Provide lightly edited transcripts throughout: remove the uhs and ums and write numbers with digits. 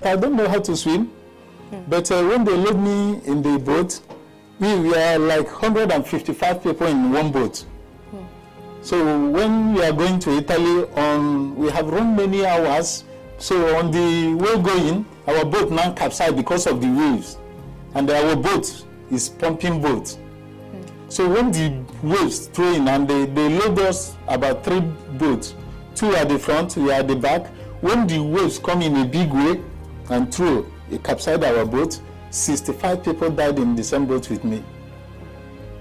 I don't know how to swim, but when they load me in the boat, we were like 155 people in one boat. So when we are going to Italy, we have run many hours. So on the way going, our boat now capsized because of the waves, and our boat is pumping boat. So when the waves throw in, and they load us about 3 boats, 2 at the front, we are at the back. When the waves come in a big way and throw, it capsized our boat. 65 people died in the same boat with me.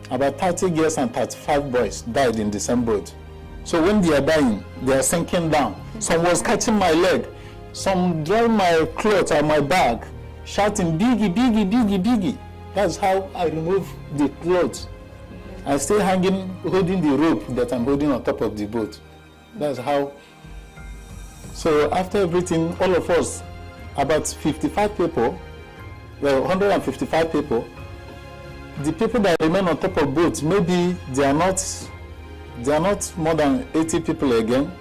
About 30 girls and 35 boys died in the same boat. So when they are dying, they are sinking down. Some was catching my leg. Some drawing my clothes or my bag, shouting, "Biggie, Biggie, Biggie, Biggie." That's how I remove the clothes. I stay hanging, holding the rope that I'm holding on top of the boat. That's how. So after everything, all of us, about 55 people, well, 155 people, the people that remain on top of boats, maybe they are not more than 80 people again.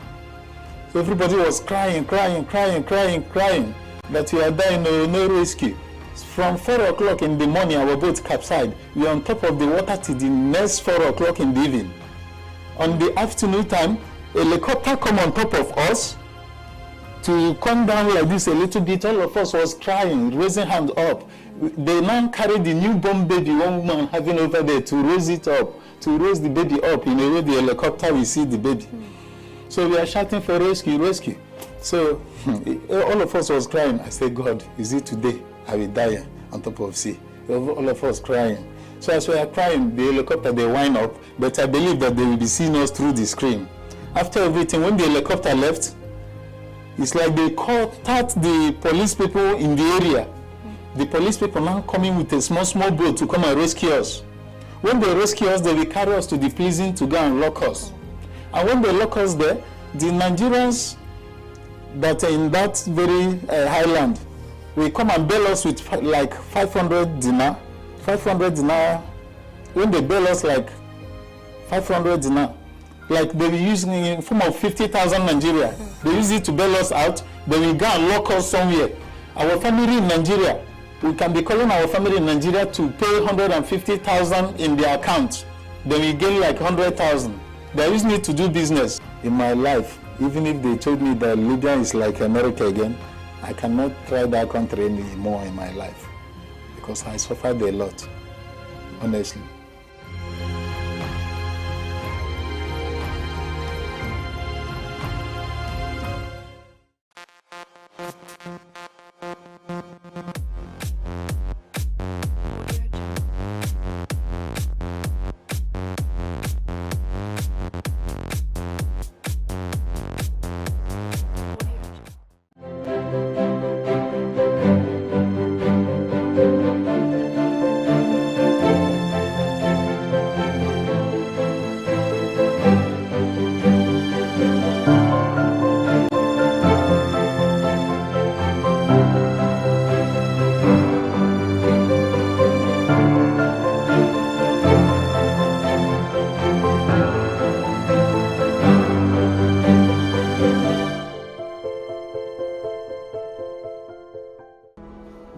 So everybody was crying that we are dying, no rescue. From 4 o'clock in the morning, our boat capsized. We are on top of the water till the next 4 o'clock in the evening. On the afternoon time, a helicopter come on top of us to come down like this a little bit. All of us was crying, raising hand up. They now carried the newborn baby, one woman having over there, to raise it up, to raise the baby up in a way the helicopter will see the baby. So we are shouting for rescue, rescue. So all of us was crying. I said, God, is it today I will die on top of sea? All of us crying. So as we are crying, the helicopter, they wind up, but I believe that they will be seeing us through the screen. After everything, when the helicopter left, it's like they called out the police people in the area. The police people now coming with a small boat to come and rescue us. When they rescue us, they will carry us to the prison to go and lock us. And when they lock us there, the Nigerians that are in that very highland will come and bail us with like 500 dinar. 500 dinar. When they bail us like 500 dinar, like they were using in form of 50,000 Nigeria. They use it to bail us out. They will go and lock us somewhere. Our family in Nigeria, we can be calling our family in Nigeria to pay 150,000 in their account. Then we get like 100,000. They use me to do business. In my life, even if they told me that Libya is like America again, I cannot try that country anymore in my life because I suffered a lot, honestly.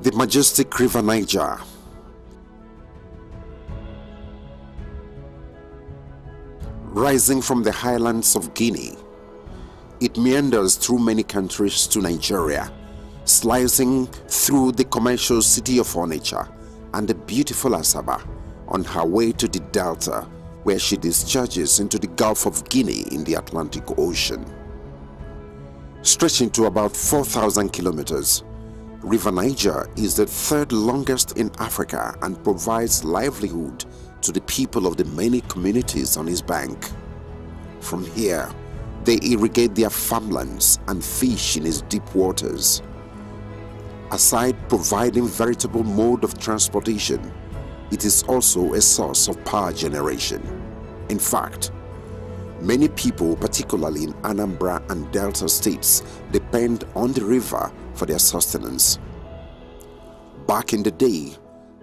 The majestic River Niger. Rising from the highlands of Guinea, it meanders through many countries to Nigeria, slicing through the commercial city of Onitsha and the beautiful Asaba on her way to the Delta, where she discharges into the Gulf of Guinea in the Atlantic Ocean. Stretching to about 4,000 kilometers, River Niger is the 3rd longest in Africa and provides livelihood to the people of the many communities on its bank. From here, they irrigate their farmlands and fish in its deep waters. Aside providing veritable mode of transportation, it is also a source of power generation. In fact, many people, particularly in Anambra and Delta states, depend on the river for their sustenance. Back in the day,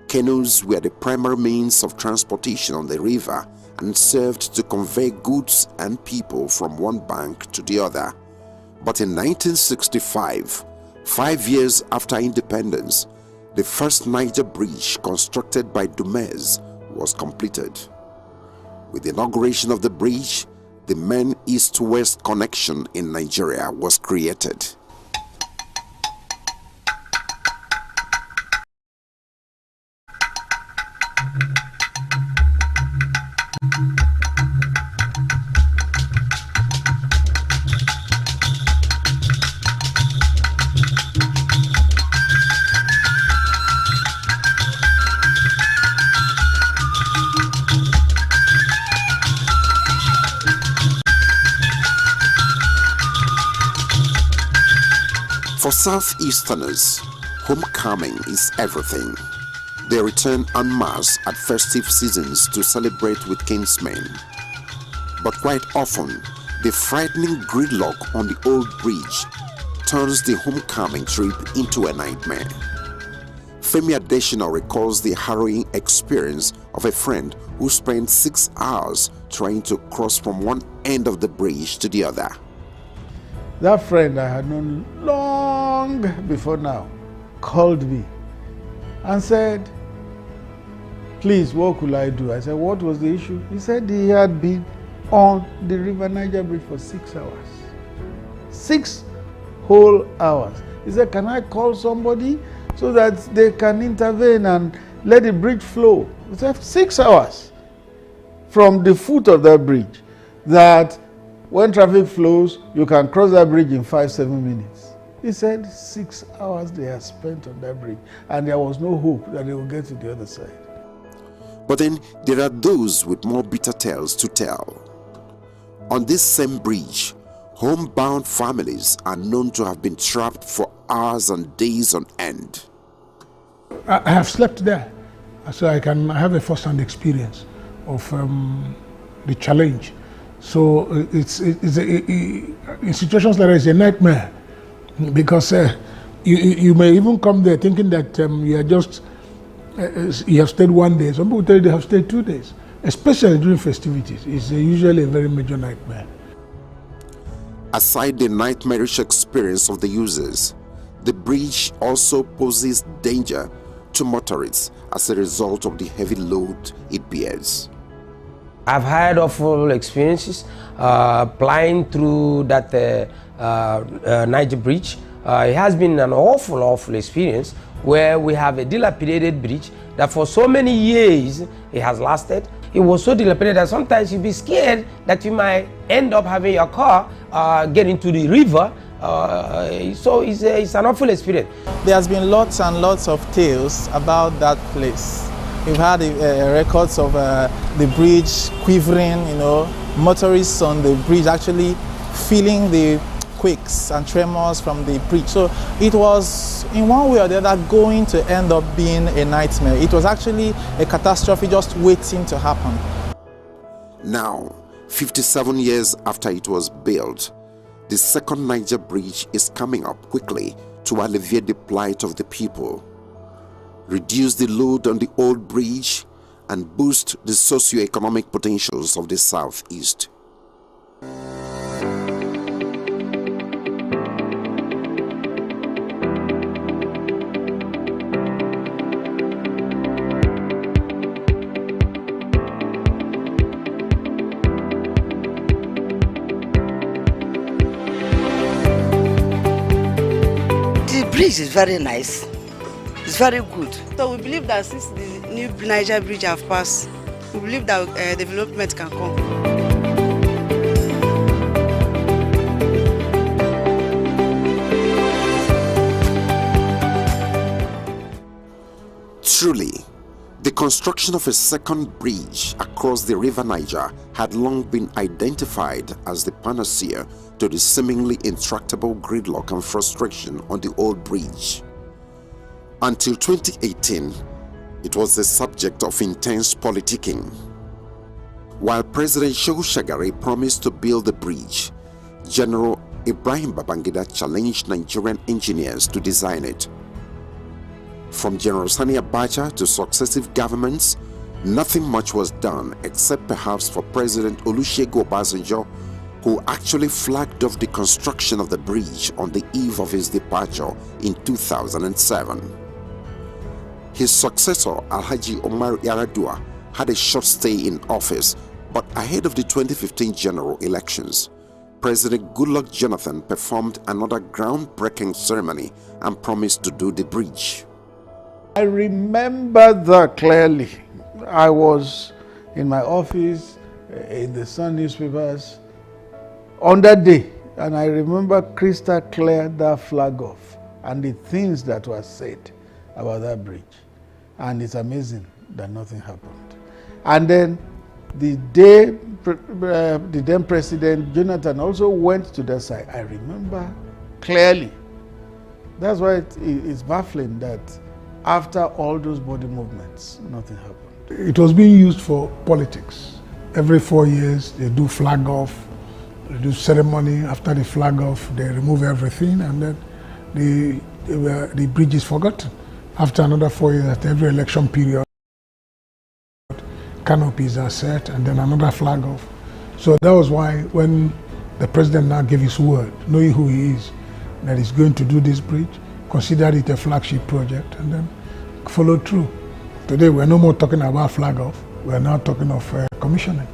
canoes were the primary means of transportation on the river and served to convey goods and people from one bank to the other. But in 1965, 5 years after independence, the first Niger Bridge constructed by Dumez was completed. With the inauguration of the bridge, the main east-west connection in Nigeria was created. For Southeasterners, homecoming is everything. They return en masse at festive seasons to celebrate with kinsmen. But quite often, the frightening gridlock on the old bridge turns the homecoming trip into a nightmare. Femi Adesina recalls the harrowing experience of a friend who spent 6 hours trying to cross from one end of the bridge to the other. That friend I had known long before now called me and said, "Please, what could I do?" I said, "What was the issue?" He said he had been on the River Niger Bridge for 6 hours. 6 whole hours. He said, "Can I call somebody so that they can intervene and let the bridge flow?" I said, 6 hours from the foot of that bridge, that when traffic flows, you can cross that bridge in 5-7 minutes. He said 6 hours they had spent on that bridge, and there was no hope that they would get to the other side. But then there are those with more bitter tales to tell. On this same bridge, homebound families are known to have been trapped for hours and days on end. I have slept there, so I can have a first-hand experience of the challenge. So in situations like that, it's a nightmare, because you may even come there thinking that you have stayed 1 day. Some people tell you they have stayed 2 days, especially during festivities. It's usually a very major nightmare. Aside the nightmarish experience of the users, the bridge also poses danger to motorists as a result of the heavy load it bears. I've had awful experiences flying through that Niger Bridge. It has been an awful experience where we have a dilapidated bridge that for so many years it has lasted. It was so dilapidated that sometimes you'd be scared that you might end up having your car get into the river. So it's an awful experience. There has been lots and lots of tales about that place. We've had records of the bridge quivering, motorists on the bridge actually feeling the quakes and tremors from the bridge. So it was, in one way or the other, going to end up being a nightmare. It was actually a catastrophe just waiting to happen. Now, 57 years after it was built, the second Niger Bridge is coming up quickly to alleviate the plight of the people, reduce the load on the old bridge, and boost the socio-economic potentials of the Southeast. The bridge is very nice. It's very good. So we believe that since the new Niger Bridge have passed, we believe that development can come. Truly, the construction of a second bridge across the River Niger had long been identified as the panacea to the seemingly intractable gridlock and frustration on the old bridge. Until 2018, it was the subject of intense politicking. While President Shehu Shagari promised to build the bridge, General Ibrahim Babangida challenged Nigerian engineers to design it. From General Sani Abacha to successive governments, nothing much was done except perhaps for President Olusegun Obasanjo, who actually flagged off the construction of the bridge on the eve of his departure in 2007. His successor, Alhaji Omar Yaradua, had a short stay in office, but ahead of the 2015 general elections, President Goodluck Jonathan performed another groundbreaking ceremony and promised to do the bridge. I remember that clearly. I was in my office, in the Sun newspapers, on that day, and I remember crystal clear that flag off and the things that were said about that bridge. And it's amazing that nothing happened. And then the day the then President Jonathan also went to that side. I remember clearly. That's why it's baffling that after all those body movements, nothing happened. It was being used for politics. Every 4 years, they do flag off, they do ceremony. After the flag off, they remove everything, and then the bridge is forgotten. After another 4 years, after every election period, canopies are set, and then another flag off. So that was why when the president now gave his word, knowing who he is, that he's going to do this bridge, considered it a flagship project, and then followed through. Today, we're no more talking about flag off, we're now talking of commissioning.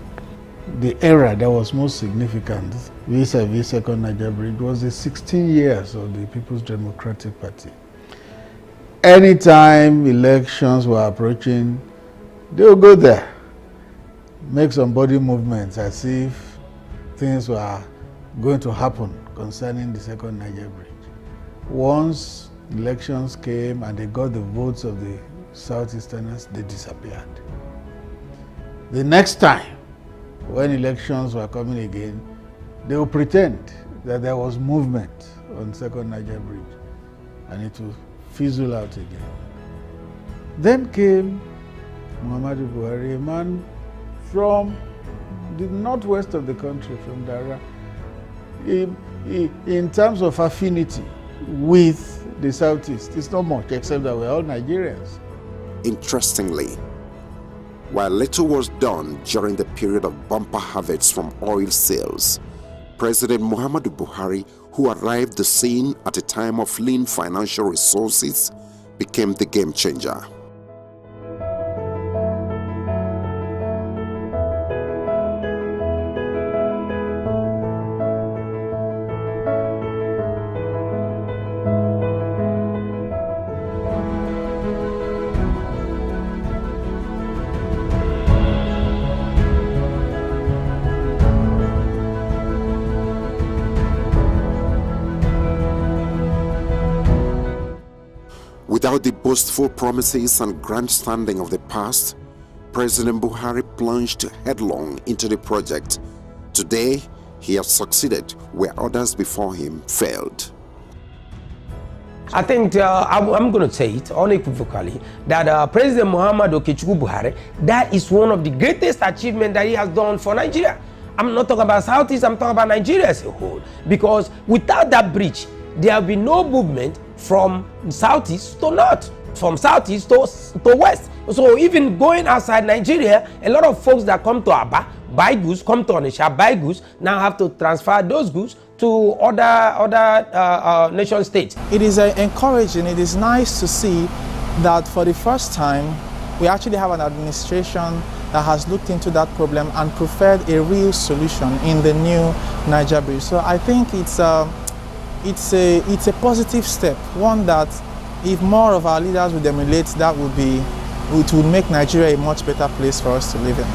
The era that was most significant vis-a-vis Second Niger Bridge was the 16 years of the People's Democratic Party. Anytime elections were approaching, they would go there, make some body movements as if things were going to happen concerning the Second Niger Bridge. Once elections came and they got the votes of the Southeasterners, they disappeared. The next time, when elections were coming again, they would pretend that there was movement on Second Niger Bridge, and it would fizzle out again. Then came Muhammadu Buhari, a man from the northwest of the country, from Dara. In terms of affinity with the southeast, it's not much, except that we're all Nigerians. Interestingly, while little was done during the period of bumper harvests from oil sales, President Muhammadu Buhari, who arrived the scene at a time of lean financial resources, became the game changer. Without the boastful promises and grandstanding of the past, President Buhari plunged headlong into the project. Today, he has succeeded where others before him failed. I think I'm going to say it unequivocally that President Muhammadu Buhari, that is one of the greatest achievements that he has done for Nigeria. I'm not talking about Southeast, I'm talking about Nigeria as a whole. Because without that bridge, there will be no movement from Southeast to North, from Southeast to West. So even going outside Nigeria, a lot of folks that come to Aba, buy goods, come to Onitsha, buy goods, now have to transfer those goods to other nation states. It is encouraging, it is nice to see that for the first time, we actually have an administration that has looked into that problem and preferred a real solution in the new Niger Bridge. So I think it's a positive step, one that if more of our leaders would emulate, it would make Nigeria a much better place for us to live in.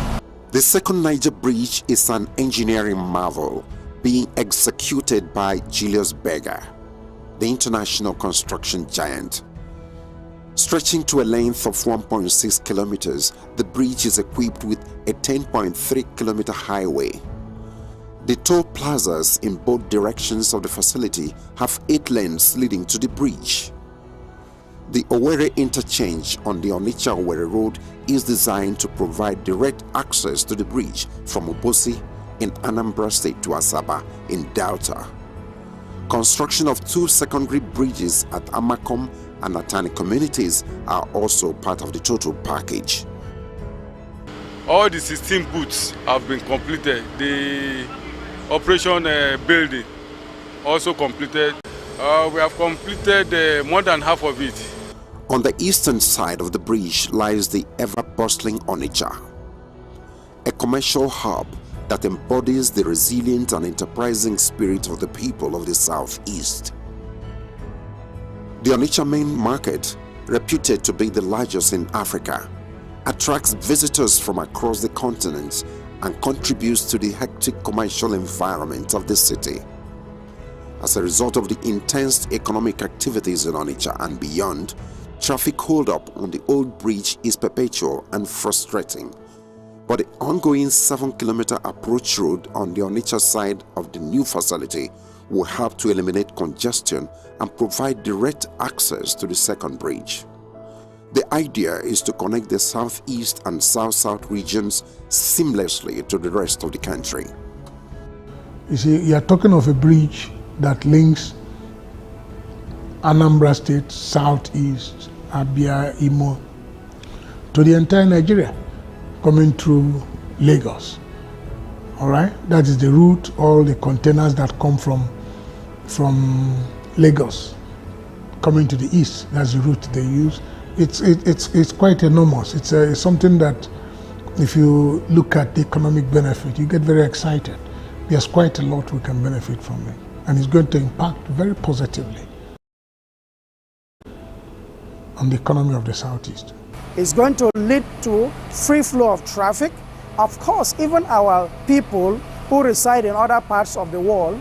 The Second Niger Bridge is an engineering marvel being executed by Julius Berger, the international construction giant. Stretching to a length of 1.6 kilometers, the bridge is equipped with a 10.3-kilometer highway. The toll plazas in both directions of the facility have 8 lanes leading to the bridge. The Owerri interchange on the Onitsha-Owerri road is designed to provide direct access to the bridge from Obosi in Anambra State to Asaba in Delta. Construction of 2 secondary bridges at Amakom and Atani communities are also part of the total package. All the 16 booths have been completed. operation building also completed. We have completed more than half of it. On the eastern side of the bridge lies the ever-bustling Onitsha, a commercial hub that embodies the resilient and enterprising spirit of the people of the southeast. The Onitsha main market, reputed to be the largest in Africa, attracts visitors from across the continent and contributes to the hectic commercial environment of the city. As a result of the intense economic activities in Onitsha and beyond, traffic holdup on the old bridge is perpetual and frustrating. But the ongoing 7-kilometer approach road on the Onitsha side of the new facility will help to eliminate congestion and provide direct access to the second bridge. The idea is to connect the southeast and south-south regions seamlessly to the rest of the country. You see, you are talking of a bridge that links Anambra State, Southeast, Abia, Imo, to the entire Nigeria, coming through Lagos. All right, that is the route. All the containers that come from Lagos coming to the east, that's the route they use. It's quite enormous. It's something that, if you look at the economic benefit, you get very excited. There's quite a lot we can benefit from it, and it's going to impact very positively on the economy of the Southeast. It's going to lead to free flow of traffic. Of course, even our people who reside in other parts of the world,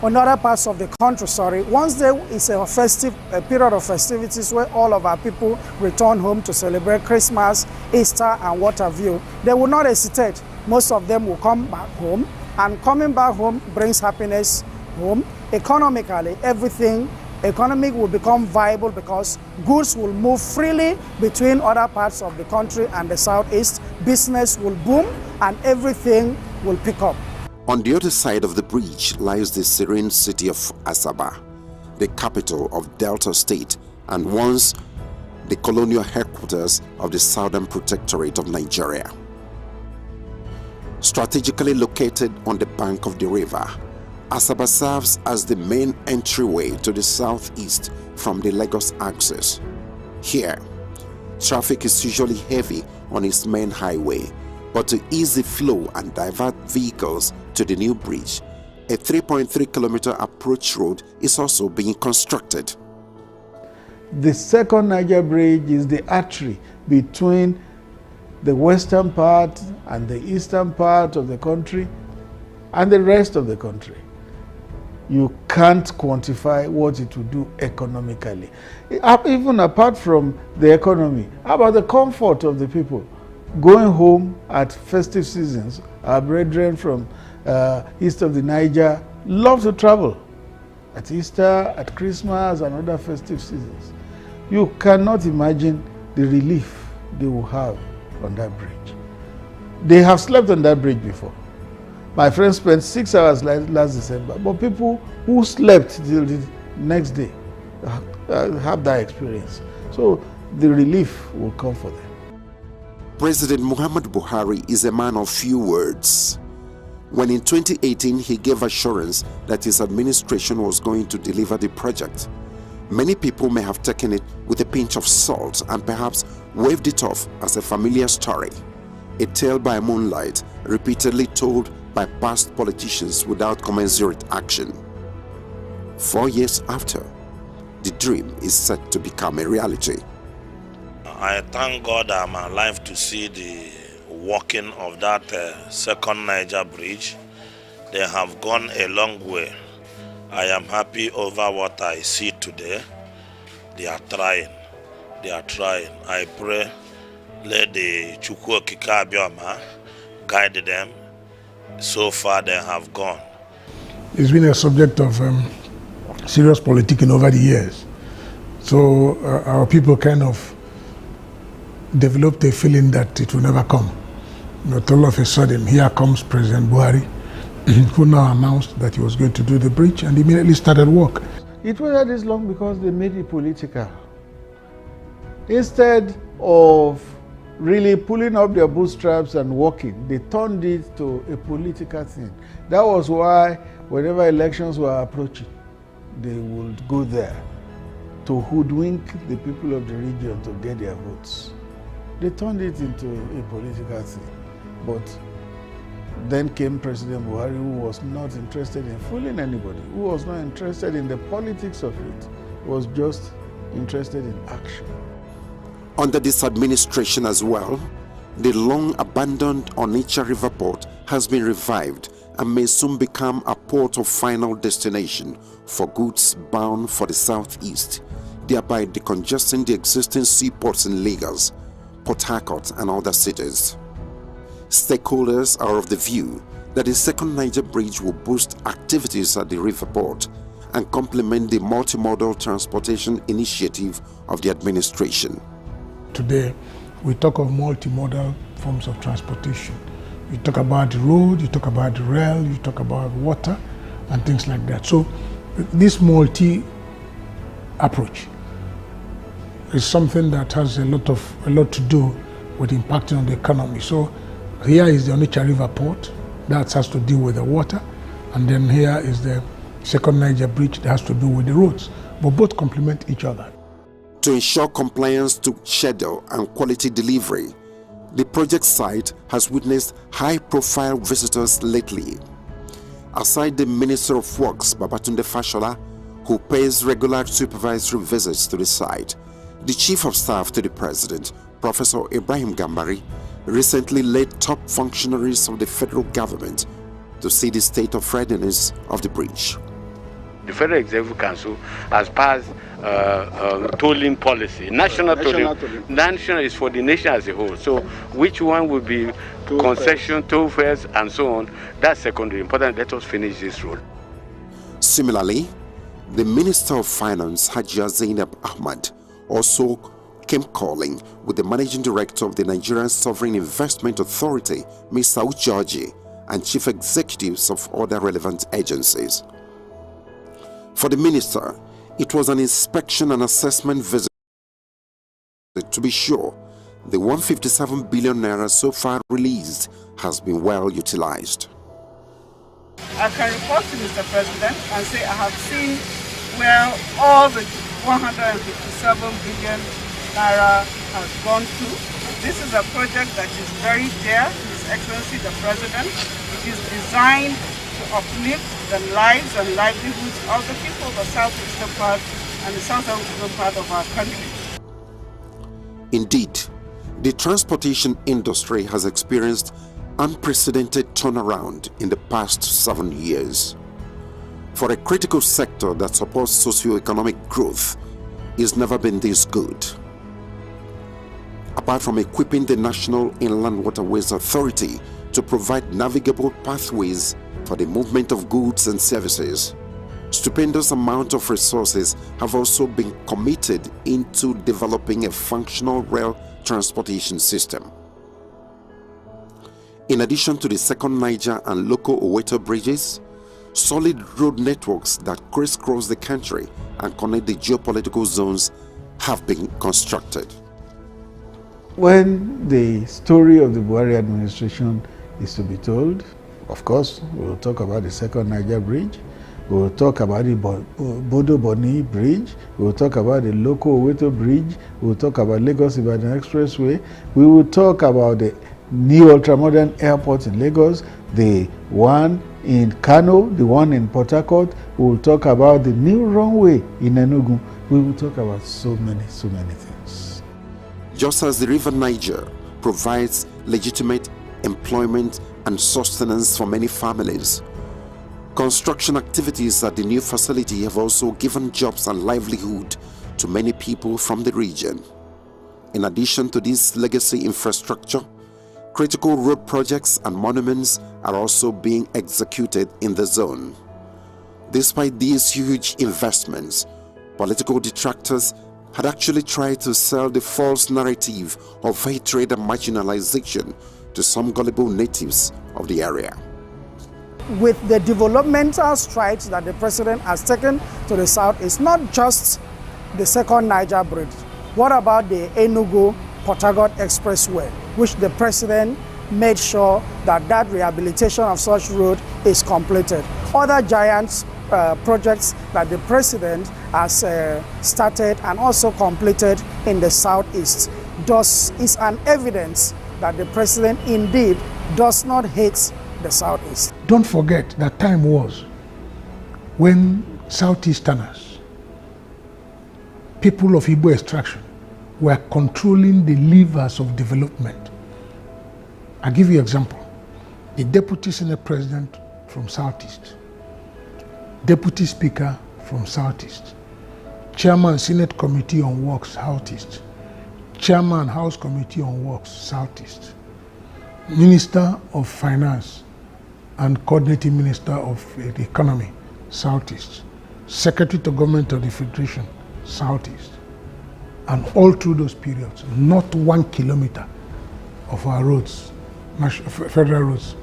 in other parts of the country, once there is a period of festivities where all of our people return home to celebrate Christmas, Easter, and what have you, they will not hesitate. Most of them will come back home, and coming back home brings happiness home. Economically, economic will become viable because goods will move freely between other parts of the country and the southeast. Business will boom and everything will pick up. On the other side of the bridge lies the serene city of Asaba, the capital of Delta State and once the colonial headquarters of the Southern Protectorate of Nigeria. Strategically located on the bank of the river, Asaba serves as the main entryway to the southeast from the Lagos axis. Here, traffic is usually heavy on its main highway, but to ease the flow and divert vehicles to the new bridge, a 3.3-kilometer approach road is also being constructed. The second Niger Bridge is the artery between the western part and the eastern part of the country and the rest of the country. You can't quantify what it will do economically. Even apart from the economy, how about the comfort of the people? Going home at festive seasons, our brethren from east of the Niger love to travel at Easter, at Christmas, and other festive seasons. You cannot imagine the relief they will have on that bridge. They have slept on that bridge before. My friend spent 6 hours last December, but people who slept till the next day have that experience. So the relief will come for them. President Muhammad Buhari is a man of few words. When in 2018 he gave assurance that his administration was going to deliver the project, many people may have taken it with a pinch of salt and perhaps waved it off as a familiar story, a tale by moonlight repeatedly told by past politicians without commensurate action. 4 years after, the dream is set to become a reality. I thank God I'm alive to see the working of that second Niger bridge. They have gone a long way. I am happy over what I see today. They are trying. They are trying. I pray, let the Chukwu Okike Abioma guide them. So far they have gone. It's been a subject of serious politicking over the years. So our people kind of developed a feeling that it will never come. But all of a sudden, here comes President Buhari, who now announced that he was going to do the bridge and immediately started work. It waited this long because they made it political. Instead of really pulling up their bootstraps and walking. They turned it to a political thing. That was why whenever elections were approaching, they would go there to hoodwink the people of the region to get their votes. They turned it into a political thing. But then came President Buhari, who was not interested in fooling anybody, who was not interested in the politics of it, was just interested in action. Under this administration as well, the long-abandoned Onitsha River Port has been revived and may soon become a port of final destination for goods bound for the southeast, thereby decongesting the existing seaports in Lagos, Port Harcourt and other cities. Stakeholders are of the view that the second Niger Bridge will boost activities at the river port and complement the multimodal transportation initiative of the administration. Today, we talk of multimodal forms of transportation. You talk about the road, you talk about the rail, you talk about water and things like that. So this multi-approach is something that has a lot to do with impacting on the economy. So here is the Onitsha River Port that has to deal with the water, and then here is the second Niger Bridge that has to do with the roads, but both complement each other. To ensure compliance to schedule and quality delivery, the project site has witnessed high-profile visitors lately. Aside the Minister of Works, Babatunde Fashola, who pays regular supervisory visits to the site, the Chief of Staff to the President, Professor Ibrahim Gambari, recently led top functionaries of the federal government to see the state of readiness of the bridge. The Federal Executive Council has passed tolling policy, national tolling. National is for the nation as a whole. So which one will be concession, toll fares, and so on, that's secondary. Important, let us finish this road. Similarly, the Minister of Finance, Hajia Zainab Ahmad, also came calling with the Managing Director of the Nigerian Sovereign Investment Authority, Mr. Ujoji, and Chief Executives of other relevant agencies. For the Minister, it was an inspection and assessment visit to be sure the 157 billion naira so far released has been well utilized. I can report to Mr. President and say I have seen where all the 157 billion naira has gone to. This is a project that is very dear to His Excellency the President. It is designed to uplift the lives and livelihoods of the people of the southeastern part and the southwestern part of our country. Indeed, the transportation industry has experienced unprecedented turnaround in the past 7 years. For a critical sector that supports socio-economic growth, it's never been this good. Apart from equipping the National Inland Waterways Authority to provide navigable pathways for the movement of goods and services, stupendous amount of resources have also been committed into developing a functional rail transportation system. In addition to the second Niger and local Oweto bridges, solid road networks that crisscross the country and connect the geopolitical zones have been constructed. When the story of the Buhari administration is to be told, of course, we will talk about the second Niger Bridge, we will talk about the Bodo Boni Bridge, we will talk about the local Oweto Bridge, we will talk about Lagos-Ibadan Expressway, we will talk about the new ultramodern airport in Lagos, the one in Kano, the one in Port Harcourt, we will talk about the new runway in Enugu, we will talk about so many things. Just as the River Niger provides legitimate employment and sustenance for many families, construction activities at the new facility have also given jobs and livelihood to many people from the region. In addition to this legacy infrastructure, critical road projects and monuments are also being executed in the zone. Despite these huge investments, political detractors had actually tried to sell the false narrative of hatred and marginalization to some gullible natives of the area. With the developmental strides that the president has taken to the south, it's not just the second Niger Bridge. What about the Enugu Port Harcourt Expressway, which the president made sure that that rehabilitation of such road is completed. Other giant projects that the president has started and also completed in the southeast is an evidence that the president indeed does not hate the southeast. Don't forget that time was when southeasterners, people of Igbo extraction, were controlling the levers of development. I'll give you an example. The deputy senate president from southeast, deputy speaker from southeast, chairman senate committee on works southeast, chairman house committee on works southeast, minister of finance and coordinating minister of the economy southeast, secretary to government of the federation southeast. And all through those periods, not 1 kilometer of our roads, federal roads,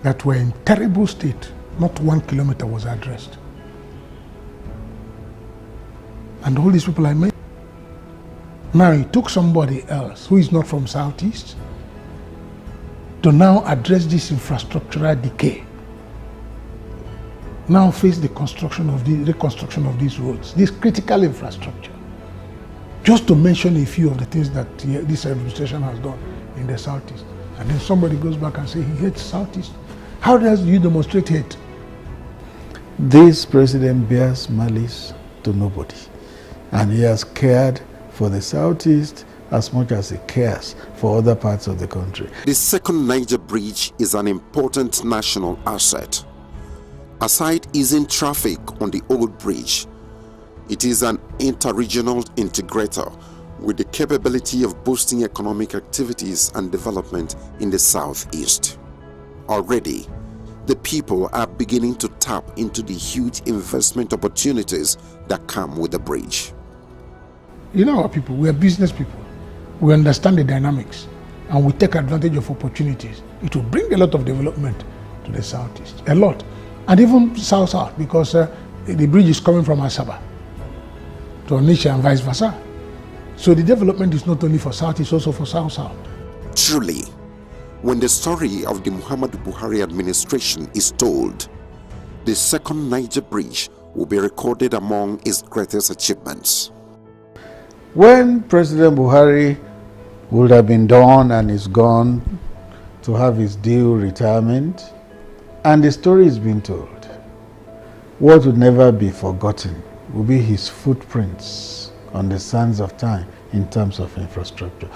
that were in terrible state, not 1 kilometer was addressed. And all these people I met. Now it took somebody else who is not from Southeast to now address this infrastructural decay. Now face the reconstruction of these roads, this critical infrastructure. Just to mention a few of the things that this administration has done in the Southeast. And then somebody goes back and says he hates Southeast. How does you demonstrate hate? This president bears malice to nobody. And he has cared for the Southeast as much as he cares for other parts of the country. The second Niger Bridge is an important national asset. Aside easing traffic on the old bridge, it is an inter-regional integrator with the capability of boosting economic activities and development in the southeast. Already, the people are beginning to tap into the huge investment opportunities that come with the bridge. You know our people, we are business people. We understand the dynamics and we take advantage of opportunities. It will bring a lot of development to the southeast, a lot. And even south-south, because the bridge is coming from Asaba to Onitsha and vice versa. So the development is not only for south, it's also for south-south. Truly, when the story of the Muhammadu Buhari administration is told, the second Niger Bridge will be recorded among its greatest achievements. When President Buhari would have been done and is gone to have his due retirement, and the story is being told, what would never be forgotten will be his footprints on the sands of time in terms of infrastructure.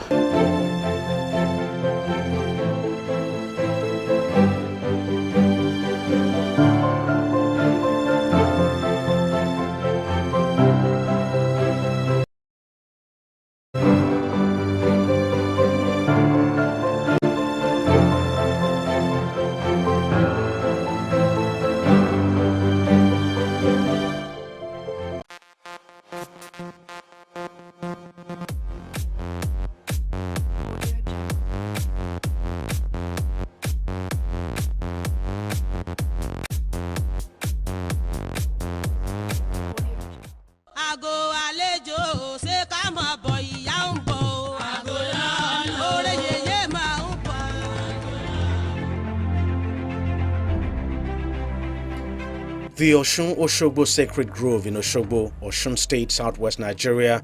The Osun-Osogbo Sacred Grove in Osogbo, Osun State, southwest Nigeria,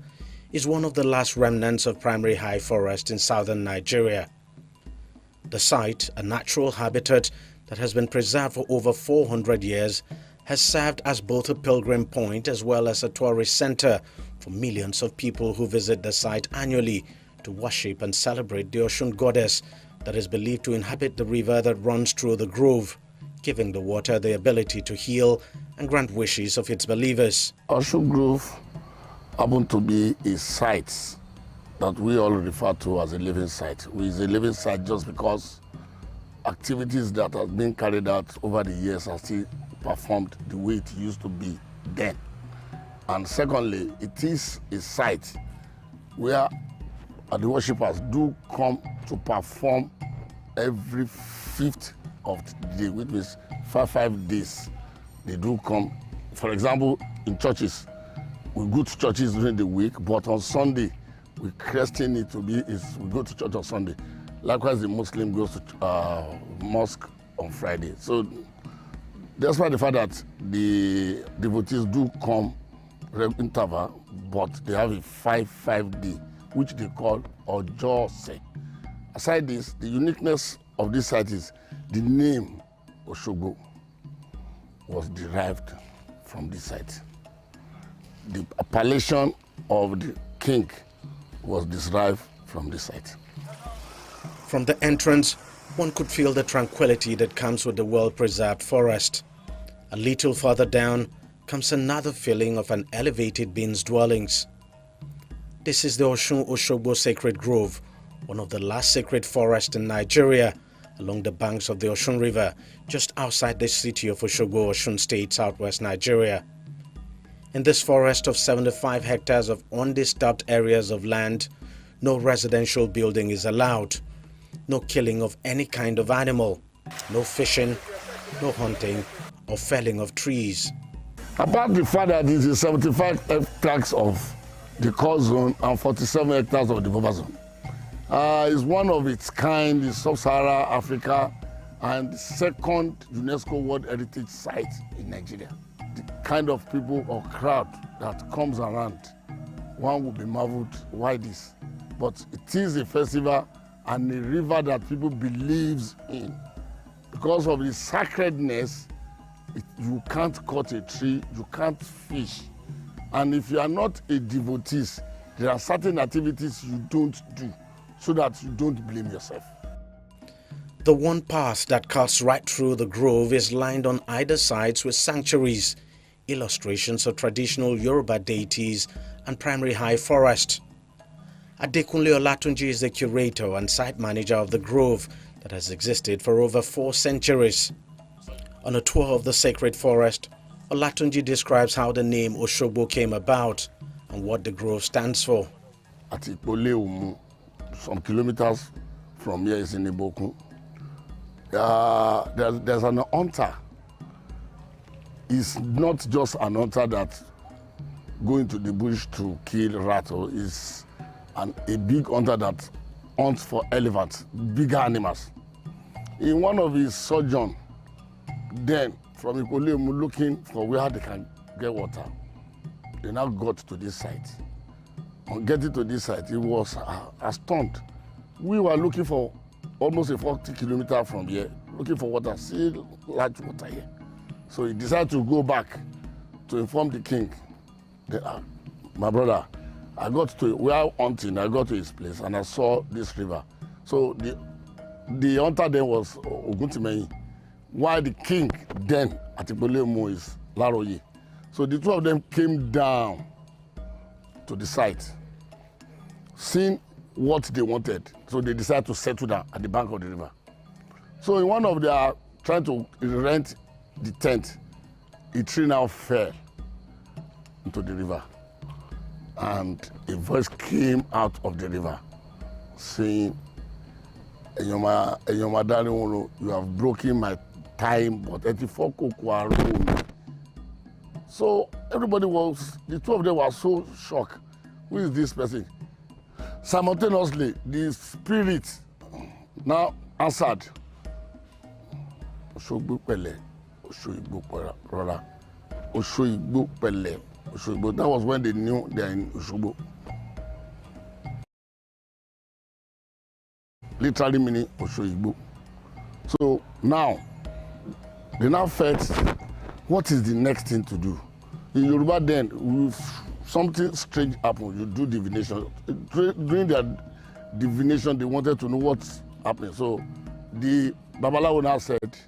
is one of the last remnants of primary high forest in southern Nigeria. The site, a natural habitat that has been preserved for over 400 years, has served as both a pilgrim point as well as a tourist center for millions of people who visit the site annually to worship and celebrate the Osun goddess that is believed to inhabit the river that runs through the grove, giving the water the ability to heal and grant wishes of its believers. Osun Grove happened to be a site that we all refer to as a living site. It's a living site just because activities that have been carried out over the years are still performed the way it used to be then. And secondly, it is a site where the worshippers do come to perform every 5th of the day, which means 5 days. They do come. For example, in churches, we go to churches during the week, but on Sunday, we christen it to be is we go to church on Sunday. Likewise, the Muslim goes to mosque on Friday. So despite the fact that the devotees do come interval, but they have a 5 day, which they call Ojose. Aside this, the uniqueness of this site is the name Oshogbo was derived from this site. The appellation of the king was derived from this site. From the entrance, one could feel the tranquility that comes with the well-preserved forest. A little further down comes another feeling of an elevated being's dwellings. This is the Osun Osogbo Sacred Grove, one of the last sacred forests in Nigeria, along the banks of the Osun River, just outside the city of Osogbo, Osun State, southwest Nigeria. In this forest of 75 hectares of undisturbed areas of land, no residential building is allowed, no killing of any kind of animal, no fishing, no hunting or felling of trees. Apart the fact that this is 75 hectares of the core zone and 47 hectares of the buffer zone, it's one of its kind in sub-Saharan Africa and the second UNESCO World Heritage Site in Nigeria. The kind of people or crowd that comes around, one will be marveled why this. But it is a festival and a river that people believes in. Because of the sacredness, you can't cut a tree, you can't fish. And if you are not a devotee, there are certain activities you don't do so that you don't blame yourself. The one path that cuts right through the grove is lined on either sides with sanctuaries, illustrations of traditional Yoruba deities and primary high forest. Adekunle Olatunji is the curator and site manager of the grove that has existed for over 4 centuries. On a tour of the sacred forest, Olatunji describes how the name Oshogbo came about and what the grove stands for. At Ipole, some kilometers from here is in Iboku. There's an hunter. It's not just an hunter that going to the bush to kill rattle. It's a big hunter that hunts for elephants, bigger animals. In one of his sojourn, then from Ikolemu looking for where they can get water, they now got to this site. On getting to this site, he was astounded. We were looking for almost a 40 kilometers from here, looking for water, still large water here. So he decided to go back to inform the king. My brother, we are hunting, I got to his place and I saw this river. So the hunter then was Oguntimeyin, while the king then at Ibolemu is Laroye. So the two of them came down to the site, seeing what they wanted. So they decided to settle down at the bank of the river. So in one of their trying to rent the tent, a tree now fell into the river. And a voice came out of the river saying, you have broken my time, but 84 koku. So everybody the two of them were so shocked. Who is this person? Simultaneously, the spirit now answered, Oshogbo Pele, Oshogbo Rora, Oshogbo Pele, Oshogbo. That was when they knew they are in Oshogbo. Literally meaning Oshogbo. So now, they now felt, what is the next thing to do? In Yoruba then, something strange happened, you do divination. During their divination, they wanted to know what's happening. So the Babalawo now said,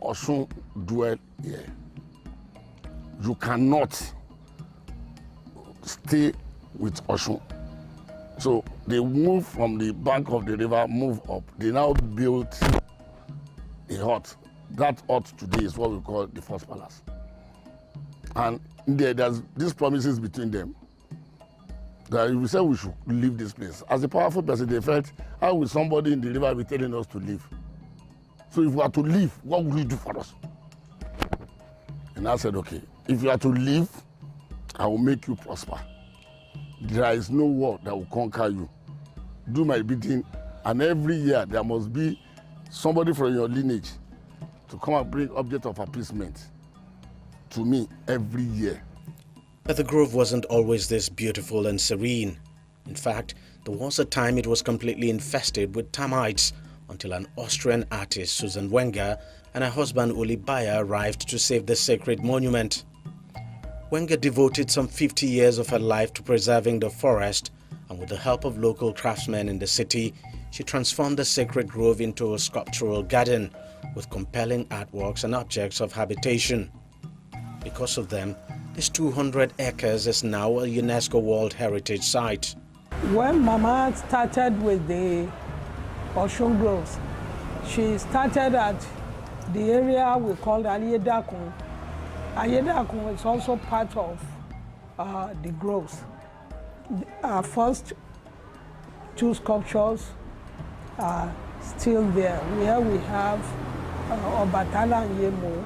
Osun dwell here. You cannot stay with Osun. So they moved from the bank of the river, moved up. They now built a hut. That hut today is what we call the first palace. And there's these promises between them that if we say we should leave this place, as a powerful person, they felt, how will somebody in the river be telling us to leave? So if we are to leave, what will you do for us? And I said, okay, if you are to leave, I will make you prosper. there is no war that will conquer you. Do my bidding, and every year there must be somebody from your lineage to come and bring object of appeasement to me every year. But the grove wasn't always this beautiful and serene. In fact, there was a time it was completely infested with termites until an Austrian artist, Susan Wenger, and her husband Uli Bayer arrived to save the sacred monument. Wenger devoted some 50 years of her life to preserving the forest, and with the help of local craftsmen in the city, she transformed the sacred grove into a sculptural garden with compelling artworks and objects of habitation. Because of them, this 200 acres is now a UNESCO World Heritage Site. When Mama started with the Oshun Groves, she started at the area we called Ayedakun. Ayedakun is also part of the groves. Our first two sculptures are still there, where we have Obatala and Yemo.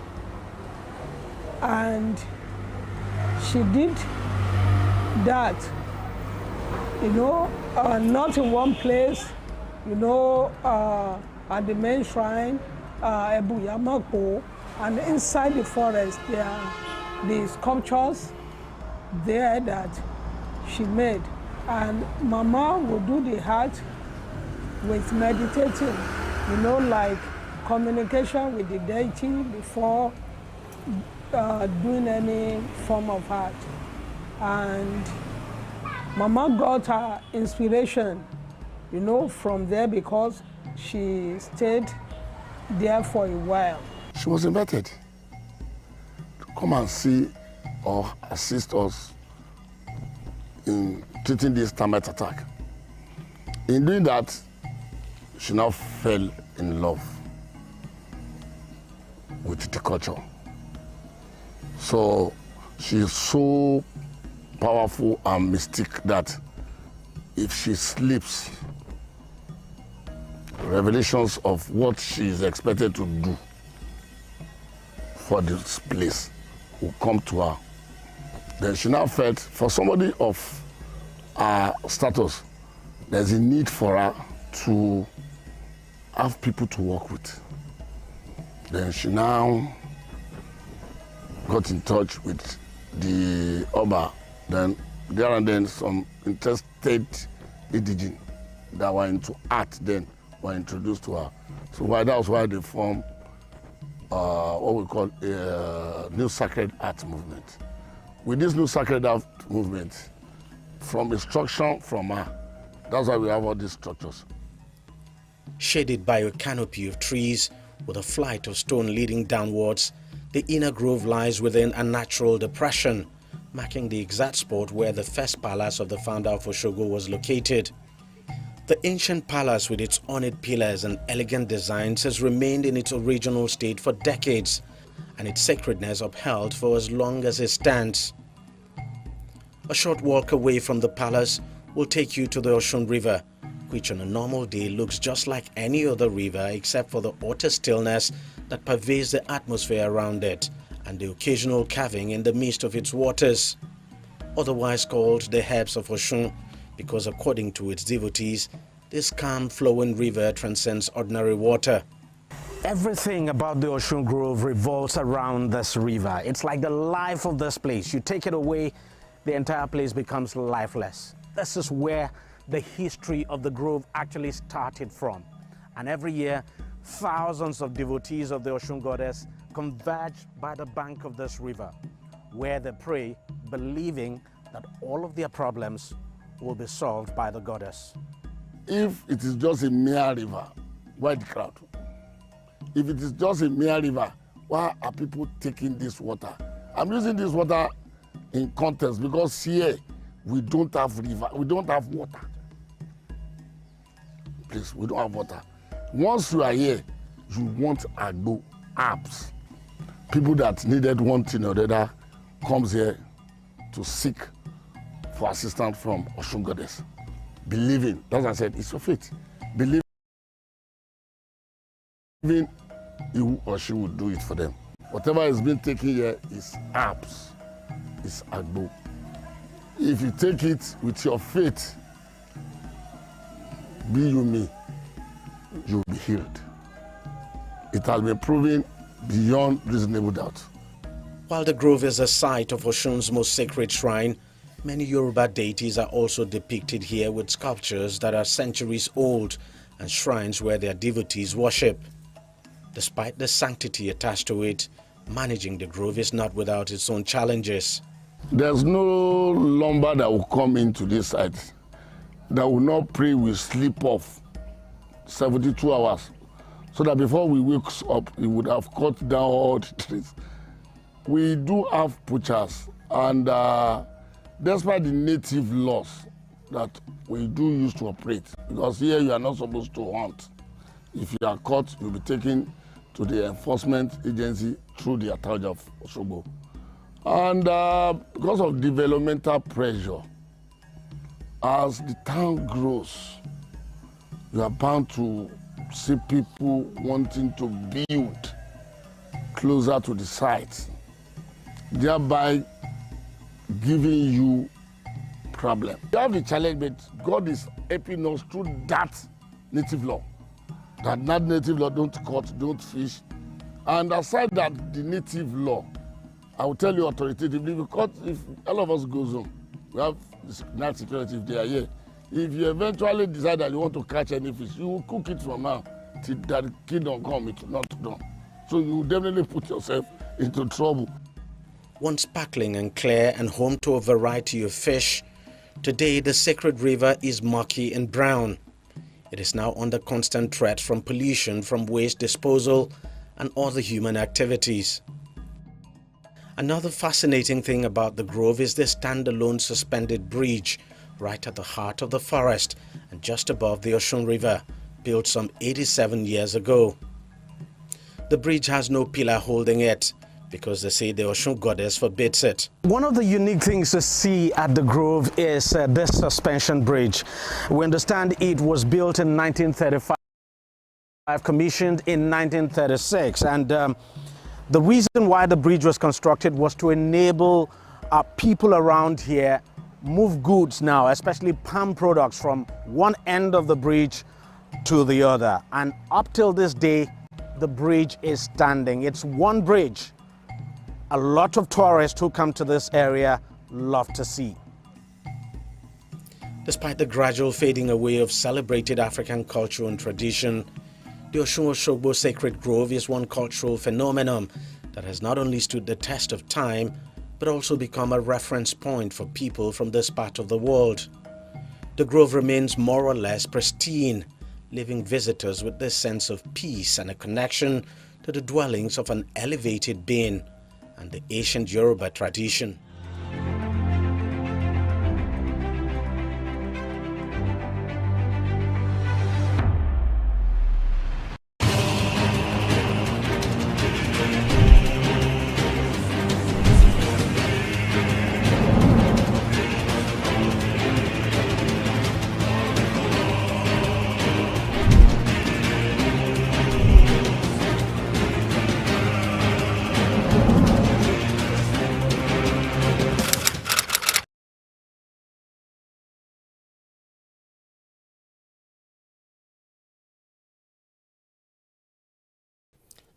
And she did that, not in one place, at the main shrine, Ebu Yamako, and inside the forest there are the sculptures there that she made. And Mama would do the heart with meditating, like communication with the deity before doing any form of art. And Mama got her inspiration, from there because she stayed there for a while. She was invited to come and see or assist us in treating this termite attack. In doing that, she now fell in love with the culture. So she is so powerful and mystic that if she sleeps, revelations of what she is expected to do for this place will come to her. Then she now felt, for somebody of her status, there's a need for her to have people to work with. Then she now got in touch with the Oba. Then there and then some interested indigenous that were into art then were introduced to her. So that was why they formed what we call a new sacred art movement. With this new sacred art movement, from instruction from her, that's why we have all these structures. Shaded by a canopy of trees with a flight of stone leading downwards, the inner grove lies within a natural depression, marking the exact spot where the first palace of the founder of Osogbo was located. The ancient palace with its ornate pillars and elegant designs has remained in its original state for decades, and its sacredness upheld for as long as it stands. A short walk away from the palace will take you to the Osun River, which on a normal day looks just like any other river except for the utter stillness that pervades the atmosphere around it and the occasional calving in the midst of its waters. Otherwise called the Herbs of Osun, because according to its devotees, this calm flowing river transcends ordinary water. Everything about the Osun Grove revolves around this river. It's like the life of this place. You take it away, the entire place becomes lifeless. This is where the history of the grove actually started from. And every year, thousands of devotees of the Osun goddess converge by the bank of this river, where they pray, believing that all of their problems will be solved by the goddess. If it is just a mere river, why the crowd? If it is just a mere river, why are people taking this water? I'm using this water in context because here we don't have river, we don't have water. Please, we don't have water. Once you are here, you want agbo, apps. People that needed one thing or the other comes here to seek for assistance from Osun goddess. Believing, that's what I said, it's your faith. Believing he or she will do it for them. Whatever is being taken here is apps, is agbo. if you take it with your faith, be you me, you'll be healed. It has been proven beyond reasonable doubt. While the grove is the site of Oshun's most sacred shrine, many Yoruba deities are also depicted here with sculptures that are centuries old and shrines where their devotees worship. Despite the sanctity attached to it, managing the grove is not without its own challenges. There's no lumber that will come into this site that will not pray will sleep off 72 hours. So that before we wake up, we would have cut down all the trees. We do have poachers, and despite the native laws that we do use to operate, because here you are not supposed to hunt. If you are caught, you'll be taken to the enforcement agency through the Atauja of Osogbo. And because of developmental pressure, as the town grows, you are bound to see people wanting to build closer to the site, thereby giving you problem. You have a challenge, but God is helping us through that native law. That native law, don't cut, don't fish. And aside that, the native law, I will tell you authoritatively, because if all of us goes home, we have night security if they are here. If you eventually decide that you want to catch any fish, you will cook it from now till that kingdom come, it will not done. So you will definitely put yourself into trouble. Once sparkling and clear and home to a variety of fish, today the sacred river is murky and brown. It is now under constant threat from pollution from waste disposal and other human activities. Another fascinating thing about the grove is the standalone suspended bridge right at the heart of the forest and just above the Osun River, built some 87 years ago. The bridge has no pillar holding it because they say the Osun goddess forbids it. One of the unique things to see at the grove is this suspension bridge. We understand it was built in 1935, commissioned in 1936, and the reason why the bridge was constructed was to enable people around here move goods now, especially palm products, from one end of the bridge to the other. And up till this day, the bridge is standing. It's one bridge a lot of tourists who come to this area love to see. Despite the gradual fading away of celebrated African culture and tradition, the Osun Osogbo Sacred Grove is one cultural phenomenon that has not only stood the test of time, but also become a reference point for people from this part of the world. The grove remains more or less pristine, leaving visitors with this sense of peace and a connection to the dwellings of an elevated being and the ancient Yoruba tradition.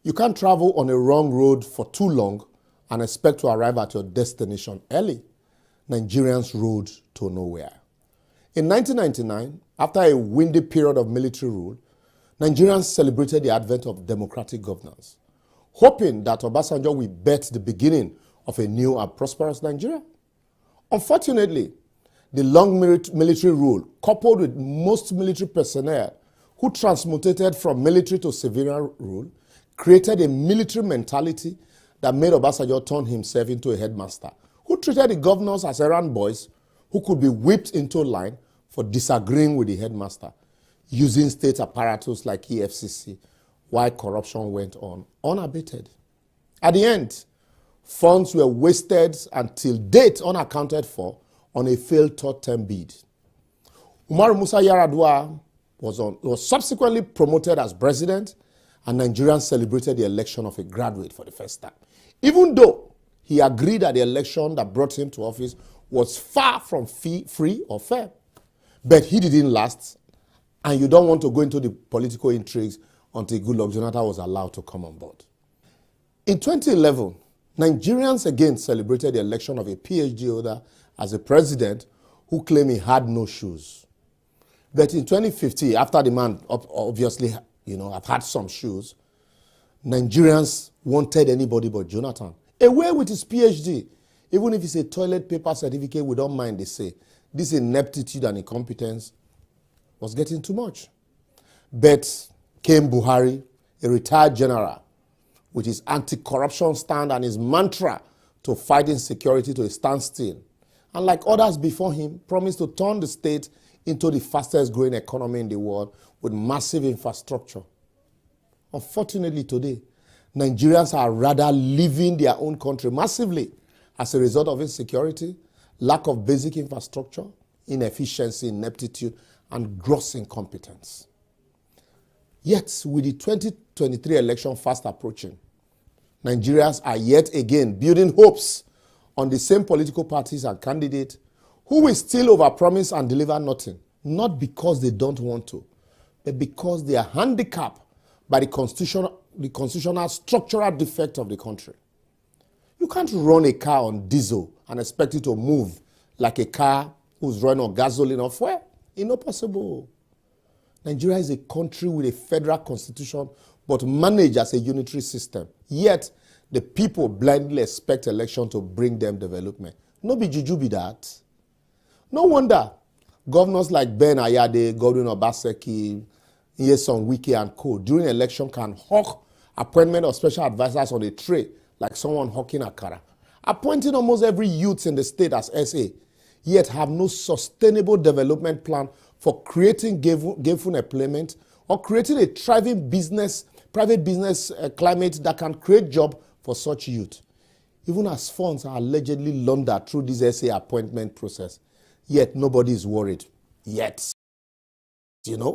You can't travel on a wrong road for too long and expect to arrive at your destination early. Nigerians rode to nowhere. In 1999, after a windy period of military rule, Nigerians celebrated the advent of democratic governance, hoping that Obasanjo will bet the beginning of a new and prosperous Nigeria. Unfortunately, the long military rule, coupled with most military personnel who transmutated from military to civilian rule, created a military mentality that made Obasanjo turn himself into a headmaster, who treated the governors as errand boys who could be whipped into line for disagreeing with the headmaster, using state apparatus like EFCC, while corruption went on unabated. At the end, funds were wasted until date unaccounted for on a failed third-term bid. Umaru Musa Yar'Adua was subsequently promoted as president, and Nigerians celebrated the election of a graduate for the first time, even though he agreed that the election that brought him to office was far from free or fair. But he didn't last, and you don't want to go into the political intrigues until Goodluck Jonathan was allowed to come on board. In 2011, Nigerians again celebrated the election of a PhD holder as a president who claimed he had no shoes. But in 2015, after the man obviously, have had some shoes, Nigerians wanted anybody but Jonathan. Away with his PhD. Even if it's a toilet paper certificate, we don't mind, they say. This ineptitude and incompetence was getting too much. But came Buhari, a retired general, with his anti-corruption stand and his mantra to fight insecurity to a standstill. And like others before him, promised to turn the state into the fastest growing economy in the world with massive infrastructure. Unfortunately today, Nigerians are rather leaving their own country massively as a result of insecurity, lack of basic infrastructure, inefficiency, ineptitude, and gross incompetence. Yet, with the 2023 election fast approaching, Nigerians are yet again building hopes on the same political parties and candidates who will still overpromise and deliver nothing, not because they don't want to, but because they are handicapped by the constitutional structural defect of the country. You can't run a car on diesel and expect it to move like a car who's running on gasoline or fuel. It's not possible. Nigeria is a country with a federal constitution but managed as a unitary system. Yet, the people blindly expect election to bring them development. No be juju be that. No wonder governors like Ben Ayade, Godwin Obaseki, Nyesom Wike and co. during election can hawk appointment of special advisors on a tray like someone hawking akara, appointing almost every youth in the state as SA, yet have no sustainable development plan for creating gainful employment or creating a thriving private business climate that can create jobs for such youth. Even as funds are allegedly laundered through this SA appointment process, yet nobody is worried. Yet.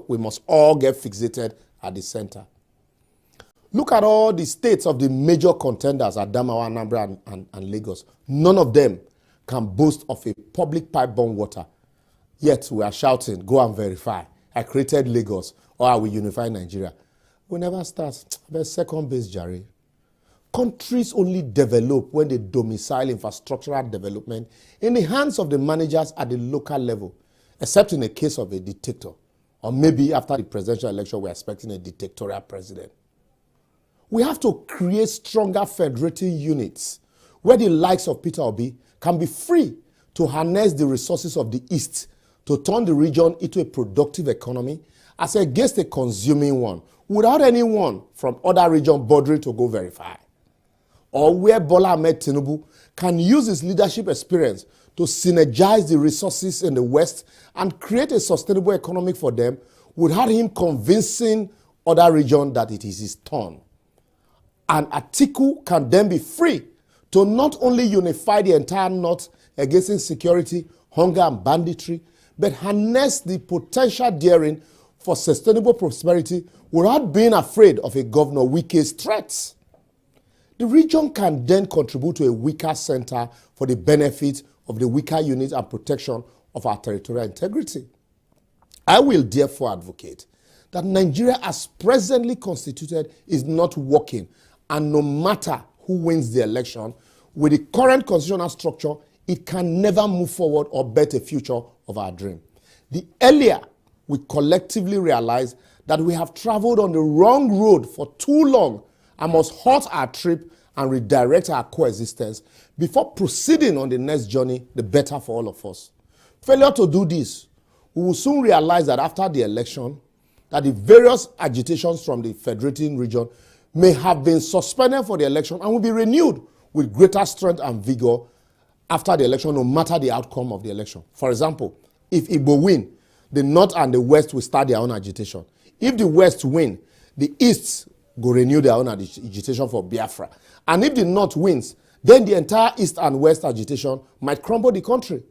We must all get fixated at the center. Look at all the states of the major contenders, Adamawa, Anambra, and Lagos. None of them can boast of a public pipe-borne water. Yet we are shouting, go and verify. I created Lagos, or I will unify Nigeria. We never start. The second base, Jerry. Countries only develop when they domicile infrastructural development in the hands of the managers at the local level, except in the case of a dictator. Or maybe after the presidential election, we're expecting a dictatorial president. We have to create stronger federating units where the likes of Peter Obi can be free to harness the resources of the East to turn the region into a productive economy as against a consuming one without anyone from other regions bothering to go verify. Or where Bola Ahmed Tinubu can use his leadership experience to synergize the resources in the West and create a sustainable economy for them without him convincing other regions that it is his turn. And Atiku can then be free to not only unify the entire North against insecurity, hunger, and banditry, but harness the potential therein for sustainable prosperity without being afraid of a Governor Wike's threats. The region can then contribute to a weaker center for the benefit of the weaker units and protection of our territorial integrity. I will therefore advocate that Nigeria as presently constituted is not working, and no matter who wins the election, with the current constitutional structure, it can never move forward or bet a future of our dream. The earlier we collectively realize that we have traveled on the wrong road for too long and must halt our trip and redirect our coexistence before proceeding on the next journey, the better for all of us. Failure to do this, we will soon realize that after the election, that the various agitations from the federating region may have been suspended for the election and will be renewed with greater strength and vigor after the election, no matter the outcome of the election. For example, if Igbo win, the North and the West will start their own agitation. If the West win, the East will renew their own agitation for Biafra. And if the North wins, then the entire East and West agitation might crumble the country.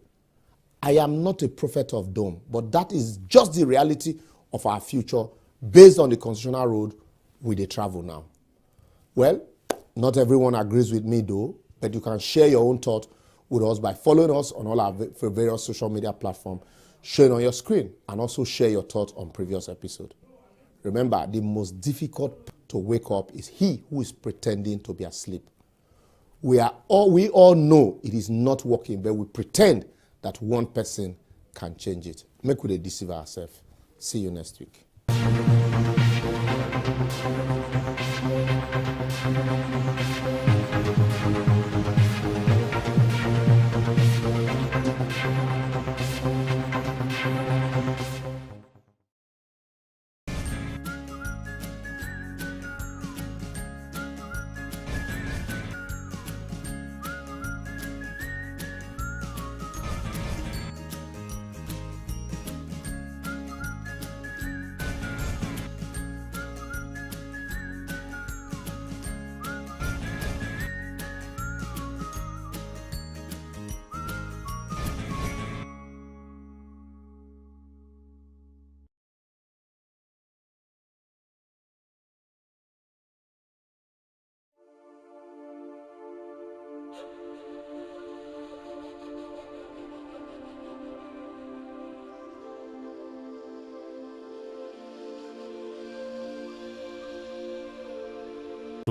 I am not a prophet of doom, but that is just the reality of our future based on the constitutional road we dey travel now. Well, not everyone agrees with me though. But you can share your own thought with us by following us on all our various social media platforms shown on your screen, and also share your thoughts on previous episodes. Remember, the most difficult to wake up is he who is pretending to be asleep. We all know it is not working, but we pretend that one person can change it. Make we deceive ourselves. See you next week.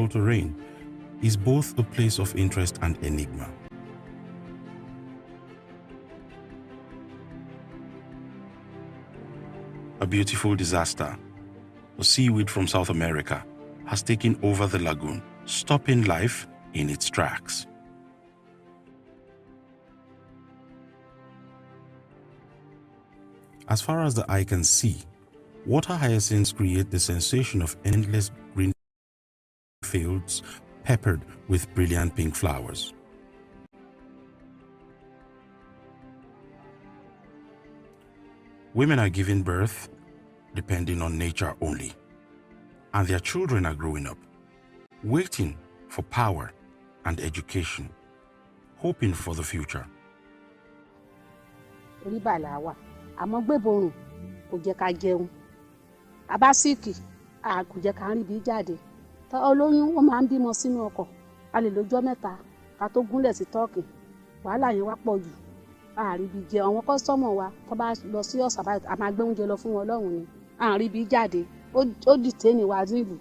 Terrain is both a place of interest and enigma. A beautiful disaster, a seaweed from South America, has taken over the lagoon, stopping life in its tracks. As far as the eye can see, water hyacinths create the sensation of endless green fields peppered with brilliant pink flowers. Women are giving birth depending on nature only, and their children are growing up, waiting for power and education, hoping for the future. Àmọ́ gbébòrùn kò jẹ́ ká jẹun. Àbá síìkì kò jẹ́ ká rí bí jáde. Tá olóyún wọ́n máa ń bímọ sínú ọkọ̀. A lè lọ́jọ́ mẹ́ta ká tó gúnlẹ̀ sí tọ́ọ̀kì. Wàhálà yẹn wá pọ̀ jù. A rí bí jẹ àwọn kọ́sítọ́mọ̀ wa tó bá lọ sí ọ̀sà báyìí a máa gbé oúnjẹ lọ fún wọn lọ́hùn ni. A rí bí jáde. Ó dìtẹ́ẹ̀nì wa nílùú.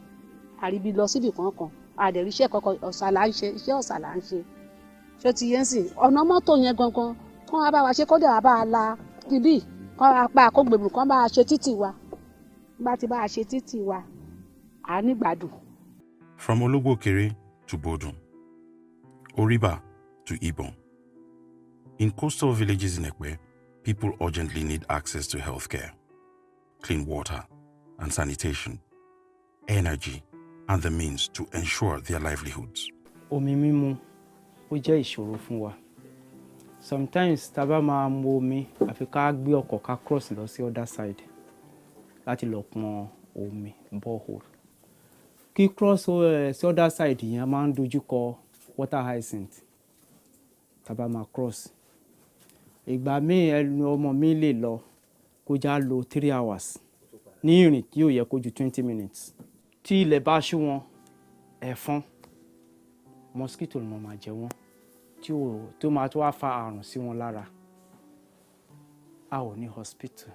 A rí bí lọ síbì kankan. A dẹ̀ rí iṣẹ́ kankan ọ̀sà là ń ṣe. Iṣẹ́ ọ̀sà là ń ṣe. Ṣé ti yẹn sìn? Ọ̀nà mọ́tò yẹn gangan kán wá bá wa ṣe kó dẹ̀ wá bá a la ibi. Kan apá àkógbèmù kan bá a ṣe títì wa. Bá ti bá a ṣe títì wa, a ní gbádùn. From Ologbokere to Bodun, Oriba to Ibon. In coastal villages in Ekpe, people urgently need access to healthcare, clean water and sanitation, energy, and the means to ensure their livelihoods. Omi mímu ó jẹ́ ìṣòro fún wa. Sometimes tá bá máa mu omi àfi ká gbé ọkọ̀ ká cross lọ sí other side láti lọ pọn omi borehole. Kí cross sí other side yẹn máa ń dojú kọ water hyacinth tá bá máa cross. Ìgbà míì ọmọ mi lè lọ kó já lò 3 hours ní ìrìn tí yóò yẹ kó ju 20 minutes. Tí ilẹ̀ bá ṣú wọn, ẹ̀fọn, mosquito ló máa jẹ wọ́n. Tó máa tó wá fa àrùn sí wọn lára. A ò ní hospital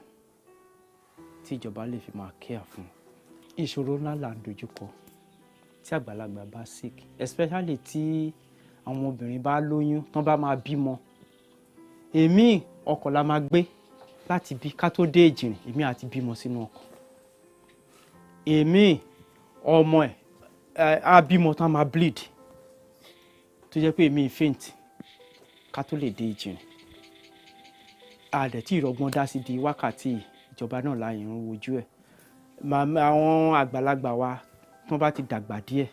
tí ìjọba lè fi máa care fún. Ìṣòro ńlá là ń dojúkọ tí àgbàlagbà bá sick, especially tí àwọn obìnrin bá lóyún tán bá máa bímọ. Èmi ọkọ̀ la máa gbé láti bí ká tó dé Ìjìnrìn, èmi àti bímọ sínú ọkọ̀. Èmi ọmọ á bímọ tán máa bleed tó jẹ́ pé èmi faint ká tó lè dé Ìjìnrìn. A dẹ̀ tí ìrọ̀gbọ́n dá sí di wákàtí ìjọba náà láyé ń wojú ẹ̀. Àwọn àgbàlagbà wa tán bá ti dàgbà díẹ̀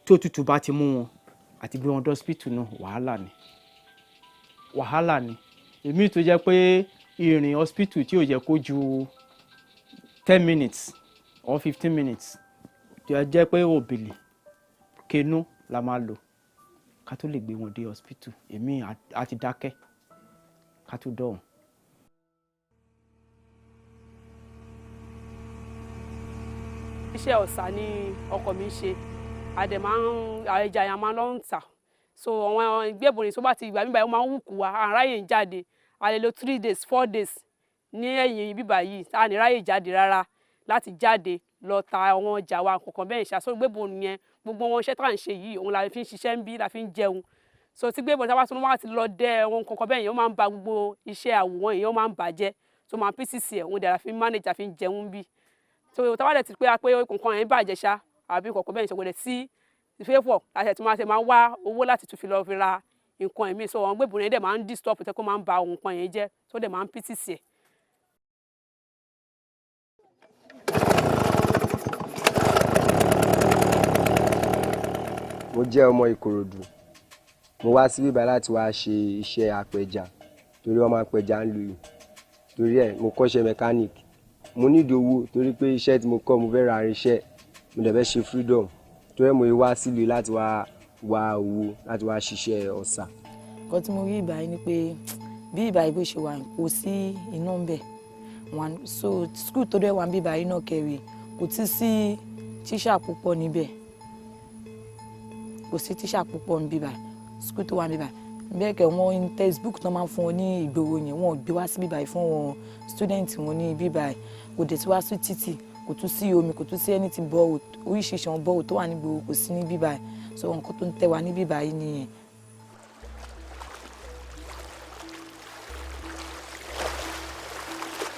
tí òtútù bá ti mú wọn àti gbé wọn dé hospital náà wàhálà ni. Èmi tó jẹ́ pé ìrìn hospital tí ò yẹ kó ju 10 minutes or 15 minutes tó jẹ́ pé òbílì kenú la máa lò ká tó lè gbé wọn dé hospital. Èmi àti dákẹ́ ká tó dọ̀hún. Iṣẹ́ ọ̀sà ni ọkọ mi ṣe àdè máa ń ẹja yẹn máa lọ ń tà so àwọn ìgbébùnrin tó bá ti ìgbà bíbá yìí ó máa ń wù kú wa àráyè ń jáde a lè lò 3 days 4 days ní ẹ̀yìn bíbá yìí a ní ráyè jáde rárá láti jáde lọ ta àwọn ọjà wa kọ̀ọ̀kan bẹ́ẹ̀ ṣàṣọ ìgbébùnrin yẹn gbogbo wọn iṣẹ́ tá à ń ṣe yìí òun la fi ń ṣiṣẹ́ ń bí la fi ń jẹun so tí gbébùnrin tá bá tún wá ti lọ dẹ wọn kọ̀ọ̀kan bẹ́ẹ̀ yẹn ó máa ń ba gbogbo iṣẹ́ àwòrán yẹn ó máa ń bàjẹ́ so máa pcc ẹ̀ òun dẹ̀ la fi ń manage àfi ń jẹun bí so tá bá dẹ̀ ti pé kọ̀ọ̀kan yẹn bàjẹ́ ṣá àbí kọ̀ọ̀kan bẹ́ẹ̀ ṣe kò dẹ̀ sí ìfẹ́fọ̀ láti ẹ̀ tí máa wá owó láti tún fi lọ fi ra nǹkan ẹ̀mí so àwọn gbébùnrin dẹ̀ máa ń disturb tẹ́ kó máa ń ba ohun kan yẹn jẹ́ tó dẹ̀ máa ń pcc ẹ̀. mo jẹ́ ọmọ Ìkòròdú mo wá sí bíbá láti wá ṣe iṣẹ́ apẹja torí wọ́n máa pẹja ń lu yìí torí ẹ̀ mo kọ́ṣẹ́ mechanic mo nídìí owó torí pé iṣẹ́ tí mo kọ́ mo fẹ́ ra irinṣẹ́ mo dẹ̀ fẹ́ ṣe freedom torí ẹ̀ mo wá sílùú láti wá owó láti wá ṣiṣẹ́ ọ̀sà. nǹkan tí mo rí ìbá yìí ni pé bí ìbá yìí bó ṣe wà kò sí iná ń bẹ̀ so school tó dẹ̀ wà ń bíbá yìí náà kẹrì kò tí sí tíṣà púpọ̀ níbẹ̀ kò sí tíṣà púpọ̀ ń bíbá school tó wà ń bíbá bẹ́ẹ̀ kẹ́ wọ́n textbook tó máa ń fún wọn ní ìgboro yẹn wọ́n gbé wá sí bíbá yìí fún wọn student wọn ní bíbá yìí kò dẹ̀ tí wá sí títì kò tún sí omi kò tún sí anything bọ́ọ̀ oríṣiríṣi àwọn bọ́ọ̀ tó wà ní gbòòrò kò sí ní bíbá yìí so nǹkan tó ń tẹ́ wa ní bíbá yìí nìyẹn.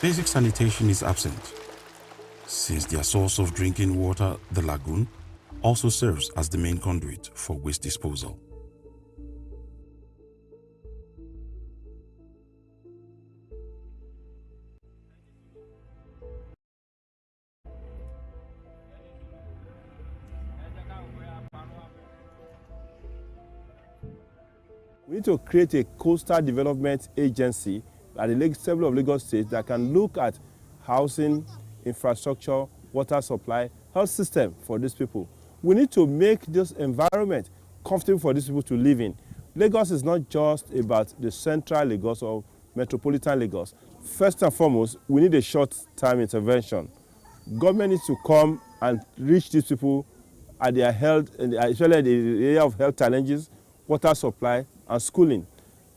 Basic sanitation is absent, since their source of drinking water, the lagoon, also serves as the main conduit for waste disposal. We need to create a coastal development agency at the level of Lagos State that can look at housing, infrastructure, water supply, health system for these people. We need to make this environment comfortable for these people to live in. Lagos is not just about the central Lagos or metropolitan Lagos. First and foremost, we need a short-term intervention. Government needs to come and reach these people at their health, especially the area of health challenges, water supply, and schooling.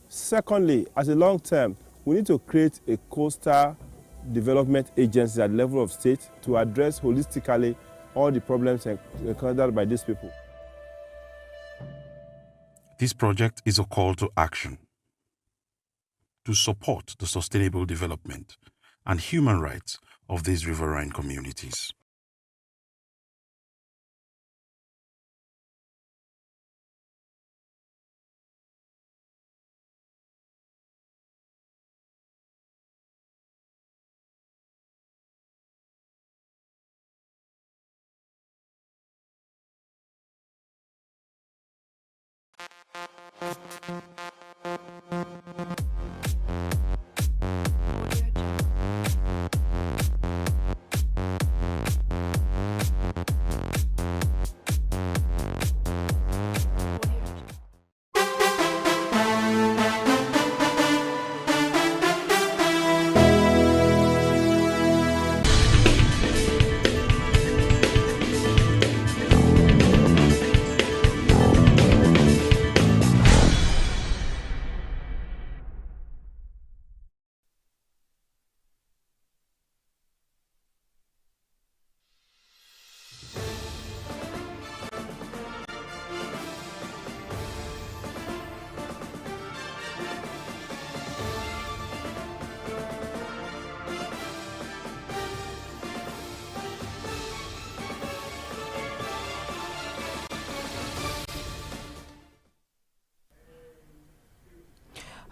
Secondly, as a long term, we need to create a coastal development agency at the level of state to address holistically all the problems encountered by these people. This project is a call to action to support the sustainable development and human rights of these riverine communities.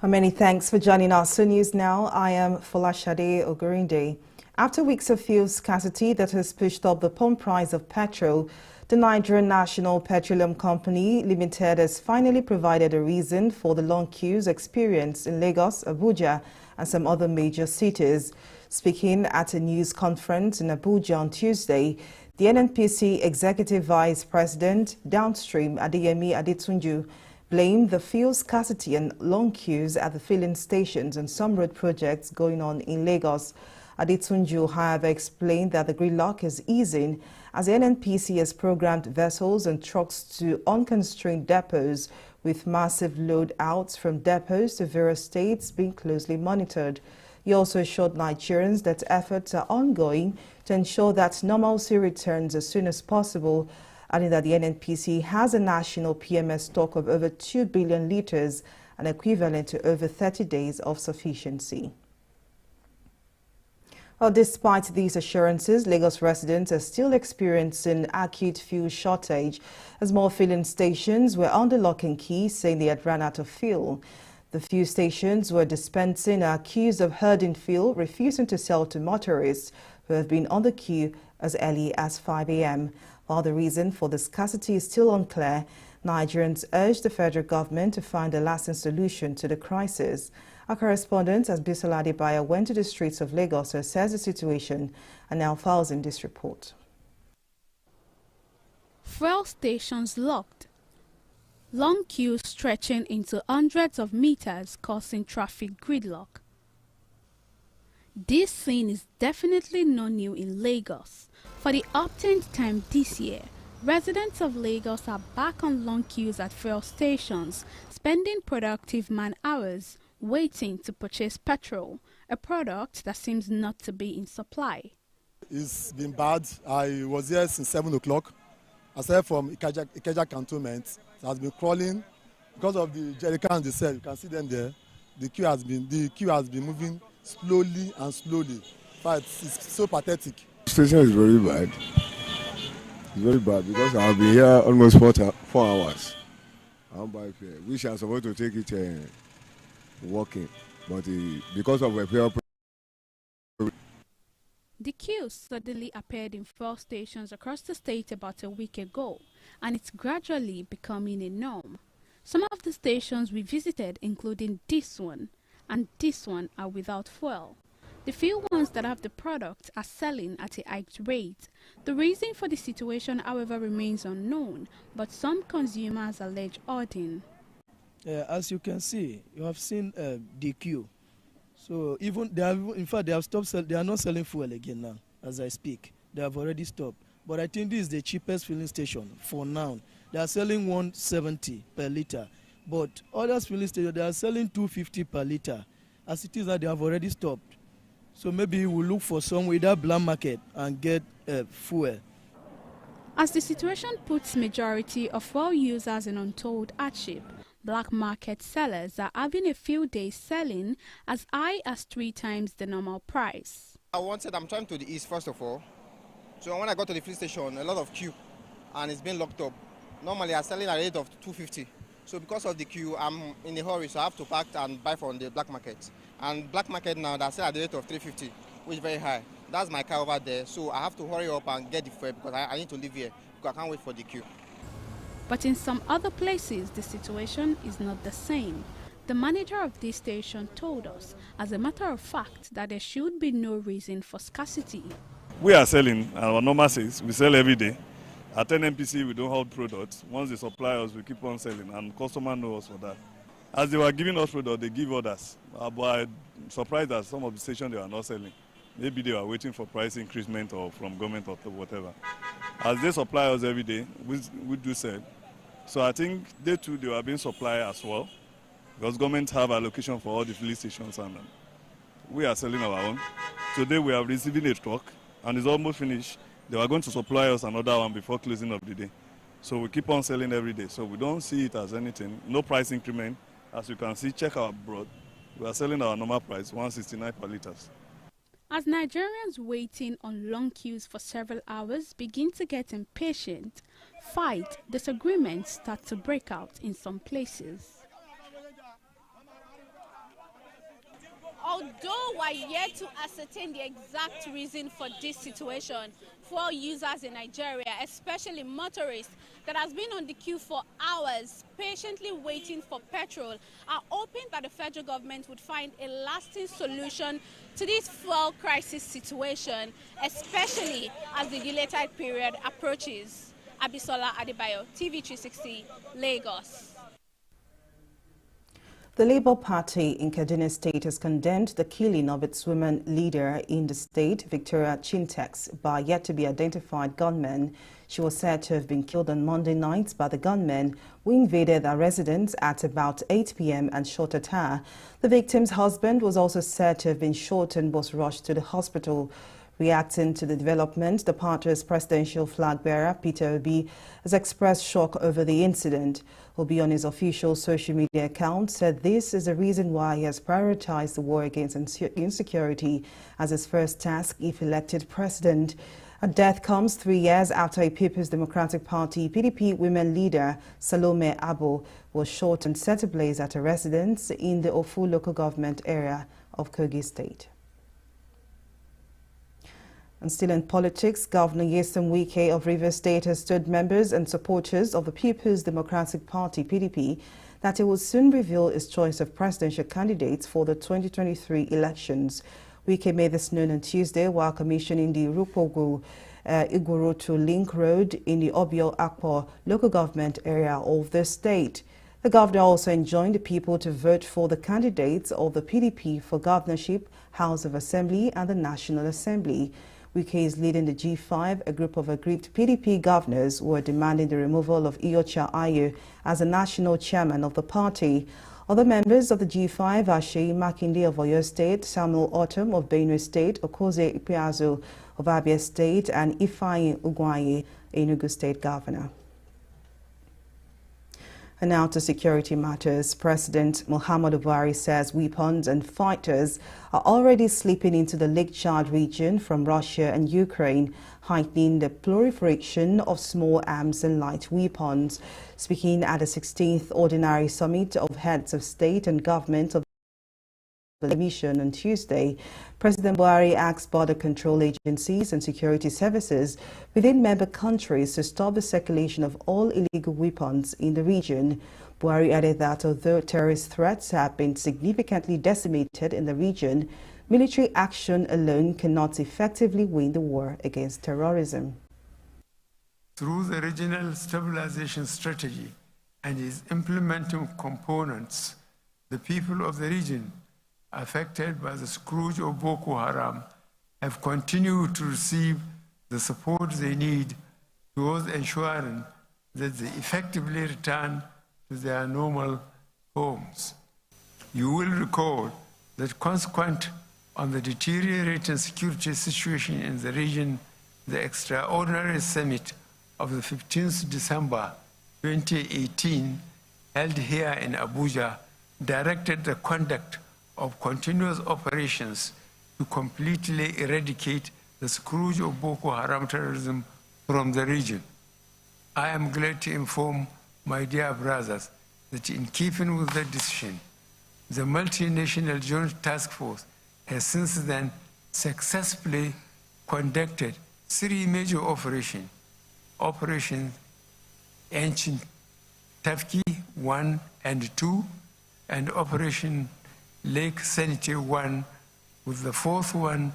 Many thanks for joining us. So news now, I am Folashade Ogurinde. After weeks of fuel scarcity that has pushed up the pump price of petrol, the Nigerian National Petroleum Company Limited has finally provided a reason for the long queues experienced in Lagos, Abuja, and some other major cities. Speaking at a news conference in Abuja on Tuesday, the NNPC Executive Vice President, Downstream Adeyemi Adetunju, blamed the fuel scarcity and long queues at the filling stations and some road projects going on in Lagos. Adetunju, however, explained that the gridlock is easing as the NNPC has programmed vessels and trucks to unconstrained depots, with massive load outs from depots to various states being closely monitored. He also assured Nigerians that efforts are ongoing to ensure that normalcy returns as soon as possible, adding that the NNPC has a national PMS stock of over 2 billion litres, an equivalent to over 30 days of sufficiency. Well, despite these assurances, Lagos residents are still experiencing acute fuel shortage as more filling stations were under lock and key, saying they had run out of fuel. The few stations were dispensing are accused of hoarding fuel, refusing to sell to motorists who have been on the queue as early as 5 a.m. While the reason for the scarcity is still unclear, Nigerians urge the federal government to find a lasting solution to the crisis. Our correspondent, Bisola Adebayo, went to the streets of Lagos to assess the situation and now files in this report. Fuel stations locked. Long queues stretching into hundreds of meters, causing traffic gridlock. This scene is definitely not new in Lagos. For the 10th time this year, residents of Lagos are back on long queues at fuel stations, spending productive man-hours waiting to purchase petrol, a product that seems not to be in supply. It's been bad. I was here since 7 o'clock. Aside from Ikeja cantonment, it has been crawling because of the jerrycans they sell. You can see them there. The queue has been moving slowly and slowly. But it's so pathetic. The station is very bad. It's very bad because I've been here almost 4 hours. I'm by fare. Which I'm supposed to take it walking, but because of a fuel. The queues suddenly appeared in fuel stations across the state about a week ago, and it's gradually becoming a norm. Some of the stations we visited, including this one and this one, are without fuel. The few ones that have the product are selling at a hiked rate. The reason for the situation, however, remains unknown, but some consumers allege hoarding. As you can see, you have seen the queue. So even they have, in fact, they have stopped. They are not selling fuel again now, as I speak. They have already stopped. But I think this is the cheapest filling station for now. They are selling 170 per liter, but other filling stations they are selling 250 per liter. As it is that they have already stopped. So maybe we'll look for some with that black market and get fuel. As the situation puts majority of fuel users in untold hardship, black market sellers are having a few days selling as high as 3 times the normal price. I'm trying to the east first of all. So when I got to the filling station, a lot of queue and it's been locked up. Normally I'm selling at a rate of 250. So because of the queue, I'm in a hurry, so I have to pack and buy from the black market. And black market now, they sell at the rate of 350, which is very high. That's my car over there, so I have to hurry up and get the fuel because I need to leave here because I can't wait for the queue. But in some other places, the situation is not the same. The manager of this station told us, as a matter of fact, that there should be no reason for scarcity. We are selling our normal sales. We sell every day. At NNPC, we don't hold products. Once they supply us, we keep on selling, and customers know us for that. As they were giving us products, they give orders. But I'm surprised that some of the stations they are not selling. Maybe they were waiting for price increment or from government or whatever. As they supply us every day, we do sell. So I think they too, they were being supplied as well, because government have allocation for all the filling stations, and we are selling our own. Today we are receiving a truck, and it's almost finished. They were going to supply us another one before closing of the day. So we keep on selling every day. So we don't see it as anything. No price increment. As you can see, check our broad. We are selling our normal price, 169 per litres. As Nigerians waiting on long queues for several hours begin to get impatient, disagreements start to break out in some places. Although we're yet to ascertain the exact reason for this situation, for users in Nigeria, especially motorists that has been on the queue for hours, patiently waiting for petrol, are hoping that the federal government would find a lasting solution to this fuel crisis situation, especially as the delayed period approaches. Bisola Adebayo, TV360, Lagos. The Labour Party in Kaduna State has condemned the killing of its women leader in the state, Victoria Chintex, by yet-to-be-identified gunmen. She was said to have been killed on Monday night by the gunmen who invaded her residence at about 8 p.m. and shot at her. The victim's husband was also said to have been shot and was rushed to the hospital. Reacting to the development, the party's presidential flag bearer, Peter Obi, has expressed shock over the incident. Obi, on his official social media account, said this is the reason why he has prioritized the war against insecurity as his first task if elected president. Her death comes 3 years after a People's Democratic Party PDP women leader, Salome Abo, was shot and set ablaze at a residence in the Ofu local government area of Kogi State. And still in politics, Governor Nyesom Wike of Rivers State has told members and supporters of the People's Democratic Party PDP that he will soon reveal his choice of presidential candidates for the 2023 elections. Wike made this known on Tuesday while commissioning the Rupogu Igorotu Link Road in the Obio Akpo local government area of the state. The governor also enjoined the people to vote for the candidates of the PDP for governorship, House of Assembly and the National Assembly. Wike is leading the G5, a group of aggrieved PDP governors who are demanding the removal of Iyorchia Ayu as the national chairman of the party. Other members of the G5 are Seyi Makinde of Oyo State, Samuel Autumn of Benue State, Okoze Ipiazu of Abia State, and Ifeanyi Ugwuanyi, Enugu State Governor. And now to security matters. President Muhammadu Buhari says weapons and fighters are already slipping into the Lake Chad region from Russia and Ukraine, heightening the proliferation of small arms and light weapons. Speaking at the 16th Ordinary Summit of Heads of State and Government of the mission on Tuesday, President Buhari asked border control agencies and security services within member countries to stop the circulation of all illegal weapons in the region. Buhari added that although terrorist threats have been significantly decimated in the region, military action alone cannot effectively win the war against terrorism. Through the regional stabilization strategy and its implementing components, the people of the region affected by the scourge of Boko Haram have continued to receive the support they need towards ensuring that they effectively return to their normal homes. You will recall that consequent on the deteriorating security situation in the region, the extraordinary summit of the 15th December 2018 held here in Abuja directed the conduct of continuous operations to completely eradicate the scourge of Boko Haram terrorism from the region. I am glad to inform my dear brothers that in keeping with that decision, the multinational joint task force has since then successfully conducted 3 major operations. Operation Ancient Tafki 1 and 2, and Operation Lake Sanity 1, with the 4th one,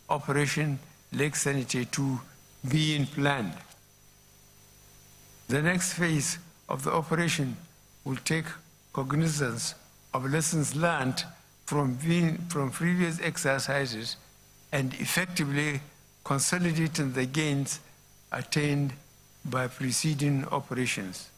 Operation Lake Sanity 2, being planned. The next phase of the operation will take cognizance of lessons learned from previous exercises and effectively consolidating the gains attained by preceding operations.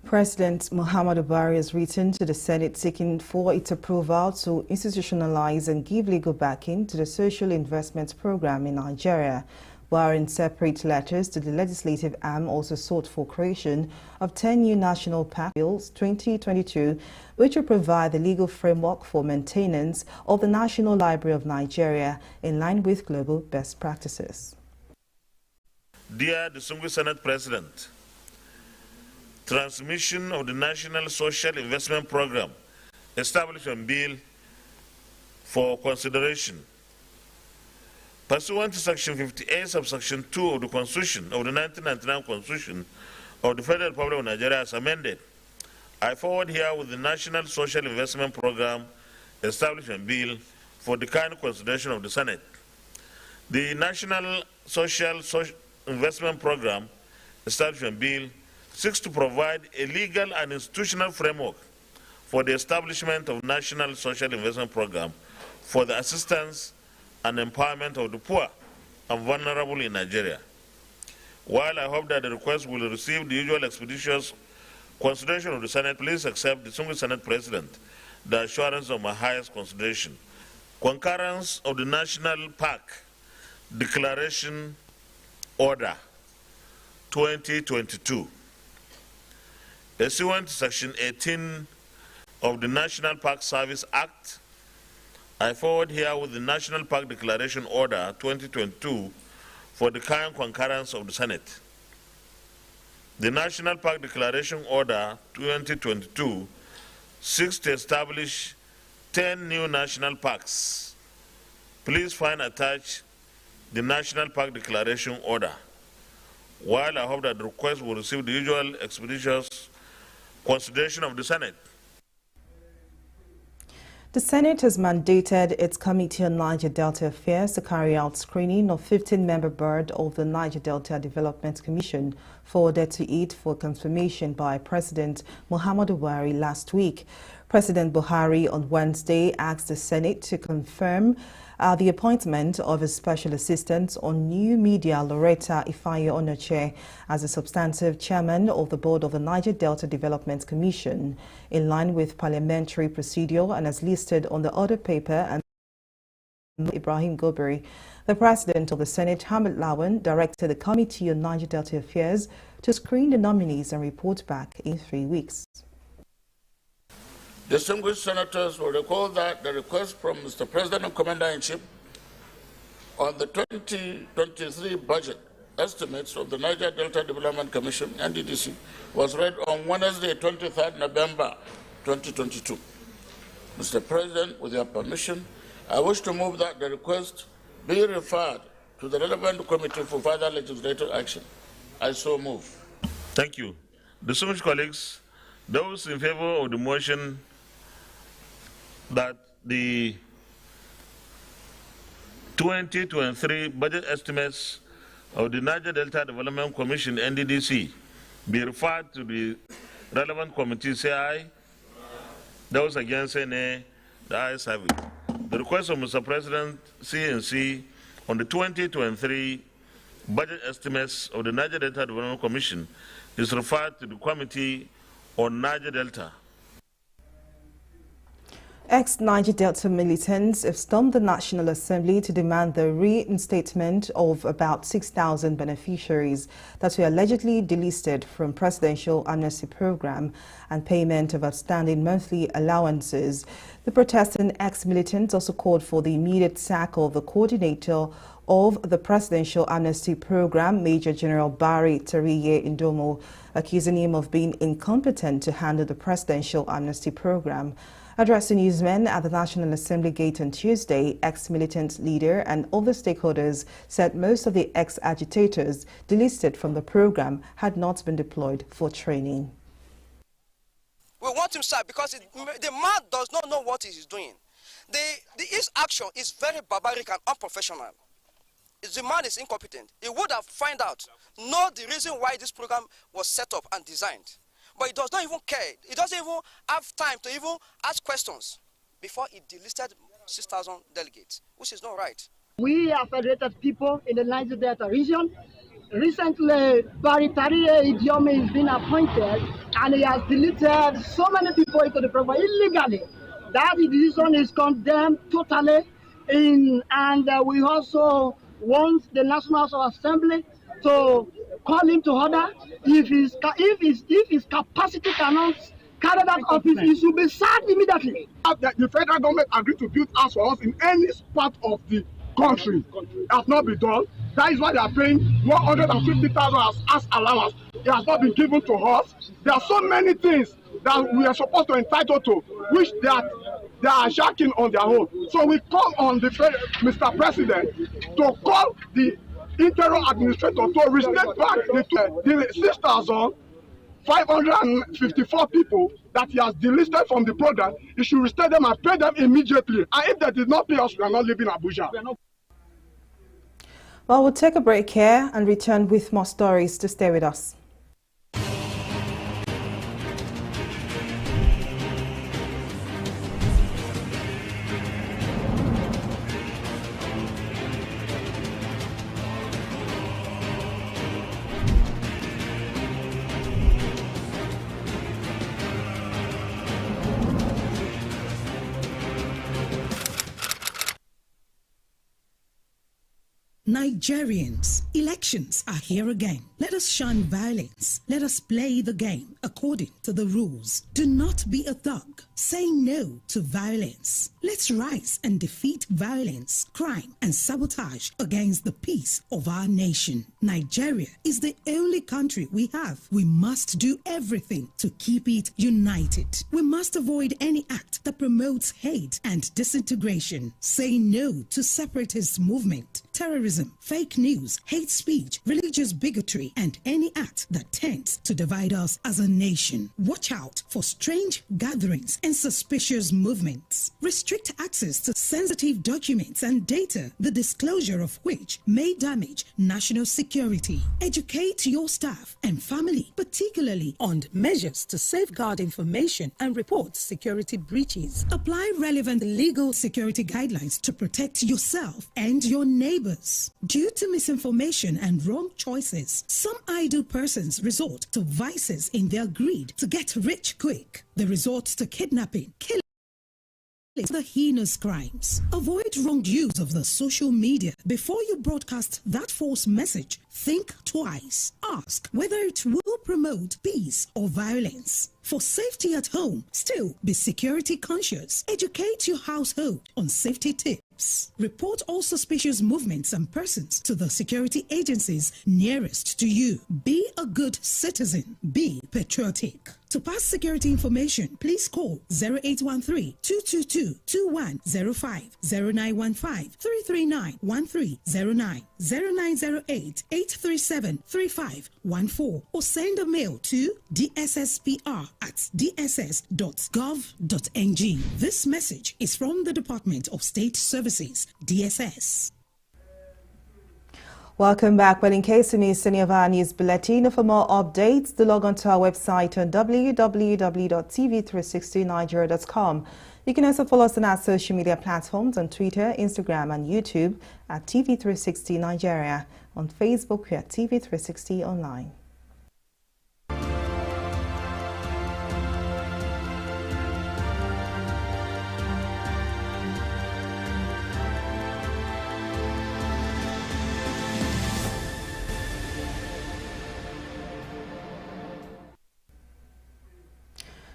President Muhammadu Buhari has written to the Senate seeking for its approval to institutionalize and give legal backing to the social investment program in Nigeria. Buhari, in separate letters to the legislative arm, also sought for creation of 10 new national park bills 2022, which will provide the legal framework for maintenance of the National Library of Nigeria in line with global best practices. Dear distinguished Senate President, transmission of the National Social Investment Program Establishment Bill for consideration. Pursuant to Section 58, subsection 2 of the Constitution of the 1999 Constitution of the Federal Republic of Nigeria as amended, I forward here with the National Social Investment Program Establishment Bill for the kind consideration of the Senate. The National Social Investment Program Establishment Bill seeks to provide a legal and institutional framework for the establishment of National Social Investment Program for the assistance and empowerment of the poor and vulnerable in Nigeria. While I hope that the request will receive the usual expeditious consideration of the Senate, please accept, distinguished Senate President, the assurance of my highest consideration. Concurrence of the National Park Declaration Order 2022. Pursuant to Section 18 of the National Park Service Act, I forward here with the National Park Declaration Order 2022 for the current concurrence of the Senate. The National Park Declaration Order 2022 seeks to establish 10 new national parks. Please find attached the National Park Declaration Order. While I hope that the request will receive the usual expeditious consideration of the Senate. The Senate has mandated its Committee on Niger Delta Affairs to carry out screening of 15-member board of the Niger Delta Development Commission forwarded to it for confirmation by President Muhammadu Buhari last week. President Buhari on Wednesday asked the Senate to confirm the appointment of a special assistant on new media, Loretta Ifaye Onoche, as a substantive chairman of the board of the Niger Delta Development Commission, in line with parliamentary procedure and as listed on the order paper. And Ibrahim Goberi, the president of the Senate, Hamid Lawan, directed the Committee on Niger Delta Affairs to screen the nominees and report back in 3 weeks. Distinguished senators will recall that the request from Mr. President and Commander-in-Chief on the 2023 budget estimates of the Niger Delta Development Commission, NDDC, was read on Wednesday, 23rd November 2022. Mr. President, with your permission, I wish to move that the request be referred to the relevant committee for further legislative action. I so move. Thank you. Distinguished colleagues, those in favor of the motion that the 2023 budget estimates of the Niger Delta Development Commission, NDDC, be referred to the relevant committee, say aye. Those against, say nay. The ayes have it. The request of Mr. President, CNC, on the 2023 budget estimates of the Niger Delta Development Commission is referred to the Committee on Niger Delta. Ex-Niger Delta militants have stormed the National Assembly to demand the reinstatement of about 6,000 beneficiaries that were allegedly delisted from Presidential Amnesty Program and payment of outstanding monthly allowances. The protesting ex-militants also called for the immediate sack of the coordinator of the Presidential Amnesty Program, Major General Barry Tariye Indomo, accusing him of being incompetent to handle the Presidential Amnesty Program. Addressing newsmen at the National Assembly gate on Tuesday, ex-militant leader and other stakeholders said most of the ex-agitators delisted from the program had not been deployed for training. We want him sacked because the man does not know what he is doing. His action is very barbaric and unprofessional. The man is incompetent. He would have found out, know the reason why this program was set up and designed. But he does not even care. He doesn't even have time to even ask questions before he delisted 6,000 delegates, which is not right. We are federated people in the Niger Delta region. Recently, Barry Tariye Idiome has been appointed and he has deleted so many people into the program illegally. That decision is condemned totally. And we also want the National Assembly to call him to order. If his capacity cannot carry that office, he should be sacked immediately. The federal government agreed to build house for us in any part of the country. It has not been done. That is why they are paying 150,000 as allowance. It has not been given to us. There are so many things that we are supposed to entitle to, which they are shacking on their own. So we call on the Mr. President to call the interim administrator to restate back the 6,554 people that he has delisted from the program. He should restate them and pay them immediately. And if they did not pay us, we are not leaving Abuja. Well, we'll take a break here and return with more stories. To stay with us. Nigerians, elections are here again. Let us shun violence. Let us play the game according to the rules. Do not be a thug. Say no to violence. Let's rise and defeat violence, crime, and sabotage against the peace of our nation. Nigeria is the only country we have. We must do everything to keep it united. We must avoid any act that promotes hate and disintegration. Say no to separatist movement, terrorism, fake news, hate speech, religious bigotry, and any act that tends to divide us as a nation. Watch out for strange gatherings and suspicious movements. Restrict access to sensitive documents and data, the disclosure of which may damage national security. Educate your staff and family, particularly on measures to safeguard information and report security breaches. Apply relevant legal security guidelines to protect yourself and your neighbors. Due to misinformation and wrong choices, some idle persons resort to vices in their greed to get rich quick. They resort to kidnapping, killing, the heinous crimes. Avoid wrong use of the social media. Before you broadcast that false message, think twice. Ask whether it will promote peace or violence. For safety at home, still be security conscious. Educate your household on safety tips. Report all suspicious movements and persons to the security agencies nearest to you. Be a good citizen. Be patriotic. To pass security information, please call 0813-222-2105, 0915-339-1309, 0908-837-3514, or send a mail to dssPR@dss.gov.ng. This message is from the Department of State Services, DSS. Welcome back. Well, in case you missed any of our news bulletin, for more updates, do log on to our website on www.tv360nigeria.com. You can also follow us on our social media platforms on Twitter, Instagram, and YouTube at TV360 Nigeria. On Facebook, we are TV360 Online.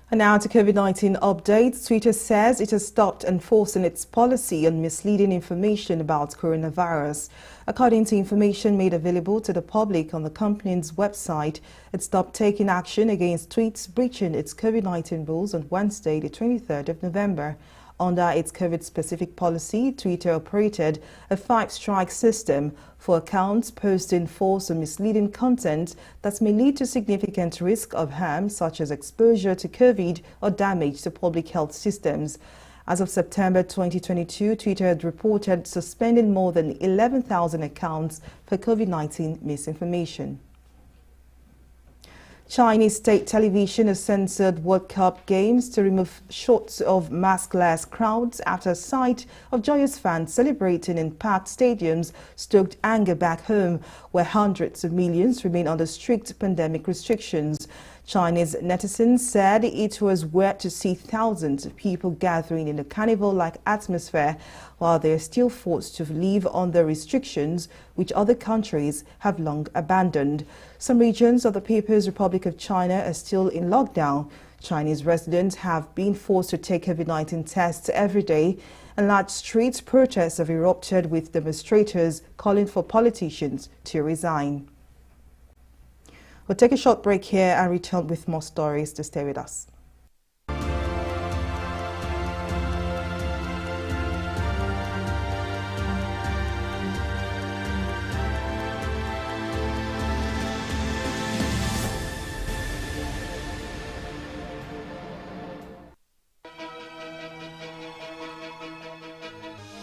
And now to COVID-19 updates. Twitter says it has stopped enforcing its policy on misleading information about coronavirus. According to information made available to the public on the company's website, it stopped taking action against tweets breaching its COVID-19 rules on Wednesday, the 23rd of November. Under its COVID-specific policy, Twitter operated a 5-strike system for accounts posting false or misleading content that may lead to significant risk of harm, such as exposure to COVID or damage to public health systems. As of September 2022, Twitter had reported suspending more than 11,000 accounts for COVID-19 misinformation. Chinese state television has censored World Cup games to remove shots of maskless crowds after a sight of joyous fans celebrating in packed stadiums stoked anger back home, where hundreds of millions remain under strict pandemic restrictions. Chinese netizens said it was weird to see thousands of people gathering in a carnival-like atmosphere while they are still forced to live under restrictions which other countries have long abandoned. Some regions of the People's Republic of China are still in lockdown. Chinese residents have been forced to take COVID-19 tests every day, and large street protests have erupted with demonstrators calling for politicians to resign. We'll take a short break here and return with more stories. To stay with us.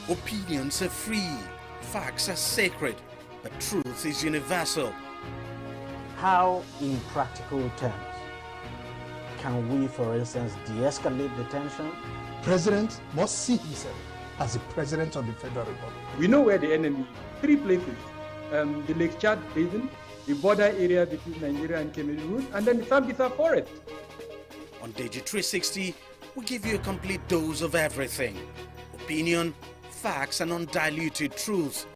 Opinions are free, facts are sacred, but truth is universal. How, in practical terms, can we, for instance, de-escalate the tension? President must see himself as the President of the Federal Republic. We know where the enemy is. 3 places, the Lake Chad Basin, the border area between Nigeria and Cameroon, and then the Sambisa Forest. On TV360, we give you a complete dose of everything. Opinion, facts, and undiluted truth.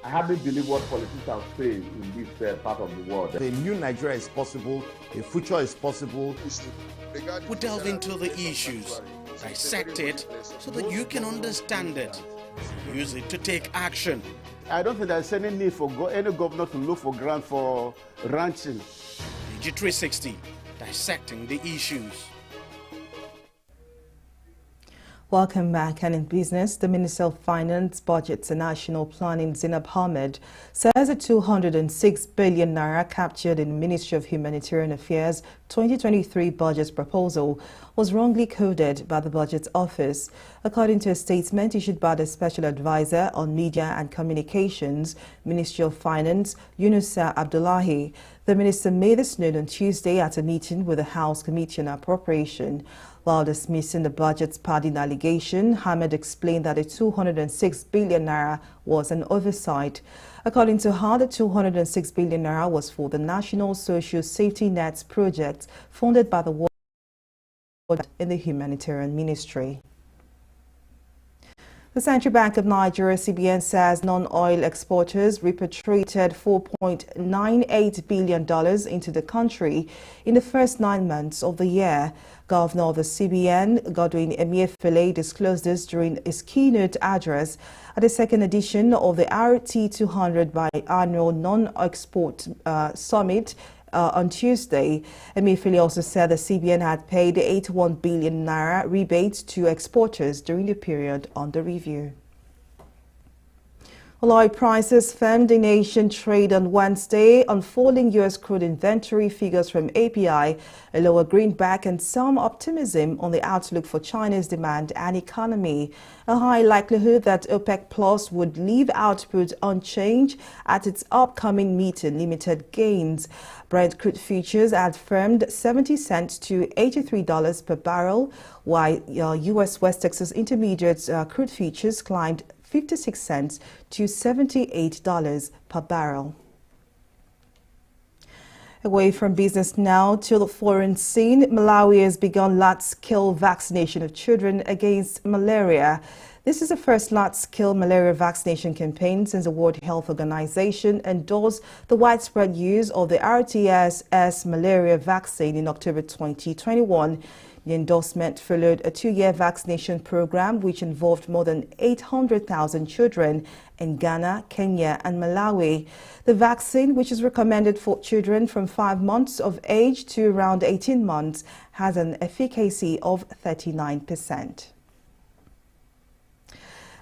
I hardly believe what politicians say in this part of the world. A new Nigeria is possible, a future is possible. We delve into the issues, dissect it so that you can understand it, use it to take action. I don't think there's any need for any governor to look for grant for ranching. TV360, dissecting the issues. Welcome back. And in business, the Minister of Finance, Budgets and National Planning, Zainab Ahmed, says a 206 billion naira captured in the Ministry of Humanitarian Affairs 2023 budget proposal was wrongly coded by the Budget Office. According to a statement issued by the Special Advisor on Media and Communications, Ministry of Finance, Yunusa Abdullahi, the minister made this known on Tuesday at a meeting with the House Committee on Appropriation. While dismissing the budget's padding allegation, Ahmed explained that the 206 billion naira was an oversight. According to her, the 206 billion naira was for the National Social Safety Nets project funded by the World in the Humanitarian Ministry. The Central Bank of Nigeria, CBN, says non-oil exporters repatriated $4.98 billion into the country in the first 9 months of the year. Governor of the CBN, Godwin Emefiele, disclosed this during his keynote address at the second edition of the RT200 biannual non-export summit on Tuesday. Emefiele also said the CBN had paid 81 billion naira rebates to exporters during the period under review. Oil prices firmed in Asian trade on Wednesday on falling U.S. crude inventory figures from API, a lower greenback and some optimism on the outlook for China's demand and economy. A high likelihood that OPEC Plus would leave output unchanged at its upcoming meeting limited gains. Brent crude futures had firmed 70 cents to $83 per barrel, while U.S. West Texas Intermediate crude futures climbed 56 cents to $78 per barrel. Away from business now to the foreign scene, Malawi has begun large-scale vaccination of children against malaria. This is the first large-scale malaria vaccination campaign since the World Health Organization endorsed the widespread use of the RTS malaria vaccine in October 2021. The endorsement followed a 2-year vaccination program which involved more than 800,000 children in Ghana, Kenya and Malawi. The vaccine, which is recommended for children from 5 months of age to around 18 months, has an efficacy of 39%.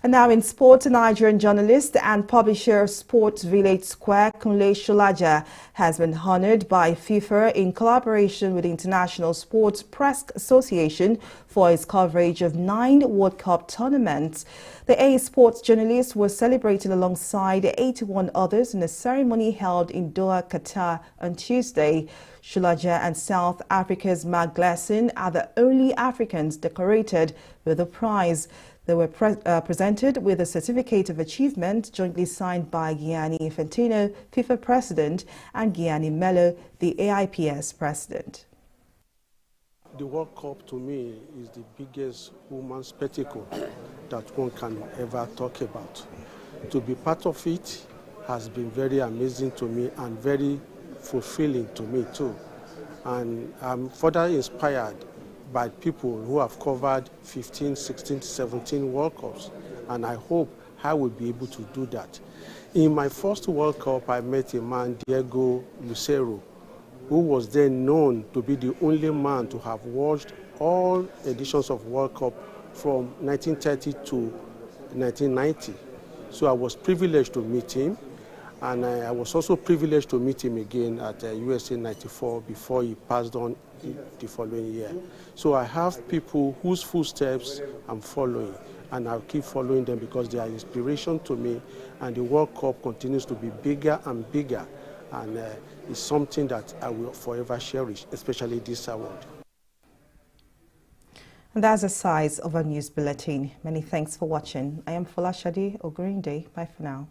And now in sport, a Nigerian journalist and publisher of Sports Village Square, Kunle Sholaja, has been honored by FIFA in collaboration with the International Sports Press Association for his coverage of 9 World Cup tournaments. The A sports journalist was celebrated alongside 81 others in a ceremony held in Doha, Qatar on Tuesday. Sholaja and South Africa's Mark Glasson are the only Africans decorated with the prize. They were presented with a certificate of achievement jointly signed by Gianni Infantino, FIFA president, and Gianni Mello, the AIPS president. The World Cup to me is the biggest human spectacle that one can ever talk about. To be part of it has been very amazing to me and very fulfilling to me too. And I'm further inspired by people who have covered 15, 16, 17 World Cups, and I hope I will be able to do that. In my first World Cup, I met a man, Diego Lucero, who was then known to be the only man to have watched all editions of World Cup from 1930 to 1990. So I was privileged to meet him, and I was also privileged to meet him again at USA 94 before he passed on the following year. So I have people whose footsteps I'm following, and I'll keep following them because they are inspiration to me, and the World Cup continues to be bigger and bigger, and it's something that I will forever cherish, especially this award. And that's the size of our news bulletin. Many thanks for watching. I am Folashade Ogurinde. Bye for now.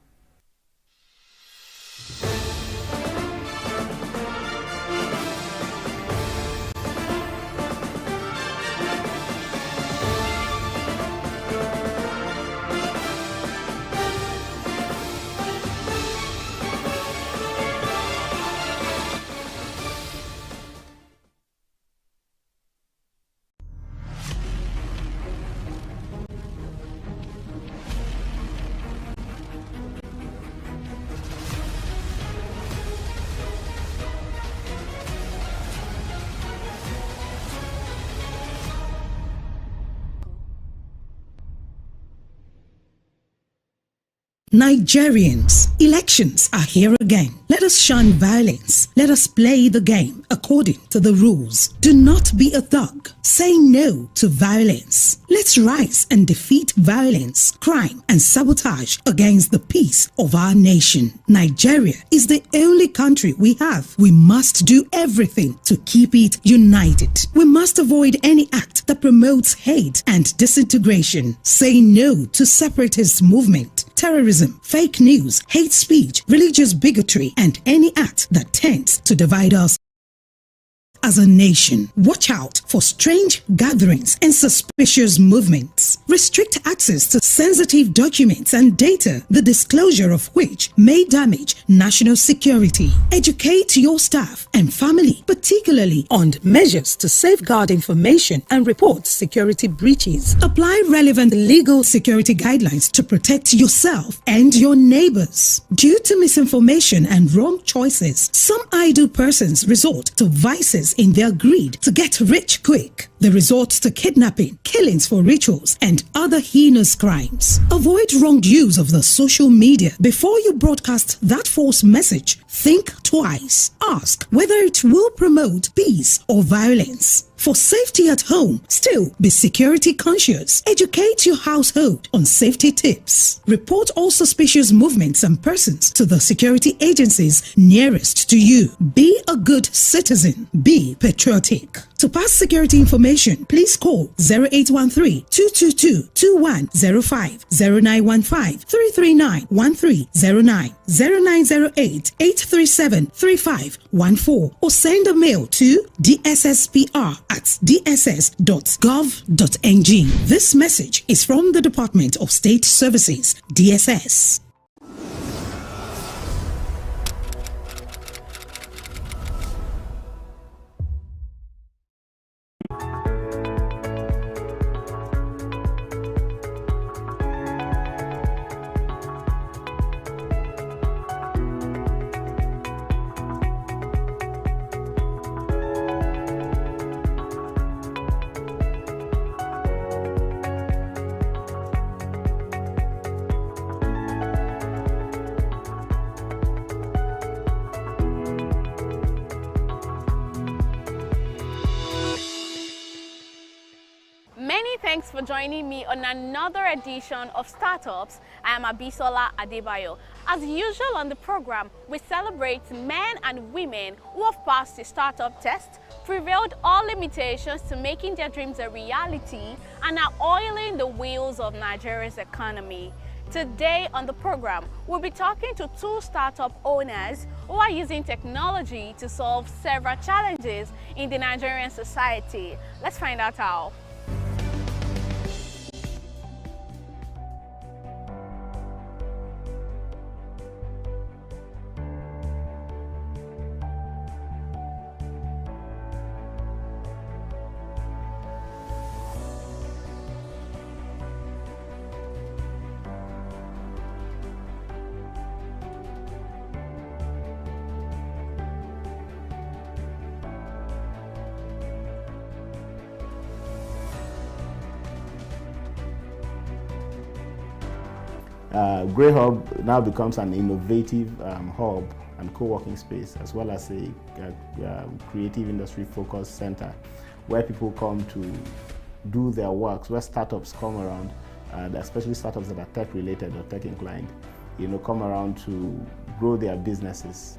Nigerians, elections are here again. Let us shun violence. Let us play the game according to the rules. Do not be a thug. Say no to violence. Let's rise and defeat violence, crime, and sabotage against the peace of our nation. Nigeria is the only country we have. We must do everything to keep it united. We must avoid any act that promotes hate and disintegration. Say no to separatist movement, terrorism, fake news, hate speech, religious bigotry, and any act that tends to divide us as a nation. Watch out for strange gatherings and suspicious movements. Restrict access to sensitive documents and data, the disclosure of which may damage national security. Educate your staff and family, particularly on measures to safeguard information and report security breaches. Apply relevant legal security guidelines to protect yourself and your neighbors. Due to misinformation and wrong choices, some idle persons resort to vices in their greed to get rich quick. They resort to kidnapping, killings for rituals, and other heinous crimes. Avoid wrong use of the social media. Before you broadcast that false message, think twice. Ask whether it will promote peace or violence. For safety at home, still be security conscious. Educate your household on safety tips. Report all suspicious movements and persons to the security agencies nearest to you. Be a good citizen. Be patriotic. To pass security information, please call 0813-222-2105, 0915-339-1309, 0908-837-3514, or send a mail to dsspr@dss.gov.ng. This message is from the Department of State Services, DSS. Many thanks for joining me on another edition of Startups. I am Abisola Adebayo. As usual on the program, we celebrate men and women who have passed the startup test, prevailed all limitations to making their dreams a reality, and are oiling the wheels of Nigeria's economy. Today on the program, we'll be talking to two startup owners who are using technology to solve several challenges in the Nigerian society. Let's find out how. Grey Hub now becomes an innovative hub and co-working space, as well as a creative industry focused center where people come to do their works, where startups come around, especially startups that are tech related or tech inclined, come around to grow their businesses.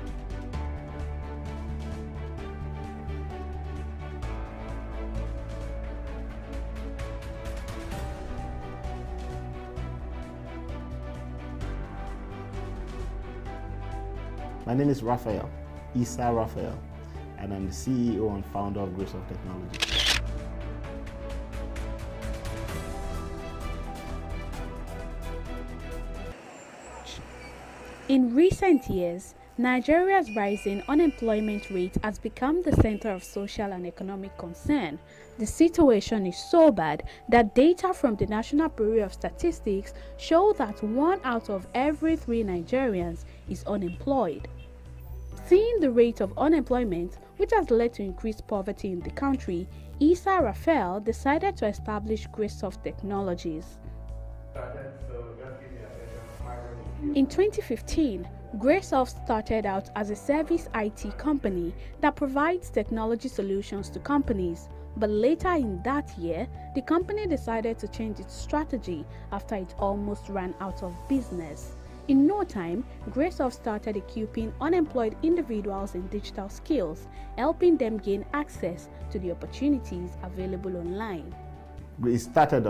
My name is Raphael, Issa Raphael, and I'm the CEO and founder of Grey Hub Technology. In recent years, Nigeria's rising unemployment rate has become the center of social and economic concern. The situation is so bad that data from the National Bureau of Statistics show that 1 out of every 3 Nigerians is unemployed. Seeing the rate of unemployment, which has led to increased poverty in the country, Issa Raphael decided to establish Grey Hub Technologies. In 2015, Graysoft started out as a service IT company that provides technology solutions to companies, but later in that year, the company decided to change its strategy after it almost ran out of business. In no time, Graysoft started equipping unemployed individuals in digital skills, helping them gain access to the opportunities available online. It started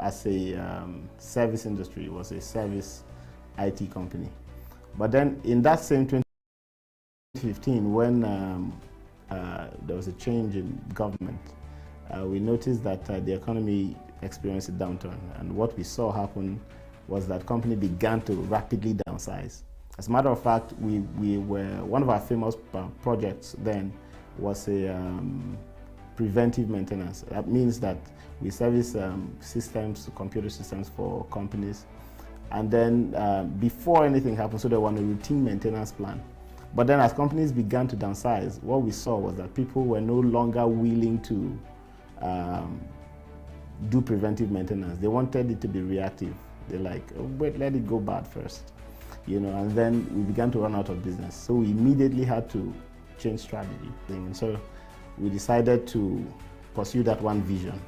as a service industry. It was a service IT company. But then in that same 2015, when there was a change in government, we noticed that the economy experienced a downturn. And what we saw happen was that company began to rapidly downsize. As a matter of fact, we were, one of our famous projects then was a preventive maintenance. That means that we service systems, computer systems for companies. And then before anything happened, so there was a routine maintenance plan. But then as companies began to downsize, what we saw was that people were no longer willing to do preventive maintenance. They wanted it to be reactive. They're like, oh, wait, let it go bad first. You know, and then we began to run out of business. So we immediately had to change strategy. And so we decided to pursue that one vision,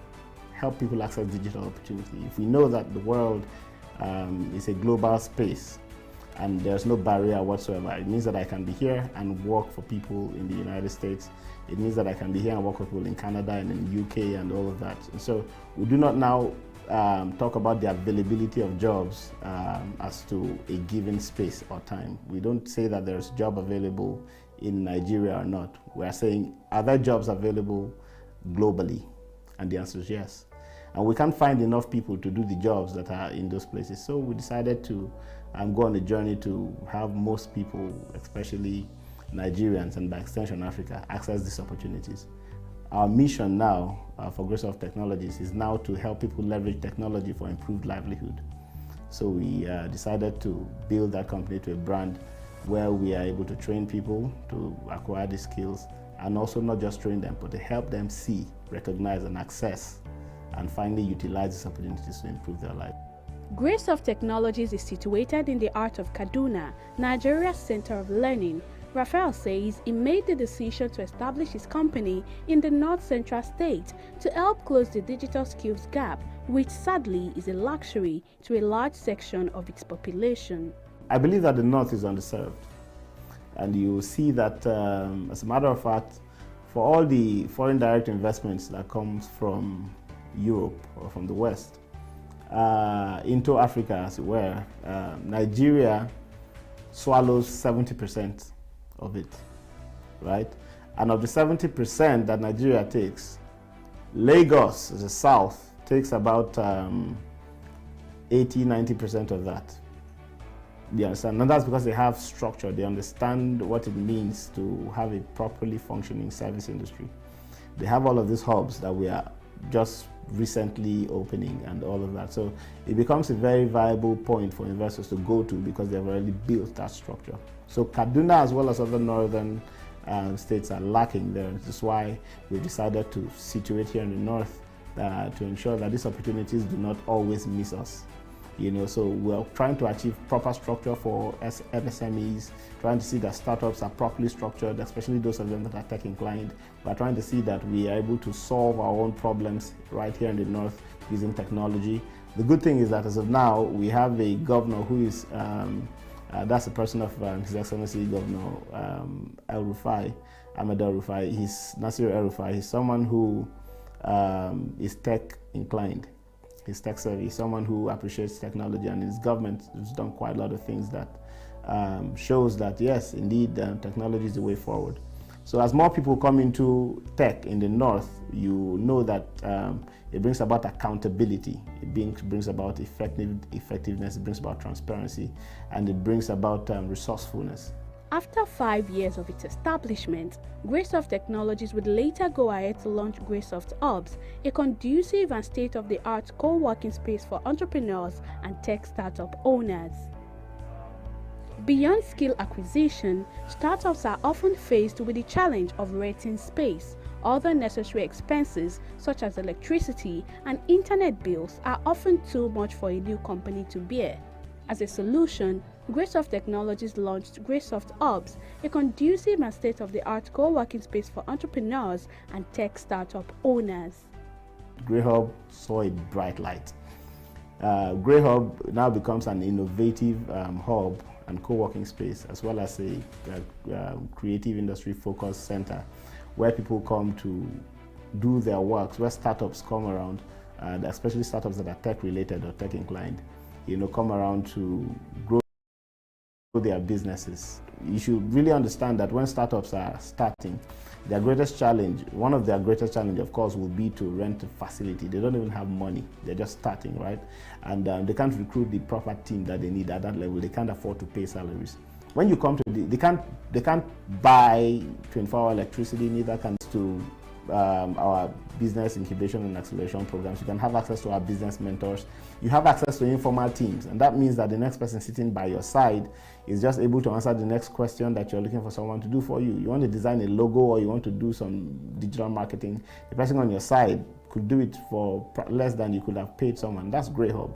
help people access digital opportunity. If we know that the world is a global space and there's no barrier whatsoever, it means that I can be here and work for people in the United States. It means that I can be here and work for people in Canada and in the UK and all of that. And so we do not now talk about the availability of jobs as to a given space or time. We don't say that there's a job available in Nigeria or not. We are saying, are there jobs available globally? And the answer is yes. And we can't find enough people to do the jobs that are in those places. So we decided to go on a journey to have most people, especially Nigerians and by extension Africa, access these opportunities. Our mission now for Graysoft Technologies is now to help people leverage technology for improved livelihood. So we decided to build that company to a brand where we are able to train people to acquire these skills, and also not just train them, but to help them see, recognize, and access, and finally utilize these opportunities to improve their life. Graysoft Technologies is situated in the heart of Kaduna, Nigeria's center of learning. Raphael says he made the decision to establish his company in the North Central state to help close the digital skills gap, which sadly is a luxury to a large section of its population. I believe that the North is underserved, and you will see that, as a matter of fact, for all the foreign direct investments that comes from Europe or from the West into Africa, as it were, Nigeria swallows 70% of it, right? And of the 70% that Nigeria takes, Lagos, the south, takes about 80–90% of that. You understand? And that's because they have structure. They understand what it means to have a properly functioning service industry. They have all of these hubs that we are just recently opening and all of that. So it becomes a very viable point for investors to go to because they've already built that structure. So Kaduna, as well as other northern states, are lacking there. This is why we decided to situate here in the north to ensure that these opportunities do not always miss us. You know, so we're trying to achieve proper structure for MSMEs, trying to see that startups are properly structured, especially those of them that are tech inclined. We're trying to see that we are able to solve our own problems right here in the north using technology. The good thing is that as of now, we have a governor who is, that's a person of His Excellency Governor El-Rufai, Ahmed El-Rufai. He's Nasir El-Rufai. He's someone who is tech inclined. He's tech savvy, someone who appreciates technology, and his government has done quite a lot of things that shows that yes, indeed, technology is the way forward. So as more people come into tech in the north, you know that it brings about accountability, it brings about effectiveness, it brings about transparency, and it brings about resourcefulness. After 5 years of its establishment, Graysoft Technologies would later go ahead to launch Graysoft Hubs, a conducive and state-of-the-art co-working space for entrepreneurs and tech startup owners. Beyond skill acquisition, startups are often faced with the challenge of renting space. Other necessary expenses, such as electricity and internet bills, are often too much for a new company to bear. As a solution, Greysoft Technologies launched Greysoft Hubs, a conducive and state-of-the-art co-working space for entrepreneurs and tech startup owners. GreyHub saw a bright light. GreyHub now becomes an innovative hub and co-working space, as well as a creative industry focused center where people come to do their works, where startups come around, especially startups that are tech related or tech inclined, come around to grow their businesses. You should really understand that when startups are starting, their greatest challenge, one of their greatest challenge, of course, will be to rent a facility. They don't even have money. They're just starting, right? And they can't recruit the proper team that they need at that level. They can't afford to pay salaries. When you come to they can't buy 24-hour electricity, neither can to our business incubation and acceleration programs. You can have access to our business mentors. You have access to informal teams, and that means that the next person sitting by your side is just able to answer the next question that you're looking for someone to do for you. You want to design a logo or you want to do some digital marketing, the person on your side could do it for less than you could have paid someone. That's GreyHub.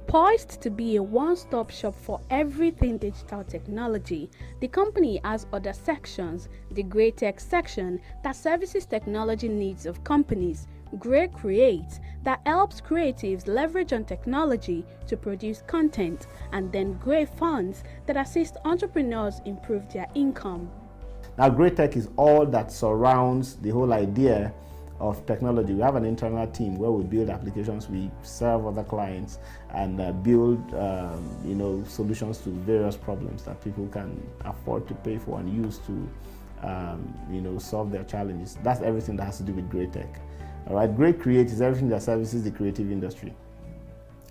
Poised to be a one-stop shop for everything digital technology, the company has other sections. The Grey Tech section that services technology needs of companies, Grey Create that helps creatives leverage on technology to produce content, and then Grey Funds that assist entrepreneurs improve their income. Now, Grey Tech is all that surrounds the whole idea of technology. We have an internal team where we build applications, we serve other clients, and build solutions to various problems that people can afford to pay for and use to solve their challenges. That's everything that has to do with Grey Tech. All right, Grey Create is everything that services the creative industry.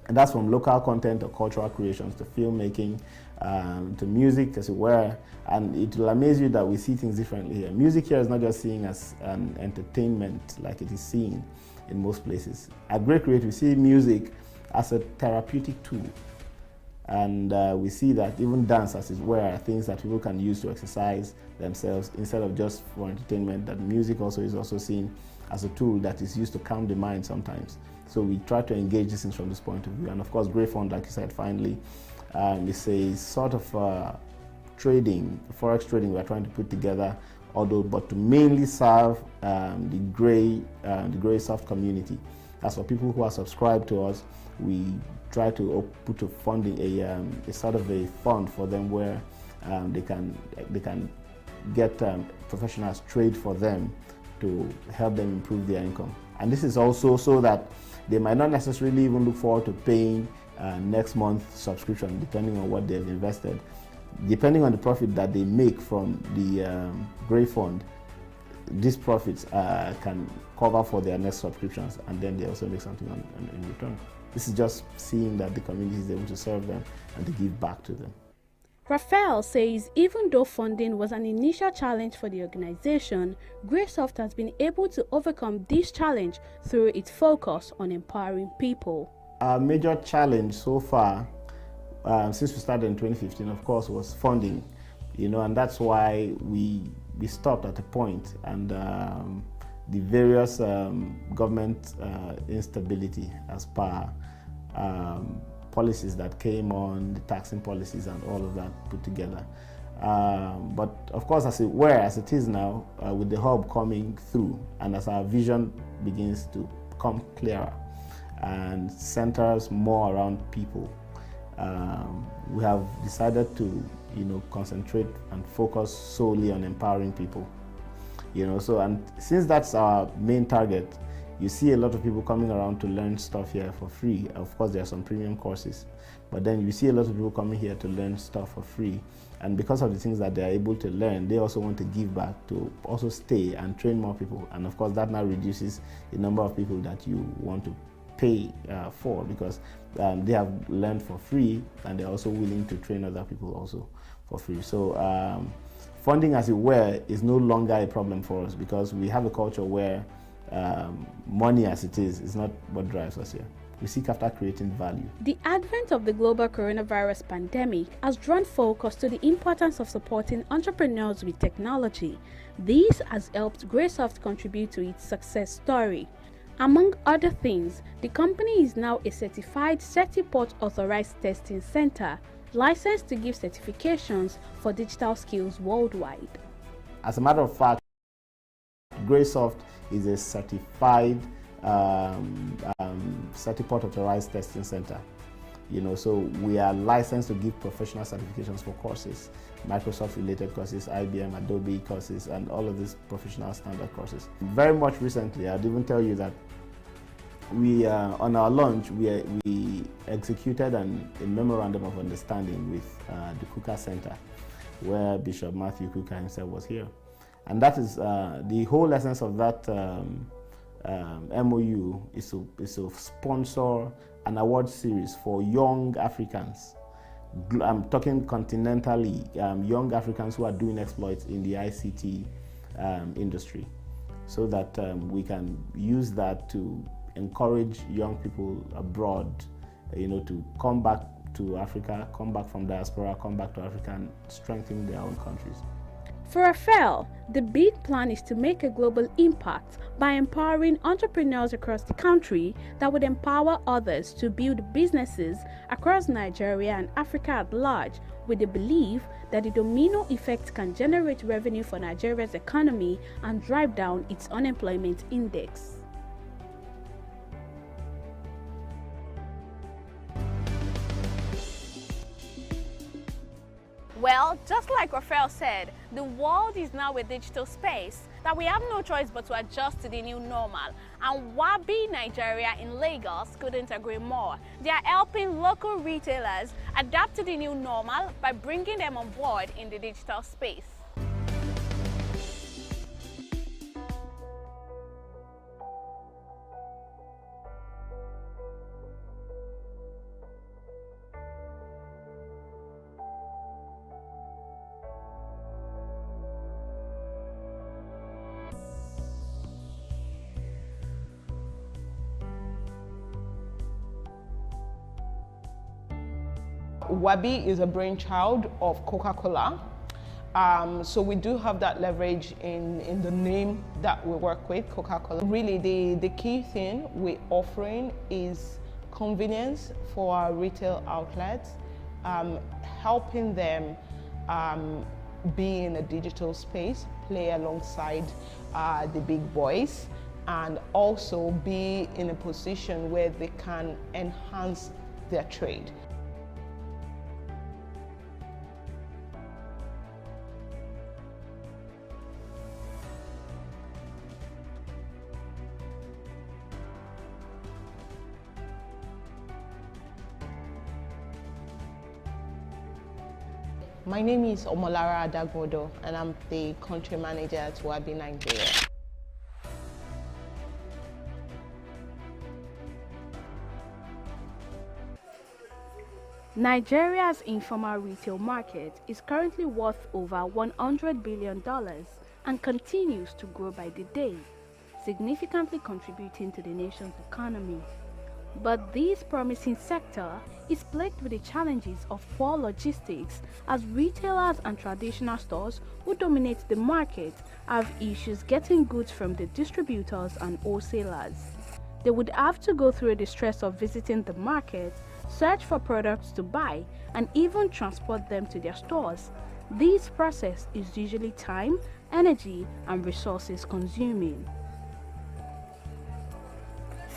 And that's from local content or cultural creations to filmmaking, to music, as it were. And it will amaze you that we see things differently here. Music here is not just seen as an entertainment like it is seen in most places. At Grey Create, we see music as a therapeutic tool. And we see that even dance, as it were, are things that people can use to exercise themselves instead of just for entertainment. That music also is also seen as a tool that is used to calm the mind sometimes. So we try to engage these things from this point of view. And of course, Grey Fund, like you said, finally, is a sort of trading, forex trading we're trying to put together, but to mainly serve the Greysoft community. That's for people who are subscribed to us. We try to put a funding, a sort of a fund for them where they can get professionals trade for them to help them improve their income. And this is also so that they might not necessarily even look forward to paying next month's subscription, depending on what they've invested. Depending on the profit that they make from the Grey Fund, these profits can cover for their next subscriptions, and then they also make something in return. This is just seeing that the community is able to serve them and to give back to them. Raphael says even though funding was an initial challenge for the organization, Greysoft has been able to overcome this challenge through its focus on empowering people. Our major challenge so far, since we started in 2015, of course, was funding, and that's why we stopped at a point, and the various government instability as per policies that came on, the taxing policies and all of that put together. But of course, as it is now, with the hub coming through, and as our vision begins to become clearer and centers more around people, we have decided to concentrate and focus solely on empowering people. And since that's our main target, you see a lot of people coming around to learn stuff here for free. Of course, there are some premium courses, but then you see a lot of people coming here to learn stuff for free. And because of the things that they're able to learn, they also want to give back to also stay and train more people. And of course, that now reduces the number of people that you want to pay for, because they have learned for free, and they're also willing to train other people also for free. So funding, as it were, is no longer a problem for us, because we have a culture where money as it is not what drives us here. We seek after creating value. The advent of the global coronavirus pandemic has drawn focus to the importance of supporting entrepreneurs with technology. This has helped Greysoft contribute to its success story. Among other things, the company is now a certified Certiport authorized testing center, licensed to give certifications for digital skills worldwide. As a matter of fact, Graysoft is a certified Certiport authorized testing center. So we are licensed to give professional certifications for courses, Microsoft related courses, IBM, Adobe courses, and all of these professional standard courses. Very much recently, I'd even tell you that we, on our launch, we executed a memorandum of understanding with the Kuka Center, where Bishop Matthew Kuka himself was here. And that is the whole essence of that MOU is to sponsor an award series for young Africans. I'm talking continentally, young Africans who are doing exploits in the ICT industry, so that we can use that to encourage young people abroad, to come back to Africa, come back from diaspora, come back to Africa and strengthen their own countries. For Raphael, the big plan is to make a global impact by empowering entrepreneurs across the country that would empower others to build businesses across Nigeria and Africa at large, with the belief that the domino effect can generate revenue for Nigeria's economy and drive down its unemployment index. Well, just like Raphael said, the world is now a digital space that we have no choice but to adjust to the new normal. And Wabi Nigeria in Lagos couldn't agree more. They are helping local retailers adapt to the new normal by bringing them on board in the digital space. Wabi is a brainchild of Coca-Cola. So we do have that leverage in the name that we work with, Coca-Cola. Really, the key thing we're offering is convenience for our retail outlets, helping them be in a digital space, play alongside the big boys, and also be in a position where they can enhance their trade. My name is Omolara Adagbodo, and I'm the country manager at Wabi Nigeria. Nigeria's informal retail market is currently worth over $100 billion and continues to grow by the day, significantly contributing to the nation's economy. But this promising sector is plagued with the challenges of poor logistics, as retailers and traditional stores who dominate the market have issues getting goods from the distributors and wholesalers. They would have to go through the stress of visiting the market, search for products to buy, and even transport them to their stores. This process is usually time, energy, and resources consuming.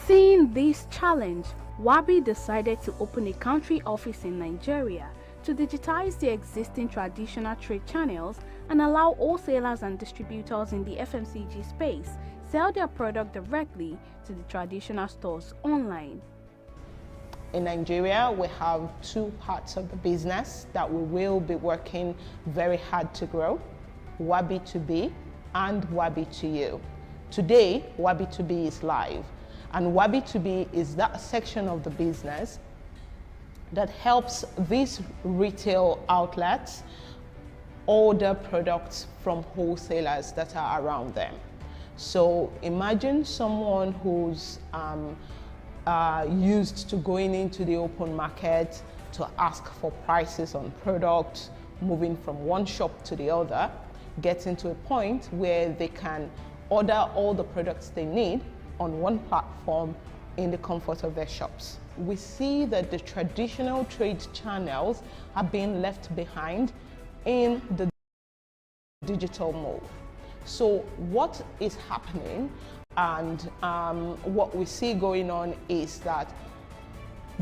Seeing this challenge, Wabi decided to open a country office in Nigeria to digitize the existing traditional trade channels and allow wholesalers and distributors in the FMCG space sell their product directly to the traditional stores online. In Nigeria, we have two parts of the business that we will be working very hard to grow: Wabi 2B and Wabi 2U. Today, Wabi 2B is live. And Wabi 2B is that section of the business that helps these retail outlets order products from wholesalers that are around them. So imagine someone who's used to going into the open market to ask for prices on products, moving from one shop to the other, getting to a point where they can order all the products they need on one platform in the comfort of their shops. We see that the traditional trade channels are being left behind in the digital mode. So what is happening and what we see going on is that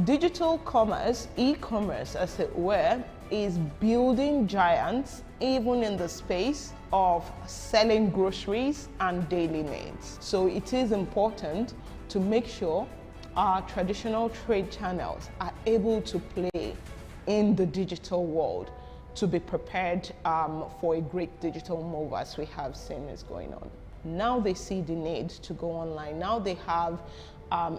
digital commerce, e-commerce as it were, is building giants even in the space of selling groceries and daily needs. So it is important to make sure our traditional trade channels are able to play in the digital world to be prepared for a great digital move as we have seen is going on. Now they see the need to go online. Now they have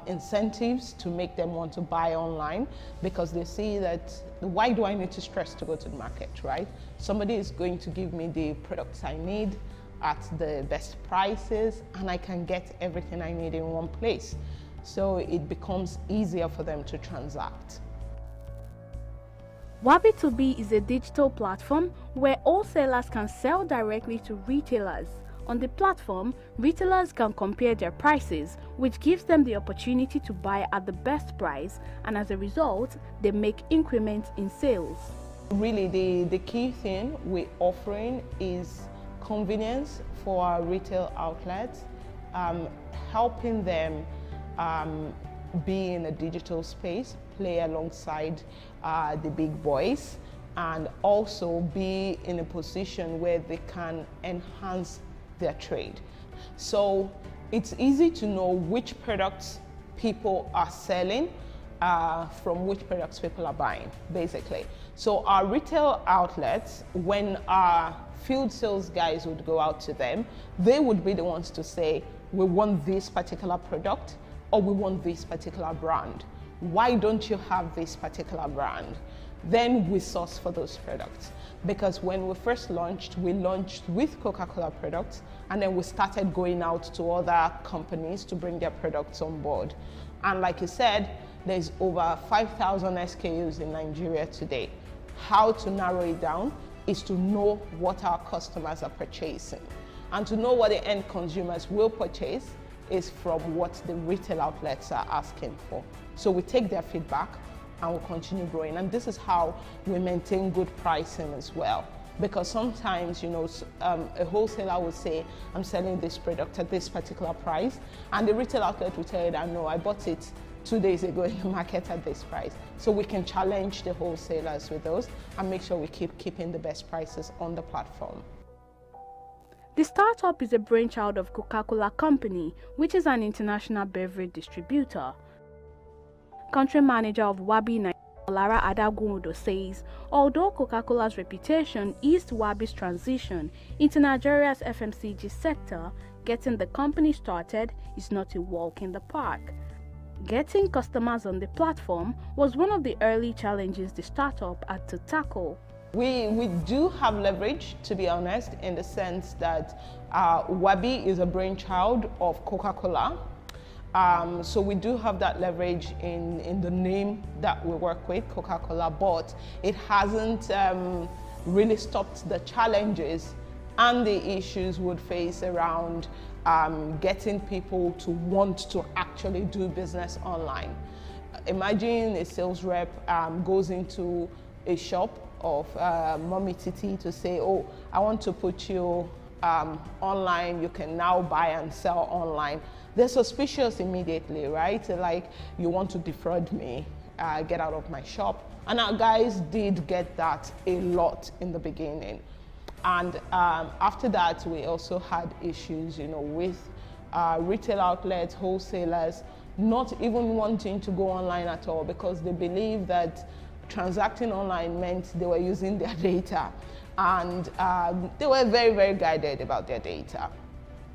incentives to make them want to buy online because they see that why do I need to stress to go to the market, right? Somebody is going to give me the products I need at the best prices and I can get everything I need in one place. So it becomes easier for them to transact. Wabi2B is a digital platform where wholesalers can sell directly to retailers. On the platform, retailers can compare their prices, which gives them the opportunity to buy at the best price, and as a result, they make increments in sales. Really, the key thing we're offering is convenience for our retail outlets, helping them be in a digital space, play alongside the big boys, and also be in a position where they can enhance their trade. So it's easy to know which products people are selling from which products people are buying, basically. So our retail outlets, when our field sales guys would go out to them, they would be the ones to say, we want this particular product or we want this particular brand. Why don't you have this particular brand? Then we source for those products. Because when we first launched, we launched with Coca-Cola products, and then we started going out to other companies to bring their products on board. And like you said, there's over 5,000 SKUs in Nigeria today. How to narrow it down is to know what our customers are purchasing. And to know what the end consumers will purchase is from what the retail outlets are asking for. So we take their feedback and we'll continue growing. And this is how we maintain good pricing as well. Because sometimes, you know, a wholesaler will say, I'm selling this product at this particular price, and the retail outlet will tell you that, no, I bought it 2 days ago in the market at this price. So we can challenge the wholesalers with those and make sure we keeping the best prices on the platform. The startup is a brainchild of Coca-Cola Company, which is an international beverage distributor. Country manager of Wabi Nigeria, Lara Adagundo, says, although Coca-Cola's reputation eased Wabi's transition into Nigeria's FMCG sector, getting the company started is not a walk in the park. Getting customers on the platform was one of the early challenges the startup had to tackle. We do have leverage, to be honest, in the sense that Wabi is a brainchild of Coca-Cola. So we do have that leverage in the name that we work with, Coca-Cola, but it hasn't really stopped the challenges and the issues we would face around getting people to want to actually do business online. Imagine a sales rep goes into a shop of Mommy Titi to say, oh, I want to put you online, you can now buy and sell online. They're suspicious immediately, right? Like, you want to defraud me, get out of my shop. And our guys did get that a lot in the beginning. And after that, we also had issues, you know, with retail outlets, wholesalers, not even wanting to go online at all because they believe that transacting online meant they were using their data, and they were very, very guided about their data.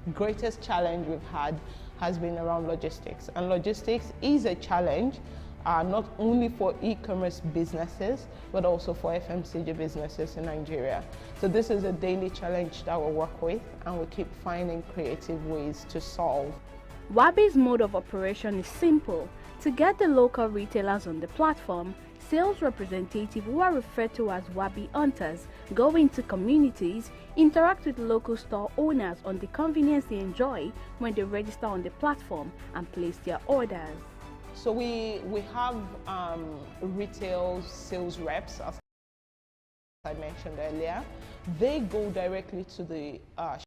The greatest challenge we've had has been around logistics, and logistics is a challenge not only for e-commerce businesses but also for FMCG businesses in Nigeria. So this is a daily challenge that we work with, and we keep finding creative ways to solve. Wabi's mode of operation is simple. To get the local retailers on the platform, sales representatives, who are referred to as Wabi hunters, go into communities, interact with local store owners on the convenience they enjoy when they register on the platform and place their orders. So we have retail sales reps, as I mentioned earlier. They go directly to the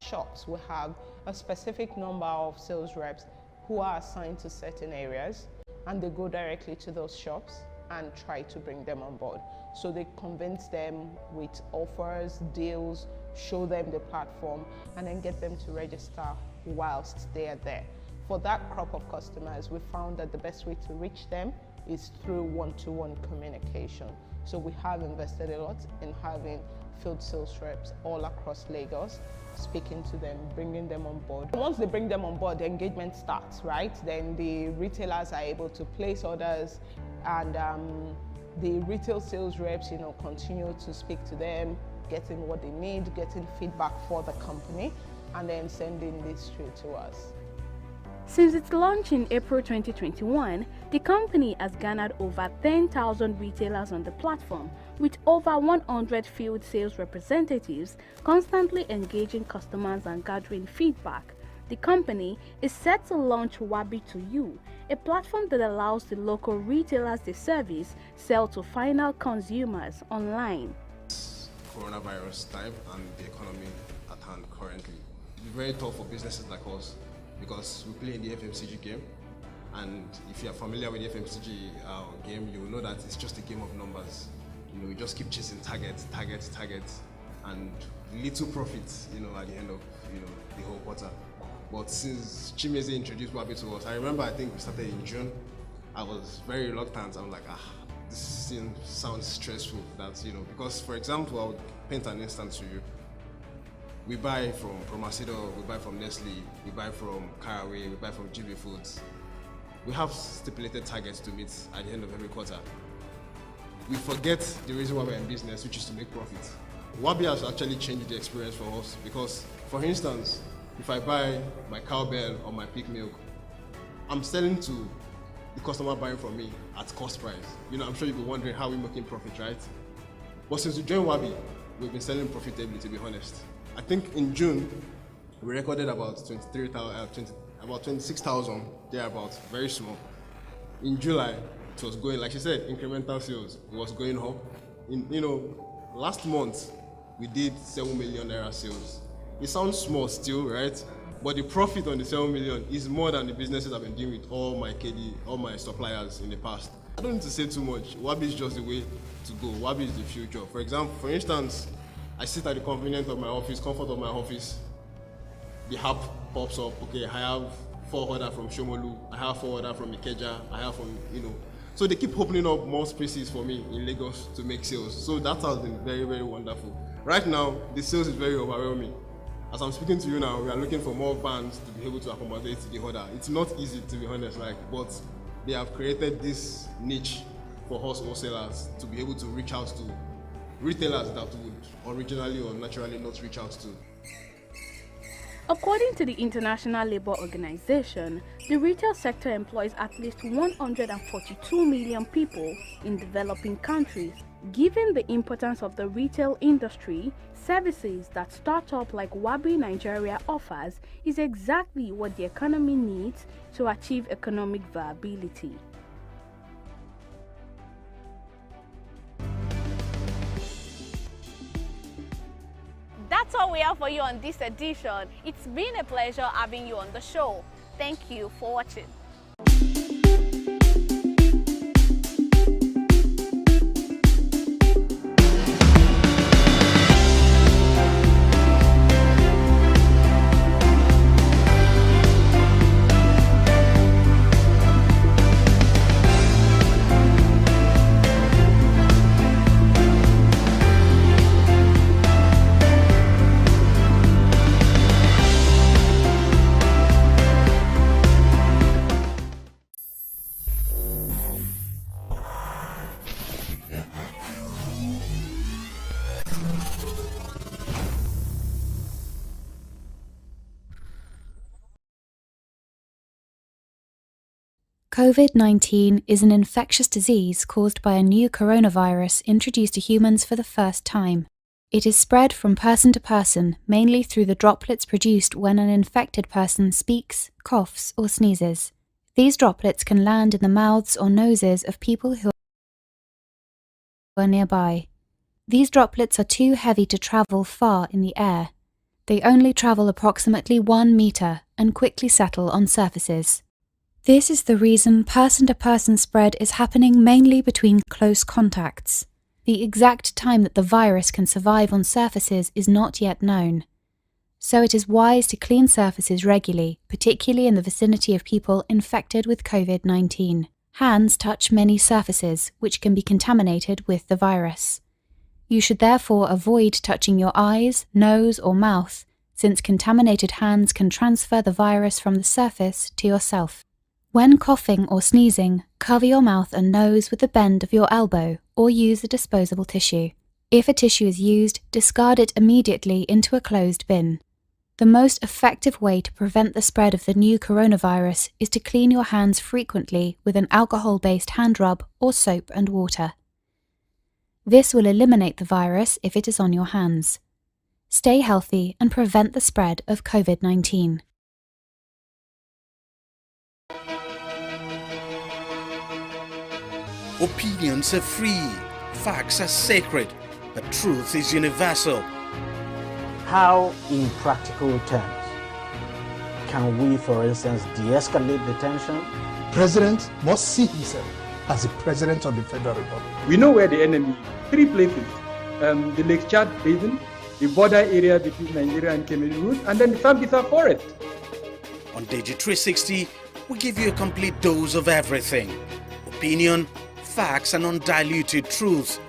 shops. We have a specific number of sales reps who are assigned to certain areas, and they go directly to those shops and try to bring them on board. So they convince them with offers, deals, show them the platform, and then get them to register whilst they are there. For that crop of customers, we found that the best way to reach them is through one-to-one communication. So we have invested a lot in having field sales reps all across Lagos, speaking to them, bringing them on board. Once they bring them on board, the engagement starts, right? Then the retailers are able to place orders, and the retail sales reps, continue to speak to them, getting what they need, getting feedback for the company, and then sending this through to us. Since its launch in April 2021, the company has garnered over 10,000 retailers on the platform, with over 100 field sales representatives constantly engaging customers and gathering feedback. The company is set to launch Wabi to You, a platform that allows the local retailers they service sell to final consumers online. Coronavirus time and the economy at hand currently. It's very tough for businesses like us, because we play in the FMCG game, and if you are familiar with the FMCG game, you will know that it's just a game of numbers. We just keep chasing targets, and little profits, at the end of the whole quarter. But since Chimeze introduced Wabi to us, I remember I think we started in June. I was very reluctant. I'm like, this thing sounds stressful. That's because, for example, I would paint an instance to you. We buy from Macedo, we buy from Nestle, we buy from Caraway, we buy from GB Foods. We have stipulated targets to meet at the end of every quarter. We forget the reason why we're in business, which is to make profit. Wabi has actually changed the experience for us because, for instance, if I buy my cowbell or my peak milk, I'm selling to the customer buying from me at cost price. I'm sure you'll be wondering how we're making profit, right? But since we joined Wabi, we've been selling profitably, to be honest. I think in June, we recorded about 26,000, thereabouts, very small. In July, it was going, like she said, incremental sales. It was going up. Last month, we did 7 million naira sales. It sounds small still, right? But the profit on the 7 million is more than the businesses I've been doing with all my suppliers in the past. I don't need to say too much. Wabi is just the way to go. Wabi is the future. For instance, I sit at the convenience of my office, comfort of my office. The app pops up. Okay, I have 4 orders from Shomolu. I have 4 orders from Ikeja. I have from, So they keep opening up more spaces for me in Lagos to make sales. So that has been very, very wonderful. Right now, the sales is very overwhelming. As I'm speaking to you now, we are looking for more vans to be able to accommodate the order. It's not easy, to be honest, but they have created this niche for us wholesalers to be able to reach out to retailers that would originally or naturally not reach out to. According to the International Labour Organization, the retail sector employs at least 142 million people in developing countries. Given the importance of the retail industry, services that startup like Wabi Nigeria offers is exactly what the economy needs to achieve economic viability. That's all we have for you on this edition. It's been a pleasure having you on the show. Thank you for watching. COVID-19 is an infectious disease caused by a new coronavirus introduced to humans for the first time. It is spread from person to person, mainly through the droplets produced when an infected person speaks, coughs, or sneezes. These droplets can land in the mouths or noses of people who are nearby. These droplets are too heavy to travel far in the air. They only travel approximately 1 meter and quickly settle on surfaces. This is the reason person-to-person spread is happening mainly between close contacts. The exact time that the virus can survive on surfaces is not yet known. So it is wise to clean surfaces regularly, particularly in the vicinity of people infected with COVID-19. Hands touch many surfaces, which can be contaminated with the virus. You should therefore avoid touching your eyes, nose, or mouth, since contaminated hands can transfer the virus from the surface to yourself. When coughing or sneezing, cover your mouth and nose with the bend of your elbow or use a disposable tissue. If a tissue is used, discard it immediately into a closed bin. The most effective way to prevent the spread of the new coronavirus is to clean your hands frequently with an alcohol-based hand rub or soap and water. This will eliminate the virus if it is on your hands. Stay healthy and prevent the spread of COVID-19. Opinions are free, facts are sacred, but truth is universal. How, in practical terms, can we, for instance, de-escalate the tension? President must see himself as the President of the Federal Republic. We know where the enemy is. 3 places. The Lake Chad Basin, the border area between Nigeria and Cameroon, and then the Sambisa Forest. On TV360, we give you a complete dose of everything. Opinion, facts, and undiluted truth.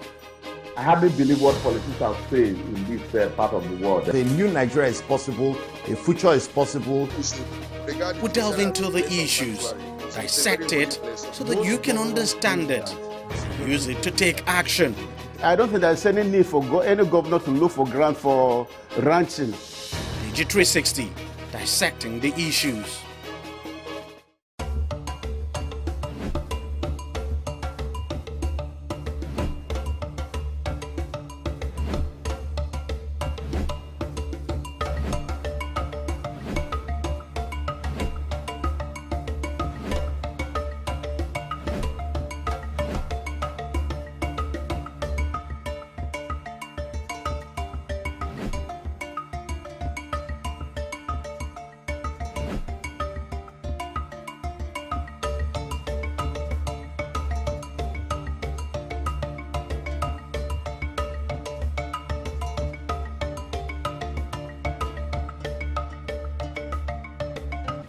I hardly believe what politicians say in this part of the world. A new Nigeria is possible, a future is possible. We delve into the issues, dissect it so that you can understand it, use it to take action. I don't think there's any need for any governor to look for grant for ranching. TV360, dissecting the issues.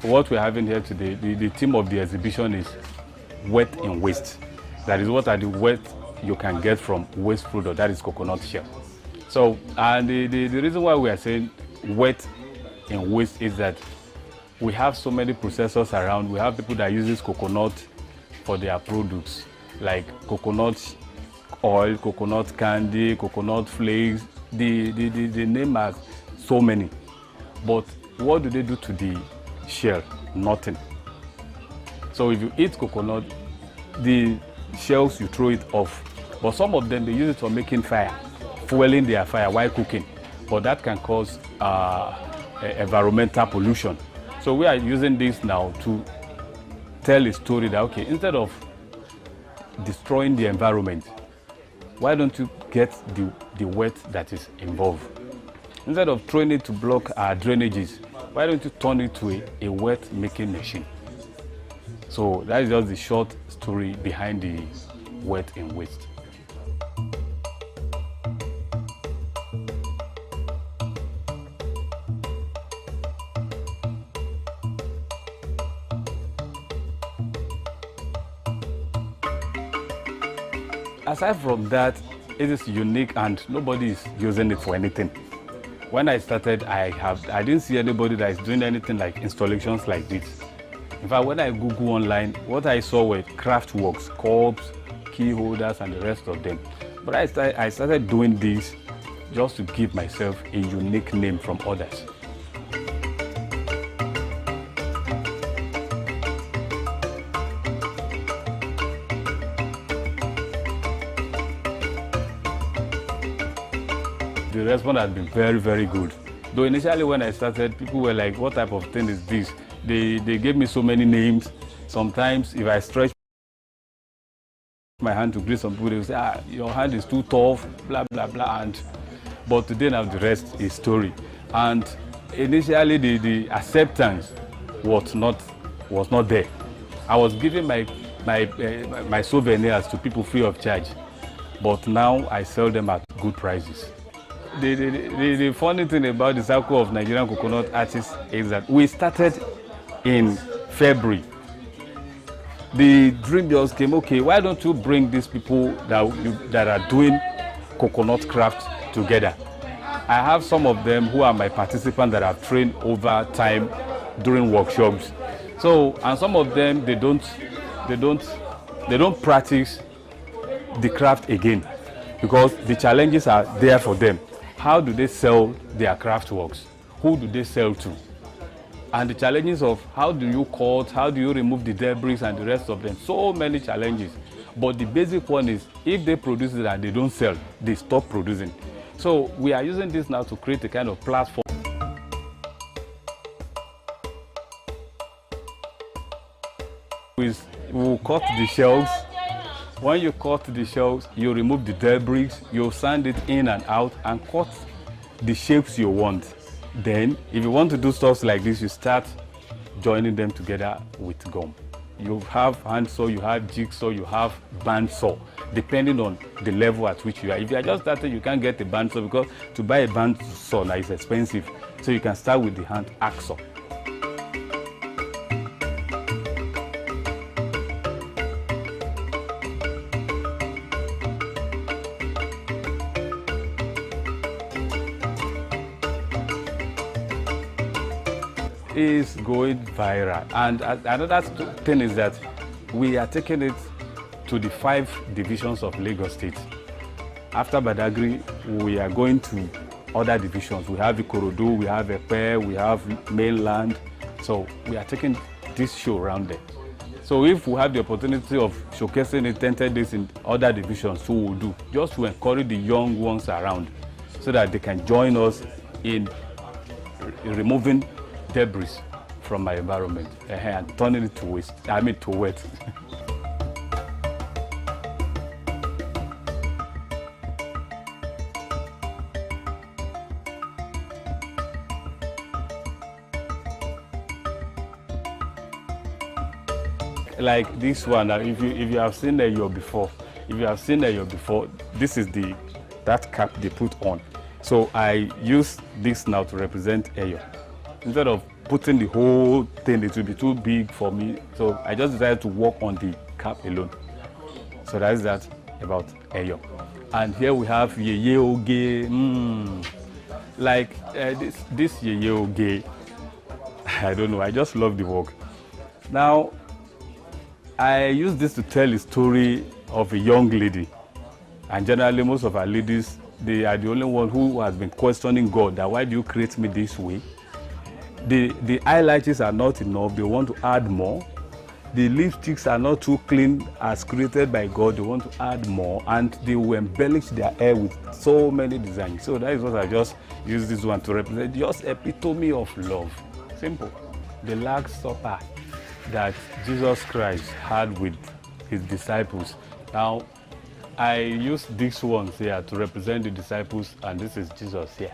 What we're having here today, the theme of the exhibition is wet in waste. That is, what are the wet you can get from waste product, that is coconut shell. So, and the reason why we are saying wet in waste is that we have so many processors around. We have people that use coconut for their products, like coconut oil, coconut candy, coconut flakes. The name has so many. But what do they do to the shell? Nothing. So if you eat coconut, the shells, you throw it off. But some of them, they use it for making fire, fueling their fire while cooking. But that can cause environmental pollution. So we are using this now to tell a story that, okay, instead of destroying the environment, why don't you get the wet that is involved? Instead of throwing it to block our drainages, why don't you turn it to a wet making machine? So that is just the short story behind the wet in waste. Aside from that, it is unique and nobody is using it for anything. When I started, I didn't see anybody that is doing anything like installations like this. In fact, when I Google online, what I saw were craft works, cups, key holders, and the rest of them. But I started doing this just to give myself a unique name from others. the response has been very, very good. Though initially when I started, people were like, what type of thing is this? They gave me so many names. Sometimes if I stretch my hand to greet some people, they will say, your hand is too tough, blah, blah, blah. But today now the rest is story. And initially the acceptance was not there. I was giving my souvenirs to people free of charge, but now I sell them at good prices. The funny thing about the Circle of Nigerian Coconut Artists is that we started in February. The dream just came, okay, why don't you bring these people that are doing coconut craft together? I have some of them who are my participants that I've trained over time during workshops. So, and some of them, they don't practice the craft again because the challenges are there for them. How do they sell their craft works? Who do they sell to? And the challenges of how do you cut, how do you remove the debris and the rest of them. So many challenges. But the basic one is if they produce it and they don't sell, they stop producing. So we are using this now to create a kind of platform. We'll cut the shells. When you cut the shells, you remove the debris, you sand it in and out and cut the shapes you want. Then, if you want to do stuff like this, you start joining them together with gum. You have handsaw, you have jigsaw, you have bandsaw, depending on the level at which you are. If you are just starting, you can't get a bandsaw because to buy a bandsaw now is expensive. So you can start with the hand hacksaw. Is going viral, and another thing is that we are taking it to the 5 divisions of Lagos State. After Badagry, we are going to other divisions. We have Ikorodu, we have Epe, we have mainland. So we are taking this show around there. So if we have the opportunity of showcasing it 10 days in other divisions, so we'll do, just to encourage the young ones around so that they can join us in removing debris from my environment and turning it to waste, to wet. Like this one, if you have seen the year before, this is that cap they put on. So I use this now to represent Eyo. Instead of putting the whole thing, it will be too big for me. So I just decided to work on the cap alone. So that is that about Eyo. And here we have Yeye Oge. Like this Yeye Oge, I don't know, I just love the work. Now, I use this to tell a story of a young lady. And generally, most of our ladies, they are the only one who has been questioning God, that why do you create me this way? The eyelashes are not enough, they want to add more. The lipsticks are not too clean as created by God, they want to add more, and they will embellish their hair with so many designs. So that is what I just use this one to represent, just epitome of love. Simple. The Last Supper that Jesus Christ had with his disciples. Now, I use these ones here to represent the disciples, and this is Jesus here.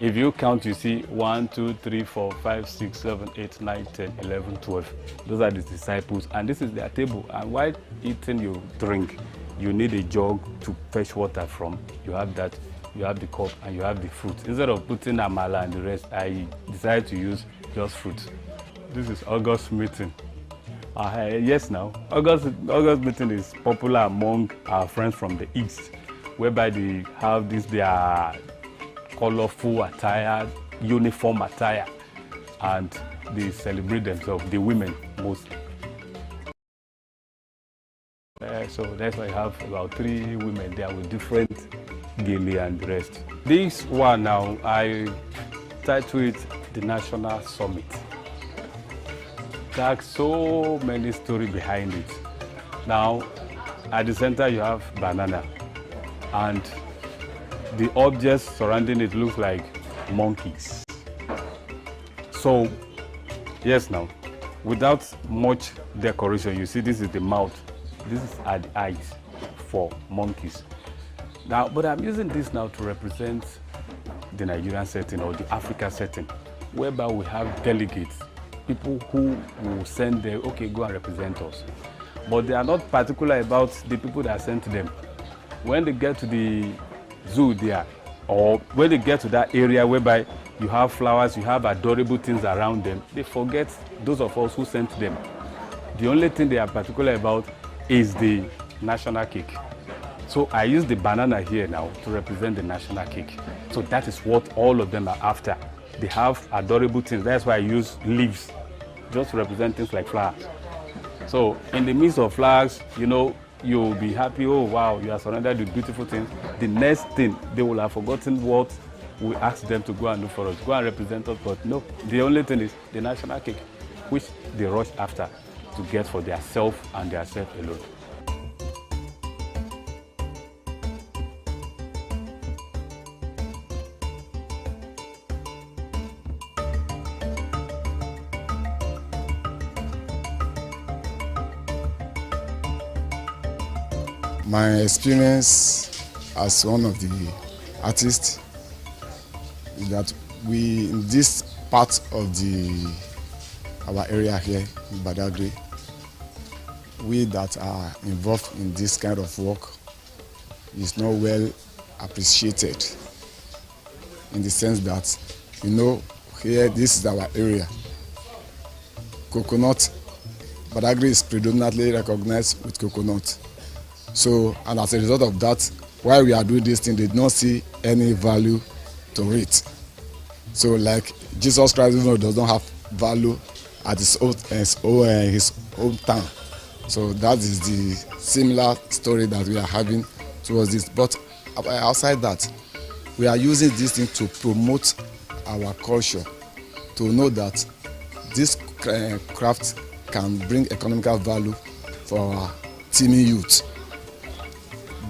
If you count, you see 1, 2, 3, 4, 5, 6, 7, 8, 9, 10, 11, 12. Those are the disciples, and this is their table. And while eating your drink, you need a jug to fetch water from. You have that, you have the cup, and you have the fruit. Instead of putting amala and the rest, I decided to use just fruit. This is August meeting. Yes, now August meeting is popular among our friends from the East, whereby they have their colorful attire, uniform attire, and they celebrate themselves, the women mostly. So that's why I have about 3 women there with different gele and the rest. This one now, I titled it the National Summit. There's so many stories behind it. Now, at the center you have banana, and the objects surrounding it looks like monkeys. So, yes now, without much decoration, you see this is the mouth, this are the eyes for monkeys. Now, but I'm using this now to represent the Nigerian setting or the Africa setting, whereby we have delegates, people who will send them, okay, go and represent us. But they are not particular about the people that sent them. When they get to the zoo there, or when they get to that area whereby you have flowers, you have adorable things around them, they forget those of us who sent them. The only thing they are particular about is the national cake. So I use the banana here now to represent the national cake. So that is what all of them are after. They have adorable things. That's why I use leaves, just to represent things like flowers. So in the midst of flowers, you know, you'll be happy, oh wow, you are surrounded with beautiful things. The next thing, they will have forgotten what we asked them to go and do for us, go and represent us, but no, the only thing is the national cake, which they rush after to get for their self and their self alone. My experience as one of the artists is that we, in this part of our area here in Badagry, we that are involved in this kind of work is not well appreciated, in the sense that, you know, here this is our area. Coconut, Badagry is predominantly recognized with coconut. So, and as a result of that, while we are doing this thing, they did not see any value to it. So, like Jesus Christ, you know, does not have value at his hometown. So that is the similar story that we are having towards this. But outside that, we are using this thing to promote our culture, to know that this craft can bring economical value for our teeming youth.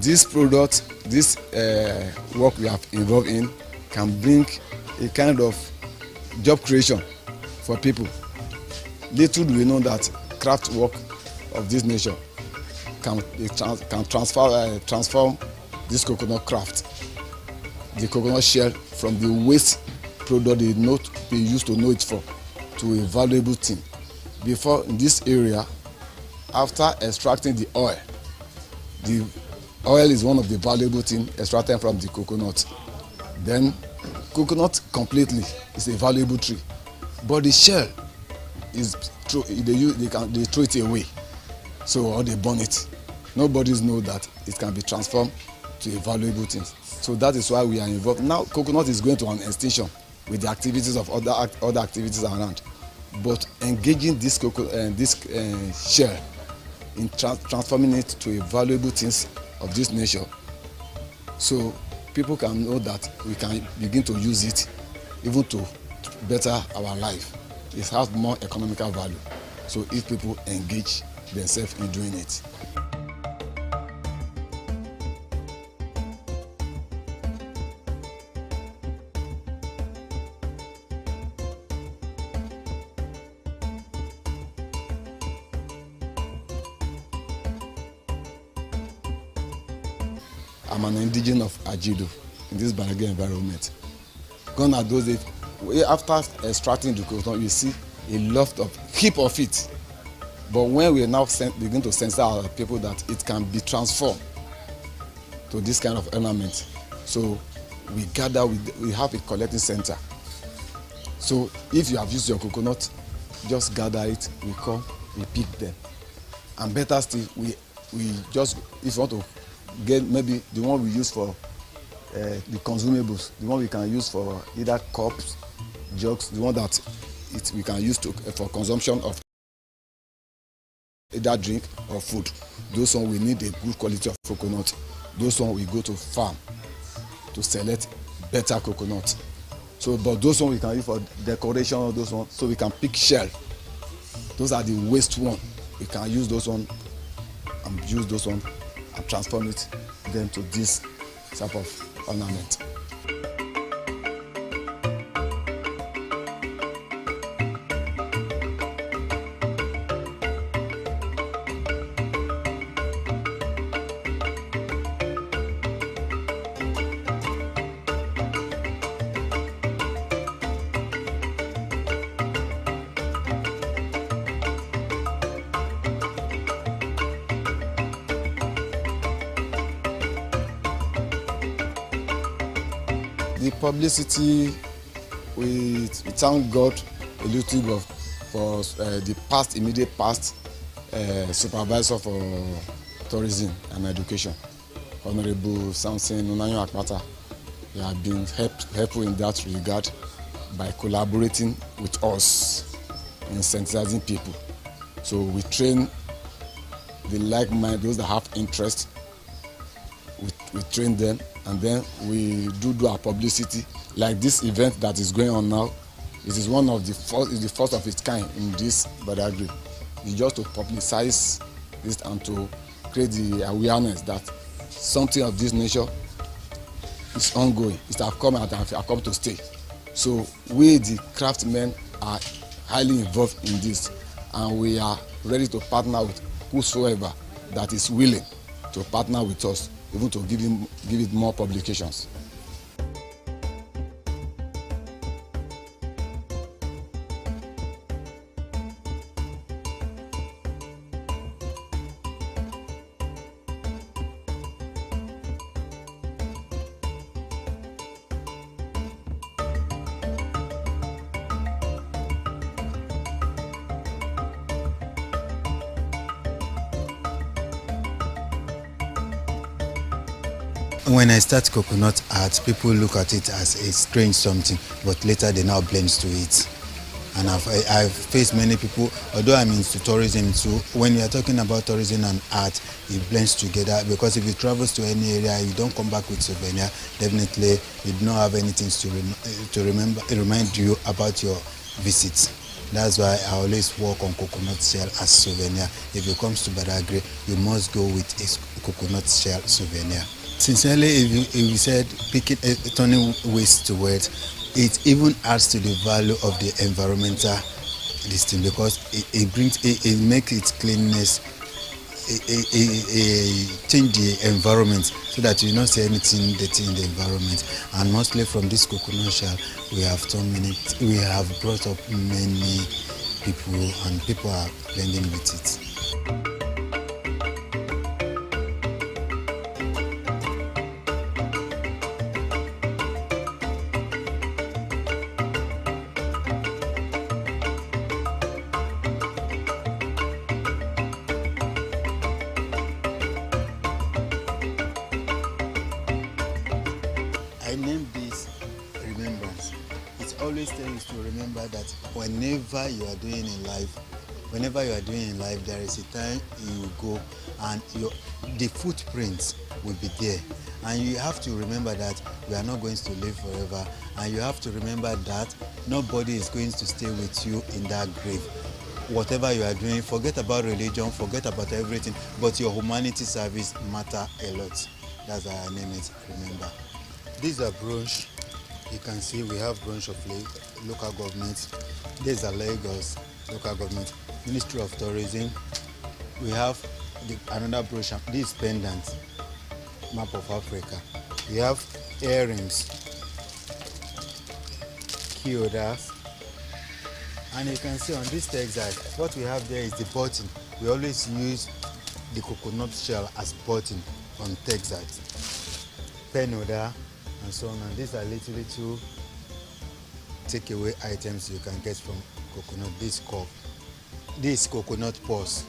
This product, this work we have involved in, can bring a kind of job creation for people. Little do we know that craft work of this nature can transform this coconut craft, the coconut shell, from the waste product they used to know it for, to a valuable thing. Before, in this area, after extracting the oil is one of the valuable things extracted from the coconut. Then coconut completely is a valuable tree, but the shell is they throw it away, so, or they burn it. Nobody knows that it can be transformed to a valuable thing. So that is why we are involved. Now coconut is going to an extinction with the activities of other activities around, but engaging this shell in transforming it to a valuable things of this nature, so people can know that we can begin to use it even to better our life. It has more economical value, so if people engage themselves in doing it. I'm an indigenous of Ajido in this Badagry environment. Gone are those days, after extracting the coconut, you see a lot of heap of it. But when we now begin to censor our people that it can be transformed to this kind of ornament, so we gather, we have a collecting center. So if you have used your coconut, just gather it, we come, we pick them. And better still, we just, if you want to get maybe the one we use for the consumables, the one we can use for either cups, jugs, the one that we can use for consumption of either drink or food. Those ones we need a good quality of coconut. Those ones we go to farm to select better coconut. So, but those ones we can use for decoration of those ones, so we can pick shell. Those are the waste ones. We can use those ones and use those ones and transform it then to this type of ornament. The publicity, we thank God a little bit for the past, immediate past supervisor for tourism and education, Honorable Samson Onayo Akpata. He has been helpful in that regard by collaborating with us in sensitizing people. So we train the like-minded, those that have interest, we train them, and then we do our publicity. Like this event that is going on now, it is one of the first, is the first of its kind in this Badagry. It's just to publicize this and to create the awareness that something of this nature is ongoing. It has come out and have come to stay. So we, the craftsmen, are highly involved in this, and we are ready to partner with whosoever that is willing to partner with us, even to give it more publications. When I start coconut art, people look at it as a strange something, but later they now blend to it. And I've faced many people, although I'm into tourism too, when you are talking about tourism and art, it blends together, because if you travel to any area, you don't come back with souvenir, definitely you do not have anything to remind you about your visit. That's why I always work on coconut shell as souvenir. If it comes to Badagry, you must go with a coconut shell souvenir. Sincerely, if you said turning waste to wealth, it even adds to the value of the environmental this thing, because it makes its cleanness, change the environment so that you don't see anything dirty in the environment. And mostly from this coconut shell, we have brought up many people, and people are blending with it. I named this remembrance. It always tells you to remember that whenever you are doing in life, there is a time you go and the footprints will be there. And you have to remember that we are not going to live forever. And you have to remember that nobody is going to stay with you in that grave. Whatever you are doing, forget about religion, forget about everything, but your humanity service matter a lot. That's why I name it Remember. These are brooch. You can see we have brooch of local government. These are Lagos local government, Ministry of Tourism. We have another brooch. This pendant, map of Africa. We have earrings, key holders, and you can see on this textile, what we have there is the button. We always use the coconut shell as button on textiles. Pen holder, and so on. And these are little takeaway items you can get from coconut. This cup, this coconut purse.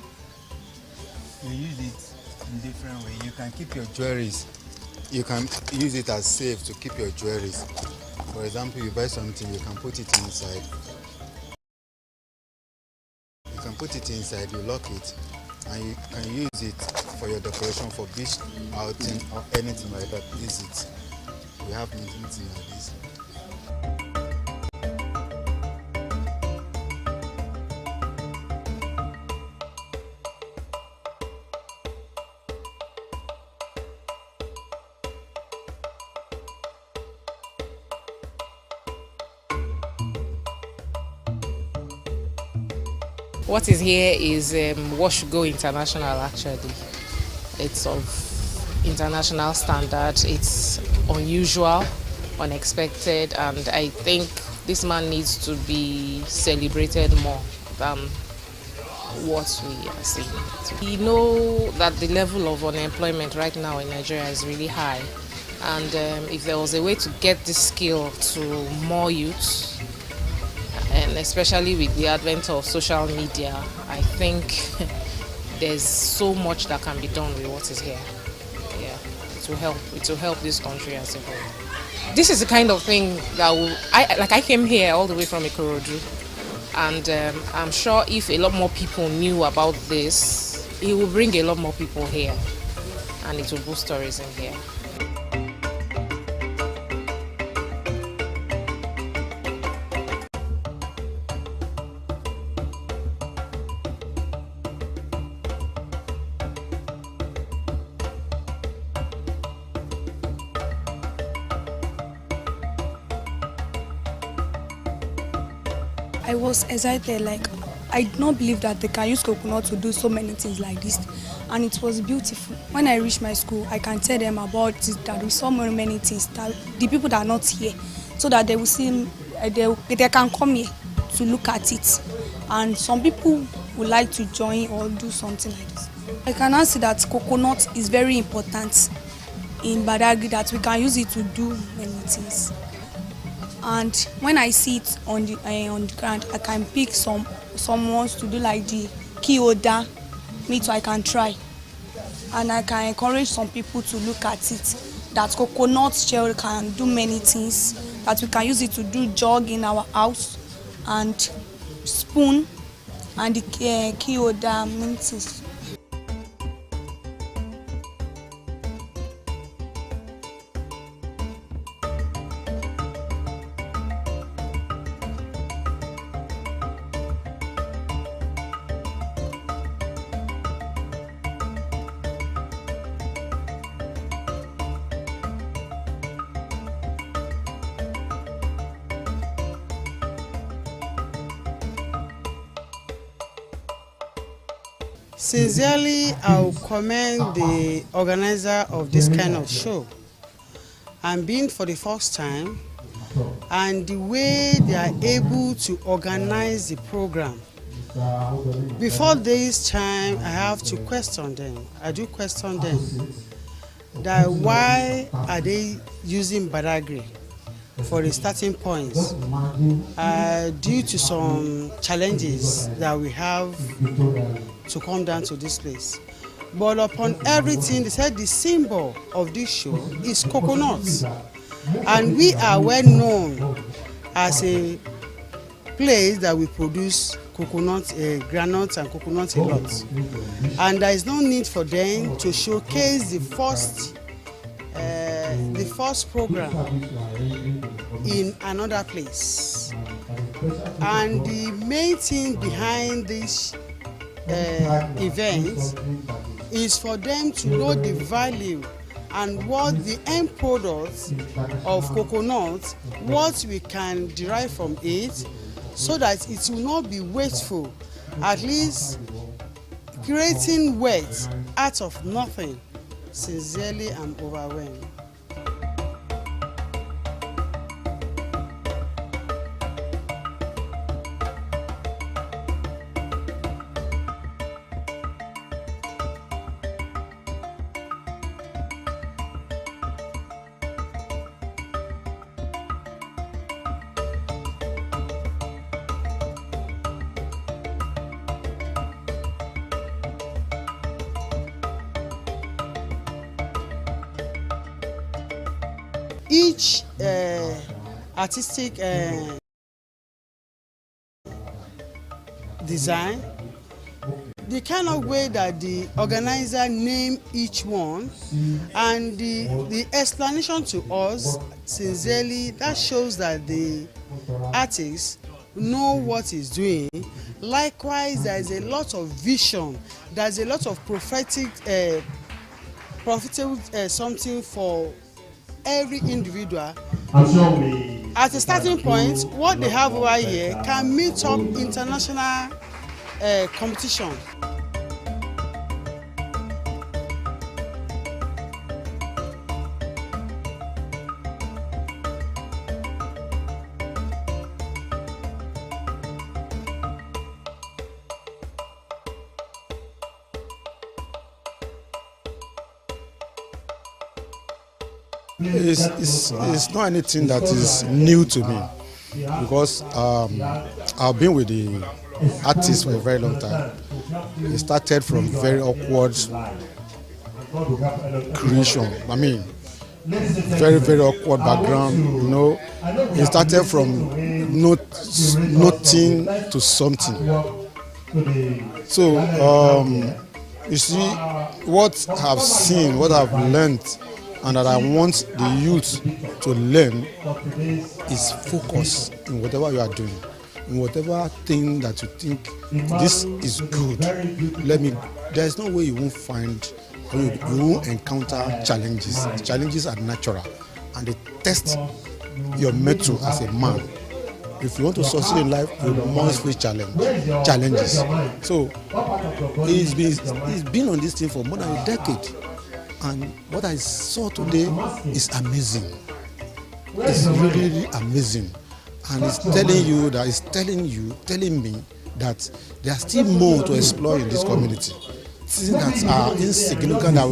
You use it in different ways. You can keep your jewelries. You can use it as safe to keep your jewelries. For example, you buy something, you can put it inside. You can put it inside, you lock it, and you can use it for your decoration, for beach outing or anything like that. Use it. We have meeting like this. What is here is what should go international actually. It's of international standard, it's unusual, unexpected, and I think this man needs to be celebrated more than what we are seeing. We know that the level of unemployment right now in Nigeria is really high, and if there was a way to get this skill to more youths, and especially with the advent of social media, I think there's so much that can be done with what is here. Yeah, it will help this country as a whole. This is the kind of thing that I came here all the way from Ikorodu, and I'm sure if a lot more people knew about this, it will bring a lot more people here, and it will boost tourism here. I was excited, like I did not believe that they can use coconut to do so many things like this, and it was beautiful. When I reach my school, I can tell them about it, that we saw many things, that the people that are not here, so that they will see, they can come here to look at it, and some people would like to join or do something like this. I can now see that coconut is very important in Badagry, that we can use it to do many things. And when I see it on the ground, I can pick someone to do like the key holder. Me too, I can try. And I can encourage some people to look at it, that coconut shell can do many things, that we can use it to do jug in our house, and spoon, and the key holder, many things. Sincerely, I will commend the organizer of this kind of show, and being for the first time, and the way they are able to organize the program. Before this time, I have to question them. I do question them that why are they using Badagry for the starting points, due to some challenges that we have to come down to this place. But upon everything, they said the symbol of this show is coconuts, and we are well known as a place that we produce coconut, granules and coconut a lot, and there is no need for them to showcase the first program in another place. And the main thing behind this event is for them to know the value and what the end product of coconut, what we can derive from it, so that it will not be wasteful, at least creating wealth out of nothing. Sincerely, I'm overwhelmed. Each artistic design, the kind of way that the organizer name each one, and the explanation to us, sincerely, that shows that the artist know what he's doing. Likewise, there is a lot of vision, there's a lot of profitable something for every individual. At a starting point, what they have over here can meet up international competition. It's not anything that is new to me, because I've been with the artists for a very long time. It started from very awkward creation. I mean, very, very awkward background, you know. It started from nothing to something. So, you see, what I've seen, what I've learned, and that I want the youth to learn is focus in whatever you are doing, in whatever thing that you think this is good. There is no way you won't find, or you won't encounter challenges. Challenges are natural, and they test your mettle as a man. If you want to succeed in life, you must face challenges. So he's been on this thing for more than a decade. And what I saw today is amazing. It's really, really amazing. And it's telling me that there's still more to explore in this community. Things that are insignificant that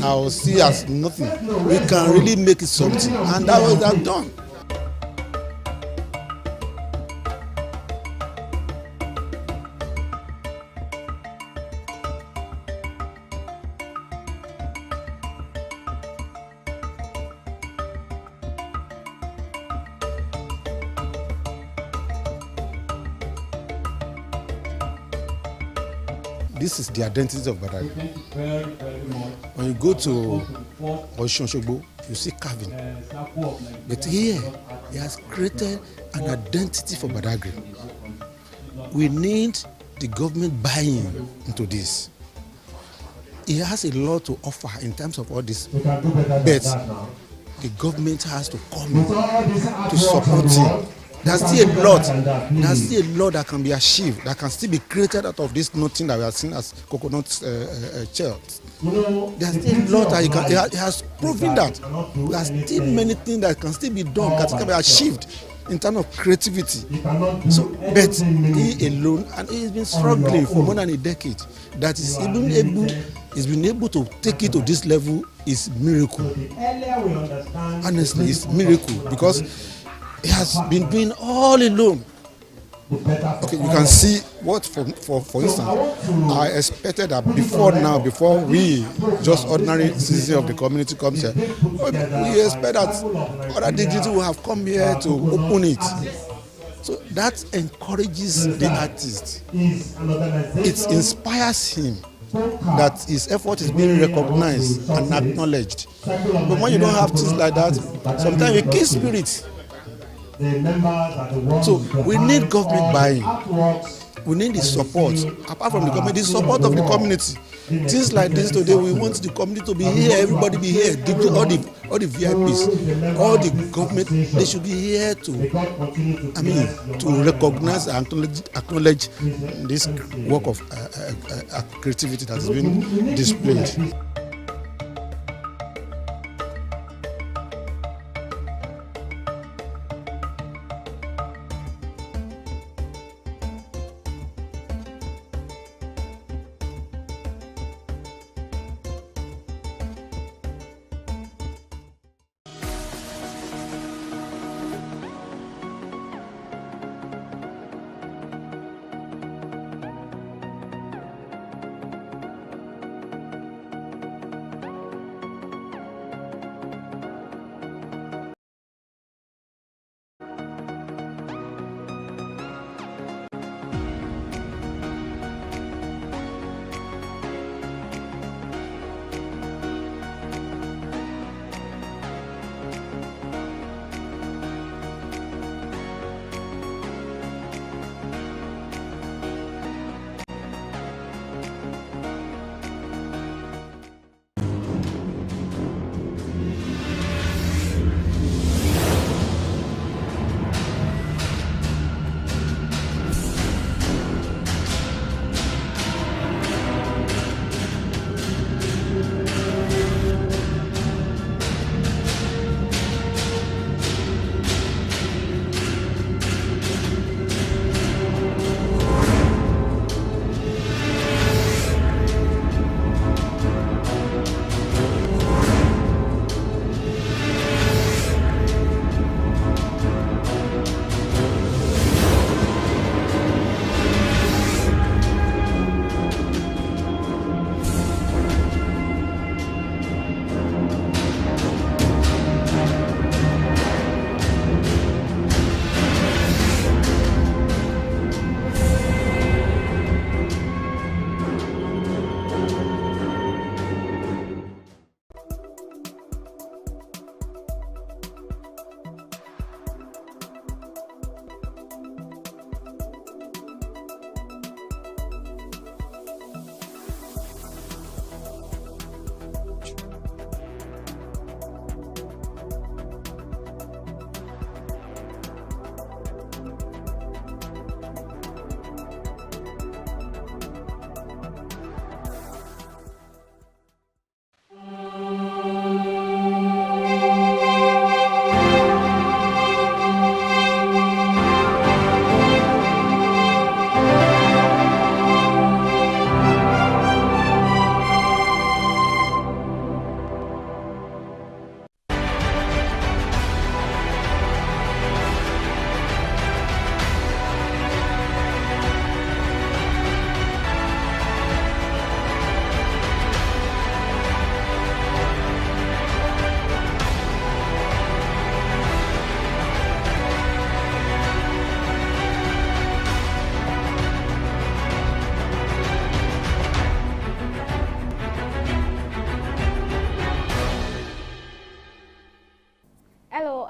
I will see as nothing. We can really make it something. And that was that done. This is the identity of Badagry. When you go to Osun-Osogbo, you see carving. But here, he has created an identity for Badagry. We need the government buying into this. He has a lot to offer in terms of all this, but the government has to come in to support him. There's still a lot that can be achieved, that can still be created out of this nothing that we are seeing as coconut shells. There's still a lot that he has proven that. There's still many things that can still be done, that can be achieved in terms of creativity. So, but he alone, and he's been struggling for more than a decade. That is he's been able to take it to this level is miracle. Honestly, it's miracle, because he has been doing all alone. Okay, you can see what, for instance, I expected that before we just ordinary citizens of the community comes here, we expect that other dignitaries will have come here to open it. So that encourages the artist. It inspires him that his effort is being recognized and acknowledged. But when you don't have things like that, sometimes you kill spirits. So we need government buying. We need the support. Apart from the government, the support of the community. Things like this today, we want the community to be here, everybody be here, all the VIPs, all the government, they should be here to recognize and acknowledge this work of creativity that has been displayed.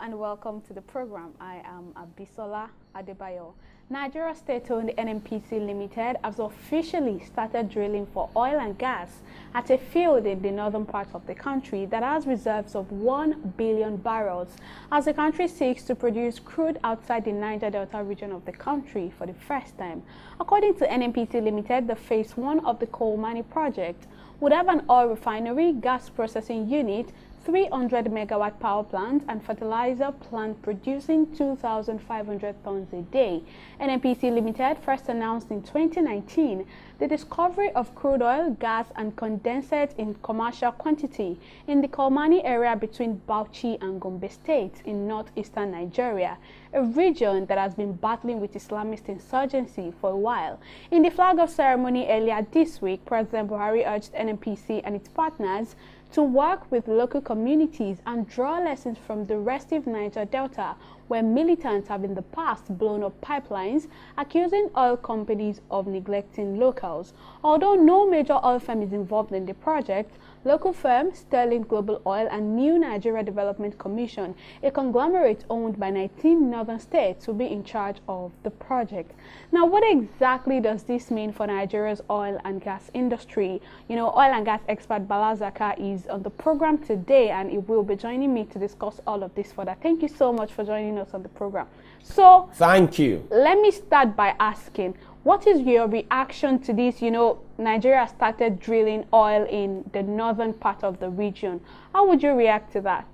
and welcome to the program. I am Abisola Adebayo. Nigeria state-owned NNPC Limited has officially started drilling for oil and gas at a field in the northern part of the country that has reserves of 1 billion barrels as the country seeks to produce crude outside the Niger Delta region of the country for the first time. According to NNPC Limited, the phase 1 of the coal mining project would have an oil refinery, gas processing unit, 300 megawatt power plant and fertilizer plant producing 2,500 tons a day. NNPC Limited first announced in 2019 the discovery of crude oil, gas and condensate in commercial quantity in the Kolmani area between Bauchi and Gombe states in northeastern Nigeria, a region that has been battling with Islamist insurgency for a while. In the flag-off ceremony earlier this week, President Buhari urged NNPC and its partners to work with local communities and draw lessons from the restive Niger Delta, where militants have in the past blown up pipelines, accusing oil companies of neglecting locals. Although no major oil firm is involved in the project, local firm Sterling Global Oil and New Nigeria Development Commission, a conglomerate owned by 19 northern states, will be in charge of the project. Now, what exactly does this mean for Nigeria's oil and gas industry? You know, oil and gas expert Bala Zaka is on the program today and he will be joining me to discuss all of this further. Thank you so much for joining us on the program. So, thank you. Let me start by asking, what is your reaction to this? You know, Nigeria started drilling oil in the northern part of the region. How would you react to that?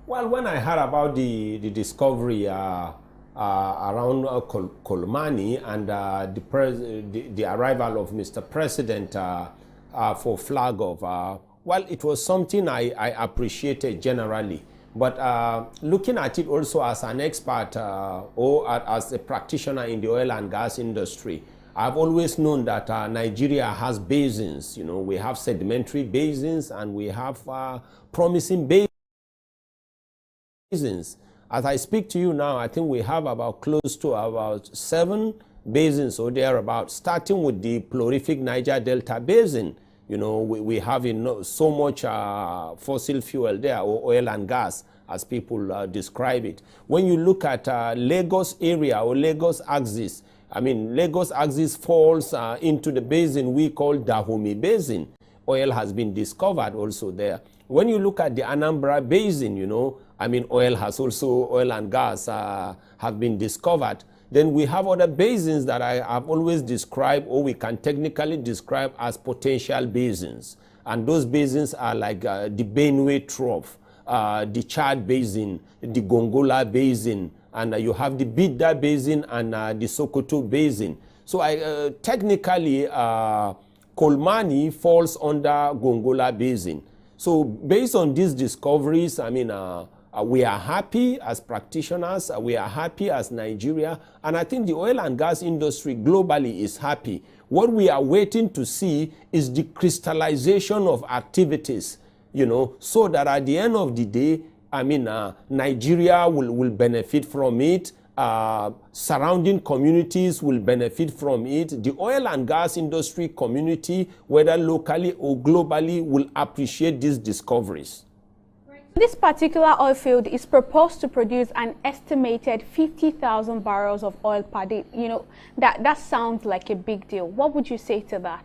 Well, when I heard about the discovery around Kolmani and the arrival of Mr. President for flag off, well, it was something I appreciated generally. But looking at it also as an expert or as a practitioner in the oil and gas industry, I've always known that Nigeria has basins. You know, we have sedimentary basins and we have promising basins. As I speak to you now, I think we have about close to about 7 basins or thereabouts, starting with the prolific Niger Delta Basin. You know, we have so much fossil fuel there, or oil and gas, as people describe it. When you look at Lagos area or Lagos axis, I mean, Lagos axis falls into the basin we call Dahomey Basin. Oil has been discovered also there. When you look at the Anambra Basin, you know, I mean, oil and gas have been discovered. Then we have other basins that I have always described, or we can technically describe as potential basins. And those basins are like the Benue Trough, the Chad Basin, the Gongola Basin, and you have the Bidda Basin and the Sokoto Basin. So technically, Kolmani falls under Gongola Basin. So based on these discoveries, I mean, we are happy as practitioners, we are happy as Nigeria, and I think the oil and gas industry globally is happy. What we are waiting to see is the crystallization of activities, you know, so that at the end of the day, I mean, Nigeria will benefit from it, surrounding communities will benefit from it, the oil and gas industry community, whether locally or globally, will appreciate these discoveries. This particular oil field is proposed to produce an estimated 50,000 barrels of oil per day. You know, that sounds like a big deal. What would you say to that?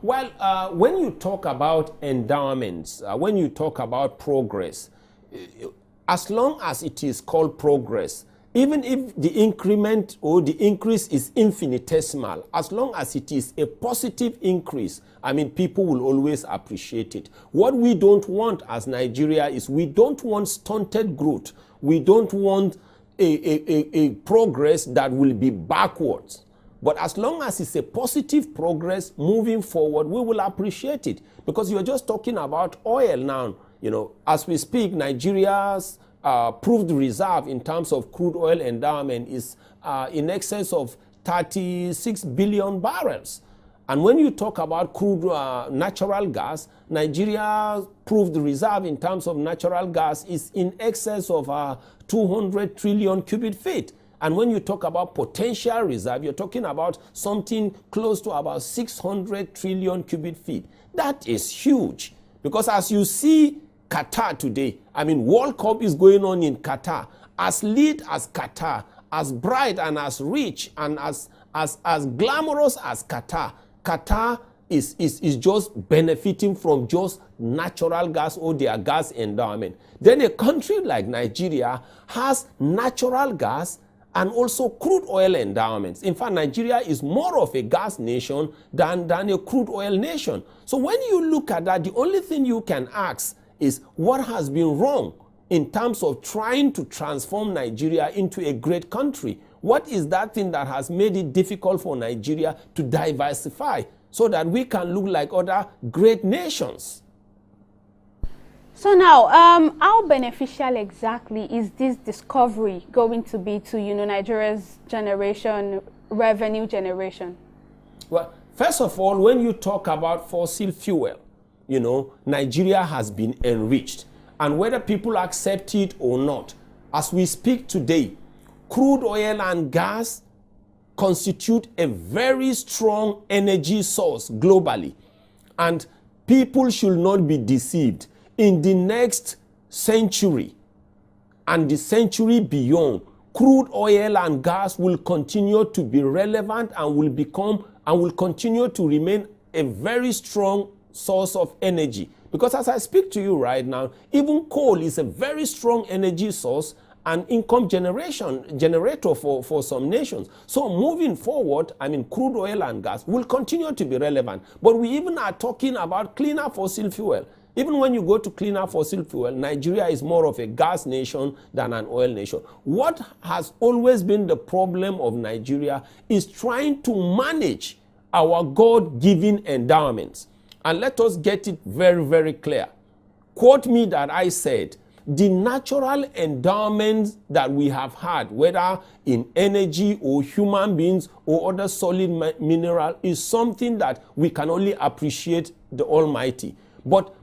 Well, when you talk about endowments, when you talk about progress, as long as it is called progress, even if the increment or the increase is infinitesimal, as long as it is a positive increase, I mean, people will always appreciate it. What we don't want as Nigeria is we don't want stunted growth. We don't want a progress that will be backwards. But as long as it's a positive progress moving forward, we will appreciate it. Because you're just talking about oil now. You know, as we speak, Nigeria's proved reserve in terms of crude oil endowment is in excess of 36 billion barrels. And when you talk about crude natural gas, Nigeria's proved reserve in terms of natural gas is in excess of 200 trillion cubic feet. And when you talk about potential reserve, you're talking about something close to about 600 trillion cubic feet. That is huge. Because as you see Qatar today. I mean, World Cup is going on in Qatar. As lit as Qatar, as bright and as rich and as glamorous as Qatar, Qatar is just benefiting from just natural gas or their gas endowment. Then a country like Nigeria has natural gas and also crude oil endowments. In fact, Nigeria is more of a gas nation than a crude oil nation. So when you look at that, the only thing you can ask is what has been wrong in terms of trying to transform Nigeria into a great country? What is that thing that has made it difficult for Nigeria to diversify so that we can look like other great nations? So now, how beneficial exactly is this discovery going to be to, Nigeria's revenue generation? Well, first of all, when you talk about fossil fuel, Nigeria has been enriched. And whether people accept it or not, as we speak today, crude oil and gas constitute a very strong energy source globally. And people should not be deceived. In the next century and the century beyond, crude oil and gas will continue to be relevant and will continue to remain a very strong source of energy. Because as I speak to you right now, even coal is a very strong energy source and income generator for some nations. So moving forward, crude oil and gas will continue to be relevant. But we even are talking about cleaner fossil fuel. Even when you go to cleaner fossil fuel, Nigeria is more of a gas nation than an oil nation. What has always been the problem of Nigeria is trying to manage our God-given endowments. And let us get it very, very clear. Quote me that I said, the natural endowments that we have had, whether in energy or human beings or other solid mineral, is something that we can only appreciate the Almighty. But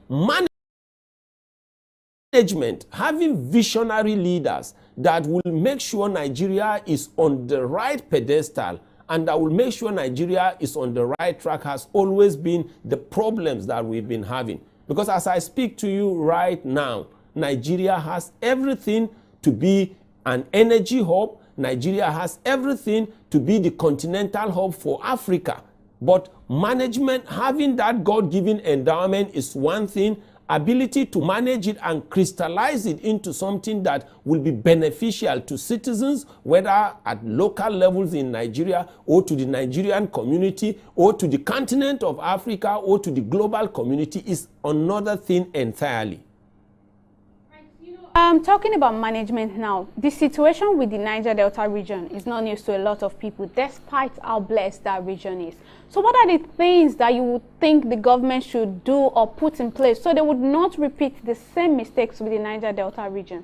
management, having visionary leaders that will make sure Nigeria is on the right pedestal and that will make sure Nigeria is on the right track, has always been the problems that we've been having. Because as I speak to you right now, Nigeria has everything to be an energy hub. Nigeria has everything to be the continental hub for Africa. But management, having that God-given endowment is one thing. Ability to manage it and crystallize it into something that will be beneficial to citizens, whether at local levels in Nigeria or to the Nigerian community or to the continent of Africa or to the global community, is another thing entirely. Talking about management now, the situation with the Niger Delta region is not news to a lot of people, despite how blessed that region is. So what are the things that you would think the government should do or put in place so they would not repeat the same mistakes with the Niger Delta region?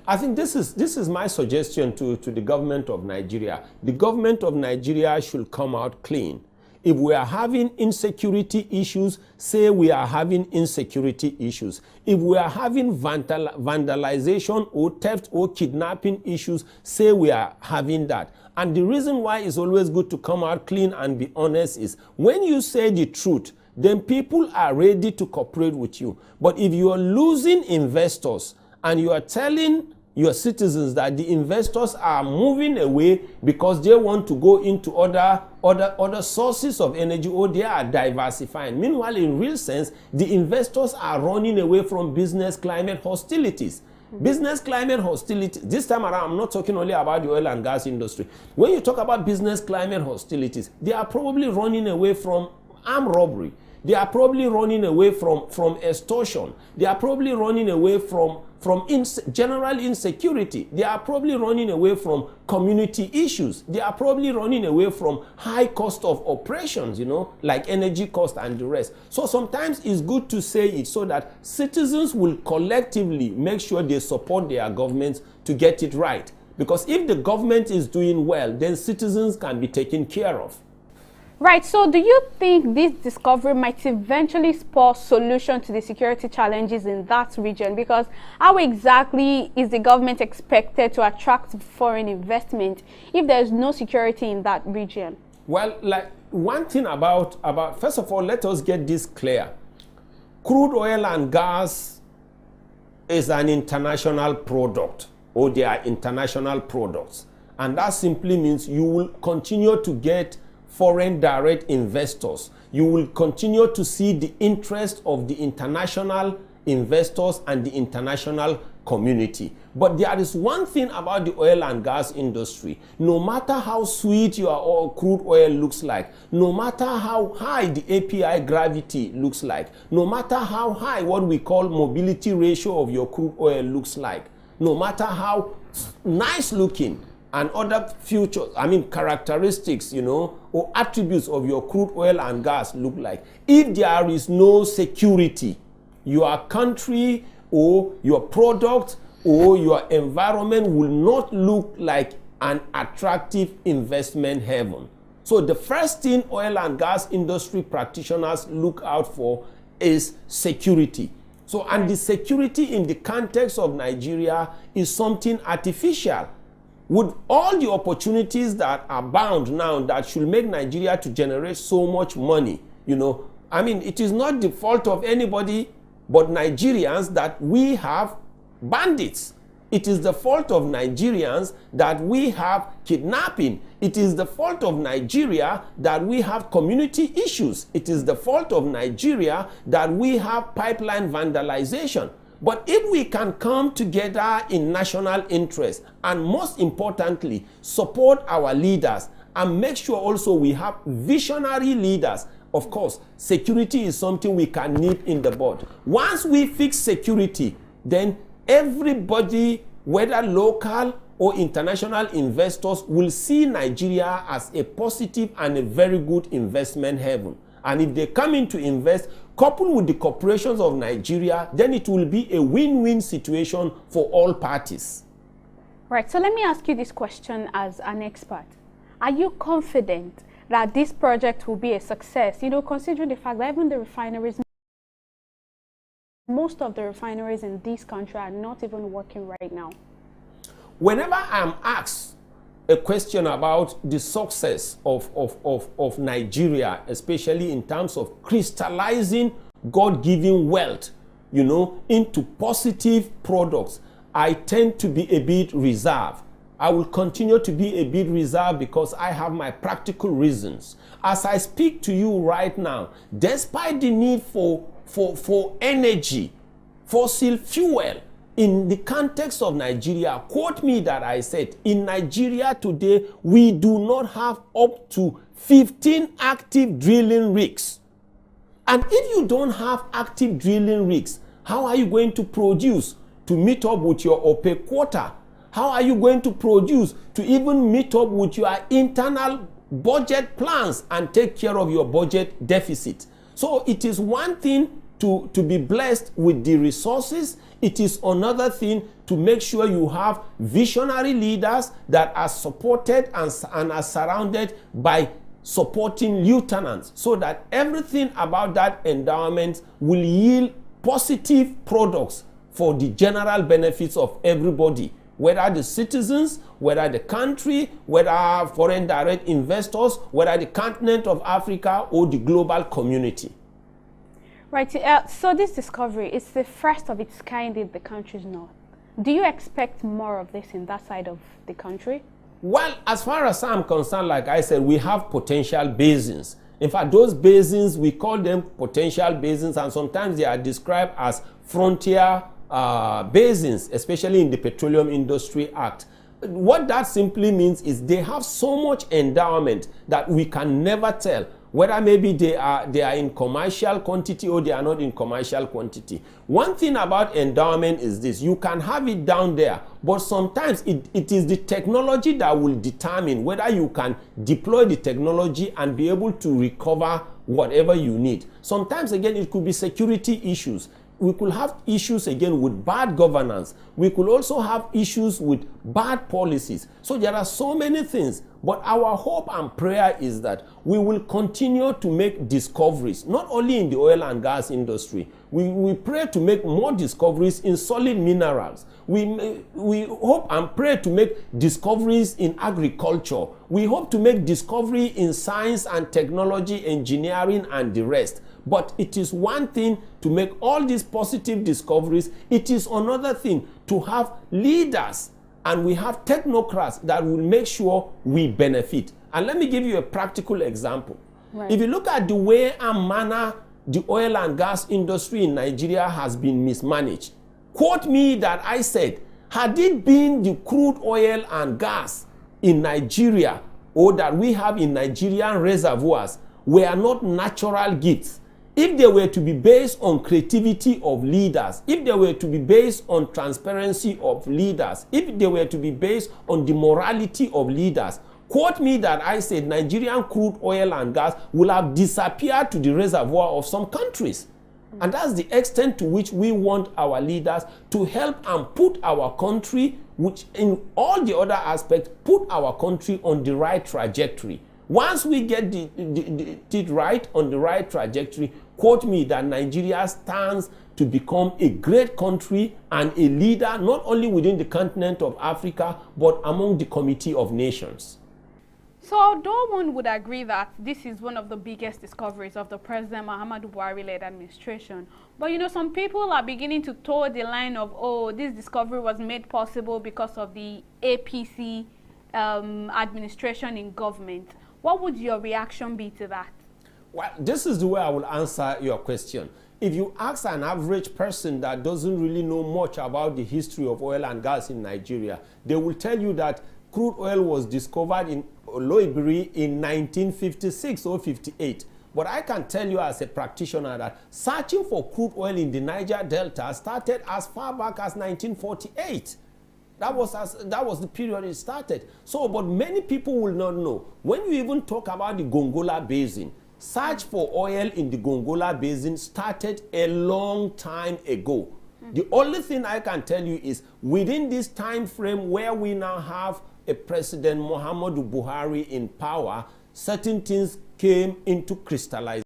I think this is my suggestion to the government of Nigeria. The government of Nigeria should come out clean. If we are having insecurity issues, say we are having insecurity issues. If we are having vandalization or theft or kidnapping issues, say we are having that. And the reason why it's always good to come out clean and be honest is when you say the truth, then people are ready to cooperate with you. But if you are losing investors and you are telling your citizens that the investors are moving away because they want to go into other sources of energy or they are diversifying. Meanwhile, in real sense, the investors are running away from business climate hostilities. Business climate hostility, this time around, I'm not talking only about the oil and gas industry. When you talk about business climate hostilities, they are probably running away from armed robbery. They are probably running away from extortion. They are probably running away from general insecurity. They are probably running away from community issues. They are probably running away from high cost of operations, like energy cost and the rest. So sometimes it's good to say it so that citizens will collectively make sure they support their governments to get it right. Because if the government is doing well, then citizens can be taken care of. Right, so do you think this discovery might eventually spur solution to the security challenges in that region? Because how exactly is the government expected to attract foreign investment if there is no security in that region? Well, like one thing about first of all, let us get this clear. Crude oil and gas is an international product, or they are international products. And that simply means you will continue to get foreign direct investors. You will continue to see the interest of the international investors and the international community. But there is one thing about the oil and gas industry. No matter how sweet your crude oil looks like, no matter how high the API gravity looks like, no matter how high what we call mobility ratio of your crude oil looks like, no matter how nice looking and other characteristics, or attributes of your crude oil and gas look like, if there is no security, your country or your product or your environment will not look like an attractive investment haven. So the first thing oil and gas industry practitioners look out for is security. So, and the security in the context of Nigeria is something artificial. With all the opportunities that are bound now that should make Nigeria to generate so much money, it is not the fault of anybody but Nigerians that we have bandits. It is the fault of Nigerians that we have kidnapping. It is the fault of Nigeria that we have community issues. It is the fault of Nigeria that we have pipeline vandalization. But if we can come together in national interest and most importantly, support our leaders and make sure also we have visionary leaders, of course, security is something we can nip in the bud. Once we fix security, then everybody, whether local or international investors, will see Nigeria as a positive and a very good investment haven. And if they come in to invest, coupled with the corporations of Nigeria, then it will be a win-win situation for all parties. Right, so let me ask you this question as an expert. Are you confident that this project will be a success? Considering the fact that even the refineries, most of the refineries in this country are not even working right now. Whenever I'm asked a question about the success of Nigeria, especially in terms of crystallizing God-given wealth, into positive products, I tend to be a bit reserved. I will continue to be a bit reserved because I have my practical reasons. As I speak to you right now, despite the need for energy, fossil fuel, in the context of Nigeria, quote me that I said, in Nigeria today, we do not have up to 15 active drilling rigs. And if you don't have active drilling rigs, how are you going to produce to meet up with your OPEC quota? How are you going to produce to even meet up with your internal budget plans and take care of your budget deficit? So it is one thing to be blessed with the resources. It is another thing to make sure you have visionary leaders that are supported and are surrounded by supporting lieutenants, so that everything about that endowment will yield positive products for the general benefits of everybody, whether the citizens, whether the country, whether foreign direct investors, whether the continent of Africa or the global community. Right, so this discovery is the first of its kind in the country's north. Do you expect more of this in that side of the country? Well, as far as I'm concerned, like I said, we have potential basins. In fact, those basins, we call them potential basins, and sometimes they are described as frontier basins, especially in the Petroleum Industry Act. What that simply means is they have so much endowment that we can never tell whether maybe they are in commercial quantity or they are not in commercial quantity. One thing about endowment is this: you can have it down there, but sometimes it is the technology that will determine whether you can deploy the technology and be able to recover whatever you need. Sometimes again it could be security issues. We could have issues again with bad governance. We could also have issues with bad policies. So there are so many things. But our hope and prayer is that we will continue to make discoveries, not only in the oil and gas industry. We pray to make more discoveries in solid minerals. We hope and pray to make discoveries in agriculture. We hope to make discovery in science and technology, engineering, and the rest. But it is one thing to make all these positive discoveries. It is another thing to have leaders and we have technocrats that will make sure we benefit. And let me give you a practical example. Right. If you look at the way and manner the oil and gas industry in Nigeria has been mismanaged, quote me that I said, had it been the crude oil and gas in Nigeria or that we have in Nigerian reservoirs were not natural gifts, if they were to be based on creativity of leaders, if they were to be based on transparency of leaders, if they were to be based on the morality of leaders, quote me that I said Nigerian crude oil and gas will have disappeared to the reservoir of some countries. And that's the extent to which we want our leaders to help and put our country, which in all the other aspects, put our country on the right trajectory. Once we get it right on the right trajectory, quote me that Nigeria stands to become a great country and a leader, not only within the continent of Africa, but among the Committee of Nations. So, though one would agree that this is one of the biggest discoveries of the President Muhammadu Buhari-led administration, but you know, some people are beginning to toe the line of, oh, this discovery was made possible because of the APC administration in government. What would your reaction be to that? Well, this is the way I will answer your question. If you ask an average person that doesn't really know much about the history of oil and gas in Nigeria, they will tell you that crude oil was discovered in Oloibiri in 1956 or 58. But I can tell you as a practitioner that searching for crude oil in the Niger Delta started as far back as 1948. That was the period it started. So, but many people will not know. When you even talk about the Gongola Basin, search for oil in the Gongola Basin started a long time ago. The only thing I can tell you is within this time frame where we now have a President Muhammadu Buhari in power, certain things came into crystallization.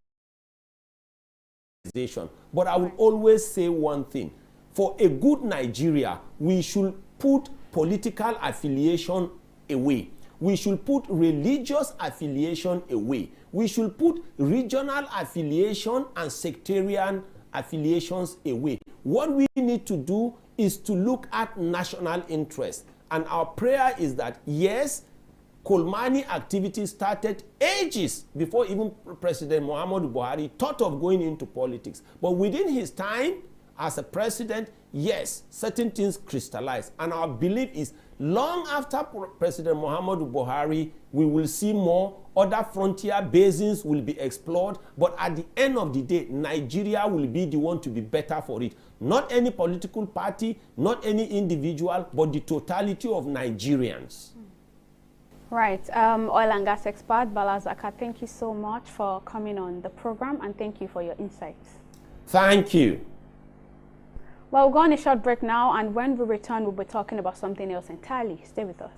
But I will always say one thing. For a good Nigeria, we should put political affiliation away. We should put religious affiliation away. We should put regional affiliation and sectarian affiliations away. What we need to do is to look at national interest. And our prayer is that, yes, Kolmani activity started ages before even President Muhammadu Buhari thought of going into politics. But within his time as a president, yes, certain things crystallized. And our belief is long after President Muhammadu Buhari, we will see more. Other frontier basins will be explored. But at the end of the day, Nigeria will be the one to be better for it. Not any political party, not any individual, but the totality of Nigerians. Right. Oil and gas expert Bala Zakka, thank you so much for coming on the program and thank you for your insights. Thank you. Well, we'll go on a short break now, and when we return, we'll be talking about something else entirely. Stay with us.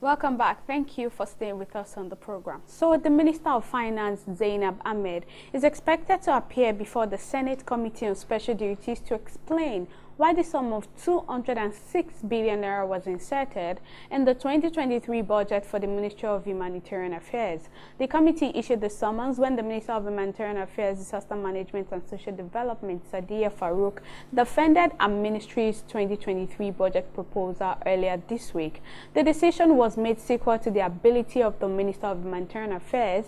Welcome back. Thank you for staying with us on the program. So the Minister of Finance, Zainab Ahmed, is expected to appear before the Senate Committee on Special Duties to explain why the sum of 206 billion naira was inserted in the 2023 budget for the Ministry of Humanitarian Affairs. The committee issued the summons when the Minister of Humanitarian Affairs, Disaster Management and Social Development, Sadiya Farouk, defended our ministry's 2023 budget proposal earlier this week. The decision was made sequel to the ability of the Minister of Humanitarian Affairs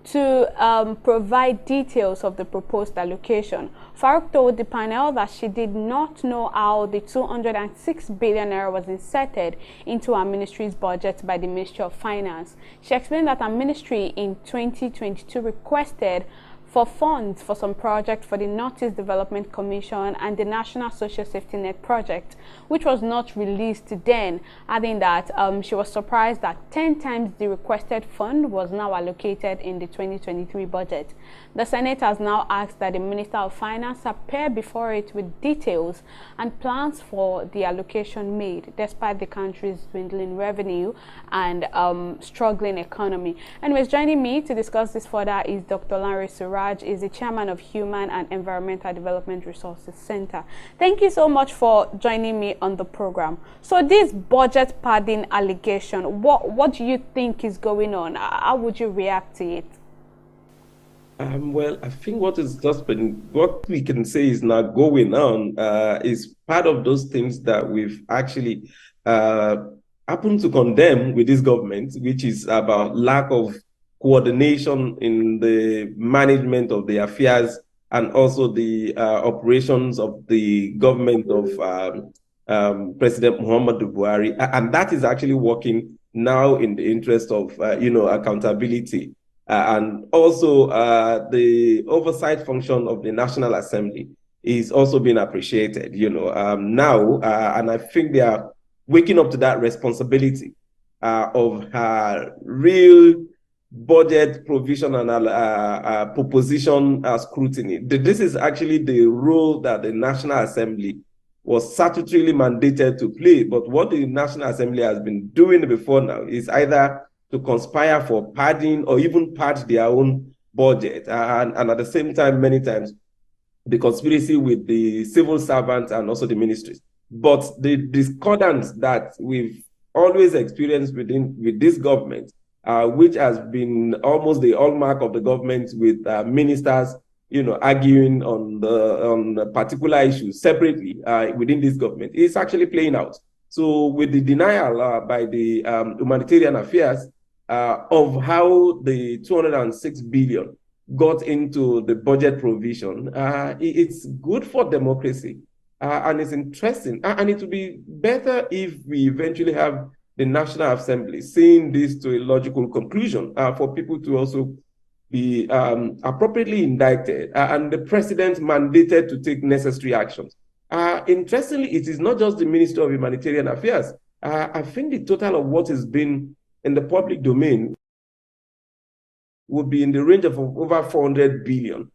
to provide details of the proposed allocation. Farouk told the panel that she did not know how the 206 billion naira was inserted into our ministry's budget by the Ministry of Finance. She explained that our ministry in 2022 requested for funds for some projects for the Northeast Development Commission and the National Social Safety Net project, which was not released then, adding that she was surprised that 10 times the requested fund was now allocated in the 2023 budget. The Senate has now asked that the Minister of Finance appear before it with details and plans for the allocation made, despite the country's dwindling revenue and struggling economy. Anyways, joining me to discuss this further is Dr. Larry Suraj, is the chairman of Human and Environmental Development Resources Center. Thank you so much for joining me on the program. So this budget padding allegation, what do you think is going on? How would you react to it? Well, I think what we can say is now going on is part of those things that we've actually happened to condemn with this government, which is about lack of coordination in the management of the affairs and also the operations of the government of President Muhammadu Buhari. And that is actually working now in the interest of, accountability. And also the oversight function of the National Assembly is also being appreciated, now. And I think they are waking up to that responsibility of real budget provision and proposition scrutiny. This is actually the role that the National Assembly was statutorily mandated to play. But what the National Assembly has been doing before now is either to conspire for padding or even pad their own budget. And at the same time, many times, the conspiracy with the civil servants and also the ministries. But the discordance that we've always experienced with this government, which has been almost the hallmark of the government with ministers, arguing on the particular issues separately within this government, is actually playing out. So with the denial by the humanitarian affairs of how the 206 billion got into the budget provision, it's good for democracy and it's interesting. And it would be better if we eventually have the National Assembly seeing this to a logical conclusion for people to also be appropriately indicted and the president mandated to take necessary actions. Interestingly, it is not just the Ministry of Humanitarian Affairs. I think the total of what has been in the public domain would be in the range of over 400 billion.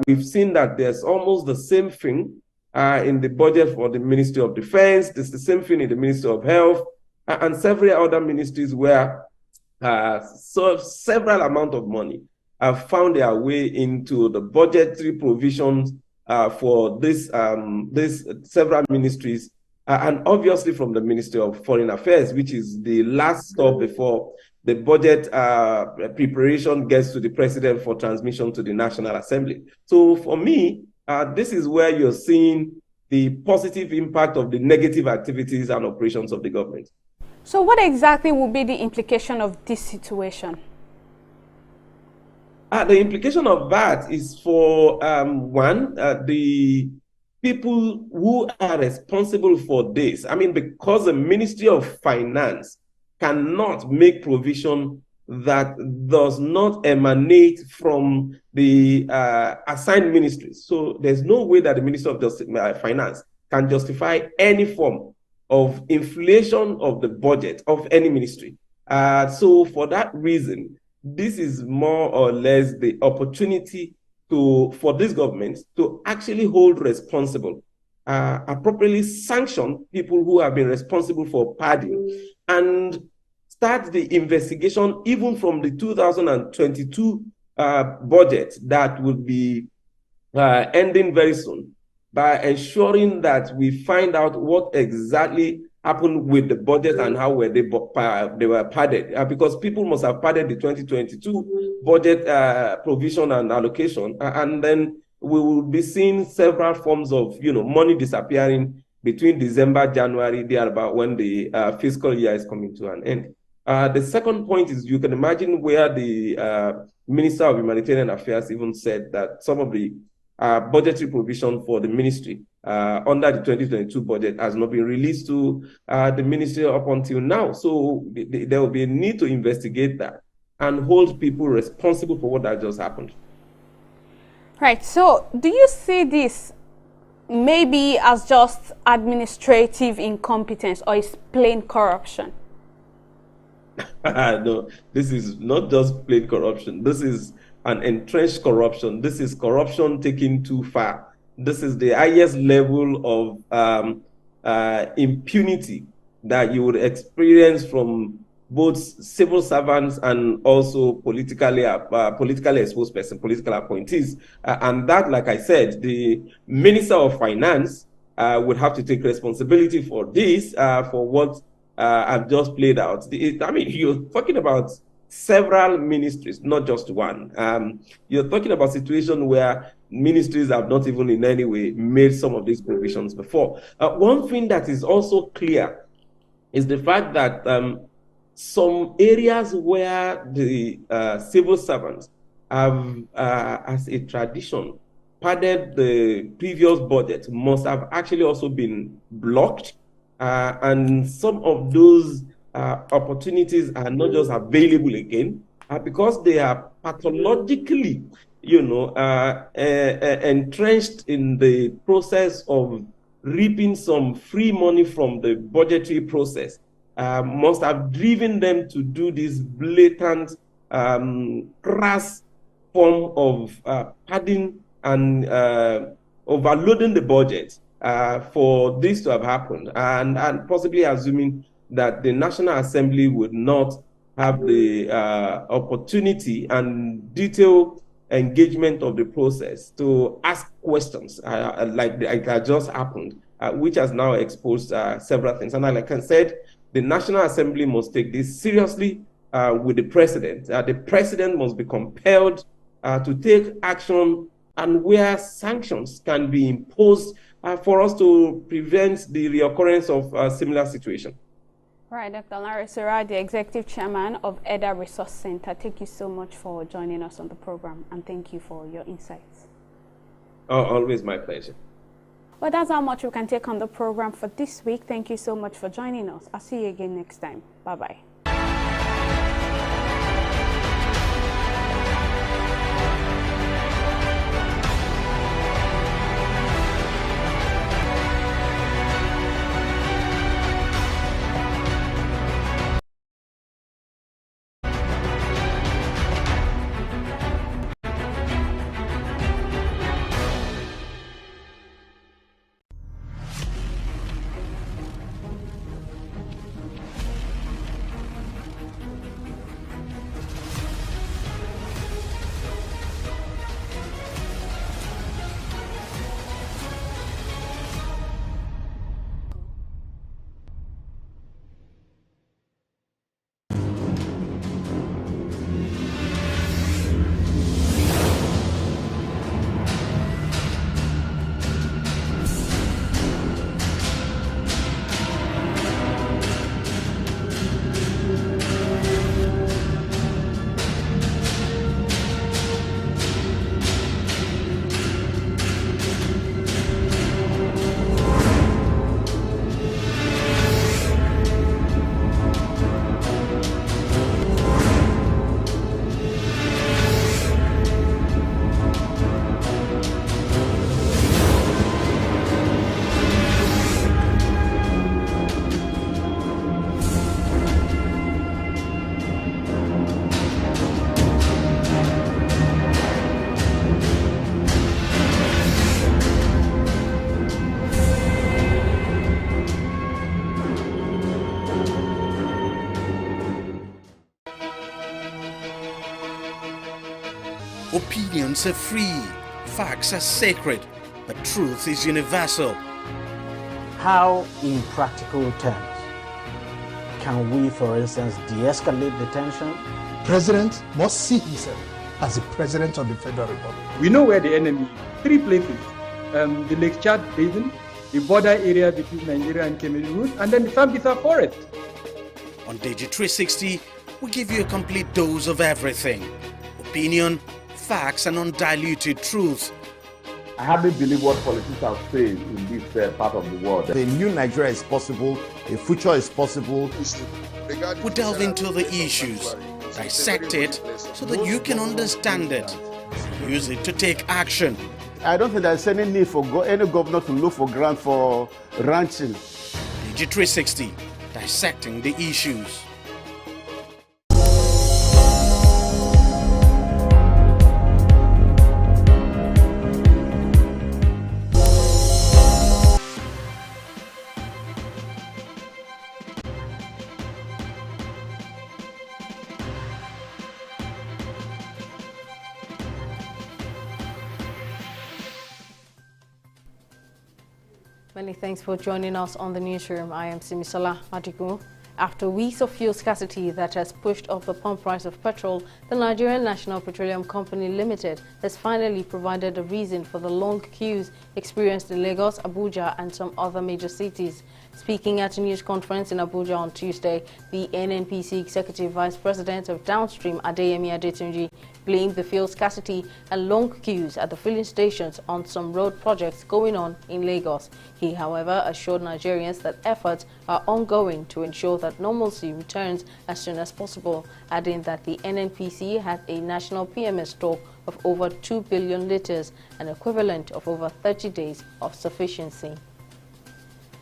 We've seen that there's almost the same thing in the budget for the Ministry of Defense. There's the same thing in the Ministry of Health and several other ministries where several amount of money have found their way into the budgetary provisions for this several ministries. And obviously from the Ministry of Foreign Affairs, which is the last stop before the budget preparation gets to the president for transmission to the National Assembly. So for me, this is where you're seeing the positive impact of the negative activities and operations of the government. So what exactly will be the implication of this situation? The implication of that is for, the people who are responsible for this. I mean, because the Ministry of Finance cannot make provision that does not emanate from the assigned ministries. So there's no way that the Ministry of Finance can justify any form of inflation of the budget of any ministry. So for that reason, this is more or less the opportunity for this government to actually hold responsible, appropriately sanction people who have been responsible for padding and start the investigation even from the 2022 budget that will be ending very soon, by ensuring that we find out what exactly happened with the budget and how were they were padded, because people must have padded the 2022 budget provision and allocation, and then we will be seeing several forms of money disappearing between December, January, thereabout, when the fiscal year is coming to an end. The second point is, you can imagine where the Minister of Humanitarian Affairs even said that some of the budgetary provision for the ministry under the 2022 budget has not been released to the ministry up until now. So there will be a need to investigate that and hold people responsible for what that just happened. Right. So, do you see this maybe as just administrative incompetence, or is plain corruption? No, this is not just plain corruption. This is an entrenched corruption. This is corruption taken too far. This is the highest level of impunity that you would experience from both civil servants and also politically exposed persons, political appointees. And that, like I said, the Minister of Finance would have to take responsibility for this, for what I've just played out. I mean, you're talking about several ministries, not just one. You're talking about a situation where ministries have not even in any way made some of these provisions before. One thing that is also clear is the fact that some areas where the civil servants have, as a tradition, padded the previous budget must have actually also been blocked. And some of those opportunities are not just available again, because they are pathologically, entrenched in the process of reaping some free money from the budgetary process. Must have driven them to do this blatant, crass form of padding and overloading the budget for this to have happened, and possibly assuming that the National Assembly would not have the opportunity and detailed engagement of the process to ask questions like that just happened, which has now exposed several things. And like I said, the National Assembly must take this seriously with the president. The president must be compelled to take action, and where sanctions can be imposed for us to prevent the reoccurrence of a similar situation. Right, Dr. Larry Sura, the Executive Chairman of EDA Resource Center, thank you so much for joining us on the program, and thank you for your insights. Oh, always my pleasure. Well, that's how much we can take on the program for this week. Thank you so much for joining us. I'll see you again next time. Bye-bye. Opinions are free, facts are sacred, but truth is universal. How, in practical terms, can we, for instance, de-escalate the tension? President must see himself as the President of the Federal Republic. We know where the enemy is. 3 places. The Lake Chad Basin, the border area between Nigeria and Cameroon, and then the Sambisa Forest. On TV360, we give you a complete dose of everything. Opinion, facts and undiluted truth. I hardly believe what politicians say in this part of the world. A new Nigeria is possible, a future is possible. We delve into the issues, dissect it so that you can understand it. use it to take action. I don't think there's any need for any governor to look for grant for ranching. TV360, dissecting the issues. Many thanks for joining us on the newsroom. I am Simisola Madigu. After weeks of fuel scarcity that has pushed up the pump price of petrol, the Nigerian National Petroleum Company Limited has finally provided a reason for the long queues experienced in Lagos, Abuja and some other major cities. Speaking at a news conference in Abuja on Tuesday, the NNPC Executive Vice President of Downstream, Adeyemi Adetunji, blamed the fuel scarcity and long queues at the filling stations on some road projects going on in Lagos. He, however, assured Nigerians that efforts are ongoing to ensure that normalcy returns as soon as possible, adding that the NNPC has a national PMS stock of over 2 billion litres, an equivalent of over 30 days of sufficiency.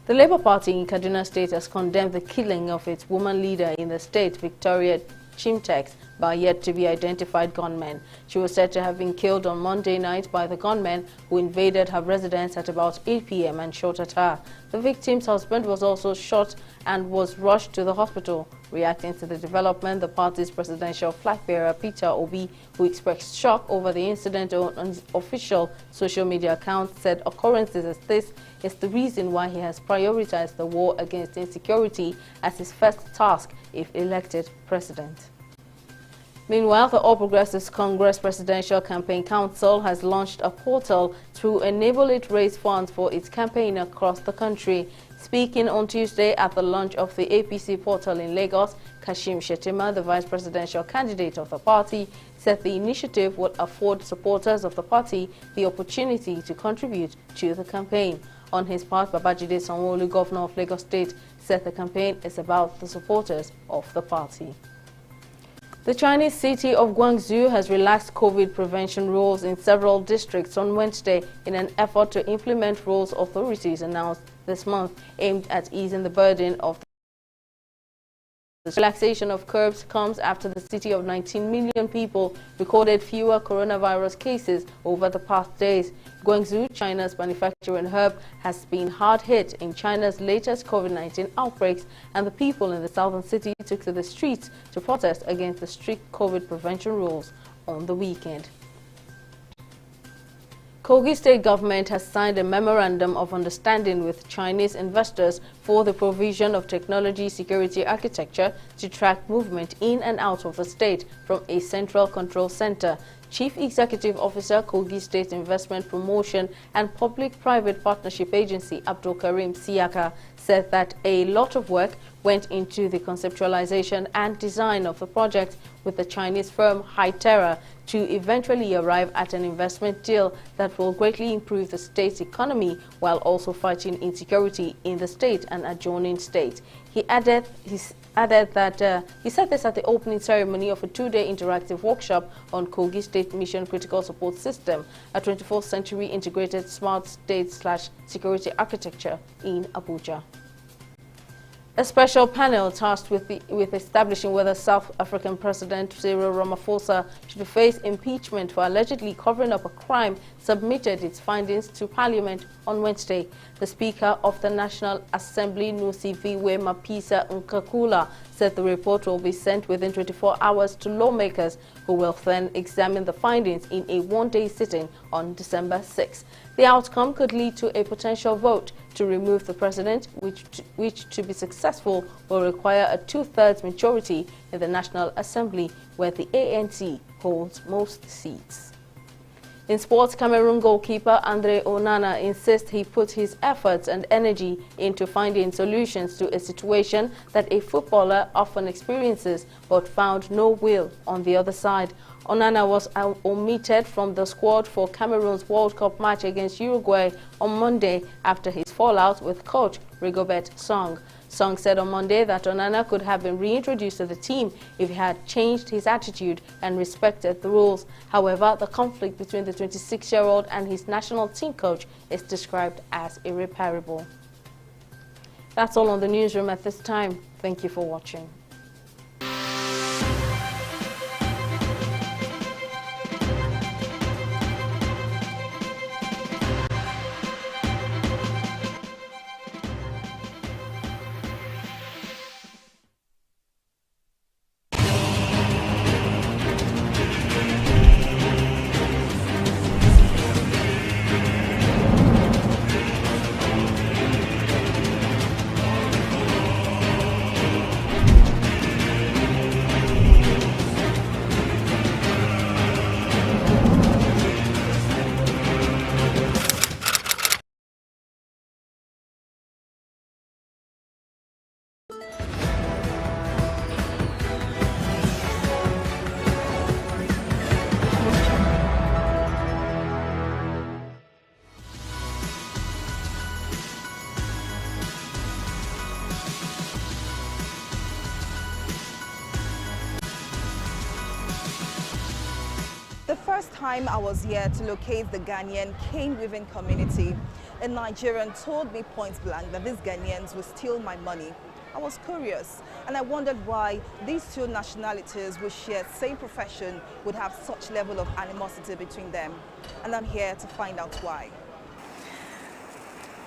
The Labour Party in Kaduna State has condemned the killing of its woman leader in the state, Victoria Chimtex, by yet-to-be-identified gunmen. She was said to have been killed on Monday night by the gunmen who invaded her residence at about 8 p.m. and shot at her. The victim's husband was also shot and was rushed to the hospital. Reacting to the development, the party's presidential flag-bearer, Peter Obi, who expressed shock over the incident on his official social media account, said occurrences as this is the reason why he has prioritized the war against insecurity as his first task if elected president. Meanwhile, the All Progressives Congress Presidential Campaign Council has launched a portal to enable it raise funds for its campaign across the country. Speaking on Tuesday at the launch of the APC portal in Lagos, Kashim Shettima, the vice presidential candidate of the party, said the initiative would afford supporters of the party the opportunity to contribute to the campaign. On his part, Babajide Sanwo-Olu, governor of Lagos State, said the campaign is about the supporters of the party. The Chinese city of Guangzhou has relaxed COVID prevention rules in several districts on Wednesday in an effort to implement rules authorities announced this month aimed at easing the burden of the relaxation of curbs comes after the city of 19 million people recorded fewer coronavirus cases over the past days. Guangzhou, China's manufacturing hub, has been hard hit in China's latest COVID-19 outbreaks, and the people in the southern city took to the streets to protest against the strict COVID prevention rules on the weekend. Kogi State government has signed a memorandum of understanding with Chinese investors for the provision of technology security architecture to track movement in and out of the state from a central control center. Chief Executive Officer, Kogi State Investment Promotion and Public-Private Partnership Agency, Abdul Karim Siaka, said that a lot of work went into the conceptualization and design of the project with the Chinese firm Hytera to eventually arrive at an investment deal that will greatly improve the state's economy while also fighting insecurity in the state and adjoining states. He said this at the opening ceremony of a two-day interactive workshop on Kogi State Mission Critical Support System, a 24th century integrated smart state/security architecture in Abuja. A special panel tasked with establishing whether South African President Cyril Ramaphosa should face impeachment for allegedly covering up a crime submitted its findings to Parliament on Wednesday. The Speaker of the National Assembly, Nosiviwe Mapisa Nkakula, said the report will be sent within 24 hours to lawmakers who will then examine the findings in a one-day sitting on December 6. The outcome could lead to a potential vote to remove the president, which to be successful will require a two-thirds majority in the National Assembly, where the ANC holds most seats. In sports, Cameroon goalkeeper Andre Onana insists he put his efforts and energy into finding solutions to a situation that a footballer often experiences but found no will on the other side. Onana was omitted from the squad for Cameroon's World Cup match against Uruguay on Monday after his fallout with coach Rigobert Song. Song said on Monday that Onana could have been reintroduced to the team if he had changed his attitude and respected the rules. However, the conflict between the 26-year-old and his national team coach is described as irreparable. That's all on the newsroom at this time. Thank you for watching. The first time I was here to locate the Ghanaian cane weaving community, a Nigerian told me point blank that these Ghanaians would steal my money. I was curious and I wondered why these two nationalities who share same profession would have such level of animosity between them. And I'm here to find out why.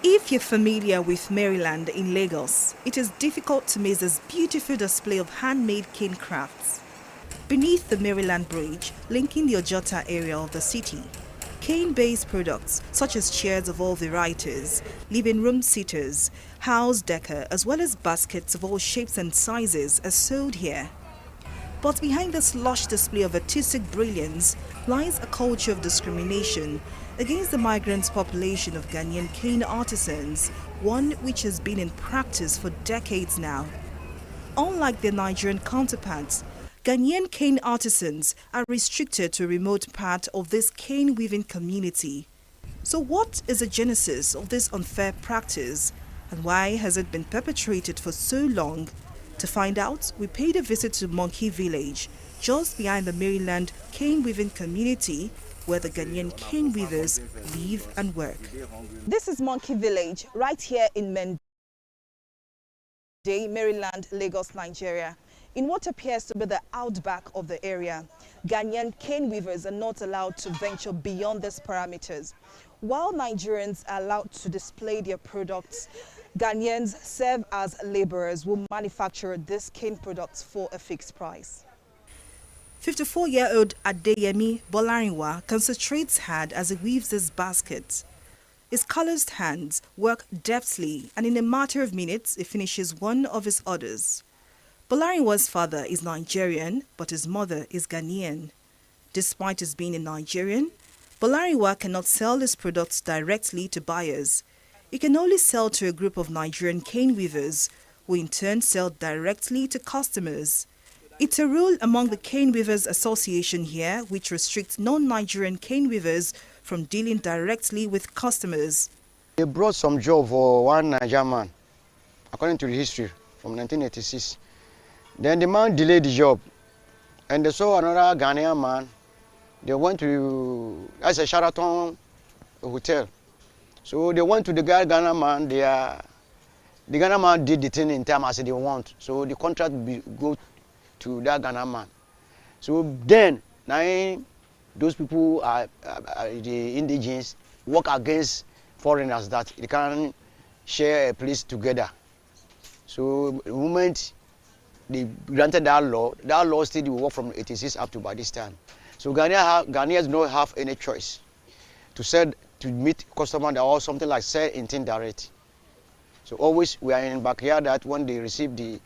If you're familiar with Maryland in Lagos, it is difficult to miss this beautiful display of handmade cane crafts. Beneath the Maryland Bridge, linking the Ojota area of the city, cane-based products such as chairs of all varieties, living room seaters, house decor, as well as baskets of all shapes and sizes are sold here. But behind this lush display of artistic brilliance lies a culture of discrimination against the migrant population of Ghanaian cane artisans, one which has been in practice for decades now. Unlike their Nigerian counterparts, Ghanaian cane artisans are restricted to a remote part of this cane weaving community. So what is the genesis of this unfair practice and why has it been perpetrated for so long? To find out, we paid a visit to Monkey Village, just behind the Maryland cane weaving community where the Ghanaian cane weavers live and work. This is Monkey Village right here in Mende, Maryland, Lagos, Nigeria. In what appears to be the outback of the area, Ghanaian cane weavers are not allowed to venture beyond these parameters. While Nigerians are allowed to display their products, Ghanaians serve as laborers who manufacture these cane products for a fixed price. 54-year-old Adeyemi Bolarinwa concentrates hard as he weaves this basket. His calloused hands work deftly, and in a matter of minutes, he finishes one of his orders. Bolarinwa's father is Nigerian, but his mother is Ghanaian. Despite his being a Nigerian, Bolarinwa cannot sell his products directly to buyers. He can only sell to a group of Nigerian cane weavers, who in turn sell directly to customers. It's a rule among the Cane Weavers Association here which restricts non-Nigerian cane weavers from dealing directly with customers. They brought some job for one Nigerian man, according to the history, from 1986. Then the man delayed the job, and they saw another Ghanaian man. They went to, as a Sheraton hotel. So they went to the Ghanaian man. The Ghanaian man did the thing in time as they want. So the contract go to that Ghanaian man. So then, now those people are the indigenous work against foreigners that they can share a place together. So the moment they granted that law still will work from 86 up to by this time. So Ghanaians don't have any choice to meet customer or something like sell in direct. So always we are in backyard that when they receive the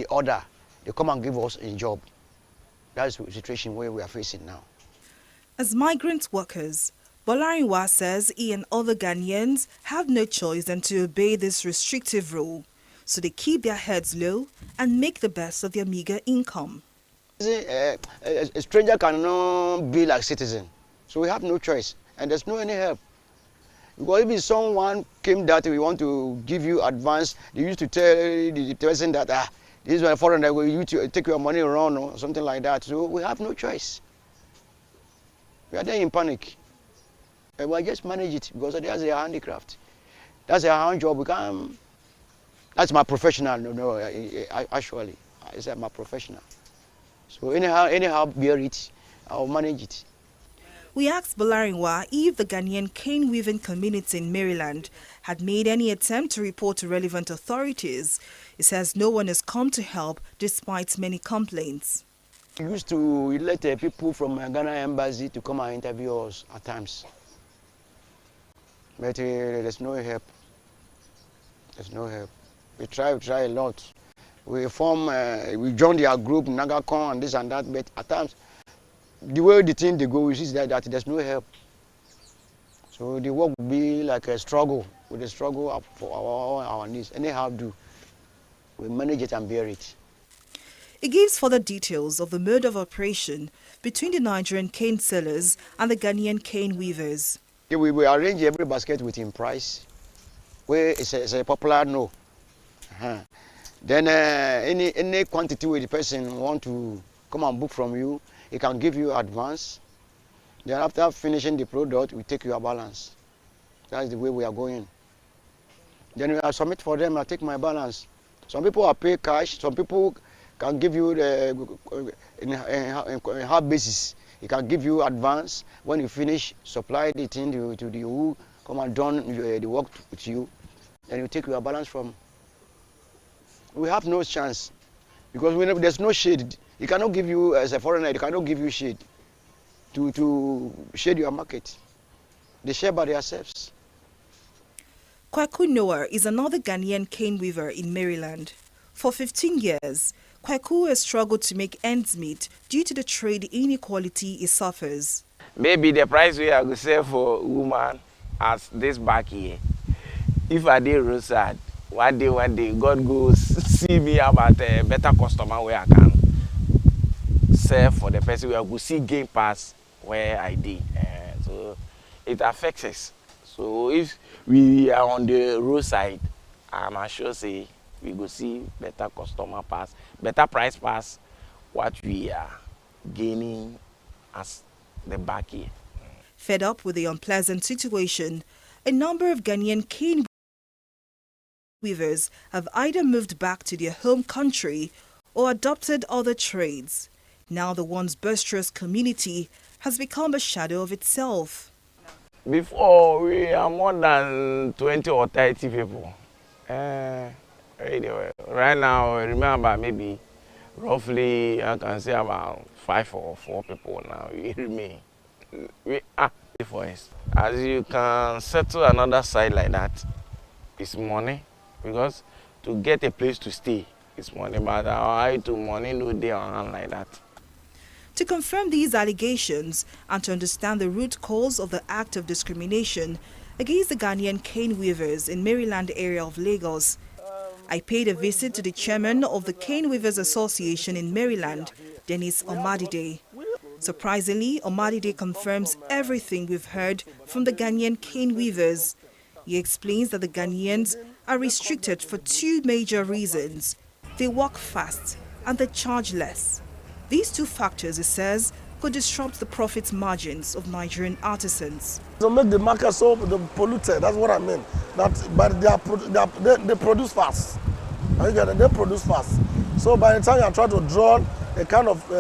order, they come and give us a job. That's the situation where we are facing now. As migrant workers, Bolarinwa says he and other Ghanaians have no choice than to obey this restrictive rule. So they keep their heads low and make the best of their meager income. A stranger cannot be like citizen, so we have no choice, and there's no any help. Because if someone came that we want to give you advance, they used to tell the person that this is my foreign, you to take your money around or something like that. So we have no choice. We are there in panic. And we just manage it because that's their handicraft. That's their hand job. We can't. That's my professional. No, actually, it's my professional. So anyhow, bear it. I'll manage it. We asked Bolarinwa if the Ghanaian cane weaving community in Maryland had made any attempt to report to relevant authorities. He says no one has come to help despite many complaints. We used to let people from Ghana embassy to come and interview us at times. But there's no help. There's no help. We try a lot. We join their group, Nagacon and this and that, but at times, the way the thing they go, we see that there's no help. So the work will be like a struggle, with a struggle for our needs. Anyhow, we manage it and bear it. It gives further details of the mode of operation between the Nigerian cane sellers and the Ghanaian cane weavers. We arrange every basket within price, where it's a popular no. Then any quantity where the person want to come and book from you, he can give you advance. Then after finishing the product, we take your balance. That's the way we are going. Then I submit for them, I take my balance. Some people are pay cash, some people can give you in half basis. He can give you advance. When you finish, supply the thing to the who come and done the work with you. Then you take your balance from. We have no chance because there's no shade. He cannot give you, as a foreigner, he cannot give you shade to shade your market. They share by themselves. Kwaku Noah is another Ghanaian cane weaver in Maryland. For 15 years, Kwaku has struggled to make ends meet due to the trade inequality he suffers. Maybe the price we are going to sell for woman as this back here. If I did roadside, one day, God goes see me about a better customer where I can sell for the person where I could see gain pass where I did. So it affects us. So if we are on the roadside, I'm sure say we go see better customer pass, better price pass what we are gaining as the back here. Fed up with the unpleasant situation, a number of Ghanaian cane weavers have either moved back to their home country or adopted other trades. Now the once boisterous community has become a shadow of itself. Before, we are more than 20 or 30 people. Right now, I remember maybe roughly, I can say about 5 or 4 people now. We remain. We are for us. As you can settle another side like that, it's money. Because to get a place to stay is money, but I to money no day on hand like that. To confirm these allegations and to understand the root cause of the act of discrimination against the Ghanaian cane weavers in Maryland area of Lagos, I paid a visit to the chairman of the Cane Weavers Association in Maryland, Dennis Omadide. Surprisingly, Omadide confirms everything we've heard from the Ghanaian cane weavers. He explains that the Ghanaians are restricted for 2 major reasons. They work fast and they charge less. These 2 factors, he says, could disrupt the profit margins of Nigerian artisans. To make the market so polluted, that's what I mean. But they produce fast. They produce fast. So by the time you are trying to draw a kind of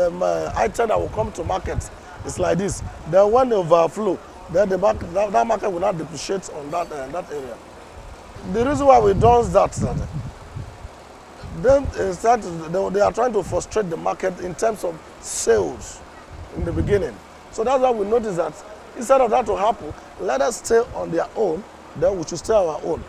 item that will come to market, it's like this. Then when they overflow, then that market will not depreciate on that area. The reason why we do that, then they are trying to frustrate the market in terms of sales in the beginning. So that's why we notice that instead of that to happen, let us stay on their own, then we should stay on our own.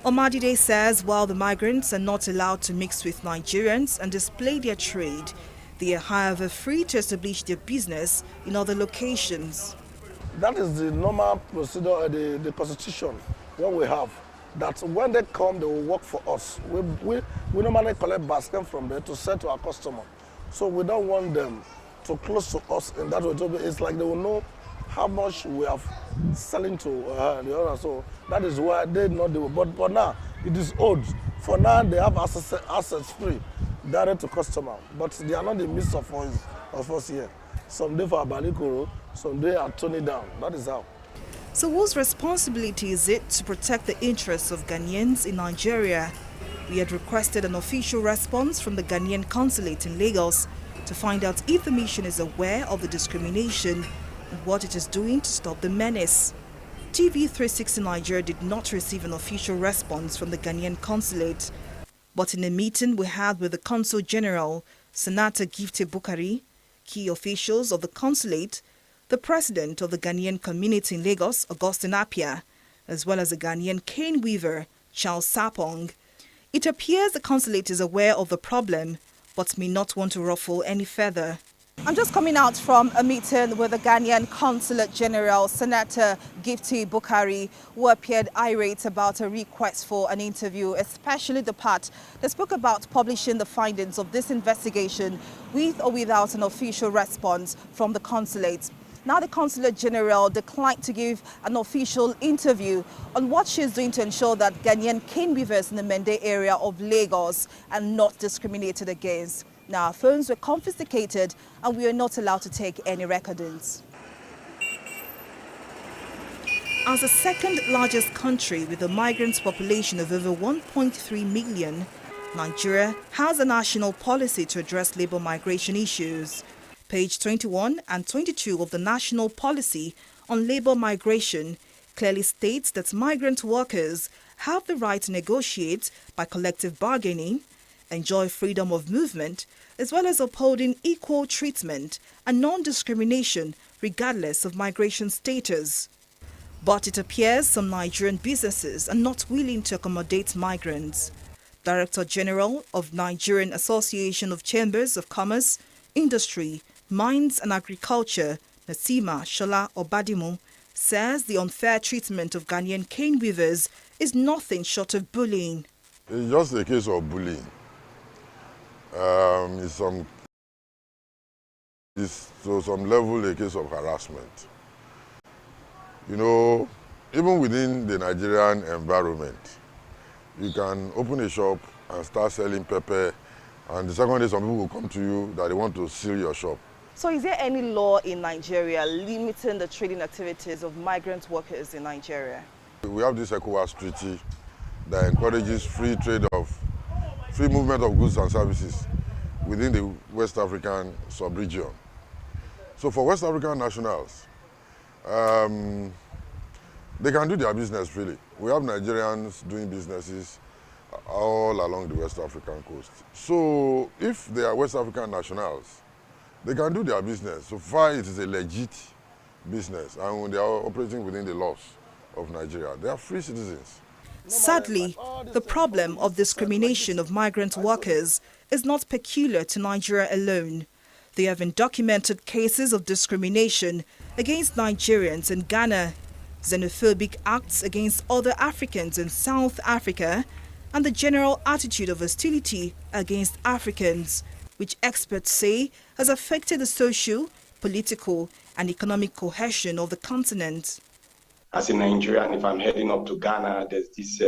Omadide says while the migrants are not allowed to mix with Nigerians and display their trade, they are however free to establish their business in other locations. That is the normal procedure, the constitution, what we have. That when they come, they will work for us. We normally collect basket from there to sell to our customer. So we don't want them to close to us in that way. It's like they will know how much we are selling to the owner. So that is why they not do it. But now it is old. For now they have access free, direct to customer. But they are not the midst of us here. Some day for Abalikoro, some day are turning down. That is how. So whose responsibility is it to protect the interests of Ghanaians in Nigeria? We had requested an official response from the Ghanaian consulate in Lagos to find out if the mission is aware of the discrimination and what it is doing to stop the menace. TV360 Nigeria did not receive an official response from the Ghanaian consulate, but in a meeting we had with the Consul General, Senator Gifte Bukari, key officials of the consulate, the president of the Ghanaian community in Lagos, Augustine Appiah, as well as the Ghanaian cane weaver, Charles Sapong. It appears the consulate is aware of the problem, but may not want to ruffle any further. I'm just coming out from a meeting with the Ghanaian Consulate General, Senator Gifte Bukari, who appeared irate about a request for an interview, especially the part that spoke about publishing the findings of this investigation with or without an official response from the consulate. Now the Consulate General declined to give an official interview on what she's doing to ensure that Ghanaian cane weavers in the Mende area of Lagos are not discriminated against. Now our phones were confiscated and we are not allowed to take any recordings. As the second largest country with a migrant population of over 1.3 million, Nigeria has a national policy to address labor migration issues. Page 21 and 22 of the National Policy on Labor Migration clearly states that migrant workers have the right to negotiate by collective bargaining, enjoy freedom of movement, as well as upholding equal treatment and non-discrimination regardless of migration status. But it appears some Nigerian businesses are not willing to accommodate migrants. Director General of Nigerian Association of Chambers of Commerce, Industry, Mines and Agriculture, Nasima Shola Obadimu, says the unfair treatment of Ghanaian cane weavers is nothing short of bullying. It's just a case of bullying. It's to some level a case of harassment. You know, even within the Nigerian environment, you can open a shop and start selling pepper, and the second day some people will come to you that they want to seal your shop. So is there any law in Nigeria limiting the trading activities of migrant workers in Nigeria? We have this ECOWAS treaty that encourages free movement of goods and services within the West African sub-region. So for West African nationals, they can do their business freely. We have Nigerians doing businesses all along the West African coast. So if they are West African nationals, they can do their business. So far it is a legit business, and when they are operating within the laws of Nigeria, they are free citizens. Sadly, the problem of discrimination of migrant workers is not peculiar to Nigeria alone. There have been documented cases of discrimination against Nigerians in Ghana, xenophobic acts against other Africans in South Africa, and the general attitude of hostility against Africans, which experts say has affected the social, political, and economic cohesion of the continent. As a Nigerian, if I'm heading up to Ghana, there's this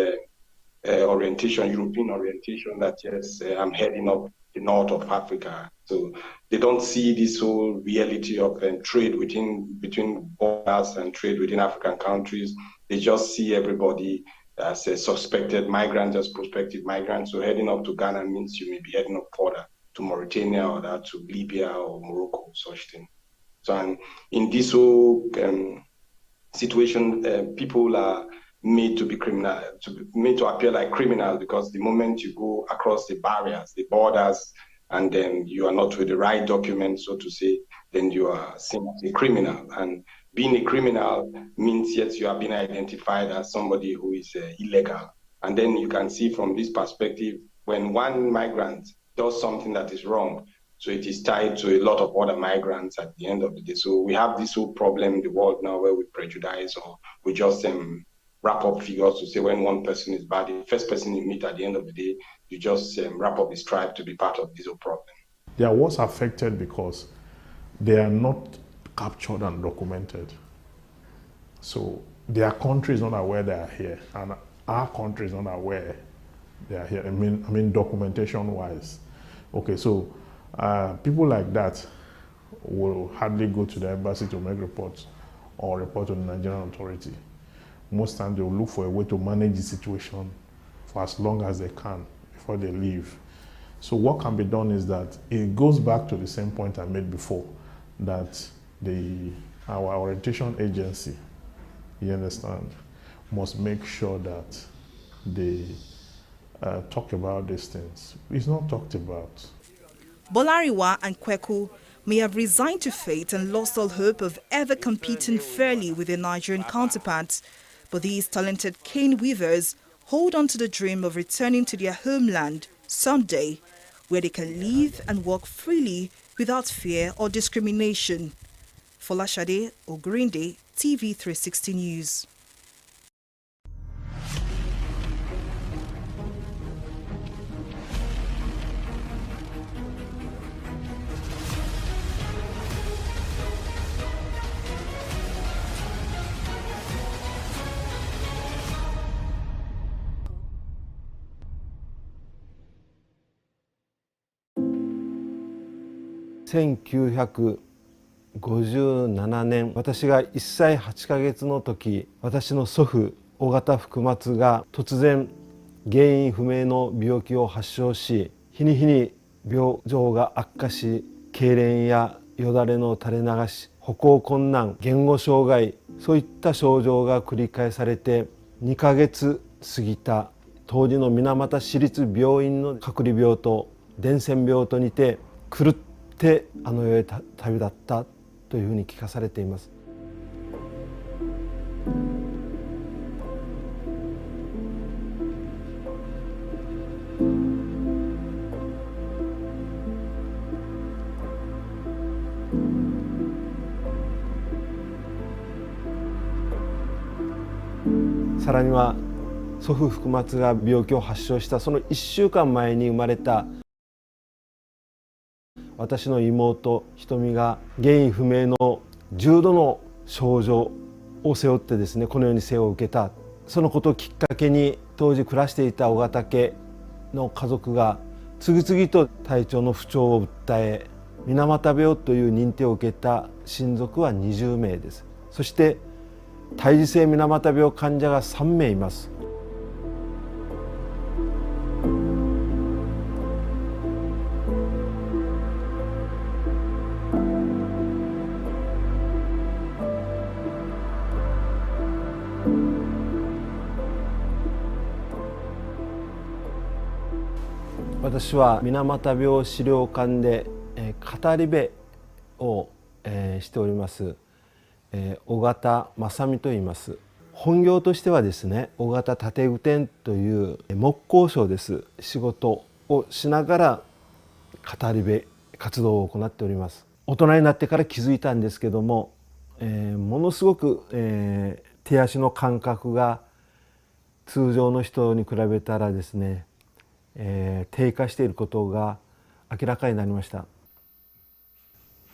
orientation, European orientation, that yes, I'm heading up the north of Africa. So they don't see this whole reality of trade between borders and trade within African countries. They just see everybody as a suspected migrant, as prospective migrants. So heading up to Ghana means you may be heading up further to Mauritania or that to Libya or Morocco, such thing. So and in this whole situation, people are made to be criminal, made to appear like criminals, because the moment you go across the barriers, the borders, and then you are not with the right documents, so to say, then you are seen as a criminal. And being a criminal means, yes, you have been identified as somebody who is illegal. And then you can see from this perspective, when one migrant does something that is wrong, so it is tied to a lot of other migrants at the end of the day. So we have this whole problem in the world now where we prejudice, or we just wrap up figures to say when one person is bad, the first person you meet at the end of the day, you just wrap up his tribe to be part of this whole problem. They are what's affected because they are not captured and documented. So their country is not aware they are here, and our country is not aware they are here. I mean documentation-wise. Okay, so people like that will hardly go to the embassy to make reports or report to the Nigerian authority. Most times they will look for a way to manage the situation for as long as they can before they leave. So what can be done is that it goes back to the same point I made before, that our orientation agency, you understand, must make sure that they talk about these things. It's not talked about. Bolariwa and Kweku may have resigned to fate and lost all hope of ever competing fairly with their Nigerian counterparts, but these talented cane weavers hold on to the dream of returning to their homeland someday, where they can live and work freely without fear or discrimination. Folashade Ogrinde, TV360 News.1957年、私が1歳8ヶ月の時、私の祖父尾形福松が突然原因不明の病気を発症し、日に日に病状が悪化し、痙攣やよだれの垂れ流し、歩行困難、言語障害、そういった症状が繰り返されて2ヶ月過ぎた当時の水俣市立病院の隔離病棟、伝染病棟にて狂ってあの世へ旅立ったというふうに聞かされています。さらには祖父福松が病気を発症したその1週間前に生まれた私の妹ひとみが原因不明の重度の症状を背負ってですね、このように生を受けた。そのことをきっかけに当時暮らしていた尾形家の家族が次々と体調の不調を訴え、水俣病という認定を受けた親族は20名です。そして胎児性水俣病患者が3名います。私は水俣病資料館で語り部をしております尾形正美と言います。本業としてはですね、尾形建具店という木工商です。仕事をしながら語り部活動を行っております。大人になってから気づいたんですけども、ものすごく、手足の感覚が通常の人に比べたらですね、低下していることが明らかになりました。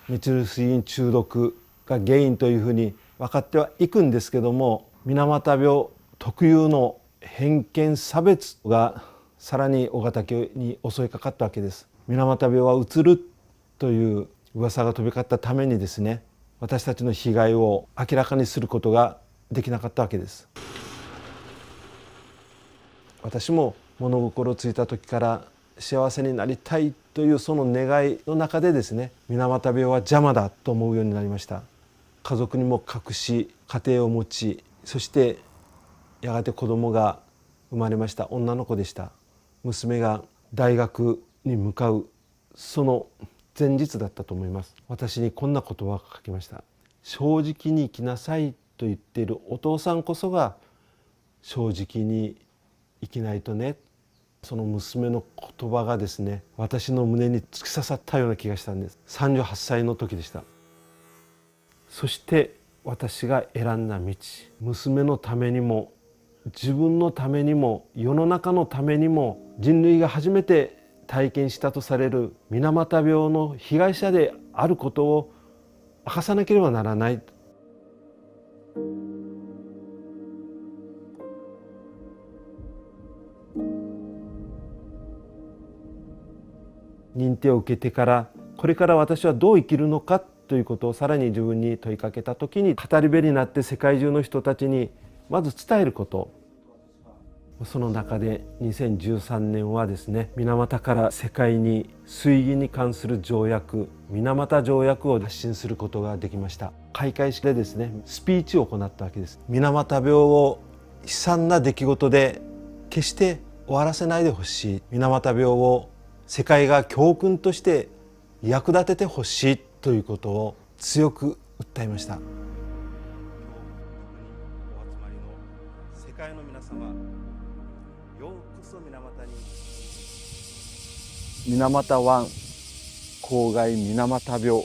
メチル水銀中毒が原因というふうに分かってはいくんですけども、水俣病特有の偏見差別がさらに尾形家に襲いかかったわけです。水俣病はうつるという噂が飛び交ったためにですね、私たちの被害を明らかにすることができなかったわけです。私も物心ついた時から幸せになりたいというその願いの中でですね、水俣病は邪魔だと思うようになりました。家族にも隠し、家庭を持ち、そしてやがて子供が生まれました。女の子でした。娘が大学に向かうその前日だったと思います。私にこんな言葉が書きました。正直に生きなさいと言っているお父さんこそが正直に生きないとね。その娘の言葉がですね、私の胸に突き刺さったような気がしたんです。38歳の時でした。そして私が選んだ道、娘のためにも自分のためにも世の中のためにも、人類が初めて体験したとされる水俣病の被害者であることを明かさなければならない。認定を受けてからこれから私はどう生きるのかということをさらに自分に問いかけた時に、語り部になって世界中の人たちにまず伝えること、その中で2013年はですね、水俣から世界に水銀に関する条約、水俣条約を発信することができました。開会式でですね、スピーチを行ったわけです。水俣病を悲惨な出来事で決して終わらせないでほしい。水俣病を世界が教訓として役立ててほしいということを強く訴えました。世界の皆様、ようこそ水俣に。水俣湾郊外水俣病、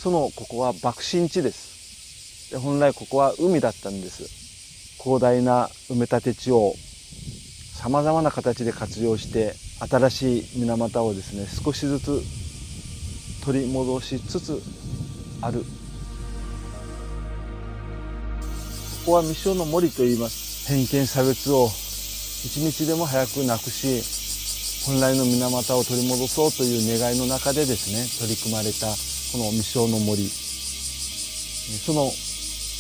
ここは爆心地です。で、本来ここは海だったんです。広大な埋め立て地をさまざまな形で活用して新しい水俣をですね、少しずつ取り戻しつつある。ここは未生の森といいます。偏見差別を一日でも早くなくし、本来の水俣を取り戻そうという願いの中でですね、取り組まれたこの未生の森、その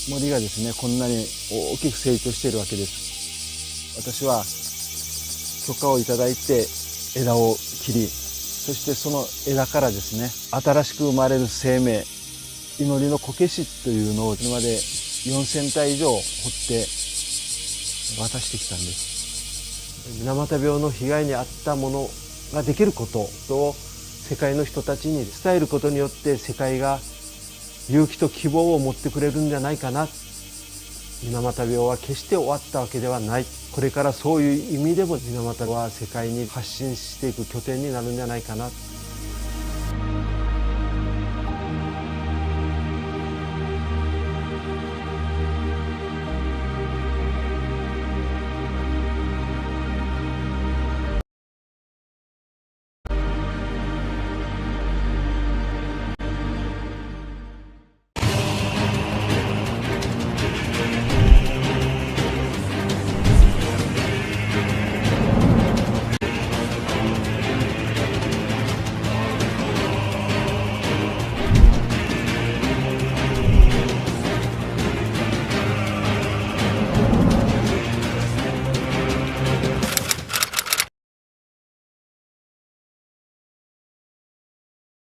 森がですね、こんなに大きく成長しているわけです。私は許可をいただいて枝を切り、そしてその枝からですね、新しく生まれる生命、祈りのこけしというのを今まで4000体以上掘って渡してきたんです。水俣病の被害に遭ったものができることを世界の人たちに伝えることによって、世界が勇気と希望を持ってくれるんじゃないかな。水俣病は決して終わったわけではない。これからそういう意味でも水俣は世界に発信していく拠点になるんじゃないかな。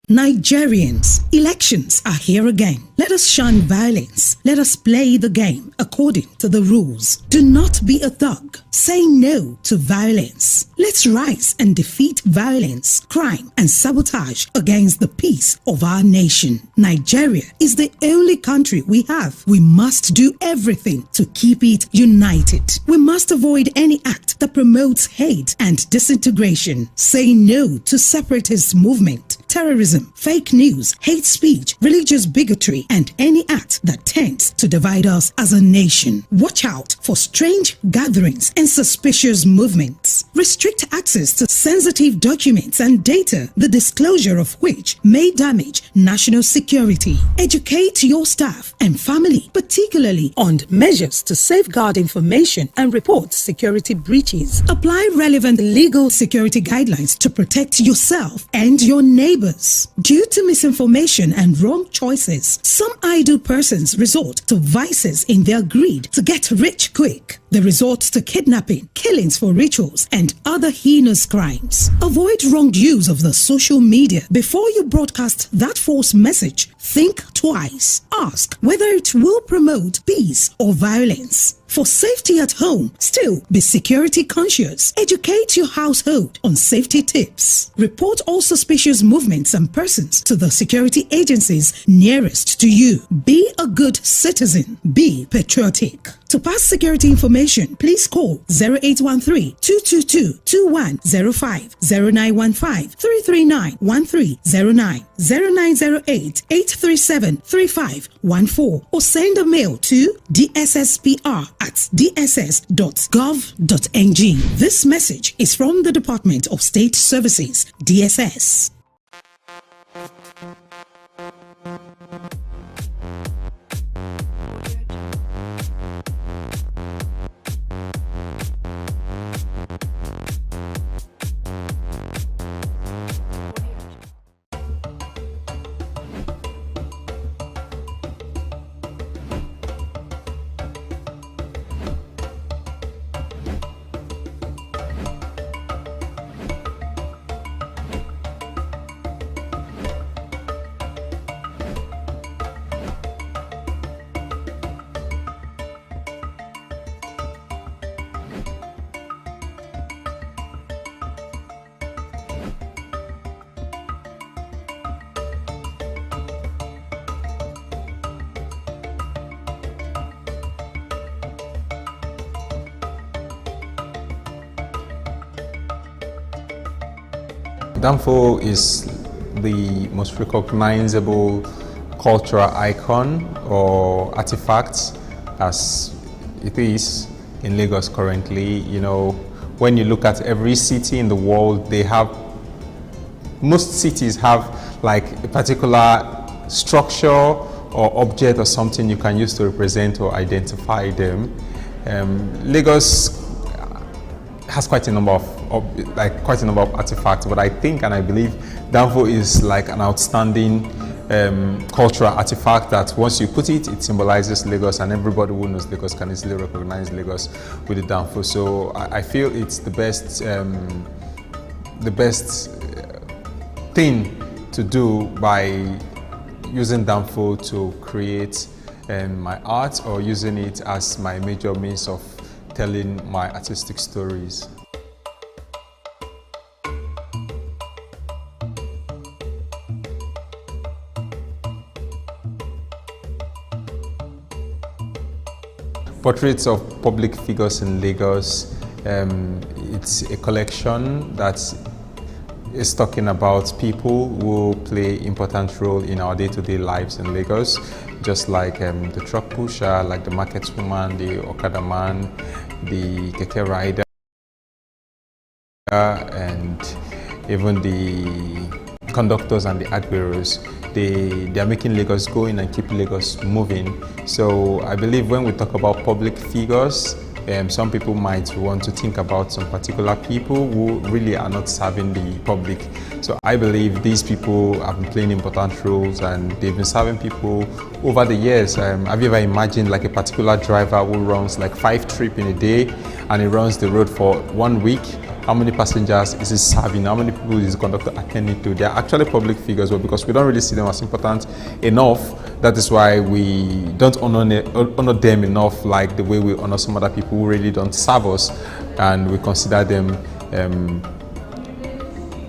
Nigerians, elections are here again. Let us shun violence. Let us play the game according to the rules. Do not be a thug. Say no to violence. Let's rise and defeat violence, crime, and sabotage against the peace of our nation. Nigeria is the only country we have. We must do everything to keep it united. We must avoid any act that promotes hate and disintegration. Say no to separatist movement, terrorism, fake news, hate speech, religious bigotry, and any act that tends to divide us as a nation. Watch out for strange gatherings and suspicious movements. Restrict access to sensitive documents and data, the disclosure of which may damage national security. Educate your staff and family, particularly on measures to safeguard information and report security breaches. Apply relevant legal security guidelines to protect yourself and your neighbors. Due to misinformation and wrong choices, some idle persons resort to vices in their greed to get rich quick. They resort to kidnapping, killings for rituals, and other heinous crimes. Avoid wrong use of the social media. Before you broadcast that false message, think twice. Ask whether it will promote peace or violence. For safety at home, still be security conscious. Educate your household on safety tips. Report all suspicious movements and persons to the security agencies nearest to you. Be a good citizen. Be patriotic. To pass security information, please call 0813-222-2105, 0915-339-1309, 0908-837-3514, or send a mail to dsspr@dss.gov.ng. This message is from the Department of State Services, DSS. Danfo is the most recognizable cultural icon or artifact as it is in Lagos currently. You know, when you look at every city in the world, most cities have like a particular structure or object or something you can use to represent or identify them. Lagos has quite a number of artifacts, but I think and I believe Danfo is like an outstanding cultural artifact that once you put it, it symbolizes Lagos, and everybody who knows Lagos can easily recognize Lagos with the Danfo. So I feel it's the best thing to do by using Danfo to create my art, or using it as my major means of telling my artistic stories. Portraits of public figures in Lagos. It's a collection that is talking about people who play important role in our day-to-day lives in Lagos, just like the truck pusher, like the market woman, the Okada man, the keke rider, and even the conductors and the ad bearers. They are making Lagos go in and keep Lagos moving. So I believe when we talk about public figures, some people might want to think about some particular people who really are not serving the public. So I believe these people have been playing important roles, and they've been serving people over the years. Have you ever imagined like a particular driver who runs like 5 trips in a day, and he runs the road for 1 week? How many passengers is he serving? How many people is the conductor attending to? They are actually public figures, but because we don't really see them as important enough, that is why we don't honor them enough like the way we honor some other people who really don't serve us, and we consider them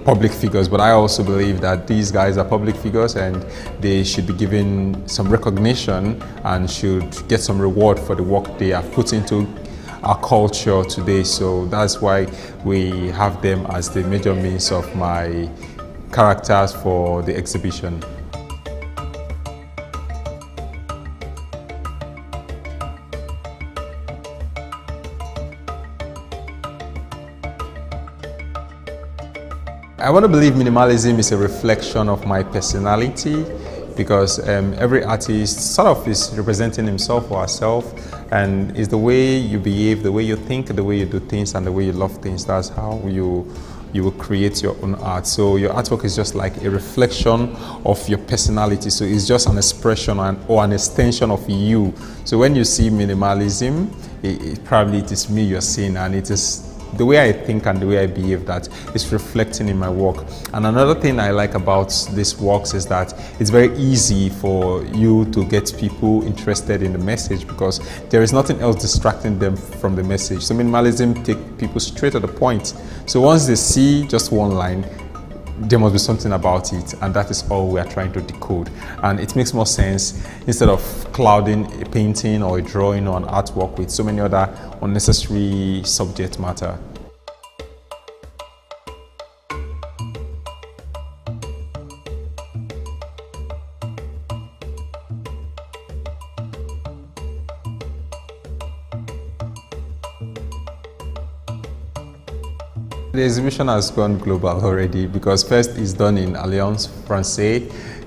public figures. But I also believe that these guys are public figures, and they should be given some recognition and should get some reward for the work they have put into our culture today. So that's why we have them as the major means of my characters for the exhibition. I want to believe minimalism is a reflection of my personality, because every artist sort of is representing himself or herself, and it's the way you behave, the way you think, the way you do things, and the way you love things. That's how you will create your own art. So your artwork is just like a reflection of your personality. So it's just an expression or an extension of you. So when you see minimalism, probably it is me you're seeing, and it is the way I think and the way I behave that is reflecting in my work. And another thing I like about these works is that it's very easy for you to get people interested in the message, because there is nothing else distracting them from the message. So minimalism takes people straight to the point. So once they see just one line, there must be something about it, and that is all we are trying to decode. And it makes more sense instead of clouding a painting or a drawing or an artwork with so many other unnecessary subject matter. The exhibition has gone global already, because first it's done in Alliance Francaise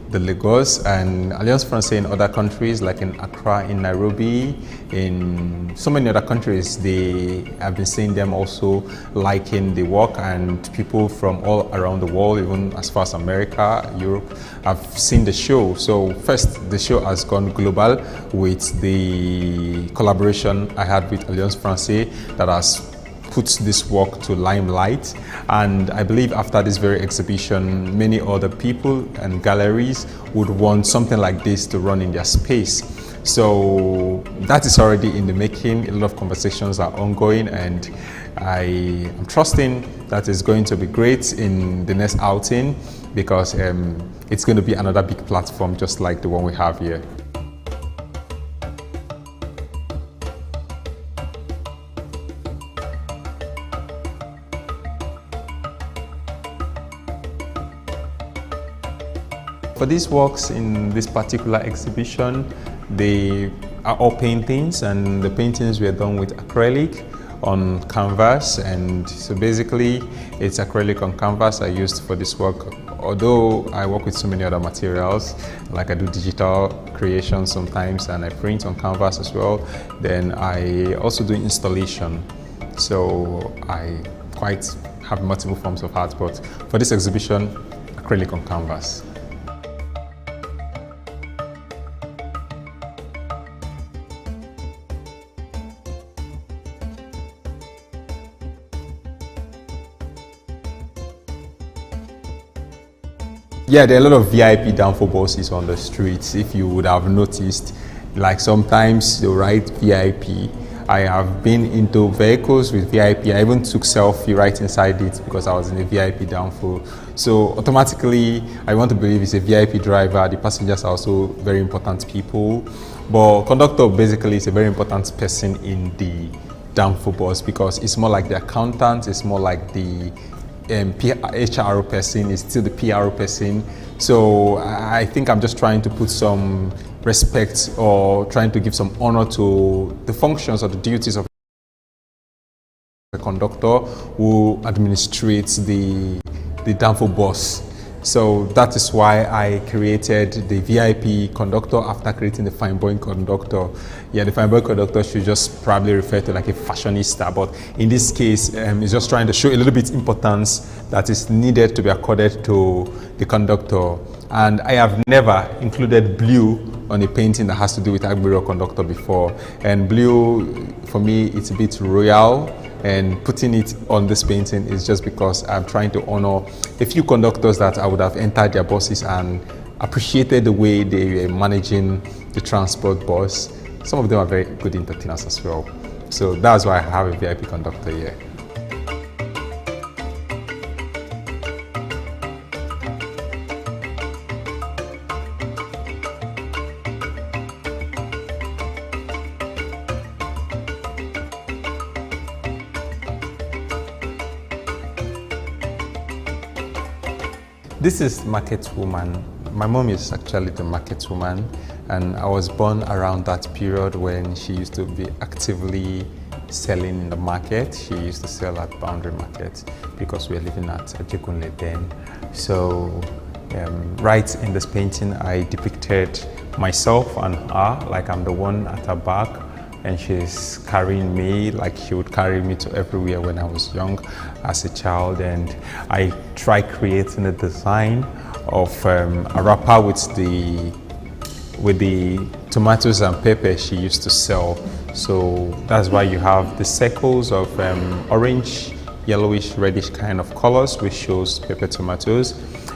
de Lagos, and Alliance Francaise in other countries like in Accra, in Nairobi, in so many other countries. They have been seeing them also liking the work, and people from all around the world, even as far as America, Europe, have seen the show. So first, the show has gone global with the collaboration I had with Alliance Francaise that has puts this work to limelight, and I believe after this very exhibition, many other people and galleries would want something like this to run in their space. So that is already in the making. A lot of conversations are ongoing, and I am trusting that it's going to be great in the next outing, because it's going to be another big platform just like the one we have here. for these works in this particular exhibition, they are all paintings, and the paintings were done with acrylic on canvas. And so basically it's acrylic on canvas I used for this work. Although I work with so many other materials, like I do digital creation sometimes and I print on canvas as well, then I also do installation. So I quite have multiple forms of art, but for this exhibition, acrylic on canvas. Yeah, there are a lot of VIP downfall buses on the streets. If you would have noticed, like sometimes they write VIP. I have been into vehicles with VIP. I even took selfie right inside it because I was in a VIP downfall. So automatically, I want to believe it's a VIP driver. The passengers are also very important people. But conductor basically is a very important person in the downfall bus because it's more like the accountant, it's more like the HR person, is still the PR person. So I think I'm just trying to put some respect or trying to give some honor to the functions or the duties of the conductor who administrates the downfall bus. So that is why I created the VIP conductor after creating the fine boy conductor. Yeah, the fine boy conductor should just probably refer to like a fashionista, but in this case, it's just trying to show a little bit importance that is needed to be accorded to the conductor. And I have never included blue on a painting that has to do with Admiral Conductor before. And blue, for me, it's a bit royal. And putting it on this painting is just because I'm trying to honor a few conductors that I would have entered their buses and appreciated the way they were managing the transport bus. Some of them are very good entertainers as well. So that's why I have a VIP conductor here. This is Market Woman. My mom is actually the market woman, and I was born around that period when she used to be actively selling in the market. She used to sell at Boundary Market because we were living at Ajegunle then. So right in this painting, I depicted myself and her, like I'm the one at her back, and she's carrying me like she would carry me to everywhere when I was young as a child. And I tried creating a design of a wrapper with the tomatoes and pepper she used to sell. So that's why you have the circles of orange, yellowish, reddish kind of colors, which shows pepper tomatoes.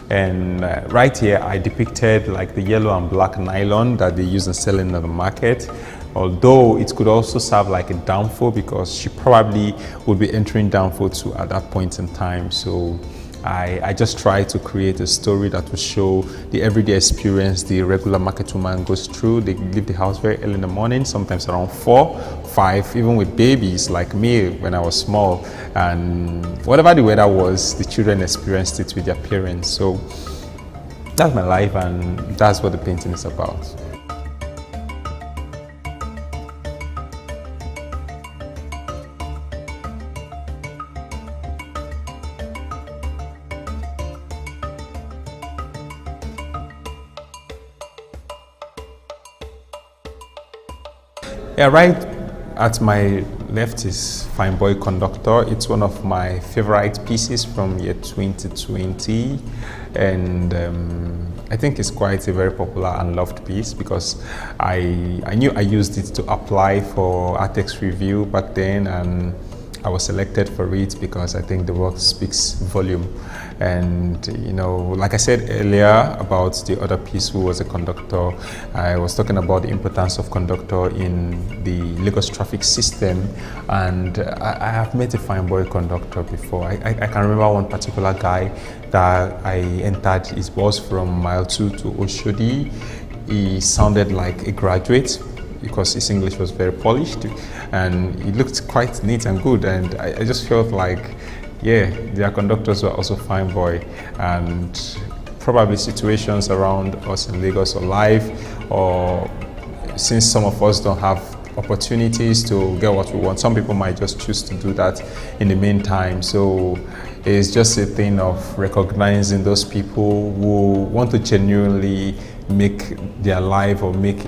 And right here I depicted like the yellow and black nylon that they use in selling in the market. Although it could also serve like a downfall because she probably would be entering downfall too at that point in time. So I just try to create a story that will show the everyday experience the regular market woman goes through. They leave the house very early in the morning, sometimes around 4, 5, even with babies like me when I was small. And whatever the weather was, the children experienced it with their parents. So that's my life, and that's what the painting is about. Yeah, right at my left is Fine Boy Conductor. It's one of my favorite pieces from year 2020, and I think it's quite a very popular and loved piece because I knew I used it to apply for Artex Review back then, and I was selected for it because I think the work speaks volume. And you know, like I said earlier about the other piece who was a conductor, I was talking about the importance of conductor in the Lagos traffic system, and I have met a fine boy conductor before. I can remember one particular guy that I entered his bus from mile 2 to Oshodi. He sounded like a graduate because his English was very polished and he looked quite neat and good, and I just felt like, yeah, their conductors were also fine boy. And probably situations around us in Lagos or life, or since some of us don't have opportunities to get what we want, some people might just choose to do that in the meantime. So it's just a thing of recognizing those people who want to genuinely make their life or make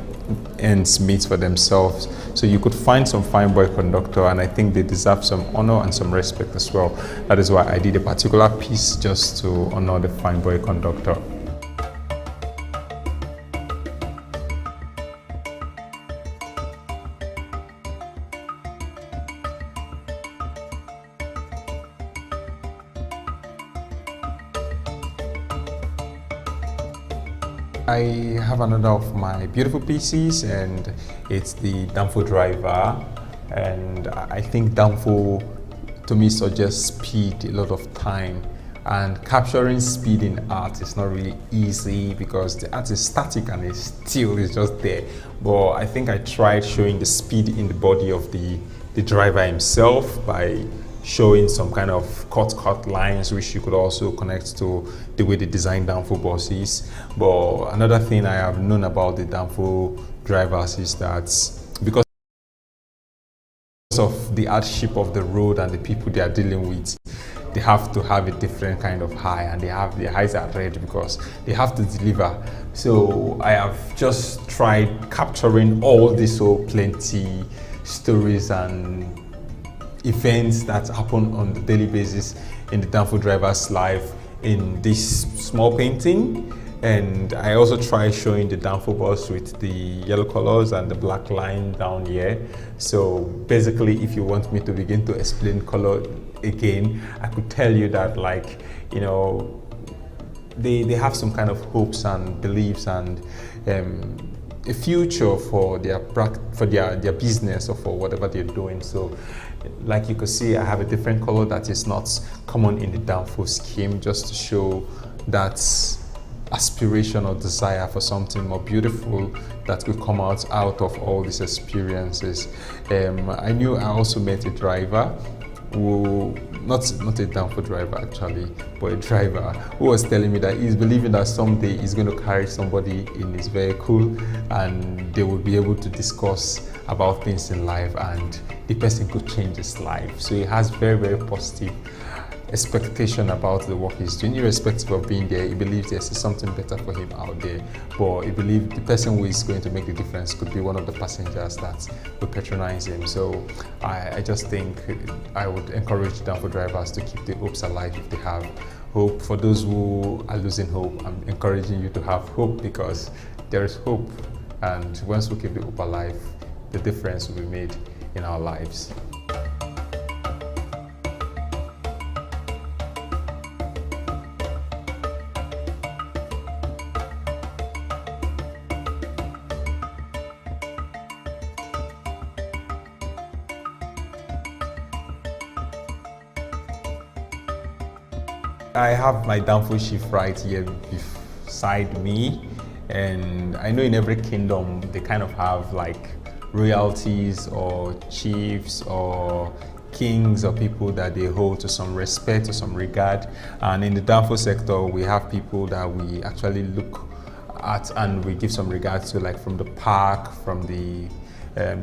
ends meet for themselves. So you could find some fine boy conductor, and I think they deserve some honor and some respect as well. That is why I did a particular piece just to honor the fine boy conductor. I have another of my beautiful pieces, and it's the Danfo driver. And I think Danfo to me suggests speed a lot of time, and capturing speed in art is not really easy because the art is static and it's still is just there. But I think I tried showing the speed in the body of the driver himself by showing some kind of cut lines which you could also connect to the way they design Danfo buses. But another thing I have known about the Danfo drivers is that because of the hardship of the road and the people they are dealing with, they have to have a different kind of high, and their highs are red because they have to deliver. So I have just tried capturing all this so plenty stories and events that happen on the daily basis in the Danfo driver's life in this small painting. And I also try showing the Danfo bus with the yellow colors and the black line down here. So basically, if you want me to begin to explain color again, I could tell you that, like, you know, they have some kind of hopes and beliefs and a future for their business or for whatever they're doing. So like you could see, I have a different color that is not common in the Danfo scheme, just to show that aspiration or desire for something more beautiful that could come out of all these experiences. I knew I also met a driver who, not a Danfo driver actually, but a driver who was telling me that he's believing that someday he's going to carry somebody in his vehicle and they will be able to discuss about things in life and the person could change his life. So he has very, very positive expectation about the work he's doing, irrespective of being there. He believes there's something better for him out there, but he believes the person who is going to make the difference could be one of the passengers that will patronize him. So I just think I would encourage Danfo drivers to keep the hopes alive if they have hope. For those who are losing hope, I'm encouraging you to have hope, because there is hope, and once we keep the hope alive, the difference will be made in our lives. I have my Danfo chief right here beside me, and I know in every kingdom they kind of have like royalties or chiefs or kings or people that they hold to some respect or some regard. And in the Danfo sector, we have people that we actually look at and we give some regard to, like from the park, from the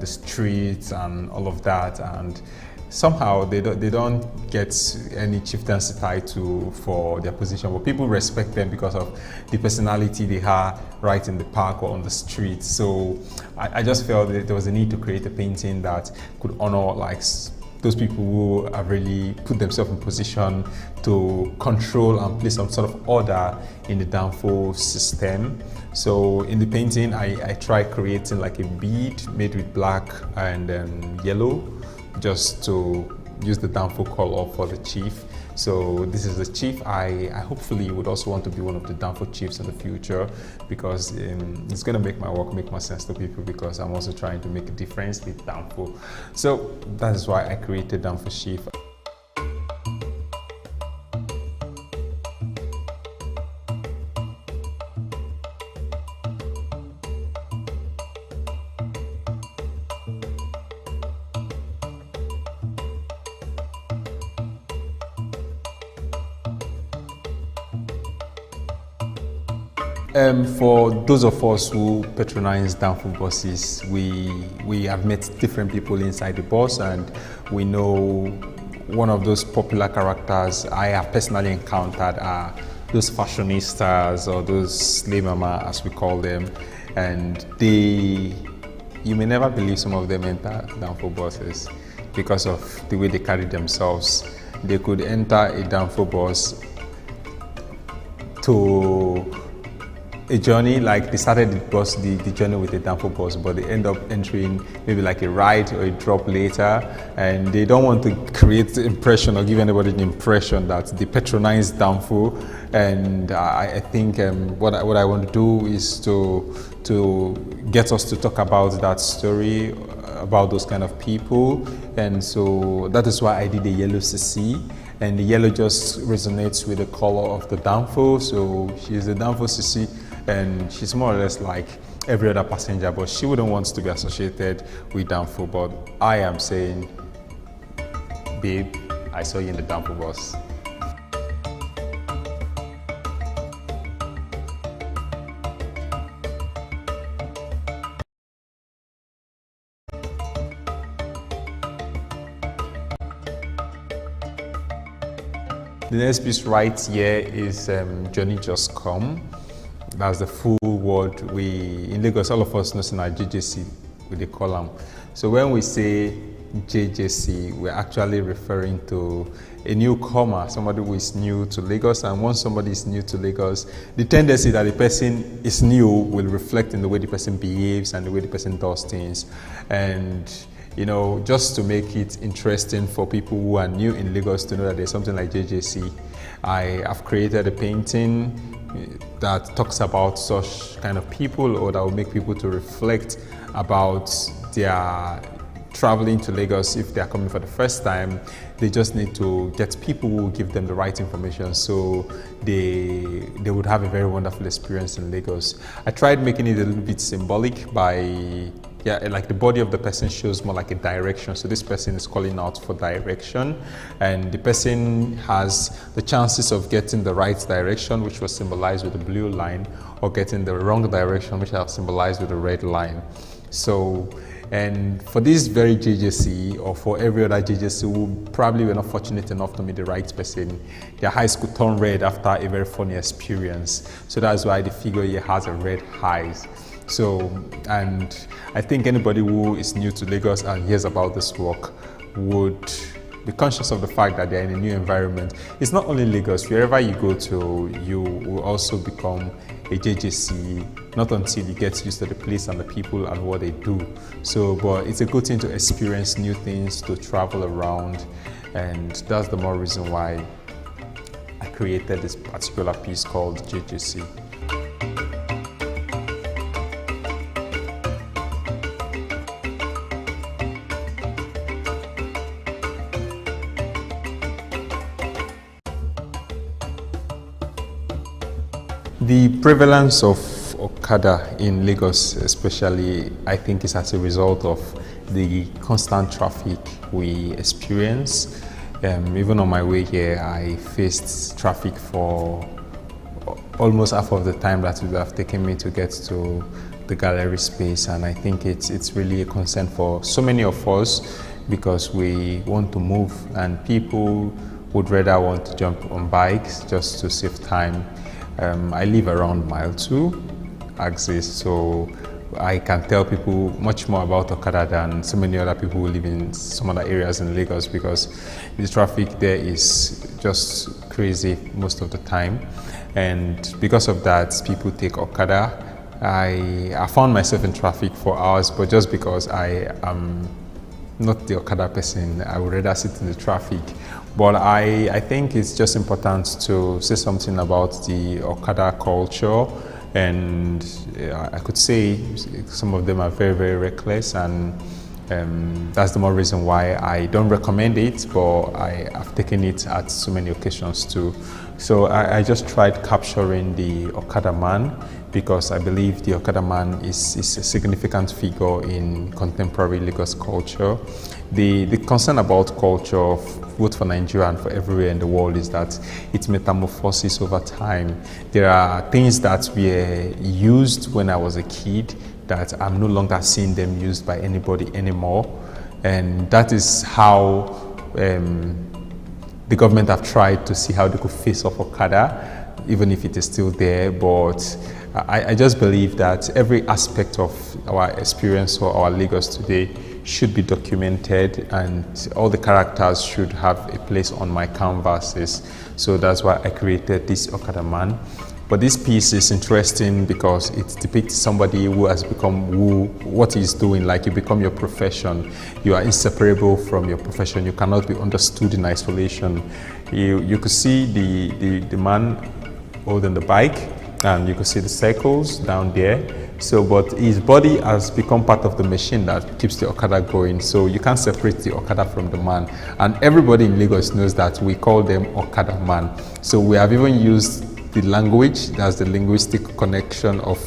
streets and all of that. And somehow they don't get any chieftaincy title for their position, but people respect them because of the personality they have right in the park or on the street. So I just felt that there was a need to create a painting that could honor like those people who have really put themselves in position to control and place some sort of order in the Danfo system. So in the painting, I tried creating like a bead made with black and yellow, just to use the Danfo color for the chief. So this is the chief. I hopefully would also want to be one of the Danfo chiefs in the future, because it's going to make my work make more sense to people, because I'm also trying to make a difference with Danfo. So that is why I created Danfo chief. For those of us who patronize Danfo buses, we have met different people inside the bus, and we know one of those popular characters I have personally encountered are those fashionistas or those slave mama, as we call them, and you may never believe some of them enter Danfo buses because of the way they carry themselves. They could enter a Danfo bus to a journey, like they started the journey with a Danfo bus, but they end up entering maybe like a ride or a drop later, and they don't want to create the impression or give anybody the impression that they patronize Danfo. And I think what I want to do is to get us to talk about that story, about those kind of people. And so that is why I did the yellow CC, and the yellow just resonates with the color of the Danfo. So she's a Danfo CC, and she's more or less like every other passenger, but she wouldn't want to be associated with Danfo. But I am saying, babe, I saw you in the Danfo bus. The next piece right here is Johnny Just Come. That's the full word. In Lagos, all of us know in our JJC, we call them. So when we say JJC, we're actually referring to a newcomer, somebody who is new to Lagos. And once somebody is new to Lagos, the tendency that the person is new will reflect in the way the person behaves and the way the person does things. And you know, just to make it interesting for people who are new in Lagos to know that there's something like JJC, I have created a painting that talks about such kind of people, or that will make people to reflect about their traveling to Lagos. If they are coming for the first time, they just need to get people who will give them the right information, so they would have a very wonderful experience in Lagos. I tried making it a little bit symbolic by, like the body of the person shows more like a direction. So this person is calling out for direction, and the person has the chances of getting the right direction, which was symbolized with the blue line, or getting the wrong direction, which are symbolized with the red line. So, and for this very JJC, or for every other JJC who probably were not fortunate enough to meet the right person, their eyes could turn red after a very funny experience. So that's why the figure here has a red eyes. So, and I think anybody who is new to Lagos and hears about this work would be conscious of the fact that they're in a new environment. It's not only Lagos, wherever you go to, you will also become a JJC, not until you get used to the place and the people and what they do. So, but it's a good thing to experience new things, to travel around, and that's the more reason why I created this particular piece called JJC. The prevalence of Okada in Lagos especially, I think, is as a result of the constant traffic we experience. Even on my way here, I faced traffic for almost half of the time that would have taken me to get to the gallery space, and I think it's really a concern for so many of us, because we want to move and people would rather want to jump on bikes just to save time. I live around mile 2 axis, so I can tell people much more about Okada than so many other people who live in some other areas in Lagos, because the traffic there is just crazy most of the time. And because of that, people take Okada. I found myself in traffic for hours, but just because I am not the Okada person, I would rather sit in the traffic. But I think it's just important to say something about the Okada culture, and I could say some of them are very, very reckless, and that's the more reason why I don't recommend it, but I have taken it at so many occasions too. So I just tried capturing the Okada man, because I believe the Okada man is a significant figure in contemporary Lagos culture. The concern about culture both for Nigeria and for everywhere in the world is that it metamorphoses over time. There are things that were used when I was a kid that I'm no longer seeing them used by anybody anymore. And that is how the government have tried to see how they could face off Okada, even if it is still there. But I just believe that every aspect of our experience or our Lagos today should be documented, and all the characters should have a place on my canvases. So that's why I created this Okada Man. But this piece is interesting because it depicts somebody who has become what he's doing, like you become your profession. You are inseparable from your profession. You cannot be understood in isolation. You could see the man holding the bike, and you could see the circles down there. So, but his body has become part of the machine that keeps the Okada going. So you can't separate the Okada from the man. And everybody in Lagos knows that we call them Okada Man. So we have even used the language, that's the linguistic connection of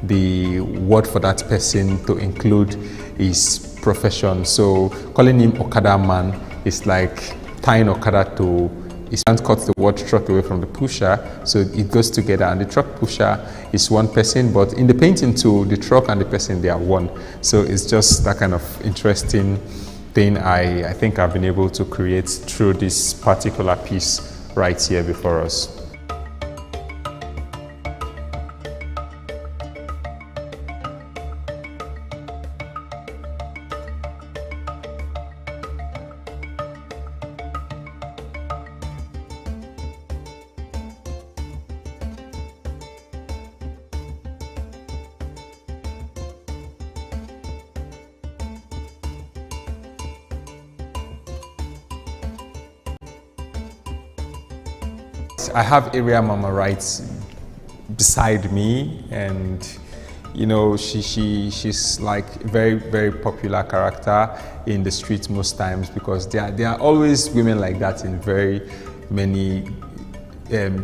the word for that person to include his profession. So calling him Okada Man is like tying Okada to his hand, cuts the word truck away from the pusher, so it goes together. And the truck pusher is one person, but in the painting too, the truck and the person, they are one. So it's just that kind of interesting thing I think I've been able to create through this particular piece right here before us. I have Area Mama right beside me, and you know, she's like a very, very popular character in the streets most times, because there are always women like that in very many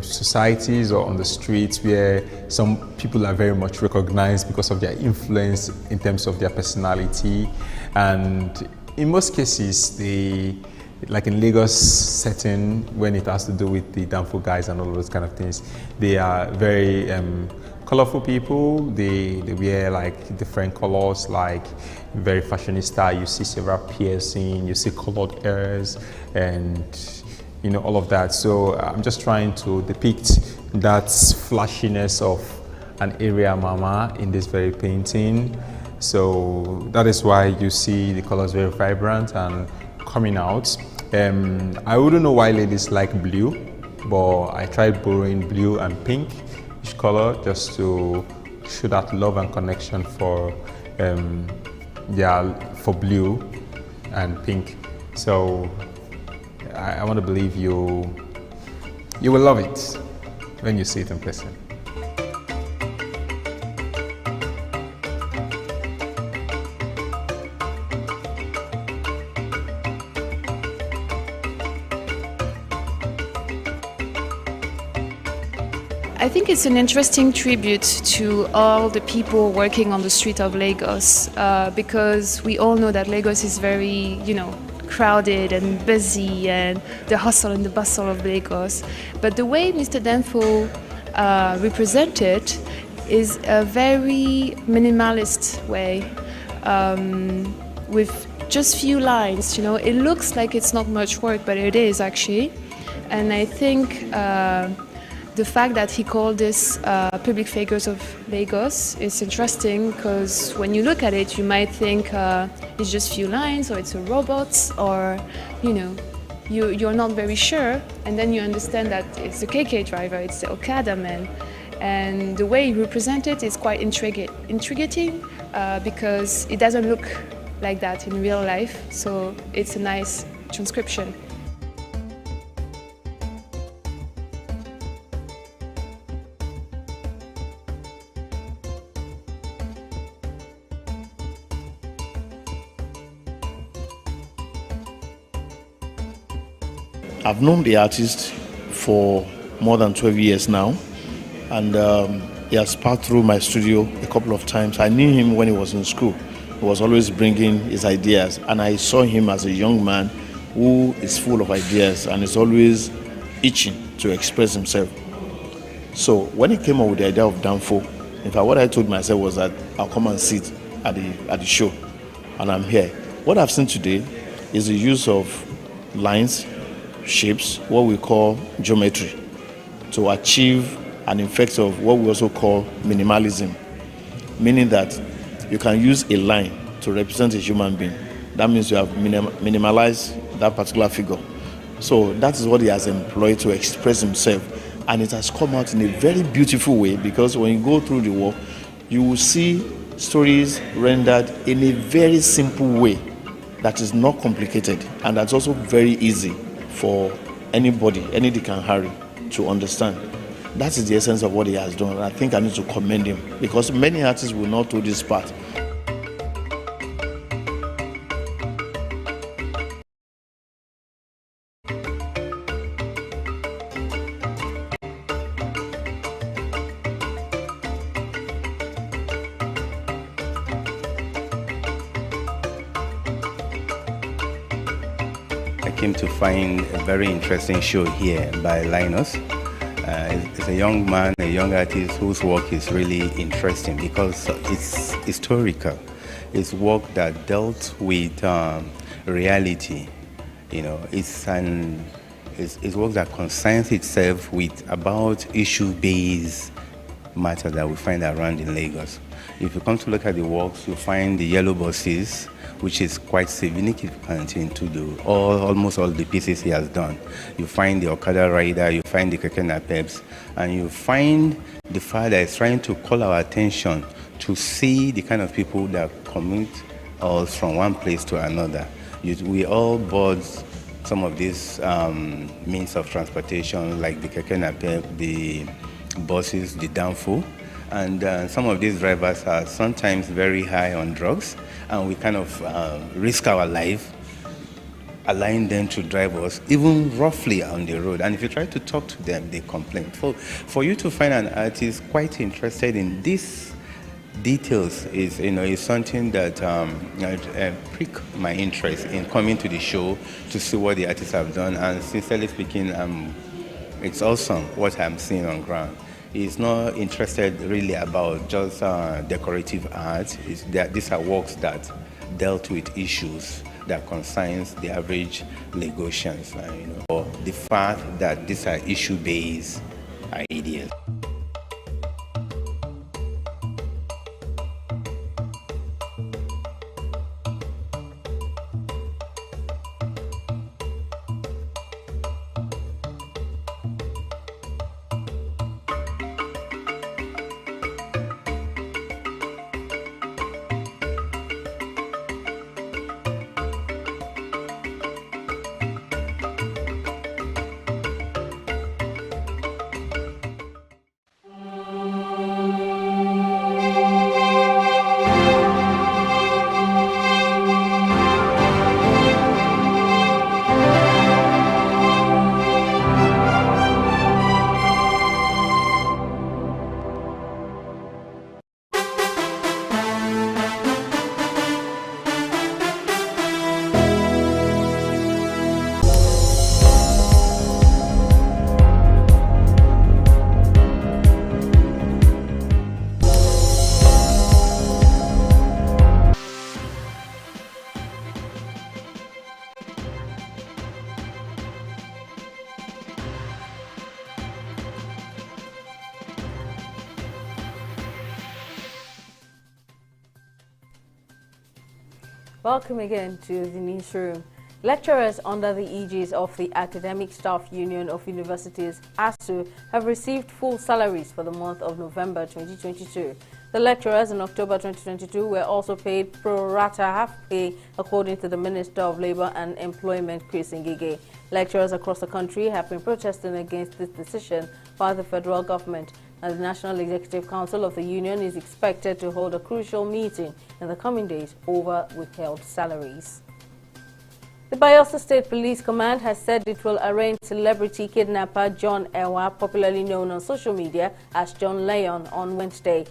societies or on the streets, where some people are very much recognized because of their influence in terms of their personality. And in most cases, like in Lagos setting, when it has to do with the Danfo guys and all those kind of things, they are very colorful people. They wear like different colors, like very fashionista. You see several piercing, you see colored hairs, and you know, all of that. So I'm just trying to depict that flashiness of an area mama in this very painting. So that is why you see the colors very vibrant and coming out. I wouldn't know why ladies like blue, but I tried borrowing blue and pink, each color, just to show that love and connection for blue and pink. So I want to believe you will love it when you see it in person. I think it's an interesting tribute to all the people working on the street of Lagos, because we all know that Lagos is very, crowded and busy, and the hustle and the bustle of Lagos. But the way Mr. Danfo represented is a very minimalist way, with just few lines. It looks like it's not much work, but it is actually. And I think the fact that he called this public figures of Lagos is interesting, because when you look at it, you might think it's just few lines, or it's a robot, or you're not very sure, and then you understand that it's the KK driver, it's the Okada man, and the way he represented it is quite intriguing, because it doesn't look like that in real life, so it's a nice transcription. I've known the artist for more than 12 years now, and he has passed through my studio a couple of times. I knew him when he was in school. He was always bringing his ideas, and I saw him as a young man who is full of ideas and is always itching to express himself. So when he came up with the idea of Danfo, in fact, what I told myself was that I'll come and sit at the show, and I'm here. What I've seen today is the use of lines, shapes, what we call geometry, to achieve an effect of what we also call minimalism, meaning that you can use a line to represent a human being. That means you have minimalized that particular figure. So that is what he has employed to express himself, and it has come out in a very beautiful way, because when you go through the work, you will see stories rendered in a very simple way that is not complicated, and that's also very easy for anybody, any Dikanhari, to understand. That is the essence of what he has done, and I think I need to commend him, because many artists will not do this part. I came to find a very interesting show here by Linus. It's a young man, a young artist whose work is really interesting because it's historical. It's work that dealt with reality. You know, it's work that concerns itself with about issue-based matters that we find around in Lagos. If you come to look at the works, you find the yellow buses, which is quite significant into almost all the pieces he has done. You find the Okada rider, you find the Keke Napeps, and you find the fact that it's trying to call our attention to see the kind of people that commute us from one place to another. We all board some of these means of transportation, like the Keke Napep, the buses, the Danfo. And some of these drivers are sometimes very high on drugs, and we kind of risk our life allowing them to drive us, even roughly on the road. And if you try to talk to them, they complain. For you to find an artist quite interested in these details is something that piqued my interest in coming to the show to see what the artists have done. And sincerely speaking, it's awesome what I'm seeing on ground. He's not interested really about just decorative art. These are works that dealt with issues that concerns the average Lagosians. Or the fact that these are issue-based ideas. Welcome again to the newsroom. Lecturers under the aegis of the Academic Staff Union of Universities, ASU, have received full salaries for the month of November 2022. The lecturers in October 2022 were also paid pro rata half pay, according to the Minister of Labour and Employment, Chris Ngige. Lecturers across the country have been protesting against this decision by the federal government. And the National Executive Council of the Union is expected to hold a crucial meeting in the coming days over withheld salaries. The Bayelsa State Police Command has said it will arraign celebrity kidnapper John Ewa, popularly known on social media as John Leon, on Wednesday.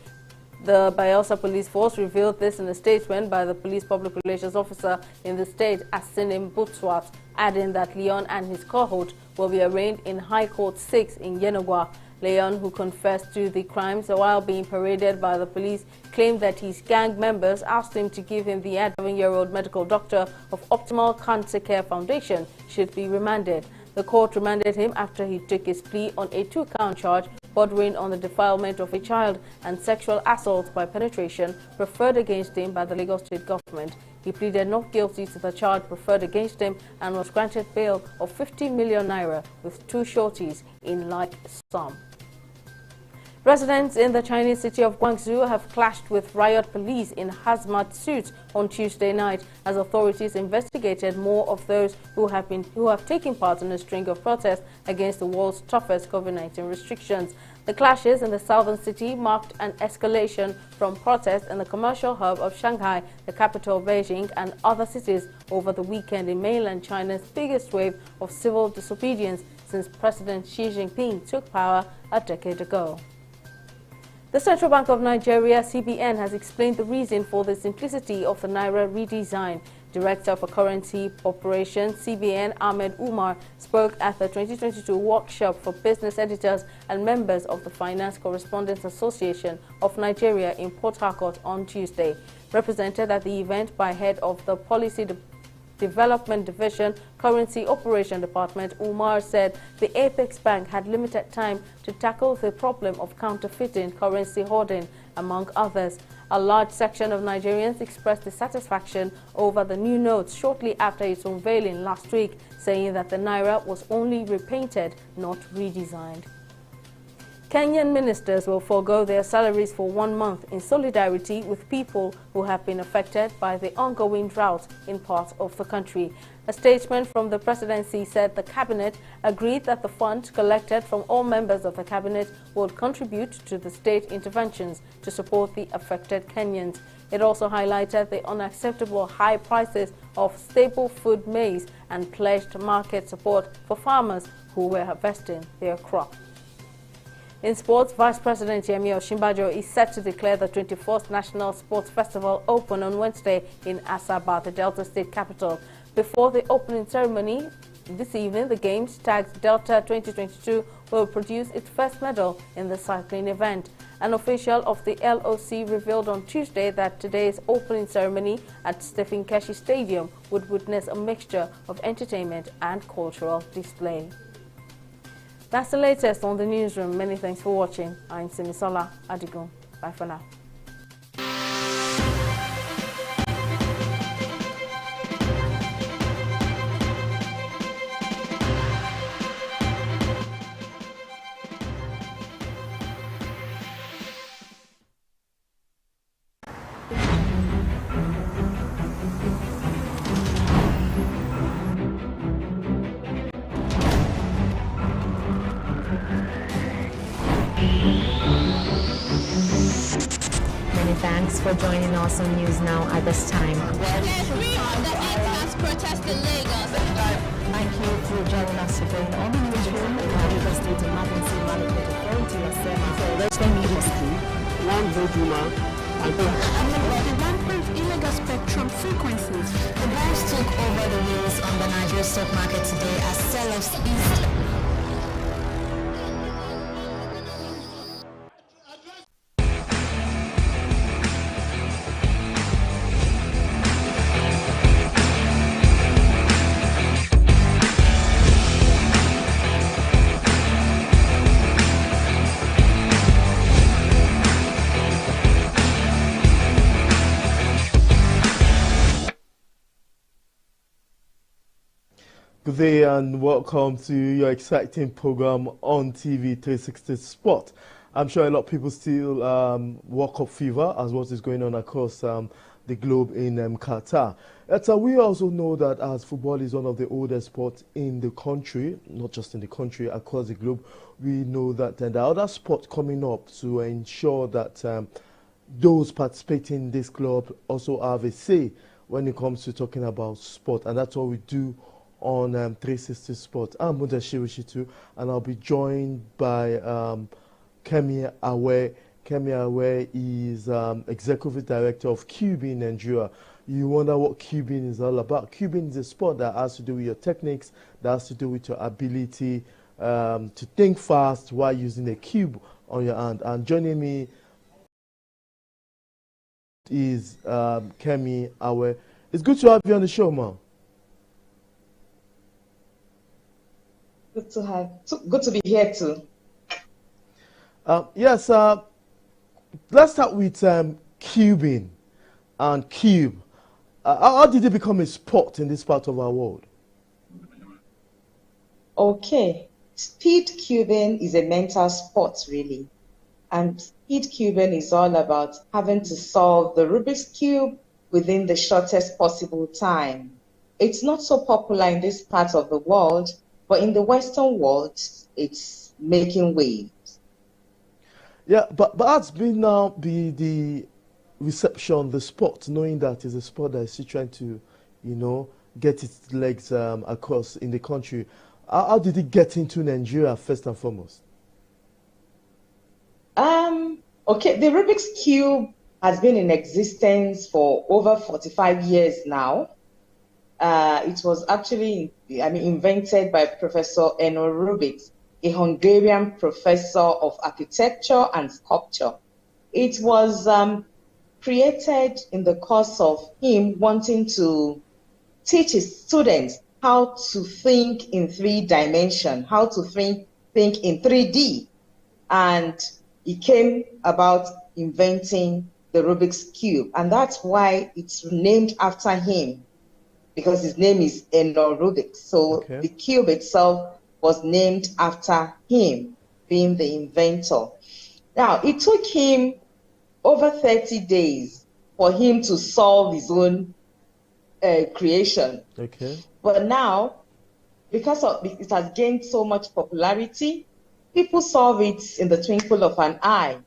The Bayelsa Police Force revealed this in a statement by the police public relations officer in the state, Asinim Butswat, adding that Leon and his cohort will be arraigned in High Court 6 in Yenogwa. Leon, who confessed to the crimes while being paraded by the police, claimed that his gang members asked him to give him the 7-year-old medical doctor of Optimal Cancer Care Foundation should be remanded. The court remanded him after he took his plea on a 2-count charge bordering on the defilement of a child and sexual assault by penetration preferred against him by the Lagos State government. He pleaded not guilty to the charge preferred against him and was granted bail of 50 million naira with 2 sureties in like sum. Residents in the Chinese city of Guangzhou have clashed with riot police in hazmat suits on Tuesday night as authorities investigated more of those who have taken part in a string of protests against the world's toughest COVID-19 restrictions. The clashes in the southern city marked an escalation from protests in the commercial hub of Shanghai, the capital Beijing, and other cities over the weekend in mainland China's biggest wave of civil disobedience since President Xi Jinping took power a decade ago. The Central Bank of Nigeria, CBN, has explained the reason for the simplicity of the Naira redesign. Director for Currency Operations, CBN, Ahmed Umar, spoke at the 2022 workshop for business editors and members of the Finance Correspondents Association of Nigeria in Port Harcourt on Tuesday. Represented at the event by head of the Policy Development Division, Currency Operation Department, Umar said the Apex Bank had limited time to tackle the problem of counterfeiting, currency hoarding, among others. A large section of Nigerians expressed dissatisfaction over the new notes shortly after its unveiling last week, saying that the Naira was only repainted, not redesigned. Kenyan ministers will forego their salaries for 1 month in solidarity with people who have been affected by the ongoing drought in parts of the country. A statement from the presidency said the cabinet agreed that the fund collected from all members of the cabinet would contribute to the state interventions to support the affected Kenyans. It also highlighted the unacceptable high prices of staple food maize and pledged market support for farmers who were harvesting their crop. In sports, Vice President Yemi Osinbajo is set to declare the 24th National Sports Festival open on Wednesday in Asaba, the Delta State capital. Before the opening ceremony this evening, the Games tagged Delta 2022 will produce its first medal in the cycling event. An official of the LOC revealed on Tuesday that today's opening ceremony at Stephen Keshi Stadium would witness a mixture of entertainment and cultural display. That's the latest on the newsroom. Many thanks for watching. I'm Simisola Adigun. Bye for now. Thanks for joining us on News Now at this time. Protest in Lagos. Thank you for joining us today on the newsroom. The Lagos State Emergency Management Authority has said for Western Media School, one vote woman and the rampant illegal spectrum frequencies. The bulls took over the wheels on the Nigerian stock market today as sellers eased. Good day and welcome to your exciting program on TV360 Sport. I'm sure a lot of people still World Cup fever as what is going on across the globe in Qatar. We also know that as football is one of the oldest sports in the country, not just in the country, across the globe, we know that there are other sports coming up to ensure that those participating in this club also have a say when it comes to talking about sport, and that's what we do on 360 Sport. I'm Mudashiru Shitu, and I'll be joined by Kemi Awe Kemi Awe is Executive Director of Cubing Nigeria. You wonder what cubing is all about. Cubing is a sport that has to do with your techniques, that has to do with your ability to think fast while using a cube on your hand. And joining me is Kemi Awe. It's good to have you on the show, man. Good to be here too. Yes, let's start with cubing and cube. How did it become a sport in this part of our world? Okay, speed cubing is a mental sport, really. And speed cubing is all about having to solve the Rubik's Cube within the shortest possible time. It's not so popular in this part of the world, but in the Western world, it's making waves. Yeah, but that's been now the reception, the sport, knowing that it's a sport that is still trying to, you know, get its legs across in the country. How did it get into Nigeria first and foremost? Okay, the Rubik's Cube has been in existence for over 45 years now. It was actually, invented by Professor Eno Rubik, a Hungarian professor of architecture and sculpture. It was created in the course of him wanting to teach his students how to think in 3 dimensions, how to think in 3D. And he came about inventing the Rubik's Cube. And that's why it's named after him, because his name is Eno Rubik. So the cube itself was named after him, being the inventor. Now, it took him over 30 days for him to solve his own creation. Okay. But now, because it has gained so much popularity, people solve it in the twinkle of an eye.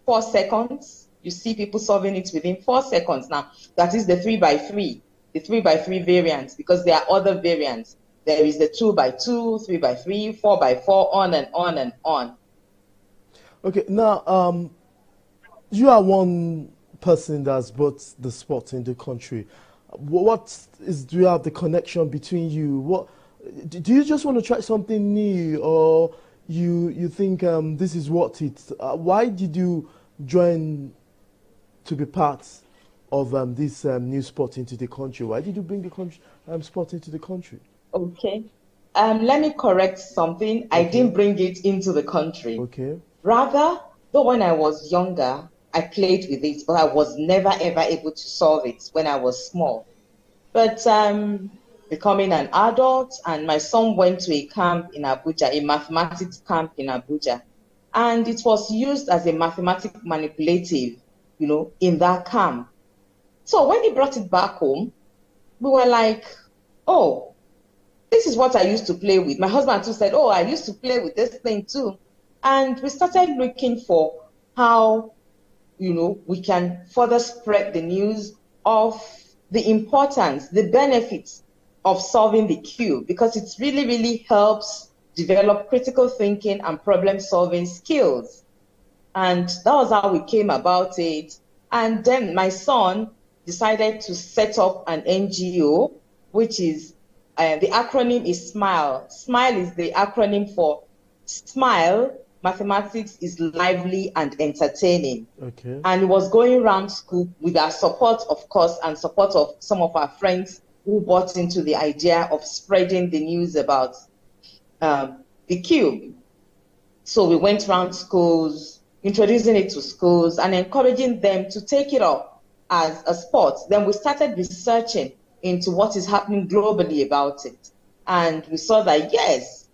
4 seconds, you see people solving it within 4 seconds. Now, that is the 3x3, the 3x3 variants, because there are other variants. There is the 2x2, 3x3, 4x4, on and on and on. Okay, now, you are one person that's brought the sport in the country. Do you have the connection between you? Do you just want to try something new, or you think this is what it's? Why did you join to be part of this new sport into the country? Why did you bring the sport into the country? Okay, let me correct something. I didn't bring it into the country. Okay. Rather, though when I was younger, I played with it, but I was never ever able to solve it when I was small. But becoming an adult, and my son went to a camp in Abuja, a mathematics camp in Abuja, and it was used as a mathematics manipulative, in that camp. So when he brought it back home, we were like, oh, this is what I used to play with. My husband too said, oh, I used to play with this thing too. And we started looking for how, we can further spread the news of the importance, the benefits of solving the cube, because it really, really helps develop critical thinking and problem-solving skills. And that was how we came about it. And then my son decided to set up an NGO, which is, the acronym is SMILE. SMILE is the acronym for Smile, Mathematics is Lively and Entertaining. Okay. And it was going around school with our support, of course, and support of some of our friends who bought into the idea of spreading the news about the cube. So we went around schools, introducing it to schools and encouraging them to take it up as a sport. Then we started researching into what is happening globally about it. And we saw that, yes,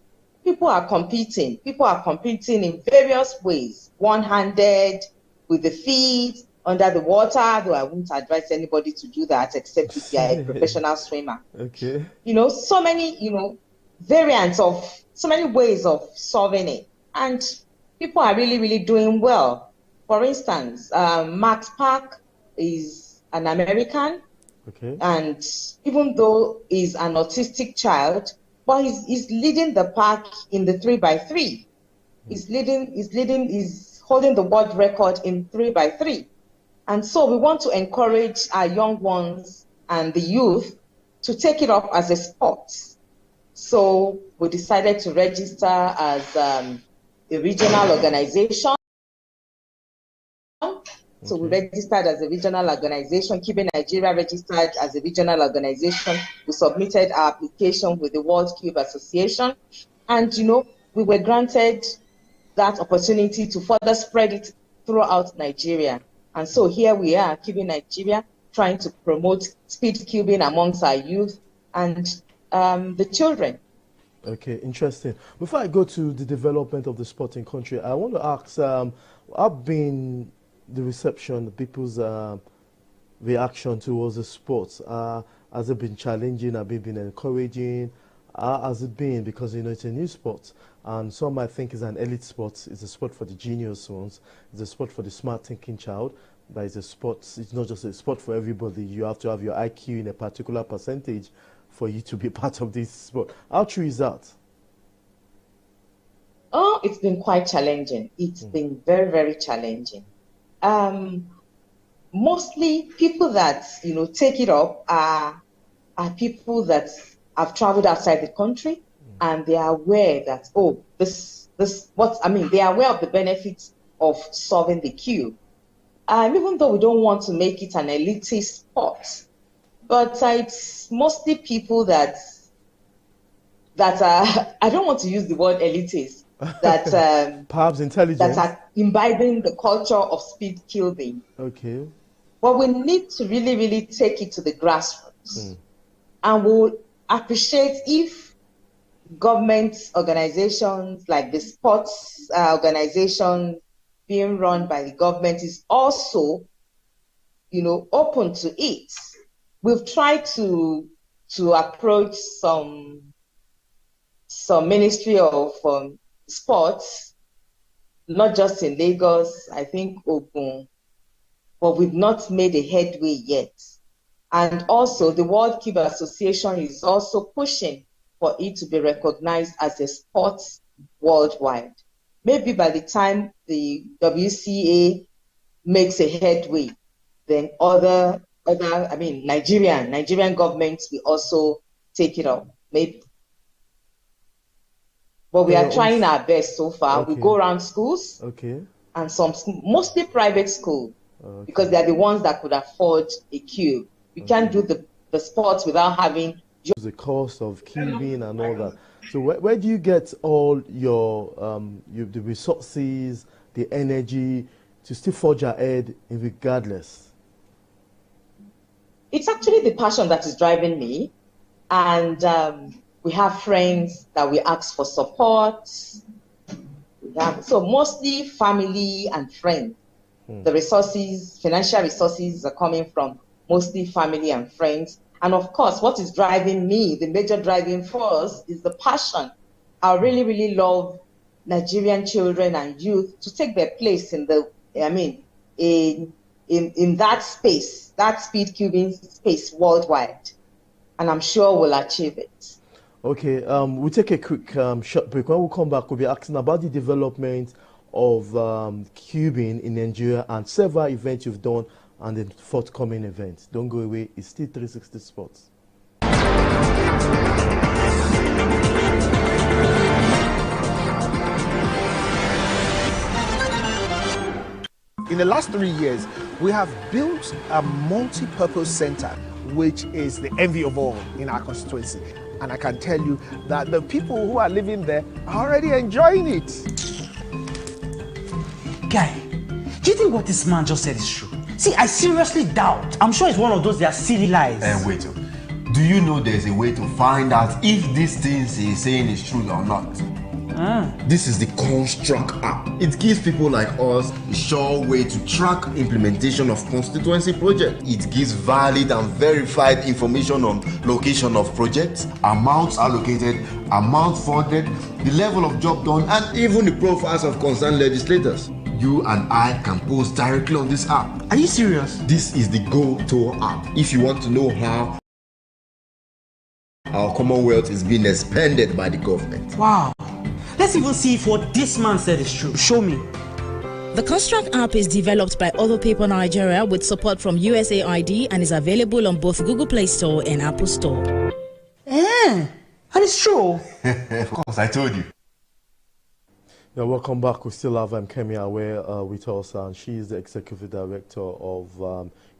people are competing. People are competing in various ways, one-handed, with the feet, under the water, though I wouldn't advise anybody to do that except if you're a professional swimmer. Okay. So many, variants of, so many ways of solving it. And people are really, really doing well. For instance, Max Park is an American. Okay. And even though he's an autistic child, but he's leading the pack in the 3x3. He's holding the world record in 3x3. And so we want to encourage our young ones and the youth to take it up as a sport. So we decided to register as a regional organization. So we registered as a regional organization, keeping Nigeria registered as a regional organization. We submitted our application with the World Cube Association. And, you know, we were granted that opportunity to further spread it throughout Nigeria. And so here we are, keeping Nigeria, trying to promote speed cubing amongst our youth and the children. Okay, interesting. Before I go to the development of the sport in country, I want to ask, how been the reception, people's reaction towards the sports? Has it been challenging? Have it been encouraging? How has it been? Because, you know, it's a new sport, and some might think it's an elite sport. It's a sport for the genius ones. It's a sport for the smart thinking child. But it's a sport, it's not just a sport for everybody. You have to have your IQ in a particular percentage for you to be part of this sport. How true is that? Oh, it's been quite challenging. It's been very, very challenging. Mostly people that, you know, take it up are people that have traveled outside the country, and they are aware that, oh, they are aware of the benefits of solving the cube. Even though we don't want to make it an elitist sport, but it's mostly people that are, I don't want to use the word elitist, that perhaps intelligent, that are imbibing the culture of speed cubing. Okay. But we need to really, really take it to the grassroots. And we'll appreciate if government organizations like the sports organization being run by the government is also, you know, open to it. We've tried to approach some ministry of sports, not just in Lagos, I think Ogun, but we've not made a headway yet. And also the World Cube Association is also pushing for it to be recognized as a sport worldwide. Maybe by the time the WCA makes a headway, then Nigerian governments will also take it up, maybe. But we are trying our best so far. Okay. We go around schools, and some mostly private schools, because they are the ones that could afford a cube. You can't do the sports without having the cost of cubing and all that. So where do you get all your the resources, the energy to still forge ahead regardless? It's actually the passion that is driving me, and we have friends that we ask for support. So mostly family and friends. The resources, financial resources, are coming from mostly family and friends. And of course, what is driving me, the major driving force, is the passion. I really, really love Nigerian children and youth to take their place in in that space, that speed cubing space worldwide. And I'm sure we'll achieve it. Okay, we'll take a quick short break. When we come back, we'll be asking about the development of cubing in Nigeria and several events you've done and the forthcoming events. Don't go away, it's still 360 Sports. In the last 3 years, we have built a multi-purpose center, which is the envy of all in our constituency. And I can tell you that the people who are living there are already enjoying it. Guy, do you think what this man just said is true? See, I seriously doubt. I'm sure it's one of those their silly lies. Wait, do you know there's a way to find out if these things he's saying is true or not? This is the Construct app. It gives people like us a sure way to track implementation of constituency projects. It gives valid and verified information on location of projects, amounts allocated, amount funded, the level of job done, and even the profiles of concerned legislators. You and I can post directly on this app. Are you serious? This is the Go-To app. If you want to know how our Commonwealth is being expanded by the government. Wow. Let's even see if what this man said is true. Show me. The Construct app is developed by Other Paper Nigeria with support from USAID and is available on both Google Play Store and Apple Store. And it's true. Of course, I told you. Yeah, welcome back. We still have Kemi Awe with us, and she is the executive director of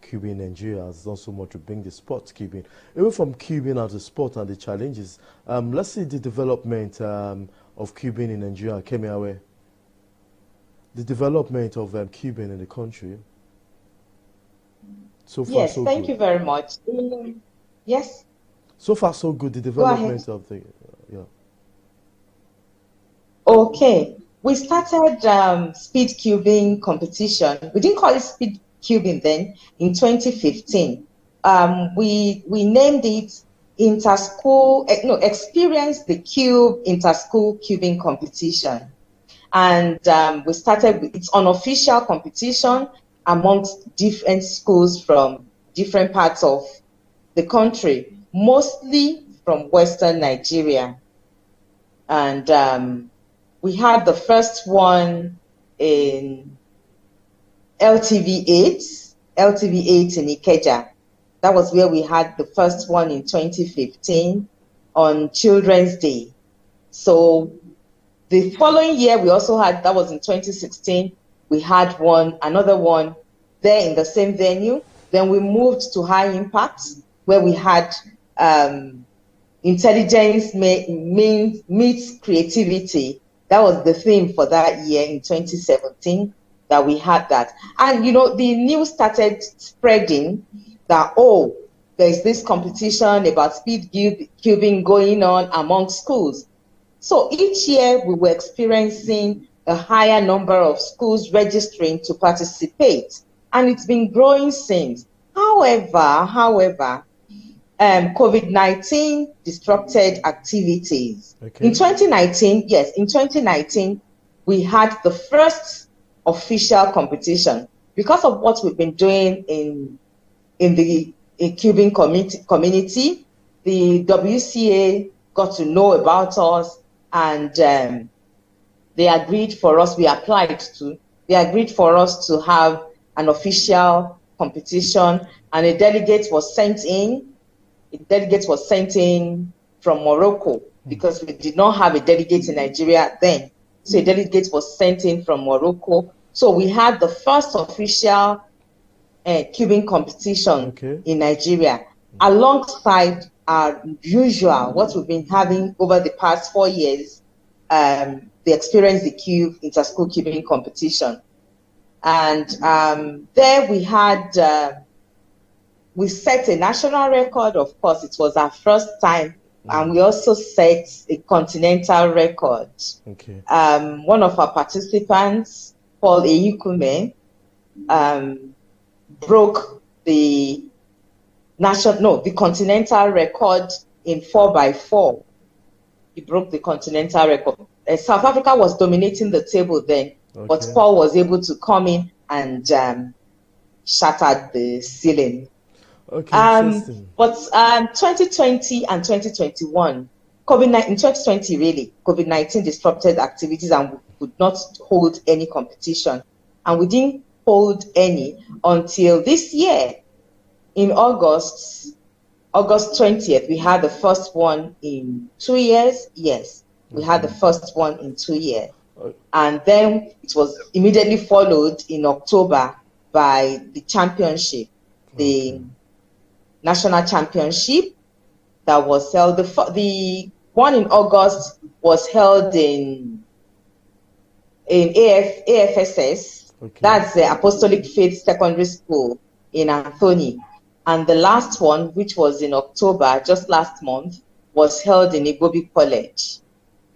Cubing Nigeria. Has done so much to bring the sport to Cubing. Away from Cubing as a sport and the challenges, let's see the development of Cubing in Nigeria. Kemi Awe. The development of Cubing in the country. So far, yes, so thank good. you very much. Yes. So far, so good. The development of the Okay, we started speed cubing competition. We didn't call it speed cubing then. In 2015, we named it Experience the Cube Inter-School Cubing Competition. And we started with its unofficial competition amongst different schools from different parts of the country, mostly from Western Nigeria. And we had the first one in LTV 8 in Ikeja. That was where we had the first one in 2015 on Children's Day. So the following year, we also had, that was in 2016, we had another one there in the same venue. Then we moved to High Impact, where we had intelligence meets creativity. That was the theme for that year in 2017 that we had that. And, you know, the news started spreading that, oh, there's this competition about speed cubing going on among schools. So each year we were experiencing a higher number of schools registering to participate, and it's been growing since. However, COVID-19 disrupted activities. Okay. In 2019, we had the first official competition. Because of what we've been doing in the cubing community, the WCA got to know about us, and they agreed for us, they agreed for us to have an official competition, and a delegate was sent in. A delegate was sent in from Morocco because we did not have a delegate in Nigeria then. So a delegate was sent in from Morocco. So we had the first official cubing competition in Nigeria, alongside our usual, what we've been having over the past 4 years, the Experience the Cube Inter-School Cubing Competition. And there we had, we set a national record, of course. It was our first time, and we also set a continental record. Okay. One of our participants, Paul Eyikume, broke the continental record in 4x4. He broke the continental record. South Africa was dominating the table then, but Paul was able to come in and shattered the ceiling. Okay, but 2020 and 2021, in 2020 really, COVID-19 disrupted activities and we could not hold any competition. And we didn't hold any until this year. In August 20th, we had the first one in 2 years. Yes, we had the first one in 2 years. And then it was immediately followed in October by the championship, the national championship that was held. The one in August was held in AFSS. That's the Apostolic Faith Secondary School in Anthony. And the last one, which was in October, just last month, was held in Igbobi College.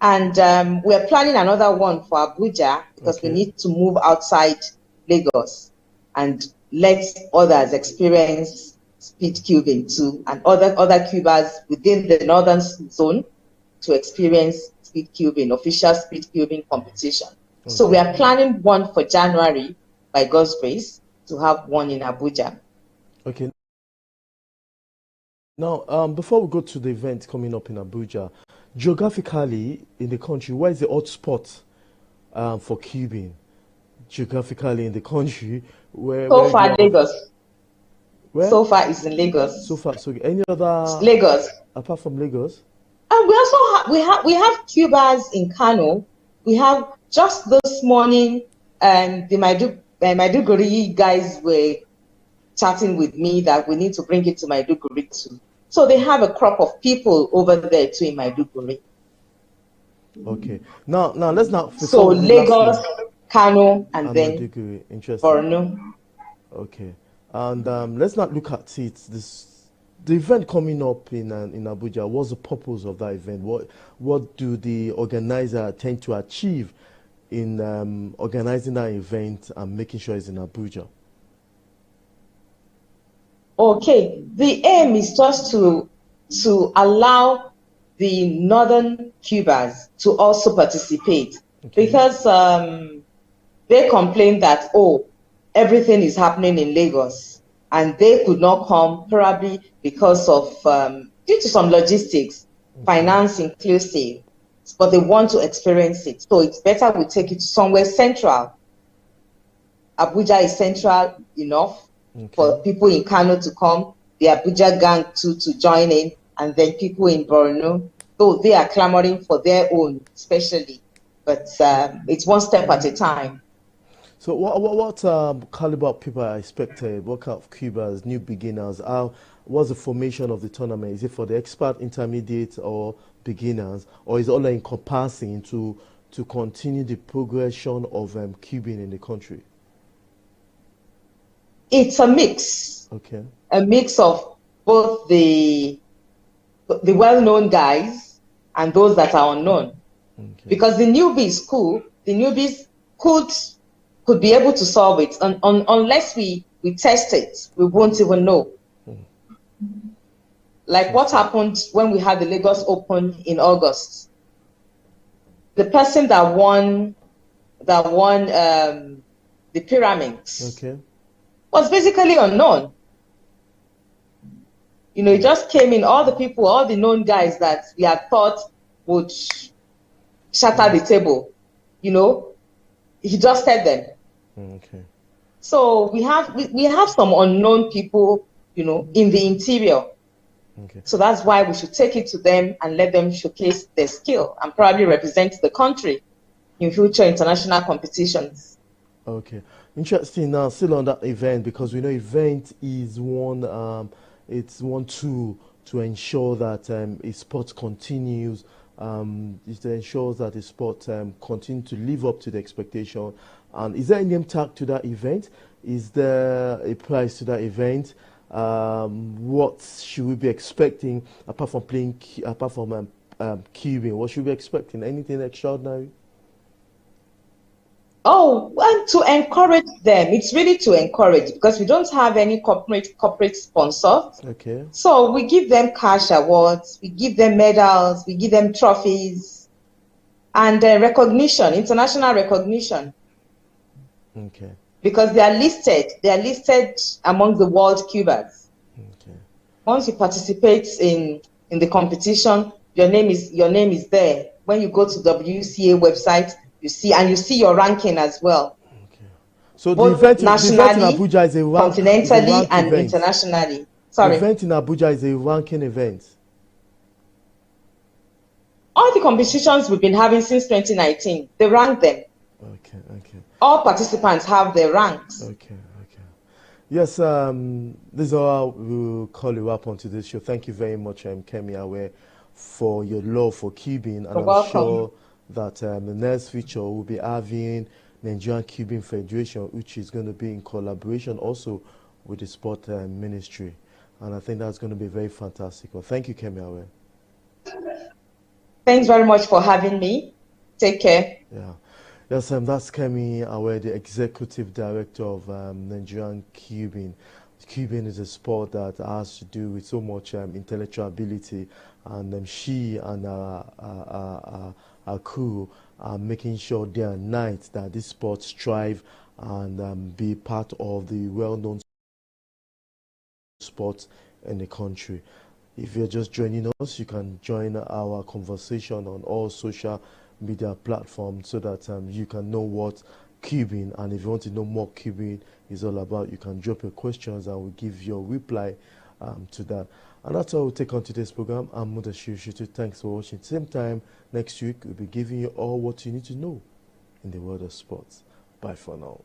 And we're planning another one for Abuja because we need to move outside Lagos and let others experience speed cubing too, and other cubers within the northern zone to experience speed cubing, official speed cubing competition. So we are planning one for January, by God's grace, to have one in Abuja. Okay. Now, before we go to the event coming up in Abuja, geographically in the country, where is the hot spot for cubing? geographically in the country. So far, Lagos. Where? So far, it's in Lagos. So far, so any other Lagos. apart from Lagos? And we also have Cubas in Kano. We have just this morning, the Maiduguri guys were chatting with me that we need to bring it to Maiduguri too. So they have a crop of people over there too in Maiduguri. Okay. Now let's not. So Lagos, Kano, and then Maiduguri. Interesting. Borno. Okay. And let's not look at it. The event coming up in Abuja. What's the purpose of that event? What do the organizer tend to achieve in organizing that event and making sure it's in Abuja? Okay, the aim is just to allow the northern Cubans to also participate, because they complain that everything is happening in Lagos and they could not come, probably because of due to some logistics, finance inclusive, but they want to experience it. So it's better we take it to somewhere central. Abuja is central enough for people in Kano to come, the Abuja gang too to join in, and then people in Borno, though they are clamoring for their own, especially, but it's one step at a time. So what caliber of people are expected? What kind of Cubans, new beginners? What's the formation of the tournament? Is it for the expert, intermediate, or beginners, or is it all encompassing to continue the progression of cubing in the country? It's a mix. Okay. A mix of both the well-known guys and those that are unknown. Okay. Because the newbies could be able to solve it. Unless we test it, we won't even know. Like what happened when we had the Lagos Open in August. The person that won the pyramids was basically unknown. You know, it just came in, all the known guys that we had thought would shatter the table, you know, he just said them. Okay. So we have some unknown people, you know, in the interior. Okay. So that's why we should take it to them and let them showcase their skill and probably represent the country in future international competitions. Okay. Interesting. Now, still on that event, because we know event is one tool to ensure that a sport continues. It ensures that the sport continue to live up to the expectation. And is there any name tag to that event? Is there a prize to that event? What should we be expecting apart from cubing? What should we be expecting? Anything extraordinary? Oh, well, to encourage them. It's really to encourage, because we don't have any corporate sponsors. Okay. So we give them cash awards, we give them medals, we give them trophies, and recognition, international recognition. Okay. Because they are listed among the world Cubans. Okay. Once you participate in the competition, your name is there. When you go to WCA website, you see your ranking as well. Okay. So both the event in Abuja is a continentally and event. Internationally. Sorry. The event in Abuja is a ranking event. All the competitions we've been having since 2019, they rank them. Okay. All participants have their ranks. Okay. Yes, this is all we'll call you up onto this show. Thank you very much, Kemi Awe, for your love for cubing, and I'm welcome. sure that the next feature will be having Nigerian Cubing Federation, which is going to be in collaboration also with the sport ministry, and I think that's going to be very fantastic. Well, thank you, Kemi Awe. Thanks very much for having me. Take care. Yeah. Yes, that's Kemi Awe, the Executive Director of Nigerian Cubing. Cubing is a sport that has to do with so much intellectual ability, and she and our crew are making sure day and night that this sport strive and be part of the well-known sports in the country. If you're just joining us, you can join our conversation on all social media platforms so that you can know what cubing, and if you want to know more cubing is all about, you can drop your questions and we'll give your reply to that. And that's all we'll take on today's program. I'm Mudashiru Shutu. Thanks for watching. Same time next week, we'll be giving you all what you need to know in the world of sports. Bye for now.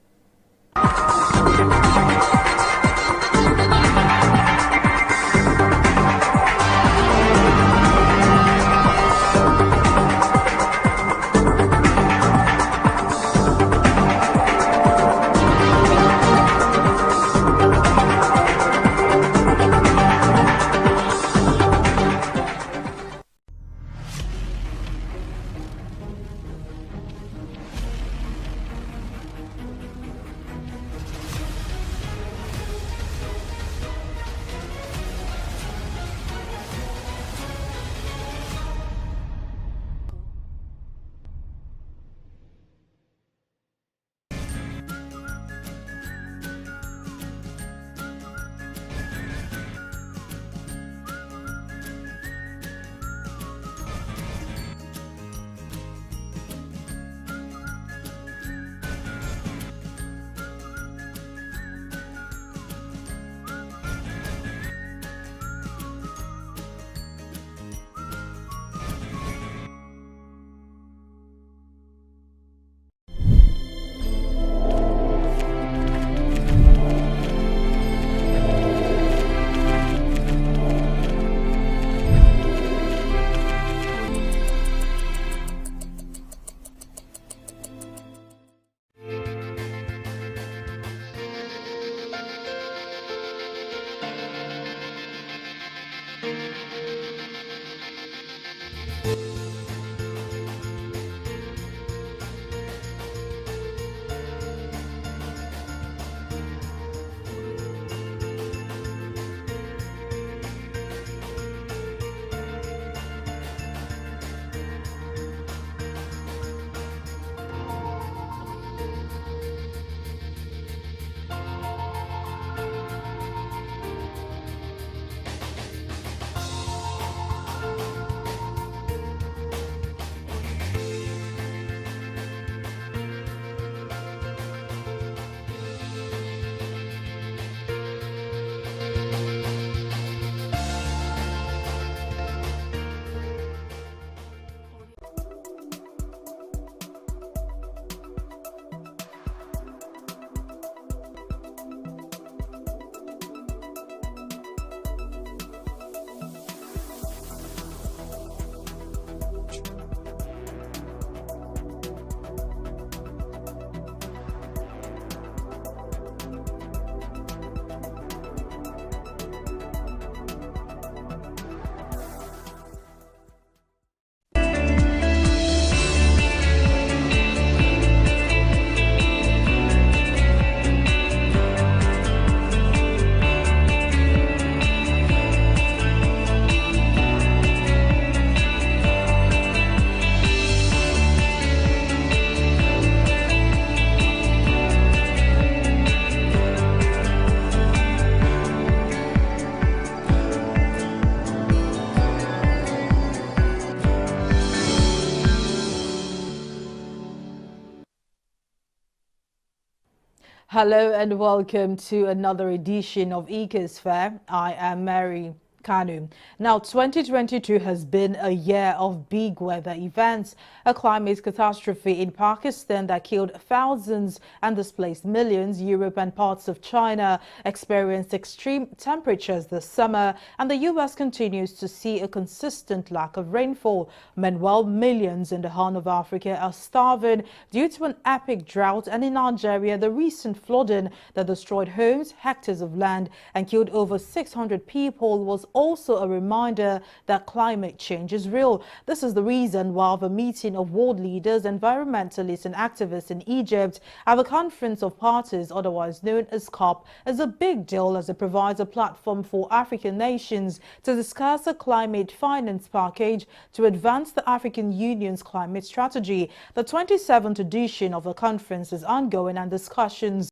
Hello and welcome to another edition of Ecosphere. I am Mary Kanu. Now, 2022 has been a year of big weather events. A climate catastrophe in Pakistan that killed thousands and displaced millions. Europe and parts of China experienced extreme temperatures this summer, and the U.S. continues to see a consistent lack of rainfall. Meanwhile, millions in the Horn of Africa are starving due to an epic drought, and in Nigeria, the recent flooding that destroyed homes, hectares of land, and killed over 600 people was also a reminder that climate change is real. This is the reason why the meeting of world leaders, environmentalists and activists in Egypt at the Conference of Parties, otherwise known as COP, is a big deal as it provides a platform for African nations to discuss a climate finance package to advance the African Union's climate strategy. The 27th edition of the conference is ongoing, and discussions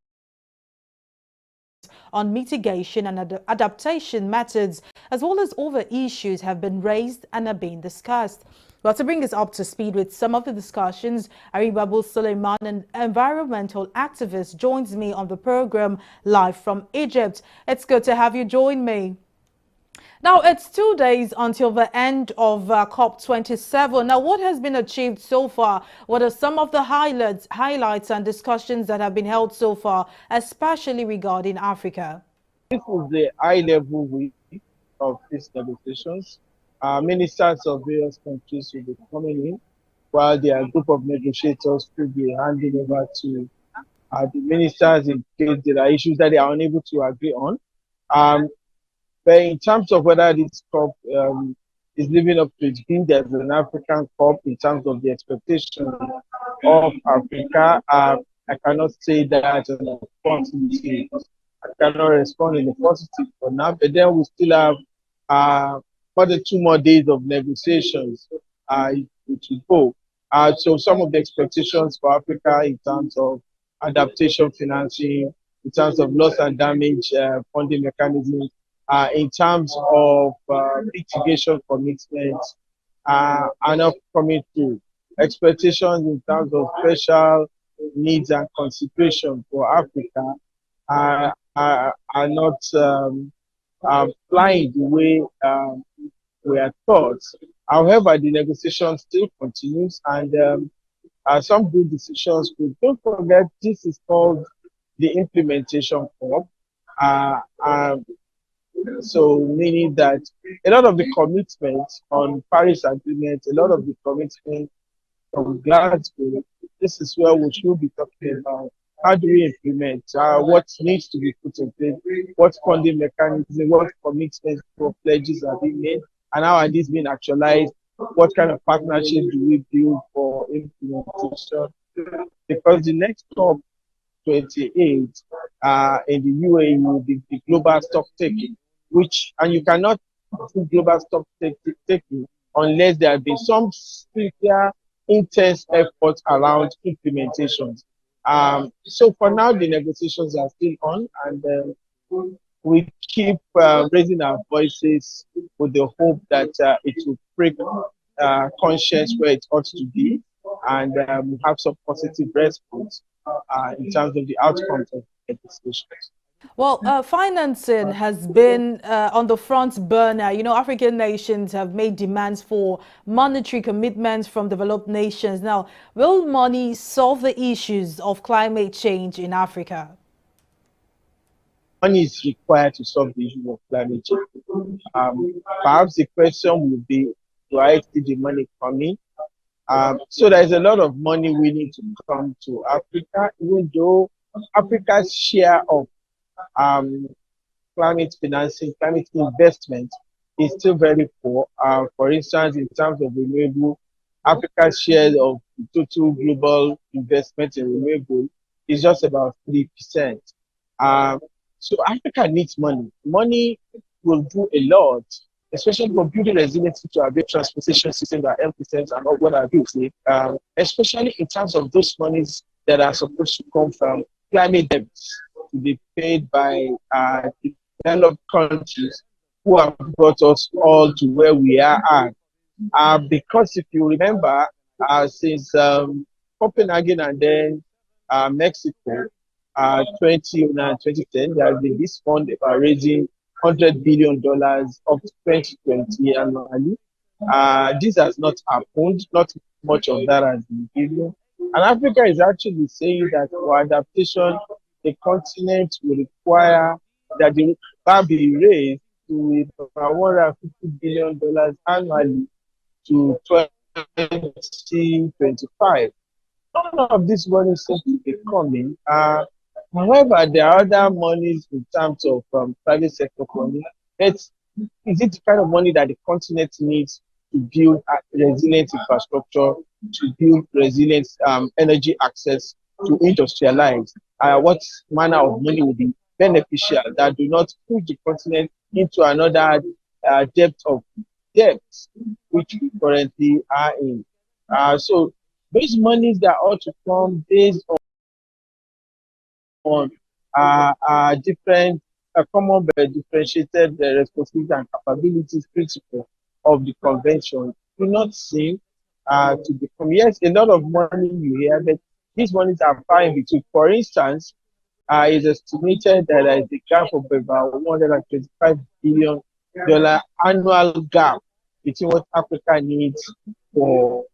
on mitigation and adaptation methods, as well as other issues, have been raised and are being discussed. Well, to bring us up to speed with some of the discussions, Aribabul Suleiman, an environmental activist, joins me on the program live from Egypt. It's good to have you join me. Now, it's 2 days until the end of COP27. Now, what has been achieved so far? What are some of the highlights and discussions that have been held so far, especially regarding Africa? This is the high-level week of these negotiations. Ministers of various countries will be coming in, while their group of negotiators will be handing over to the ministers in case there are issues that they are unable to agree on. But in terms of whether this COP is living up to its being, there's an African COP in terms of the expectation of Africa. I cannot say that in a positive. I cannot respond in the positive for now, but then we still have further 2 more days of negotiations which will go. So some of the expectations for Africa in terms of adaptation financing, in terms of loss and damage funding mechanisms, in terms of mitigation commitments are not coming through. Expectations in terms of special needs and consideration for Africa are not flying the way we are thought. However, the negotiation still continues, and some good decisions. But don't forget, this is called the implementation COP. So meaning that a lot of the commitments on Paris Agreement, a lot of the commitments from Glasgow, this is where we should be talking about how do we implement, what needs to be put in place, what funding mechanism, what commitments or pledges are being made, and how are these being actualized, what kind of partnership do we build for implementation. Because the next COP 28 in the UAE will be the global stock taking, and you cannot do global stock taking unless there have been some severe, intense efforts around implementations. So for now, the negotiations are still on, and we keep raising our voices with the hope that it will break conscience where it ought to be, and we have some positive response in terms of the outcomes of the negotiations. Well, financing has been on the front burner. You know, African nations have made demands for monetary commitments from developed nations. Now, will money solve the issues of climate change in Africa? Money is required to solve the issue of climate change. Perhaps the question will be, do I see the money coming? So there's a lot of money we need to come to Africa, even though Africa's share of climate financing, climate investment is still very poor. For instance, in terms of renewable, Africa's share of total global investment in renewable is just about 3%. So Africa needs money. Money will do a lot, especially for building resilience to our transportation system that M% and all what have you, especially in terms of those monies that are supposed to come from climate debts to be paid by developed countries who have brought us all to where we are at. Because if you remember, since Copenhagen and then Mexico, 2010, there has been this fund about raising $100 billion up to 2020 annually. This has not happened, not much of that has been given. And Africa is actually saying that for adaptation, the continent will require that the ban be raised to about $150 billion annually to 2025. None of this money seems to be coming. However, there are other monies in terms of private sector money. Is it the kind of money that the continent needs to build resilient infrastructure, to build resilient energy access, to industrialize? What manner of money would be beneficial that do not push the continent into another depth of debts which we currently are in? So those monies that ought to come based on different common but differentiated responsibility and capabilities principle of the convention do not seem to become. Yes, a lot of money you hear, but these monies are far in between. For instance, it's estimated that there is a gap of about $125 billion annual gap between what Africa needs for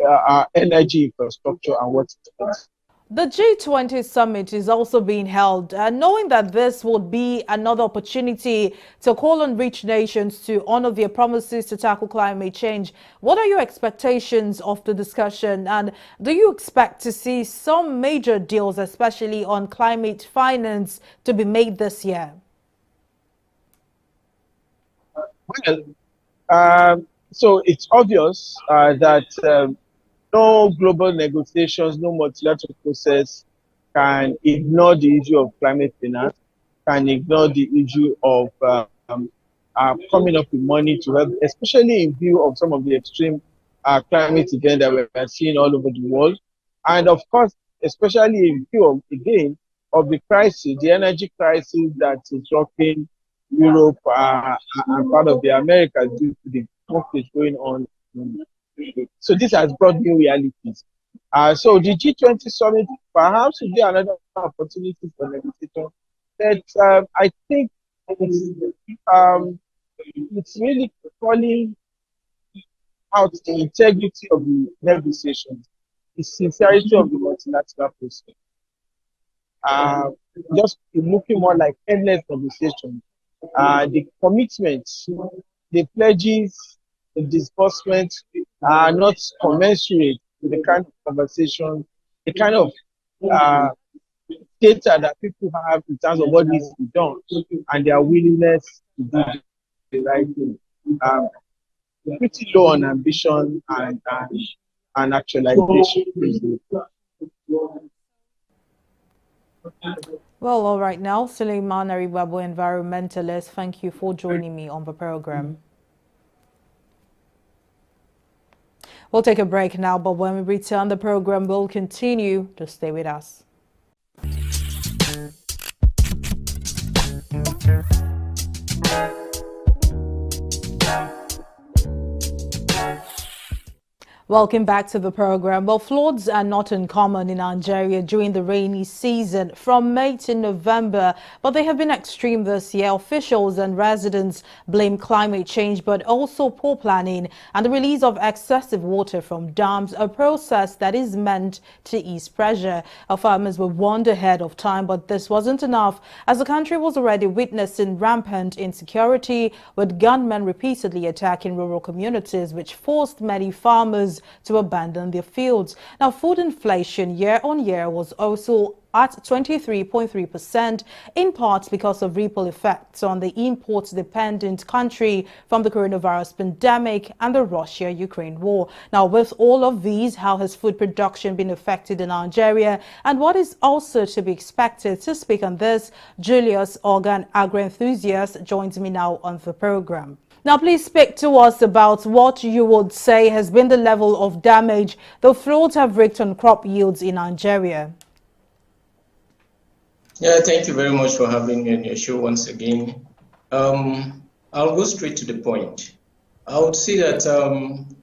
our energy infrastructure and what it is. The G20 summit is also being held, knowing that this would be another opportunity to call on rich nations to honor their promises to tackle climate change. What are your expectations of the discussion, and do you expect to see some major deals, especially on climate finance, to be made this year? Well, so it's obvious that no global negotiations, no multilateral process can ignore the issue of climate finance, can ignore the issue of coming up with money to help, especially in view of some of the extreme climate events that we're seeing all over the world. And of course, especially in view of, again, of the crisis, the energy crisis that is rocking Europe and part of the Americas due to the conflict going on. So this has brought new realities. So the G20 summit perhaps will be another opportunity for negotiation. But I think it's really calling out the integrity of the negotiations, the sincerity of the multilateral process. Just looking more like endless negotiations. The commitments, the pledges, the disbursements are not commensurate with the kind of conversation, the kind of data that people have in terms of what needs to be done and their willingness to do the right thing. Pretty low on ambition and actualization. Well, all right now, Suleiman Aribabu, environmentalist, thank you for joining me on the program. We'll take a break now, but when we return, the program will continue. Just stay with us. Welcome back to the program. Well, floods are not uncommon in Nigeria during the rainy season from May to November, but they have been extreme this year. Officials and residents blame climate change, but also poor planning and the release of excessive water from dams, a process that is meant to ease pressure. Our farmers were warned ahead of time, but this wasn't enough, as the country was already witnessing rampant insecurity, with gunmen repeatedly attacking rural communities, which forced many farmers to abandon their fields. Now, food inflation year on year was also at 23.3%, in part because of ripple effects on the import-dependent country from the coronavirus pandemic and the Russia-Ukraine war. Now, with all of these, how has food production been affected in Nigeria, and what is also to be expected? To speak on this, Julius Organ, agro-enthusiast, joins me now on the program. Now, please speak to us about what you would say has been the level of damage the floods have wreaked on crop yields in Nigeria. Yeah, thank you very much for having me on your show once again. I'll go straight to the point. I would say that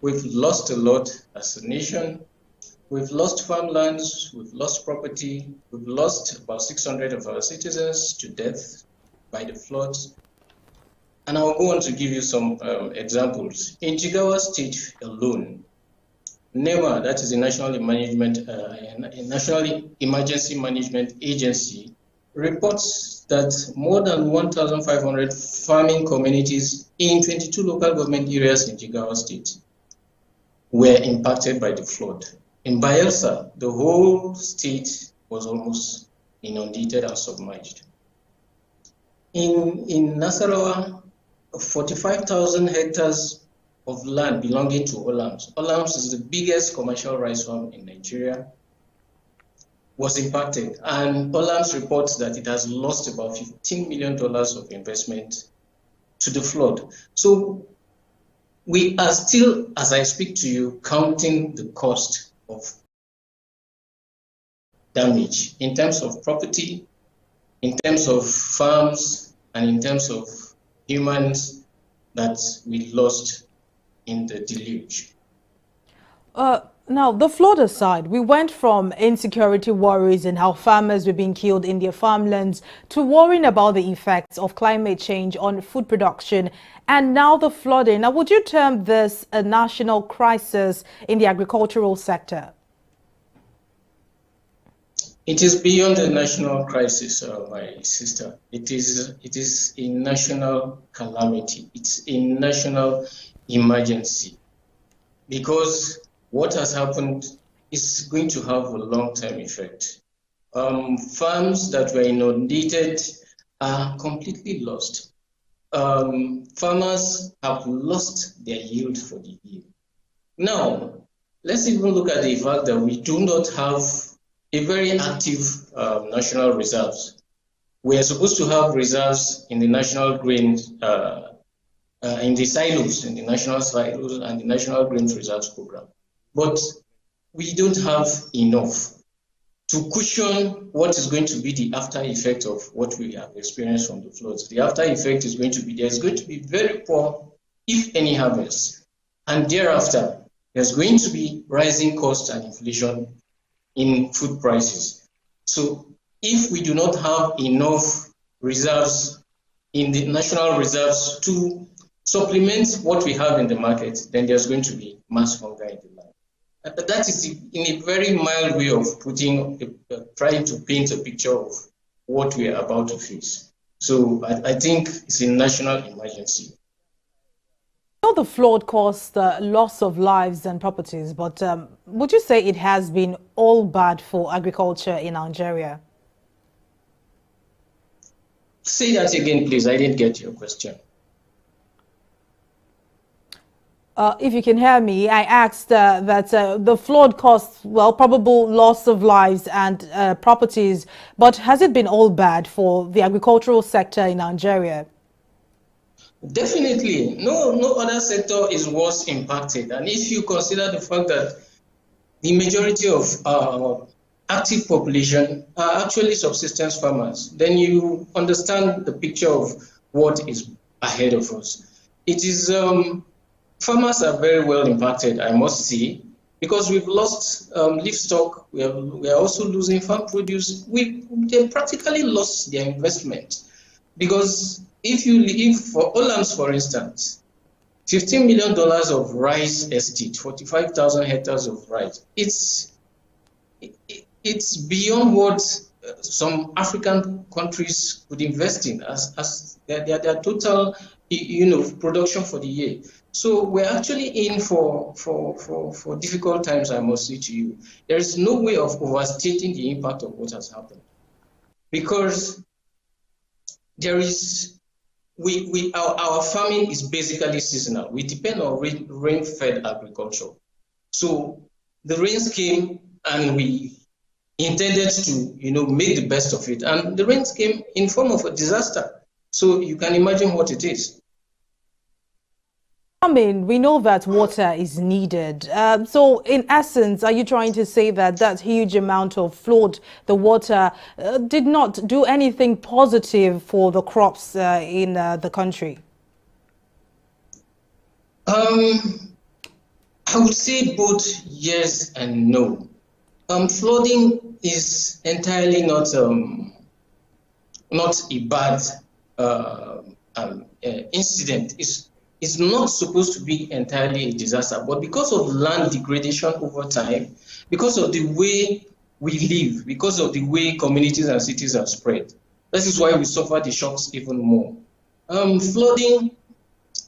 we've lost a lot as a nation. We've lost farmlands, we've lost property, we've lost about 600 of our citizens to death by the floods. And I'll go on to give you some examples. In Jigawa State alone, NEMA, that is the National Emergency Management Agency, reports that more than 1,500 farming communities in 22 local government areas in Jigawa State were impacted by the flood. In Bayelsa, the whole state was almost inundated and submerged. In Nasarawa, 45,000 hectares of land belonging to Olams. Olams is the biggest commercial rice farm in Nigeria, was impacted. And Olams reports that it has lost about $15 million of investment to the flood. So we are still, as I speak to you, counting the cost of damage in terms of property, in terms of farms, and in terms of humans that we lost in the deluge. Now, the flood aside, we went from insecurity worries and how farmers were being killed in their farmlands to worrying about the effects of climate change on food production and now the flooding. Now, would you term this a national crisis in the agricultural sector? It is beyond a national crisis, my sister. It is a national calamity. It's a national emergency because what has happened is going to have a long-term effect. Farms that were inundated are completely lost. Farmers have lost their yield for the year. Now, let's even look at the fact that we do not have a very active national reserves. We are supposed to have reserves in the national grain, in the silos, in the national silos and the national grains reserves program. But we don't have enough to cushion what is going to be the after effect of what we have experienced from the floods. The after effect is going to be, there's going to be very poor, if any, harvest. And thereafter, there's going to be rising costs and inflation in food prices. So if we do not have enough reserves in the national reserves to supplement what we have in the market, then there's going to be mass hunger in the land. But that is in a very mild way of trying to paint a picture of what we are about to face. So I think it's a national emergency. The flood caused loss of lives and properties, but would you say it has been all bad for agriculture in Nigeria? Say that again, please. I didn't get your question. If you can hear me, I asked that the flood caused, well, probable loss of lives and properties, but has it been all bad for the agricultural sector in Nigeria? Definitely. No other sector is worse impacted. And if you consider the fact that the majority of our active population are actually subsistence farmers, then you understand the picture of what is ahead of us. It is, farmers are very well impacted, I must say, because we've lost livestock, we are also losing farm produce. They practically lost their investment because if for Olam's, for instance, $15 million of rice estate, 45,000 hectares of rice, it's beyond what some African countries could invest in as their total, production for the year. So we're actually in for difficult times, I must say to you. There is no way of overstating the impact of what has happened, because there is our farming is basically seasonal. We depend on rain-fed agriculture. So the rains came and we intended to, make the best of it. And the rains came in form of a disaster. So you can imagine what it is. I mean, we know that water is needed. So in essence, are you trying to say that that huge amount of flood, the water, did not do anything positive for the crops in the country? I would say both yes and no. Flooding is entirely not a bad incident. It's not supposed to be entirely a disaster, but because of land degradation over time, because of the way we live, because of the way communities and cities are spread, this is why we suffer the shocks even more. Flooding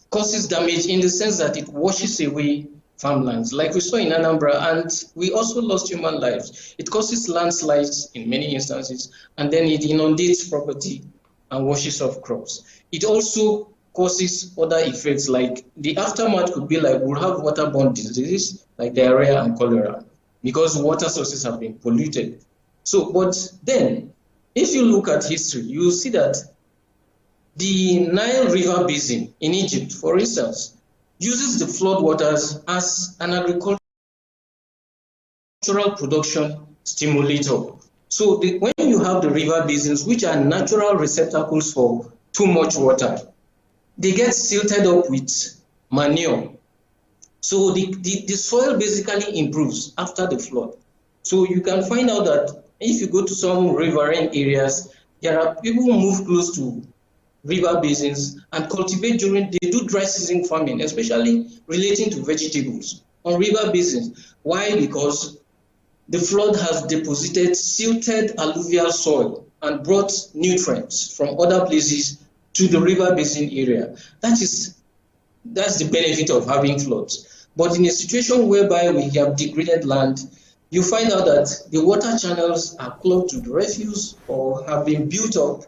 causes damage in the sense that it washes away farmlands, like we saw in Anambra, and we also lost human lives. It causes landslides in many instances, and then it inundates property and washes off crops. It also causes other effects, like the aftermath could be like we'll have waterborne diseases like diarrhea and cholera because water sources have been polluted. So, but then if you look at history, you'll see that the Nile River Basin in Egypt, for instance, uses the flood waters as an agricultural production stimulator. So when you have the river basins, which are natural receptacles for too much water, they get silted up with manure. So the soil basically improves after the flood. So you can find out that if you go to some riverine areas, there are people who move close to river basins and cultivate they do dry season farming, especially relating to vegetables on river basins. Why? Because the flood has deposited silted alluvial soil and brought nutrients from other places to the river basin area. That's the benefit of having floods. But in a situation whereby we have degraded land, you find out that the water channels are clogged to the refuse or have been built up.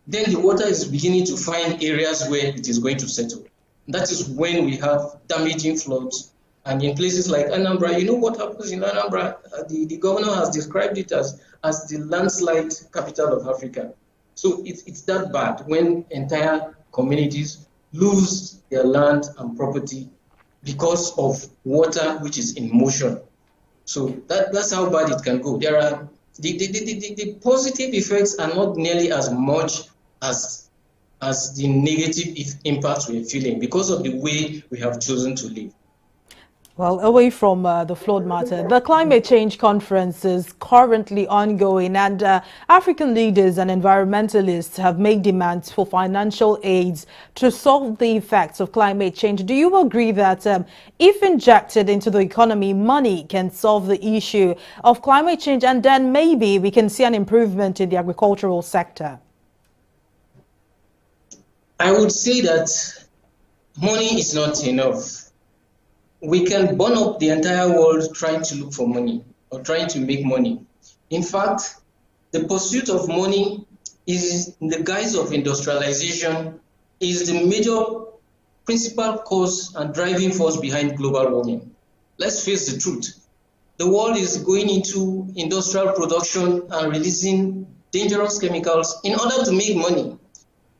Then the water is beginning to find areas where it is going to settle. That is when we have damaging floods. And in places like Anambra, you know what happens in Anambra? The governor has described it as the landslide capital of Africa. So it's that bad when entire communities lose their land and property because of water which is in motion. So that's how bad it can go. There are the positive effects are not nearly as much as the negative impacts we're feeling because of the way we have chosen to live. Well, away from the flood matter, the climate change conference is currently ongoing, and African leaders and environmentalists have made demands for financial aids to solve the effects of climate change. Do you agree that if injected into the economy, money can solve the issue of climate change, and then maybe we can see an improvement in the agricultural sector? I would say that money is not enough. We can burn up the entire world trying to look for money or trying to make money. In fact, the pursuit of money is in the guise of industrialization is the major principal cause and driving force behind global warming. Let's face the truth. The world is going into industrial production and releasing dangerous chemicals in order to make money.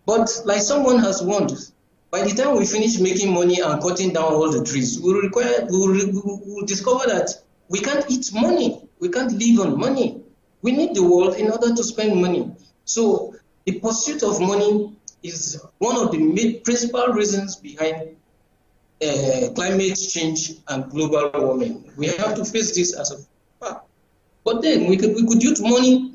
But like someone has warned, by the time we finish making money and cutting down all the trees, we'll discover that we can't eat money. We can't live on money. We need the world in order to spend money. So the pursuit of money is one of the principal reasons behind climate change and global warming. We have to face this as a fact. But then we could use money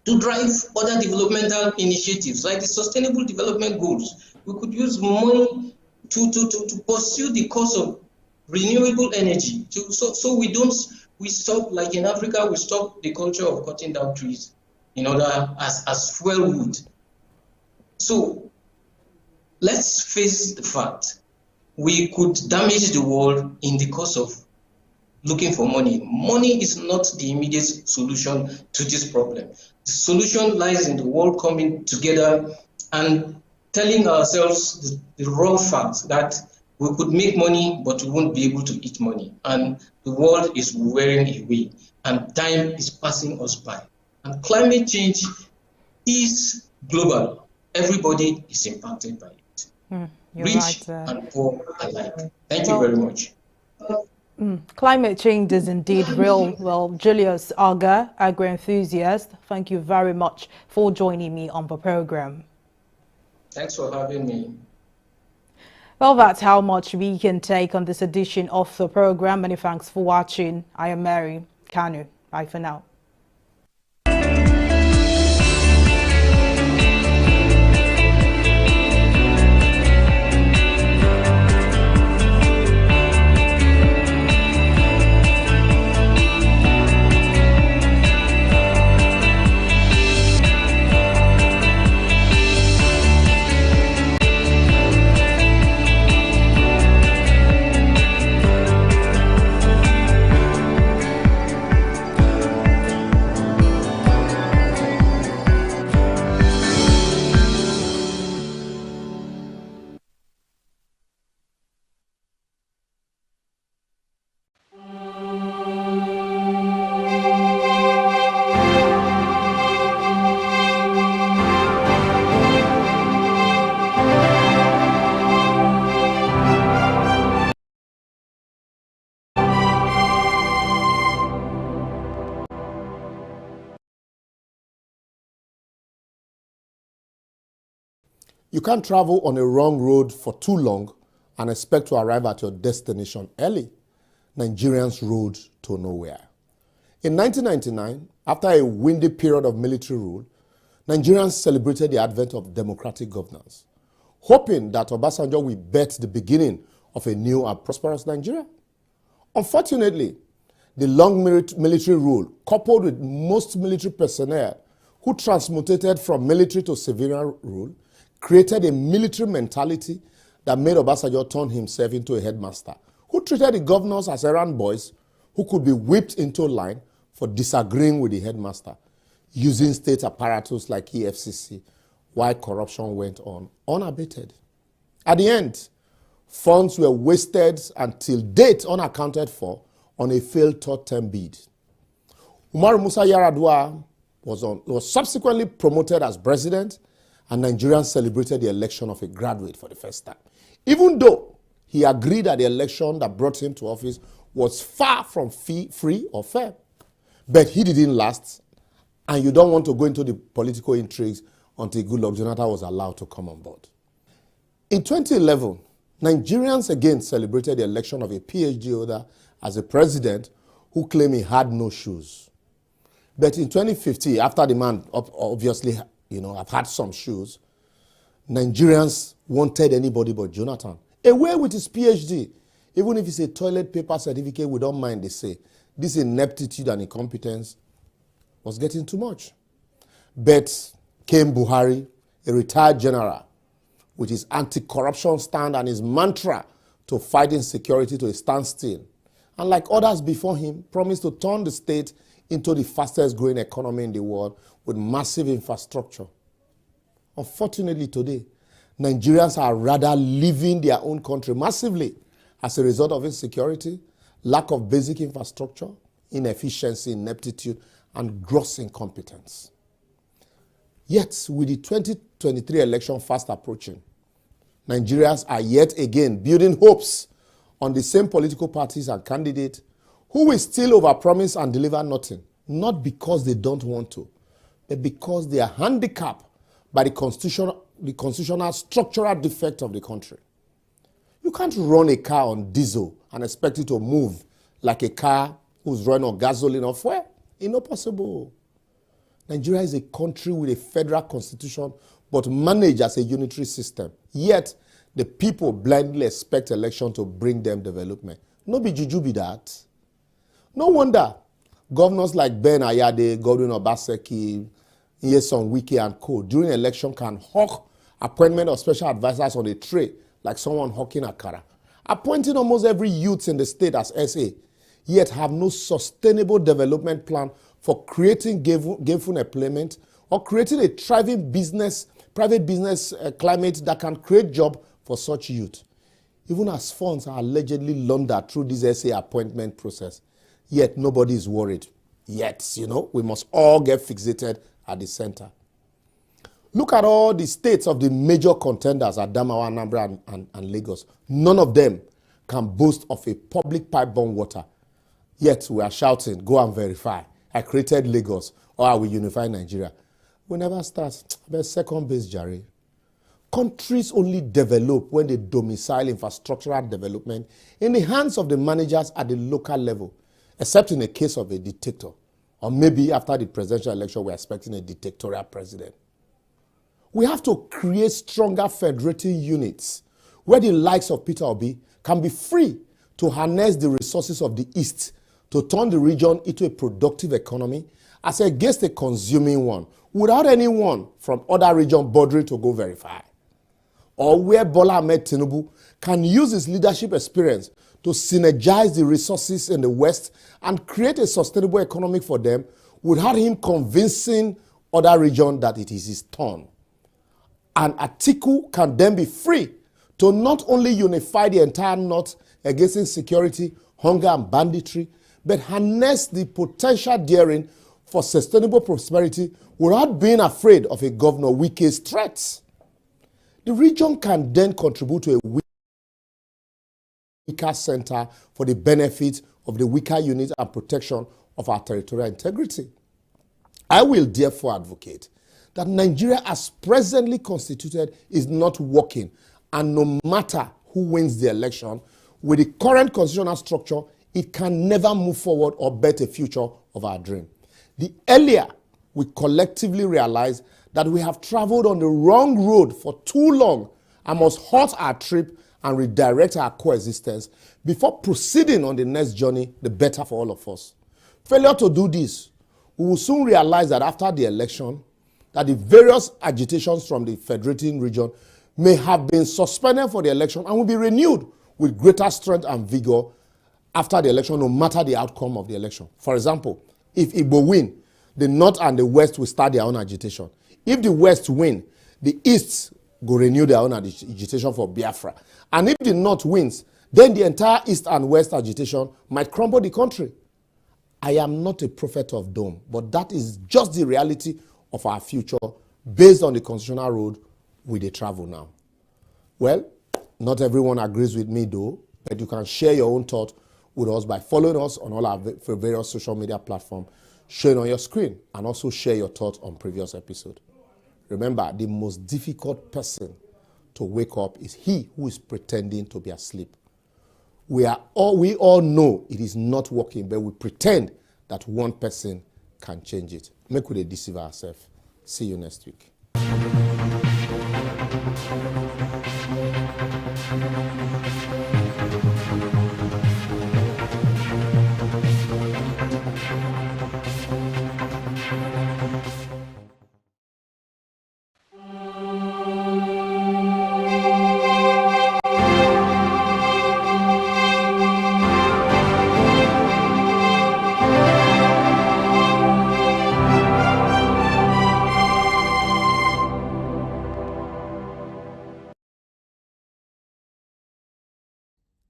to drive other developmental initiatives like the Sustainable Development Goals. We could use money to pursue the cause of renewable energy. So we stop, like in Africa, we stop the culture of cutting down trees in order as fuel wood. So let's face the fact, we could damage the world in the course of looking for money. Money is not the immediate solution to this problem. The solution lies in the world coming together and telling ourselves the raw fact that we could make money, but we won't be able to eat money. And the world is wearing away, and time is passing us by. And climate change is global. Everybody is impacted by it. Rich right, and poor alike. Thank you very much. Climate change is indeed real. Well, Julius Aga, agro-enthusiast, thank you very much for joining me on the program. Thanks for having me. Well, that's how much we can take on this edition of the program. Many thanks for watching. I am Mary Kanu. Bye for now. You can't travel on a wrong road for too long and expect to arrive at your destination early. Nigerians rode to nowhere. In 1999, after a windy period of military rule, Nigerians celebrated the advent of democratic governance, hoping that Obasanjo will bet the beginning of a new and prosperous Nigeria. Unfortunately, the long military rule, coupled with most military personnel who transmutated from military to civilian rule, created a military mentality that made Obasanjo turn himself into a headmaster, who treated the governors as errand boys who could be whipped into line for disagreeing with the headmaster, using state apparatus like EFCC, while corruption went on unabated. At the end, funds were wasted until date unaccounted for on a failed third-term bid. Umar Musa Yar'Adua was subsequently promoted as president, and Nigerians celebrated the election of a graduate for the first time, even though he agreed that the election that brought him to office was far from free or fair. But he didn't last, and you don't want to go into the political intrigues until Goodluck Jonathan was allowed to come on board. In 2011, Nigerians again celebrated the election of a PhD holder as a president who claimed he had no shoes. But in 2015, after the man obviously, have had some shoes, Nigerians wanted anybody but Jonathan. Away with his PhD. Even if it's a toilet paper certificate, we don't mind, they say. This ineptitude and incompetence was getting too much. But came Buhari, a retired general, with his anti-corruption stand and his mantra to fight insecurity to a standstill. And like others before him, promised to turn the state into the fastest growing economy in the world with massive infrastructure. Unfortunately today, Nigerians are rather leaving their own country massively as a result of insecurity, lack of basic infrastructure, inefficiency, ineptitude, and gross incompetence. Yet, with the 2023 election fast approaching, Nigerians are yet again building hopes on the same political parties and candidates who will still overpromise and deliver nothing, not because they don't want to, but because they are handicapped by the constitutional structural defect of the country. You can't run a car on diesel and expect it to move like a car who's running on gasoline or fuel. It's not possible. Nigeria is a country with a federal constitution but managed as a unitary system. Yet, the people blindly expect election to bring them development. No be juju be that. No wonder governors like Ben Ayade, Godwin Obaseki, Nyesom Wike and co. during election can hawk appointment of special advisors on a tray like someone hawking akara, appointing almost every youth in the state as SA, yet have no sustainable development plan for creating gainful employment or creating a thriving private business climate that can create jobs for such youth. Even as funds are allegedly laundered through this SA appointment process, yet nobody is worried. Yet, we must all get fixated at the center. Look at all the states of the major contenders, Adamawa, Anambra, and Lagos. None of them can boast of a public pipe-borne water. Yet we are shouting, go and verify. I created Lagos, or I will unify Nigeria. We never start. But second base, Jerry. Countries only develop when they domicile infrastructural development in the hands of the managers at the local level, except in the case of a dictator. Or maybe after the presidential election, we're expecting a dictatorial president. We have to create stronger federating units where the likes of Peter Obi can be free to harness the resources of the East to turn the region into a productive economy as against a consuming one, without anyone from other regions bothering to go verify. Or where Bola Ahmed Tinubu can use his leadership experience to synergize the resources in the West and create a sustainable economy for them without him convincing other regions that it is his turn. And Atiku can then be free to not only unify the entire North against insecurity, hunger, and banditry, but harness the potential therein for sustainable prosperity without being afraid of a Governor Wike's threats. The region can then contribute to a weaker center for the benefit of the weaker units and protection of our territorial integrity. I will therefore advocate that Nigeria as presently constituted is not working, and no matter who wins the election, with the current constitutional structure, it can never move forward or bet a future of our dream. The earlier we collectively realize that we have traveled on the wrong road for too long and must halt our trip and redirect our coexistence before proceeding on the next journey, the better for all of us. Failure to do this, we will soon realize that after the election, that the various agitations from the federating region may have been suspended for the election and will be renewed with greater strength and vigor after the election, no matter the outcome of the election. For example, if Igbo win, the North and the West will start their own agitation. If the West win, the East will renew their own agitation for Biafra. And if the North wins, then the entire East and West agitation might crumble the country. I am not a prophet of doom, but that is just the reality of our future based on the constitutional road we dey travel now. Well, not everyone agrees with me though, but you can share your own thought with us by following us on all our various social media platforms shown on your screen, and also share your thoughts on previous episodes. Remember, the most difficult person to wake up is he who is pretending to be asleep. We all know it is not working, but we pretend that one person can change it. Make we deceive ourselves. See you next week.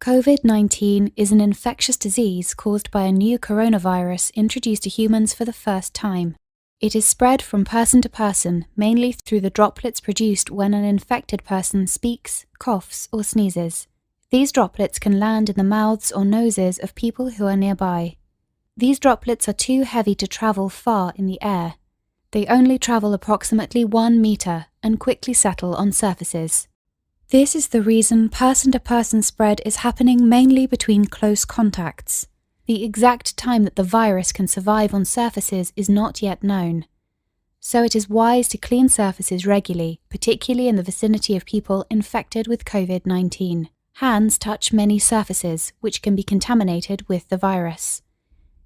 COVID-19 is an infectious disease caused by a new coronavirus introduced to humans for the first time. It is spread from person to person, mainly through the droplets produced when an infected person speaks, coughs, or sneezes. These droplets can land in the mouths or noses of people who are nearby. These droplets are too heavy to travel far in the air. They only travel approximately 1 meter and quickly settle on surfaces. This is the reason person-to-person spread is happening mainly between close contacts. The exact time that the virus can survive on surfaces is not yet known. So it is wise to clean surfaces regularly, particularly in the vicinity of people infected with COVID-19. Hands touch many surfaces, which can be contaminated with the virus.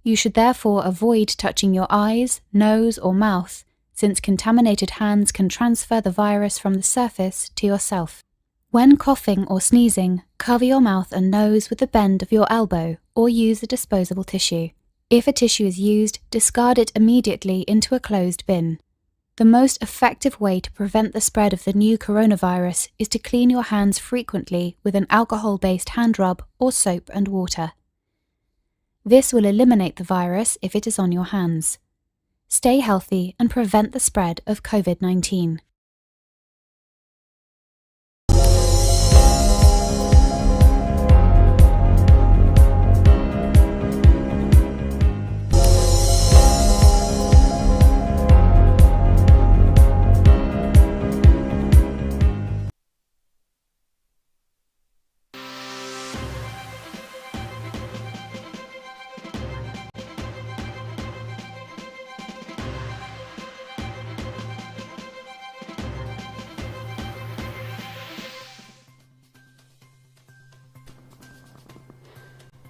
You should therefore avoid touching your eyes, nose, or mouth, since contaminated hands can transfer the virus from the surface to yourself. When coughing or sneezing, cover your mouth and nose with the bend of your elbow or use a disposable tissue. If a tissue is used, discard it immediately into a closed bin. The most effective way to prevent the spread of the new coronavirus is to clean your hands frequently with an alcohol-based hand rub or soap and water. This will eliminate the virus if it is on your hands. Stay healthy and prevent the spread of COVID-19.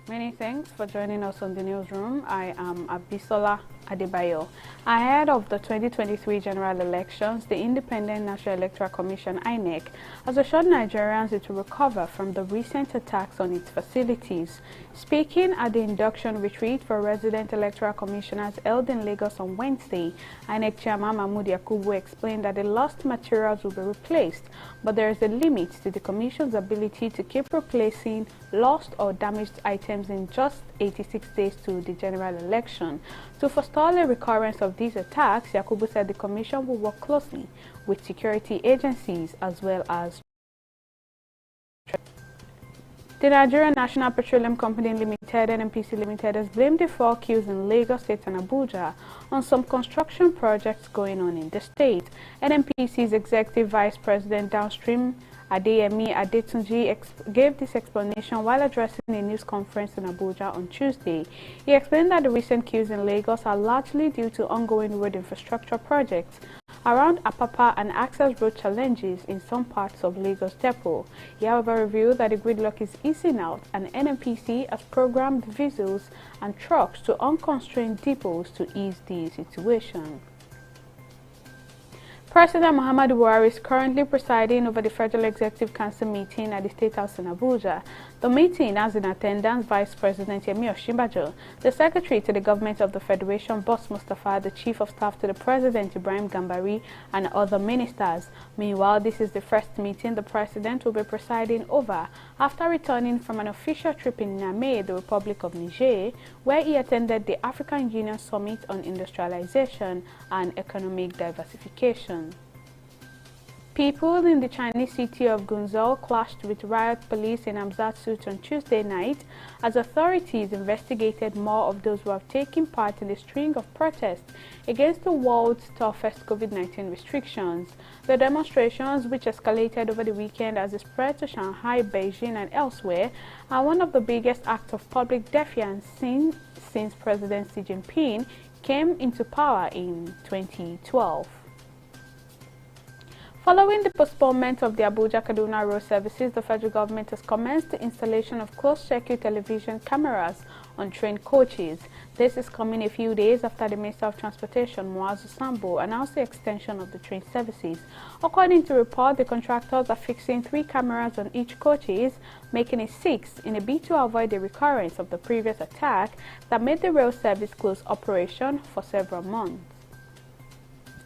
Many thanks for joining us on the newsroom. I am Abisola Adebayo. Ahead of the 2023 general elections, the Independent National Electoral Commission (INEC) has assured Nigerians it will recover from the recent attacks on its facilities. Speaking at the induction retreat for resident electoral commissioners held in Lagos on Wednesday, INEC Chairman Mahmood Yakubu explained that the lost materials will be replaced, but there is a limit to the Commission's ability to keep replacing lost or damaged items in just 86 days to the general election. To forestall a recurrence of these attacks, Yakubu said the Commission will work closely with security agencies as well as the Nigerian National Petroleum Company Limited (NNPC Limited) has blamed the 4 queues in Lagos State and Abuja on some construction projects going on in the state. NNPC's Executive Vice President Downstream Adeyemi Adetunji gave this explanation while addressing a news conference in Abuja on Tuesday. He explained that the recent queues in Lagos are largely due to ongoing road infrastructure projects around Apapa and access road challenges in some parts of Lagos Depot. He however revealed that the gridlock is easing out and NNPC has programmed vehicles and trucks to unconstrained depots to ease the situation. President Muhammadu Buhari is currently presiding over the Federal Executive Council meeting at the State House in Abuja. The meeting has in attendance Vice President Yemi Osinbajo, the Secretary to the Government of the Federation, Boss Mustafa, the Chief of Staff to the President, Ibrahim Gambari, and other ministers. Meanwhile, this is the first meeting the President will be presiding over after returning from an official trip in Niamey, the Republic of Niger, where he attended the African Union Summit on Industrialization and Economic Diversification. People in the Chinese city of Gunzhou clashed with riot police in Amzat Suit on Tuesday night as authorities investigated more of those who have taken part in the string of protests against the world's toughest COVID-19 restrictions. The demonstrations, which escalated over the weekend as it spread to Shanghai, Beijing and elsewhere, are one of the biggest acts of public defiance since President Xi Jinping came into power in 2012. Following the postponement of the Abuja-Kaduna road services, the federal government has commenced the installation of closed-circuit television cameras on train coaches. This is coming a few days after the Minister of Transportation, Muazu Sambo, announced the extension of the train services. According to report, the contractors are fixing 3 cameras on each coaches, making it 6 in a bid to avoid the recurrence of the previous attack that made the rail service close operation for several months.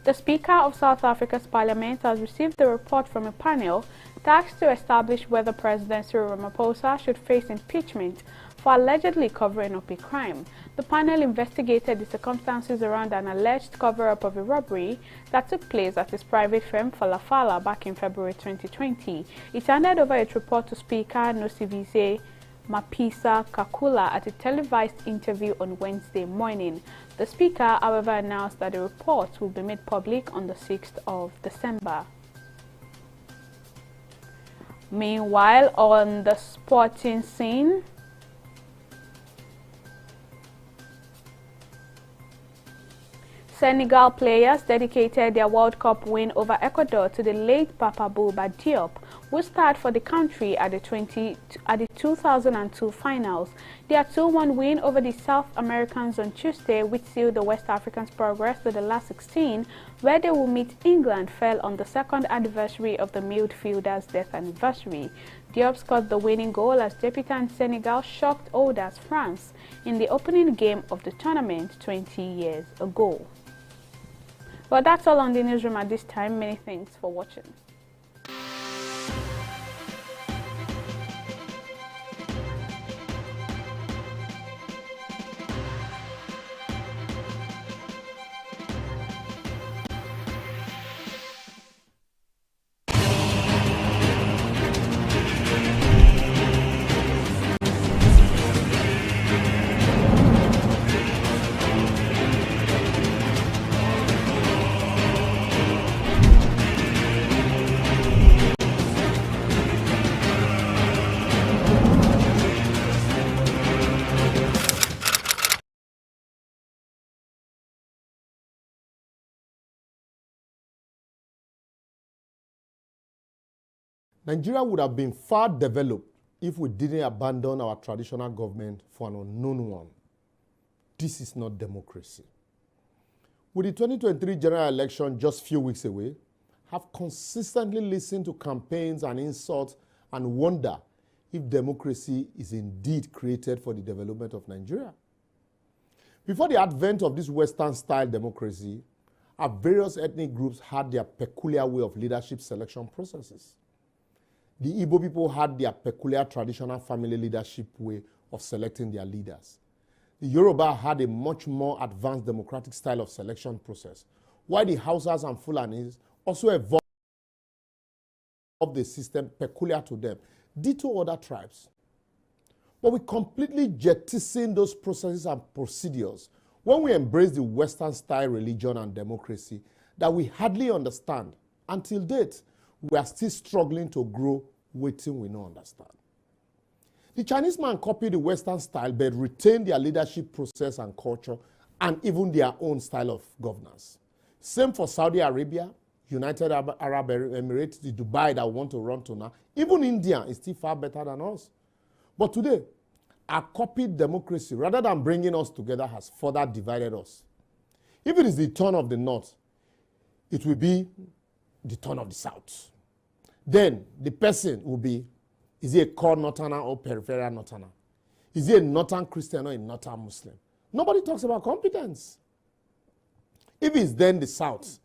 The Speaker of South Africa's Parliament has received the report from a panel tasked to establish whether President Cyril Ramaphosa should face impeachment for allegedly covering up a crime. The panel investigated the circumstances around an alleged cover-up of a robbery that took place at his private firm Falafala back in February 2020. It handed over its report to Speaker Nosivize Mapisa Kakula at a televised interview on Wednesday morning. The Speaker, however, announced that the report will be made public on the 6th of December. Meanwhile, on the sporting scene, Senegal players dedicated their World Cup win over Ecuador to the late Papa Bouba Diop, who starred for the country at the 2002 finals. Their 2-1 win over the South Americans on Tuesday, which sealed the West Africans' progress to the last 16, where they will meet England, fell on the second anniversary of the midfielder's death anniversary. Diop scored the winning goal as debutant Senegal shocked holders France in the opening game of the tournament 20 years ago. Well, that's all on the newsroom at this time. Many thanks for watching. Nigeria would have been far developed if we didn't abandon our traditional government for an unknown one. This is not democracy. With the 2023 general election just a few weeks away, have consistently listened to campaigns and insults and wonder if democracy is indeed created for the development of Nigeria. Before the advent of this Western-style democracy, our various ethnic groups had their peculiar way of leadership selection processes. The Igbo people had their peculiar traditional family leadership way of selecting their leaders. The Yoruba had a much more advanced democratic style of selection process, while the Hausas and Fulanis also evolved the system peculiar to them, ditto other tribes. But we completely jettisoned those processes and procedures when we embraced the Western-style religion and democracy that we hardly understand until date, we are still struggling to grow waiting we no understand. The Chinese man copied the Western style but retained their leadership process and culture and even their own style of governance. Same for Saudi Arabia, United Arab Emirates, the Dubai that we want to run to now. Even India is still far better than us. But today, our copied democracy, rather than bringing us together, has further divided us. If it is the turn of the North, it will be the turn of the South. Then the person will be, is he a core Northerner or peripheral Northerner? Is he a Northern Christian or a Northern Muslim? Nobody talks about competence. If it's then the South,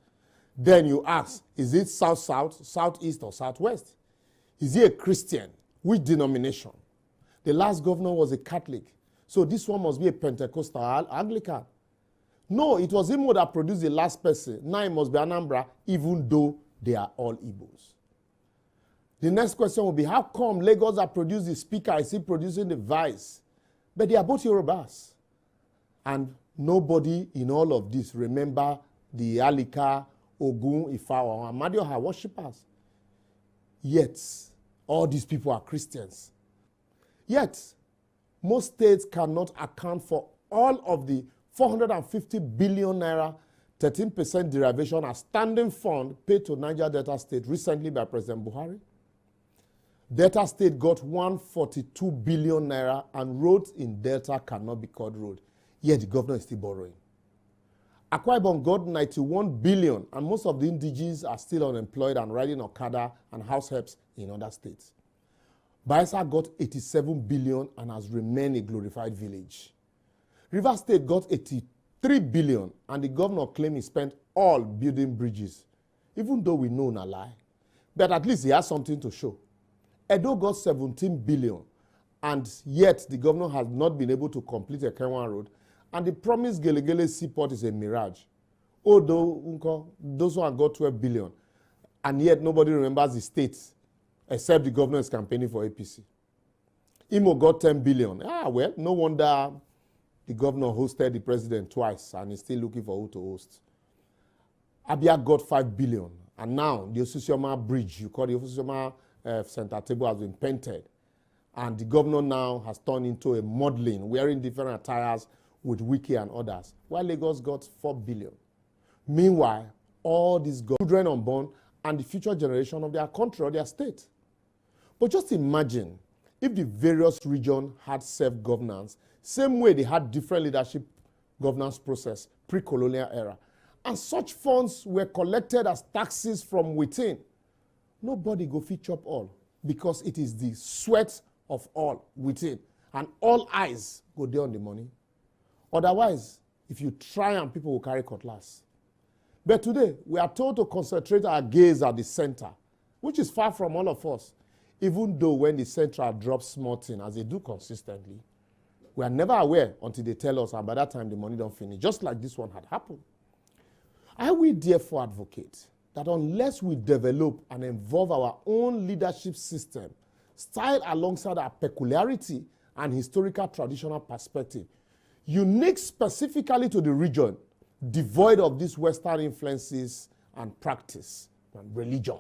then you ask, is it South-South, Southeast, or Southwest? Is he a Christian? Which denomination? The last governor was a Catholic, so this one must be a Pentecostal Anglican. No, it was Imo that produced the last person. Now it must be Anambra, even though they are all Igbos. The next question will be, how come Lagos that produced the speaker is still producing the vice? But they are both Yorubas. And nobody in all of this remember the Alika, Ogun, Ifa, or Amadioha worshippers. Yet, all these people are Christians. Yet, most states cannot account for all of the 450 billion naira, 13% derivation as standing fund paid to Niger Delta State recently by President Buhari. Delta State got 142 billion naira and roads in Delta cannot be called road. Yet the governor is still borrowing. Akwa Ibom got 91 billion and most of the indigenes are still unemployed and riding Okada and house helps in other states. Bayelsa got 87 billion and has remained a glorified village. Rivers State got 83 billion and the governor claimed he spent all building bridges, even though we know na lie. But at least he has something to show. Edo got 17 billion and yet the governor has not been able to complete a Kenwan road and the promised Gelegele seaport is a mirage. Although those one got 12 billion and yet nobody remembers the states except the governor is campaigning for APC. Imo got 10 billion. Well, no wonder the governor hosted the president twice and is still looking for who to host. Abia got 5 billion and now the Osusioma bridge, you call the Osusioma center table, has been painted. And the governor now has turned into a modeling, wearing different attires with Wiki and others, while Lagos got 4 billion. Meanwhile, all these children unborn and the future generation of their country or their state. But just imagine if the various regions had self-governance, same way they had different leadership governance process pre-colonial era, and such funds were collected as taxes from within, nobody go fit chop all because it is the sweat of all within, and all eyes go there on the money. Otherwise, if you try and people will carry cutlass. But today, we are told to concentrate our gaze at the center, which is far from all of us, even though when the central drops small thing, as they do consistently, we are never aware until they tell us, and by that time the money don't finish, just like this one had happened. I will therefore advocate that unless we develop and evolve our own leadership system, style alongside our peculiarity and historical traditional perspective, unique specifically to the region, devoid of these Western influences and practice and religion,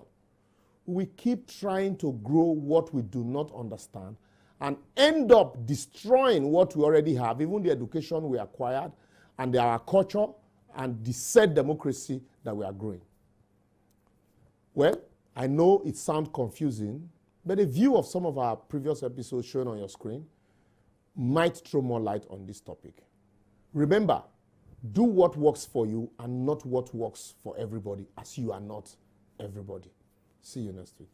we keep trying to grow what we do not understand and end up destroying what we already have, even the education we acquired and our culture and the said democracy that we are growing. Well, I know it sounds confusing, but a view of some of our previous episodes shown on your screen might throw more light on this topic. Remember, do what works for you and not what works for everybody, as you are not everybody. See you next week.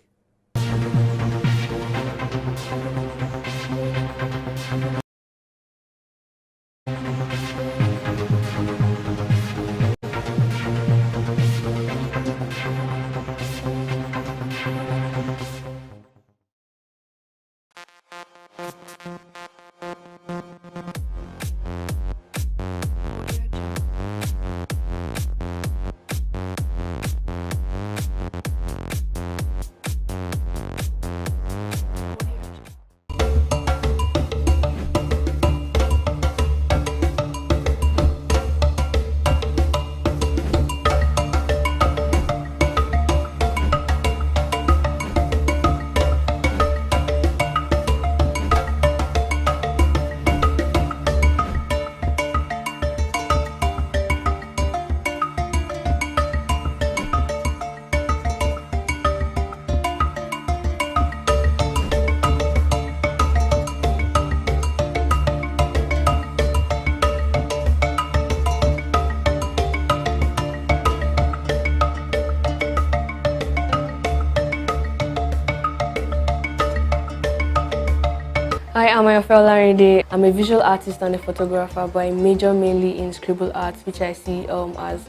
Hi, I'm Ayofela Larinde. I'm a visual artist and a photographer, but I major mainly in scribble arts, which I see as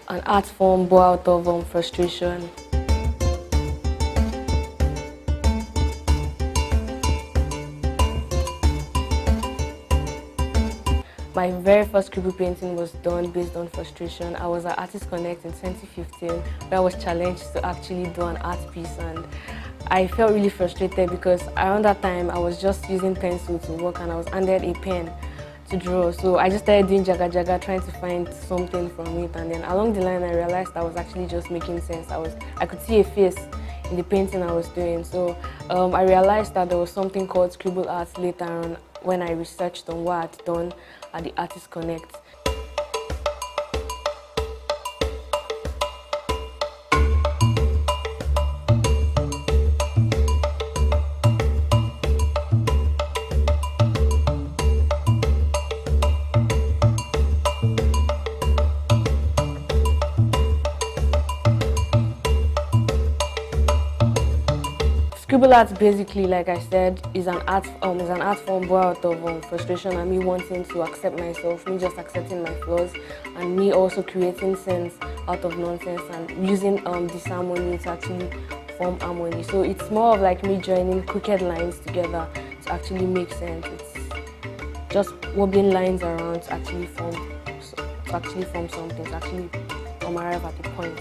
an art form born out of frustration. My very first scribble painting was done based on frustration. I was at Artist Connect in 2015, where I was challenged to actually do an art piece, and I felt really frustrated because around that time I was just using pencil to work and I was handed a pen to draw. So I just started doing jaga jaga, trying to find something from it, and then along the line I realized I was actually just making sense. I could see a face in the painting I was doing. So I realized that there was something called scribble arts later on when I researched on what I'd done at the Artist Connect. Scribble art basically, like I said, is an art form born out of frustration and me wanting to accept myself, me just accepting my flaws, and me also creating sense out of nonsense and using disharmony to actually form harmony. So it's more of like me joining crooked lines together to actually make sense. It's just wobbling lines around to actually form something, to actually arrive at a point.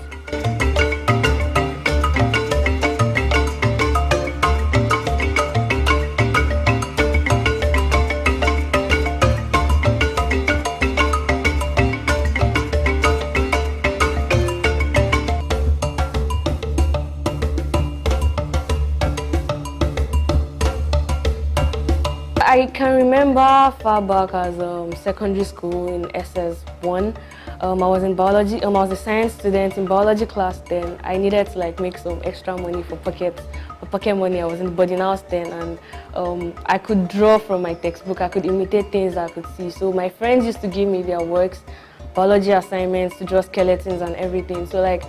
I can remember far back as secondary school in SS1. I was in biology. I was a science student in biology class then. I needed to like make some extra money for pocket money. I was in the boarding house then, and I could draw from my textbook. I could imitate things I could see. So my friends used to give me their works, biology assignments, to draw skeletons and everything. So like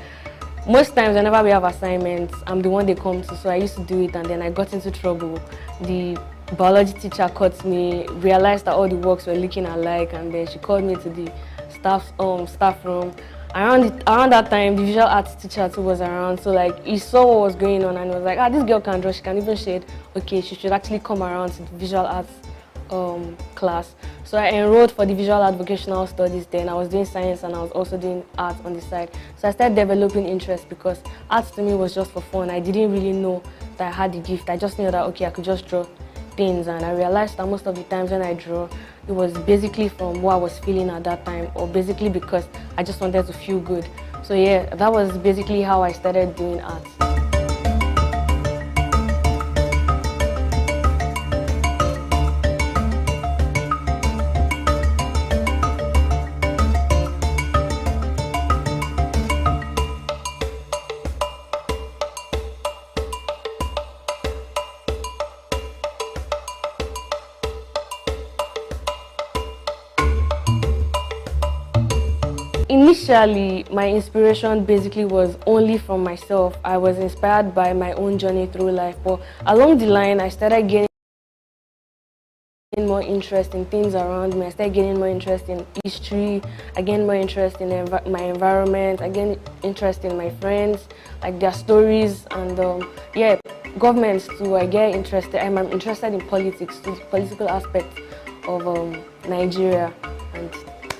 most times whenever we have assignments, I'm the one they come to. So I used to do it, and then I got into trouble. The biology teacher caught me, realized that all the works were looking alike, and then she called me to the staff room. Around that time, the visual arts teacher too was around, so like he saw what was going on and was like, this girl can draw, she can even shade. Okay, she should actually come around to the visual arts class. So I enrolled for the visual art vocational studies then. I was doing science and I was also doing art on the side. So I started developing interest because art to me was just for fun. I didn't really know that I had the gift. I just knew that, okay, I could just draw things, and I realized that most of the times when I draw, it was basically from what I was feeling at that time, or basically because I just wanted to feel good. So yeah, that was basically how I started doing art. Initially, my inspiration basically was only from myself. I was inspired by my own journey through life, but along the line, I started getting more interest in things around me. I started getting more interest in history. I gained more interest in my environment. I gained interest in my friends, like their stories, and yeah, governments too. I'm interested in politics, the political aspects of Nigeria and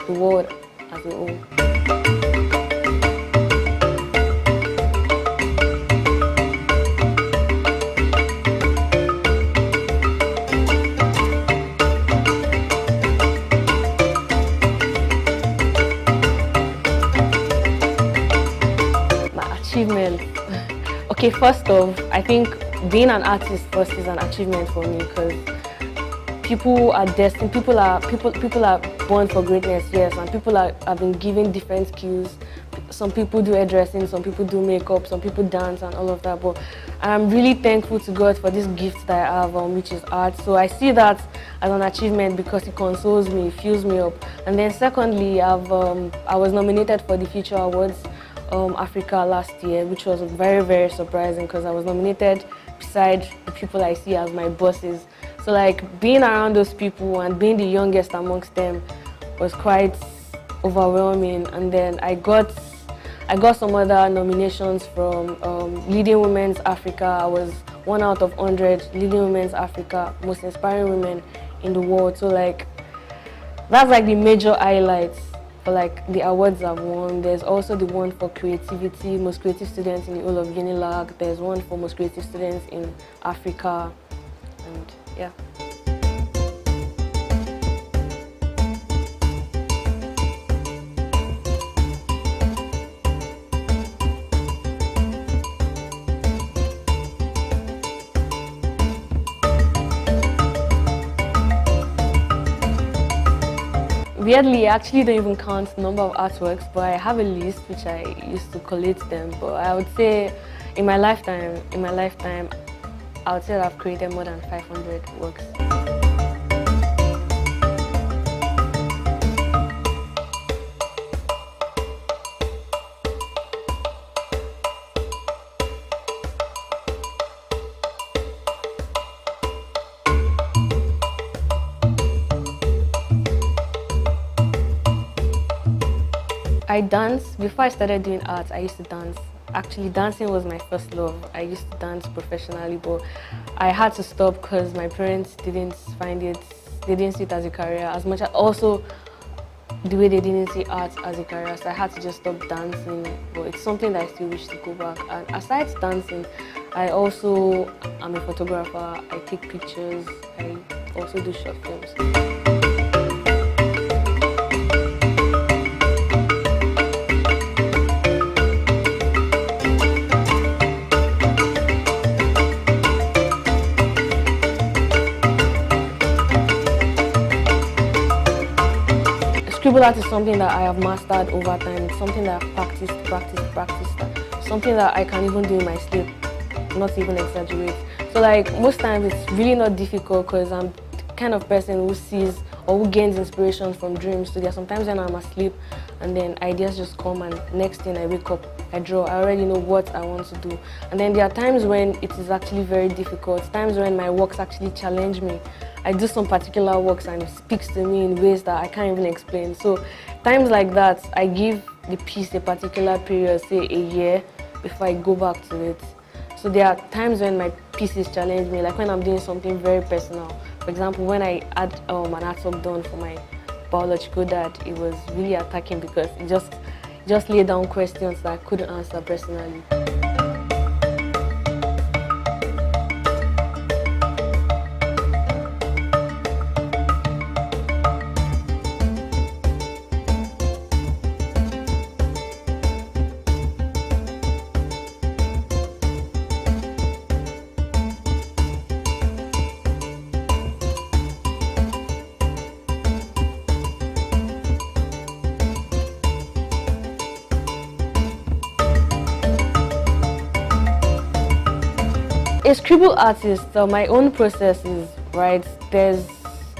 the world as a whole. My achievement. Okay, first off, I think being an artist first is an achievement for me because people are destined, people are born for greatness, yes, and people have been given different skills. Some people do hairdressing, some people do makeup, some people dance and all of that, but I'm really thankful to God for this gift that I have, which is art. So I see that as an achievement because it consoles me, it fills me up. And then secondly, I was nominated for the Future Awards Africa last year, which was very, very surprising because I was nominated beside the people I see as my bosses. So like being around those people and being the youngest amongst them was quite overwhelming. And then I got some other nominations from Leading Women's Africa. I was 1 out of 100 Leading Women's Africa, most inspiring women in the world. So like that's like the major highlights for like the awards I've won. There's also the one for creativity, most creative students in the whole of Unilag. There's one for most creative students in Africa, and yeah. Weirdly, I actually don't even count the number of artworks, but I have a list which I used to collate them. But I would say in my lifetime, I would say that I've created more than 500 works. I dance. Before I started doing art, I used to dance. Actually, dancing was my first love. I used to dance professionally, but I had to stop because my parents didn't see it as a career as much as also the way they didn't see art as a career. So I had to just stop dancing, but it's something that I still wish to go back. And aside dancing, I also am a photographer. I take pictures. I also do short films. Scribble art is something that I have mastered over time. It's something that I've practiced. Something that I can even do in my sleep, not even exaggerate. So like most times it's really not difficult because I'm the kind of person who sees or who gains inspiration from dreams. So there are sometimes when I'm asleep and then ideas just come and next thing I wake up, I draw. I already know what I want to do. And then there are times when it is actually very difficult, times when my works actually challenge me. I do some particular works and it speaks to me in ways that I can't even explain. So times like that, I give the piece a particular period, say a year, before I go back to it. So there are times when my pieces challenge me, like when I'm doing something very personal. For example, when I had an artwork done for my biological dad, it was really attacking because it just laid down questions that I couldn't answer personally. A scribble artist, my own process is, right, there's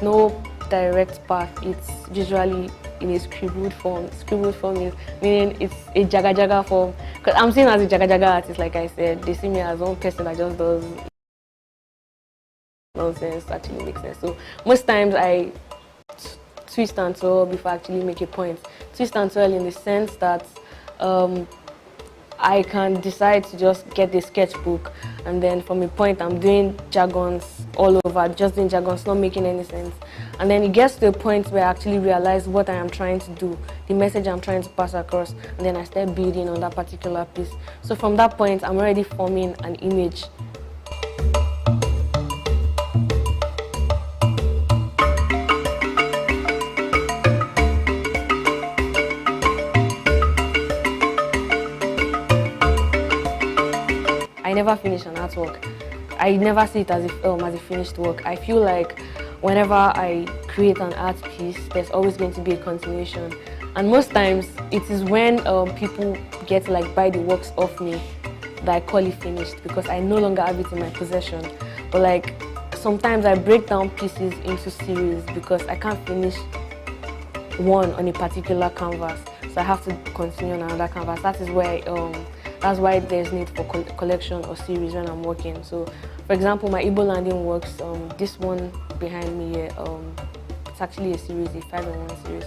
no direct path. It's usually in a scribbled form. Scribbled form is meaning it's a jaga form. Because I'm seen as a jaga artist, like I said. They see me as one person that just does nonsense, actually makes sense. So most times I twist and twirl before I actually make a point. Twist and twirl in the sense that I can decide to just get the sketchbook and then from a point I'm doing jargons all over, just doing jargons, not making any sense. And then it gets to a point where I actually realize what I am trying to do, the message I'm trying to pass across, and then I start building on that particular piece. So from that point, I'm already forming an image. I never finish an artwork. I never see it as a finished work. I feel like whenever I create an art piece, there's always going to be a continuation. And most times, it is when people get to buy the works off me that I call it finished because I no longer have it in my possession. But sometimes I break down pieces into series because I can't finish one on a particular canvas. So I have to continue on another canvas. That is where That's why there's need for collection or series when I'm working. So, for example, my Igbo landing works, this one behind me here, it's actually a series, a 5-in-1 series.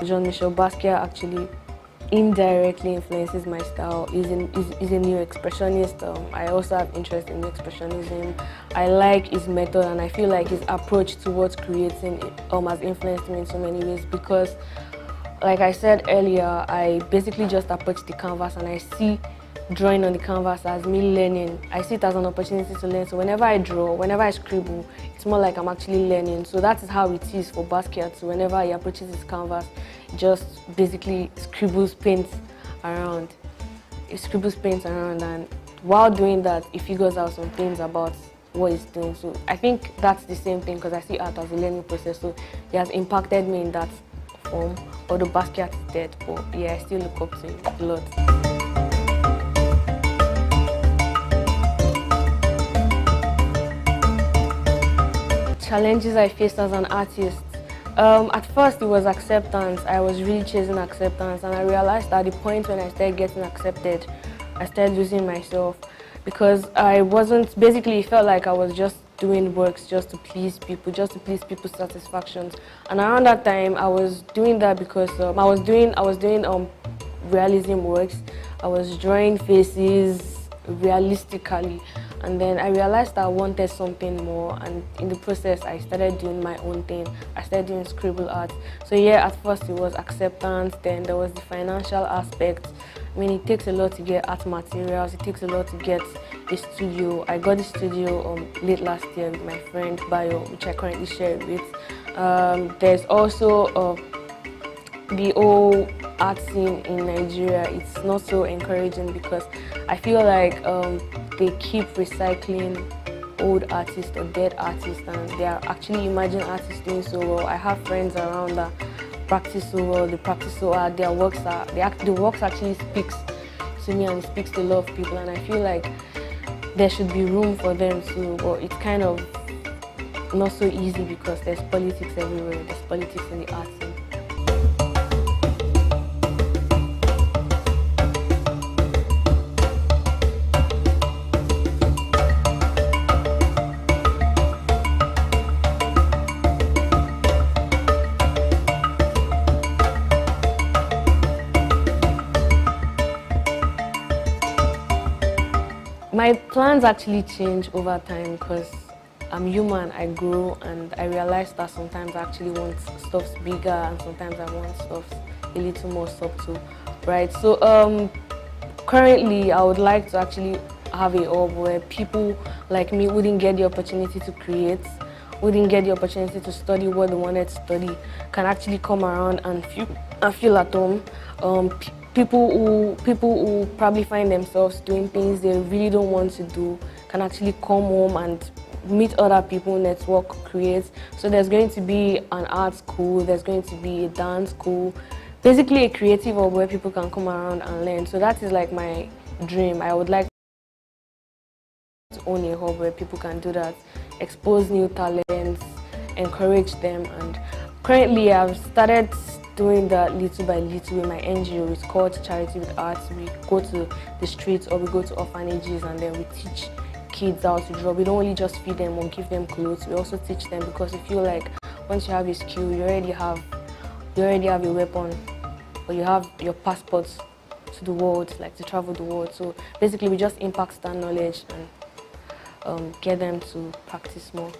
Jean-Michel Basquiat actually indirectly influences my style. He's a new expressionist. I also have interest in new expressionism. I like his method, and I feel like his approach towards creating has influenced me in so many ways because, like I said earlier, I basically just approach the canvas and I see drawing on the canvas as me learning. I see it as an opportunity to learn. So whenever I draw, whenever I scribble, it's more like I'm actually learning. So that is how it is for Basquiat. So whenever he approaches his canvas, he just basically scribbles, paints around. He scribbles, paints around, and while doing that, he figures out some things about what he's doing. So I think that's the same thing because I see art as a learning process. So he has impacted me in that form. Although Basquiat is dead, but yeah, I still look up to him a lot. Challenges I faced as an artist. At first it was acceptance. I was really chasing acceptance, and I realized at the point when I started getting accepted, I started losing myself because I wasn't, basically it felt like I was just doing works just to please people, just to please people's satisfactions. And around that time I was doing that because I was doing realism works. I was drawing faces realistically. And then I realized I wanted something more, and in the process I started doing my own thing. I started doing scribble art. So yeah, at first it was acceptance, then there was the financial aspect. I mean, it takes a lot to get art materials, it takes a lot to get a studio. I got a studio late last year with my friend Bayo, which I currently share with. There's also the whole art scene in Nigeria. It's not so encouraging because I feel like they keep recycling old artists or dead artists, and they are actually emerging artists doing so well. I have friends around that practice so well, they practice so hard, the works actually speaks to me and it speaks to a lot of people, and I feel like there should be room for them too, but it's kind of not so easy because there's politics everywhere, there's politics in the art scene. My plans actually change over time because I'm human, I grow, and I realize that sometimes I actually want stuff bigger and sometimes I want stuff a little more subtle, right? So currently I would like to actually have a hub where people like me wouldn't get the opportunity to create, wouldn't get the opportunity to study what they wanted to study, can actually come around and feel at home. People who probably find themselves doing things they really don't want to do can actually come home and meet other people, network, create. So there's going to be an art school, there's going to be a dance school, basically a creative hub where people can come around and learn. So that is like my dream. I would like to own a hub where people can do that, expose new talents, encourage them. And currently I've started doing that little by little with my NGO. It's called Charity with Arts. We go to the streets or we go to orphanages and then we teach kids how to draw. We don't only just feed them or give them clothes, we also teach them, because I feel like once you have a skill, you already have a weapon, or you have your passports to the world, like to travel the world. So basically we just impact that knowledge and get them to practice more.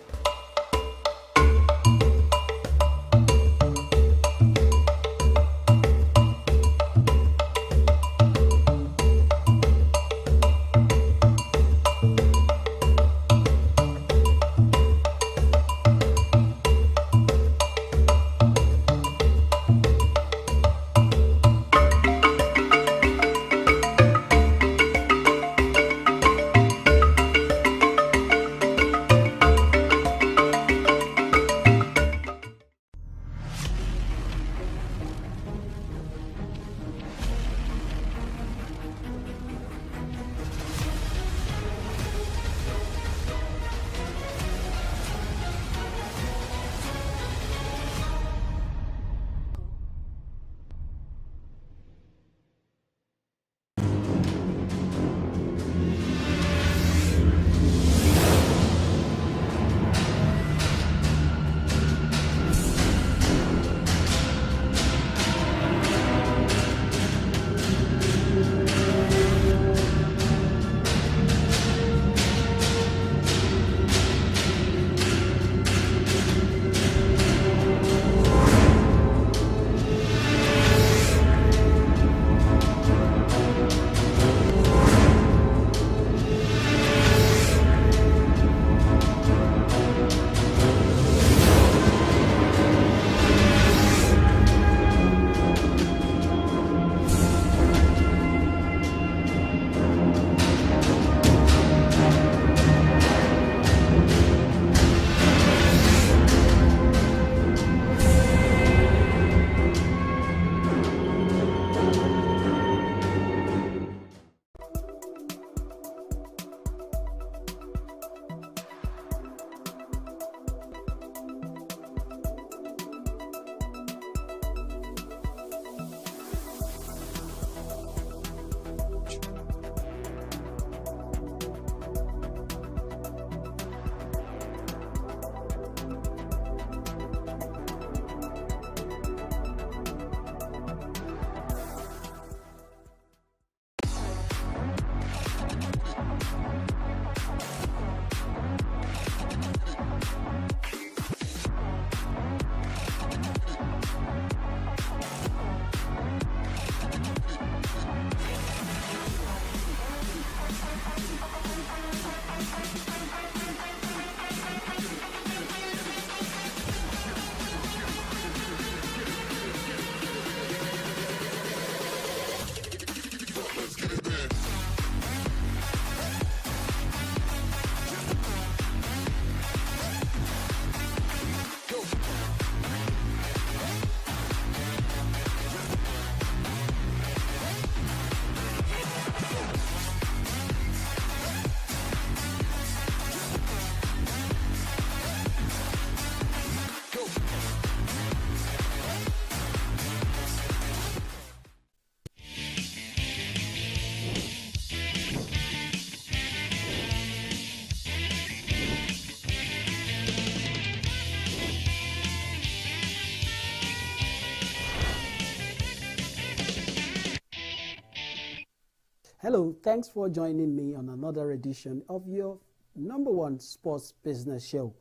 Hello, thanks for joining me on another edition of your #1 sports business show,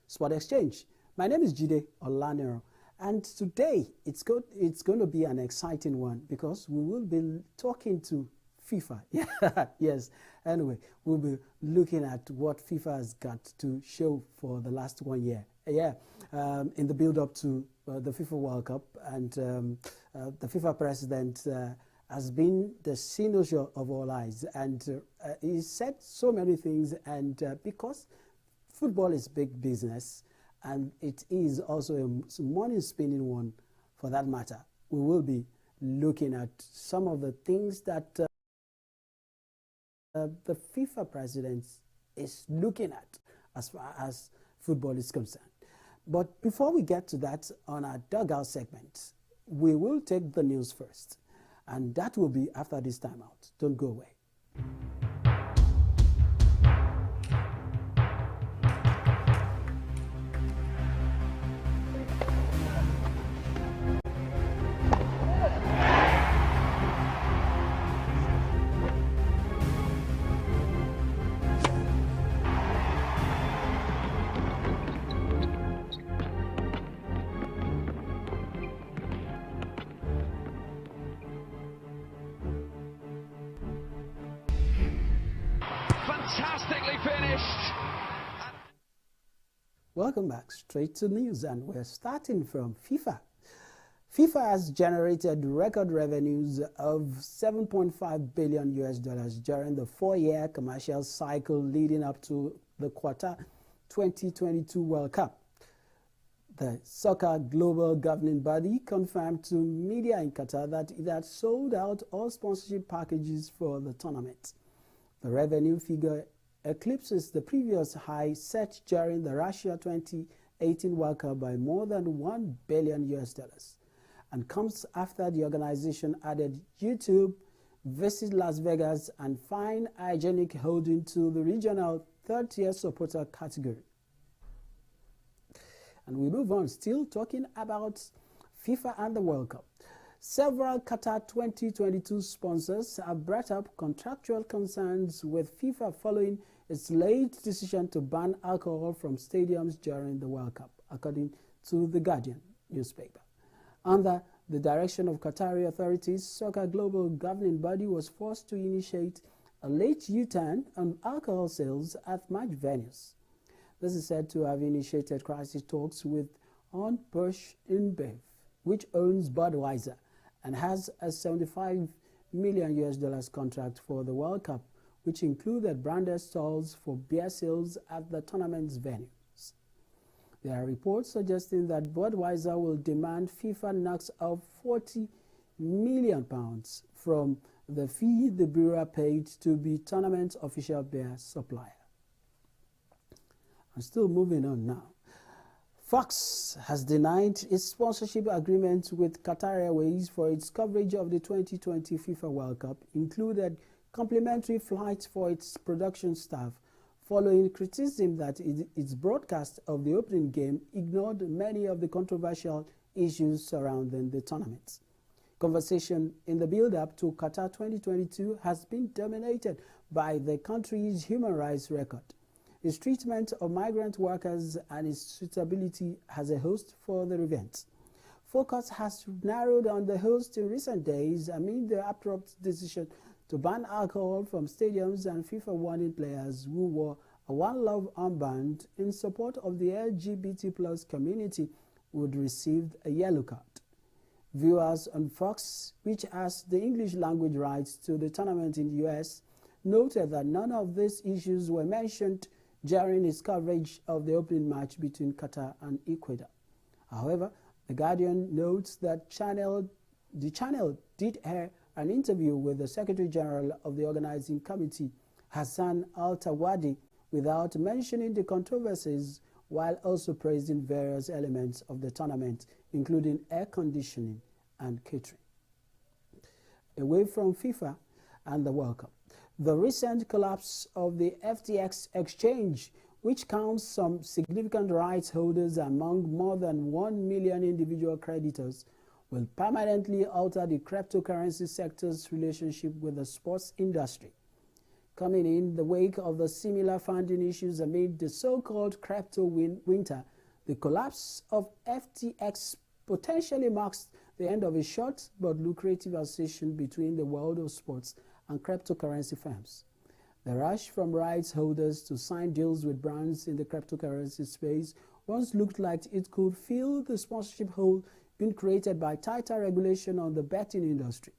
Sport Exchange. My name is Jide Olanero, and today it's going to be an exciting one because we will be talking to FIFA. Yes, anyway, we'll be looking at what FIFA has got to show for the last 1 year. In the build-up to the FIFA World Cup, and the FIFA president has been the cynosure of all eyes, and he said so many things, and because football is big business, and it is also a money-spinning one for that matter, we will be looking at some of the things that the FIFA president is looking at as far as football is concerned. But before we get to that, on our dugout segment, we will take the news first. And that will be after this timeout. Don't go away. Fantastically finished. Welcome back, straight to news, and we're starting from FIFA. FIFA has generated record revenues of $7.5 billion during the 4-year commercial cycle leading up to the Qatar 2022 World Cup. The Soccer Global Governing Body confirmed to media in Qatar that it had sold out all sponsorship packages for the tournament. The revenue figure eclipses the previous high set during the Russia 2018 World Cup by more than $1 billion and comes after the organization added YouTube, Visit Las Vegas, and Fine Hygienic Holding to the regional third-tier supporter category. And we move on, still talking about FIFA and the World Cup. Several Qatar 2022 sponsors have brought up contractual concerns with FIFA following its late decision to ban alcohol from stadiums during the World Cup, according to The Guardian newspaper. Under the direction of Qatari authorities, Soccer Global Governing Body was forced to initiate a late U-turn on alcohol sales at match venues. This is said to have initiated crisis talks with Anheuser-Busch InBev, which owns Budweiser, and has a $75 million contract for the World Cup, which included branded stalls for beer sales at the tournament's venues. There are reports suggesting that Budweiser will demand FIFA knocks off £40 million from the fee the brewer paid to be tournament's official beer supplier. I'm still moving on now. Fox has denied its sponsorship agreement with Qatar Airways for its coverage of the 2020 FIFA World Cup, included complimentary flights for its production staff, following criticism that its broadcast of the opening game ignored many of the controversial issues surrounding the tournament. Conversation in the build-up to Qatar 2022 has been dominated by the country's human rights record, its treatment of migrant workers, and its suitability as a host for the event. Focus has narrowed on the host in recent days amid the abrupt decision to ban alcohol from stadiums and FIFA warning players who wore a One Love armband in support of the LGBT+ community would receive a yellow card. Viewers on Fox, which has the English language rights to the tournament in the US, noted that none of these issues were mentioned during its coverage of the opening match between Qatar and Ecuador. However, The Guardian notes that the channel did air an interview with the Secretary General of the Organizing Committee, Hassan Al-Tawadi, without mentioning the controversies, while also praising various elements of the tournament, including air conditioning and catering. Away from FIFA and the World Cup, the recent collapse of the FTX exchange, which counts some significant rights holders among more than 1 million individual creditors, will permanently alter the cryptocurrency sector's relationship with the sports industry. Coming in the wake of the similar funding issues amid the so-called crypto winter, the collapse of FTX potentially marks the end of a short but lucrative association between the world of sports and cryptocurrency firms. The rush from rights holders to sign deals with brands in the cryptocurrency space once looked like it could fill the sponsorship hole being created by tighter regulation on the betting industry.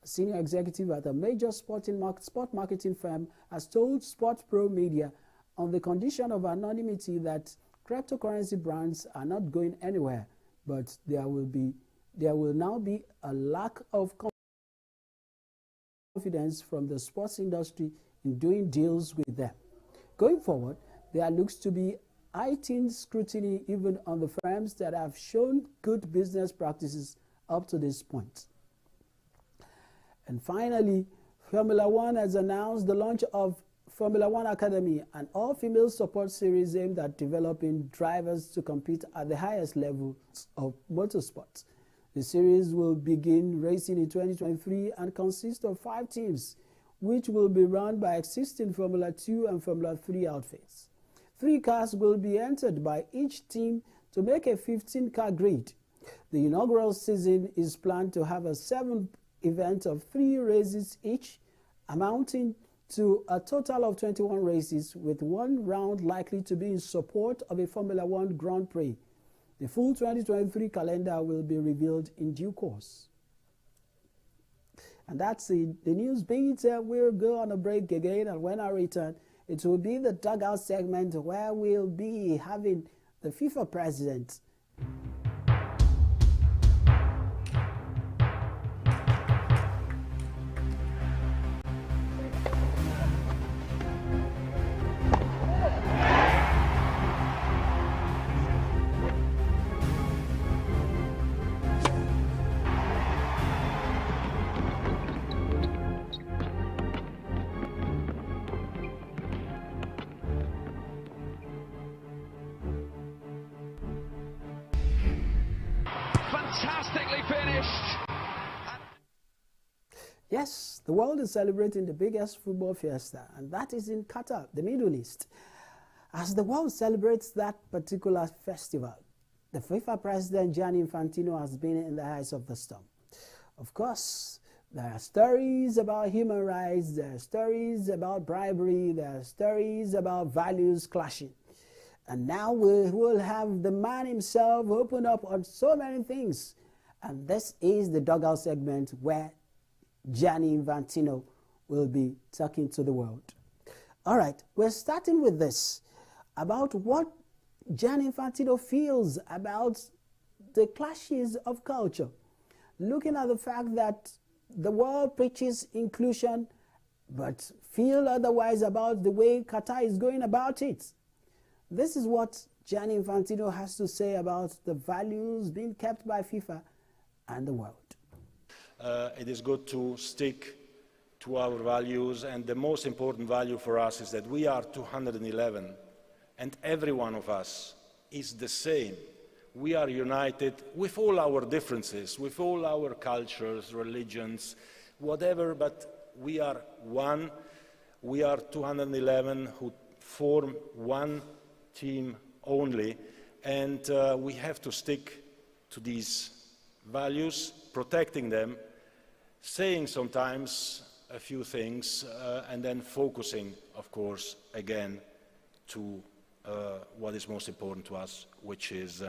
A senior executive at a major sport marketing firm has told Sport Pro Media on the condition of anonymity that cryptocurrency brands are not going anywhere, but there will now be a lack of confidence from the sports industry in doing deals with them. Going forward, there looks to be heightened scrutiny even on the firms that have shown good business practices up to this point. And finally, Formula One has announced the launch of Formula One Academy, an all-female support series aimed at developing drivers to compete at the highest levels of motorsport. The series will begin racing in 2023 and consist of 5 teams, which will be run by existing Formula 2 and Formula 3 outfits. 3 cars will be entered by each team to make a 15-car grid. The inaugural season is planned to have a 7 event of 3 races each, amounting to a total of 21 races, with 1 round likely to be in support of a Formula One Grand Prix. The full 2023 calendar will be revealed in due course. And that's the news beat. We'll go on a break again, and when I return, it will be the dugout segment where we'll be having the FIFA president. Fantastically finished. Yes, the world is celebrating the biggest football fiesta, and that is in Qatar, the Middle East. As the world celebrates that particular festival, the FIFA president Gianni Infantino has been in the eyes of the storm. Of course, there are stories about human rights, there are stories about bribery, there are stories about values clashing. And now we will have the man himself open up on so many things. And this is the dugout segment where Gianni Infantino will be talking to the world. All right, we're starting with this, about what Gianni Infantino feels about the clashes of culture. Looking at the fact that the world preaches inclusion, but feel otherwise about the way Qatar is going about it. This is what Gianni Infantino has to say about the values being kept by FIFA and the world. It is good to stick to our values, and the most important value for us is that we are 211, and every one of us is the same. We are united with all our differences, with all our cultures, religions, whatever, but we are one. We are 211 who form one team only, and we have to stick to these values, protecting them, saying sometimes a few things, and then focusing, of course, again to what is most important to us, which is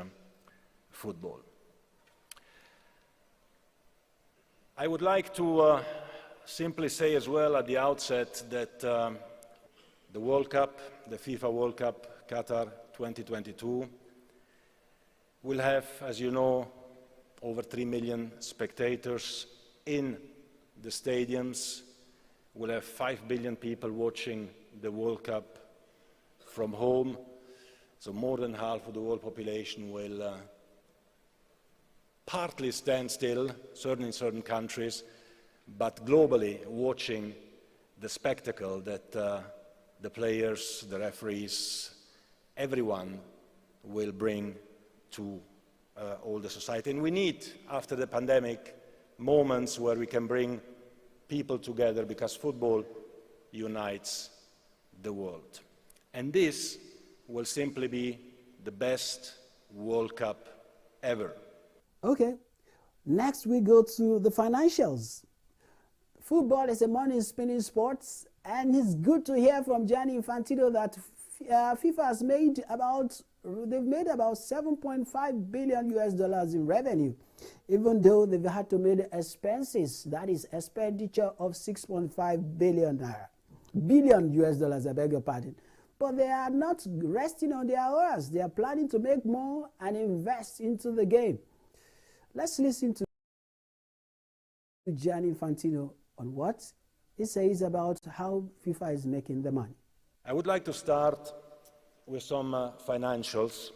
football. I would like to simply say as well at the outset that the World Cup, the FIFA World Cup Qatar 2022, will have, as you know, over 3 million spectators in the stadiums. We'll have 5 billion people watching the World Cup from home, so more than half of the world population will partly stand still, certainly in certain countries, but globally watching the spectacle that the players, the referees, everyone will bring to all the society. And we need, after the pandemic, moments where we can bring people together, because football unites the world. And this will simply be the best World Cup ever. Okay, next we go to the financials. Football is a money-spinning sport, and it's good to hear from Gianni Infantino that FIFA has made about 7.5 billion US dollars in revenue, even though they've had to make expenses, that is expenditure of 6.5 billion US dollars, I beg your pardon. But they are not resting on their laurels. They are planning to make more and invest into the game. Let's listen to Gianni Infantino on what he says about how FIFA is making the money. I would like to start with some financials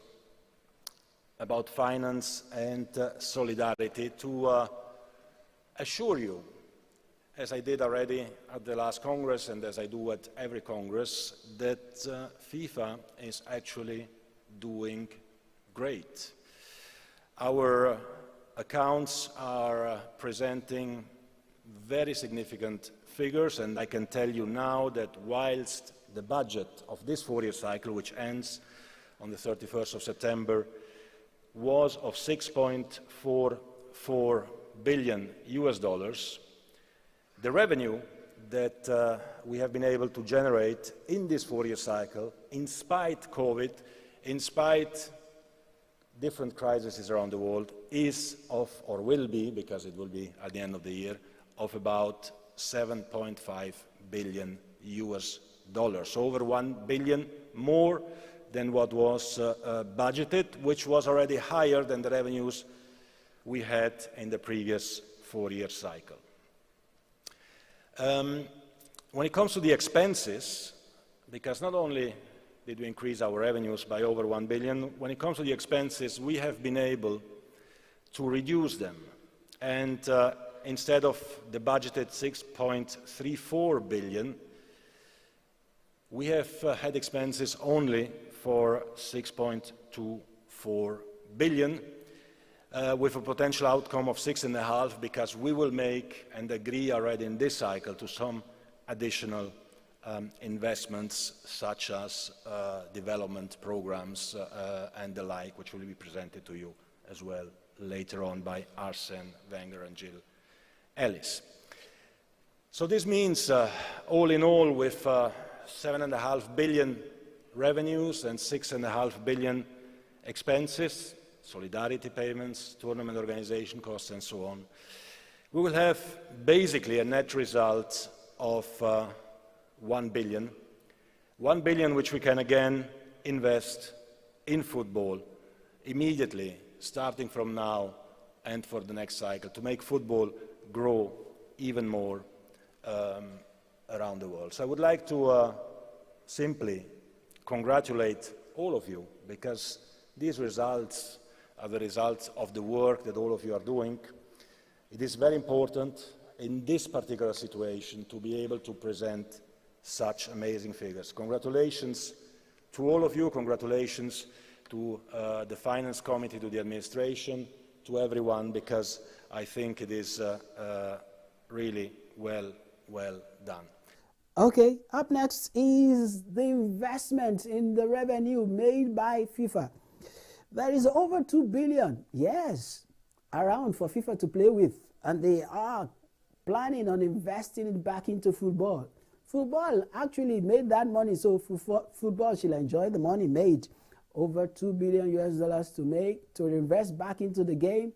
about finance and solidarity to assure you, as I did already at the last Congress and as I do at every Congress, that FIFA is actually doing great. Our accounts are presenting very significant figures, and I can tell you now that whilst the budget of this four-year cycle, which ends on the 31st of September, was of 6.44 billion US dollars, the revenue that we have been able to generate in this four-year cycle, in spite COVID, in spite different crises around the world, is of, or will be, because it will be at the end of the year, of about 7.5 billion US dollars, over 1 billion more than what was budgeted, which was already higher than the revenues we had in the previous four-year cycle. When it comes to the expenses, because not only did we increase our revenues by over 1 billion, when it comes to the expenses, we have been able to reduce them. And instead of the budgeted 6.34 billion, we have had expenses only for 6.24 billion, with a potential outcome of 6.5, because we will make and agree already in this cycle to some additional investments, such as development programs and the like, which will be presented to you as well later on by Arsene Wenger and Jill Ellis. So this means, all in all, with 7.5 billion revenues and 6.5 billion expenses, solidarity payments, tournament organization costs, and so on, we will have basically a net result of 1 billion. 1 billion which we can again invest in football immediately, starting from now and for the next cycle, to make football grow even more around the world. So I would like to simply congratulate all of you, because these results are the results of the work that all of you are doing. It is very important in this particular situation to be able to present such amazing figures. Congratulations to all of you, congratulations to the Finance Committee, to the administration, to everyone, because I think it is really well done. Okay, up next is the investment in the revenue made by FIFA. There is over 2 billion, yes, around for FIFA to play with, and they are planning on investing it back into football. Football actually made that money, so football should enjoy the money made. Over 2 billion US dollars to invest back into the game.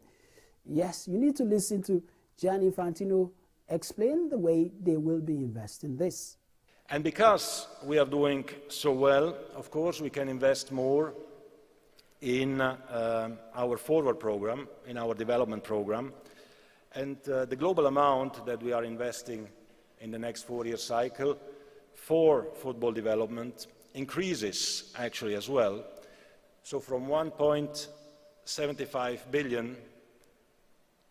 Yes, you need to listen to Gianni Infantino explain the way they will be investing this. And because we are doing so well, of course, we can invest more in our forward program, in our development program. And the global amount that we are investing in the next four-year cycle for football development increases actually as well. So from 1.75 billion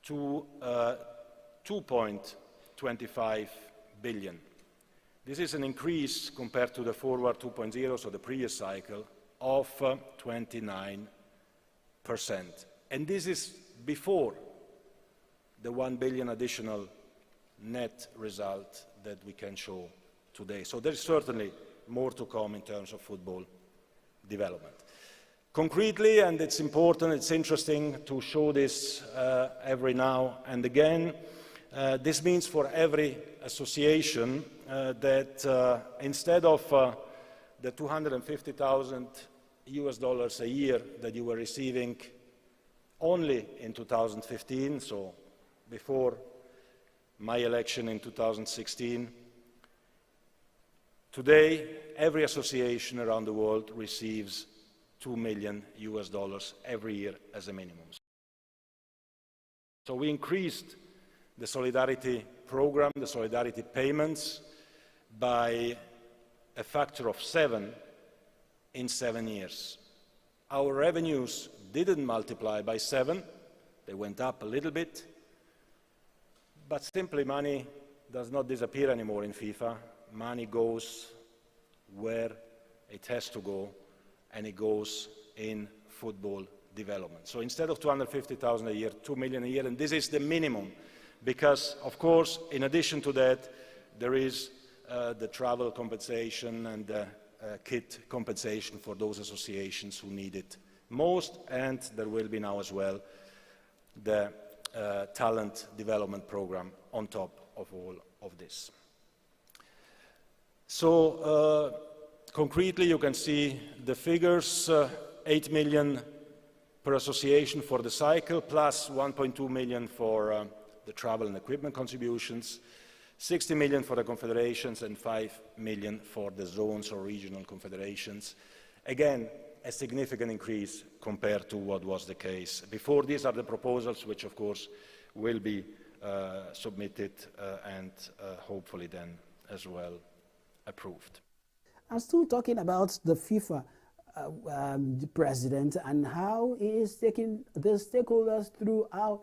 to 2.25 billion. This is an increase compared to the Forward 2.0, so the previous cycle, of 29%. And this is before the 1 billion additional net result that we can show today. So there is certainly more to come in terms of football development. Concretely, and it's important, it's interesting to show this every now and again, this means for every association that instead of the $250,000 a year that you were receiving only in 2015, so before my election in 2016, today every association around the world receives $2 million every year as a minimum. So we increased the solidarity program, the solidarity payments, by a factor of 7 in 7 years. Our revenues didn't multiply by 7, they went up a little bit, but simply money does not disappear anymore in FIFA. Money goes where it has to go, and it goes in football development. So instead of 250,000 a year, 2 million a year, and this is the minimum, because of course, in addition to that, there is the travel compensation and the kit compensation for those associations who need it most, and there will be now as well the talent development program on top of all of this. So concretely, you can see the figures, 8 million per association for the cycle, plus 1.2 million for the travel and equipment contributions, 60 million for the confederations, and 5 million for the zones or regional confederations. Again, a significant increase compared to what was the case before. These are the proposals which, of course, will be submitted and hopefully then as well approved. I'm still talking about the FIFA president and how he is taking the stakeholders through how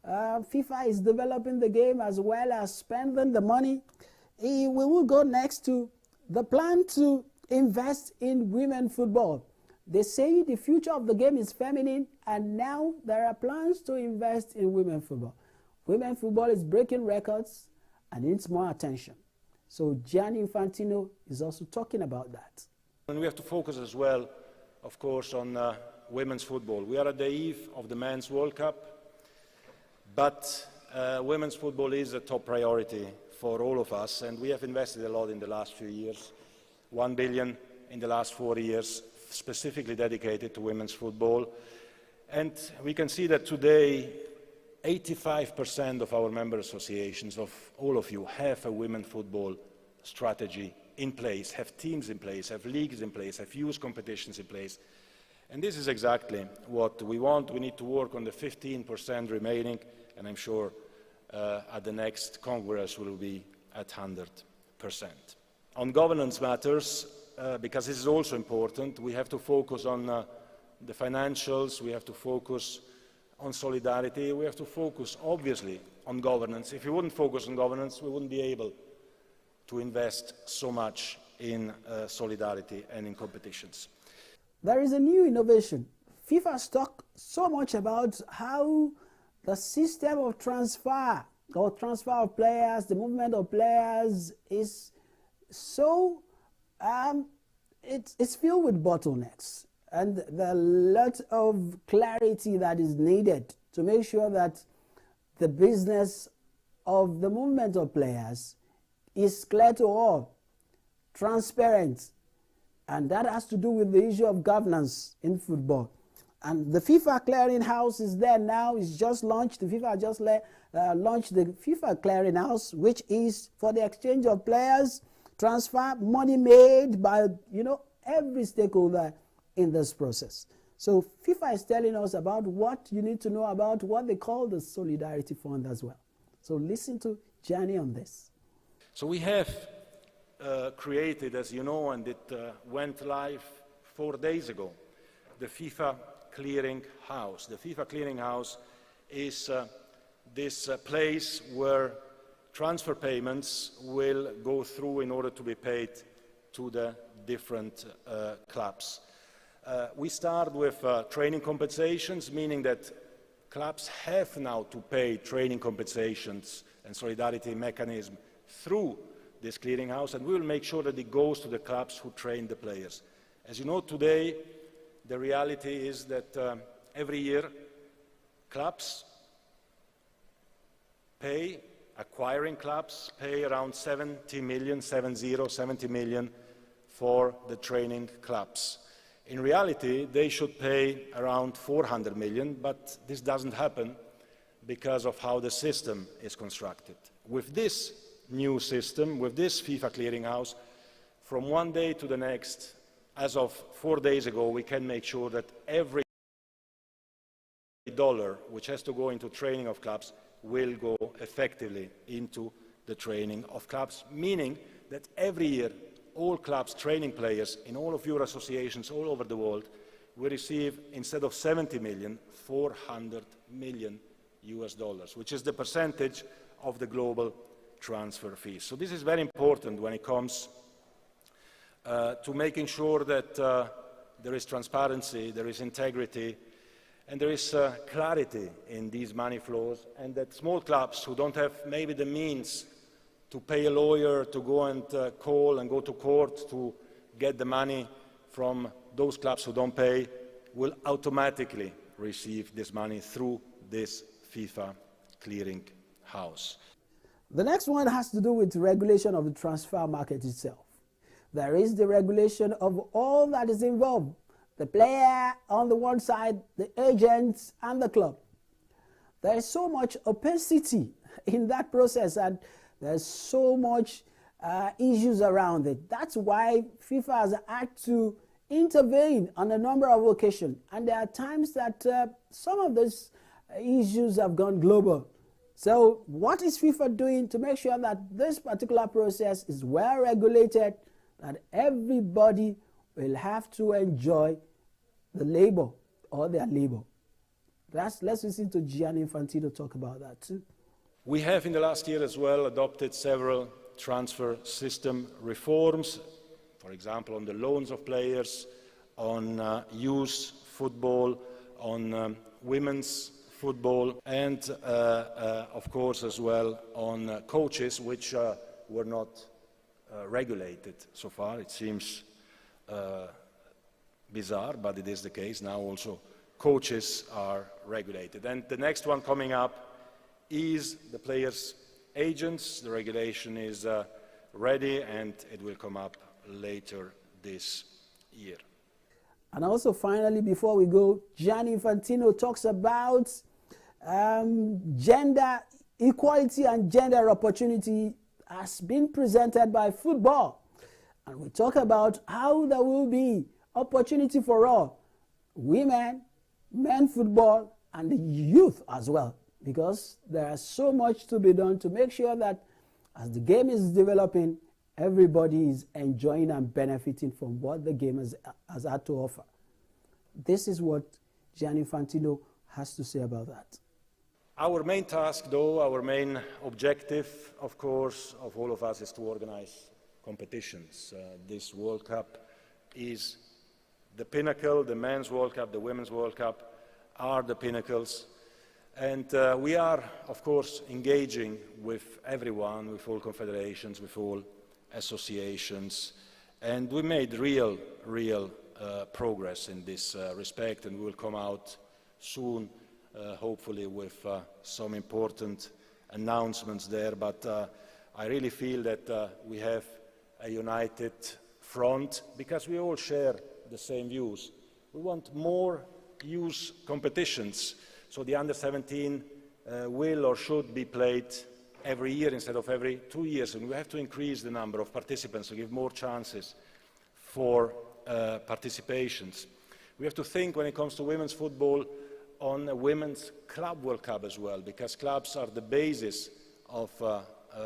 FIFA is developing the game as well as spending the money. We will go next to the plan to invest in women football. They say the future of the game is feminine, and now there are plans to invest in women football. Women football is breaking records and needs more attention. So Gianni Infantino is also talking about that. And we have to focus as well, of course, on women's football. We are at the eve of the Men's World Cup, but women's football is a top priority for all of us, and we have invested a lot in the last few years. 1 billion in the last 4 years, specifically dedicated to women's football. And we can see that today, 85% of our member associations, of all of you, have a women's football strategy in place, have teams in place, have leagues in place, have youth competitions in place. And this is exactly what we want. We need to work on the 15% remaining, and I'm sure at the next Congress we will be at 100%. On governance matters, because this is also important, we have to focus on the financials, we have to focus on solidarity, we have to focus, obviously, on governance. If we wouldn't focus on governance, we wouldn't be able to invest so much in solidarity and in competitions. There is a new innovation. FIFA talked so much about how the system of transfer of players, the movement of players is so, it's filled with bottlenecks. And there are a lot of clarity that is needed to make sure that the business of the movement of players is clear to all, transparent, and that has to do with the issue of governance in football. And the FIFA clearinghouse is there now. It's just launched. The FIFA just launched the FIFA clearinghouse, which is for the exchange of players, transfer, money made by every stakeholder in this process. So FIFA is telling us about what you need to know about what they call the Solidarity Fund as well. So listen to Gianni on this. So we have created, as you know, and it went live 4 days ago, the FIFA Clearing House. The FIFA Clearing House is this place where transfer payments will go through in order to be paid to the different clubs. We start with training compensations, meaning that clubs have now to pay training compensations and solidarity mechanism through this clearinghouse, and we will make sure that it goes to the clubs who train the players. As you know, today, the reality is that every year clubs pay, acquiring clubs pay around 70 million for the training clubs. In reality, they should pay around 400 million, but this doesn't happen because of how the system is constructed. With this new system, with this FIFA clearinghouse, from one day to the next, as of 4 days ago, we can make sure that every dollar which has to go into training of clubs will go effectively into the training of clubs, meaning that every year all clubs training players in all of your associations all over the world will receive, instead of 70 million, 400 million US dollars, which is the percentage of the global transfer fees. So this is very important when it comes to making sure that there is transparency, there is integrity, and there is clarity in these money flows, and that small clubs who don't have maybe the means to pay a lawyer, to go and call and go to court to get the money from those clubs who don't pay, will automatically receive this money through this FIFA clearing house. The next one has to do with regulation of the transfer market itself. There is the regulation of all that is involved. The player on the one side, the agents and the club. There is so much opacity in that process, and there's so much issues around it. That's why FIFA has had to intervene on a number of occasions. And there are times that some of these issues have gone global. So what is FIFA doing to make sure that this particular process is well regulated, that everybody will have to enjoy the labor or their labor? Let's listen to Gianni Infantino talk about that too. We have in the last year as well adopted several transfer system reforms, for example on the loans of players, on youth football, on women's football, and of course as well on coaches, which were not regulated so far. It seems bizarre, but it is the case. Now also coaches are regulated. And the next one coming up is the players' agents. The regulation is ready and it will come up later this year. And also finally, before we go, Gianni Infantino talks about gender equality and gender opportunity has been presented by football. And we talk about how there will be opportunity for all, women, men football, and the youth as well, because there is so much to be done to make sure that as the game is developing, everybody is enjoying and benefiting from what the game has had to offer. This is what Gianni Infantino has to say about that. Our main task, though, our main objective, of course, of all of us is to organize competitions. This World Cup is the pinnacle. The Men's World Cup, the Women's World Cup are the pinnacles. And we are, of course, engaging with everyone, with all confederations, with all associations. And we made real progress in this respect, and we will come out soon, hopefully, with some important announcements there. But I really feel that we have a united front because we all share the same views. We want more youth competitions, so the under-17 will or should be played every year instead of every 2 years, and we have to increase the number of participants to give more chances for participations. We have to think, when it comes to women's football, on a women's club World Cup as well, because clubs are the basis of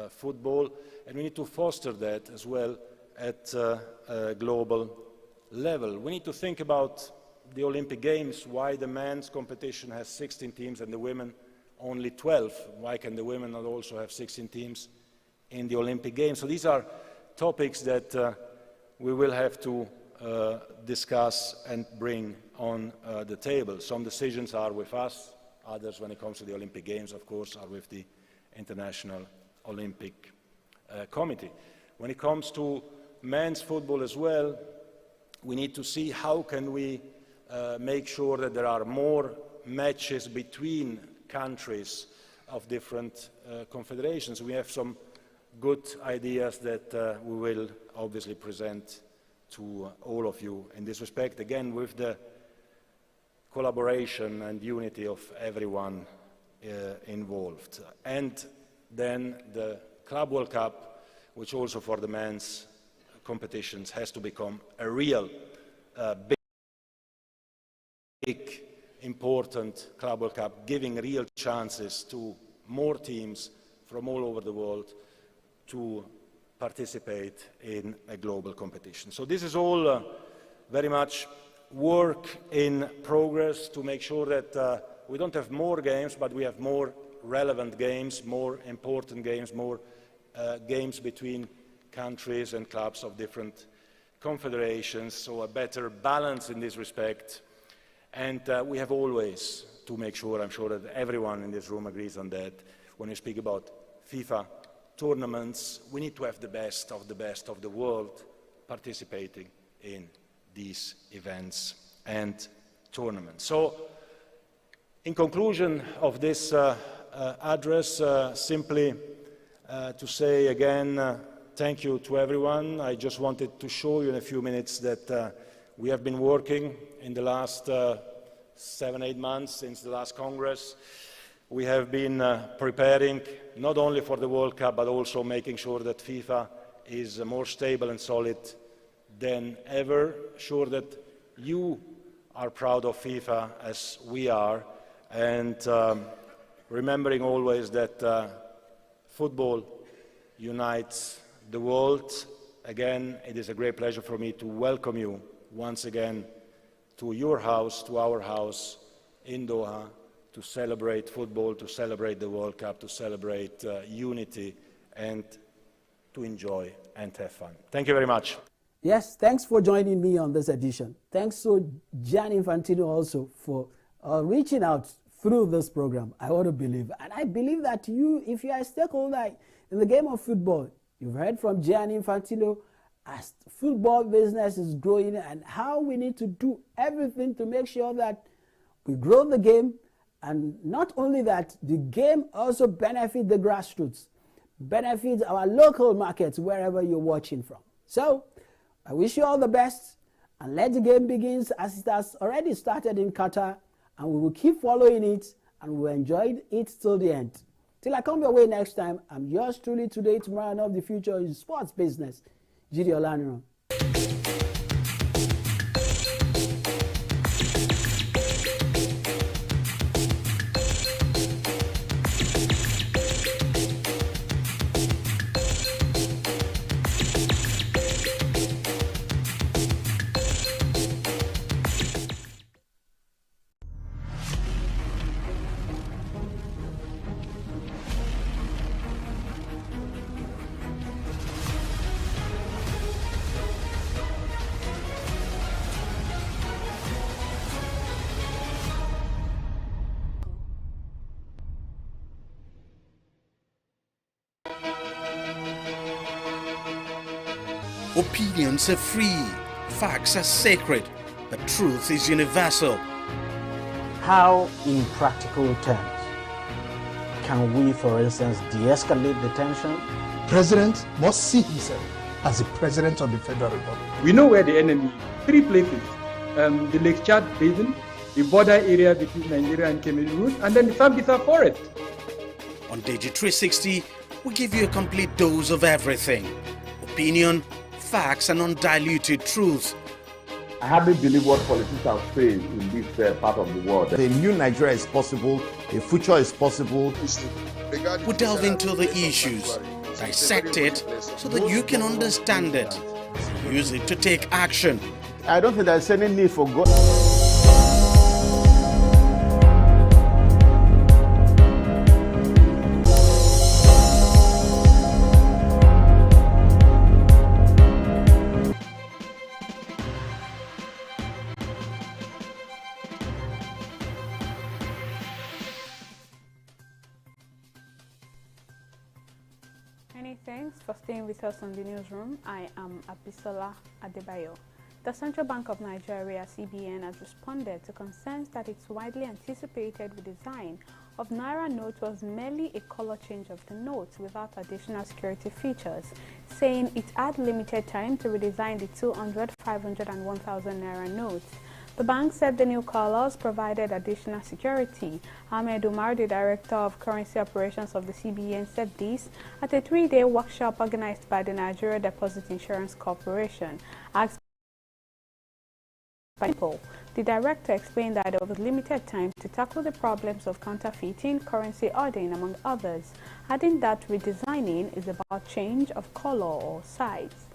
football, and we need to foster that as well at a global level. We need to think about the Olympic Games, why the men's competition has 16 teams and the women only 12. Why can the women not also have 16 teams in the Olympic Games? So these are topics that we will have to discuss and bring on the table. Some decisions are with us, others, when it comes to the Olympic Games, of course, are with the International Olympic Committee. When it comes to men's football as well, we need to see how can we make sure that there are more matches between countries of different confederations. We have some good ideas that we will obviously present to all of you in this respect, again with the collaboration and unity of everyone involved. And then the Club World Cup, which also for the men's competitions has to become a real big, important Club World Cup, giving real chances to more teams from all over the world to participate in a global competition. So this is all very much work in progress to make sure that we don't have more games, but we have more relevant games, more important games, more games between countries and clubs of different confederations, so a better balance in this respect. And we have always to make sure, I'm sure that everyone in this room agrees on that, when we speak about FIFA tournaments, we need to have the best of the world participating in these events and tournaments. So, in conclusion of this address, simply to say again, thank you to everyone. I just wanted to show you in a few minutes that we have been working in the last 7-8 months since the last Congress. We have been preparing not only for the World Cup, but also making sure that FIFA is more stable and solid than ever. Sure that you are proud of FIFA as we are, and remembering always that football unites the world. Again, it is a great pleasure for me to welcome you once again to your house, to our house in Doha, to celebrate football, to celebrate the World Cup, to celebrate unity, and to enjoy and have fun. Thank you very much. Yes, thanks for joining me on this edition. Thanks to Gianni Infantino also for reaching out through this program. I want to believe, and I believe that you, if you are a stakeholder in the game of football, you've heard from Gianni Infantino as football business is growing and how we need to do everything to make sure that we grow the game, and not only that, the game also benefits the grassroots, benefits our local markets wherever you're watching from. So I wish you all the best, and let the game begin as it has already started in Qatar, and we will keep following it and we will enjoy it till the end. Till I come your way next time, I'm yours truly today, tomorrow, and of the future in sports business, Jide Olaniran. Opinions are free, facts are sacred, but truth is universal. How, in practical terms, can we, for instance, de-escalate the tension? President must see himself as the President of the Federal Republic. We know where the enemy is. 3 places, the Lake Chad Basin, the border area between Nigeria and Cameroon, and then the Sambisa Forest. On TV360, we give you a complete dose of everything. Opinion, facts and undiluted truth. I hardly believe what politicians say in this part of the world. A new Nigeria is possible, a future is possible. We delve into the issues, dissect it so that you can understand it, use it to take action. I don't think there's any need for God. staying with us on the newsroom. I am Abisola Adebayo. The Central Bank of Nigeria, CBN, has responded to concerns that its widely anticipated redesign of Naira note was merely a color change of the notes without additional security features, saying it had limited time to redesign the 200, 500 and 1,000 Naira notes. The bank said the new colors provided additional security. Ahmed Umar, the Director of Currency Operations of the CBN, said this at a 3-day workshop organized by the Nigeria Deposit Insurance Corporation. Asked by people, the director explained that there was limited time to tackle the problems of counterfeiting, currency hoarding, among others, adding that redesigning is about change of color or size.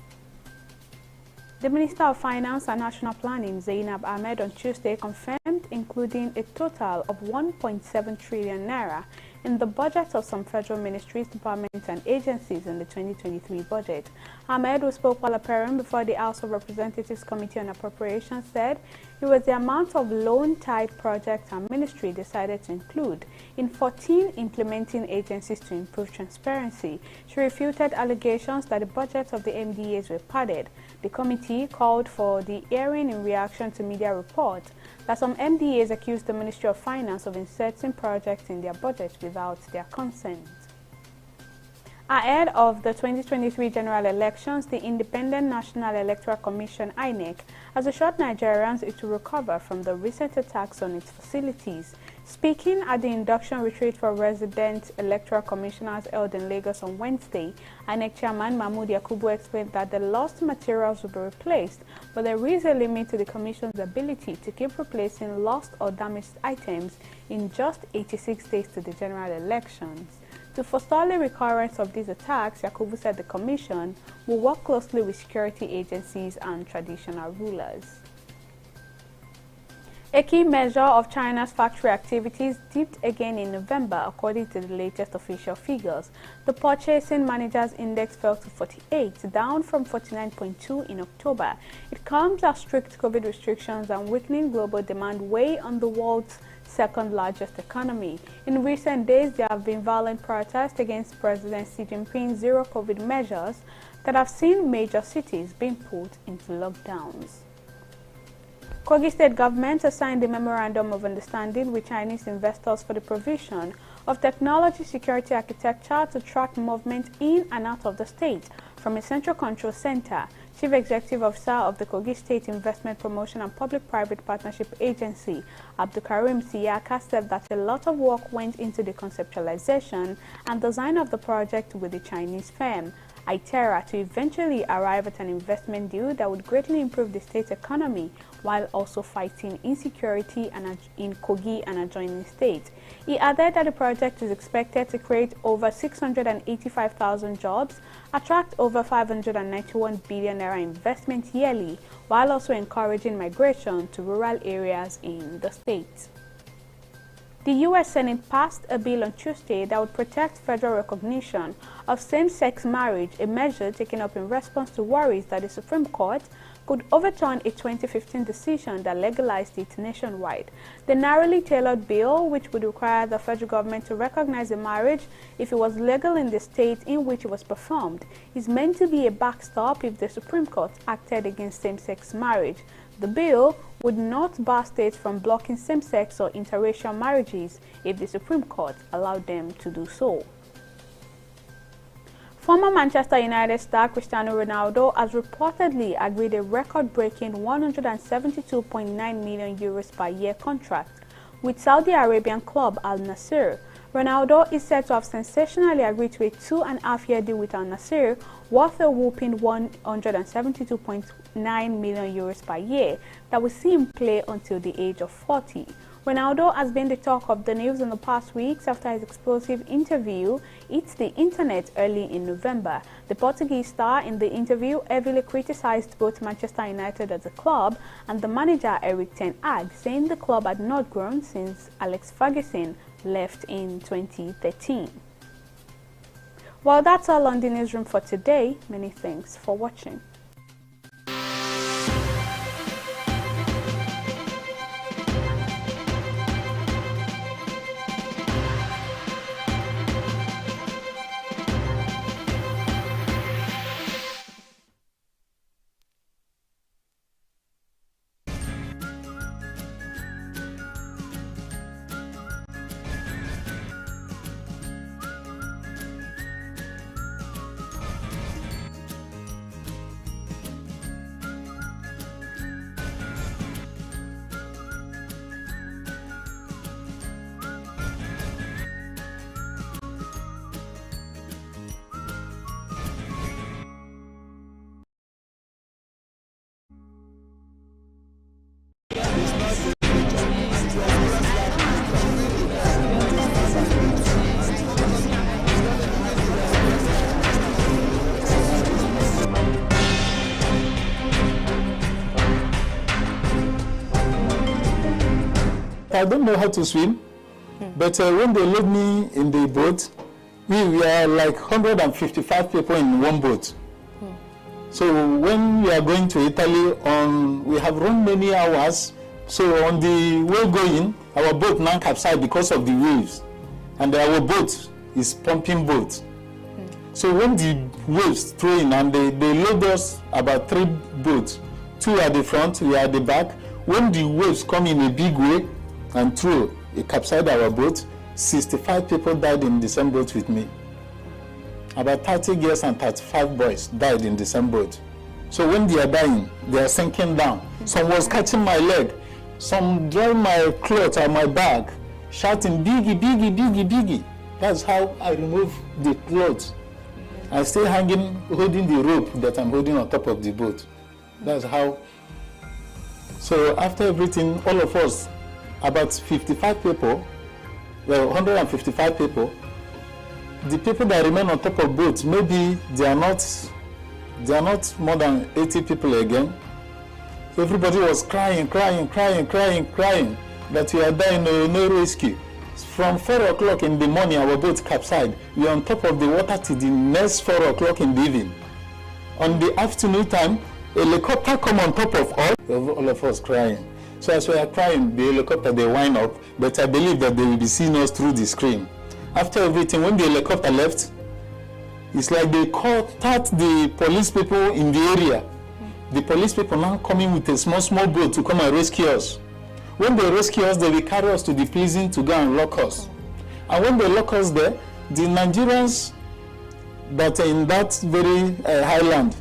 The Minister of Finance and National Planning, Zainab Ahmed, on Tuesday confirmed including a total of 1.7 trillion naira in the budget of some federal ministries, departments and agencies in the 2023 budget. Ahmed, who spoke while appearing before the House of Representatives Committee on Appropriations, said it was the amount of loan-tied projects our ministry decided to include in 14 implementing agencies to improve transparency. She refuted allegations that the budgets of the MDAs were padded. The committee called for the hearing in reaction to media reports that some MDAs accused the Ministry of Finance of inserting projects in their budget without their consent. Ahead of the 2023 general elections, the Independent National Electoral Commission, INEC, has assured Nigerians it will recover from the recent attacks on its facilities. Speaking at the induction retreat for resident electoral commissioners held in Lagos on Wednesday, INEC Chairman Mahmood Yakubu explained that the lost materials will be replaced, but there is a limit to the Commission's ability to keep replacing lost or damaged items in just 86 days to the general elections. To forestall the recurrence of these attacks, Yakubu said the Commission will work closely with security agencies and traditional rulers. A key measure of China's factory activities dipped again in November, according to the latest official figures. The Purchasing Managers Index fell to 48, down from 49.2 in October. It comes as strict COVID restrictions and weakening global demand weigh on the world's second largest economy. In recent days, there have been violent protests against President Xi Jinping's zero-COVID measures that have seen major cities being put into lockdowns. Kogi State government has signed a memorandum of understanding with Chinese investors for the provision of technology security architecture to track movement in and out of the state from a central control center. Chief Executive Officer of the Kogi State Investment Promotion and Public-Private Partnership Agency, Abdulkarim Siyaka, said that a lot of work went into the conceptualization and design of the project with the Chinese firm, ITERA, to eventually arrive at an investment deal that would greatly improve the state's economy while also fighting insecurity in Kogi and adjoining states. He added that the project is expected to create over 685,000 jobs, attract over 591 billion naira investment yearly, while also encouraging migration to rural areas in the state. The U.S. Senate passed a bill on Tuesday that would protect federal recognition of same-sex marriage, a measure taken up in response to worries that the Supreme Court could overturn a 2015 decision that legalized it nationwide. The narrowly tailored bill, which would require the federal government to recognize a marriage if it was legal in the state in which it was performed, is meant to be a backstop if the Supreme Court acted against same-sex marriage. The bill would not bar states from blocking same-sex or interracial marriages if the Supreme Court allowed them to do so. Former Manchester United star Cristiano Ronaldo has reportedly agreed a record-breaking €172.9 million per year contract with Saudi Arabian club Al Nassr. Ronaldo is said to have sensationally agreed to a 2.5-year deal with Al Nassr worth a whopping €172.9 million per year that will see him play until the age of 40. Ronaldo has been the talk of the news in the past weeks after his explosive interview hit the internet early in November. The Portuguese star in the interview heavily criticized both Manchester United as a club and the manager Erik ten Hag, saying the club had not grown since Alex Ferguson left in 2013. Well, that's all on the newsroom for today. Many thanks for watching. I don't know how to swim, but when they load me in the boat, we were like 155 people in one boat. So when we are going to Italy, we have run many hours. So on the way going, our boat now capsized because of the waves, and our boat is pumping boat. So when the waves throw in and they load us about 3 boats, 2 at the front, we are at the back. When the waves come in a big way and through, it capsized our boat. 65 people died in the same boat with me. About 30 girls and 35 boys died in the same boat. So when they are dying, they are sinking down. Some was catching my leg, some drawing my clothes or my bag, shouting, "Biggie, Biggie, Biggie, Biggie." That's how I remove the clothes. I still hanging, holding the rope that I'm holding on top of the boat. That's how. So after everything, all of us, about 55 people, well, 155 people, the people that remain on top of boats, maybe they are not more than 80 people again. So everybody was crying that we are dying, no rescue. From 4 o'clock in the morning, our boat capsized. We are on top of the water till the next 4 o'clock in the evening. On the afternoon time, a helicopter come on top of all of us crying. So as we are crying, the helicopter, they wind up, but I believe that they will be seeing us through the screen. After everything, when the helicopter left, it's like they caught the police people in the area. The police people now coming with a small boat to come and rescue us. When they rescue us, they will carry us to the prison to go and lock us. And when they lock us there, the Nigerians that are in that very highland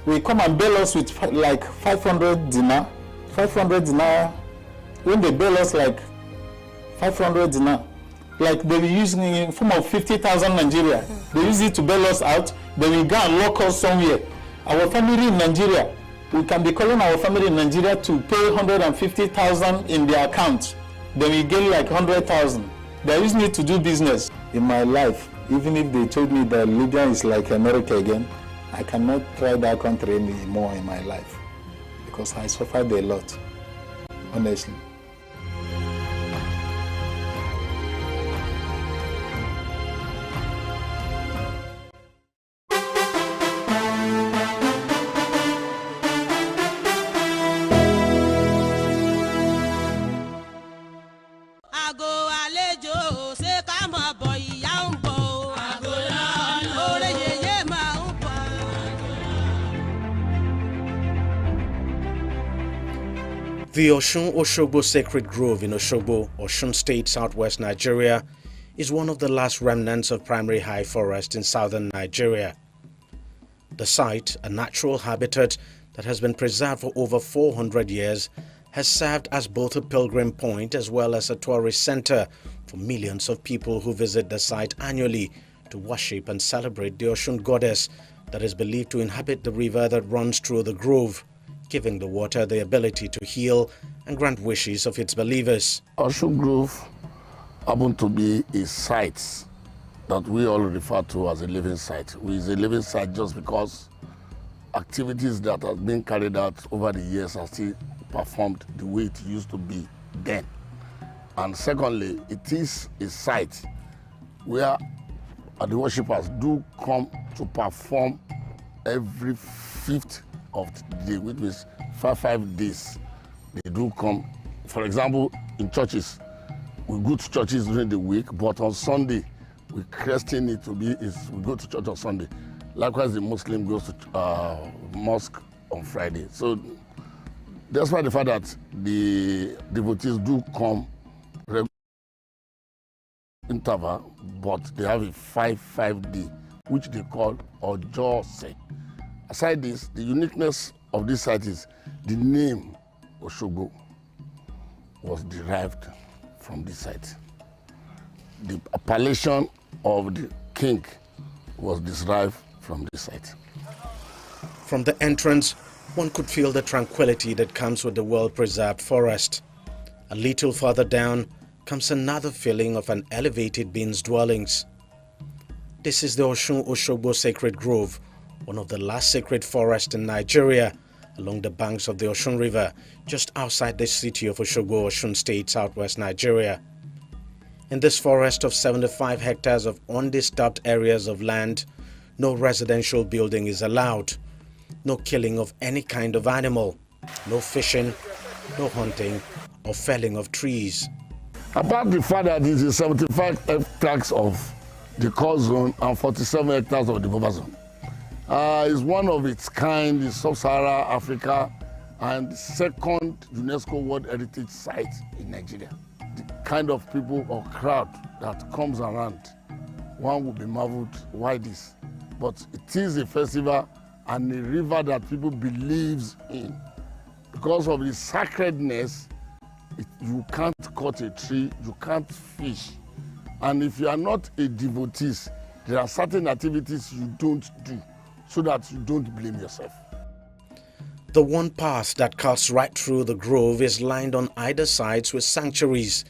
will come and bail us with like 500 dinar. 500 dinar. When they bail us like 500 dinar, like they will use in form of 50,000 Nigeria. They use it to bail us out. They will go and lock us somewhere. Our family in Nigeria, we can be calling our family in Nigeria to pay 150,000 in their account. Then we get like 100,000. They are using it to do business. In my life, even if they told me that Libya is like America again, I cannot try that country anymore in my life because I suffered a lot, honestly. The Osun-Osogbo Sacred Grove in Osogbo, Osun State, southwest Nigeria, is one of the last remnants of primary high forest in southern Nigeria. The site, a natural habitat that has been preserved for over 400 years, has served as both a pilgrim point as well as a tourist center for millions of people who visit the site annually to worship and celebrate the Osun goddess that is believed to inhabit the river that runs through the grove, giving the water the ability to heal and grant wishes of its believers. Osun Grove happened to be a site that we all refer to as a living site. It is a living site just because activities that have been carried out over the years are still performed the way it used to be then. And secondly, it is a site where the worshippers do come to perform every 5th of the day, which means 5 days. They do come. For example, in churches, we go to churches during the week, but on Sunday, we christen it to be, we go to church on Sunday. Likewise, the Muslim goes to mosque on Friday. So despite the fact that the devotees do come regular interval, but they have a 5 day, which they call Ojose. Aside this, the uniqueness of this site is the name Osogbo was derived from this site. The appellation of the king was derived from this site. From the entrance, one could feel the tranquility that comes with the well-preserved forest. A little further down comes another feeling of an elevated beings dwellings. This is the Osun Osogbo Sacred Grove, one of the last sacred forests in Nigeria, along the banks of the Osun River, just outside the city of Osogbo, Osun State, southwest Nigeria. In this forest of 75 hectares of undisturbed areas of land, no residential building is allowed, no killing of any kind of animal, no fishing, no hunting or felling of trees. Apart the fact that it is 75 hectares of the core zone and 47 hectares of the buffer zone. It's one of its kind in sub-Saharan Africa and second UNESCO World Heritage Site in Nigeria. The kind of people or crowd that comes around, one will be marveled why this. But it is a festival and a river that people believes in. Because of the sacredness, you can't cut a tree, you can't fish. And if you are not a devotee, there are certain activities you don't do so that you don't blame yourself. The one path that cuts right through the grove is lined on either sides with sanctuaries,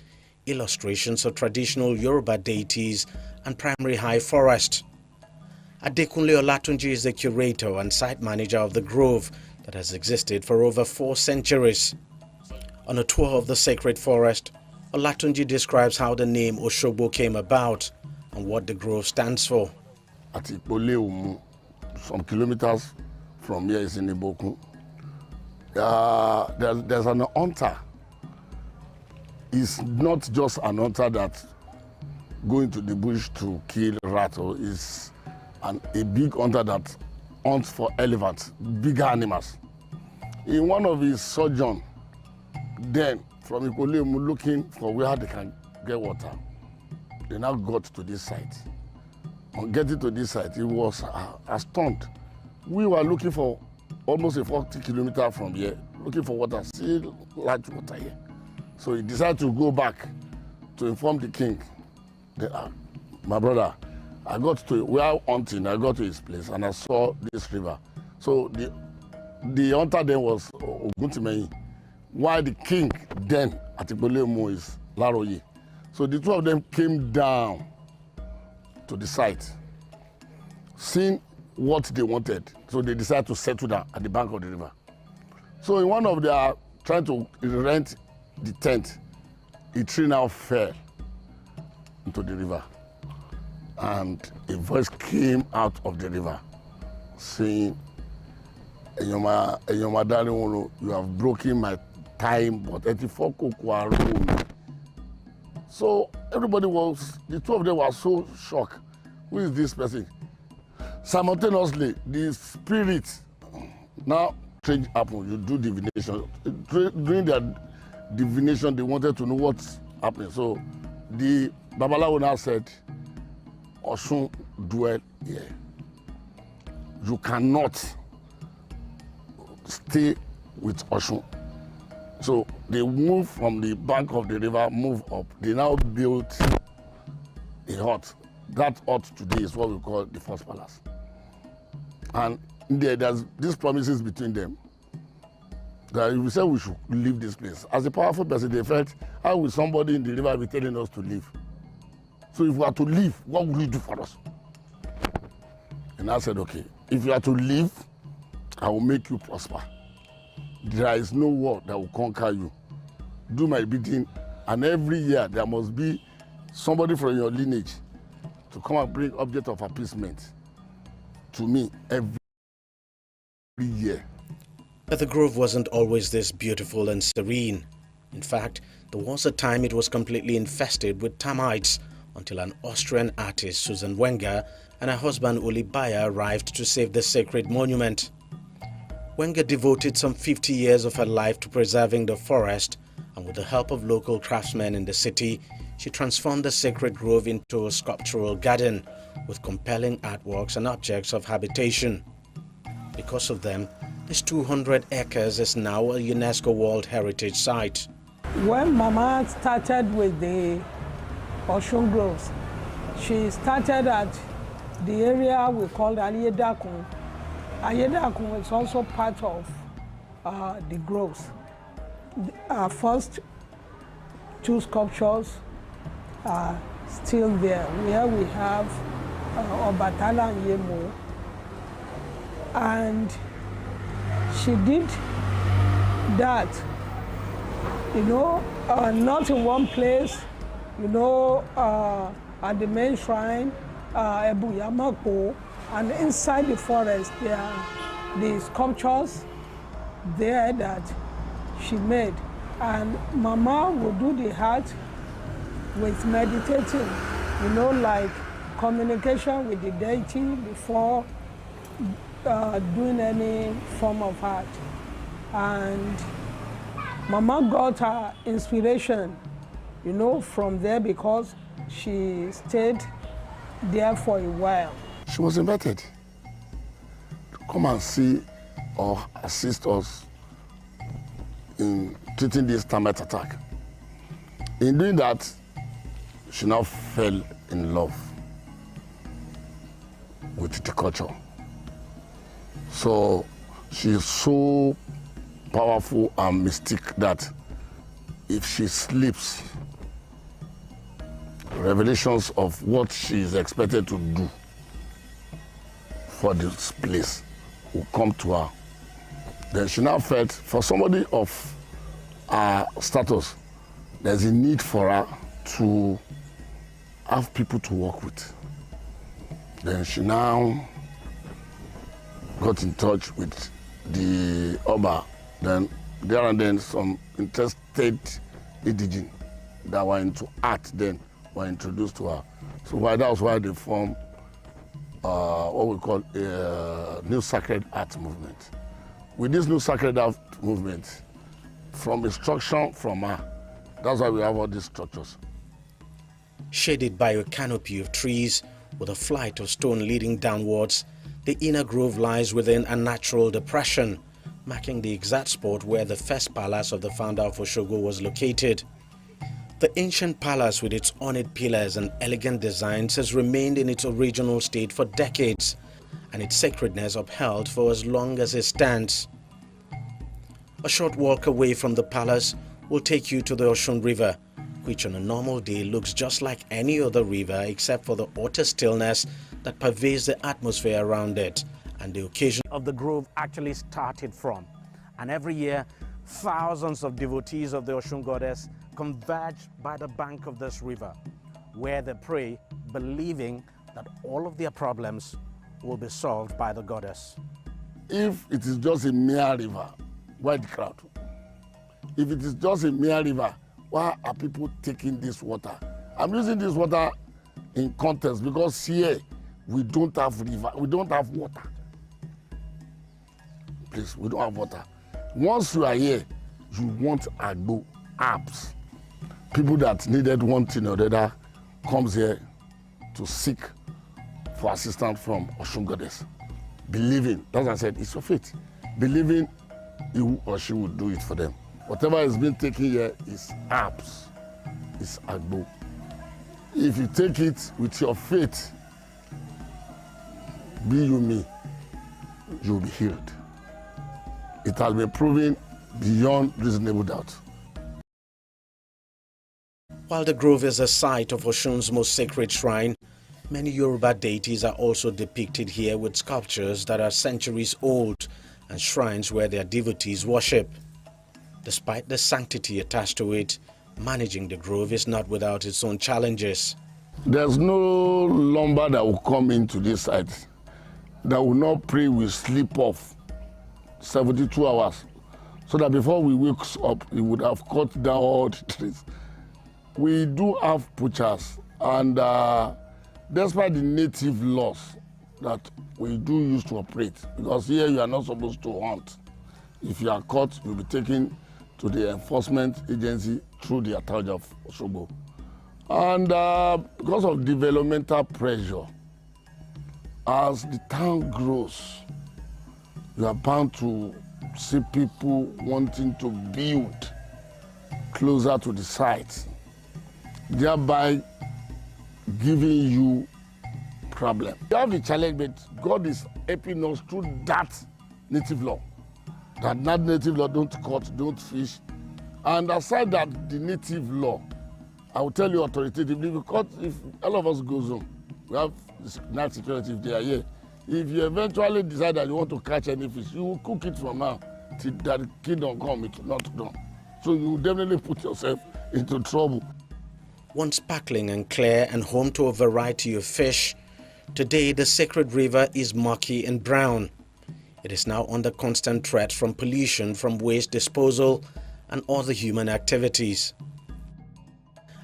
illustrations of traditional Yoruba deities and primary high forest. Adekunle Olatunji is the curator and site manager of the grove that has existed for over 4 centuries. On a tour of the sacred forest, Olatunji describes how the name Osogbo came about and what the grove stands for. At Ikpole, some kilometers from here is in Iboku. There's an hunter. It's not just an hunter that going to the bush to kill rat, or is a big hunter that hunts for elephants, bigger animals. In one of his sojourn, then from Ikpole looking for where they can get water, they now got to this site. On getting to this site, he was astounded. We were looking for almost a 40 kilometers from here, looking for water, still large water here. So he decided to go back to inform the king. My brother, I got to, we are hunting, I got to his place and I saw this river. So the hunter then was Oguntimeyin, while the king then at Ikpole is Laroye. So the two of them came down to the site, seeing what they wanted. So they decided to settle down at the bank of the river. So in one of their trying to rent the tent, a tree now fell into the river. And a voice came out of the river saying, Enyoma darling, you have broken my time, but 84 kokwa. So everybody was, the two of them were so shocked. Who is this person? Simultaneously, the spirit, now change happened. You do divination. During their divination, they wanted to know what's happening. So the Babalawo now said, Osun dwell here. You cannot stay with Osun. So they moved from the bank of the river, moved up. They now built a hut. That hut today is what we call the first palace. And there's these promises between them that if we say we should leave this place, as a powerful person, they felt, how will somebody in the river be telling us to leave? So if we are to leave, what will you do for us? And I said, okay, if you are to leave, I will make you prosper. There is no war that will conquer you. Do my bidding, and every year there must be somebody from your lineage to come and bring object of appeasement to me every year. But the grove wasn't always this beautiful and serene. In fact, there was a time it was completely infested with termites until an Austrian artist, Susan Wenger, and her husband Uli Bayer arrived to save the sacred monument. Wenger devoted some 50 years of her life to preserving the forest, and with the help of local craftsmen in the city, she transformed the sacred grove into a sculptural garden with compelling artworks and objects of habitation. Because of them, this 200 acres is now a UNESCO World Heritage Site. When Mama started with the Osun Groves, she started at the area we called Ayedakun. Ayedakun is also part of the groves. Our first two sculptures are still there, where we have Obatala and Yemo. And she did that, you know, not in one place, you know, at the main shrine, Ebu Yamako, and inside the forest there are the sculptures there that she made. And Mama would do the heart with meditating, you know, like communication with the deity before doing any form of art. And Mama got her inspiration, you know, from there because she stayed there for a while. She was invited to come and see or assist us in treating this termite attack. In doing that, she now fell in love with the culture. So she's so powerful and mystic that if she sleeps, revelations of what she is expected to do for this place will come to her. Then she now felt, for somebody of her status, there's a need for her to have people to work with. Then she now got in touch with the Oba. Then there and then some interested indigenous that were into art then were introduced to her. So that was why they formed what we call a new sacred art movement. With this new sacred art movement, from instruction from her, that's why we have all these structures. Shaded by a canopy of trees with a flight of stone leading downwards, the inner grove lies within a natural depression, marking the exact spot where the first palace of the founder of Oshogbo was located. The ancient palace with its ornate pillars and elegant designs has remained in its original state for decades, and its sacredness upheld for as long as it stands. A short walk away from the palace will take you to the Osun River, which on a normal day looks just like any other river except for the utter stillness that pervades the atmosphere around it and the occasion of the grove actually started from. And every year, thousands of devotees of the Osun goddess converge by the bank of this river, where they pray, believing that all of their problems will be solved by the goddess. If it is just a mere river, why the crowd? If it is just a mere river, why are people taking this water? I'm using this water in context because here we don't have river, we don't have water. Please, we don't have water. Once you are here, you want agbo, apps. People that needed one thing or the other comes here to seek for assistance from Osun goddess. Believing, that's what I said, it's your faith. Believing he or she will do it for them. Whatever is being taken here is apps, is agbo. If you take it with your faith, be you me, you will be healed. It has been proven beyond reasonable doubt. While the grove is the site of Osun's most sacred shrine, many Yoruba deities are also depicted here with sculptures that are centuries old and shrines where their devotees worship. Despite the sanctity attached to it, managing the grove is not without its own challenges. There's no lumber that will come into this site that will not pray will sleep off 72 hours, so that before we wake up, we would have cut down all the trees. We do have poachers, and despite the native laws that we do use to operate, because here you are not supposed to hunt. If you are caught, you'll be taken to the enforcement agency through the authority of Oshogbo. And because of developmental pressure, as the town grows, you are bound to see people wanting to build closer to the site, thereby giving you problem. You have a challenge, but God is helping us through that native law. That native law, don't cut, don't fish, And aside that, the native law, I will tell you authoritatively, because if all of us goes home, we have night security if they are here. If you eventually decide that you want to catch any fish, you will cook it from now till that kingdom come, it will not done. So you will definitely put yourself into trouble. Once sparkling and clear and home to a variety of fish, today the sacred river is murky and brown. It is now under constant threat from pollution from waste disposal and other human activities.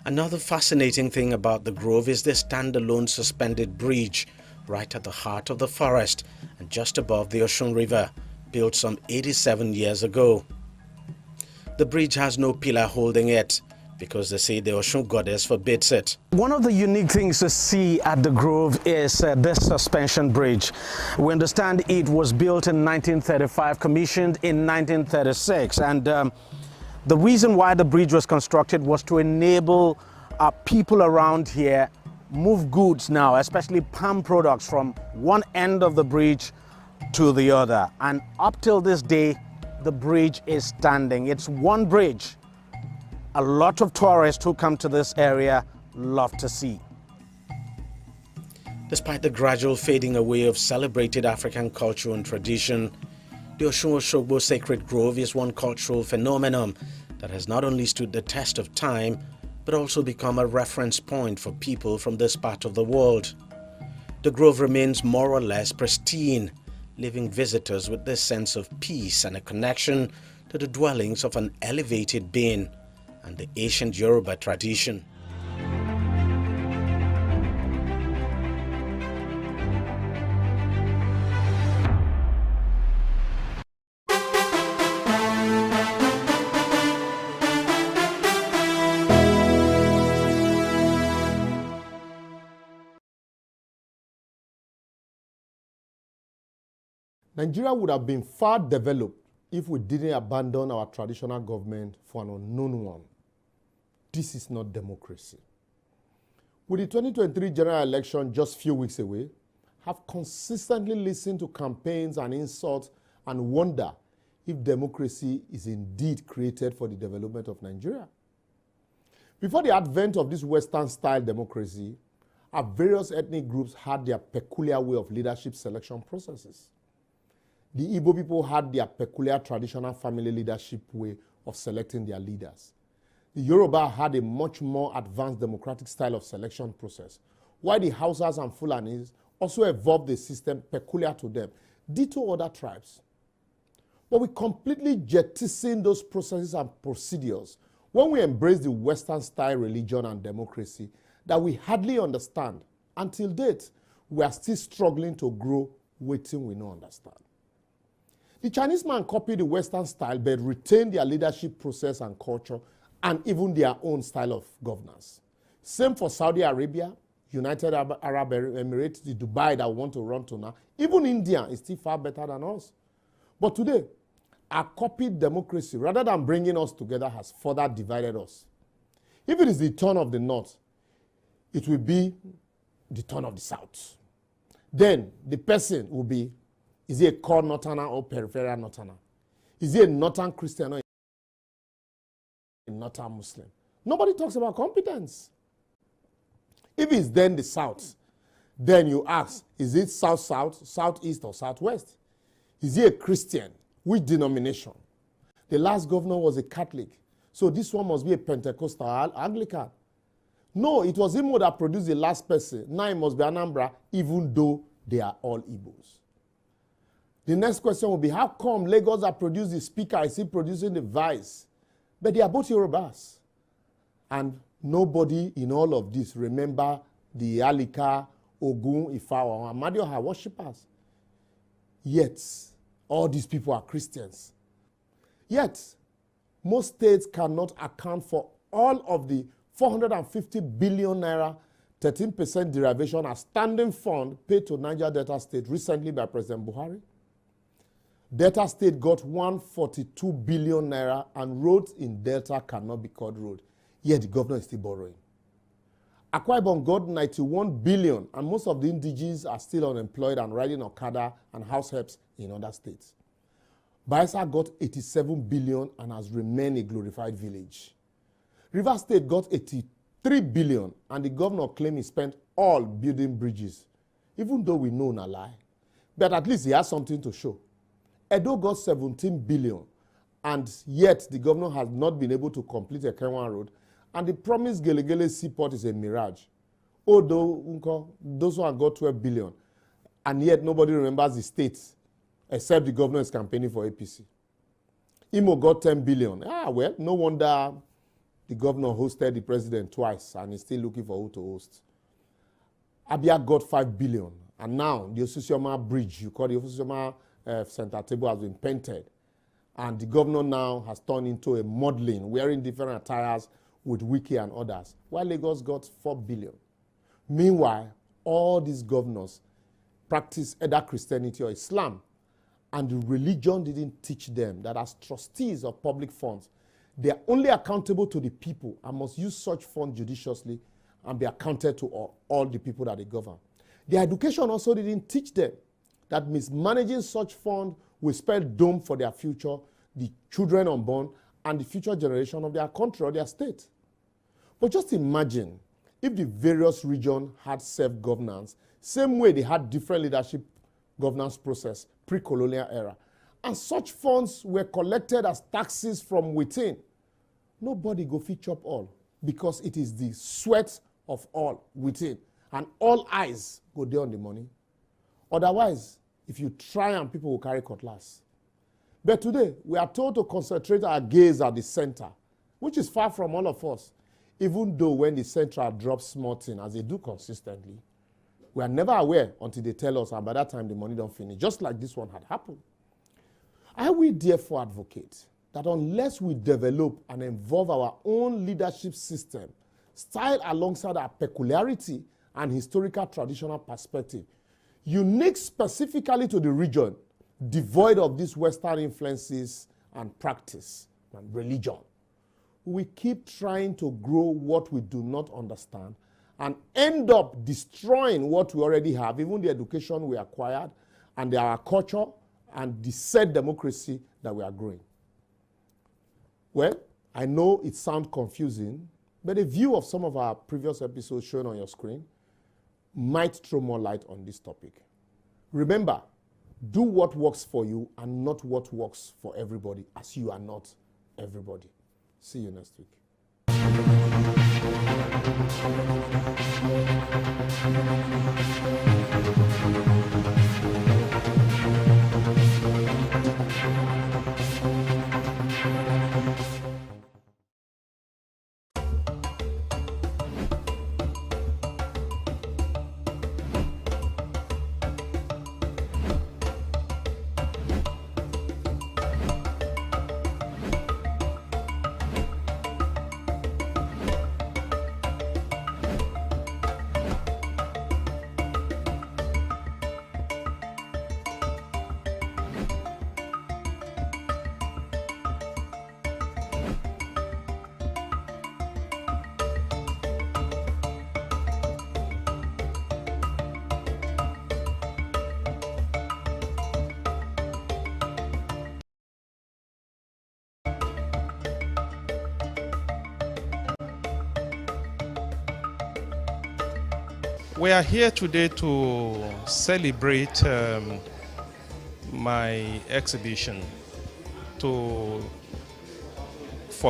Another fascinating thing about the grove is the standalone suspended bridge right at the heart of the forest and just above the Osun River, built some 87 years ago. The bridge has no pillar holding it because they say the Osun goddess forbids it. One of the unique things to see at the Grove is this suspension bridge. We understand it was built in 1935, commissioned in 1936, and the reason why the bridge was constructed was to enable people around here move goods now, especially palm products, from one end of the bridge to the other. And up till this day, the bridge is standing. It's one bridge a lot of tourists who come to this area love to see. Despite the gradual fading away of celebrated African culture and tradition, the Osun-Osogbo Sacred Grove is one cultural phenomenon that has not only stood the test of time, but also become a reference point for people from this part of the world. The grove remains more or less pristine, leaving visitors with this sense of peace and a connection to the dwellings of an elevated being and the ancient Yoruba tradition. Nigeria would have been far developed if we didn't abandon our traditional government for an unknown one. This is not democracy. With the 2023 general election just a few weeks away, have consistently listened to campaigns and insults and wonder if democracy is indeed created for the development of Nigeria. Before the advent of this Western-style democracy, our various ethnic groups had their peculiar way of leadership selection processes. The Igbo people had their peculiar traditional family leadership way of selecting their leaders. The Yoruba had a much more advanced democratic style of selection process, while the Hausas and Fulanis also evolved a system peculiar to them, ditto other tribes. But we completely jettisoned those processes and procedures when we embraced the Western-style religion and democracy that we hardly understand. Until date, we are still struggling to grow waiting we don't understand. The Chinese man copied the Western style but retained their leadership process and culture and even their own style of governance. Same for Saudi Arabia, United Arab Emirates, the Dubai that we want to run to now. Even India is still far better than us. But today, our copied democracy, rather than bringing us together, has further divided us. If it is the turn of the North, it will be the turn of the South. Then the person will be, is he a core Northerner or peripheral Northerner? Is he a Northern Christian or a Northern Muslim? Nobody talks about competence. If it's then the South, then you ask, is it South-South, Southeast, or Southwest? Is he a Christian? Which denomination? The last governor was a Catholic, so this one must be a Pentecostal Anglican. No, it was Imo that produced the last person. Now it must be Anambra, even though they are all Igbos. The next question will be, how come Lagos that produced the speaker is he producing the vice? But they are both Yorubas. And nobody in all of this remember the Alika, Ogun, Ifa, or Amadioha worshippers. Yet, all these people are Christians. Yet, most states cannot account for all of the 450 billion naira 13% derivation as standing fund paid to Niger Delta State recently by President Buhari. Delta State got 142 billion naira and roads in Delta cannot be called road. Yet the governor is still borrowing. Akwa Ibom got 91 billion and most of the indigenes are still unemployed and riding Okada and house helps in other states. Bayelsa got 87 billion and has remained a glorified village. Rivers State got 83 billion and the governor claimed he spent all building bridges, even though we know na lie. But at least he has something to show. Edo got 17 billion and yet the governor has not been able to complete a Kenwan road, and the promised Gelegele seaport is a mirage. Although those one got 12 billion and yet nobody remembers the states except the governor is campaigning for APC. Imo got 10 billion. Well, no wonder the governor hosted the president twice and he's still looking for who to host. Abia got 5 billion. And now the Osusioma Bridge, you call the Osusioma center table, has been painted. And the governor now has turned into a modeling, wearing different attires with Wiki and others, while Lagos got 4 billion. Meanwhile, all these governors practice either Christianity or Islam, and the religion didn't teach them that as trustees of public funds, they are only accountable to the people and must use such funds judiciously and be accounted to all the people that they govern. Their education also didn't teach them that mismanaging such funds will spell doom for their future, the children unborn, and the future generation of their country or their state. But just imagine if the various regions had self-governance, same way they had different leadership governance process pre-colonial era, and such funds were collected as taxes from within, nobody go fit chop all, because it is the sweat of all within, and all eyes go there on the money. Otherwise, if you try and people will carry cutlass. But today, we are told to concentrate our gaze at the center, which is far from all of us, even though when the central drops small thing, as they do consistently, we are never aware until they tell us, and by that time the money don't finish, just like this one had happened. I will therefore advocate that unless we develop and evolve our own leadership system, styled alongside our peculiarity and historical traditional perspective, unique specifically to the region, devoid of these Western influences and practice and religion, we keep trying to grow what we do not understand and end up destroying what we already have, even the education we acquired and our culture and the said democracy that we are growing. Well, I know it sounds confusing, but a view of some of our previous episodes shown on your screen might throw more light on this topic. Remember, do what works for you and not what works for everybody, as you are not everybody. See you next week. We are here today to celebrate my exhibition, for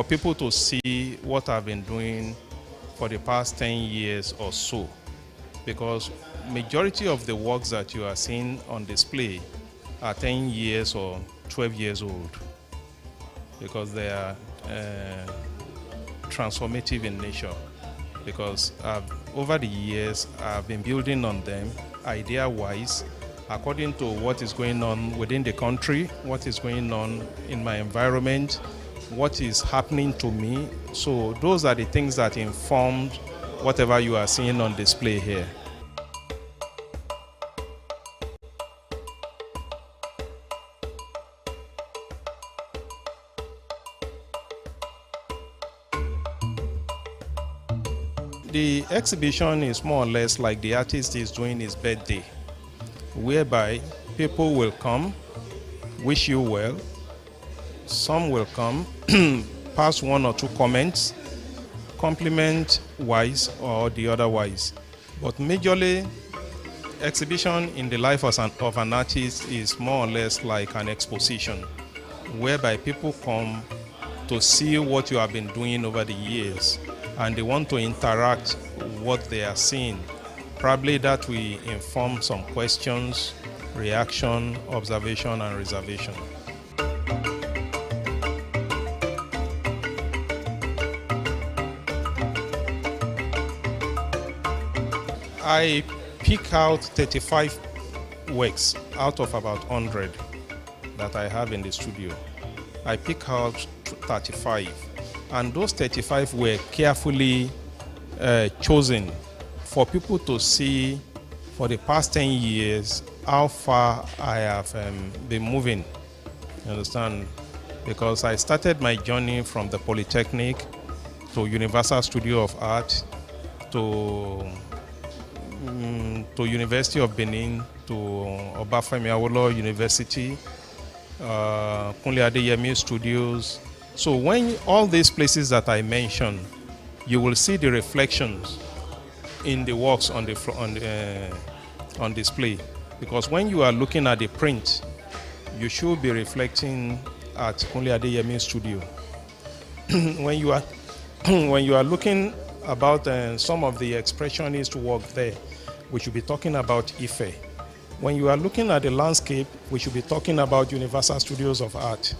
people to see what I've been doing for the past 10 years or so, because majority of the works that you are seeing on display are 10 years or 12 years old, because they are transformative in nature. Because over the years, I've been building on them idea-wise, according to what is going on within the country, what is going on in my environment, what is happening to me. So those are the things that informed whatever you are seeing on display here. The exhibition is more or less like the artist is doing his birthday, whereby people will come, wish you well, some will come, pass one or two comments, compliment-wise or the otherwise. But majorly, exhibition in the life of an artist is more or less like an exposition, whereby people come to see what you have been doing over the years, and they want to interact with what they are seeing. Probably that will inform some questions, reaction, observation, and reservation. I pick out 35 works out of about 100 that I have in the studio. I pick out 35, and those 35 were carefully chosen for people to see for the past 10 years how far I have been moving. You understand? Because I started my journey from the Polytechnic to Universal Studio of Art to University of Benin, to Obafemi Awolowo University, Kunle Adeyemi Studios. So when all these places that I mentioned, you will see the reflections in the works on display. Because when you are looking at the print, you should be reflecting at Kunle Adeyemi Studio. when you are looking about some of the expressionist work there, we should be talking about Ife. When you are looking at the landscape, we should be talking about Universal Studios of Art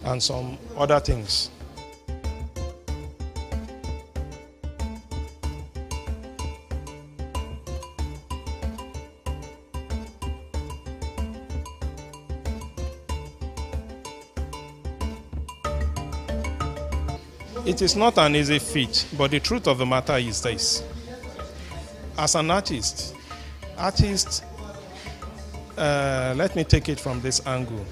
and some other things. It is not an easy feat, but the truth of the matter is this. As an artist, let me take it from this angle.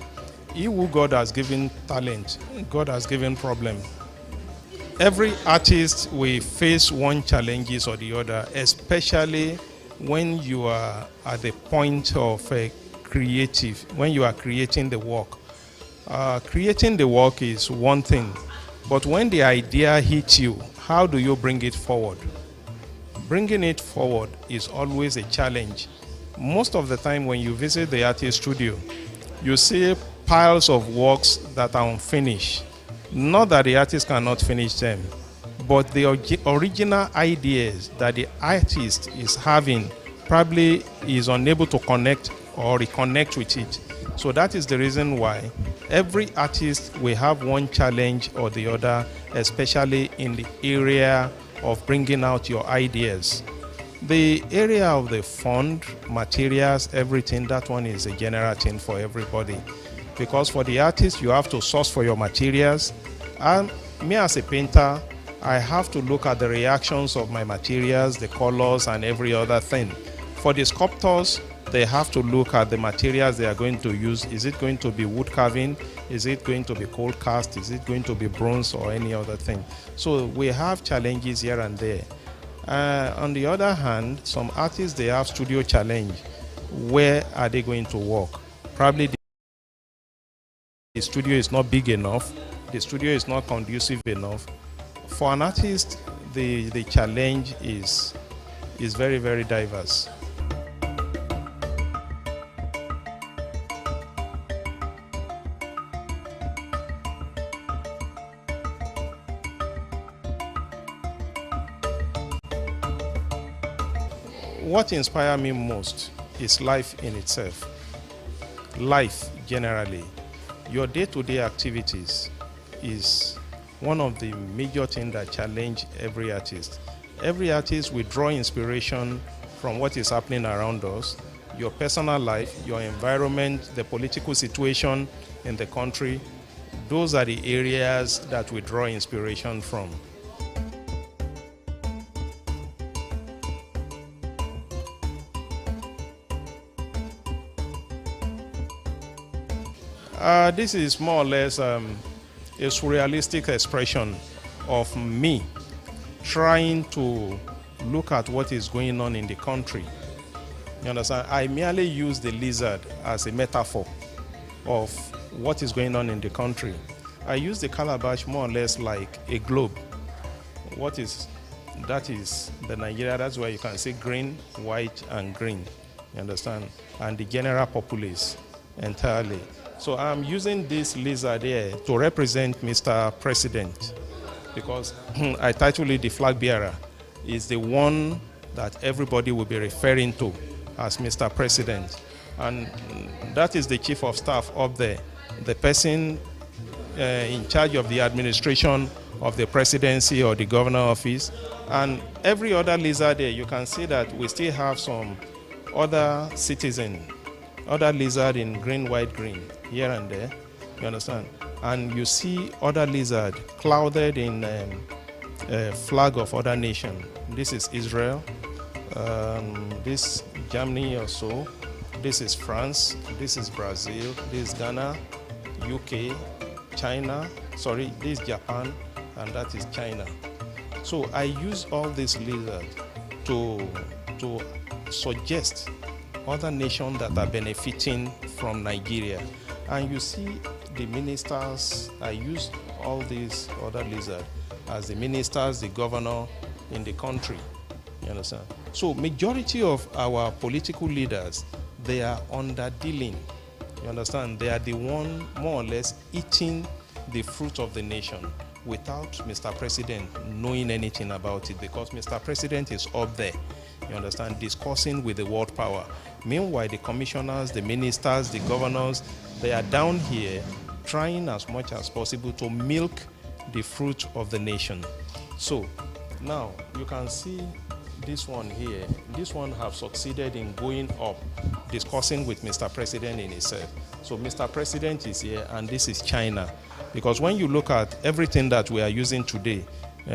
He who God has given talent, God has given problem. Every artist will face one challenges or the other, especially when you are at the point of a creative, when you are creating the work. Creating the work is one thing, but when the idea hits you, how do you bring it forward? Bringing it forward is always a challenge. Most of the time when you visit the artist studio, you see piles of works that are unfinished. Not that the artist cannot finish them, but the original ideas that the artist is having probably is unable to connect or reconnect with it. So that is the reason why every artist will have one challenge or the other, especially in the area of bringing out your ideas. The area of the fund, materials, everything, that one is a general thing for everybody. Because for the artist, you have to source for your materials. And me as a painter, I have to look at the reactions of my materials, the colors, and every other thing. For the sculptors, they have to look at the materials they are going to use. Is it going to be wood carving? Is it going to be cold cast? Is it going to be bronze or any other thing? So we have challenges here and there. On the other hand, some artists, they have studio challenge. Where are they going to work? Probably the studio is not big enough. The studio is not conducive enough. For an artist, the challenge is very, very diverse. What inspires me most is life in itself. Life generally. Your day-to-day activities is one of the major things that challenge every artist. Every artist will draw inspiration from what is happening around us, your personal life, your environment, the political situation in the country. Those are the areas that we draw inspiration from. This is more or less a surrealistic expression of me trying to look at what is going on in the country. You understand? I merely use the lizard as a metaphor of what is going on in the country. I use the calabash more or less like a globe. That is the Nigeria, that's why you can see green, white, and green, you understand? And the general populace entirely. So I'm using this lizard here to represent Mr. President, because I titled it the flag bearer is the one that everybody will be referring to as Mr. President. And that is the chief of staff up there, the person in charge of the administration of the presidency or the governor office. And every other lizard there, you can see that we still have some other citizen, other lizard in green, white, green, here and there, you understand? And you see other lizard clouded in a flag of other nation. This is Israel, this Germany or so, this is France, this is Brazil, this is Ghana, UK, China, sorry, this is Japan, and that is China. So I use all this lizard to suggest other nations that are benefiting from Nigeria. And you see the ministers, I use all these other lizards as the ministers, the governor in the country, you understand? So majority of our political leaders, they are under dealing, you understand? They are the one more or less eating the fruit of the nation without Mr. President knowing anything about it, because Mr. President is up there, you understand, discussing with the world power. Meanwhile, the commissioners, the ministers, the governors, they are down here trying as much as possible to milk the fruit of the nation. So now you can see this one here. This one have succeeded in going up, discussing with Mr. President in itself. So Mr. President is here, and this is China. Because when you look at everything that we are using today,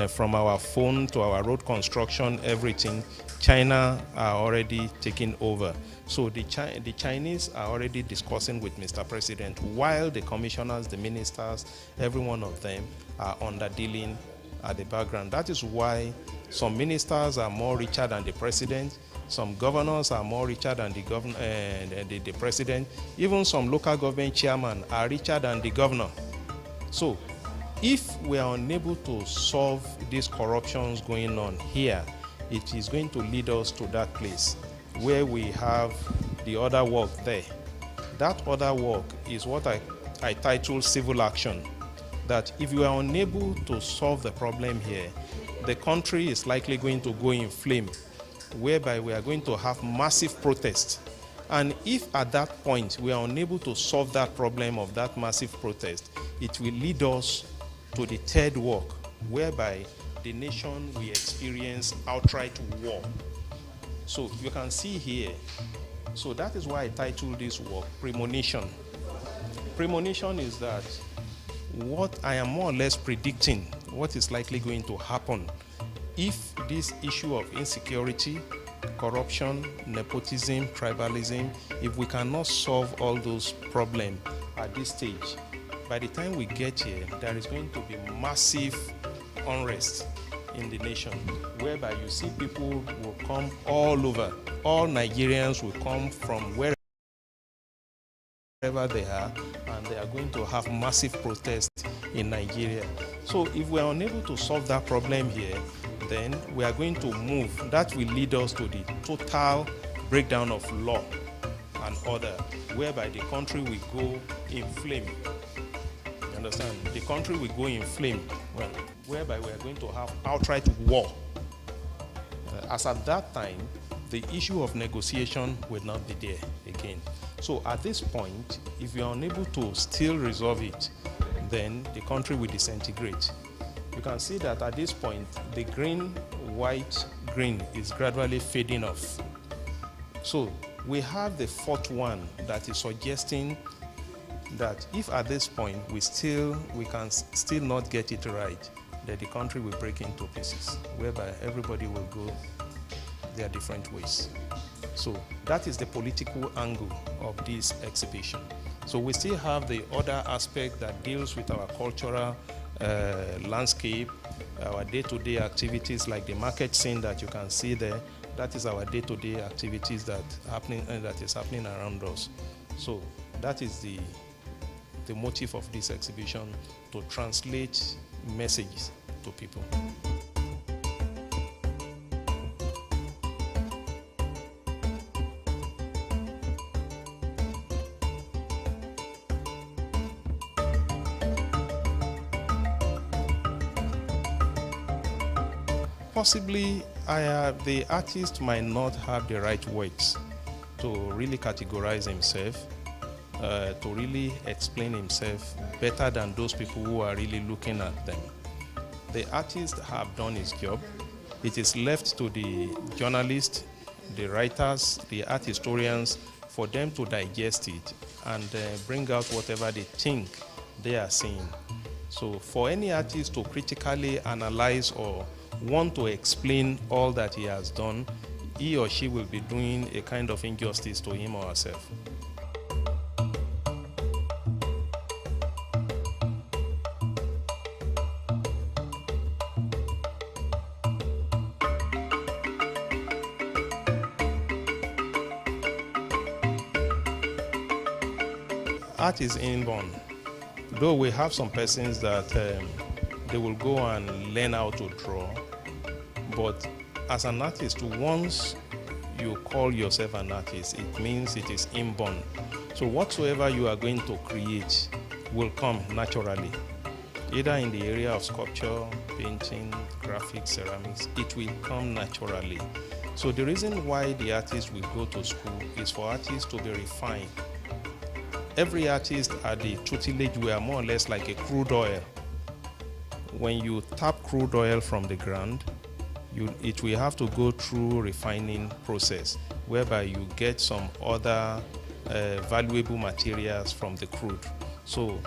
from our phone to our road construction, everything, China are already taking over. So the Chinese are already discussing with Mr. President, while the commissioners, the ministers, every one of them are under dealing at the background. That is why some ministers are more richer than the president, some governors are more richer than the president, even some local government chairmen are richer than the governor. So if we are unable to solve these corruptions going on here, it is going to lead us to that place where we have the other work there. That other work is what I title civil action. That if you are unable to solve the problem here, the country is likely going to go in flame, whereby we are going to have massive protests. And if at that point we are unable to solve that problem of that massive protest, it will lead us to the third work, whereby the nation will experience outright war. So you can see here, so that is why I titled this work Premonition. Premonition is that what I am more or less predicting what is likely going to happen if this issue of insecurity, corruption, nepotism, tribalism, if we cannot solve all those problems at this stage, by the time we get here, there is going to be massive unrest in the nation, whereby you see people will come all over. All Nigerians will come from wherever they are, and they are going to have massive protests in Nigeria. So if we are unable to solve that problem here, then we are going to move. That will lead us to the total breakdown of law and order, whereby the country will go in flame. You understand? The country will go in flame, whereby we are going to have outright war. As at that time, the issue of negotiation will not be there again. So at this point, if you are unable to still resolve it, then the country will disintegrate. You can see that at this point, the green, white, green is gradually fading off. So we have the fourth one that is suggesting that if at this point we can still not get it right, that the country will break into pieces, whereby everybody will go their different ways. So that is the political angle of this exhibition. So we still have the other aspect that deals with our cultural landscape, our day-to-day activities like the market scene that you can see there. That is our day-to-day activities that is happening around us. So that is the the motive of this exhibition to translate messages to people. Possibly, the artist might not have the right words to really categorize himself, to really explain himself better than those people who are really looking at them. The artist have done his job. It is left to the journalists, the writers, the art historians, for them to digest it and bring out whatever they think they are seeing. So for any artist to critically analyze or want to explain all that he has done, he or she will be doing a kind of injustice to him or herself. Art is inborn. Though we have some persons that they will go and learn how to draw, but as an artist, once you call yourself an artist, it means it is inborn. So whatsoever you are going to create will come naturally, either in the area of sculpture, painting, graphics, ceramics, it will come naturally. So the reason why the artist will go to school is for artists to be refined. Every artist at the tutelage, we are more or less like a crude oil. When you tap crude oil from the ground, it will have to go through refining process, whereby you get some other valuable materials from the crude. So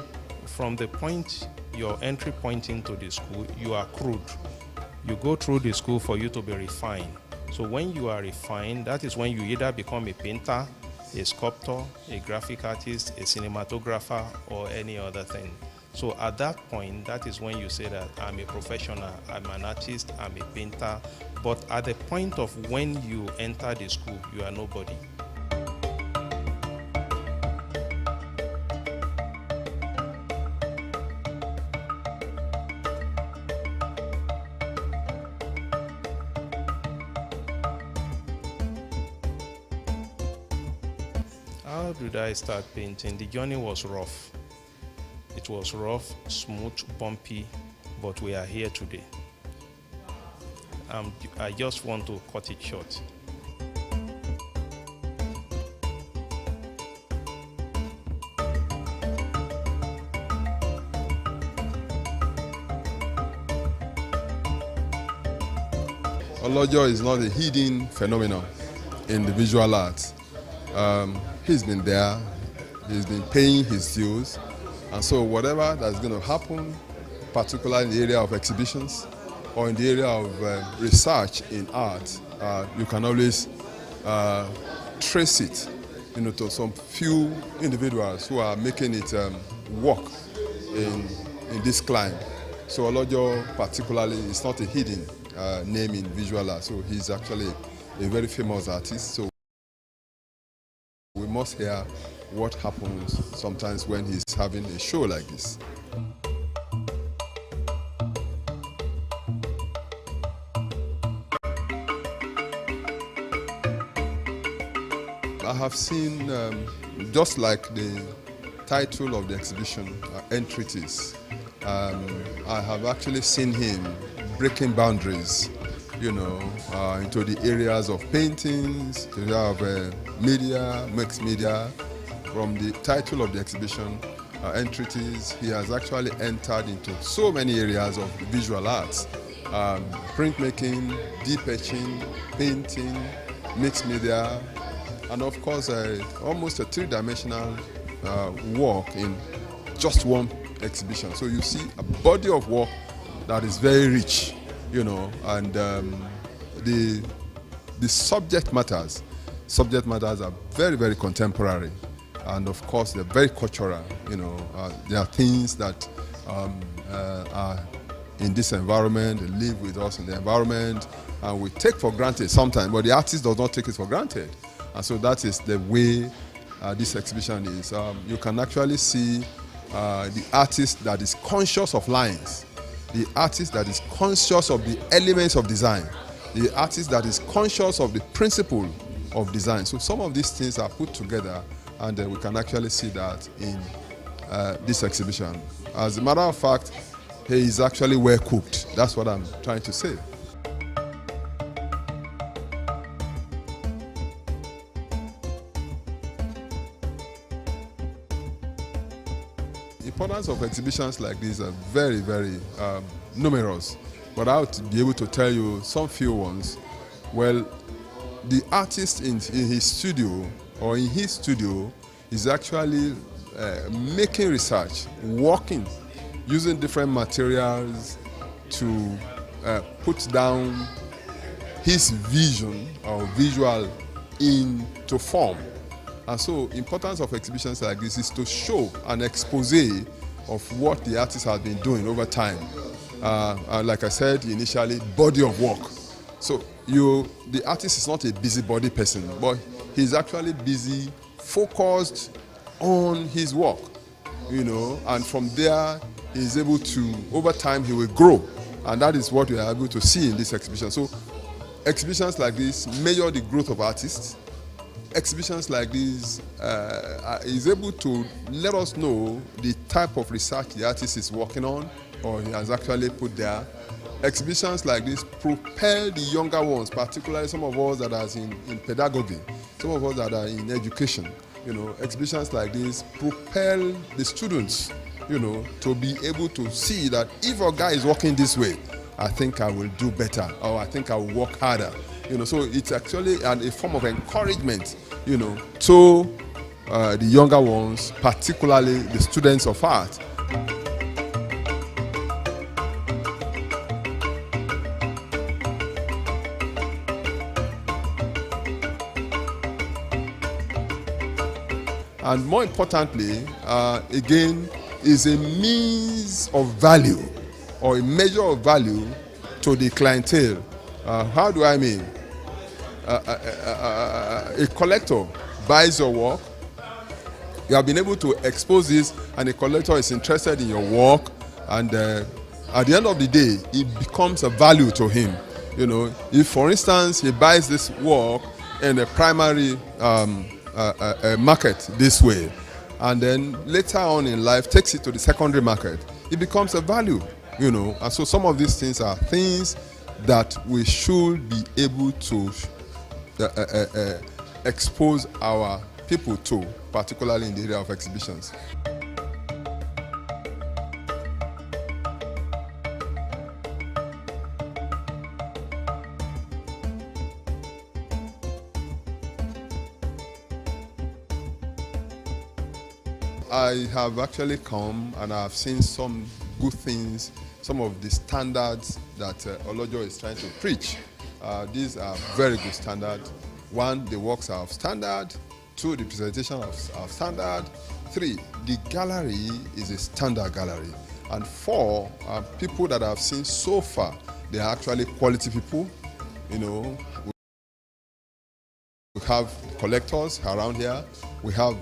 from the point, your entry point into the school, you are crude. You go through the school for you to be refined. So when you are refined, that is when you either become a painter, a sculptor, a graphic artist, a cinematographer, or any other thing. So at that point, that is when you say that I'm a professional, I'm an artist, I'm a painter. But at the point of when you enter the school, you are nobody. How did I start painting? The journey was rough. It was rough, smooth, bumpy, but we are here today. I just want to cut it short. Olojo is not a hidden phenomenon in the visual arts. He's been there, he's been paying his dues, and so whatever that's going to happen, particularly in the area of exhibitions or in the area of research in art, you can always trace it, to some few individuals who are making it work in this climb. So Olojo particularly is not a hidden name in visual art, so he's actually a very famous artist. So we must hear what happens sometimes when he's having a show like this. I have seen, just like the title of the exhibition, Entreaties, I have actually seen him breaking boundaries, into the areas of paintings, the area of media, mixed media. From the title of the exhibition, Entreaties, he has actually entered into so many areas of visual arts. Printmaking, deep etching, painting, mixed media, and of course almost a three-dimensional work in just one exhibition. So you see a body of work that is very rich, and the subject matters are very, very contemporary, and of course they're very cultural. There are things that are in this environment, they live with us in the environment, and we take for granted sometimes, but the artist does not take it for granted. And so that is the way this exhibition is. You can actually see the artist that is conscious of lines, the artist that is conscious of the elements of design, the artist that is conscious of the principle of design. So some of these things are put together, and we can actually see that in this exhibition. As a matter of fact, he is actually well cooked. That's what I'm trying to say. The importance of exhibitions like these are very, very numerous, but I would be able to tell you some few ones. Well, the artist in his studio or in his studio is actually making research, working, using different materials to put down his vision or visual into form. And so importance of exhibitions like this is to show an expose of what the artist has been doing over time. And like I said initially, body of work. So the artist is not a busybody person, but he's actually busy, focused on his work, and from there he's able to, over time he will grow. And that is what we are able to see in this exhibition. So exhibitions like this measure the growth of artists. Exhibitions like this is able to let us know the type of research the artist is working on or he has actually put there. Exhibitions like this propel the younger ones, particularly some of us that are in pedagogy, some of us that are in education. Exhibitions like this propel the students, to be able to see that if a guy is working this way, I think I will do better, or I think I will work harder. So it's actually a form of encouragement, to the younger ones, particularly the students of art. And more importantly, again, is a means of value or a measure of value to the clientele. How do I mean? A collector buys your work, you have been able to expose this, and a collector is interested in your work, and at the end of the day, it becomes a value to him. If, for instance, he buys this work in a primary market this way, and then later on in life takes it to the secondary market, it becomes a value, And so some of these things are things that we should be able to expose our people to, particularly in the area of exhibitions. I have actually come and I've seen some good things, some of the standards that Olojo is trying to preach. These are very good standards. 1, the works are of standard. 2, the presentation of standard. 3, the gallery is a standard gallery. And 4, people that I've seen so far, they are actually quality people. We have collectors around here. We have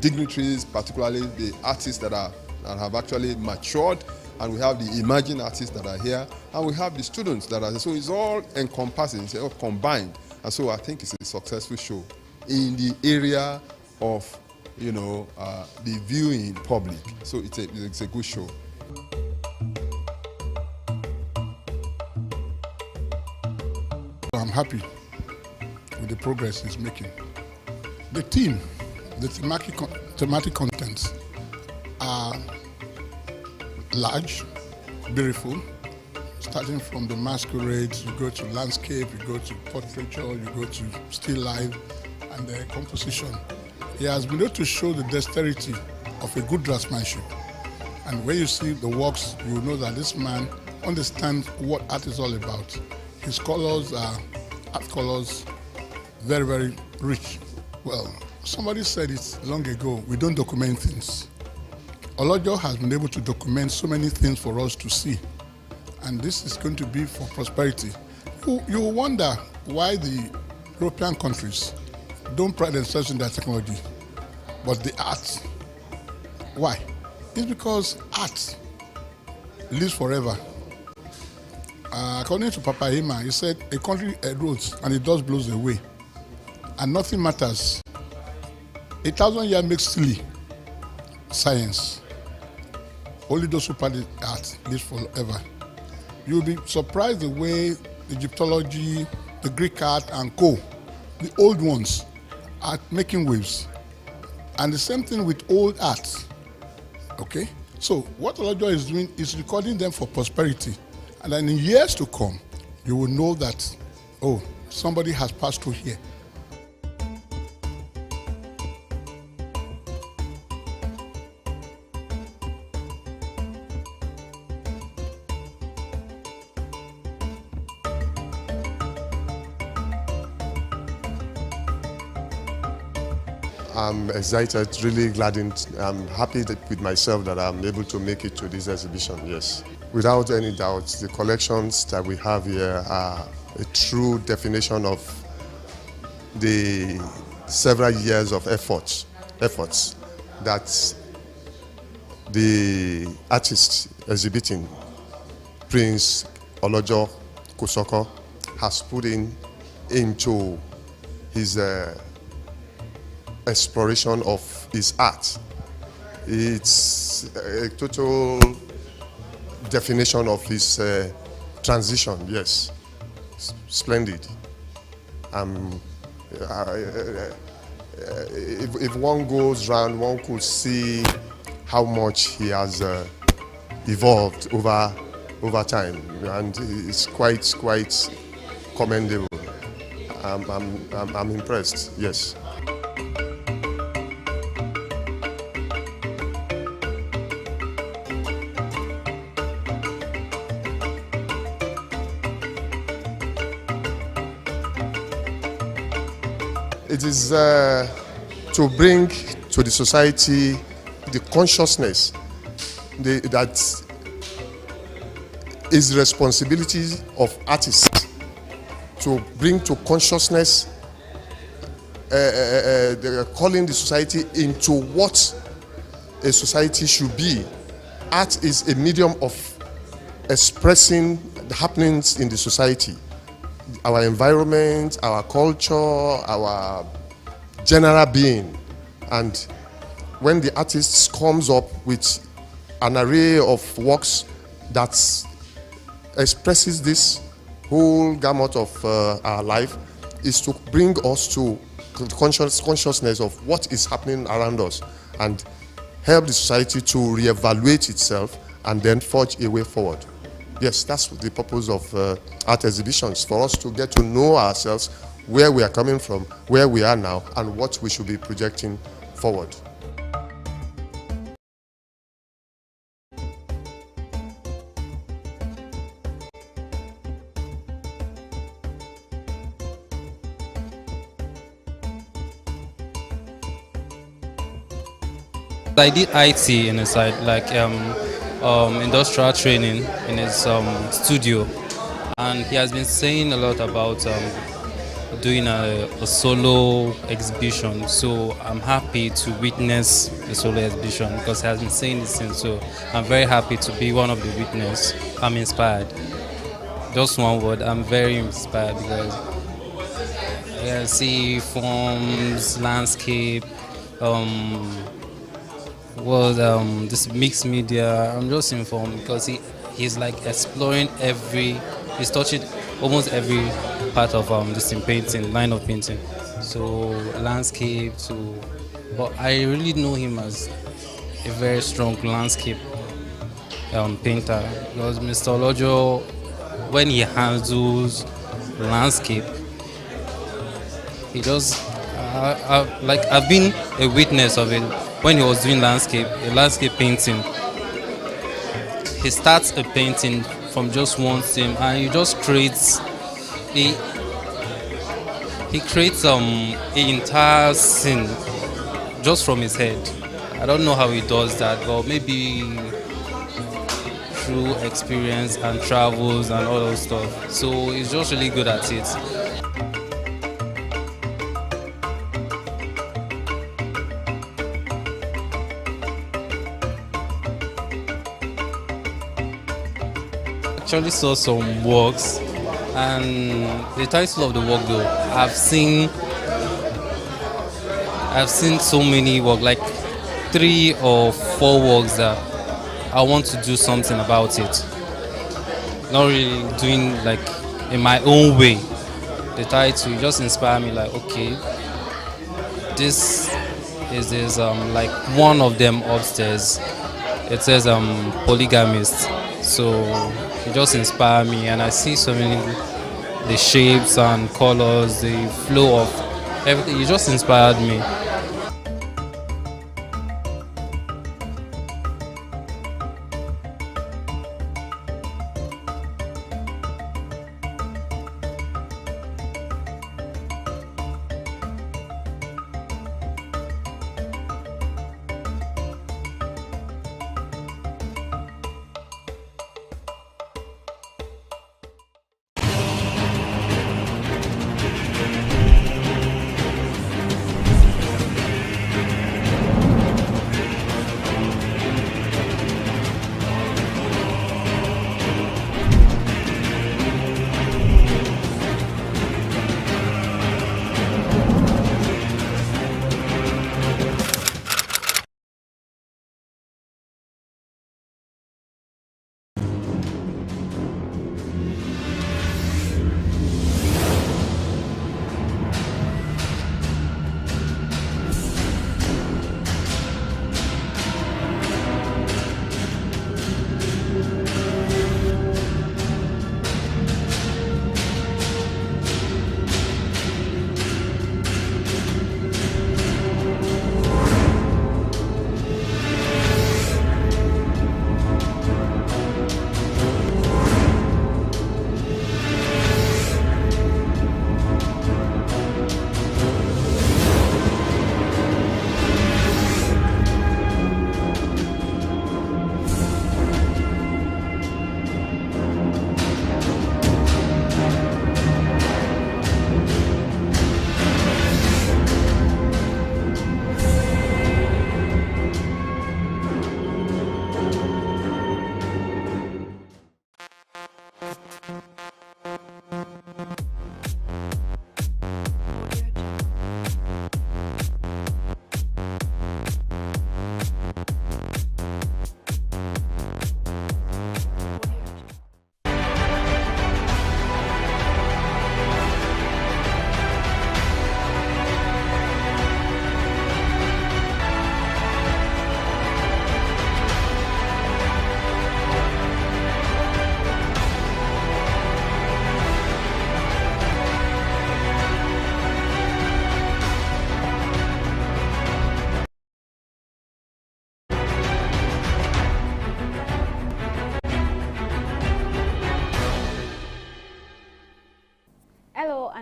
dignitaries, particularly the artists that have actually matured, and we have the emerging artists that are here, and we have the students that are. So it's all encompassing, it's all combined, and so I think it's a successful show in the area of the viewing public. So it's a good show. I'm happy with the progress it's making. The theme, the thematic contents are large, beautiful, starting from the masquerade, you go to landscape, you go to portraiture, you go to still life, and the composition. He has been able to show the dexterity of a good draftsmanship. And when you see the works, you know that this man understands what art is all about. His colors are art colors, very, very rich. Well, somebody said it long ago, we don't document things. Olojo has been able to document so many things for us to see. And this is going to be for prosperity. You wonder why the European countries don't pride themselves in their technology, but the art, why? It's because art lives forever. According to Papa Hima, he said a country erodes and it dust blows away. And nothing matters. 1,000 years makes silly science. Only those who practice art live forever. You'll be surprised the way Egyptology, the Greek art and co, the old ones, are making waves. And the same thing with old art. Okay? So what Olojo is doing is recording them for prosperity. And then in years to come, you will know that, oh, somebody has passed through here. I'm excited, really gladdened. I'm happy with myself that I'm able to make it to this exhibition, yes. Without any doubt, the collections that we have here are a true definition of the several years of efforts that the artist exhibiting, Prince Olojo Kosoko, has put into his exploration of his art. It's a total definition of his transition, yes. Splendid. If one goes round, one could see how much he has evolved over time, and it's quite commendable. I'm impressed, yes. It is to bring to the society the consciousness that is responsibility of artists to bring to consciousness, calling the society into what a society should be. Art is a medium of expressing the happenings in the society. Our environment, our culture, our general being. And when the artist comes up with an array of works that expresses this whole gamut of our life, is to bring us to consciousness of what is happening around us and help the society to reevaluate itself and then forge a way forward. Yes, that's the purpose of art exhibitions, for us to get to know ourselves, where we are coming from, where we are now, and what we should be projecting forward. I did IT in a side, like industrial training in his studio, and he has been saying a lot about doing a solo exhibition. So I'm happy to witness the solo exhibition because he has been saying this since. So I'm very happy to be one of the witnesses. I'm inspired. Just one word, I'm very inspired because I see forms, landscape, this mixed media. I'm just informed because he's like exploring he's touching almost every part of this painting, line of painting. So landscape but I really know him as a very strong landscape painter, because Mr. Olojo, when he handles landscape, he just I've been a witness of it. When he was doing landscape painting, he starts a painting from just one theme and he just creates an entire scene just from his head. I don't know how he does that, but maybe through experience and travels and all those stuff. So he's just really good at it. actually saw some works, and the title of the work though, I've seen so many work, like 3 or 4 works that I want to do something about it. Not really doing like in my own way. The title just inspired me, like, okay, this is like one of them upstairs. It says polygamist. So it just inspired me, and I see so many, the shapes and colors, the flow of everything. It just inspired me.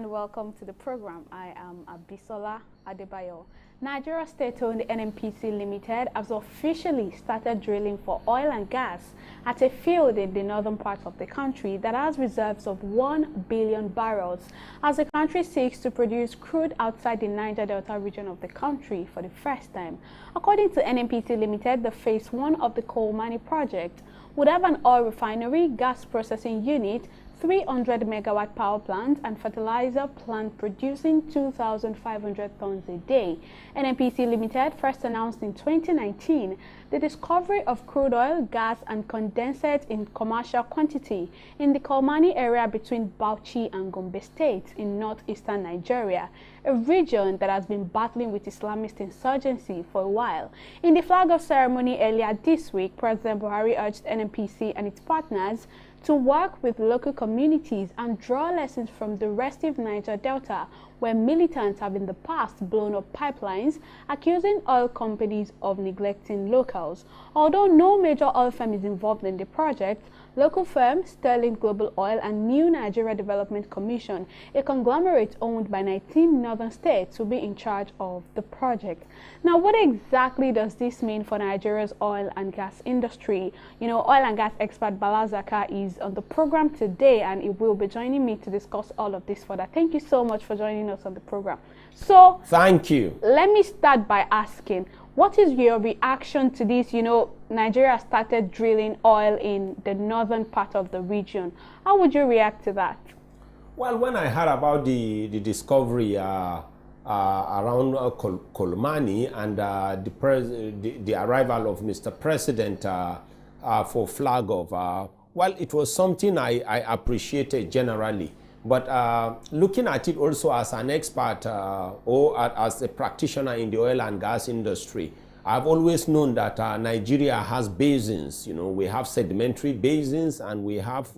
Welcome to the program. I am Abisola Adebayo. Nigeria state-owned NNPC Limited has officially started drilling for oil and gas at a field in the northern part of the country that has reserves of 1 billion barrels as the country seeks to produce crude outside the Niger Delta region of the country for the first time. According to NNPC Limited, the phase 1 of the coal mining project would have an oil refinery, gas processing unit, 300 megawatt power plant and fertilizer plant producing 2,500 tons a day. NNPC Limited first announced in 2019 the discovery of crude oil, gas and condensate in commercial quantity in the Kolmani area between Bauchi and Gombe states in northeastern Nigeria, a region that has been battling with Islamist insurgency for a while. In the flag-off ceremony earlier this week, President Buhari urged NNPC and its partners to work with local communities and draw lessons from the restive Niger Delta, where militants have in the past blown up pipelines, accusing oil companies of neglecting locals. Although no major oil firm is involved in the project, local firm Sterling Global Oil and New Nigeria Development Commission, a conglomerate owned by 19 northern states, will be in charge of the project. Now, what exactly does this mean for Nigeria's oil and gas industry? You know, oil and gas expert Bala Zaka is on the program today, and he will be joining me to discuss all of this further. Thank you so much for joining us on the program. So, thank you. Let me start by asking, What is your reaction to this? You know, Nigeria started drilling oil in the northern part of the region. How would you react to that? Well, when I heard about the discovery around Kolmani and the arrival of Mr. President for flag of, well, it was something I appreciated generally. But looking at it also as an expert or as a practitioner in the oil and gas industry, I've always known that Nigeria has basins. You know, we have sedimentary basins and we have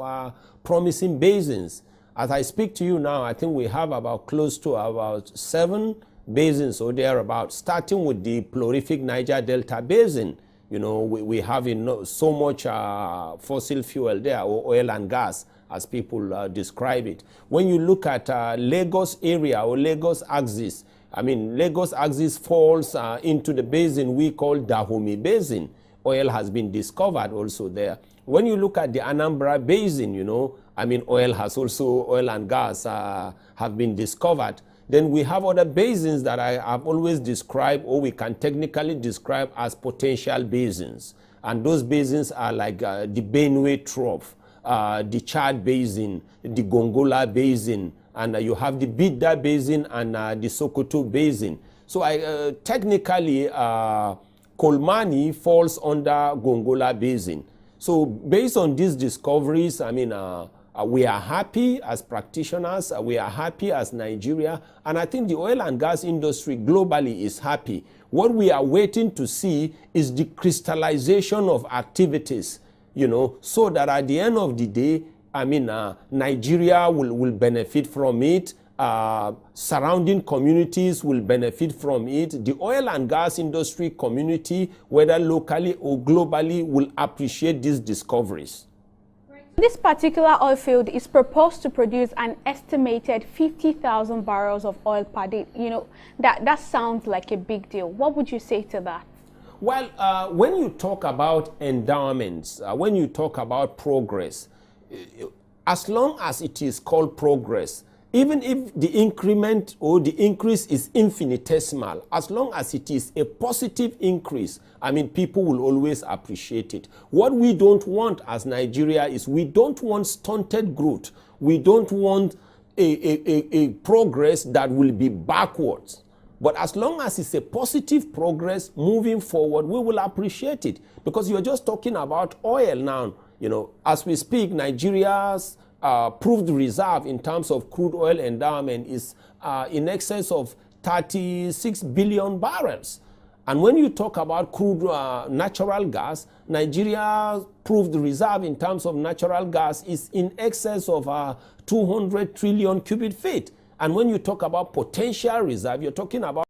promising basins. As I speak to you now, I think we have about close to about 7 basins or thereabout, starting with the prolific Niger Delta Basin. You know, we have so much fossil fuel there, or oil and gas, as people describe it. When you look at Lagos area or Lagos axis, I mean, Lagos axis falls into the basin we call Dahomey Basin. Oil has been discovered also there. When you look at the Anambra Basin, you know, I mean, oil and gas have been discovered. Then we have other basins that I have always described, or we can technically describe as potential basins. And those basins are like the Benue Trough, the Chad Basin, the Gongola Basin, and you have the Bidda Basin and the Sokoto Basin. So technically, Kolmani falls under Gongola Basin. So based on these discoveries, I mean, we are happy as practitioners, we are happy as Nigeria, and I think the oil and gas industry globally is happy. What we are waiting to see is the crystallization of activities, you know, so that at the end of the day, I mean, Nigeria will benefit from it, surrounding communities will benefit from it, the oil and gas industry community, whether locally or globally, will appreciate these discoveries. This particular oil field is proposed to produce an estimated 50,000 barrels of oil per day. You know, that sounds like a big deal. What would you say to that? Well, when you talk about endowments, when you talk about progress, as long as it is called progress, even if the increment or the increase is infinitesimal, as long as it is a positive increase, I mean, people will always appreciate it. What we don't want as Nigeria is we don't want stunted growth. We don't want a progress that will be backwards. But as long as it's a positive progress moving forward, we will appreciate it. Because you're just talking about oil now. You know, as we speak, Nigeria's proved reserve in terms of crude oil endowment is in excess of 36 billion barrels. And when you talk about crude natural gas, Nigeria's proved reserve in terms of natural gas is in excess of 200 trillion cubic feet. And when you talk about potential reserve, you're talking about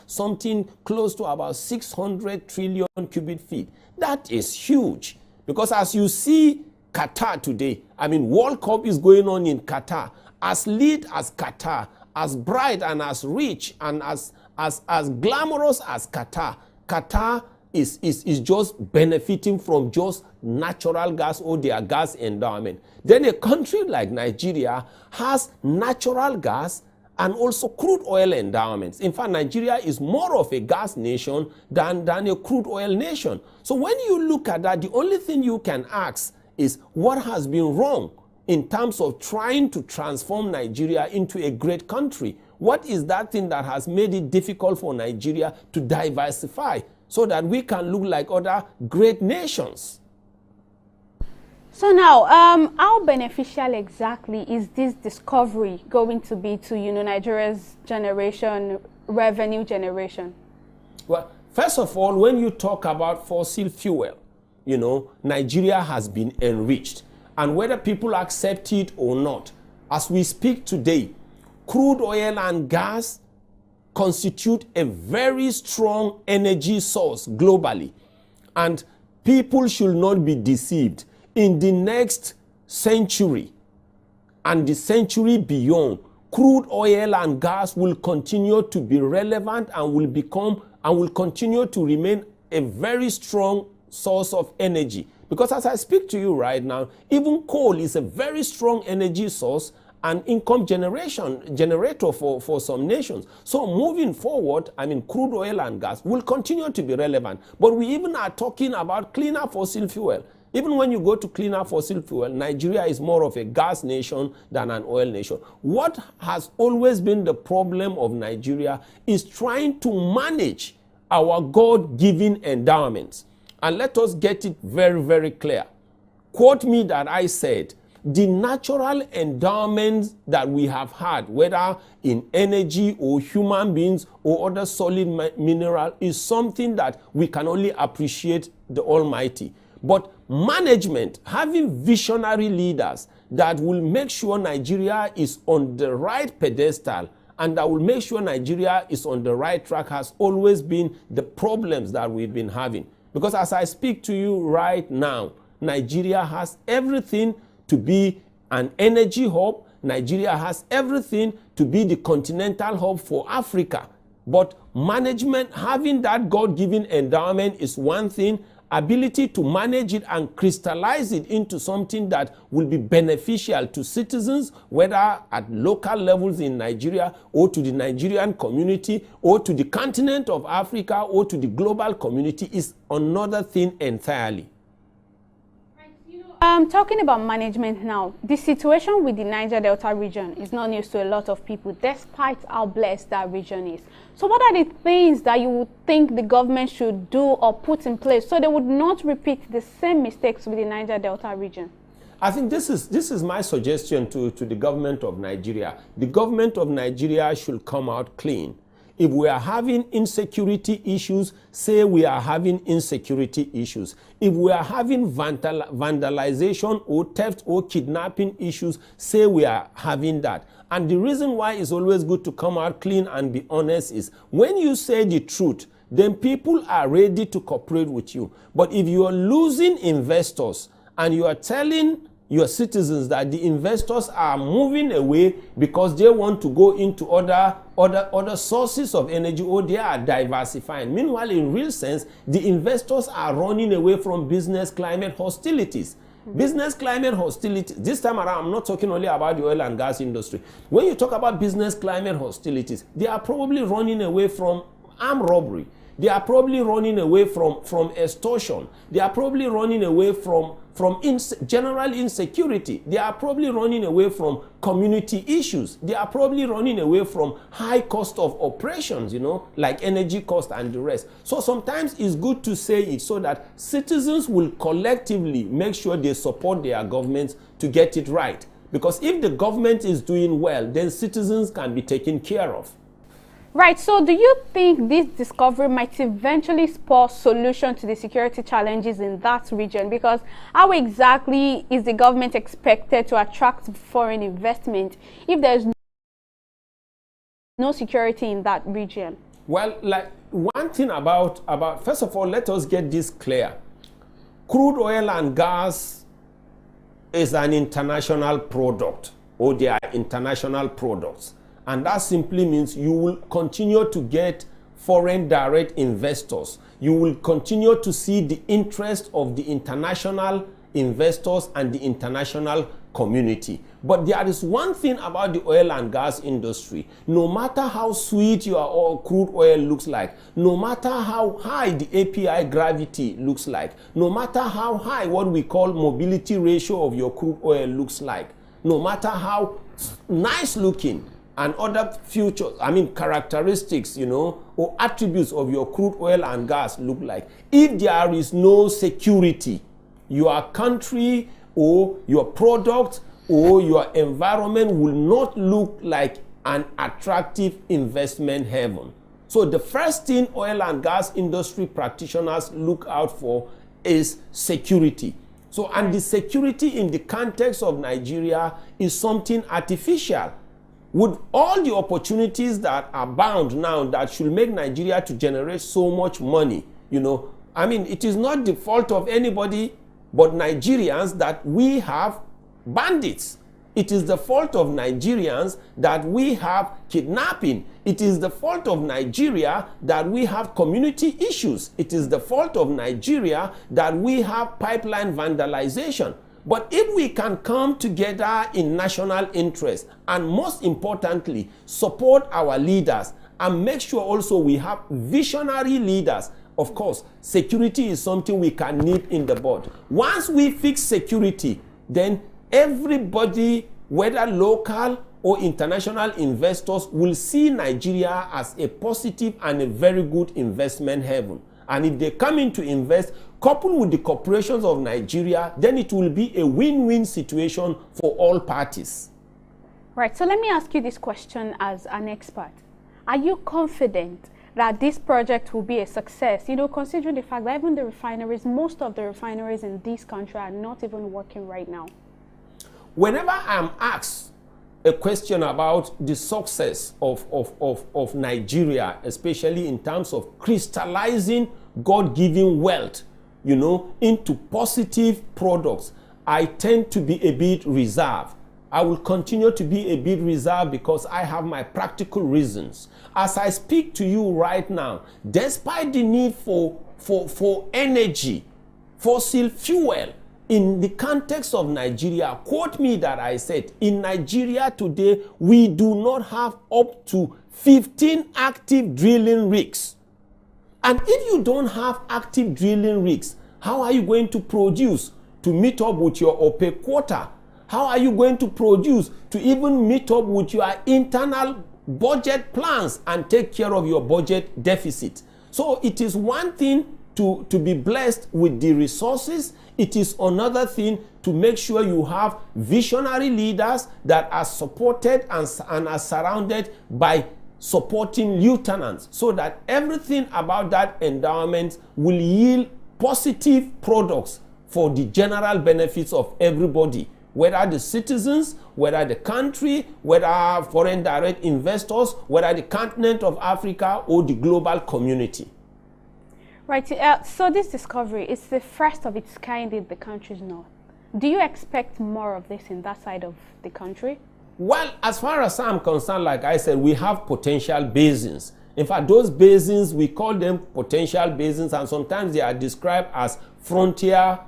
something close to about 600 trillion cubic feet. That is huge. Because as you see Qatar today, I mean, World Cup is going on in Qatar. As lit as Qatar, as bright and as rich and as glamorous as Qatar, Qatar is just benefiting from just natural gas or their gas endowment. Then a country like Nigeria has natural gas and also crude oil endowments. In fact, Nigeria is more of a gas nation than a crude oil nation. So when you look at that, the only thing you can ask is what has been wrong in terms of trying to transform Nigeria into a great country. What is that thing that has made it difficult for Nigeria to diversify so that we can look like other great nations? So now, how beneficial exactly is this discovery going to be to, you know, Nigeria's revenue generation? Well, first of all, when you talk about fossil fuel, you know, Nigeria has been enriched. And whether people accept it or not, as we speak today, crude oil and gas constitute a very strong energy source globally. And people should not be deceived. In the next century and the century beyond, crude oil and gas will continue to be relevant and will continue to remain a very strong source of energy. Because as I speak to you right now, even coal is a very strong energy source, an income generator for some nations. So moving forward, I mean, crude oil and gas will continue to be relevant. But we even are talking about cleaner fossil fuel. Even when you go to cleaner fossil fuel, Nigeria is more of a gas nation than an oil nation. What has always been the problem of Nigeria is trying to manage our God-given endowments. And let us get it very, very clear. Quote me that I said, the natural endowments that we have had, whether in energy or human beings or other solid mineral, is something that we can only appreciate the Almighty. But management, having visionary leaders that will make sure Nigeria is on the right pedestal and that will make sure Nigeria is on the right track, has always been the problems that we've been having. Because as I speak to you right now, Nigeria has everything to be an energy hub. Nigeria has everything to be the continental hub for Africa. But management, having that God-given endowment is one thing. Ability to manage it and crystallize it into something that will be beneficial to citizens, whether at local levels in Nigeria or to the Nigerian community or to the continent of Africa or to the global community, is another thing entirely. Talking about management now, the situation with the Niger Delta region is not news to a lot of people, despite how blessed that region is. So what are the things that you would think the government should do or put in place so they would not repeat the same mistakes with the Niger Delta region? I think this is my suggestion to the government of Nigeria. The government of Nigeria should come out clean. If we are having insecurity issues, say we are having insecurity issues. If we are having vandalization or theft or kidnapping issues, say we are having that. And the reason why it's always good to come out clean and be honest is when you say the truth, then people are ready to cooperate with you. But if you are losing investors and you are telling your citizens that the investors are moving away because they want to go into other sources of energy or they are diversifying. Meanwhile, in real sense, the investors are running away from business climate hostilities. Business climate hostilities, this time around, I'm not talking only about the oil and gas industry. When you talk about business climate hostilities, they are probably running away from armed robbery. They are probably running away from extortion. They are probably running away from general insecurity. They are probably running away from community issues. They are probably running away from high cost of operations, like energy cost and the rest. So sometimes it's good to say it so that citizens will collectively make sure they support their governments to get it right. Because if the government is doing well, then citizens can be taken care of. Right, so do you think this discovery might eventually spur solution to the security challenges in that region? Because how exactly is the government expected to attract foreign investment if there's no security in that region? Well, like one thing about first of all, let us get this clear. Crude oil and gas is an international product, or they are international products. And that simply means you will continue to get foreign direct investors. You will continue to see the interest of the international investors and the international community. But there is one thing about the oil and gas industry. No matter how sweet your crude oil looks like, no matter how high the API gravity looks like, no matter how high what we call mobility ratio of your crude oil looks like, no matter how nice looking and other characteristics, or attributes of your crude oil and gas look like, if there is no security, your country or your product or your environment will not look like an attractive investment haven. So the first thing oil and gas industry practitioners look out for is security. So, and the security in the context of Nigeria is something artificial. With all the opportunities that are bound now that should make Nigeria to generate so much money, it is not the fault of anybody but Nigerians that we have bandits. It is the fault of Nigerians that we have kidnapping. It is the fault of Nigeria that we have community issues. It is the fault of Nigeria that we have pipeline vandalization. But if we can come together in national interest and most importantly, support our leaders and make sure also we have visionary leaders, of course, security is something we can nip in the bud. Once we fix security, then everybody, whether local or international investors, will see Nigeria as a positive and a very good investment haven. And if they come in to invest, coupled with the corporations of Nigeria, then it will be a win-win situation for all parties. Right, so let me ask you this question as an expert. Are you confident that this project will be a success? You know, considering the fact that even the refineries, most of the refineries in this country are not even working right now. Whenever I'm asked a question about the success of Nigeria, especially in terms of crystallizing God-given wealth, you know, into positive products, I tend to be a bit reserved. I will continue to be a bit reserved because I have my practical reasons. As I speak to you right now, despite the need for energy, fossil fuel, in the context of Nigeria, quote me that I said, in Nigeria today, we do not have up to 15 active drilling rigs. And if you don't have active drilling rigs, how are you going to produce to meet up with your OPEC quota? How are you going to produce to even meet up with your internal budget plans and take care of your budget deficit? So it is one thing to be blessed with the resources. It is another thing to make sure you have visionary leaders that are supported and are surrounded by supporting lieutenants, so that everything about that endowment will yield positive products for the general benefits of everybody, whether the citizens, whether the country, whether foreign direct investors, whether the continent of Africa or the global community. Right, so this discovery is the first of its kind in the country's north. Do you expect more of this in that side of the country? Well, as far as I'm concerned, like I said, we have potential basins. In fact, those basins, we call them potential basins, and sometimes they are described as frontier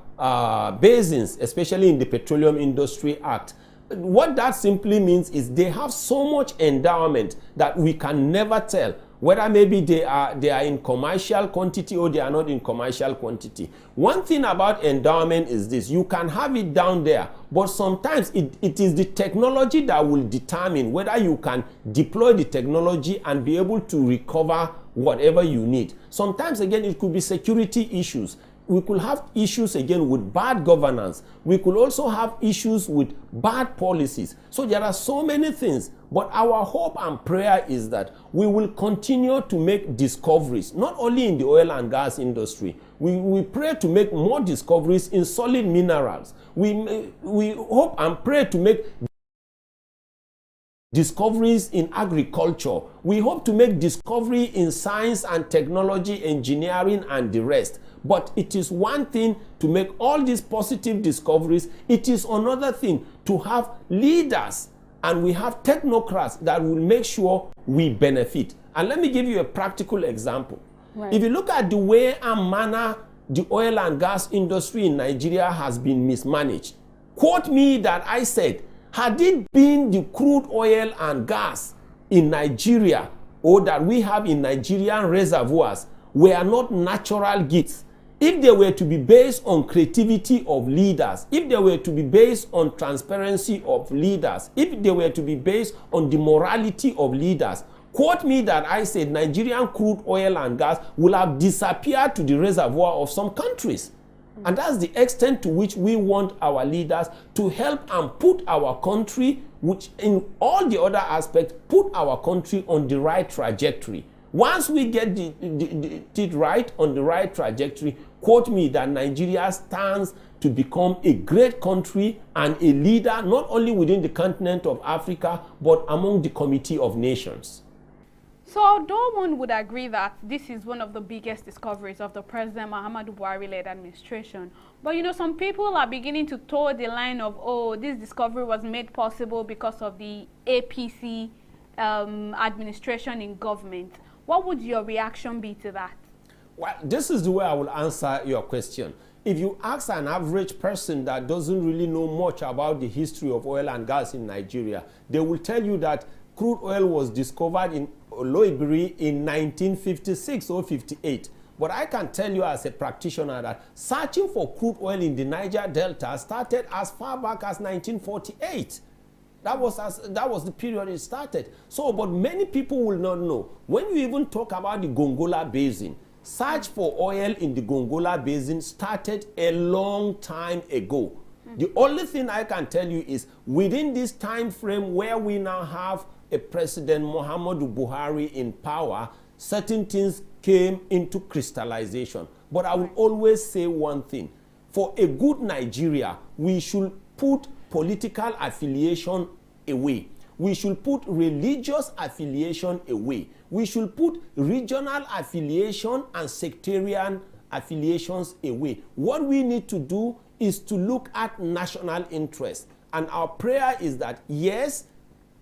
basins, especially in the Petroleum Industry Act. What that simply means is they have so much endowment that we can never tell whether maybe they are in commercial quantity or they are not in commercial quantity. One thing about endowment is this: you can have it down there, but sometimes it is the technology that will determine whether you can deploy the technology and be able to recover whatever you need. Sometimes again it could be security issues. We could have issues again with bad governance. We could also have issues with bad policies. So there are so many things. But our hope and prayer is that we will continue to make discoveries, not only in the oil and gas industry. We pray to make more discoveries in solid minerals. We hope and pray to make discoveries in agriculture. We hope to make discovery in science and technology, engineering, and the rest. But it is one thing to make all these positive discoveries. It is another thing to have leaders and we have technocrats that will make sure we benefit. And let me give you a practical example. Right. If you look at the way and manner the oil and gas industry in Nigeria has been mismanaged, quote me that I said, had it been the crude oil and gas in Nigeria or that we have in Nigerian reservoirs were not natural gifts, if they were to be based on creativity of leaders, if they were to be based on transparency of leaders, if they were to be based on the morality of leaders, quote me that I said Nigerian crude oil and gas will have disappeared to the reservoir of some countries. And that's the extent to which we want our leaders to help and put our country, which in all the other aspects, put our country on the right trajectory. Once we get it right on the right trajectory, quote me that Nigeria stands to become a great country and a leader not only within the continent of Africa, but among the Committee of Nations. So although one would agree that this is one of the biggest discoveries of the President Muhammadu Buhari-led administration, but you know, some people are beginning to toe the line of, oh, this discovery was made possible because of the APC administration in government. What would your reaction be to that? Well, this is the way I will answer your question. if you ask an average person that doesn't really know much about the history of oil and gas in Nigeria, they will tell you that crude oil was discovered in Oloibiri in 1956 or 58. But I can tell you as a practitioner that searching for crude oil in the Niger Delta started as far back as 1948. That was the period it started. So, but many people will not know. When you even talk about the Gongola Basin, search for oil in the Gongola Basin started a long time ago. The only thing I can tell you is within this time frame where we now have a President Muhammadu Buhari in power, certain things came into crystallization. But I will always say one thing. For a good Nigeria, we should put political affiliation away. We should put religious affiliation away. We should put regional affiliation and sectarian affiliations away. What we need to do is to look at national interest. And our prayer is that, yes,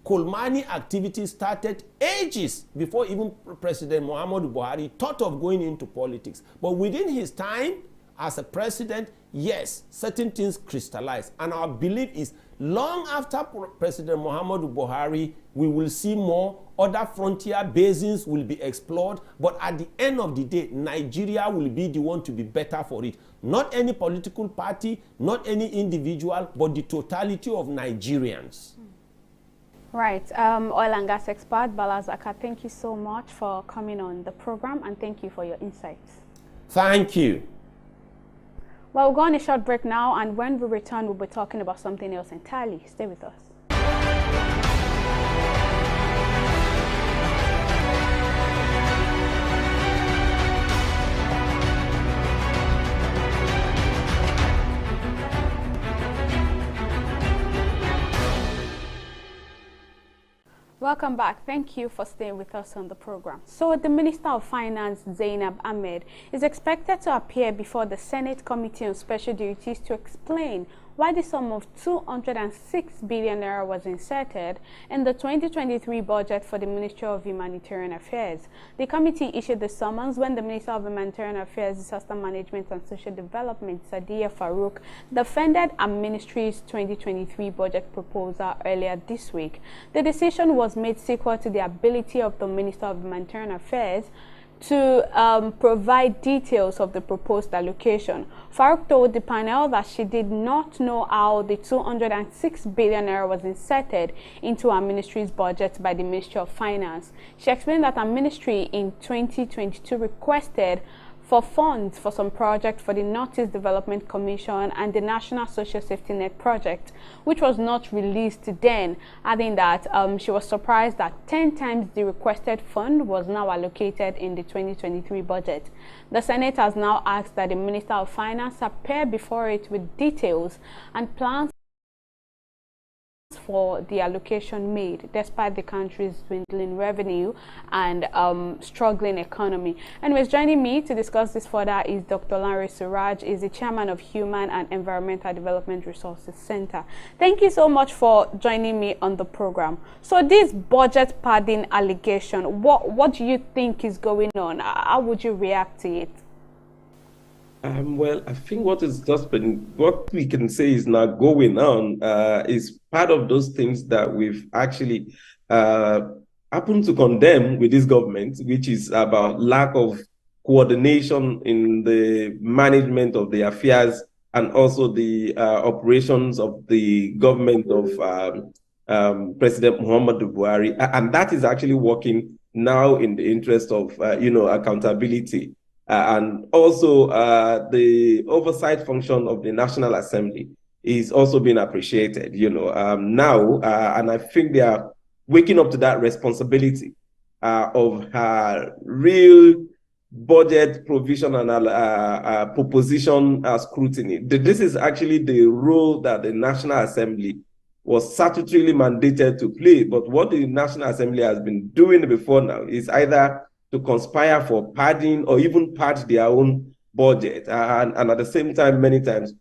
coal mining activity started ages before even President Muhammadu Buhari thought of going into politics. But within his time as a president, yes, certain things crystallized. And our belief is long after President Muhammadu Buhari, we will see more. Other frontier basins will be explored. But at the end of the day, Nigeria will be the one to be better for it. Not any political party, not any individual, but the totality of Nigerians. Right. Oil and gas expert Bala Zakka, thank you so much for coming on the program, and thank you for your insights. Thank you. Well, we'll go on a short break now, and when we return, we'll be talking about something else entirely. Stay with us. Welcome back. Thank you for staying with us on the program. So the Minister of Finance, Zainab Ahmed, is expected to appear before the Senate Committee on Special Duties to explain why the sum of 206 billion naira was inserted in the 2023 budget for the Ministry of Humanitarian Affairs. The committee issued the summons when the Minister of Humanitarian Affairs, Disaster Management and Social Development, Sadiya Farouk, defended our ministry's 2023 budget proposal earlier this week. The decision was made sequel to the ability of the Minister of Humanitarian Affairs to provide details of the proposed allocation. Farouk told the panel that she did not know how the 206 billion naira was inserted into our ministry's budget by the Ministry of Finance. She explained that our ministry in 2022 requested for funds for some projects for the Northeast Development Commission and the National Social Safety Net project, which was not released then, adding that she was surprised that 10 times the requested fund was now allocated in the 2023 budget. The Senate has now asked that the Minister of Finance appear before it with details and plans for the allocation made, despite the country's dwindling revenue and struggling economy. Anyways, joining me to discuss this further is Dr. Lanre Suraj, is the chairman of Human and Environmental Development Resources Center. Thank you so much for joining me on the program. So this budget padding allegation, what do you think is going on? How would you react to it? Well, I think what we can say is now going on is part of those things that we've actually happened to condemn with this government, which is about lack of coordination in the management of the affairs and also the operations of the government of President Muhammadu Buhari. And that is actually working now in the interest of, accountability. And also the oversight function of the National Assembly is also being appreciated, now. And I think they are waking up to that responsibility of real budget provision and proposition scrutiny. This is actually the role that the National Assembly was statutorily mandated to play. But what the National Assembly has been doing before now is either to conspire for padding or even pad their own budget. And at the same time, many times,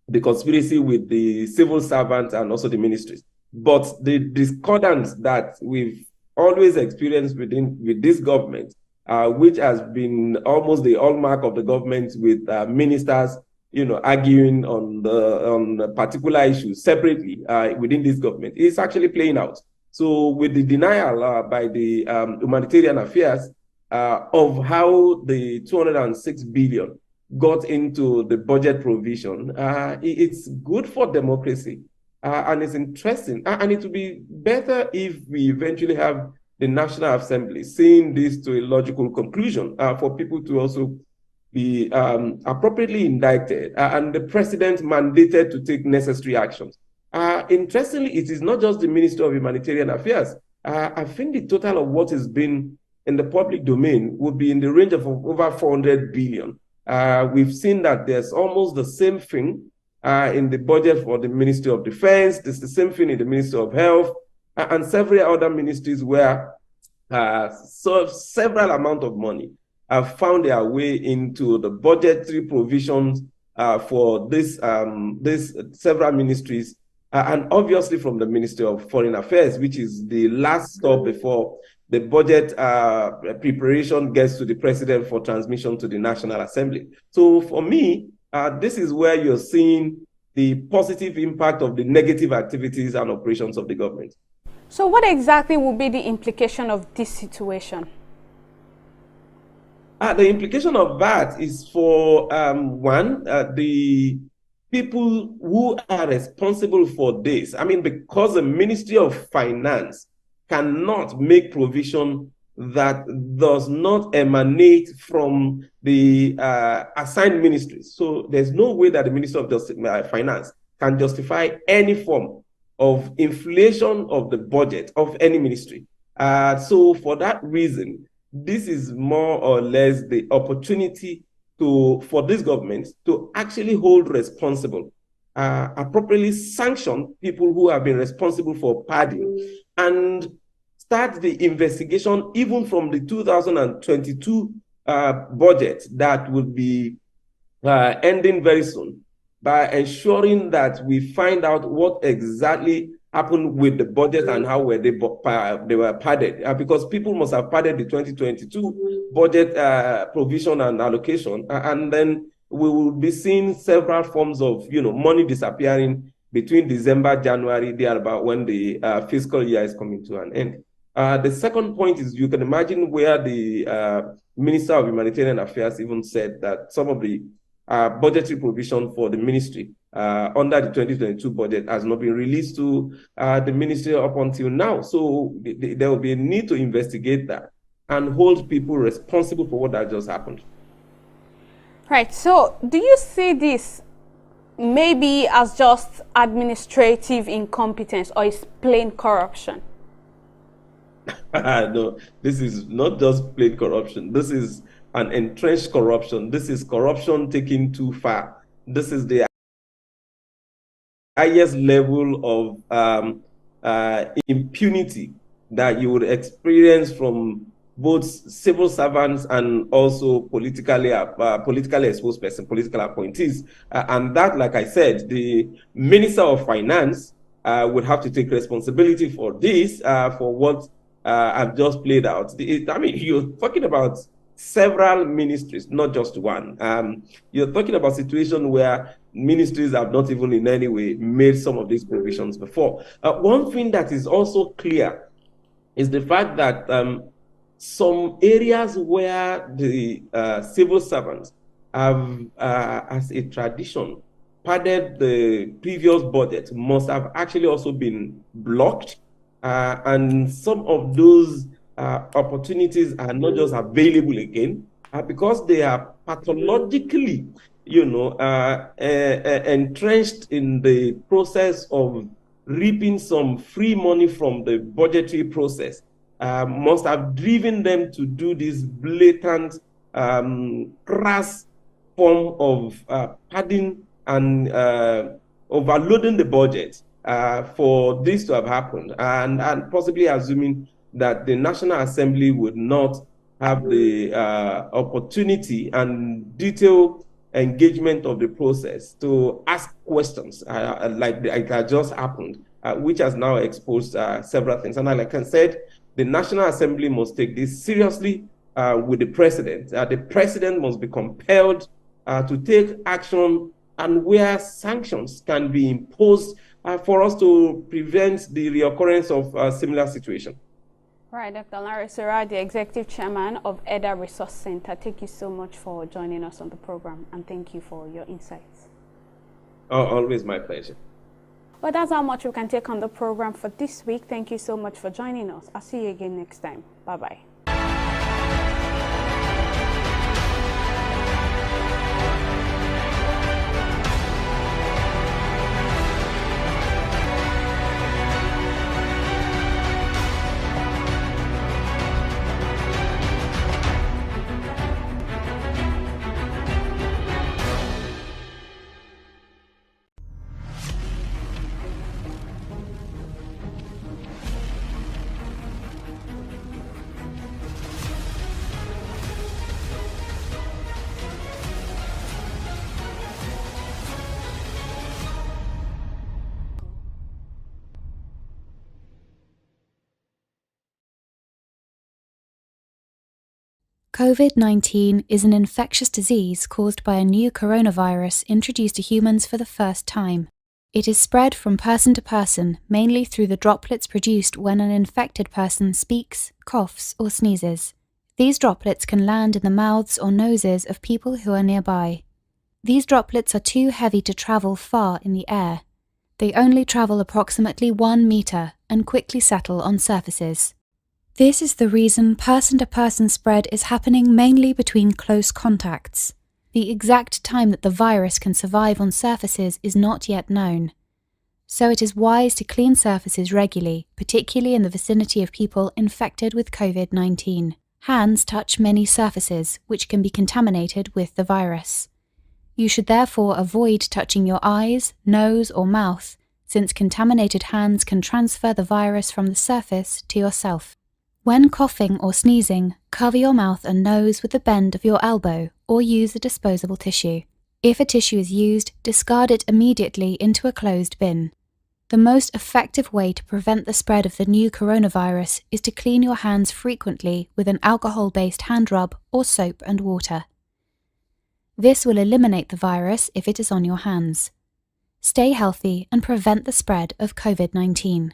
the conspiracy with the civil servants and also the ministries. But the discordance that we've always experienced with this government, which has been almost the hallmark of the government with ministers, arguing on the particular issues separately within this government is actually playing out. So with the denial by the humanitarian affairs of how the 206 billion got into the budget provision, it's good for democracy and it's interesting. And it would be better if we eventually have the National Assembly seeing this to a logical conclusion for people to also be appropriately indicted and the president mandated to take necessary actions. Interestingly, it is not just the Minister of Humanitarian Affairs. I think the total of what has been in the public domain would be in the range of over 400 billion. We've seen that there's almost the same thing in the budget for the Ministry of Defense. There's the same thing in the Ministry of Health and several other ministries where several amount of money have found their way into the budgetary provisions for this several ministries, and obviously from the Ministry of Foreign Affairs, which is the last stop before the budget preparation gets to the president for transmission to the National Assembly. So for me, this is where you're seeing the positive impact of the negative activities and operations of the government. So what exactly will be the implication of this situation? The implication of that is for, the people who are responsible for this. I mean, because the Ministry of Finance cannot make provision that does not emanate from the assigned ministries. So there's no way that the Ministry of Finance can justify any form of inflation of the budget of any ministry. So for that reason, this is more or less the opportunity for this government to actually hold responsible, appropriately sanction people who have been responsible for padding and start the investigation even from the 2022 budget that will be ending very soon, by ensuring that we find out what exactly happened with the budget and how were they were padded, because people must have padded the 2022 budget provision and allocation, and then we will be seeing several forms of money disappearing between December, January, there about when the fiscal year is coming to an end. The second point is, you can imagine where the Minister of Humanitarian Affairs even said that some of the budgetary provision for the ministry under the 2022 budget has not been released to the ministry up until now. So there will be a need to investigate that and hold people responsible for what that just happened. Right. So do you see this maybe as just administrative incompetence, or is plain corruption? No, this is not just plain corruption. This is an entrenched corruption. This is corruption taken too far. This is the highest level of impunity that you would experience from both civil servants and also politically exposed persons, political appointees. And that, like I said, the Minister of Finance would have to take responsibility for this, for what I've just played out. I mean, you're talking about several ministries, not just one. You're talking about a situation where ministries have not even in any way made some of these provisions before. One thing that is also clear is the fact that some areas where the civil servants have, as a tradition, padded the previous budget must have actually also been blocked. And some of those opportunities are not just available again, because they are pathologically, entrenched in the process of reaping some free money from the budgetary process, must have driven them to do this blatant, crass form of padding and overloading the budget for this to have happened, and possibly assuming that the National Assembly would not have the opportunity and detailed engagement of the process to ask questions like that just happened, which has now exposed several things. And like I said, the National Assembly must take this seriously with the president. The president must be compelled to take action and where sanctions can be imposed for us to prevent the reoccurrence of a similar situation. Right, Dr. Larry Sura, the Executive Chairman of EDA Resource Center, thank you so much for joining us on the program, and thank you for your insights. Always my pleasure. Well, that's how much we can take on the program for this week. Thank you so much for joining us. I'll see you again next time. Bye-bye. COVID-19 is an infectious disease caused by a new coronavirus introduced to humans for the first time. It is spread from person to person, mainly through the droplets produced when an infected person speaks, coughs, or sneezes. These droplets can land in the mouths or noses of people who are nearby. These droplets are too heavy to travel far in the air. They only travel approximately 1 meter and quickly settle on surfaces. This is the reason person-to-person spread is happening mainly between close contacts. The exact time that the virus can survive on surfaces is not yet known. So it is wise to clean surfaces regularly, particularly in the vicinity of people infected with COVID-19. Hands touch many surfaces, which can be contaminated with the virus. You should therefore avoid touching your eyes, nose, or mouth, since contaminated hands can transfer the virus from the surface to yourself. When coughing or sneezing, cover your mouth and nose with the bend of your elbow or use a disposable tissue. If a tissue is used, discard it immediately into a closed bin. The most effective way to prevent the spread of the new coronavirus is to clean your hands frequently with an alcohol-based hand rub or soap and water. This will eliminate the virus if it is on your hands. Stay healthy and prevent the spread of COVID-19.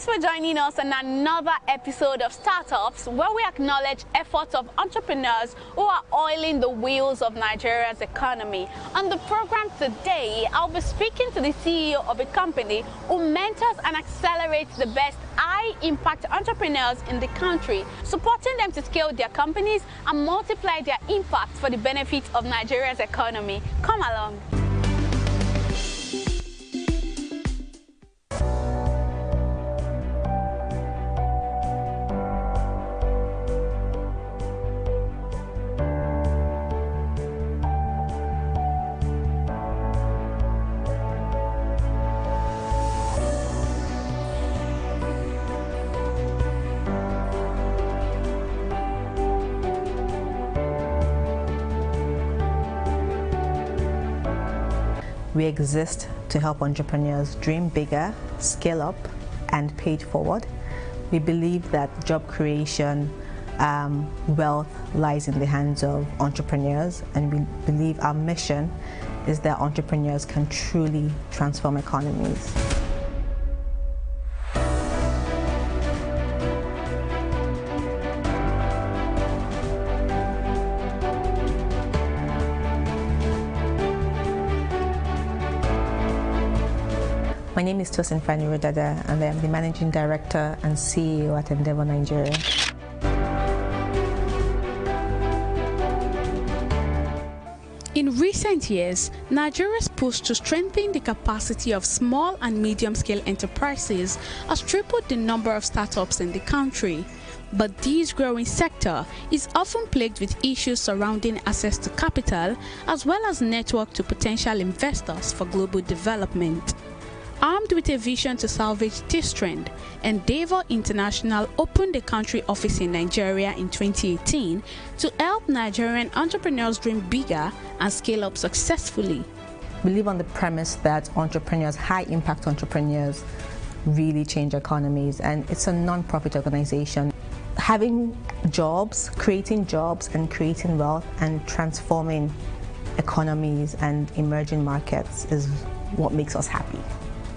For joining us on another episode of Startups, where we acknowledge efforts of entrepreneurs who are oiling the wheels of Nigeria's economy. On the program today, I'll be speaking to the CEO of a company who mentors and accelerates the best high-impact entrepreneurs in the country, supporting them to scale their companies and multiply their impact for the benefit of Nigeria's economy. Come along. We exist to help entrepreneurs dream bigger, scale up, and pay it forward. We believe that job creation, wealth lies in the hands of entrepreneurs, and we believe our mission is that entrepreneurs can truly transform economies. My name is Tosin Fanirodada, and I am the Managing Director and CEO at Endeavor Nigeria. In recent years, Nigeria's push to strengthen the capacity of small and medium-scale enterprises has tripled the number of startups in the country. But this growing sector is often plagued with issues surrounding access to capital as well as network to potential investors for global development. Armed with a vision to salvage this trend, Endeavor International opened a country office in Nigeria in 2018 to help Nigerian entrepreneurs dream bigger and scale up successfully. We live on the premise that entrepreneurs, high-impact entrepreneurs, really change economies, and it's a non-profit organization. Having jobs, creating and creating wealth and transforming economies and emerging markets is what makes us happy.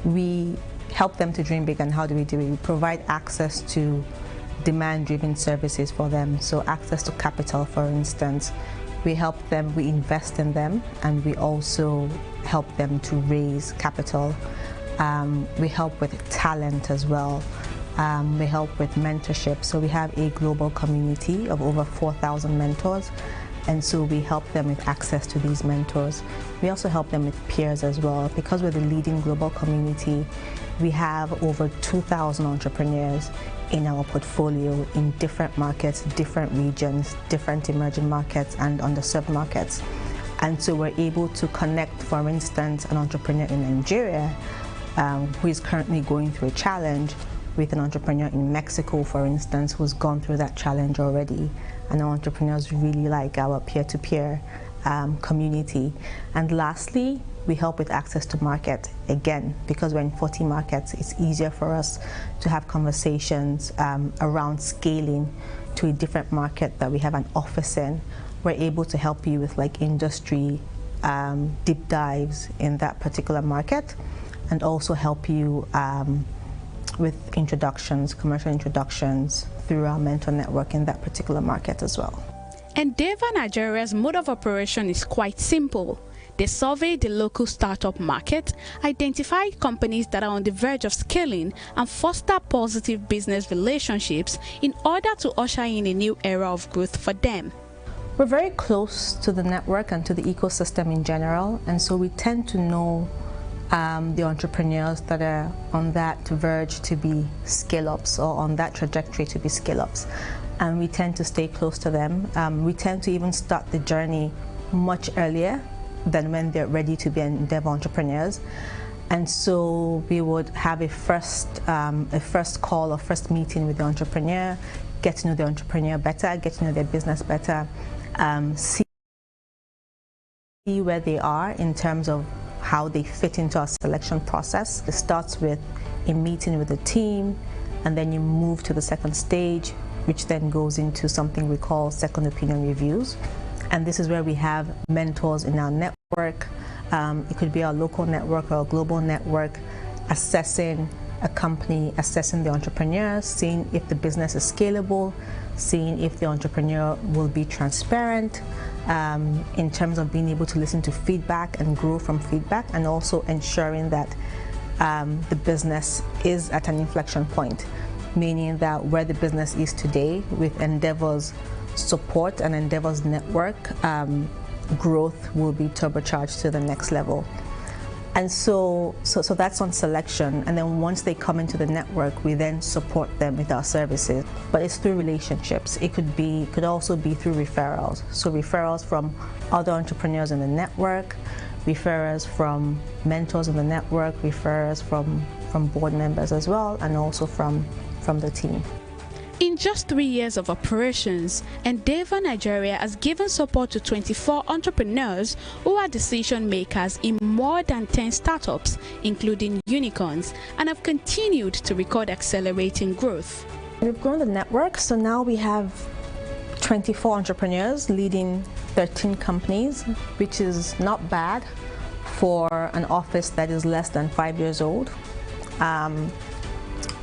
We help them to dream big, and how do? We provide access to demand-driven services for them. So access to capital, for instance. We help them, we invest in them, and we also help them to raise capital. We help with talent as well. We help with mentorship. So we have a global community of over 4,000 mentors. And so we help them with access to these mentors. We also help them with peers as well. Because we're the leading global community, we have over 2,000 entrepreneurs in our portfolio in different markets, different regions, different emerging markets and underserved markets. And so we're able to connect, for instance, an entrepreneur in Nigeria who is currently going through a challenge with an entrepreneur in Mexico, for instance, who's gone through that challenge already. And our entrepreneurs really like our peer-to-peer community. And lastly, we help with access to market. Again, because we're in 40 markets, it's easier for us to have conversations around scaling to a different market that we have an office in. We're able to help you with like industry deep dives in that particular market, and also help you with introductions, commercial introductions through our mentor network in that particular market as well. Endeavor Nigeria's mode of operation is quite simple. They survey the local startup market, identify companies that are on the verge of scaling, and foster positive business relationships in order to usher in a new era of growth for them. We're very close to the network and to the ecosystem in general, and so we tend to know the entrepreneurs that are on that verge to be scale-ups or on that trajectory to be scale-ups. And we tend to stay close to them. We tend to even start the journey much earlier than when they're ready to be Endeavor entrepreneurs. And so we would have a first call or first meeting with the entrepreneur, get to know the entrepreneur better, get to know their business better, see where they are in terms of how they fit into our selection process. It starts with a meeting with the team, and then you move to the second stage, which then goes into something we call second opinion reviews. And this is where we have mentors in our network. It could be our local network or a global network, assessing a company, assessing the entrepreneur, seeing if the business is scalable, seeing if the entrepreneur will be transparent, in terms of being able to listen to feedback and grow from feedback, and also ensuring that the business is at an inflection point, meaning that where the business is today with Endeavor's support and Endeavor's network, growth will be turbocharged to the next level. And so that's on selection, and then once they come into the network, we then support them with our services. But it's through relationships. It could also be through referrals. So referrals from other entrepreneurs in the network, referrals from mentors in the network, referrals from board members as well, and also from the team. In just 3 years of operations, Endeavor Nigeria has given support to 24 entrepreneurs who are decision makers in more than 10 startups, including unicorns, and have continued to record accelerating growth. We've grown the network, so now we have 24 entrepreneurs leading 13 companies, which is not bad for an office that is less than 5 years old.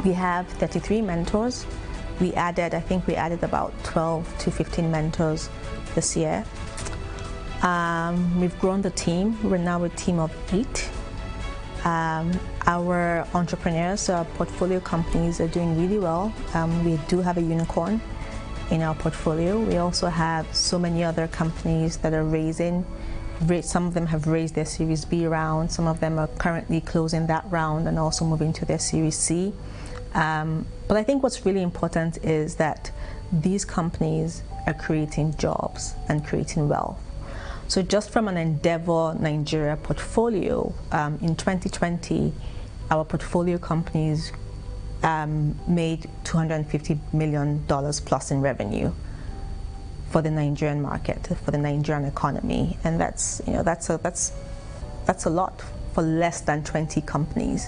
We have 33 mentors. I think we added about 12 to 15 mentors this year. We've grown the team. We're now a team of 8. Our entrepreneurs, our portfolio companies are doing really well. We do have a unicorn in our portfolio. We also have so many other companies that are raising. Some of them have raised their Series B round. Some of them are currently closing that round and also moving to their Series C. But I think what's really important is that these companies are creating jobs and creating wealth. So just from an Endeavor Nigeria portfolio, in 2020, our portfolio companies made $250 million plus in revenue for the Nigerian market, for the Nigerian economy, and that's a lot for less than 20 companies.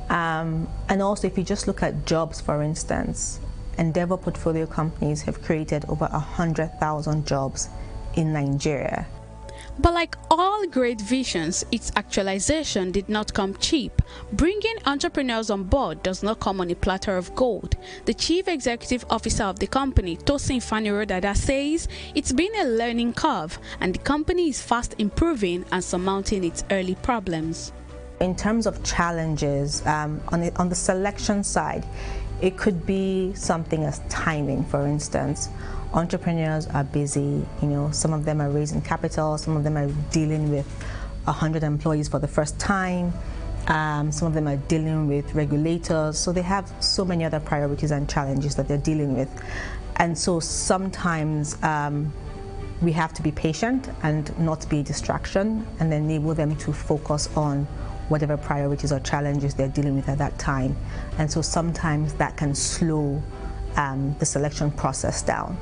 And also, if you just look at jobs, for instance, Endeavor portfolio companies have created over 100,000 jobs in Nigeria. But like all great visions, its actualization did not come cheap. Bringing entrepreneurs on board does not come on a platter of gold. The chief executive officer of the company, Tosin Fanirodada, says it's been a learning curve and the company is fast improving and surmounting its early problems. In terms of challenges, on the selection side, it could be something as timing, for instance. Entrepreneurs are busy, some of them are raising capital, some of them are dealing with 100 employees for the first time, some of them are dealing with regulators, so they have so many other priorities and challenges that they're dealing with. And so sometimes we have to be patient and not be a distraction and enable them to focus on whatever priorities or challenges they're dealing with at that time. And so sometimes that can slow the selection process down.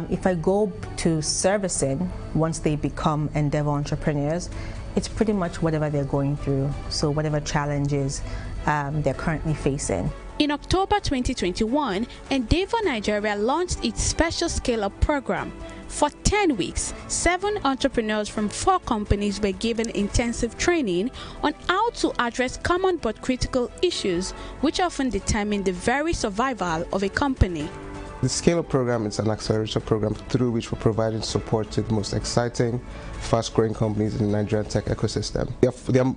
If I go to servicing, once they become Endeavor entrepreneurs, it's pretty much whatever they're going through, so whatever challenges they're currently facing. In October 2021, Endeavor Nigeria launched its special scale-up program. For 10 weeks, 7 entrepreneurs from 4 companies were given intensive training on how to address common but critical issues which often determine the very survival of a company. The Scale-Up program is an acceleration program through which we're providing support to the most exciting, fast-growing companies in the Nigerian tech ecosystem. There are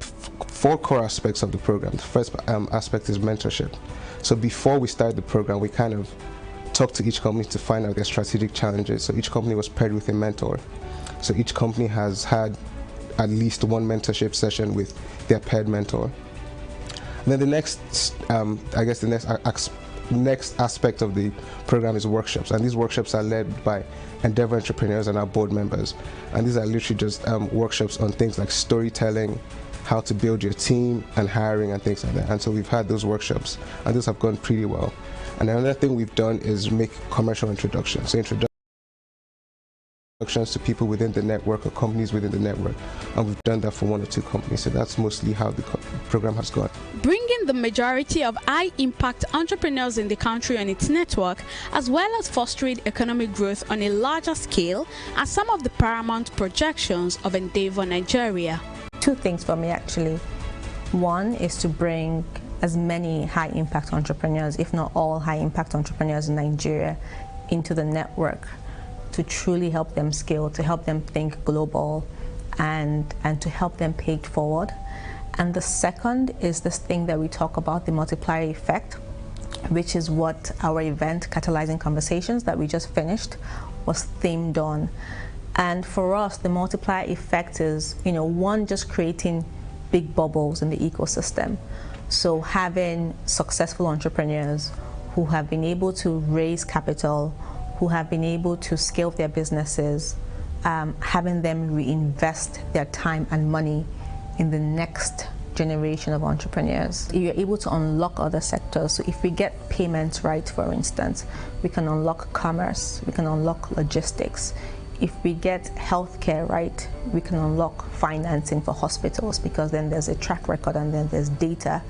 4 core aspects of the program. The first aspect is mentorship. So before we started the program, we kind of talked to each company to find out their strategic challenges. So each company was paired with a mentor. So each company has had at least one mentorship session with their paired mentor. And then the next, next aspect of the program is workshops, and these workshops are led by Endeavor entrepreneurs and our board members, and these are literally just workshops on things like storytelling, how to build your team, and hiring and things like that. And so we've had those workshops and those have gone pretty well. And another thing we've done is make commercial introductions, so introductions to people within the network or companies within the network, and we've done that for 1 or 2 companies. So that's mostly how the program has gone. Bringing the majority of high-impact entrepreneurs in the country on its network, as well as fostering economic growth on a larger scale, are some of the paramount projections of Endeavor Nigeria. 2 things for me actually. One is to bring as many high-impact entrepreneurs, if not all high-impact entrepreneurs in Nigeria, into the network, to truly help them scale, to help them think global, and to help them pay it forward. And the second is this thing that we talk about, the multiplier effect, which is what our event, Catalyzing Conversations, that we just finished, was themed on. And for us, the multiplier effect is, one, just creating big bubbles in the ecosystem. So having successful entrepreneurs who have been able to raise capital, who have been able to scale their businesses, having them reinvest their time and money in the next generation of entrepreneurs. You're able to unlock other sectors. So if we get payments right, for instance, we can unlock commerce, we can unlock logistics. If we get healthcare right, we can unlock financing for hospitals, because then there's a track record and then there's data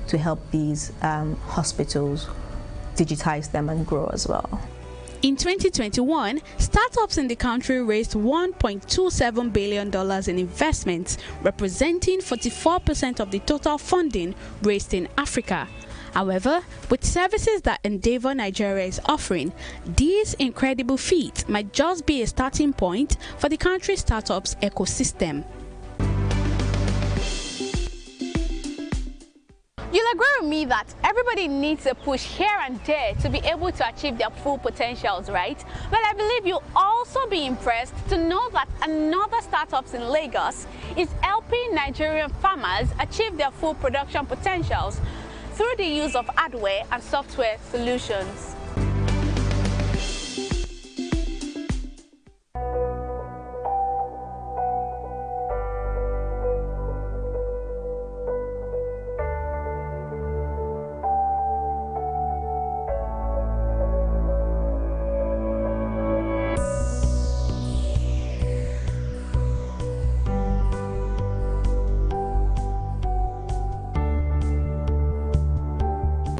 to help these hospitals digitize them and grow as well. In 2021, startups in the country raised $1.27 billion in investments, representing 44% of the total funding raised in Africa. However, with services that Endeavor Nigeria is offering, this incredible feat might just be a starting point for the country's startups ecosystem. You'll agree with me that everybody needs a push here and there to be able to achieve their full potentials, right? Well, I believe you'll also be impressed to know that another startup in Lagos is helping Nigerian farmers achieve their full production potentials through the use of hardware and software solutions.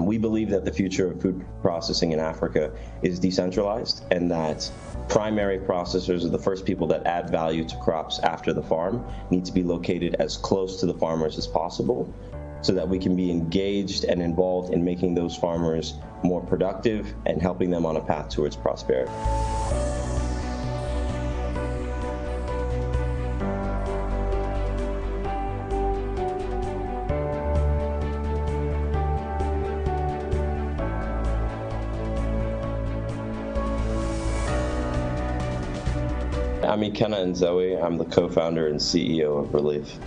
We believe that the future of food processing in Africa is decentralized, and that primary processors are the first people that add value to crops after the farm need to be located as close to the farmers as possible, so that we can be engaged and involved in making those farmers more productive and helping them on a path towards prosperity. I'm Ikenna and Zoe. I'm the co-founder and CEO of Relief.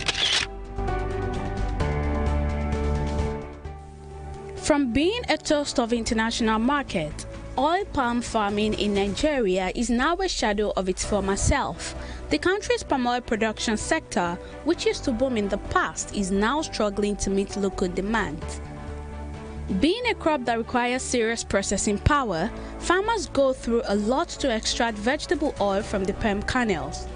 From being a toast of international market, oil palm farming in Nigeria is now a shadow of its former self. The country's palm oil production sector, which used to boom in the past, is now struggling to meet local demand. Being a crop that requires serious processing power, farmers go through a lot to extract vegetable oil from the palm kernels.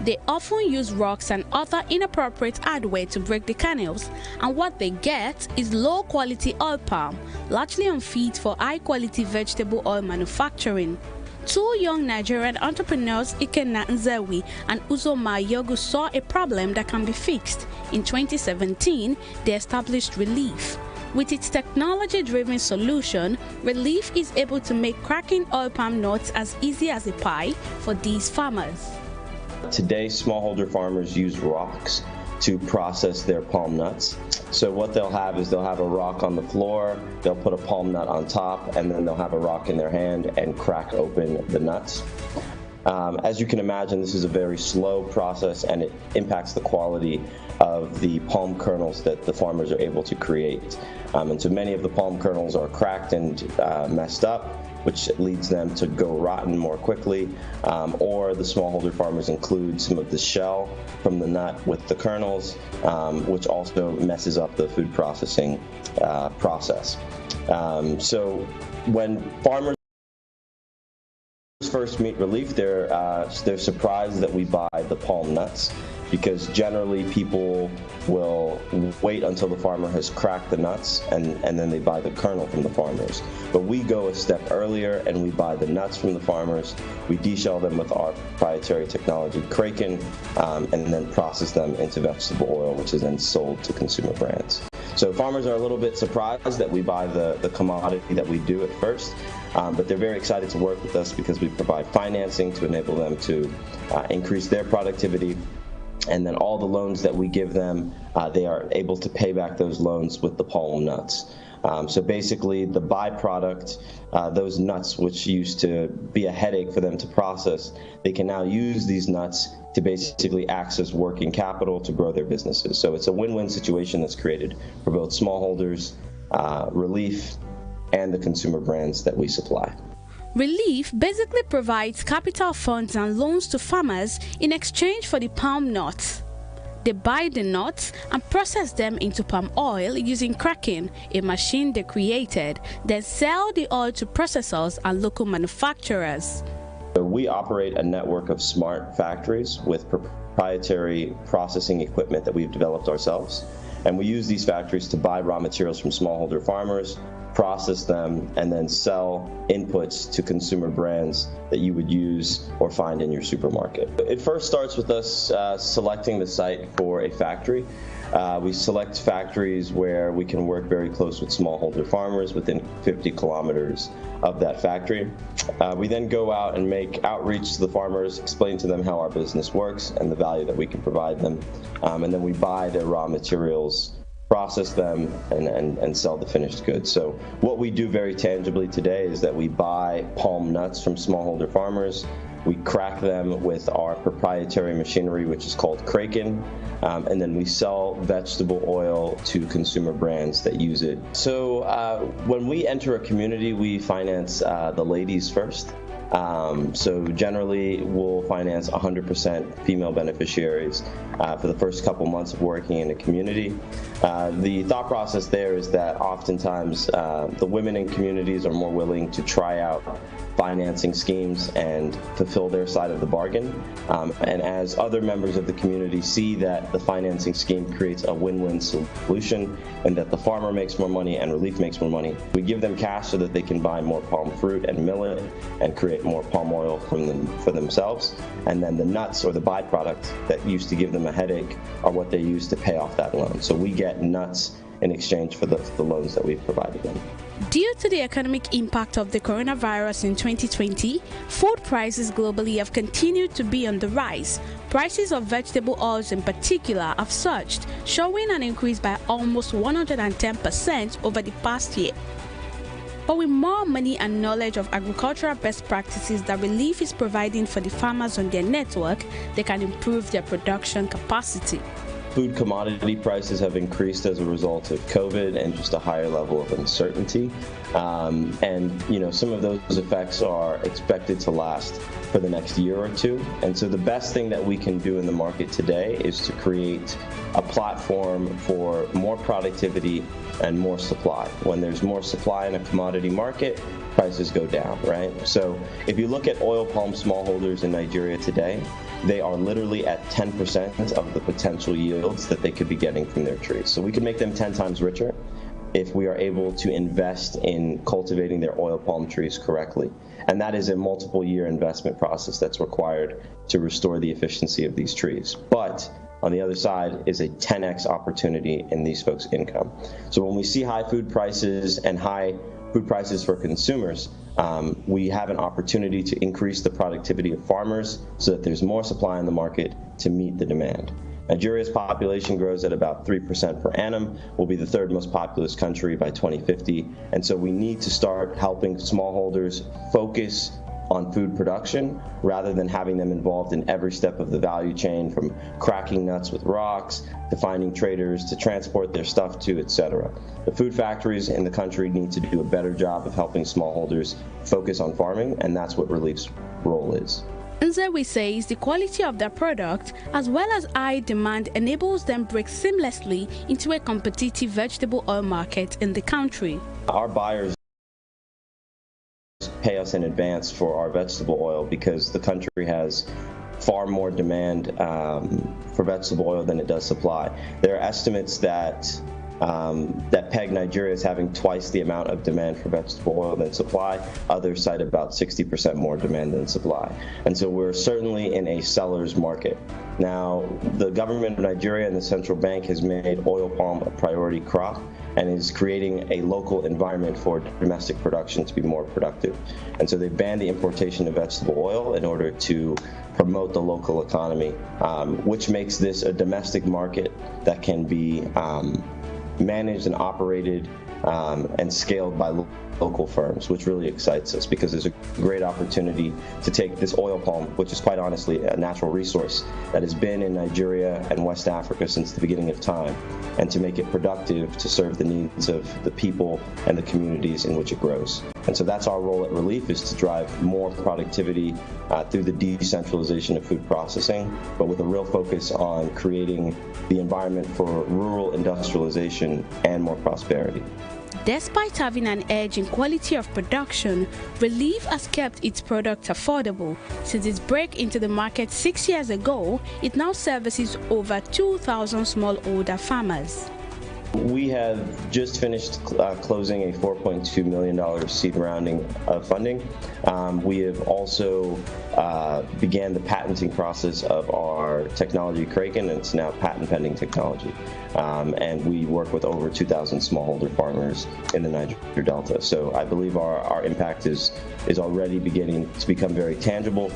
They often use rocks and other inappropriate hardware to break the kernels, and what they get is low-quality oil palm, largely unfit for high-quality vegetable oil manufacturing. Two young Nigerian entrepreneurs, Ikenna Nzewi and Uzoma Yogu, saw a problem that can be fixed. In 2017, they established Relief. With its technology-driven solution, Relief is able to make cracking oil palm nuts as easy as a pie for these farmers. Today, smallholder farmers use rocks to process their palm nuts. So what they'll have is they'll have a rock on the floor, they'll put a palm nut on top, and then they'll have a rock in their hand and crack open the nuts. As you can imagine, this is a very slow process, and it impacts the quality of the palm kernels that the farmers are able to create. And so many of the palm kernels are cracked and messed up, which leads them to go rotten more quickly, or the smallholder farmers include some of the shell from the nut with the kernels, which also messes up the food processing process. So when farmers first meet Relief, they're surprised that we buy the palm nuts, because generally people will wait until the farmer has cracked the nuts and then they buy the kernel from the farmers. But we go a step earlier and we buy the nuts from the farmers, we deshell them with our proprietary technology, Kraken, and then process them into vegetable oil, which is then sold to consumer brands. So farmers are a little bit surprised that we buy the commodity that we do at first, but they're very excited to work with us because we provide financing to enable them to increase their productivity. And then all the loans that we give them, they are able to pay back those loans with the palm nuts. So basically the byproduct, those nuts which used to be a headache for them to process, they can now use these nuts to basically access working capital to grow their businesses. So it's a win-win situation that's created for both smallholders, Relief, and the consumer brands that we supply. Relief basically provides capital funds and loans to farmers in exchange for the palm nuts. They buy the nuts and process them into palm oil using Kraken, a machine they created, then sell the oil to processors and local manufacturers. We operate a network of smart factories with proprietary processing equipment that we've developed ourselves. And we use these factories to buy raw materials from smallholder farmers, process them, and then sell inputs to consumer brands that you would use or find in your supermarket. It first starts with us selecting the site for a factory. We select factories where we can work very close with smallholder farmers within 50 kilometers of that factory. We then go out and make outreach to the farmers, explain to them how our business works and the value that we can provide them, and then we buy their raw materials process them, and sell the finished goods. So what we do very tangibly today is that we buy palm nuts from smallholder farmers. We crack them with our proprietary machinery, which is called Kraken, and then we sell vegetable oil to consumer brands that use it. So when we enter a community, we finance the ladies first. So generally, we'll finance 100% female beneficiaries for the first couple months of working in a community. The thought process there is that oftentimes the women in communities are more willing to try out financing schemes and fulfill their side of the bargain. And as other members of the community see that the financing scheme creates a win-win solution and that the farmer makes more money and Relief makes more money, we give them cash so that they can buy more palm fruit and millet and create more palm oil for themselves. And then the nuts, or the byproduct that used to give them a headache, are what they use to pay off that loan. So we get nuts in exchange for the loans that we've provided them. Due to the economic impact of the coronavirus in 2020, food prices globally have continued to be on the rise. Prices of vegetable oils in particular have surged, showing an increase by almost 110% over the past year. But with more money and knowledge of agricultural best practices that Relief is providing for the farmers on their network, they can improve their production capacity. Food commodity prices have increased as a result of COVID and just a higher level of uncertainty. And some of those effects are expected to last for the next year or two. And so the best thing that we can do in the market today is to create a platform for more productivity and more supply. When there's more supply in a commodity market, prices go down, right? So if you look at oil palm smallholders in Nigeria today, they are literally at 10% of the potential yields that they could be getting from their trees. So we can make them 10 times richer if we are able to invest in cultivating their oil palm trees correctly. And that is a multiple year investment process that's required to restore the efficiency of these trees. But on the other side is a 10x opportunity in these folks' income. So when we see high food prices and high food prices for consumers, we have an opportunity to increase the productivity of farmers so that there's more supply in the market to meet the demand. Nigeria's population grows at about 3% per annum. We'll be the third most populous country by 2050. And so we need to start helping smallholders focus on food production rather than having them involved in every step of the value chain, from cracking nuts with rocks to finding traders to transport their stuff to, etc. The food factories in the country need to do a better job of helping smallholders focus on farming, and that's what Relief's role is. Nzewi says the quality of their product as well as high demand enables them break seamlessly into a competitive vegetable oil market in the country. Our buyers pay us in advance for our vegetable oil because the country has far more demand for vegetable oil than it does supply. There are estimates that peg Nigeria as having twice the amount of demand for vegetable oil than supply. Others cite about 60% more demand than supply. And so we're certainly in a seller's market. Now, the government of Nigeria and the central bank has made oil palm a priority crop and is creating a local environment for domestic production to be more productive. And so they banned the importation of vegetable oil in order to promote the local economy, which makes this a domestic market that can be managed and operated and scaled by local firms, which really excites us because there's a great opportunity to take this oil palm, which is quite honestly a natural resource that has been in Nigeria and West Africa since the beginning of time, and to make it productive to serve the needs of the people and the communities in which it grows. And so that's our role at Relief, is to drive more productivity through the decentralization of food processing, but with a real focus on creating the environment for rural industrialization and more prosperity. Despite having an edge in quality of production, Relief has kept its products affordable. Since its break into the market 6 years ago, it now services over 2,000 smallholder farmers. We have just finished closing a $4.2 million seed rounding of funding. We have also began the patenting process of our technology Kraken, and it's now patent pending technology. And we work with over 2,000 smallholder farmers in the Niger Delta. So I believe our impact is already beginning to become very tangible.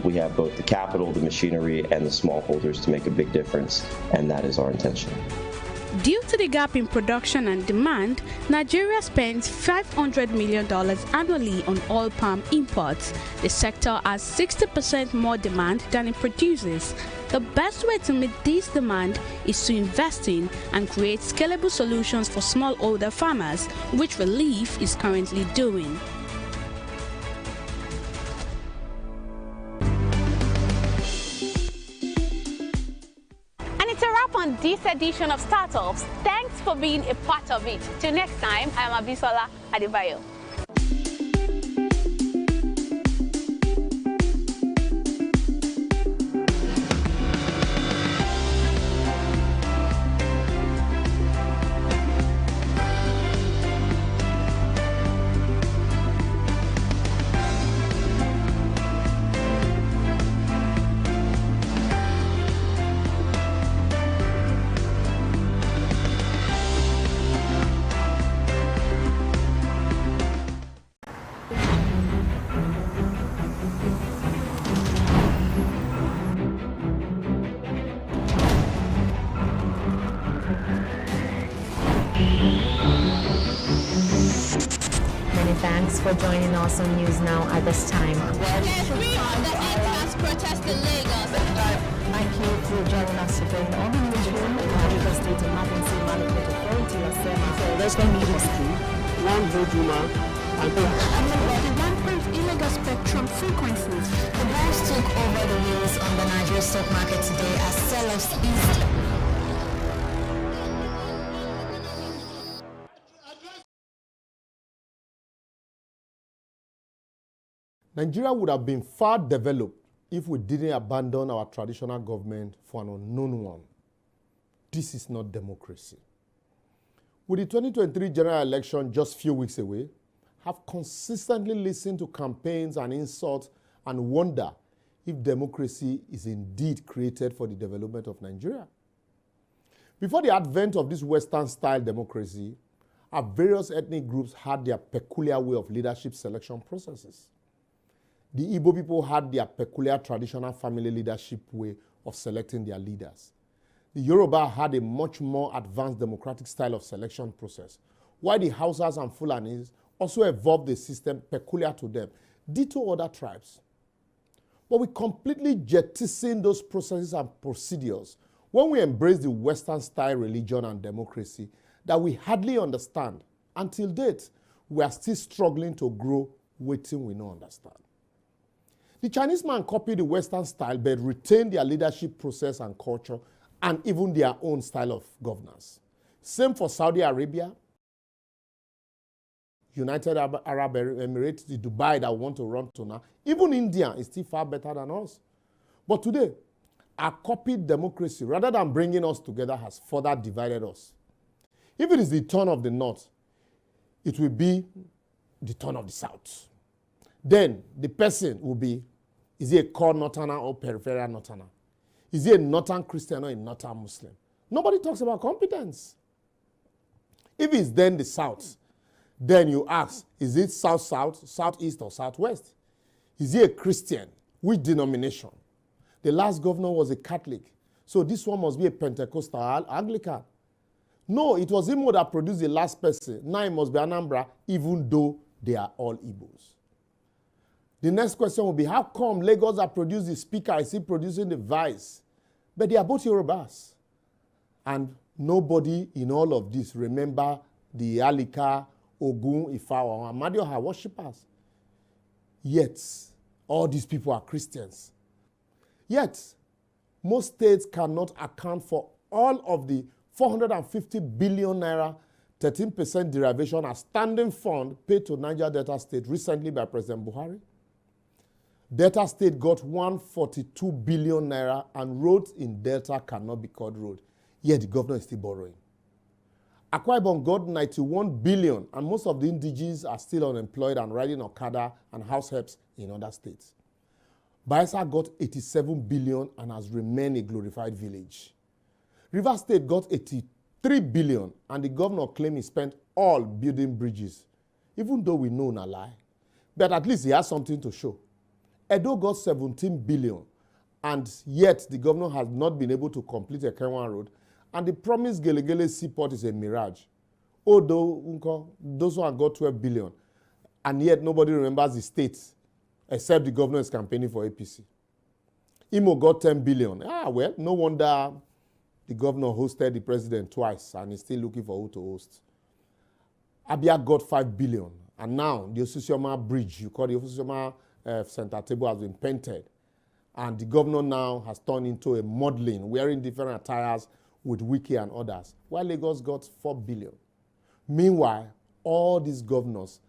We have both the capital, the machinery, and the smallholders to make a big difference, and that is our intention. Due to the gap in production and demand, Nigeria spends $500 million annually on oil palm imports. The sector has 60% more demand than it produces. The best way to meet this demand is to invest in and create scalable solutions for smallholder farmers, which Relief is currently doing. On this edition of Startups. Thanks for being a part of it. Till next time, I am Abisola Adebayo. Thanks for joining us on News Now at this time. Protest in Lagos. Thank you for joining us today on the newsroom. The Lagos State Emergency Management Authority has said there's no media school, one vote woman, and the rampant illegal spectrum frequencies. The bulls took over the wheels on the Nigerian stock market today as sellers eased. Nigeria would have been far developed if we didn't abandon our traditional government for an unknown one. This is not democracy. With the 2023 general election just a few weeks away, have consistently listened to campaigns and insults and wonder if democracy is indeed created for the development of Nigeria. Before the advent of this Western-style democracy, our various ethnic groups had their peculiar way of leadership selection processes. The Igbo people had their peculiar traditional family leadership way of selecting their leaders. The Yoruba had a much more advanced democratic style of selection process, while the Hausas and Fulanis also evolved a system peculiar to them, ditto other tribes. But we completely jettisoned those processes and procedures when we embraced the Western-style religion and democracy that we hardly understand. Until date, we are still struggling to grow waiting we don't understand. The Chinese man copied the Western style but retained their leadership process and culture and even their own style of governance. Same for Saudi Arabia, United Arab Emirates, the Dubai that we want to run to now. Even India is still far better than us. But today, our copied democracy, rather than bringing us together, has further divided us. If it is the turn of the North, it will be the turn of the South. Then the person will be, is he a core Northerner or peripheral Northerner? Is he a Northern Christian or a Northern Muslim? Nobody talks about competence. If it's then the South, then you ask, is it South-South, Southeast, or Southwest? Is he a Christian? Which denomination? The last governor was a Catholic, so this one must be a Pentecostal Anglican. No, it was Imo that produced the last person. Now it must be Anambra, even though they are all Igbos. The next question will be, how come Lagos that produced the speaker is still producing the vice? But they are both Yorubas. And nobody in all of this remember the Alika, Ogun, Ifa, or Amadioha worshippers. Yet, all these people are Christians. Yet, most states cannot account for all of the 450 billion naira 13% derivation as standing fund paid to Niger Delta State recently by President Buhari. Delta State got 142 billion naira and roads in Delta cannot be called road. Yet the governor is still borrowing. Akwa Ibom got 91 billion and most of the indigenes are still unemployed and riding Okada and house helps in other states. Bayelsa got 87 billion and has remained a glorified village. Rivers State got 83 billion and the governor claimed he spent all building bridges, even though we know na lie. But at least he has something to show. Edo got 17 billion and yet the governor has not been able to complete a Kenwan road And the promised Gelegele seaport is a mirage. Although those one got 12 billion, and yet nobody remembers the states except the governor is campaigning for APC. Imo got 10 billion. Well, no wonder the governor hosted the president twice and he's still looking for who to host. Abia got 5 billion. And now the Osusioma bridge, you call the Osusioma center table, has been painted. And the governor now has turned into a modeling, wearing different attires with Wiki and others, while Lagos got 4 billion. Meanwhile, all these governors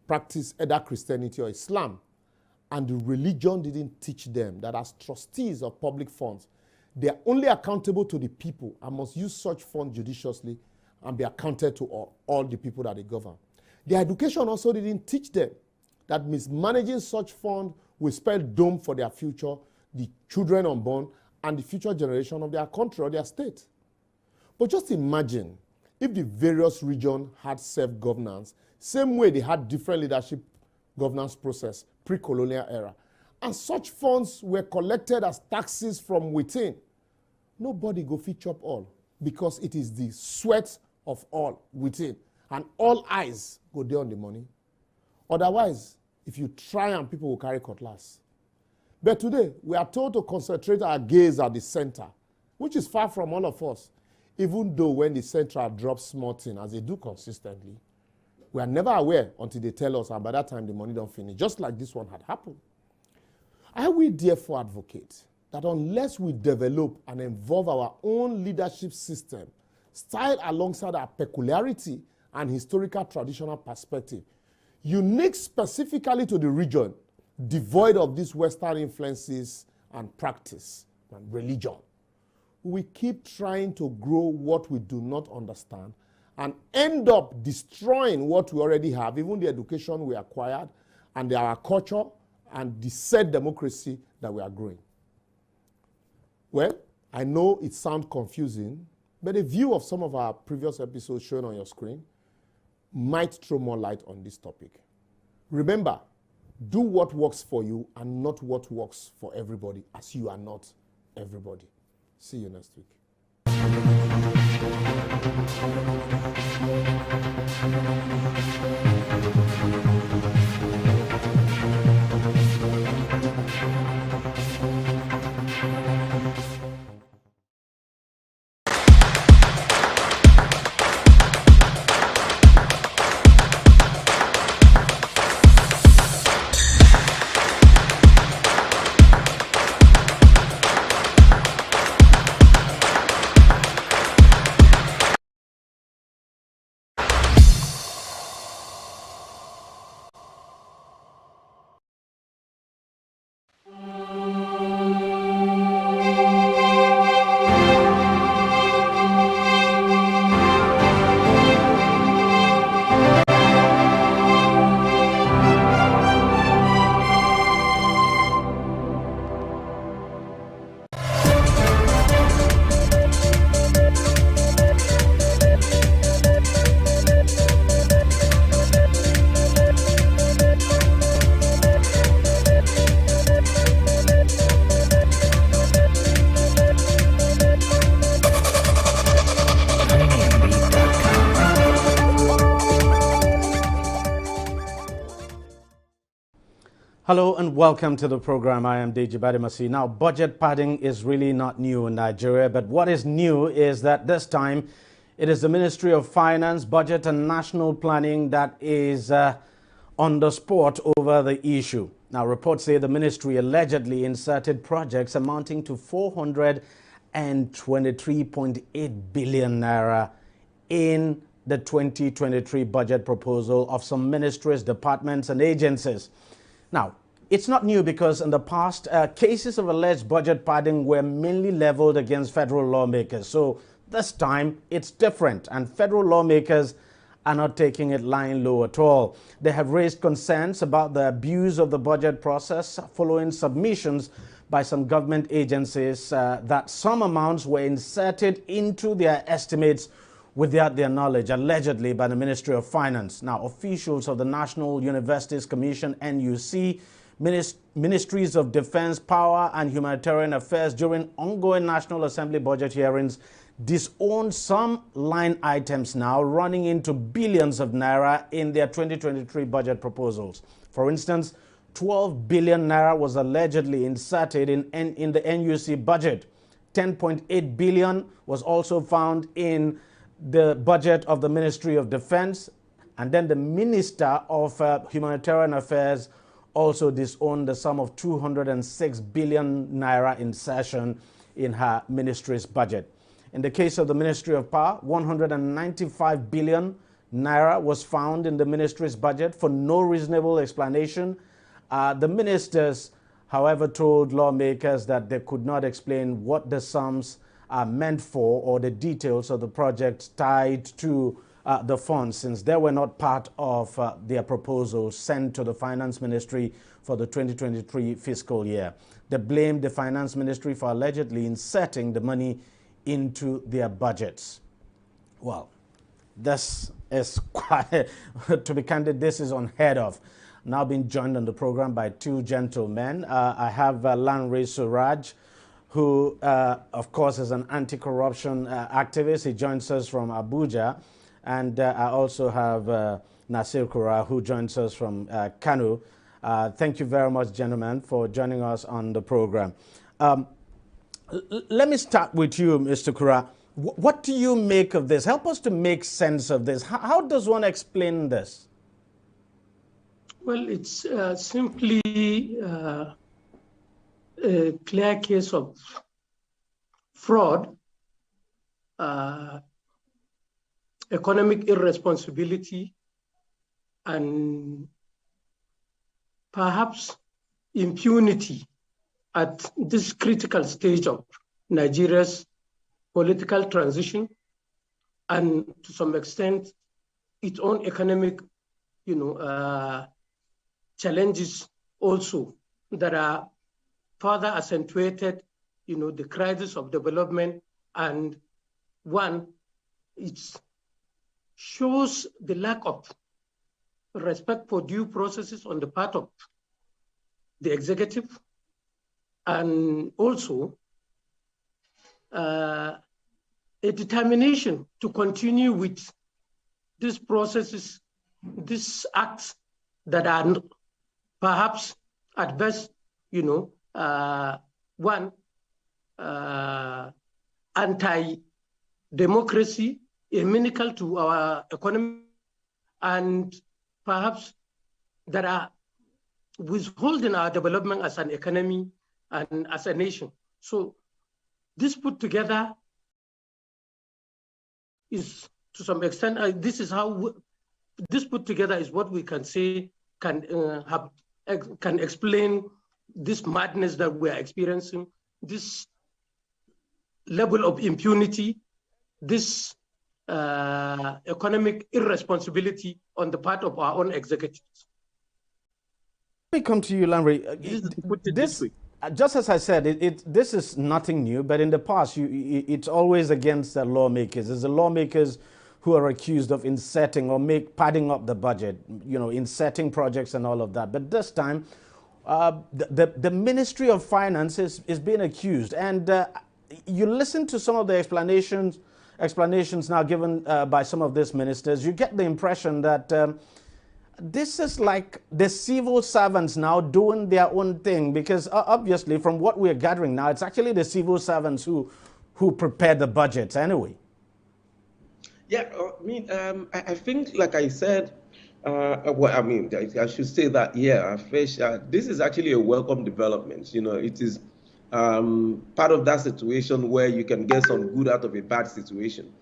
practice either Christianity or Islam, and the religion didn't teach them that as trustees of public funds, they are only accountable to the people and must use such funds judiciously and be accounted to all the people that they govern. Their education also didn't teach them that mismanaging such funds will spell doom for their future, the children unborn, and the future generation of their country or their state. But just imagine if the various regions had self-governance, same way they had different leadership governance process pre-colonial era, and such funds were collected as taxes from within, nobody go fit chop all, because it is the sweat of all within, and all eyes go there on the money. Otherwise, if you try and people will carry cutlass. But today, we are told to concentrate our gaze at the center, which is far from all of us, even though when the central drops small thing, as they do consistently, we are never aware until they tell us, and by that time the money don't finish, just like this one had happened. I will therefore advocate that unless we develop and evolve our own leadership system, style alongside our peculiarity and historical traditional perspective, unique specifically to the region, devoid of these Western influences and practice and religion, we keep trying to grow what we do not understand and end up destroying what we already have, even the education we acquired and our culture and the said democracy that we are growing. Well, I know it sounds confusing, but a view of some of our previous episodes shown on your screen might throw more light on this topic. Remember, do what works for you and not what works for everybody, as you are not everybody. See you next week. Hello and welcome to the program. I am Deji Badimasi. Now, budget padding is really not new in Nigeria, but what is new is that this time it is the Ministry of Finance, Budget and National Planning that is on the spot over the issue. Now, reports say the ministry allegedly inserted projects amounting to 423.8 billion naira in the 2023 budget proposal of some ministries, departments and agencies. Now, it's not new because in the past, cases of alleged budget padding were mainly leveled against federal lawmakers. So this time, it's different, and federal lawmakers are not taking it lying low at all. They have raised concerns about the abuse of the budget process following submissions by some government agencies that some amounts were inserted into their estimates without their knowledge, allegedly by the Ministry of Finance. Now, officials of the National Universities Commission, NUC, Ministries of Defense, Power and Humanitarian Affairs during ongoing National Assembly budget hearings disowned some line items now, running into billions of naira in their 2023 budget proposals. For instance, 12 billion naira was allegedly inserted in the NUC budget. 10.8 billion was also found in the budget of the Ministry of Defense. And then the Minister of Humanitarian Affairs also disowned the sum of 206 billion naira insertion in her ministry's budget. In the case of the Ministry of Power, 195 billion naira was found in the ministry's budget for no reasonable explanation. The ministers, however, told lawmakers that they could not explain what the sums are meant for or the details of the projects tied to the funds, since they were not part of their proposals sent to the Finance Ministry for the 2023 fiscal year. They blamed the Finance Ministry for allegedly inserting the money into their budgets. Well, this is quite, to be candid, this is unheard of. Now being joined on the program by two gentlemen. I have Lanre Suraj, who, of course, is an anti-corruption activist. He joins us from Abuja. And I also have Nasir Kura, who joins us from Kano. Thank you very much, gentlemen, for joining us on the program. Let me start with you, Mr. Kura. What do you make of this? Help us to make sense of this. How does one explain this? Well, it's simply a clear case of fraud, economic irresponsibility, and perhaps impunity at this critical stage of Nigeria's political transition, and to some extent, its own economic, challenges also that are further accentuated, the crisis of development. And one, it shows the lack of respect for due processes on the part of the executive, and also a determination to continue with these processes, these acts that are perhaps at best, anti-democracy, inimical to our economy, and perhaps that are withholding our development as an economy and as a nation. So this put together is, to some extent, this is how this put together is what we can say can explain this madness that we are experiencing, this level of impunity, this economic irresponsibility on the part of our own executives. Let me come to you, Lanre. Just as I said, this is nothing new, but in the past, it's always against the lawmakers. It's the lawmakers who are accused of inserting or padding up the budget, inserting projects and all of that. But this time, the Ministry of Finance is being accused. And you listen to some of the explanations now given by some of these ministers, you get the impression that this is like the civil servants now doing their own thing, because obviously from what we're gathering now, it's actually the civil servants who prepare the budgets anyway. Yeah, I think, like I said, I should say that, this is actually a welcome development. It is part of that situation where you can get some good out of a bad situation.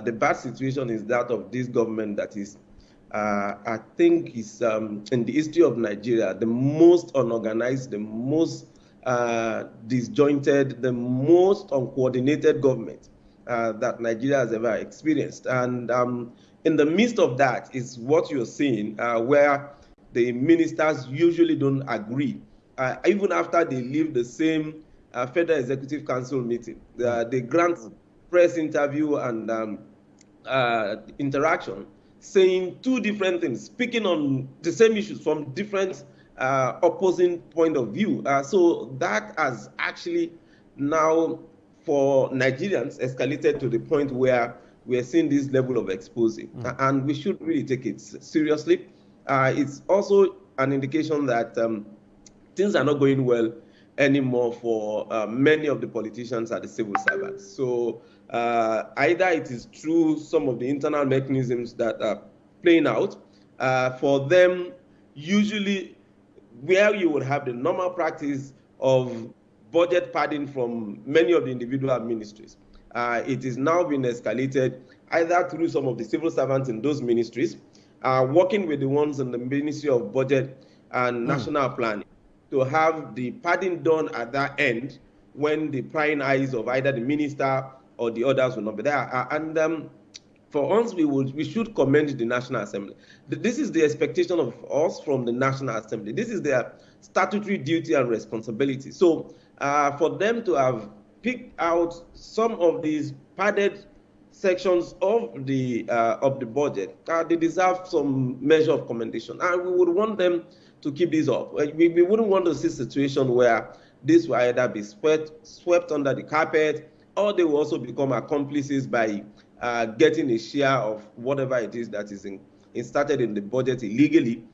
The bad situation is that of this government that is, I think, is in the history of Nigeria, the most unorganized, the most disjointed, the most uncoordinated government that Nigeria has ever experienced. And in the midst of that is what you're seeing, where the ministers usually don't agree, even after they leave the same Federal Executive Council meeting. They grant press interview and interaction, saying two different things, speaking on the same issues from different opposing point of view. So that has actually now for Nigerians escalated to the point where we are seeing this level of exposing, and we should really take it seriously. It's also an indication that things are not going well anymore for many of the politicians and the civil servants. So either it is through some of the internal mechanisms that are playing out, for them, usually where you would have the normal practice of budget padding from many of the individual ministries. It is now being escalated either through some of the civil servants in those ministries, working with the ones in the Ministry of Budget and National Planning to have the padding done at that end when the prying eyes of either the minister or the others will not be there. For us, we should commend the National Assembly. This is the expectation of us from the National Assembly. This is their statutory duty and responsibility. So for them to have picked out some of these padded sections of the budget, they deserve some measure of commendation, and we would want them to keep this up. We wouldn't want to see a situation where this will either be swept under the carpet, or they will also become accomplices by getting a share of whatever it is that is inserted in the budget illegally,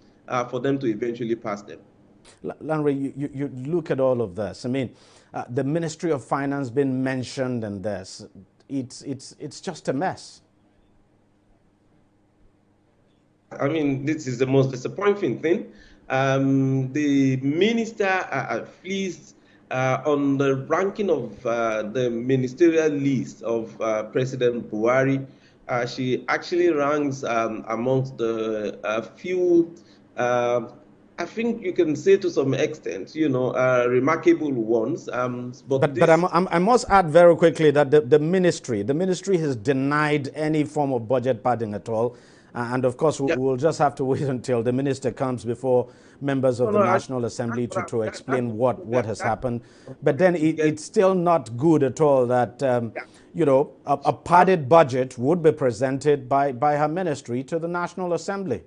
for them to eventually pass them. Lanre, you look at all of this. I mean, the Ministry of Finance been mentioned in this. It's just a mess. I mean, this is the most disappointing thing. The minister flees on the ranking of the ministerial list of President Buhari. She actually ranks amongst the few, I think you can say to some extent, remarkable ones. But I must add very quickly that the ministry has denied any form of budget padding at all. And of course, we'll just have to wait until the minister comes before members of the National Assembly to explain what has happened. But then it's still not good at all that, a padded budget would be presented by her ministry to the National Assembly.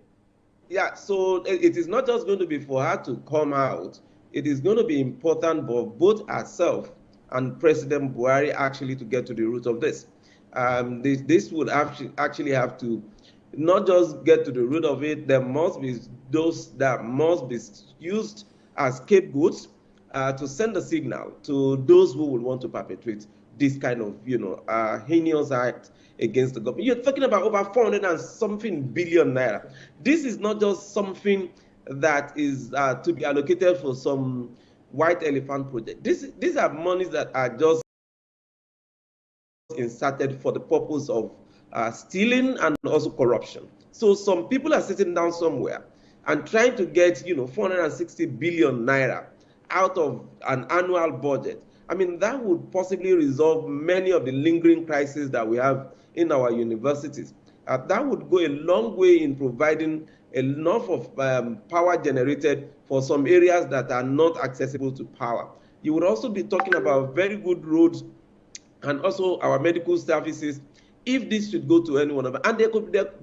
Yeah, so it is not just going to be for her to come out. It is going to be important for both herself and President Buhari actually to get to the root of this. This would actually have to not just get to the root of it. There must be those that must be used as scapegoats to send a signal to those who will want to perpetrate this kind of, heinous act against the government. You're talking about over 400 and something billion naira. This is not just something that is to be allocated for some white elephant project. These are monies that are just inserted for the purpose of stealing and also corruption. So some people are sitting down somewhere and trying to get 460 billion naira out of an annual budget. I mean, that would possibly resolve many of the lingering crises that we have in our universities. That would go a long way in providing enough of power generated for some areas that are not accessible to power. You would also be talking about very good roads and also our medical services, if this should go to any one of them. And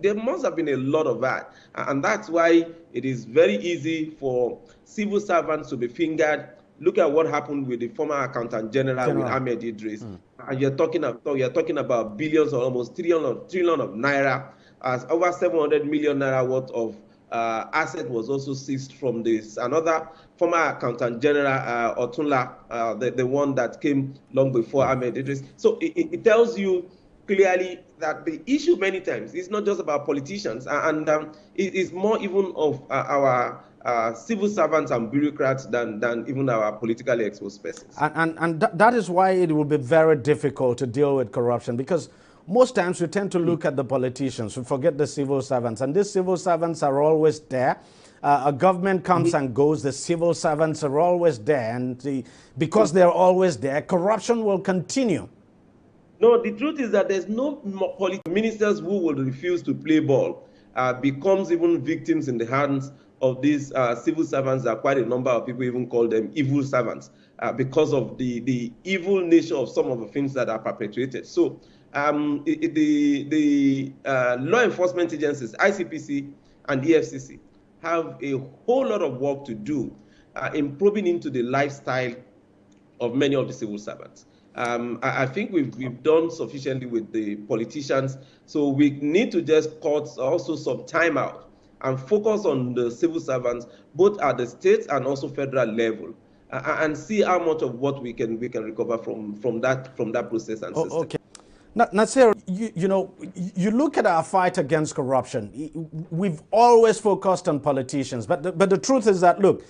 there must have been a lot of that. And that's why it is very easy for civil servants to be fingered. Look at what happened with the former Accountant General with Ahmed Idris. And you're talking about billions or almost trillion of naira, as over 700 million naira worth of asset was also seized from this. Another former Accountant General, Otunla, the one that came long before Ahmed Idris. So it tells you clearly that the issue many times is not just about politicians, and it is more even of our civil servants and bureaucrats than even our politically exposed persons. And that is why it will be very difficult to deal with corruption, because most times we tend to look at the politicians, we forget the civil servants, and these civil servants are always there. A government comes and goes, the civil servants are always there, and because they're always there, corruption will continue. No, the truth is that there's no ministers who will refuse to play ball, becomes even victims in the hands of these civil servants. That quite a number of people even call them evil servants because of the evil nature of some of the things that are perpetrated. So the law enforcement agencies, ICPC and EFCC, have a whole lot of work to do in probing into the lifestyle of many of the civil servants. I think we've done sufficiently with the politicians, so we need to just cut also some time out and focus on the civil servants, both at the state and also federal level, and see how much of what we can recover from that process and system. Okay. Nasir, you know, you look at our fight against corruption. We've always focused on politicians, but the truth is that, look,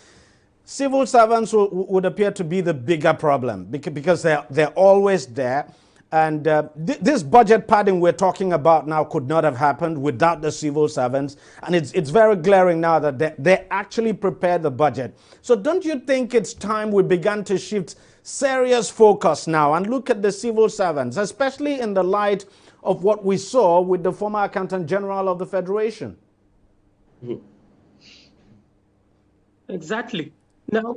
civil servants would appear to be the bigger problem because they're always there. And this budget padding we're talking about now could not have happened without the civil servants. And it's very glaring now that they actually prepared the budget. So don't you think it's time we began to shift serious focus now and look at the civil servants, especially in the light of what we saw with the former Accountant General of the Federation? Exactly. Now,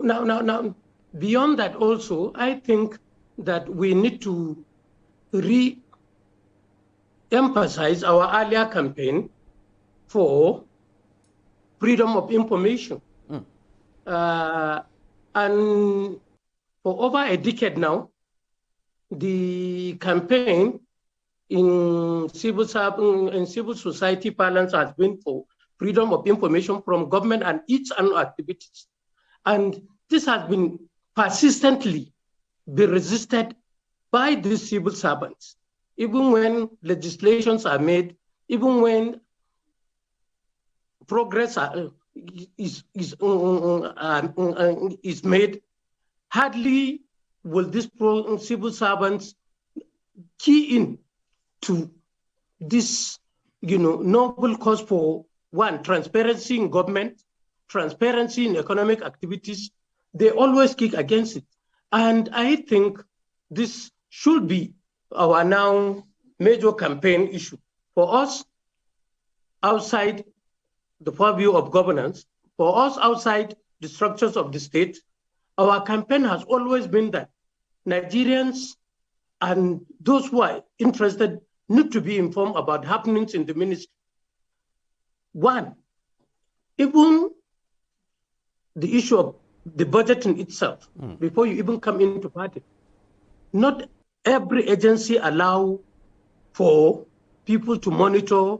beyond that also, I think that we need to re-emphasize our earlier campaign for freedom of information. And for over a decade now, the campaign in civil society parlance has been for freedom of information from government and its annual activities. And this has been persistently resisted by these civil servants, even when legislations are made, even when progress is made. Hardly will these civil servants key in to this, noble cause for, one, transparency in government, transparency in economic activities. They always kick against it. And I think this should be our now major campaign issue. For us, outside the purview of governance, for us outside the structures of the state, our campaign has always been that Nigerians and those who are interested need to be informed about happenings in the ministry. One, even the issue of the budget in itself, before you even come into party, not every agency allow for people to monitor,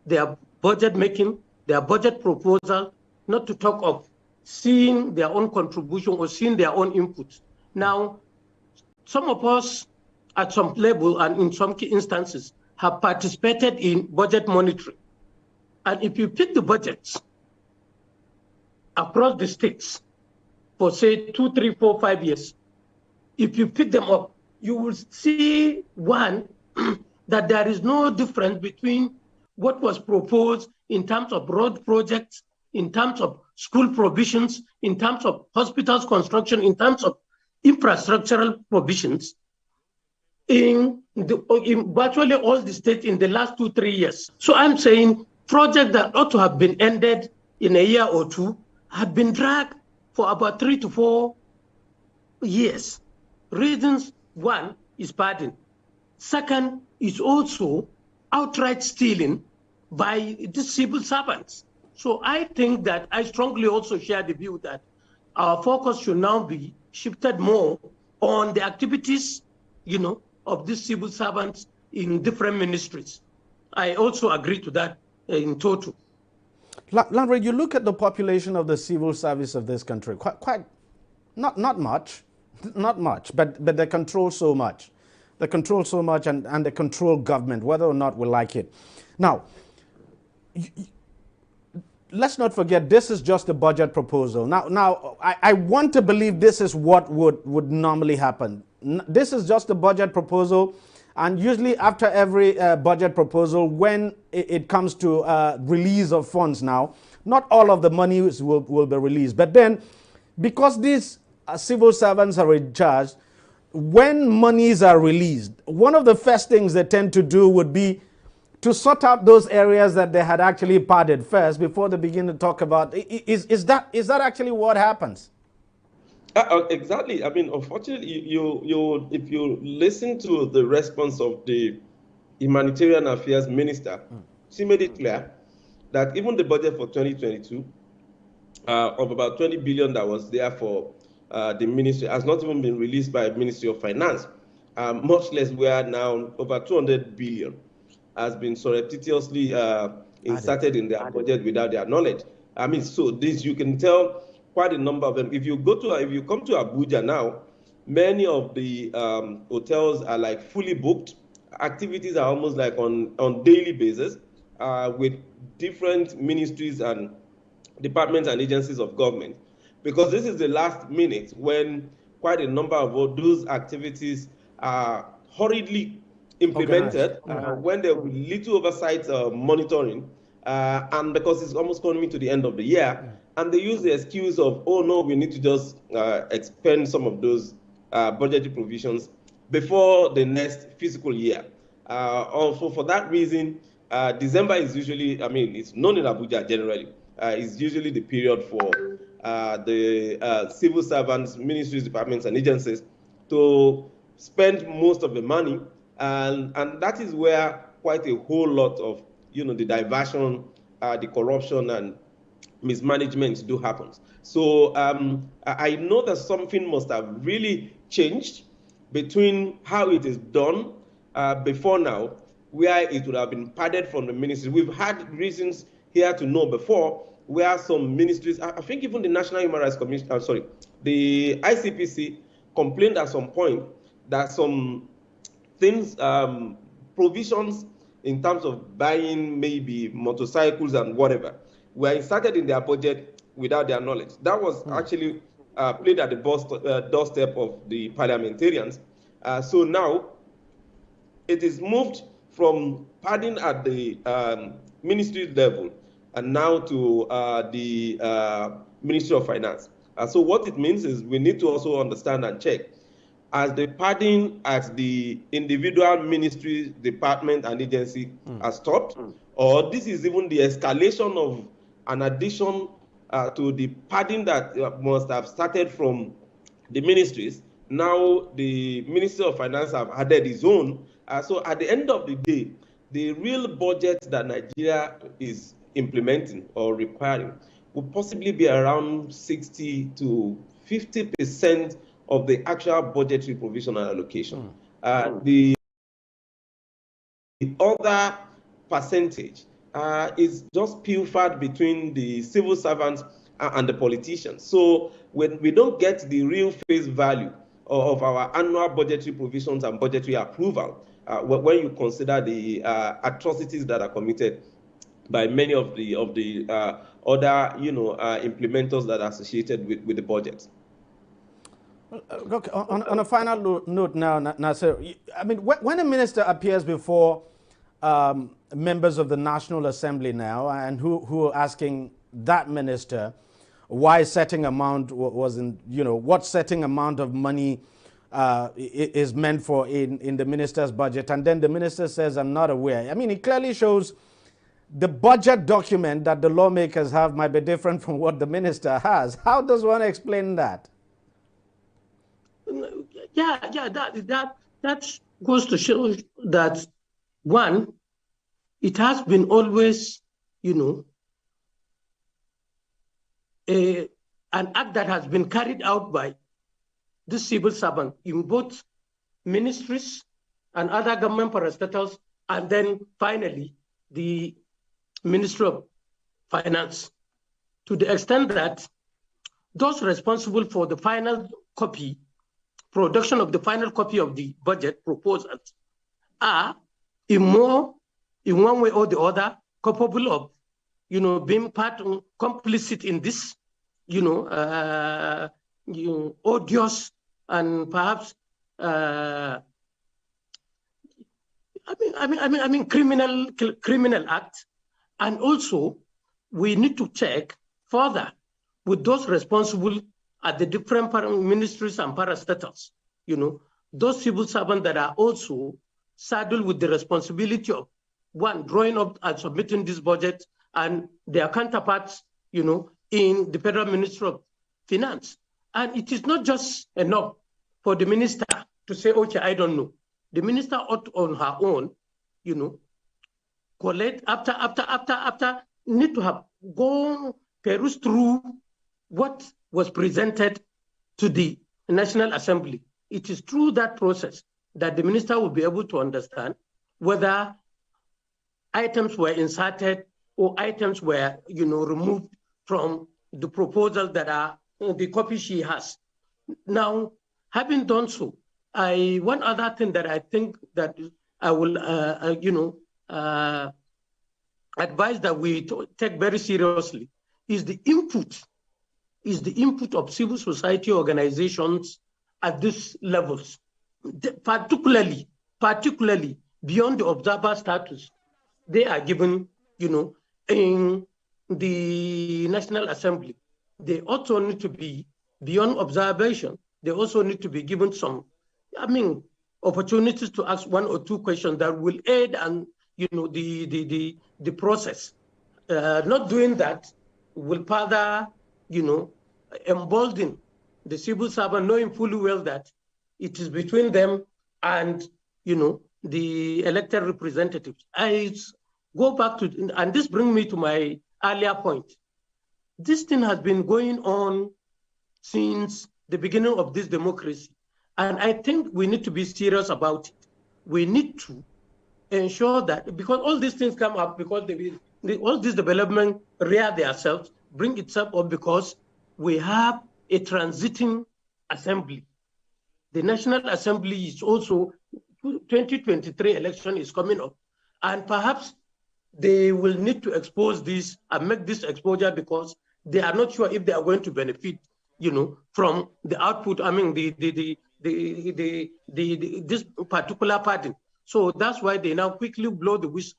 their budget making, their budget proposal, not to talk of seeing their own contribution or seeing their own input. Now, some of us at some level and in some key instances have participated in budget monitoring. And if you pick the budgets across the states for say 2, 3, 4, 5 years, if you pick them up, you will see, one, that there is no difference between what was proposed in terms of road projects, in terms of school provisions, in terms of hospitals construction, in terms of infrastructural provisions in virtually all the states in the last 2, 3 years. So I'm saying projects that ought to have been ended in a year or two have been dragged for about 3 to 4 years. Reasons, one, is pardon. Second, is also outright stealing by the civil servants. So I think that I strongly also share the view that our focus should now be shifted more on the activities, of these civil servants in different ministries. I also agree to that in total. Landry, you look at the population of the civil service of this country, not much, but they control so much. They control so much and they control government, whether or not we like it. Now, let's not forget, this is just a budget proposal. Now, I want to believe this is what would normally happen. This is just a budget proposal, and usually after every budget proposal, when it comes to release of funds now, not all of the money will be released. But then, because these civil servants are in charge, when monies are released, one of the first things they tend to do would be to sort out those areas that they had actually padded first before they begin to talk about. Is that actually what happens? Exactly. I mean, unfortunately, if you listen to the response of the Humanitarian Affairs Minister, she made it clear that even the budget for 2022 of about 20 billion that was there for the ministry, has not even been released by the Ministry of Finance, much less where now over 200 billion has been surreptitiously inserted in their budget without their knowledge. I mean, so this, you can tell quite a number of them. If you come to Abuja now, many of the hotels are like fully booked. Activities are almost like on daily basis with different ministries and departments and agencies of government, because this is the last minute when quite a number of those activities are hurriedly implemented, when there will be little oversight monitoring, and because it's almost coming to the end of the year, and they use the excuse of, oh no, we need to just expend some of those budgetary provisions before the next fiscal year. Also, for that reason, December is usually, I mean, it's known in Abuja generally, is usually the period for the civil servants, ministries, departments, and agencies to spend most of the money, and that is where quite a whole lot of, the diversion, the corruption, and mismanagement do happen. So I know that something must have really changed between how it is done before now, where it would have been padded from the ministry. We've had reasons here to know before where some ministries, I think even the National Human Rights Commission, the ICPC complained at some point that some things, provisions in terms of buying maybe motorcycles and whatever, were inserted in their budget without their knowledge. That was actually played at the doorstep of the parliamentarians. So now it is moved from padding at the ministry level and now to the Ministry of Finance. So what it means is we need to also understand and check, as the padding at the individual ministry, department, and agency has stopped, or this is even the escalation of an addition to the padding that must have started from the ministries. Now the Ministry of Finance have added its own. So at the end of the day, the real budget that Nigeria is implementing or requiring would possibly be around 60 to 50% of the actual budgetary provision and allocation. The other percentage is just pilfered between the civil servants and the politicians. So when we don't get the real face value of our annual budgetary provisions and budgetary approval, when you consider the atrocities that are committed by many of the other implementers that are associated with the budget. Okay, on a final note now, Nasser, I mean, when a minister appears before members of the National Assembly now, and who are asking that minister why setting amount wasn't, what setting amount of money is meant for in the minister's budget, and then the minister says, I'm not aware. I mean, it clearly shows the budget document that the lawmakers have might be different from what the minister has. How does one explain that? Yeah, that goes to show that, one, it has been always, an act that has been carried out by the civil servant in both ministries and other government parastatals, and then finally the Ministry of Finance, to the extent that those responsible for the final copy, production of the final copy of the budget proposals, are in one way or the other capable of, being complicit in this, odious and perhaps, criminal act. And also, we need to check further with those responsible at the different ministries and parastatals, those civil servants that are also saddled with the responsibility of, one, drawing up and submitting this budget, and their counterparts, in the Federal Ministry of Finance. And it is not just enough for the minister to say, okay, I don't know. The minister ought on her own, collect after need to have gone peruse through what was presented to the National Assembly, it is through that process that the minister will be able to understand whether items were inserted or items were, removed from the proposal that are the copy she has. Now, having done so, one other thing that I think that I will, advise that we take very seriously is the input of civil society organizations at these levels, particularly beyond the observer status. They are given, in the National Assembly. They also need to be beyond observation. They also need to be given some, opportunities to ask one or two questions that will aid and the process. Not doing that will further, embolden the civil servant, knowing fully well that it is between them and, the elected representatives. I go back to, and this brings me to my earlier point. This thing has been going on since the beginning of this democracy. And I think we need to be serious about it. We need to ensure that, because all these things come up because all this development rear themselves, bring itself up because we have a transiting assembly. The National Assembly is also, 2023 election is coming up, and perhaps they will need to expose this and make this exposure because they are not sure if they are going to benefit, from the output. This particular party. So that's why they now quickly blow the whistle,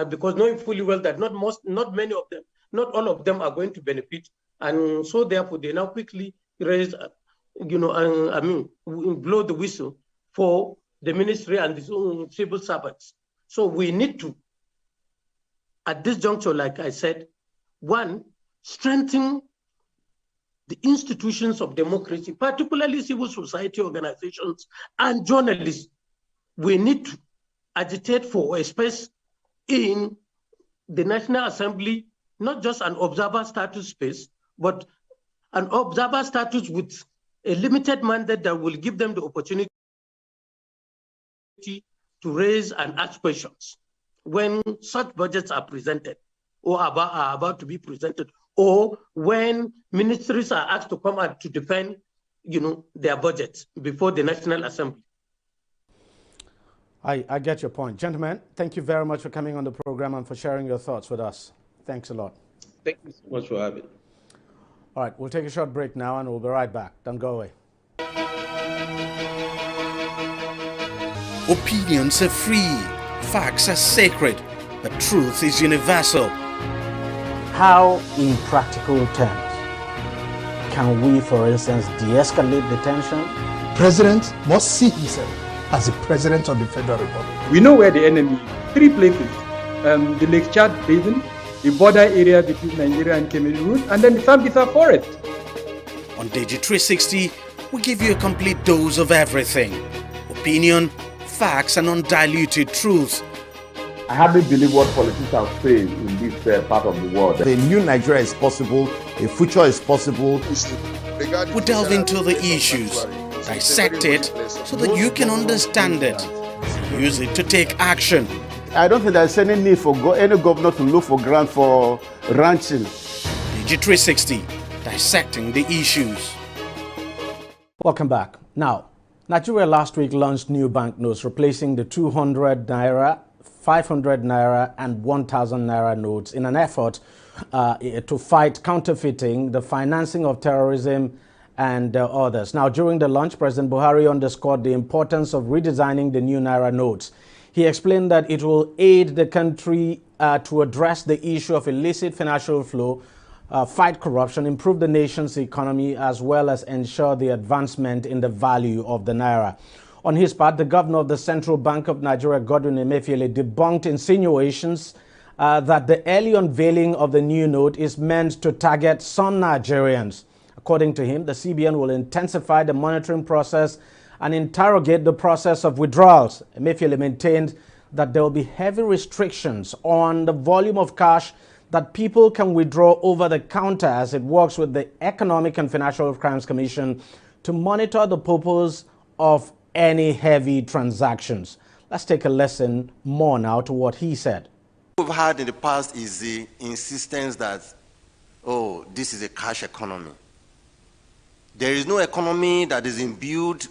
because knowing fully well that not many of them, not all of them are going to benefit, and so therefore they now quickly raise, blow the whistle for the ministry and the civil servants. So we need to, at this juncture, like I said, one, strengthen the institutions of democracy, particularly civil society organizations and journalists. We need to agitate for a space in the National Assembly, not just an observer status space, but an observer status with a limited mandate that will give them the opportunity to raise and ask questions when such budgets are presented or are about to be presented, or when ministries are asked to come out to defend, their budgets before the National Assembly. I get your point. Gentlemen, thank you very much for coming on the program and for sharing your thoughts with us. Thanks a lot. Thank you so much for having me. All right, we'll take a short break now and we'll be right back. Don't go away. Opinions are free, facts are sacred, but truth is universal. How, in practical terms, can we, for instance, de-escalate the tension? The president must see himself as the president of the Federal Republic. We know where the enemy is. 3 places. The Lake Chad Basin, the border area between Nigeria and Cameroon, and then the Sambisa Forest. On TV360, we give you a complete dose of everything. Opinion, facts, and undiluted truth. I hardly believe what politicians say in this part of the world. A new Nigeria is possible, a future is possible. We delve into the issues, dissect it so that you can understand it, use it to take action. I don't think there's any need for any governor to look for grant for ranching. TV360, dissecting the issues. Welcome back. Now, Nigeria last week launched new banknotes replacing the 200 naira, 500 naira and 1,000 naira notes in an effort to fight counterfeiting, the financing of terrorism, and others. Now, during the launch, President Buhari underscored the importance of redesigning the new naira notes. He explained that it will aid the country to address the issue of illicit financial flow, fight corruption, improve the nation's economy, as well as ensure the advancement in the value of the naira. On his part, the governor of the Central Bank of Nigeria, Godwin Emefiele, debunked insinuations that the early unveiling of the new note is meant to target some Nigerians. According to him, the CBN will intensify the monitoring process and interrogate the process of withdrawals. Emefiele maintained that there will be heavy restrictions on the volume of cash that people can withdraw over the counter as it works with the Economic and Financial Crimes Commission to monitor the purpose of any heavy transactions. Let's take a listen more now to what he said. What we've had in the past is the insistence that, oh, this is a cash economy. There is no economy that is imbued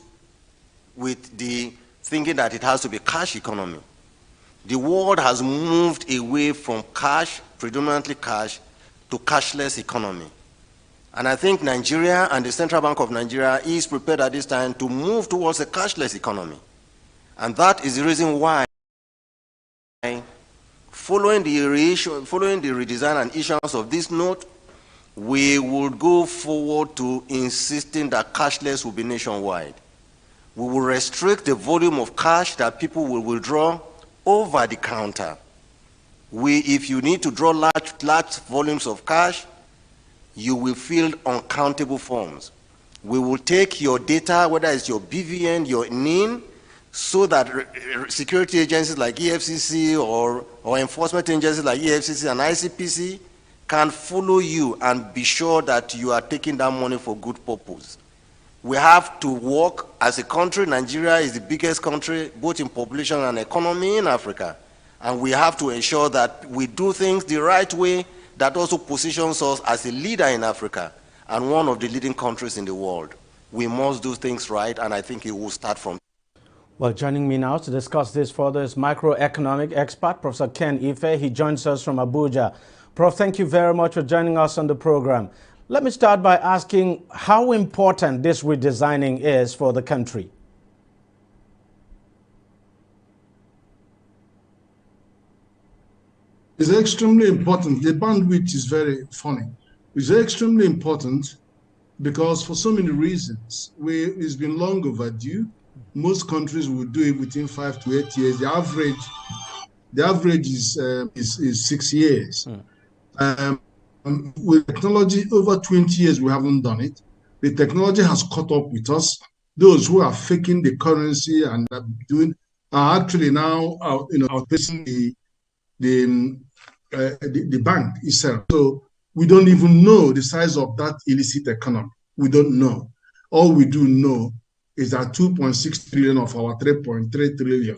with the thinking that it has to be cash economy. The world has moved away from cash, predominantly cash, to cashless economy. And I think Nigeria and the Central Bank of Nigeria is prepared at this time to move towards a cashless economy. And that is the reason why, following the redesign and issuance of this note, we would go forward to insisting that cashless will be nationwide. We will restrict the volume of cash that people will withdraw over the counter. If you need to draw large volumes of cash, you will fill uncountable forms. We will take your data, whether it's your BVN, your NIN, so that security agencies like EFCC or enforcement agencies like EFCC and ICPC can follow you and be sure that you are taking that money for good purpose. We have to work as a country. Nigeria is the biggest country, both in population and economy in Africa. And we have to ensure that we do things the right way that also positions us as a leader in Africa and one of the leading countries in the world. We must do things right, and I think it will start from. Well, joining me now to discuss this further is microeconomic expert, Professor Ken Ife. He joins us from Abuja. Prof, thank you very much for joining us on the program. Let me start by asking how important this redesigning is for the country. It's extremely important. The bandwidth is very funny. It's extremely important because for so many reasons, it's been long overdue. Most countries will do it within 5 to 8 years. The average is 6 years. With technology, over 20 years, we haven't done it. The technology has caught up with us. Those who are faking the currency and are actually now outpacing the bank itself. So we don't even know the size of that illicit economy. We don't know. All we do know is that 2.6 trillion of our 3.3 trillion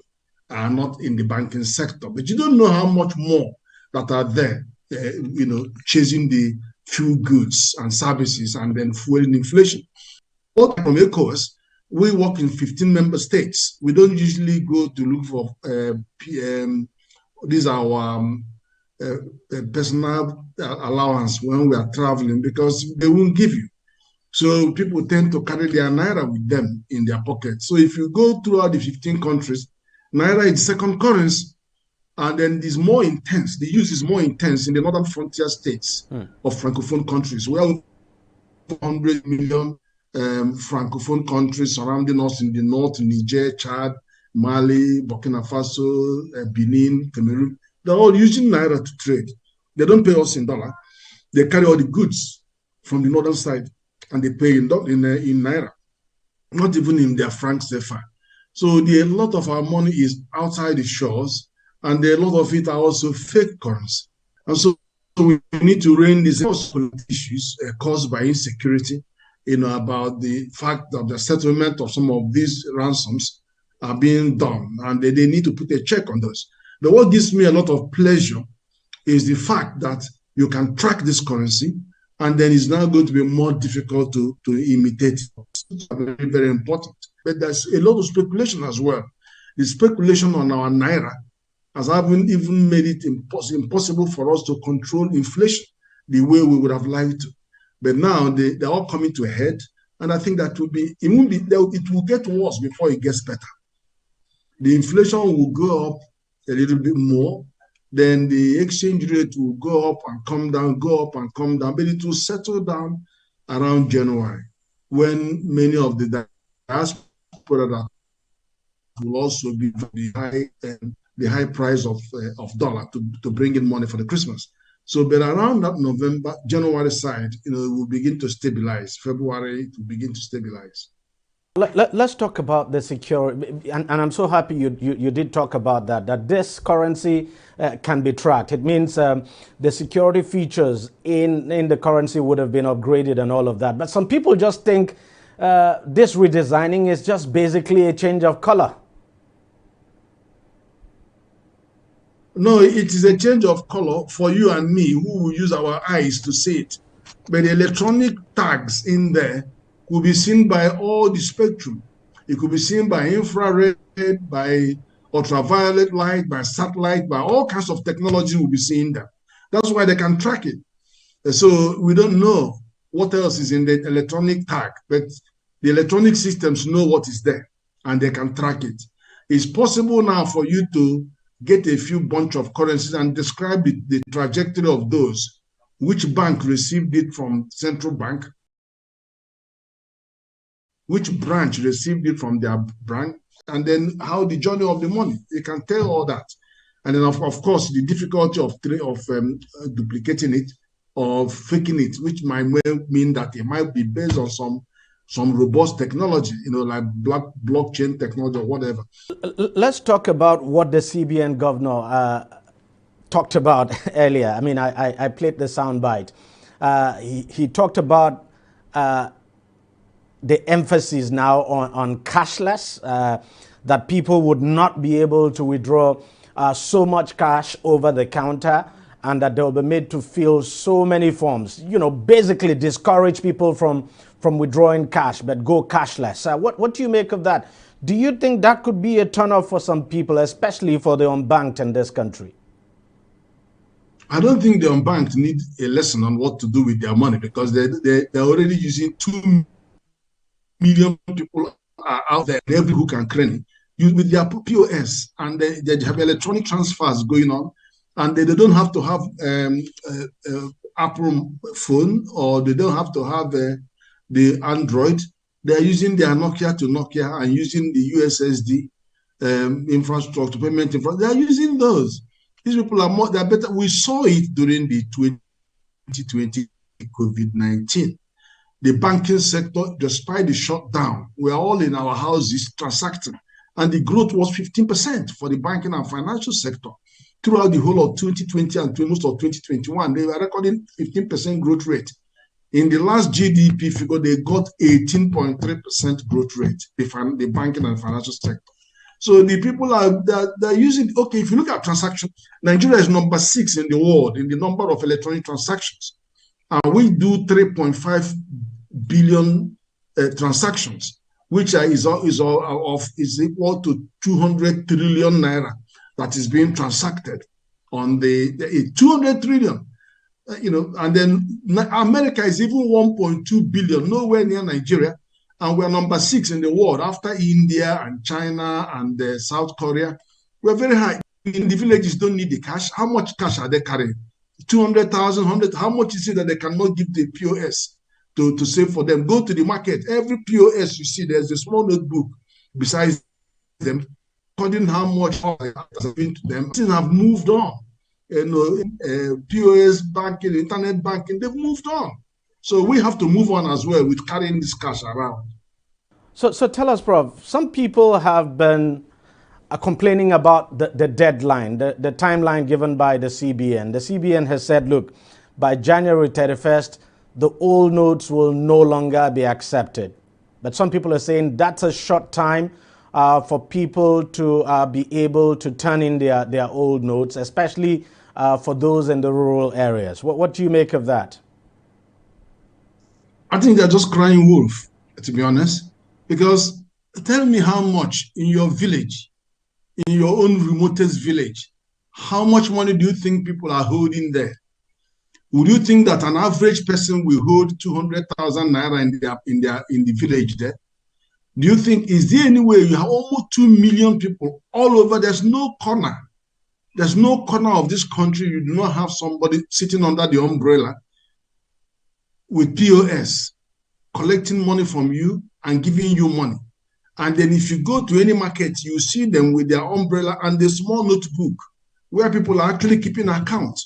are not in the banking sector. But you don't know how much more that are there, chasing the few goods and services and then fueling inflation. From ECOWAS, we work in 15 member states. We don't usually go to look for these are our personal allowance when we are traveling because they won't give you. So people tend to carry their naira with them in their pocket. So if you go throughout the 15 countries, naira is the second currency. And then it's more intense. The use is more intense in the northern frontier states of Francophone countries. We have 100 million Francophone countries surrounding us in the north, Niger, Chad, Mali, Burkina Faso, Benin, Cameroon. They're all using naira to trade. They don't pay us in dollar. They carry all the goods from the northern side and they pay in naira, not even in their franc CFA. So a lot of our money is outside the shores. And a lot of it are also fake currency. And so we need to rein these issues caused by insecurity, about the fact that the settlement of some of these ransoms are being done, and they need to put a check on those. But what gives me a lot of pleasure is the fact that you can track this currency, and then it's now going to be more difficult to imitate. It's very, very important. But there's a lot of speculation as well. The speculation on our naira has even made it impossible for us to control inflation the way we would have liked to. But now they're all coming to a head, and I think that it will get worse before it gets better. The inflation will go up a little bit more, then the exchange rate will go up and come down, go up and come down, but it will settle down around January, when many of the diaspora that will also be the high price of dollar to bring in money for the Christmas. So, but around that January side, it will begin to stabilize. February, it will begin to stabilize. Let's talk about the security, and I'm so happy you did talk about that this currency can be tracked. It means the security features in the currency would have been upgraded and all of that. But some people just think this redesigning is just basically a change of color. No, it is a change of color for you and me who will use our eyes to see it. But the electronic tags in there will be seen by all the spectrum. It could be seen by infrared, by ultraviolet light, by satellite, by all kinds of technology will be seen there. That's why they can track it. So we don't know what else is in the electronic tag, but the electronic systems know what is there and they can track it. It's possible now for you to get a few bunch of currencies and describe the trajectory of those, which bank received it from central bank, which branch received it from their branch, and then how the journey of the money. You can tell all that. And then, of course, the difficulty of duplicating it or faking it, which might mean that it might be based on some robust technology, like blockchain technology or whatever. Let's talk about what the CBN governor talked about earlier. I mean, I played the soundbite. He talked about the emphasis now on cashless, that people would not be able to withdraw so much cash over the counter, and that they'll be made to fill so many forms, basically discourage people from withdrawing cash, but go cashless. What do you make of that? Do you think that could be a turn-off for some people, especially for the unbanked in this country? I don't think the unbanked need a lesson on what to do with their money, because they're already using 2 million people are out there, every hook and cranny, with their POS, and they have electronic transfers going on, and they don't have to have Apple phone, or they don't have to have the Android. They're using their Nokia to Nokia and using the USSD infrastructure, payment infrastructure. They're using those. These people are they're better. We saw it during the 2020 COVID-19. The banking sector, despite the shutdown, we're all in our houses transacting, and the growth was 15% for the banking and financial sector throughout the whole of 2020 and most of 2021. They were recording 15% growth rate. In the last GDP figure, they got 18.3% growth rate, the banking and financial sector. So the people they're using, okay, if you look at transaction, Nigeria is number 6 in the world in the number of electronic transactions. And we do 3.5 billion transactions, which is equal to 200 trillion naira that is being transacted on the 200 trillion. And then America is even 1.2 billion, nowhere near Nigeria. And we're number 6 in the world after India and China and South Korea. We're very high. In the villages, don't need the cash. How much cash are they carrying? 200,000, 100. How much is it that they cannot give the POS to save for them? Go to the market. Every POS you see, there's a small notebook besides them, recording how much has been to them. Things have moved on. POS banking, internet banking, they've moved on. So we have to move on as well with carrying this cash around. So tell us, Prof, some people have been complaining about the deadline, the timeline given by the CBN. The CBN has said, look, by January 31st, the old notes will no longer be accepted. But some people are saying that's a short time for people to be able to turn in their old notes, especially for those in the rural areas. What do you make of that? I think they're just crying wolf, to be honest, because tell me how much in your village, in your own remotest village, how much money do you think people are holding there? Would you think that an average person will hold 200,000 naira in the village there? Do you think, is there any way you have almost 2 million people all over? There's no corner. There's no corner of this country you do not have somebody sitting under the umbrella with POS, collecting money from you and giving you money. And then if you go to any market, you see them with their umbrella and the small notebook where people are actually keeping account.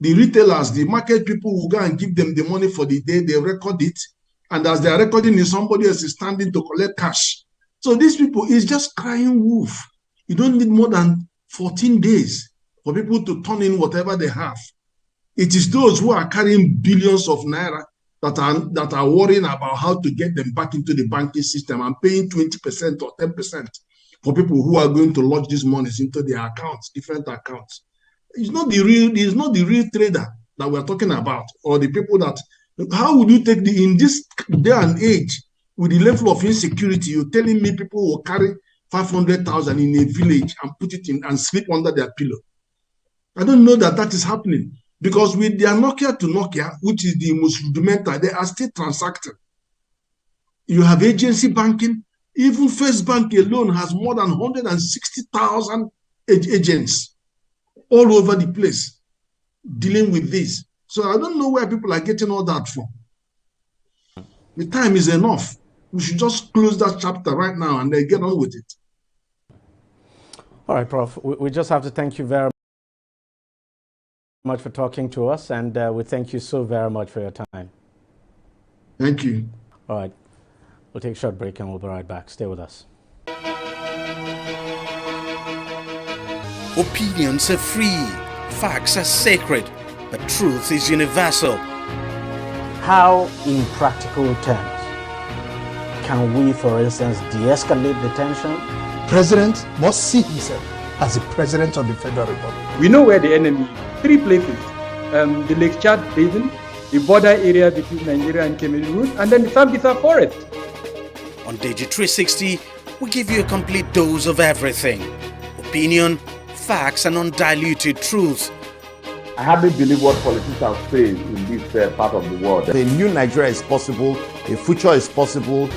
The retailers, the market people will go and give them the money for the day, they record it, And as they are recording it, somebody else is standing to collect cash. So these people is just crying wolf. You don't need more than 14 days for people to turn in whatever they have. It is those who are carrying billions of naira that are worrying about how to get them back into the banking system and paying 20% or 10% for people who are going to lodge these monies into their accounts, different accounts. It's not the real trader that we're talking about, or the people that, how would you take in this day and age, with the level of insecurity, you're telling me people will carry 500,000 in a village and put it in and sleep under their pillow? I don't know that is happening, because with their Nokia to Nokia, which is the most rudimentary, they are still transacting. You have agency banking. Even First Bank alone has more than 160,000 agents all over the place dealing with this. So I don't know where people are getting all that from. The time is enough. We should just close that chapter right now and then get on with it. All right, Prof. We just have to thank you very much for talking to us, and we thank you so very much for your time. Thank you. All right. We'll take a short break and we'll be right back. Stay with us. Opinions are free, facts are sacred, but truth is universal. How, in practical terms, can we, for instance, de-escalate the tension? President must see himself as the President of the Federal Republic. We know where the enemy is. 3 places. The Lake Chad Basin, the border area between Nigeria and Cameroon, and then the Sambisa Forest. On TV360, we give you a complete dose of everything. Opinion, facts, and undiluted truth. I hardly believe what politicians say in this part of the world. A new Nigeria is possible, a future is possible.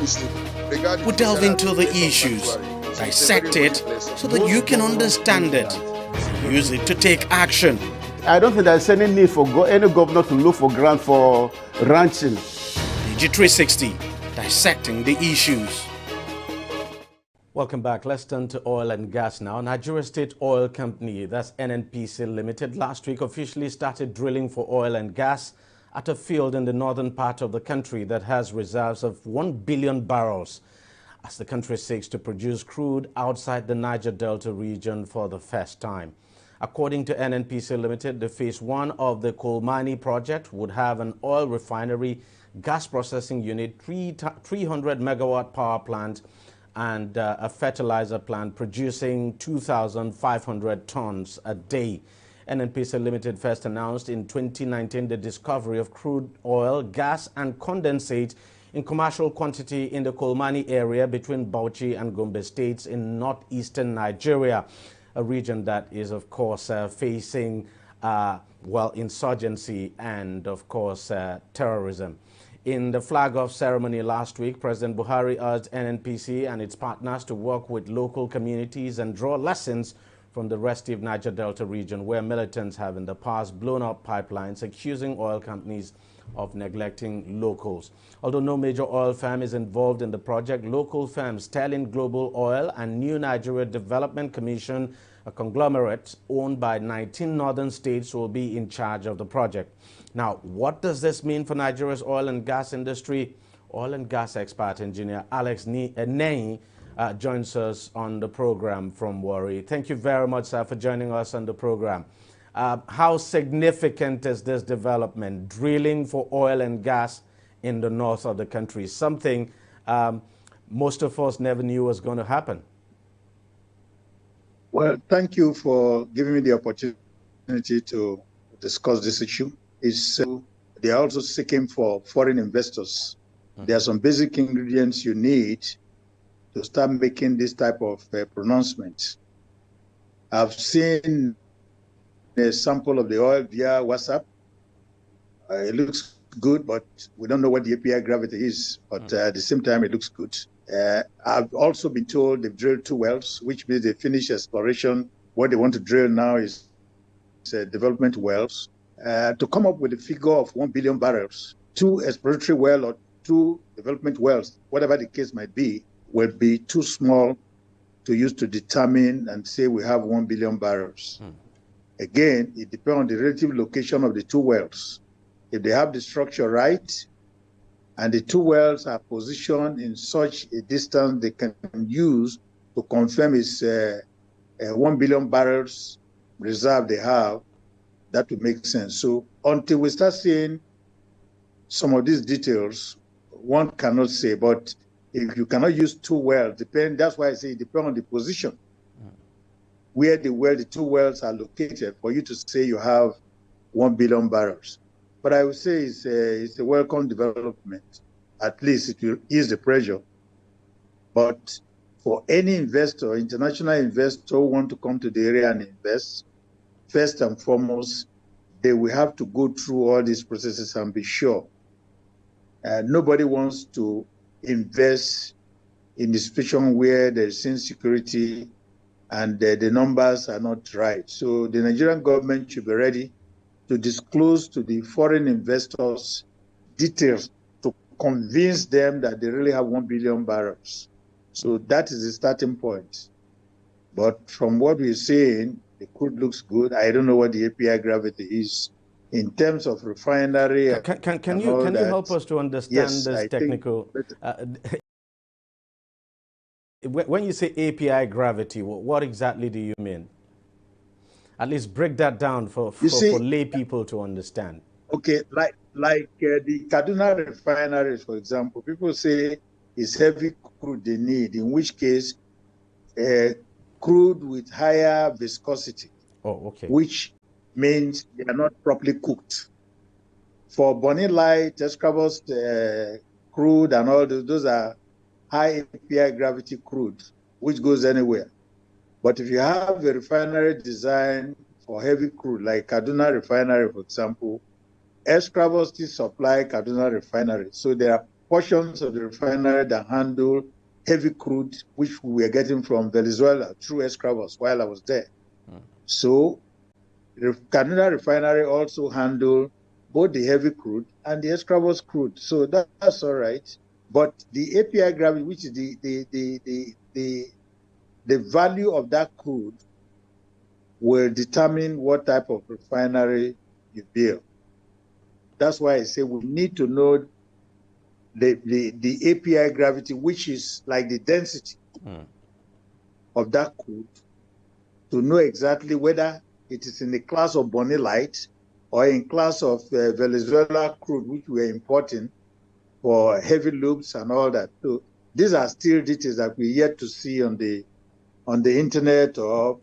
We delve into the issues, dissect it so that you can understand it, use it to take action. I don't think there's any need for any governor to look for grant for ranching. TV360, dissecting the issues. Welcome back. Let's turn to oil and gas now. Nigeria State Oil Company, that's NNPC Limited, last week officially started drilling for oil and gas at a field in the northern part of the country that has reserves of 1 billion barrels as the country seeks to produce crude outside the Niger Delta region for the first time. According to NNPC Limited, the phase 1 of the Kolmani project would have an oil refinery, gas processing unit, 300 megawatt power plant, and a fertilizer plant producing 2,500 tons a day. NNPC Limited first announced in 2019 the discovery of crude oil, gas, and condensate in commercial quantity in the Kolmani area between Bauchi and Gombe states in northeastern Nigeria, a region that is, of course, facing, insurgency and, of course, terrorism. In the flag-off ceremony last week, President Buhari urged NNPC and its partners to work with local communities and draw lessons from the restive Niger Delta region, where militants have in the past blown up pipelines, accusing oil companies of neglecting locals. Although no major oil firm is involved in the project, local firms Sterling Global Oil and New Nigeria Development Commission, a conglomerate owned by 19 northern states, will be in charge of the project. Now, what does this mean for Nigeria's oil and gas industry? Oil and gas expert engineer Alex Nei joins us on the program from Warri. Thank you very much, sir, for joining us on the program. How significant is this development, drilling for oil and gas in the north of the country? Something most of us never knew was going to happen. Well, thank you for giving me the opportunity to discuss this issue. They are also seeking for foreign investors. There are some basic ingredients you need to start making this type of pronouncement. I've seen a sample of the oil via WhatsApp. It looks good, but we don't know what the API gravity is. But at the same time, it looks good. I've also been told they've drilled 2 wells, which means they finished exploration. What they want to drill now is development wells. To come up with a figure of 1 billion barrels, 2 exploratory wells or 2 development wells, whatever the case might be, will be too small to use to determine and say we have 1 billion barrels. Again, it depends on the relative location of the 2 wells. If they have the structure right, And the two wells are positioned in such a distance they can use to confirm it's 1 billion barrels reserve they have. That would make sense. So until we start seeing some of these details, one cannot say. But if you cannot use two wells, that's why I say it depends on the position where the two wells are located for you to say you have 1 billion barrels. But I would say it's a welcome development. At least it will ease the pressure. But for any investor, international investor who want to come to the area and invest, first and foremost, they will have to go through all these processes and be sure. Nobody wants to invest in a situation where there's insecurity and the numbers are not right. So the Nigerian government should be ready to disclose to the foreign investors details to convince them that they really have 1 billion barrels. So that is the starting point. But from what we're saying, the crude looks good. I don't know what the API gravity is in terms of refinery. Can you help us to understand this technical? When you say API gravity, what exactly do you mean? At least break that down for lay people to understand. Okay, like the Kaduna refineries, for example, people say it's heavy crude they need, in which case crude with higher viscosity, which means they are not properly cooked. For Bonny Light, Escravos crude and all those are high API gravity crude, which goes anywhere. But if you have a refinery design for heavy crude, like Kaduna refinery, for example, Escravos still supply Kaduna refinery. So there are portions of the refinery that handle heavy crude, which we were getting from Venezuela through Escravos while I was there. So the Kaduna refinery also handle both the heavy crude and the Escravos crude. So that's all right. But the API gravity, which is the value of that crude, will determine what type of refinery you build. That's why I say we need to know the API gravity, which is like the density of that crude, to know exactly whether it is in the class of Bonny Light or in class of Venezuela crude, which we are importing for heavy lubes and all that. So these are still details that we yet to see on the internet or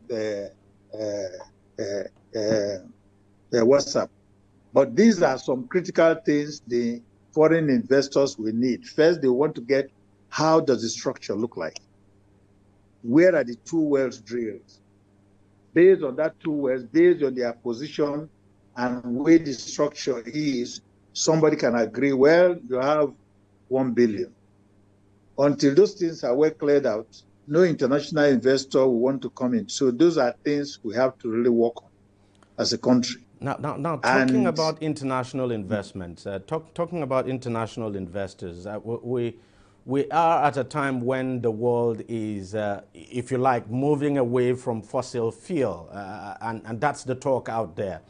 WhatsApp. But these are some critical things the foreign investors will need. First, they want to get how does the structure look like? Where are the two wells drilled? Based on that two wells, based on their position and where the structure is, somebody can agree, well, you have 1 billion. Until those things are well cleared out, no international investor will want to come in. So those are things we have to really work on as a country. Now talking about international investments, talking about international investors, we are at a time when the world is, if you like, moving away from fossil fuel, and that's the talk out there.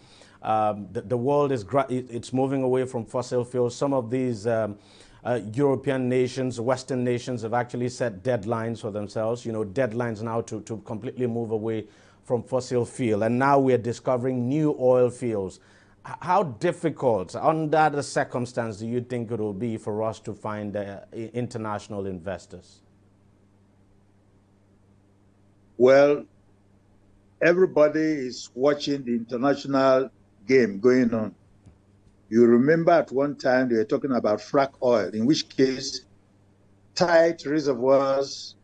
The world it's moving away from fossil fuel. Some of these European nations, Western nations have actually set deadlines for themselves, deadlines now to completely move away from fossil fuel. And now we're discovering new oil fields. How difficult, under the circumstance, do you think it will be for us to find international investors? Well, everybody is watching the international game going on. You remember at one time they were talking about frack oil, in which case tight reservoirs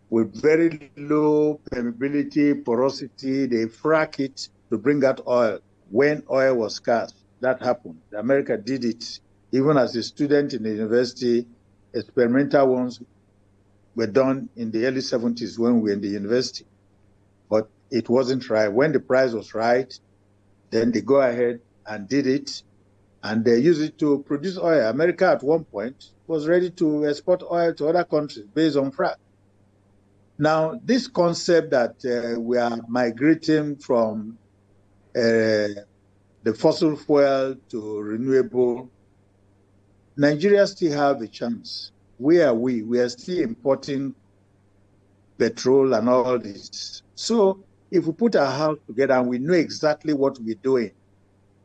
with very low permeability, porosity, they frack it to bring out oil when oil was scarce. That happened. America did it. Even as a student in the university, experimental ones were done in the early 70s when we were in the university. But it wasn't right. When the price was right, then they go ahead and did it, and they use it to produce oil. America at one point was ready to export oil to other countries based on frack. Now, this concept that we are migrating from the fossil fuel to renewable, Nigeria still have a chance. Where are we? We are still importing petrol and all this. So if we put our house together and we know exactly what we're doing,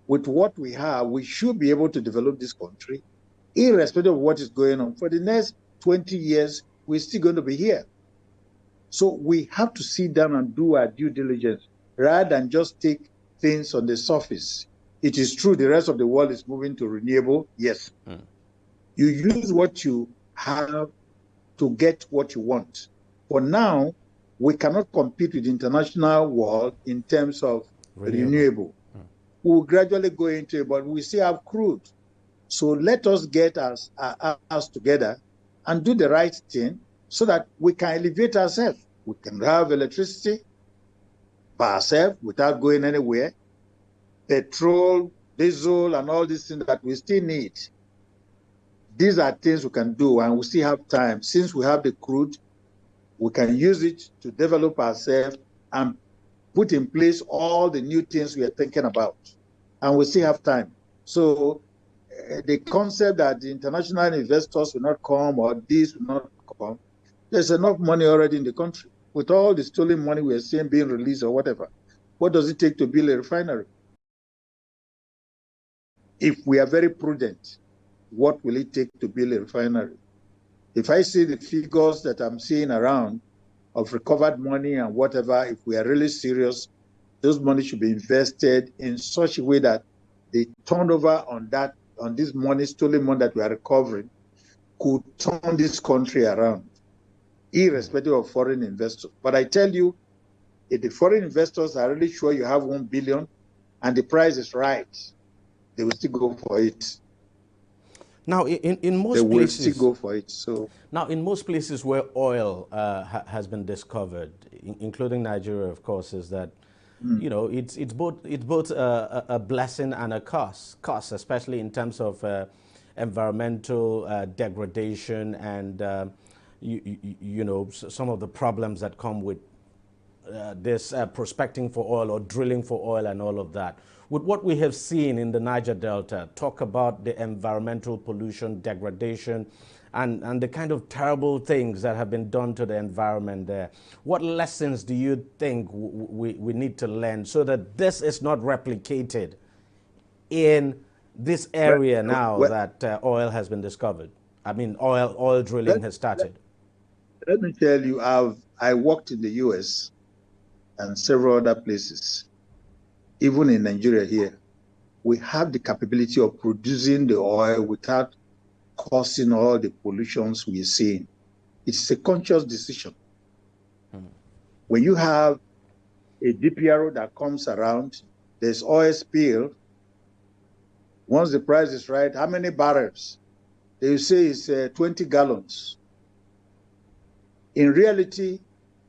with what we have, we should be able to develop this country, irrespective of what is going on. For the next 20 years, we're still going to be here. So we have to sit down and do our due diligence rather than just take things on the surface. It is true the rest of the world is moving to renewable, yes. You use what you have to get what you want. For now, we cannot compete with the international world in terms of renewable. We'll gradually go into it, but we still have crude. So let us get us together and do the right thing so that we can elevate ourselves. We can have electricity by ourselves without going anywhere, petrol, diesel, and all these things that we still need. These are things we can do, and we still have time. Since we have the crude, we can use it to develop ourselves and put in place all the new things we are thinking about. And we still have time. So the concept that the international investors will not come or this will not come, there's enough money already in the country. With all the stolen money we are seeing being released or whatever, what does it take to build a refinery? If we are very prudent, what will it take to build a refinery? If I see the figures that I'm seeing around of recovered money and whatever, if we are really serious, those money should be invested in such a way that the turnover on this money, stolen money that we are recovering, could turn this country around, irrespective of foreign investors. But I tell you, if the foreign investors are really sure you have 1 billion and the price is right, they will still go for it. Now, in most they places, will still go for it. So now, in most places where oil has been discovered, including Nigeria, of course, is that you know it's both a blessing and a curse, especially in terms of environmental degradation and you know, some of the problems that come with this prospecting for oil or drilling for oil and all of that. With what we have seen in the Niger Delta, talk about the environmental pollution, degradation, and the kind of terrible things that have been done to the environment there. What lessons do you think we need to learn so that this is not replicated in this area that oil has been discovered? I mean, oil drilling has started. Let me tell you, I worked in the US and several other places, even in Nigeria here. We have the capability of producing the oil without causing all the pollutions we are seeing. It's a conscious decision. When you have a DPRO that comes around, there's oil spill. Once the price is right, how many barrels? They say it's 20 gallons. In reality,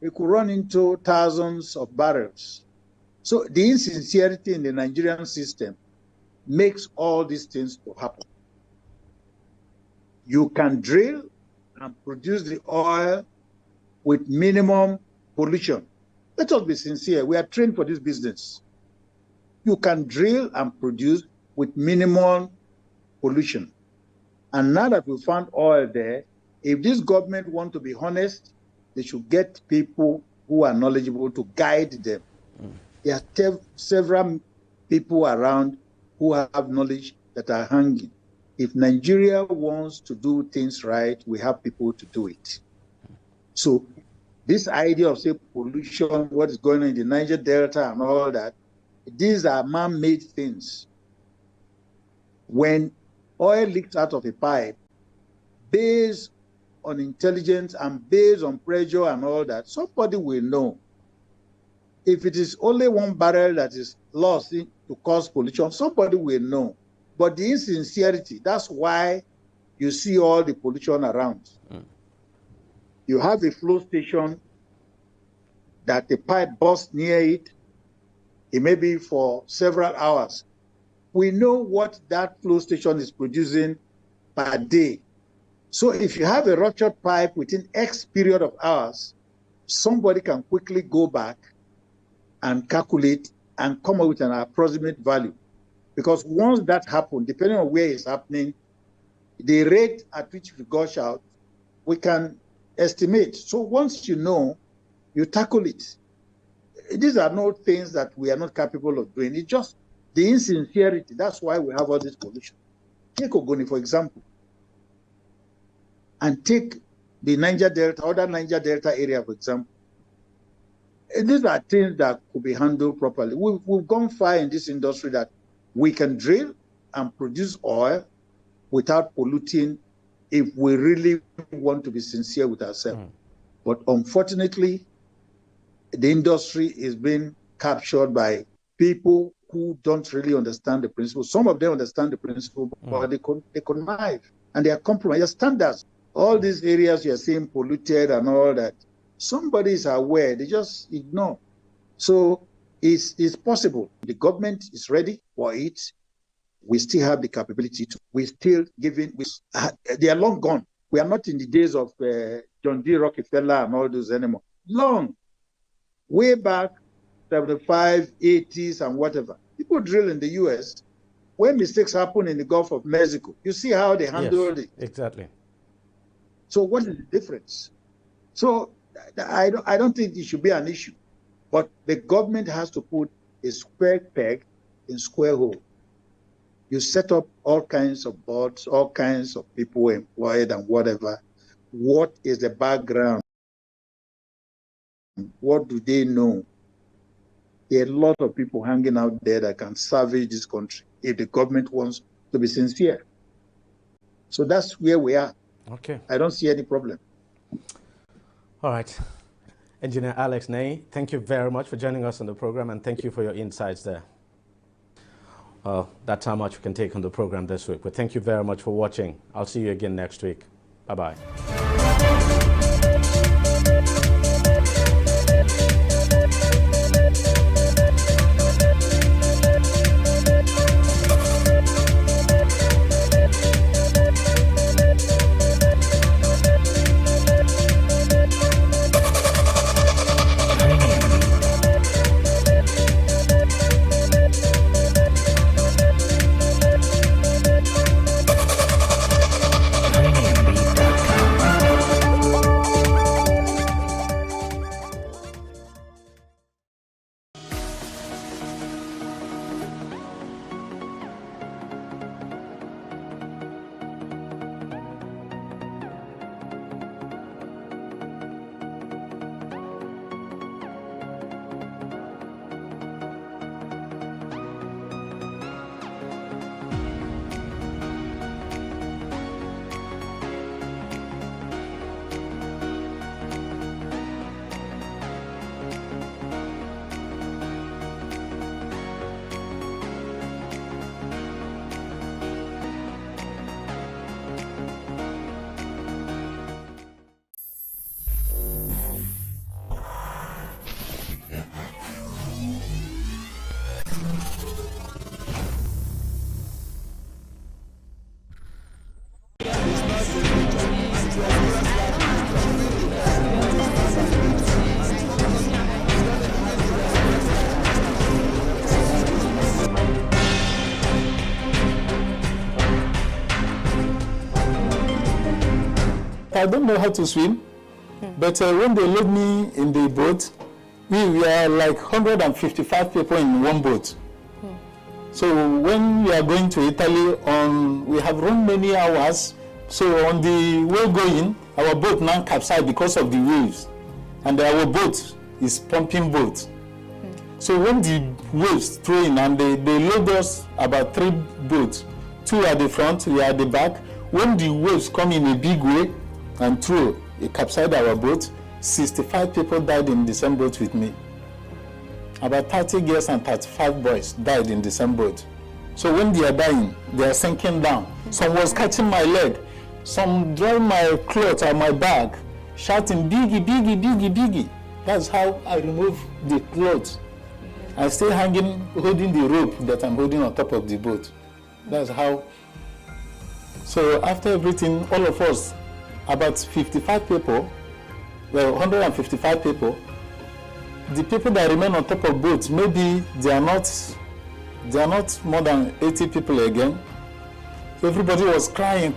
it could run into thousands of barrels. So the insincerity in the Nigerian system makes all these things to happen. You can drill and produce the oil with minimum pollution. Let us be sincere. We are trained for this business. You can drill and produce with minimum pollution. And now that we found oil there, if this government want to be honest, they should get people who are knowledgeable to guide them. There are several people around who have knowledge that are hanging. If Nigeria wants to do things right, we have people to do it. So this idea of, say, pollution, what is going on in the Niger Delta and all that, these are man-made things. When oil leaks out of a pipe, based on intelligence and based on pressure and all that, somebody will know. If it is only one barrel that is lost to cause pollution, somebody will know. But the insincerity, that's why you see all the pollution around. You have a flow station that the pipe bursts near it. It may be for several hours. We know what that flow station is producing per day. So if you have a ruptured pipe within X period of hours, somebody can quickly go back and calculate and come up with an approximate value. Because once that happens, depending on where it's happening, the rate at which we gush out, we can estimate. So once you know, you tackle it. These are not things that we are not capable of doing. It's just the insincerity. That's why we have all this pollution. Take Ogoni, for example, and take the Niger Delta, other Niger Delta area, for example. These are things that could be handled properly. We've gone far in this industry that we can drill and produce oil without polluting if we really want to be sincere with ourselves. But unfortunately, the industry is being captured by people who don't really understand the principle. Some of them understand the principle, but they connive and they are compromised standards. All these areas you are seeing polluted and all that, somebody is aware, they just ignore. So it's possible. The government is ready for it. We still have the capability to. We're still giving. They are long gone. We are not in the days of John D. Rockefeller and all those anymore. Long. Way back, 75, 80s and whatever. People drill in the US. When mistakes happen in the Gulf of Mexico, you see how they handled it. Exactly. So what is the difference? So I don't think it should be an issue. But the government has to put a square peg in square hole. You set up all kinds of boards, all kinds of people employed and whatever. What is the background? What do they know? There are a lot of people hanging out there that can salvage this country if the government wants to be sincere. So that's where we are. Okay. I don't see any problem. All right. Engineer Alex Ney, thank you very much for joining us on the program, and thank you for your insights there. That's how much we can take on the program this week. But thank you very much for watching. I'll see you again next week. Bye-bye. I don't know how to swim, but when they load me in the boat, we were like 155 people in one boat. So when we are going to Italy, we have run many hours. So on the way going, our boat now capsized because of the waves, and our boat is pumping boat. So when the waves throw in, and they load us about 3 boats, 2 at the front, we are at the back. When the waves come in a big way and throw, it capsized our boat. 65 people died in the same boat with me. About 30 girls and 35 boys died in the same boat. So when they are dying, they are sinking down. Some was catching my leg, some drawing my clothes on my bag, shouting, "Biggie, Biggie, Biggie, Biggie." That's how I remove the clothes. I stay hanging, holding the rope that I'm holding on top of the boat. That's how. So after everything, all of us, about 55 people, well, 155 people, the people that remain on top of boats, maybe they are not more than 80 people again. Everybody was crying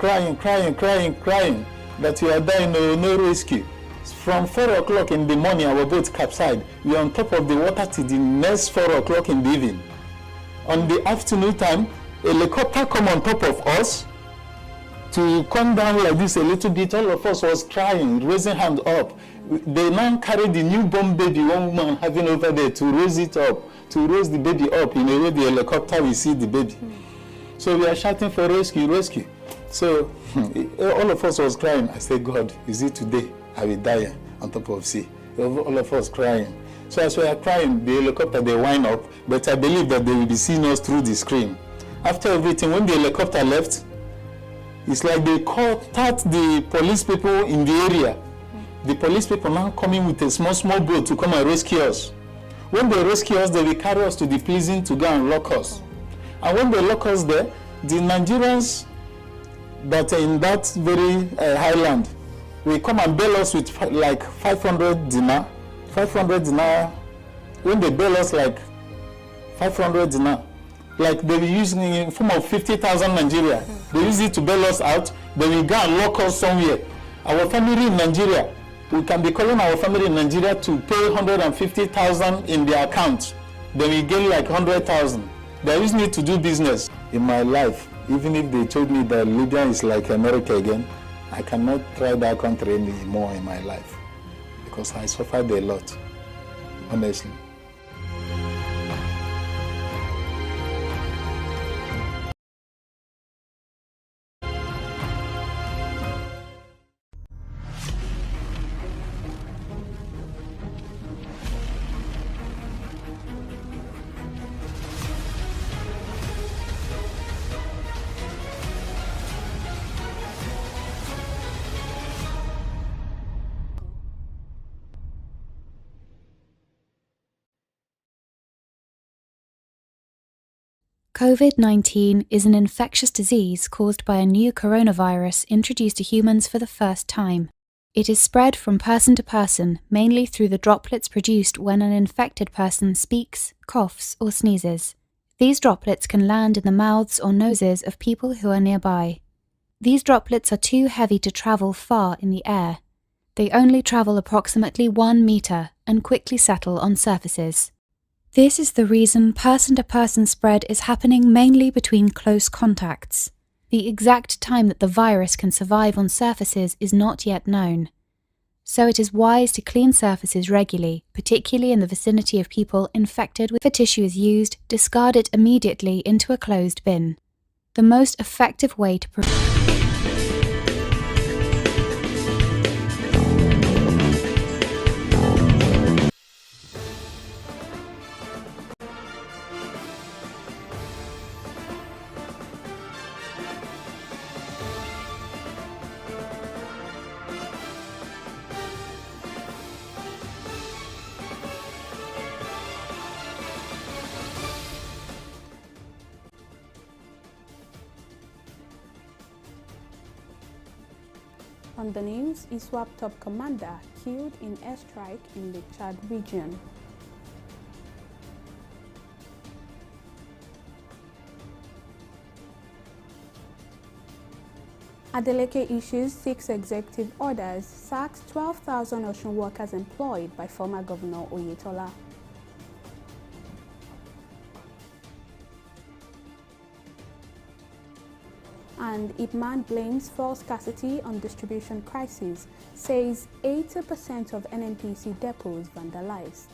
that we are dying, no rescue. From 4 o'clock in the morning, our boat capsized. We are on top of the water till the next 4 o'clock in the evening. On the afternoon time, a helicopter come on top of us to come down like this a little bit. All of us was crying, raising hand up. They now carried the newborn baby, one woman having over there, to raise it up, to raise the baby up. In a way, the helicopter will see the baby. So we are shouting for rescue, rescue. So all of us was crying. I said, God, is it today I will die on top of sea? All of us crying. So as we are crying, the helicopter, they wind up, but I believe that they will be seeing us through the screen. After everything, when the helicopter left, it's like they caught the police people in the area. The police people now coming with a small boat to come and rescue us. When they rescue us, they will carry us to the prison to go and lock us. And when they lock us there, the Nigerians that are in that very highland will come and bail us with like 500 dinar. 500 dinar. When they bail us like 500 dinar, like they were using in form of 50,000 Nigeria. They use it to bail us out. They will go and lock us somewhere. Our family in Nigeria, we can be calling our family in Nigeria to pay 150,000 in their account. Then we get like 100,000. They use me to do business. In my life, even if they told me that Libya is like America again, I cannot try that country anymore in my life because I suffered a lot, honestly. COVID-19 is an infectious disease caused by a new coronavirus introduced to humans for the first time. It is spread from person to person, mainly through the droplets produced when an infected person speaks, coughs, or sneezes. These droplets can land in the mouths or noses of people who are nearby. These droplets are too heavy to travel far in the air. They only travel approximately 1 meter and quickly settle on surfaces. This is the reason person-to-person spread is happening mainly between close contacts. The exact time that the virus can survive on surfaces is not yet known. So it is wise to clean surfaces regularly, particularly in the vicinity of people infected. If a tissue is used, discard it immediately into a closed bin. The most effective way to prevent On the news, ISWAP top commander killed in airstrike in the Chad region. Adeleke issues 6 executive orders, sacks 12,000 Osun workers employed by former Governor Oyetola. And Ipman blames fuel scarcity on distribution crisis, says 80% of NNPC depots vandalized.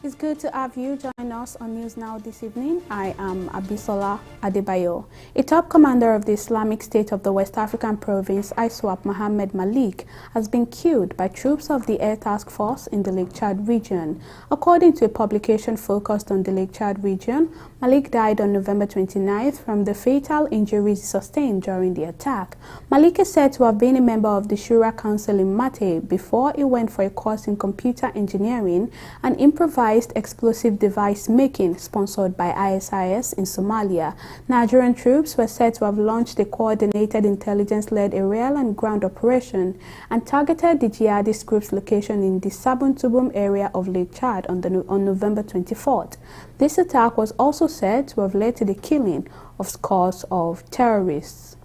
It's good to have you join us on News Now this evening. I am Abisola Adebayo. A top commander of the Islamic State of the West African province, ISWAP Mohammed Malik, has been killed by troops of the Air Task Force in the Lake Chad region. According to a publication focused on the Lake Chad region, Malik died on November 29th from the fatal injuries sustained during the attack. Malik is said to have been a member of the Shura Council in Mate before he went for a course in computer engineering and improvised specialized explosive device making sponsored by ISIS in Somalia. Nigerian troops were said to have launched a coordinated intelligence-led aerial and ground operation and targeted the jihadist group's location in the Sabon-Tubum area of Lake Chad on November 24th. This attack was also said to have led to the killing of scores of terrorists.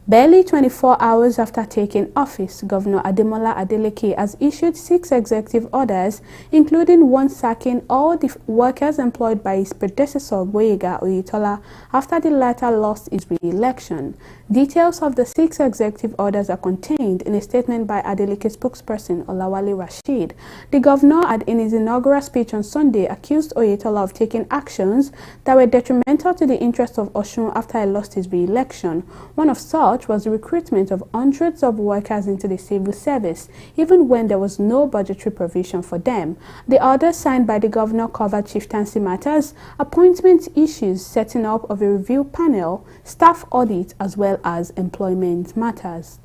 Barely 24 hours after taking office, Governor Ademola Adeleke has issued 6 executive orders, including one sacking all the workers employed by his predecessor, Gboyega Oyetola, after the latter lost his re-election. Details of the 6 executive orders are contained in a statement by Adeleke's spokesperson, Olawale Rashid. The governor, in his inaugural speech on Sunday, accused Oyetola of taking actions that were detrimental to the interests of Osun after he lost his re-election. One of such was the recruitment of hundreds of workers into the civil service, even when there was no budgetary provision for them. The orders signed by the governor covered chieftaincy matters, appointment issues, setting up of a review panel, staff audit, as well as employment matters.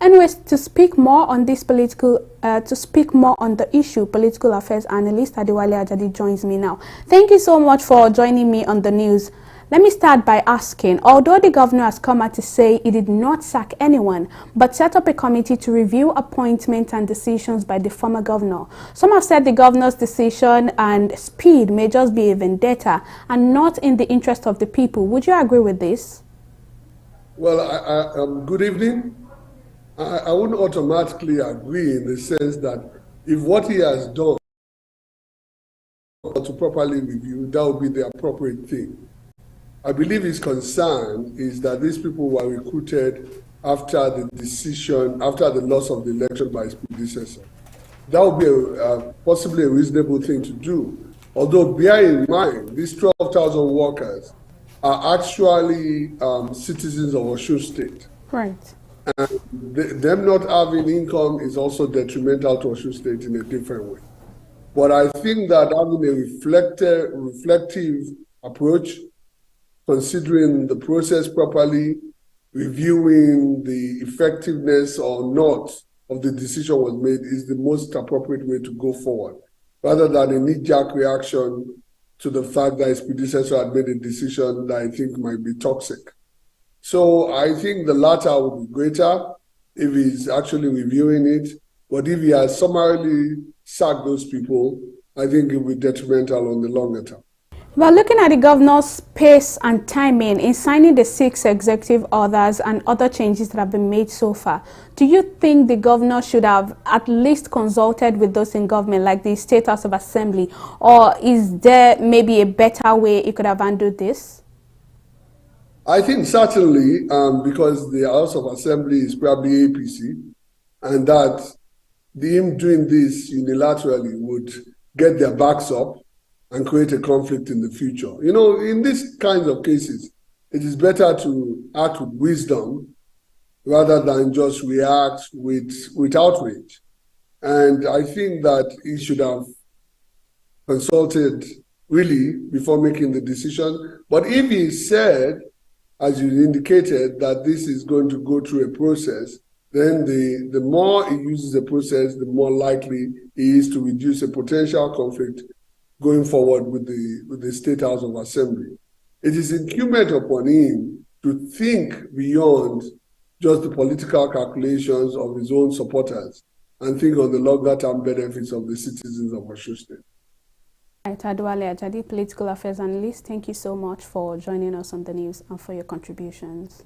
Anyways, to speak more on this the issue, political affairs analyst Adewale Ajadi joins me now. Thank you so much for joining me on the news. Let me start by asking, although the governor has come out to say he did not sack anyone, but set up a committee to review appointments and decisions by the former governor, some have said the governor's decision and speed may just be a vendetta and not in the interest of the people. Would you agree with this? Well, good evening. I wouldn't automatically agree in the sense that if what he has done to properly review, that would be the appropriate thing. I believe his concern is that these people were recruited after the decision, after the loss of the election by his predecessor. That would be possibly a reasonable thing to do. Although bear in mind, these 12,000 workers are actually citizens of Osun State. Right. And them not having income is also detrimental to Osun State in a different way. But I think that having a reflective approach, considering the process properly, reviewing the effectiveness or not of the decision was made is the most appropriate way to go forward, rather than a knee-jerk reaction to the fact that his predecessor had made a decision that I think might be toxic. So I think the latter would be greater if he's actually reviewing it, but if he has summarily sacked those people, I think it will be detrimental on the longer term. Well, looking at the governor's pace and timing in signing the 6 executive orders and other changes that have been made so far, do you think the governor should have at least consulted with those in government, like the State House of Assembly, or is there maybe a better way he could have handled this? I think certainly because the House of Assembly is probably APC, and that him doing this unilaterally would get their backs up and create a conflict in the future. You know, in these kinds of cases, it is better to act with wisdom rather than just react with outrage. And I think that he should have consulted really before making the decision. But if he said, as you indicated, that this is going to go through a process, then the more he uses the process, the more likely he is to reduce a potential conflict going forward with the State House of Assembly. It is incumbent upon him to think beyond just the political calculations of his own supporters and think on the longer-term benefits of the citizens of Osun State. Adewale Ajadi, political affairs analyst, thank you so much for joining us on the news and for your contributions.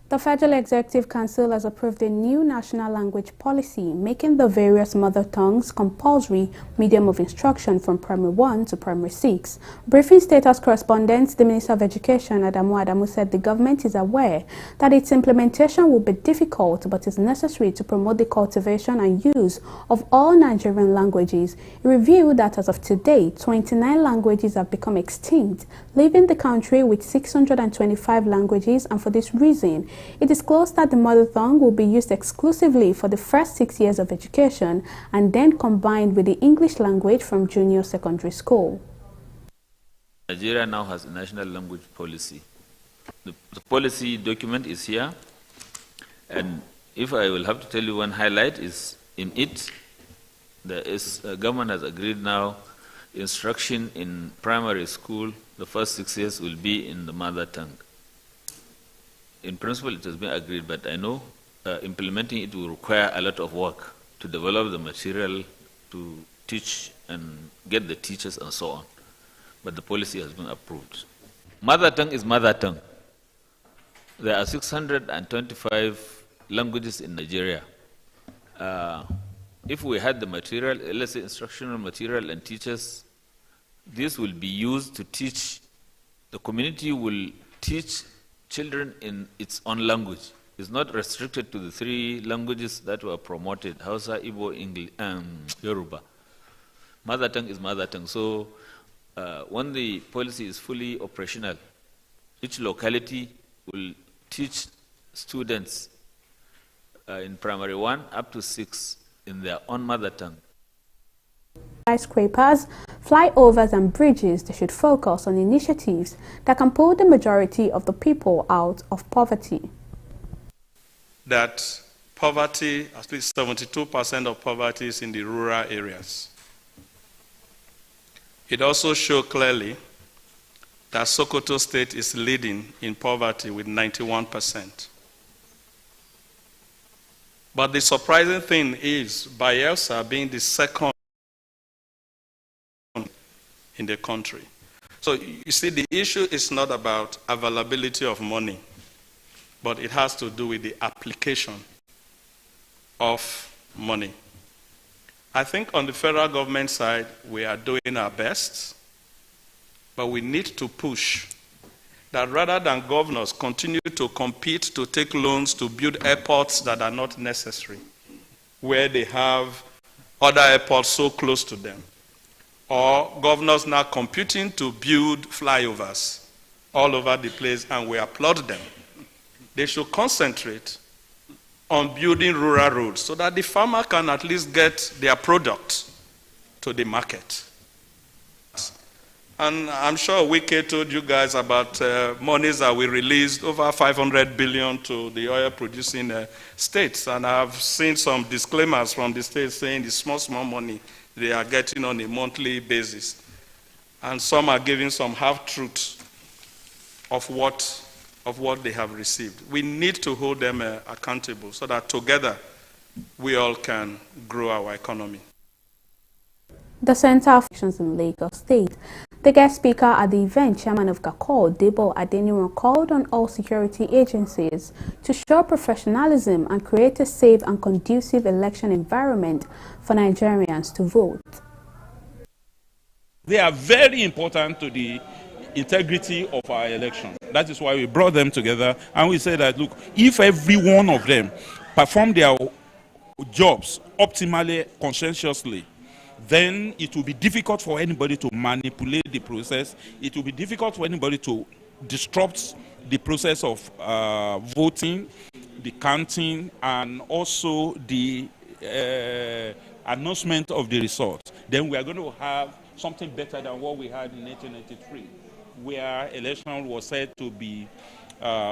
The Federal Executive Council has approved a new national language policy, making the various mother tongues compulsory medium of instruction from primary 1 to primary 6. Briefing State House correspondent, the Minister of Education, Adamu, said the government is aware that its implementation will be difficult, but is necessary to promote the cultivation and use of all Nigerian languages. He revealed that as of today, 29 languages have become extinct, leaving the country with 625 languages, and for this reason, it disclosed that the mother tongue will be used exclusively for the first 6 years of education and then combined with the English language from junior secondary school. Nigeria now has a national language policy. The policy document is here, and if I will have to tell you one highlight is in it, There is, government has agreed now, instruction in primary school, the first 6 years will be in the mother tongue. In principle, it has been agreed, but I know implementing it will require a lot of work to develop the material, to teach and get the teachers and so on. But the policy has been approved. Mother tongue is mother tongue. There are 625 languages in Nigeria. If we had the material, let's say instructional material and teachers, this will be used to teach, the community will teach children in its own language. It's not restricted to the 3 languages that were promoted, Hausa, Igbo, English, Yoruba. Mother tongue is mother tongue. So when the policy is fully operational, each locality will teach students in primary 1 up to 6 in their own mother tongue. Skyscrapers, flyovers and bridges, they should focus on initiatives that can pull the majority of the people out of poverty. That poverty, at least 72% of poverty is in the rural areas. It also shows clearly that Sokoto State is leading in poverty with 91%. But the surprising thing is Bayelsa being the second in the country. So you see, the issue is not about availability of money, but it has to do with the application of money. I think on the federal government side, we are doing our best, but we need to push that rather than governors continue to compete to take loans to build airports that are not necessary, where they have other airports so close to them, or governors now competing to build flyovers all over the place, and we applaud them. They should concentrate on building rural roads so that the farmer can at least get their product to the market. And I'm sure Wike told you guys about monies that we released, over 500 billion to the oil-producing states. And I've seen some disclaimers from the states saying the small money they are getting on a monthly basis. And some are giving some half-truths of what they have received. We need to hold them accountable so that together we all can grow our economy. The Center of Elections in Lagos State. The guest speaker at the event, Chairman of GACO, Debo Adeniran, called on all security agencies to show professionalism and create a safe and conducive election environment for Nigerians to vote. They are very important to the integrity of our election. That is why we brought them together and we said that, look, if every one of them perform their jobs optimally, conscientiously, then it will be difficult for anybody to manipulate the process. It will be difficult for anybody to disrupt the process of voting, the counting, and also the announcement of the results. Then we are going to have something better than what we had in 1993, where election was said to be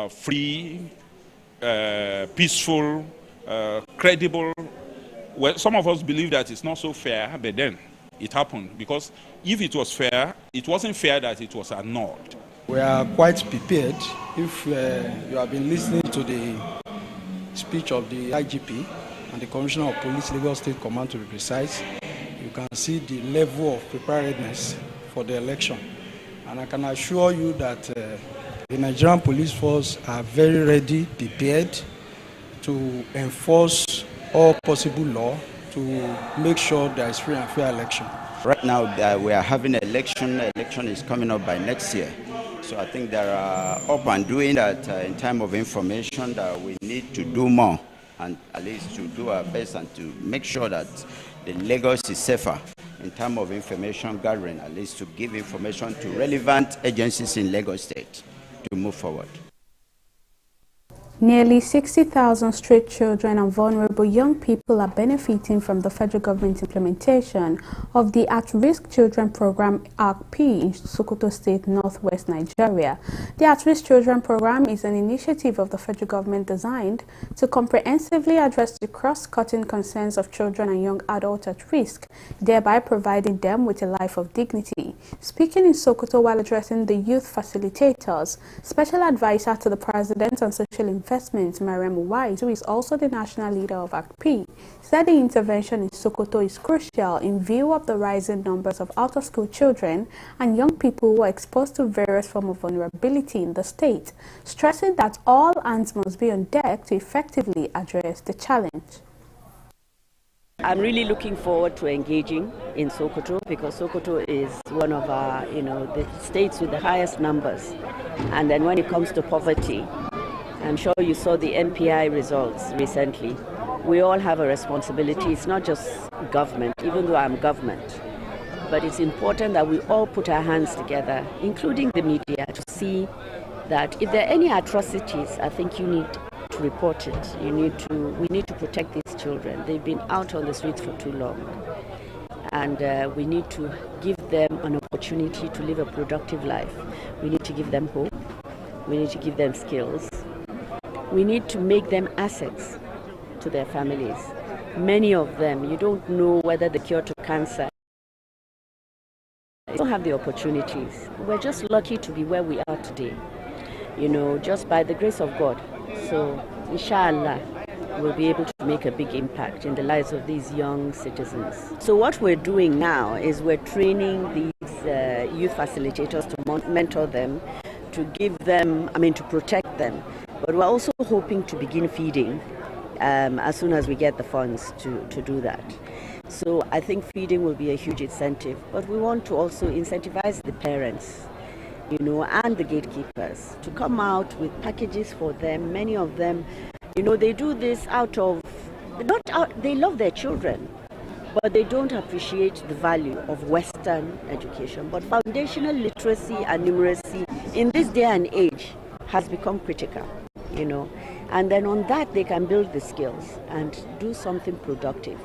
free, peaceful, credible. Well, some of us believe that it's not so fair, but then it happened. Because if it was fair, it wasn't fair that it was annulled. We are quite prepared. If you have been listening to the speech of the IGP and the Commissioner of Police, Lagos State Command to be precise, you can see the level of preparedness for the election. And I can assure you that the Nigerian police force are very ready, prepared to enforce all possible law to make sure there is free and fair election. Right now we are having an election. Election is coming up by next year. So I think there are up and doing that in terms of information that we need to do more and at least to do our best and to make sure that the Lagos is safer in terms of information gathering, at least to give information to relevant agencies in Lagos State to move forward. Nearly 60,000 street children and vulnerable young people are benefiting from the federal government implementation of the At-Risk Children Program (ARC-P) in Sokoto State, northwest Nigeria. The At-Risk Children Program is an initiative of the federal government designed to comprehensively address the cross-cutting concerns of children and young adults at risk, thereby providing them with a life of dignity. Speaking in Sokoto while addressing the youth facilitators, Special Advisor to the President on Social Investment, Mariam Wise, who is also the national leader of ACP, said the intervention in Sokoto is crucial in view of the rising numbers of out-of-school children and young people who are exposed to various forms of vulnerability in the state, stressing that all hands must be on deck to effectively address the challenge. I'm really looking forward to engaging in Sokoto because Sokoto is one of our, the states with the highest numbers. And then when it comes to poverty, I'm sure you saw the NPI results recently. We all have a responsibility. It's not just government, even though I'm government. But it's important that we all put our hands together, including the media, to see that if there are any atrocities, I think you need to report it. We need to protect these children. They've been out on the streets for too long. And we need to give them an opportunity to live a productive life. We need to give them hope. We need to give them skills. We need to make them assets to their families. Many of them, you don't know whether the cure to cancer. They don't have the opportunities. We're just lucky to be where we are today, just by the grace of God. So, inshallah, we'll be able to make a big impact in the lives of these young citizens. So what we're doing now is we're training these youth facilitators to mentor them, to give them, to protect them. But we're also hoping to begin feeding as soon as we get the funds to do that. So I think feeding will be a huge incentive, but we want to also incentivize the parents, and the gatekeepers to come out with packages for them. Many of them, they do this they love their children, but they don't appreciate the value of Western education. But foundational literacy and numeracy in this day and age has become critical. And then on that they can build the skills and do something productive.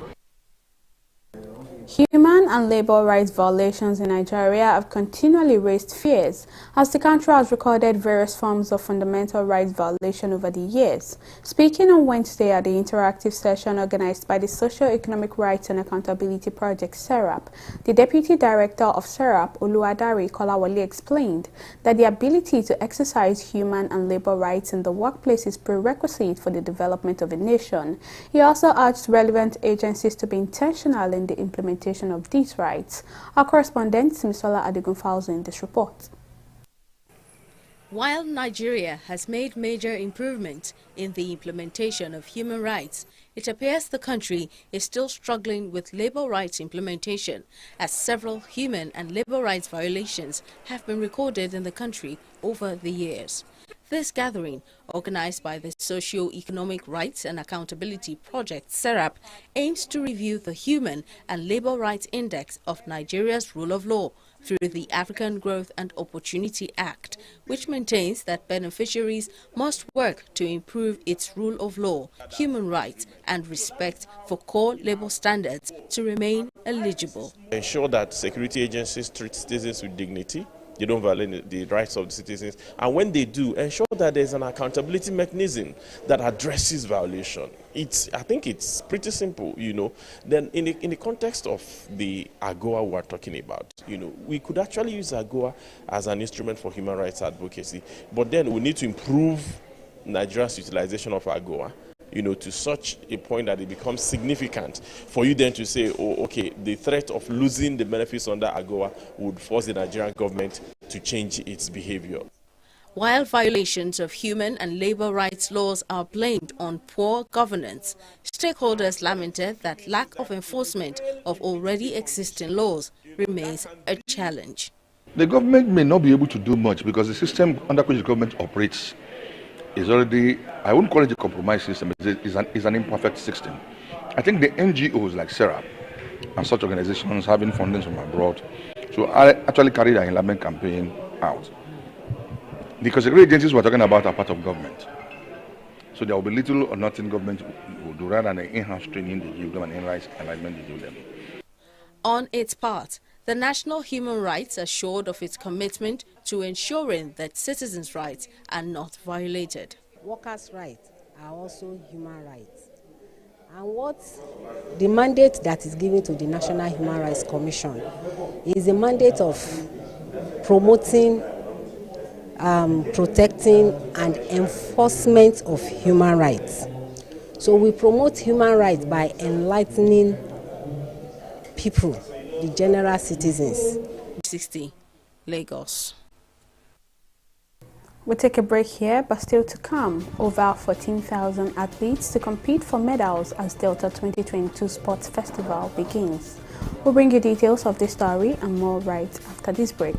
Human and labor rights violations in Nigeria have continually raised fears as the country has recorded various forms of fundamental rights violation over the years. Speaking on Wednesday at the interactive session organized by the Socio-Economic Rights and Accountability Project (SERAP), the Deputy Director of SERAP, Oluwadari Kolawole, explained that the ability to exercise human and labor rights in the workplace is prerequisite for the development of a nation. He also urged relevant agencies to be intentional in the implementation of these rights. Our correspondent Simisola Adigun files in this report. While Nigeria has made major improvements in the implementation of human rights, it appears the country is still struggling with labor rights implementation, as several human and labor rights violations have been recorded in the country over the years. This gathering, organized by the Socio-Economic Rights and Accountability Project (SERAP), aims to review the Human and Labor Rights Index of Nigeria's rule of law through the African Growth and Opportunity Act, which maintains that beneficiaries must work to improve its rule of law, human rights, and respect for core labor standards to remain eligible. Ensure that security agencies treat citizens with dignity. They don't violate the rights of the citizens. And when they do, ensure that there's an accountability mechanism that addresses violation. I think it's pretty simple, Then in the context of the AGOA we're talking about, we could actually use AGOA as an instrument for human rights advocacy. But then we need to improve Nigeria's utilization of AGOA, to such a point that it becomes significant for you then to say, oh, okay, the threat of losing the benefits under AGOA would force the Nigerian government to change its behavior. While violations of human and labor rights laws are blamed on poor governance, stakeholders lamented that lack of enforcement of already existing laws remains a challenge. The government may not be able to do much because the system under which the government operates is already, I wouldn't call it a compromised system, it's an imperfect system. I think the NGOs like SERAP and such organizations having funding from abroad, so I actually carried an enlightenment campaign out. Because the great agencies we're talking about are part of government. So there will be little or nothing government will do rather than the in-house training they give them and in-house alignment they give them. On its part, the National Human Rights assured of its commitment to ensuring that citizens' rights are not violated. Workers' rights are also human rights. And what the mandate that is given to the National Human Rights Commission is a mandate of promoting, protecting and enforcement of human rights. So we promote human rights by enlightening people, the general citizens. 60, Lagos. We'll take a break here, but still to come, over 14,000 athletes to compete for medals as Delta 2022 Sports Festival begins. We'll bring you details of this story and more right after this break.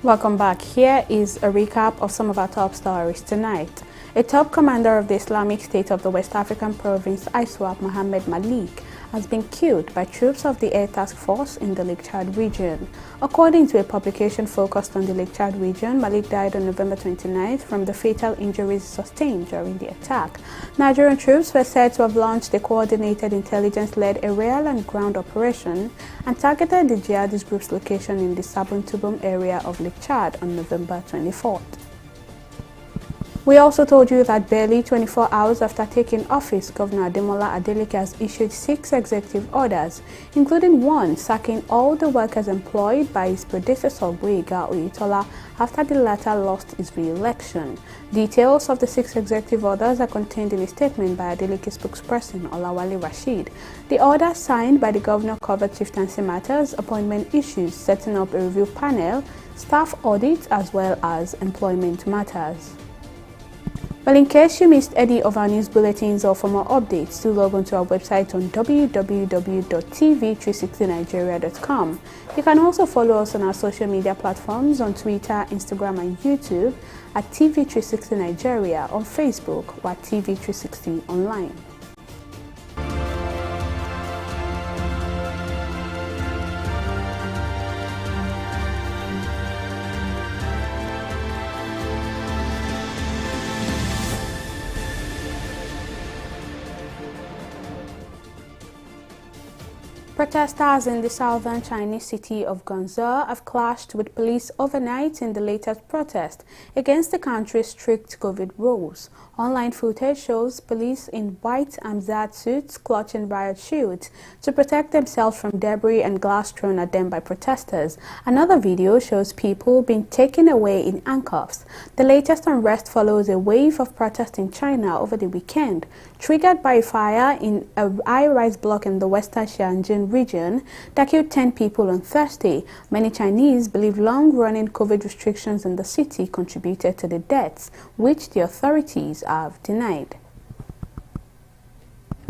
Welcome back. Here is a recap of some of our top stories tonight. A top commander of the Islamic State of the West African province, ISWAP, Mohammed Malik, has been killed by troops of the Air Task Force in the Lake Chad region. According to a publication focused on the Lake Chad region, Malik died on November 29th from the fatal injuries sustained during the attack. Nigerian troops were said to have launched a coordinated intelligence-led aerial and ground operation and targeted the jihadist group's location in the Sabon-Tubum area of Lake Chad on November 24th. We also told you that barely 24 hours after taking office, Governor Ademola Adeleke has issued 6 executive orders, including one sacking all the workers employed by his predecessor, Boyega Oyetola, after the latter lost his re-election. Details of the 6 executive orders are contained in a statement by Adeleke's spokesperson, Olawale Rashid. The orders signed by the governor covered chieftaincy matters, appointment issues, setting up a review panel, staff audits, as well as employment matters. Well, in case you missed any of our news bulletins or for more updates, do log on to our website on www.tv360nigeria.com. You can also follow us on our social media platforms on Twitter, Instagram and YouTube at TV360 Nigeria, on Facebook or at TV360 Online. Protesters in the southern Chinese city of Guangzhou have clashed with police overnight in the latest protest against the country's strict COVID rules. Online footage shows police in white Amzad suits clutching riot shields to protect themselves from debris and glass thrown at them by protesters. Another video shows people being taken away in handcuffs. The latest unrest follows a wave of protest in China over the weekend, triggered by a fire in a high-rise block in the western Xianjin region that killed 10 people on Thursday. Many Chinese believe long-running COVID restrictions in the city contributed to the deaths, which the authorities have denied.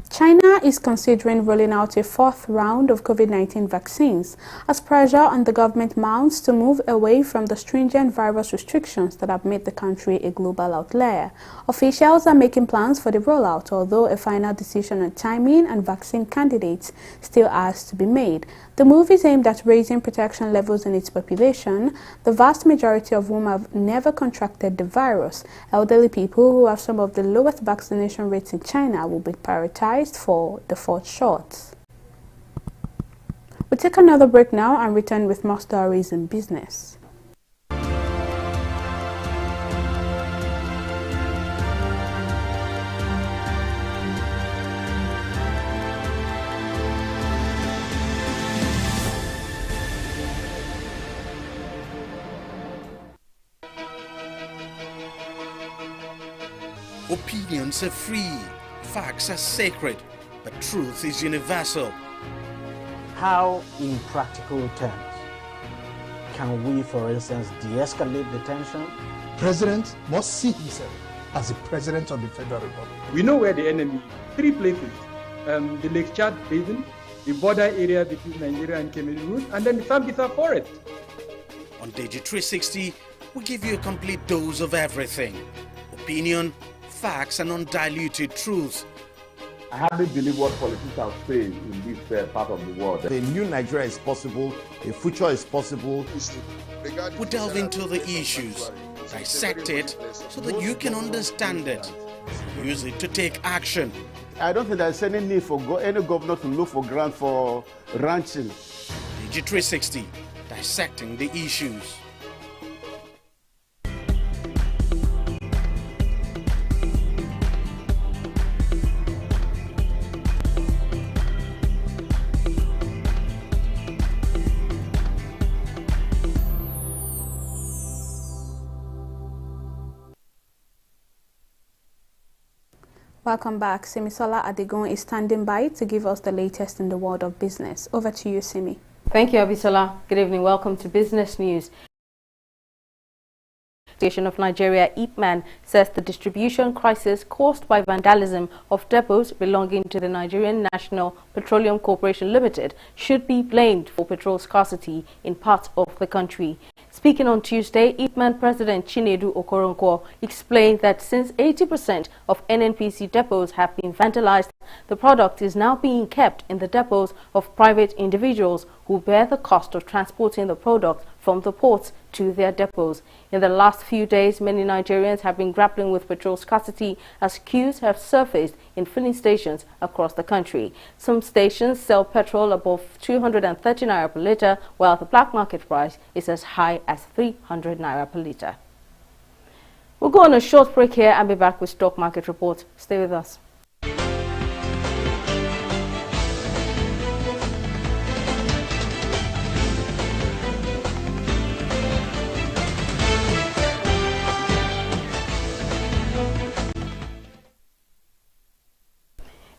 China is considering rolling out a 4th round of COVID-19 vaccines as pressure on the government mounts to move away from the stringent virus restrictions that have made the country a global outlier. Officials are making plans for the rollout, although a final decision on timing and vaccine candidates still has to be made. The move is aimed at raising protection levels in its population, the vast majority of whom have never contracted the virus. Elderly people who have some of the lowest vaccination rates in China will be prioritized for the 4th shots. We'll take another break now and return with more stories in business. Opinions are free, facts are sacred, but truth is universal. How, in practical terms, can we, for instance, de-escalate the tension? President must see himself as the President of the Federal Republic. We know where the enemy is. 3 places. The Lake Chad Basin, the border area between Nigeria and Cameroon, and then the Sambisa Forest. On TV360, we give you a complete dose of everything. Opinion, facts, and undiluted truth. I hardly believe what politicians say in this part of the world. A new Nigeria is possible, a future is possible. We delve into the issues, dissect it so that you can understand it, use it to take action. I don't think there's any need for any governor to look for grant for ranching. TV360, dissecting the issues. Welcome back. Simisola Adegon is standing by to give us the latest in the world of business. Over to you, Simi. Thank you, Abisola. Good evening. Welcome to Business News. Station of Nigeria, Ipman, says the distribution crisis caused by vandalism of depots belonging to the Nigerian National Petroleum Corporation Limited should be blamed for petrol scarcity in parts of the country. Speaking on Tuesday, Ipman President Chinedu Okoronkwo explained that since 80% of NNPC depots have been vandalized, the product is now being kept in the depots of private individuals who bear the cost of transporting the product from the ports to their depots. In the last few days, many Nigerians have been grappling with petrol scarcity as queues have surfaced in filling stations across the country. Some stations sell petrol above 230 naira per litre, while the black market price is as high as 300 naira per litre. We'll go on a short break here and be back with stock market report. Stay with us.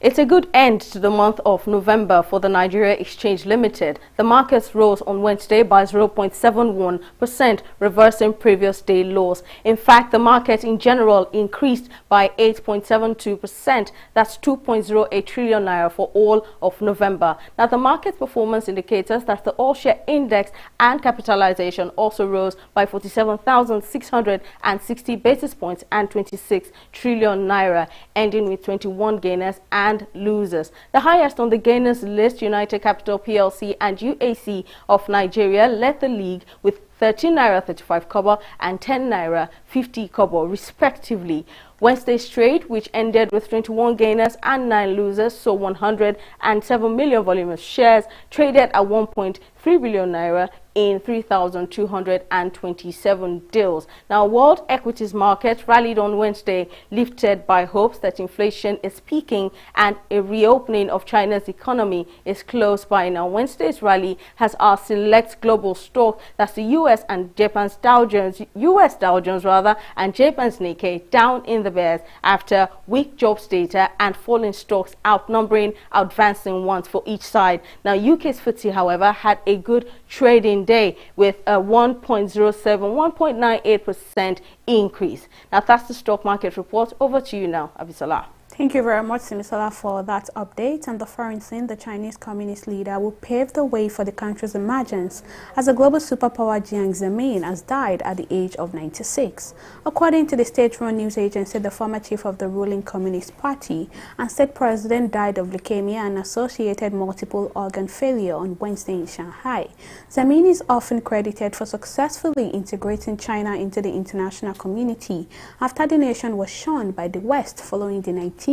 It's a good end to the month of November for the Nigeria Exchange Limited. The markets rose on Wednesday by 0.71%, reversing previous day lows. In fact, the market in general increased by 8.72%. That's 2.08 trillion naira for all of November. Now, the market performance indicators that the all-share index and capitalization also rose by 47,660 basis points and 26 trillion naira, ending with 21 gainers and losers. The highest on the gainers list, United Capital PLC and UAC of Nigeria, led the league with 13 naira 35 kobo and 10 naira 50 kobo respectively. Wednesday's trade, which ended with 21 gainers and 9 losers, saw 107 million volume of shares traded at 1.3 billion naira in 3,227 deals. Now, world equities market rallied on Wednesday, lifted by hopes that inflation is peaking and a reopening of China's economy is close by. Now, Wednesday's rally has our select global stock, that's the US and Japan's Dow Jones, US Dow Jones rather, and Japan's Nikkei down in the bears after weak jobs data and falling stocks advancing ones for each side. Now, UK's FTSE, however, had a good trading day with a 1.98% increase. Now, that's the stock market report. Over to you now, Abisola. Thank you very much, Simisola, for that update. And the foreign scene, the Chinese communist leader will pave the way for the country's emergence as the global superpower Jiang Zemin has died at the age of 96. According to the state-run news agency, the former chief of the ruling Communist Party and state president died of leukemia and associated multiple organ failure on Wednesday in Shanghai. Zemin is often credited for successfully integrating China into the international community after the nation was shunned by the West following the 1989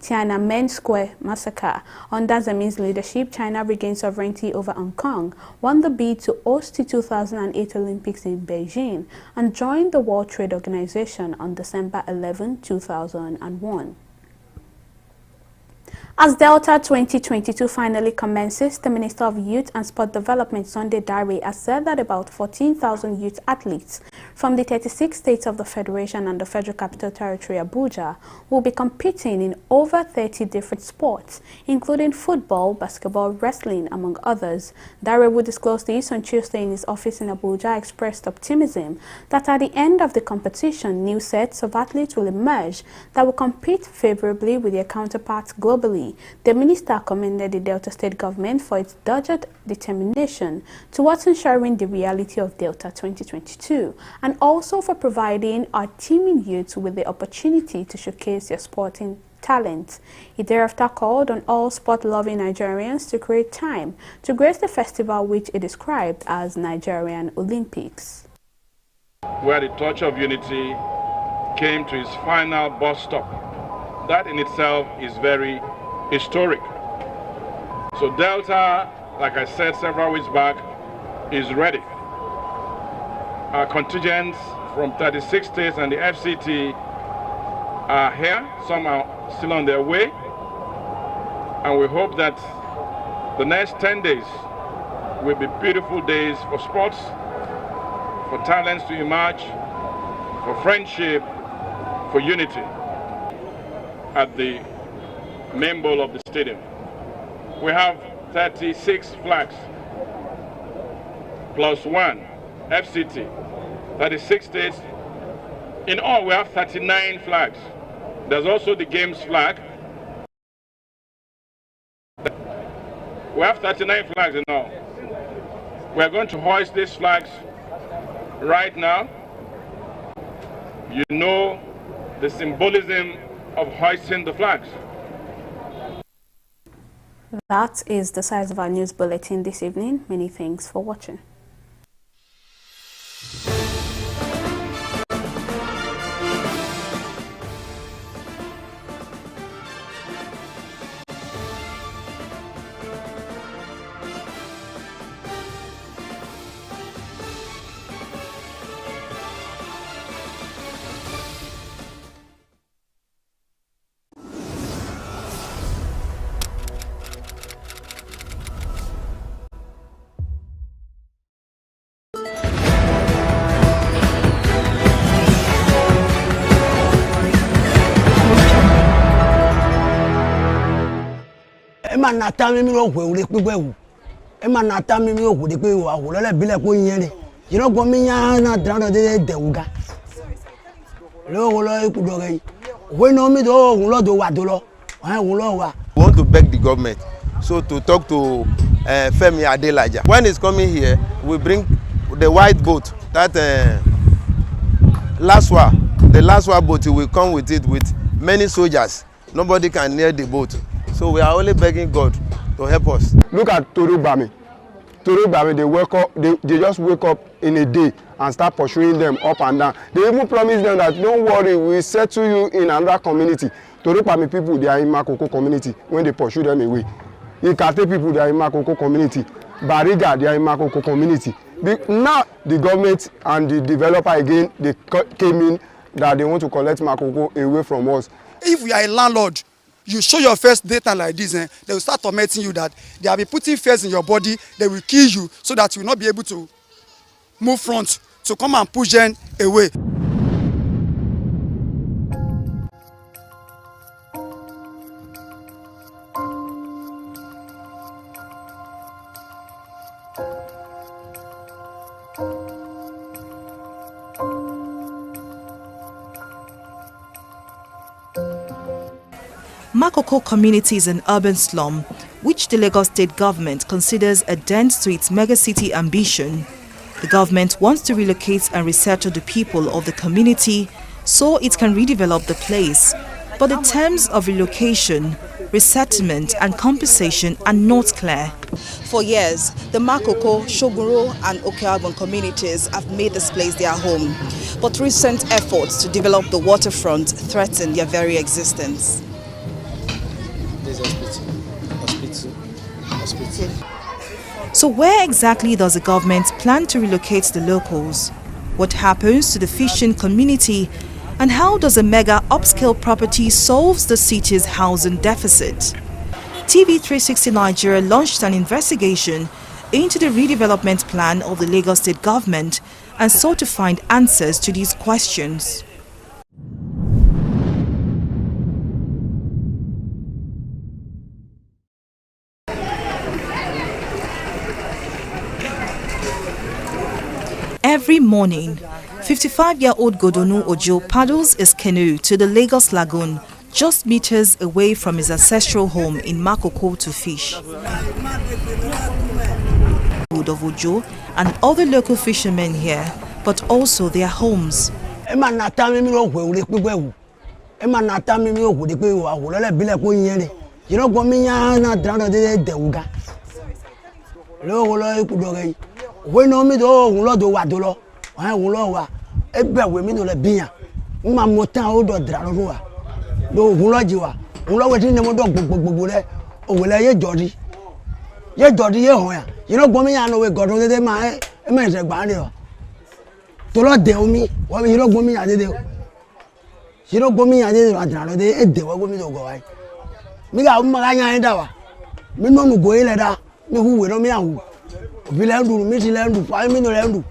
Tiananmen Square massacre. Under Zemin's leadership, China regained sovereignty over Hong Kong, won the bid to host the 2008 Olympics in Beijing, and joined the World Trade Organization on December 11, 2001. As Delta 2022 finally commences, the Minister of Youth and Sport Development, Sunday Dare, has said that about 14,000 youth athletes from the 36 states of the Federation and the Federal Capital Territory, Abuja, will be competing in over 30 different sports, including football, basketball, wrestling, among others. Dare, who disclosed this on Tuesday in his office in Abuja, expressed optimism that at the end of the competition, new sets of athletes will emerge that will compete favorably with their counterparts globally. The minister commended the Delta State government for its dogged determination towards ensuring the reality of Delta 2022 and also for providing our teaming youths with the opportunity to showcase their sporting talent. He thereafter called on all sport-loving Nigerians to create time to grace the festival which he described as Nigerian Olympics. Where the Torch of Unity came to its final bus stop. That in itself is very historic. So Delta, like I said several weeks back, is ready. Our contingents from 36 states and the FCT are here. Some are still on their way. And we hope that the next 10 days will be beautiful days for sports, for talents to emerge, for friendship, for unity at the main bowl of the stadium. We have 36 flags plus one FCT, 36 states. In all, we have 39 flags. There's also the games flag. We have 39 flags in all. We're going to hoist these flags right now. You know the symbolism of hoisting the flags. That is the size of our news bulletin this evening. Many thanks for watching. Ema na ta mi ro gwe ore pe gwewu ema na ta mi ro gwe pe wa wo lele bile ko yen re you know go mi yan na dran de dewuga lo wo lo iku do re we no mi do ohun lo do wa do lo ohun lo wa. We want to beg the government so to talk to Femi Adelaja. When he's coming here, we bring the white boat that the last one boat will come with it with many soldiers. Nobody can near the boat. So we are only begging God to help us. Look at Torubami. Torubami, they just wake up in a day and start pursuing them up and down. They even promise them that don't worry, we settle you in another community. Torubami people, they are in Makoko community when they pursue them away. Ikate people, they are in Makoko community. Bariga, they are in Makoko community. Now the government and the developer again, they came in that they want to collect Makoko away from us. If we are a landlord, you show your first data like this, they will start tormenting you that they will be putting fears in your body, they will kill you so that you will not be able to move front, to come and push them away. Makoko community is an urban slum which the Lagos State government considers a dent to its megacity ambition. The government wants to relocate and resettle the people of the community so it can redevelop the place. But the terms of relocation, resettlement and compensation are not clear. For years, the Makoko, Shoguro and Okeagbon communities have made this place their home. But recent efforts to develop the waterfront threaten their very existence. So where exactly does the government plan to relocate the locals? What happens to the fishing community? And how does a mega upscale property solve the city's housing deficit? TV360 Nigeria launched an investigation into the redevelopment plan of the Lagos State government and sought to find answers to these questions. Every morning, 55-year-old Godonu Ojo paddles his canoe to the Lagos Lagoon, just meters away from his ancestral home in Makoko to fish. Of Ojo and other local fishermen here, but also their homes. Ye jodi ye hon ya you know gbomi ya no we godun dede ma e me se gba re o to lo de omi wo you know gbomi ya dede you know gbomi ya dede adran de e de wo gbomi to go wa mi ga mo ga yan da wa mi no nu go ile da mi hu we no mi awu bi le ndu mi ti le ndu pa mi no le ndu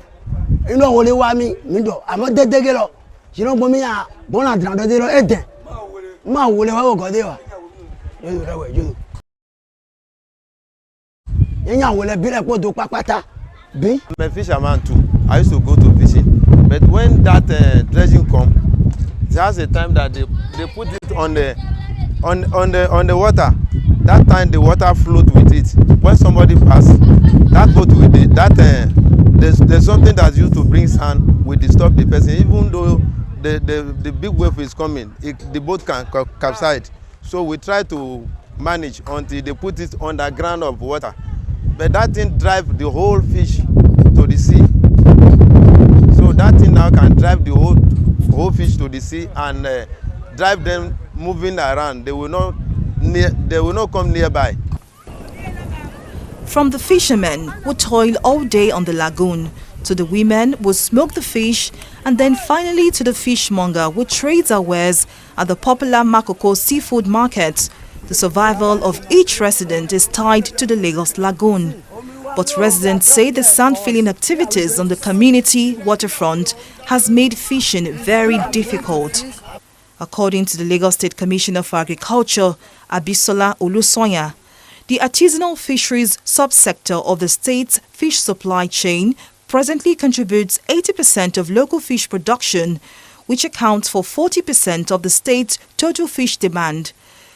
ino wo le wa mi do amo dede ge lo you know gbomi ya bon adran de lo e de ma wo le wa go de wa yo re we yo I'm a fisherman too. I used to go to fishing, but when that dredging come, there's a time that they put it on the water. That time the water float with it. When somebody pass, that boat with it, there's something that's used to bring sand will disturb the person. Even though the big wave is coming, the boat can capsize. So we try to manage until they put it on the ground of water. But that thing drive the whole fish to the sea. So that thing now can drive the whole fish to the sea and drive them moving around. They will not come nearby. From the fishermen who toil all day on the lagoon, to the women who smoke the fish, and then finally to the fishmonger who trades our wares at the popular Makoko seafood market, the survival of each resident is tied to the Lagos Lagoon. But residents say the sand-filling activities on the community waterfront has made fishing very difficult. According to the Lagos State Commissioner for Agriculture, Abisola Olusoya, the artisanal fisheries subsector of the state's fish supply chain presently contributes 80% of local fish production, which accounts for 40% of the state's total fish demand.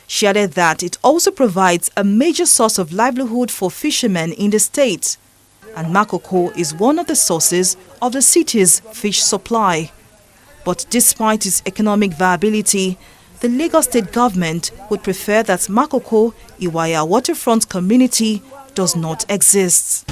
She added that it also provides a major source of livelihood for fishermen in the state, and Makoko is one of the sources of the city's fish supply. But despite its economic viability, the Lagos State government would prefer that Makoko, Iwaya waterfront community does not exist.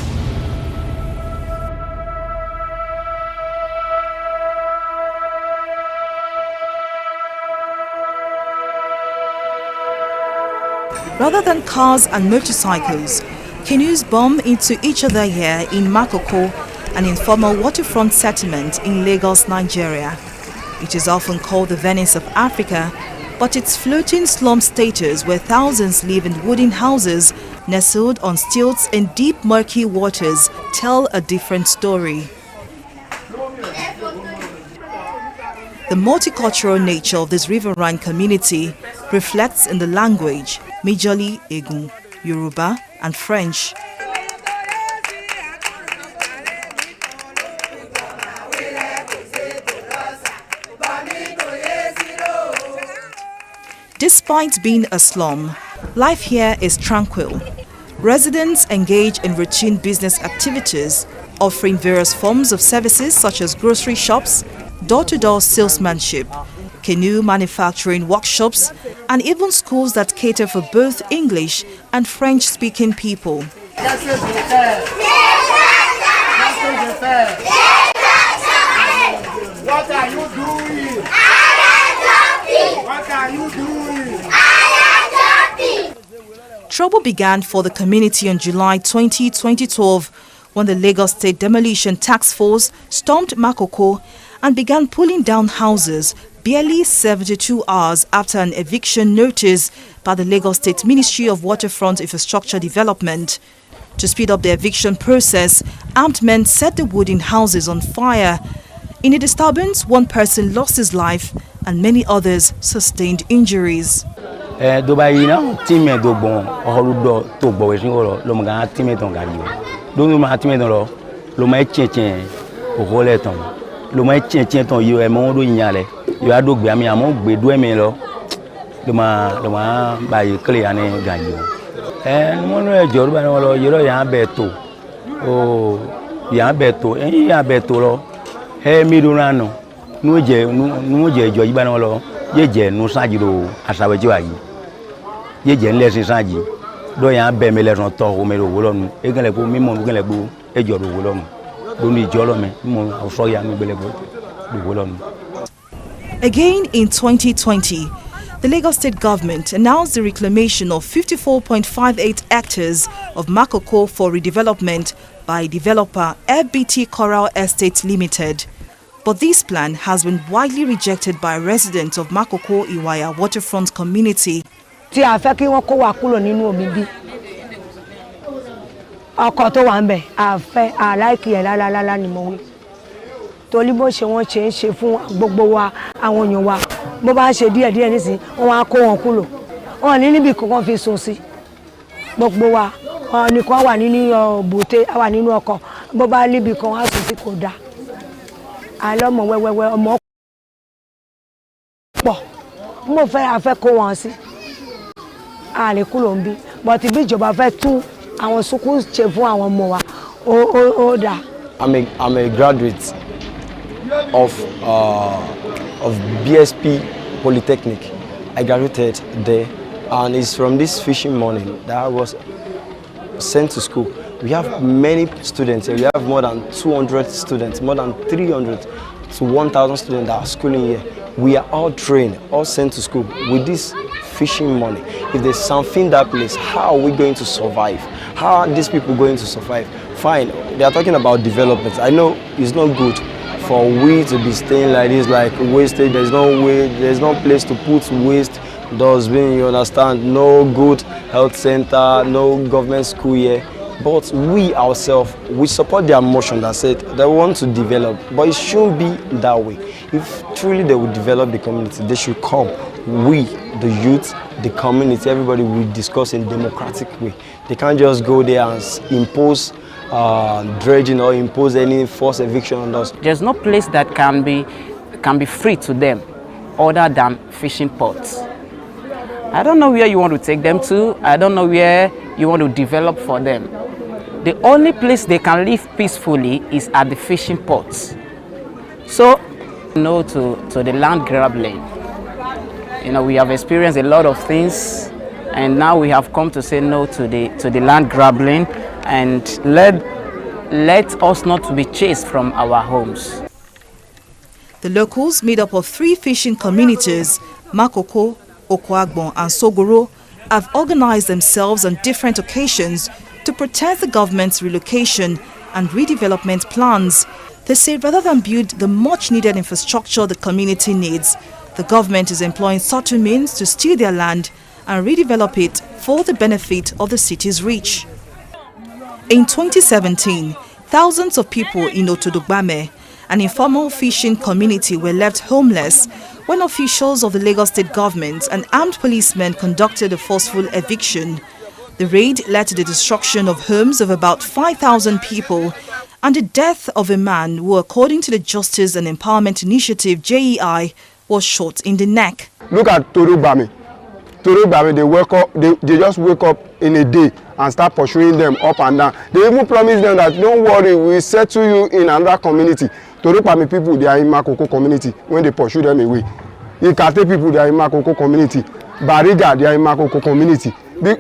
Rather than cars and motorcycles, canoes bump into each other here in Makoko, an informal waterfront settlement in Lagos, Nigeria. It is often called the Venice of Africa, but its floating slum status where thousands live in wooden houses nestled on stilts in deep murky waters tell a different story. The multicultural nature of this riverine community reflects in the language, majorly Egun, Yoruba and French. Despite being a slum, life here is tranquil. Residents engage in routine business activities, offering various forms of services such as grocery shops, door-to-door salesmanship, canoe manufacturing workshops, and even schools that cater for both English and French-speaking people. What are you doing? What are you doing? Trouble began for the community on July 20, 2012, when the Lagos State Demolition Task Force stormed Makoko and began pulling down houses barely 72 hours after an eviction notice by the Lagos State Ministry of Waterfront Infrastructure Development. To speed up the eviction process, armed men set the wooden houses on fire. In the disturbance, one person lost his life and many others sustained injuries. Again in 2020, the Lagos State government announced the reclamation of 54.58 hectares of Makoko for redevelopment by developer FBT Coral Estate Limited. But this plan has been widely rejected by residents of Makoko Iwaya waterfront community. Tí a fẹ́ kí wọ́n kó wa kúrò nínú omi bí ọkọ̀ tó wà ńbẹ̀ a fẹ́ àláìkì ẹ̀ lálálálá ni mo wí torí bó ṣe wọ́n ṣe ń ṣe fún gbogbo wa àwọn èèyàn wa bó bá ṣe díẹ̀ díẹ̀ nísìn wọ́n á kó wọn kúrò wọ́n ní níbi kankan fi sùn sí gbogbo wa nìkan wà nínú bòté wà nínú ọkọ̀ bó bá níbi kan wá sùn sí kò dáa àlọ́mọ wẹ́wẹ́wẹ́ ọmọ pọ̀ mo fẹ́ afẹ́ kó wọn sí àlè kúrò ń bí but bí ìjọba fẹ́ tún àwọn sukùl ṣe fún àwọn ọmọ wa ó dà. I'm a graduate of BSP Polytechnic. I graduated there, and it's from this fishing money that I was sent to school. We have many students here. We have more than 200 students, more than 300 to 1,000 students that are schooling here. We are all trained, all sent to school with this fishing money. If there's something that place, how are we going to survive? How are these people going to survive? Fine, they are talking about development. I know it's not good for we to be staying like this, like wasted. There's no way, there's no place to put waste, dustbin, you understand? No good health center, no government school here. But we ourselves, we support their motion that said they want to develop, but it shouldn't be that way. If truly they will develop the community, they should come. We, the youth, the community, everybody will discuss in a democratic way. They can't just go there and impose dredging or impose any forced eviction on us. There's no place that can be free to them other than fishing ports. I don't know where you want to take them to. I don't know where you want to develop for them. The only place they can live peacefully is at the fishing ports. So, no to the land grabbing. You know, we have experienced a lot of things, and now we have come to say no to the land grabbing, and let us not be chased from our homes. The locals, made up of 3 fishing communities, Makoko, Okwagbon and Sogoro, have organized themselves on different occasions to protest the government's relocation and redevelopment plans. They say rather than build the much-needed infrastructure the community needs, the government is employing subtle means to steal their land and redevelop it for the benefit of the city's rich. In 2017, thousands of people in Otodogbame, an informal fishing community, were left homeless when officials of the Lagos State government and armed policemen conducted a forceful eviction. The raid led to the destruction of homes of about 5,000 people and the death of a man who, according to the Justice and Empowerment Initiative (JEI), was shot in the neck. Look at Torugbame. Torugbame, they just wake up in a day and start pursuing them up and down. They even promise them that don't worry, we'll settle you in another community. Torugbame people, they are in Makoko community when they pursue them away. Ikate people, they are in Makoko community. Bariga, they are in Makoko community.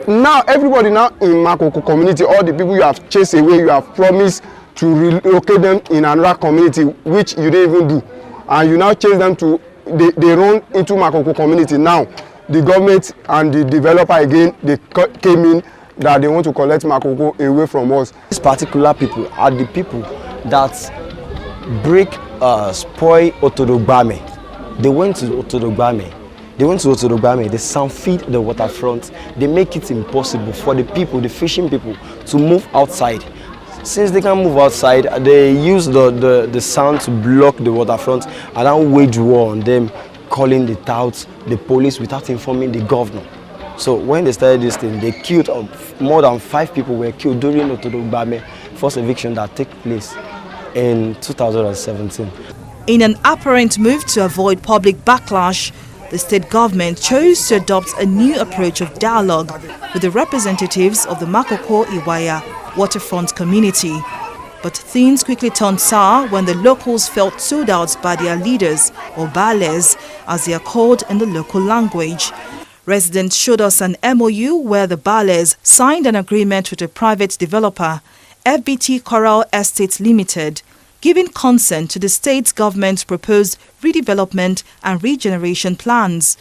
Now everybody now in Makoko community, all the people you have chased away, you have promised to relocate them in another community, which you didn't even do. And you now chase them to, they run into Makoko community. Now the government and the developer again, they came in that they want to collect Makoko away from us. These particular people are the people that spoil Otodogbame. They went to Otodogbame. They went to Otodogbame, they sound feed the waterfront. They make it impossible for the people, the fishing people, to move outside. Since they can't move outside, they use the sound to block the waterfront and then wage war on them, calling the touts, the police, without informing the governor. So when they started this thing, they killed more than 5 people were killed during Otodogbame first eviction that took place in 2017. In an apparent move to avoid public backlash, the state government chose to adopt a new approach of dialogue with the representatives of the Makoko Iwaya waterfront community. But things quickly turned sour when the locals felt sold out by their leaders, or bales, as they are called in the local language. Residents showed us an MOU where the bales signed an agreement with a private developer, FBT Coral Estate Limited, giving consent to the state government's proposed redevelopment and regeneration plans.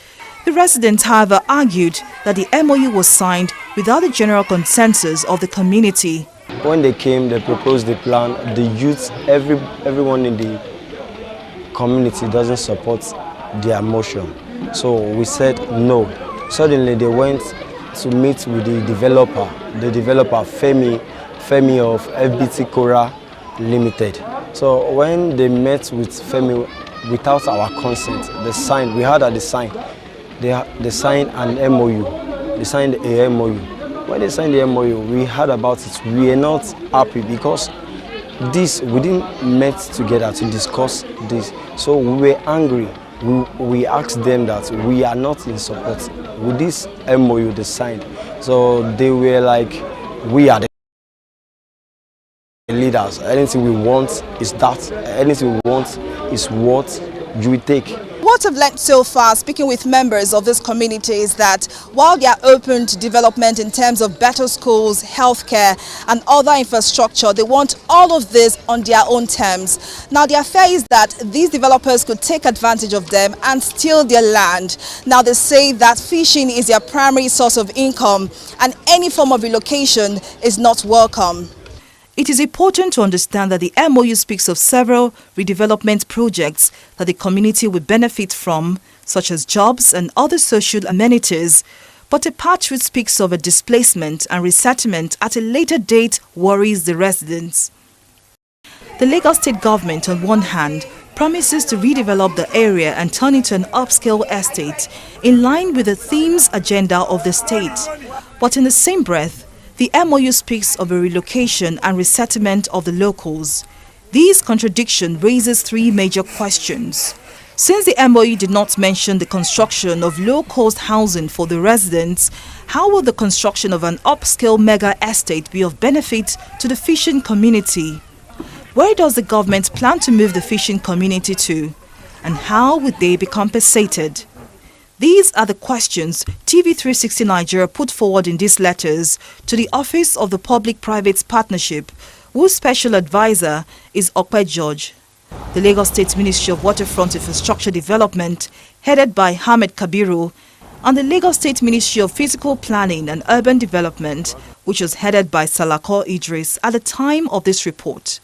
The residents, however, argued that the MOU was signed without the general consensus of the community. When they came, they proposed the plan. The youth, everyone in the community doesn't support their motion. So we said no. Suddenly they went to meet with the developer Femi of FBT Coral Limited. So when they met with Femi without our consent, they signed. We heard that they signed an MOU. They signed a MOU. When they signed the MOU, we heard about it. We are not happy because we didn't meet together to discuss this. So we were angry. We asked them that we are not in support with this MOU they signed. So they were like, we are the leaders. Anything we want is that. Anything we want is what you will take. What I've learned so far, speaking with members of this community, is that while they are open to development in terms of better schools, healthcare and other infrastructure, they want all of this on their own terms. Now, their fear is that these developers could take advantage of them and steal their land. Now, they say that fishing is their primary source of income and any form of relocation is not welcome. It is important to understand that the MOU speaks of several redevelopment projects that the community will benefit from, such as jobs and other social amenities. But a part which speaks of a displacement and resettlement at a later date worries the residents. The Lagos State government, on one hand, promises to redevelop the area and turn it to an upscale estate in line with the themes agenda of the state. But in the same breath, the MOU speaks of a relocation and resettlement of the locals. This contradiction raises 3 major questions. Since the MOU did not mention the construction of low-cost housing for the residents, how will the construction of an upscale mega estate be of benefit to the fishing community? Where does the government plan to move the fishing community to? And how would they be compensated? These are the questions TV360 Nigeria put forward in these letters to the Office of the Public-Private Partnership, whose special advisor is Okpe George. The Lagos State Ministry of Waterfront Infrastructure Development, headed by Ahmed Kabiru, and the Lagos State Ministry of Physical Planning and Urban Development, which was headed by Salako Idris at the time of this report.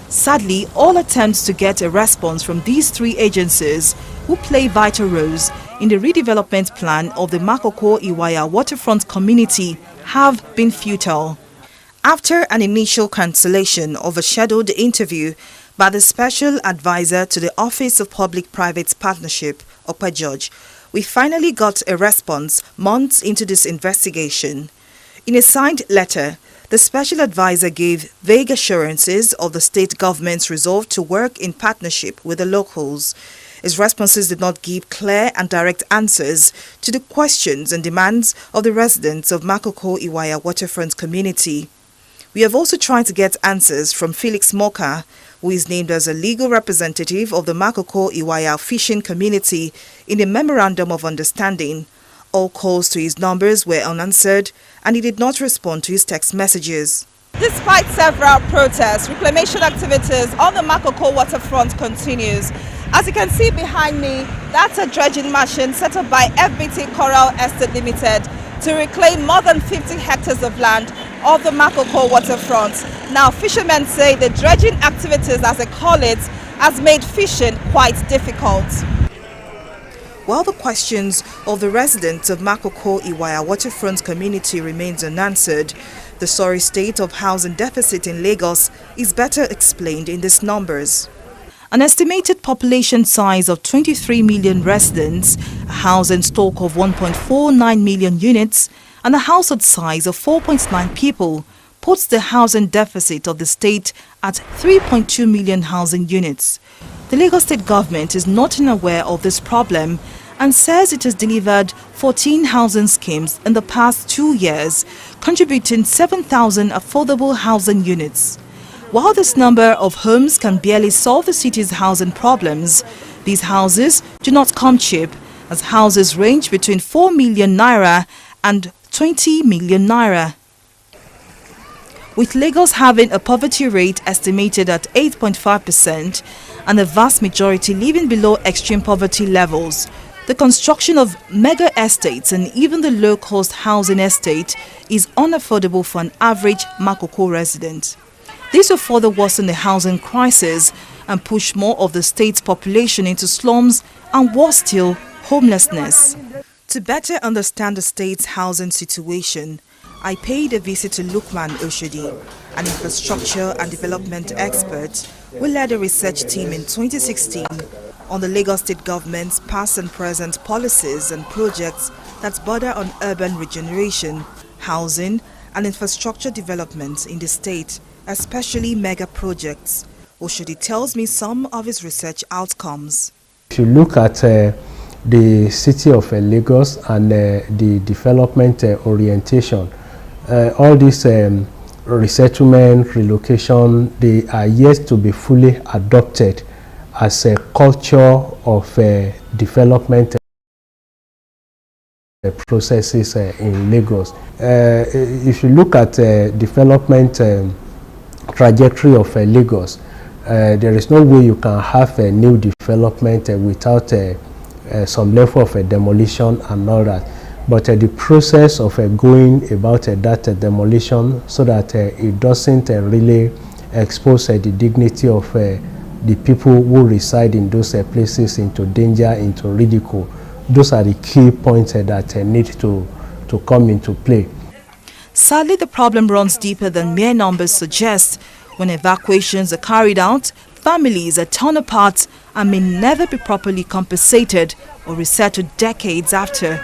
Sadly, all attempts to get a response from these 3 agencies, who play vital roles in the redevelopment plan of the Makoko Iwaya waterfront community, have been futile. After an initial cancellation of a scheduled interview by the Special Advisor to the Office of Public-Private Partnership, Okpe George, we finally got a response months into this investigation. In a signed letter, the Special Advisor gave vague assurances of the state government's resolve to work in partnership with the locals. His responses did not give clear and direct answers to the questions and demands of the residents of Makoko Iwaya waterfront community. We have also tried to get answers from Felix Moka, who is named as a legal representative of the Makoko Iwaya fishing community in a memorandum of understanding. All calls to his numbers were unanswered and he did not respond to his text messages. Despite several protests, reclamation activities on the Makoko waterfront continues. As you can see behind me, that's a dredging machine set up by FBT Coral Estate Limited to reclaim more than 50 hectares of land off the Makoko waterfront. Now, fishermen say the dredging activities, as they call it, has made fishing quite difficult. While the questions of the residents of Makoko Iwaya waterfront community remains unanswered, the sorry state of housing deficit in Lagos is better explained in these numbers. An estimated population size of 23 million residents, a housing stock of 1.49 million units, and a household size of 4.9 people puts the housing deficit of the state at 3.2 million housing units. The Lagos State government is not unaware of this problem and says it has delivered 14 housing schemes in the past 2 years, contributing 7,000 affordable housing units. While this number of homes can barely solve the city's housing problems, these houses do not come cheap, as houses range between 4 million naira and 20 million naira. With Lagos having a poverty rate estimated at 8.5% and a vast majority living below extreme poverty levels, the construction of mega estates and even the low-cost housing estate is unaffordable for an average Makoko resident. This will further worsen the housing crisis and push more of the state's population into slums and, worse still, homelessness. To better understand the state's housing situation, I paid a visit to Lukman Oshodi, an infrastructure and development expert who led a research team in 2016 on the Lagos State government's past and present policies and projects that border on urban regeneration, housing and infrastructure development in the state, especially mega projects. Oshodi tells me some of his research outcomes. If you look at the city of Lagos and the development orientation, all these resettlement, relocation, they are yet to be fully adopted as a culture of development processes in Lagos. If you look at development trajectory of Lagos, there is no way you can have a new development without some level of demolition and all that. But the process of going about that demolition so that it doesn't really expose the dignity of the people who reside in those places into danger, into ridicule. Those are the key points that need to come into play. Sadly, the problem runs deeper than mere numbers suggest. When evacuations are carried out, families are torn apart and may never be properly compensated or resettled decades after.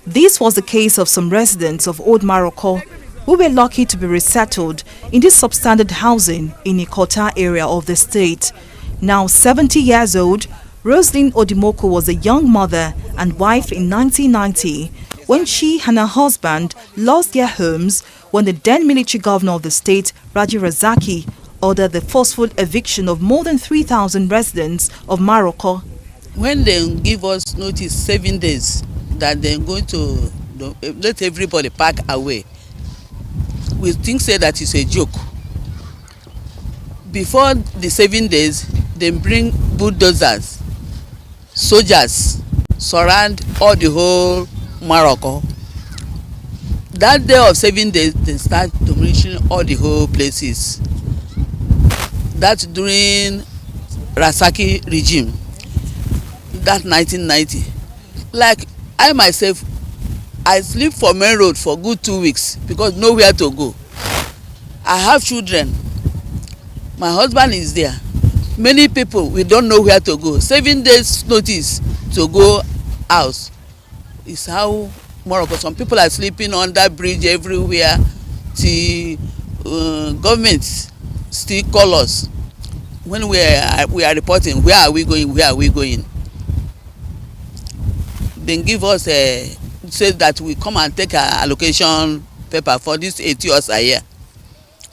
This was the case of some residents of Old Morocco who were lucky to be resettled in this substandard housing in Ikota area of the state. Now 70 years old, Roslyn Odimoko was a young mother and wife in 1990 when she and her husband lost their homes when the then military governor of the state, Raji Razaki, ordered the forceful eviction of more than 3,000 residents of Morocco. When they give us notice 7 days that they're going to let everybody pack away, we think say that is a joke. Before the 7 days, they bring bulldozers, soldiers, surround all the whole Morocco. That day of 7 days, they start demolishing all the whole places. That's during Razaki regime. That 1990. Like I myself, I sleep for main road for good 2 weeks because nowhere to go. I have children. My husband is there. Many people, we don't know where to go. 7 days notice to go out is how Morocco. Some people are sleeping under bridge everywhere. The government still call us when we are reporting. Where are we going? Where are we going? Then give us say that we come and take our allocation paper for this 80 years a year.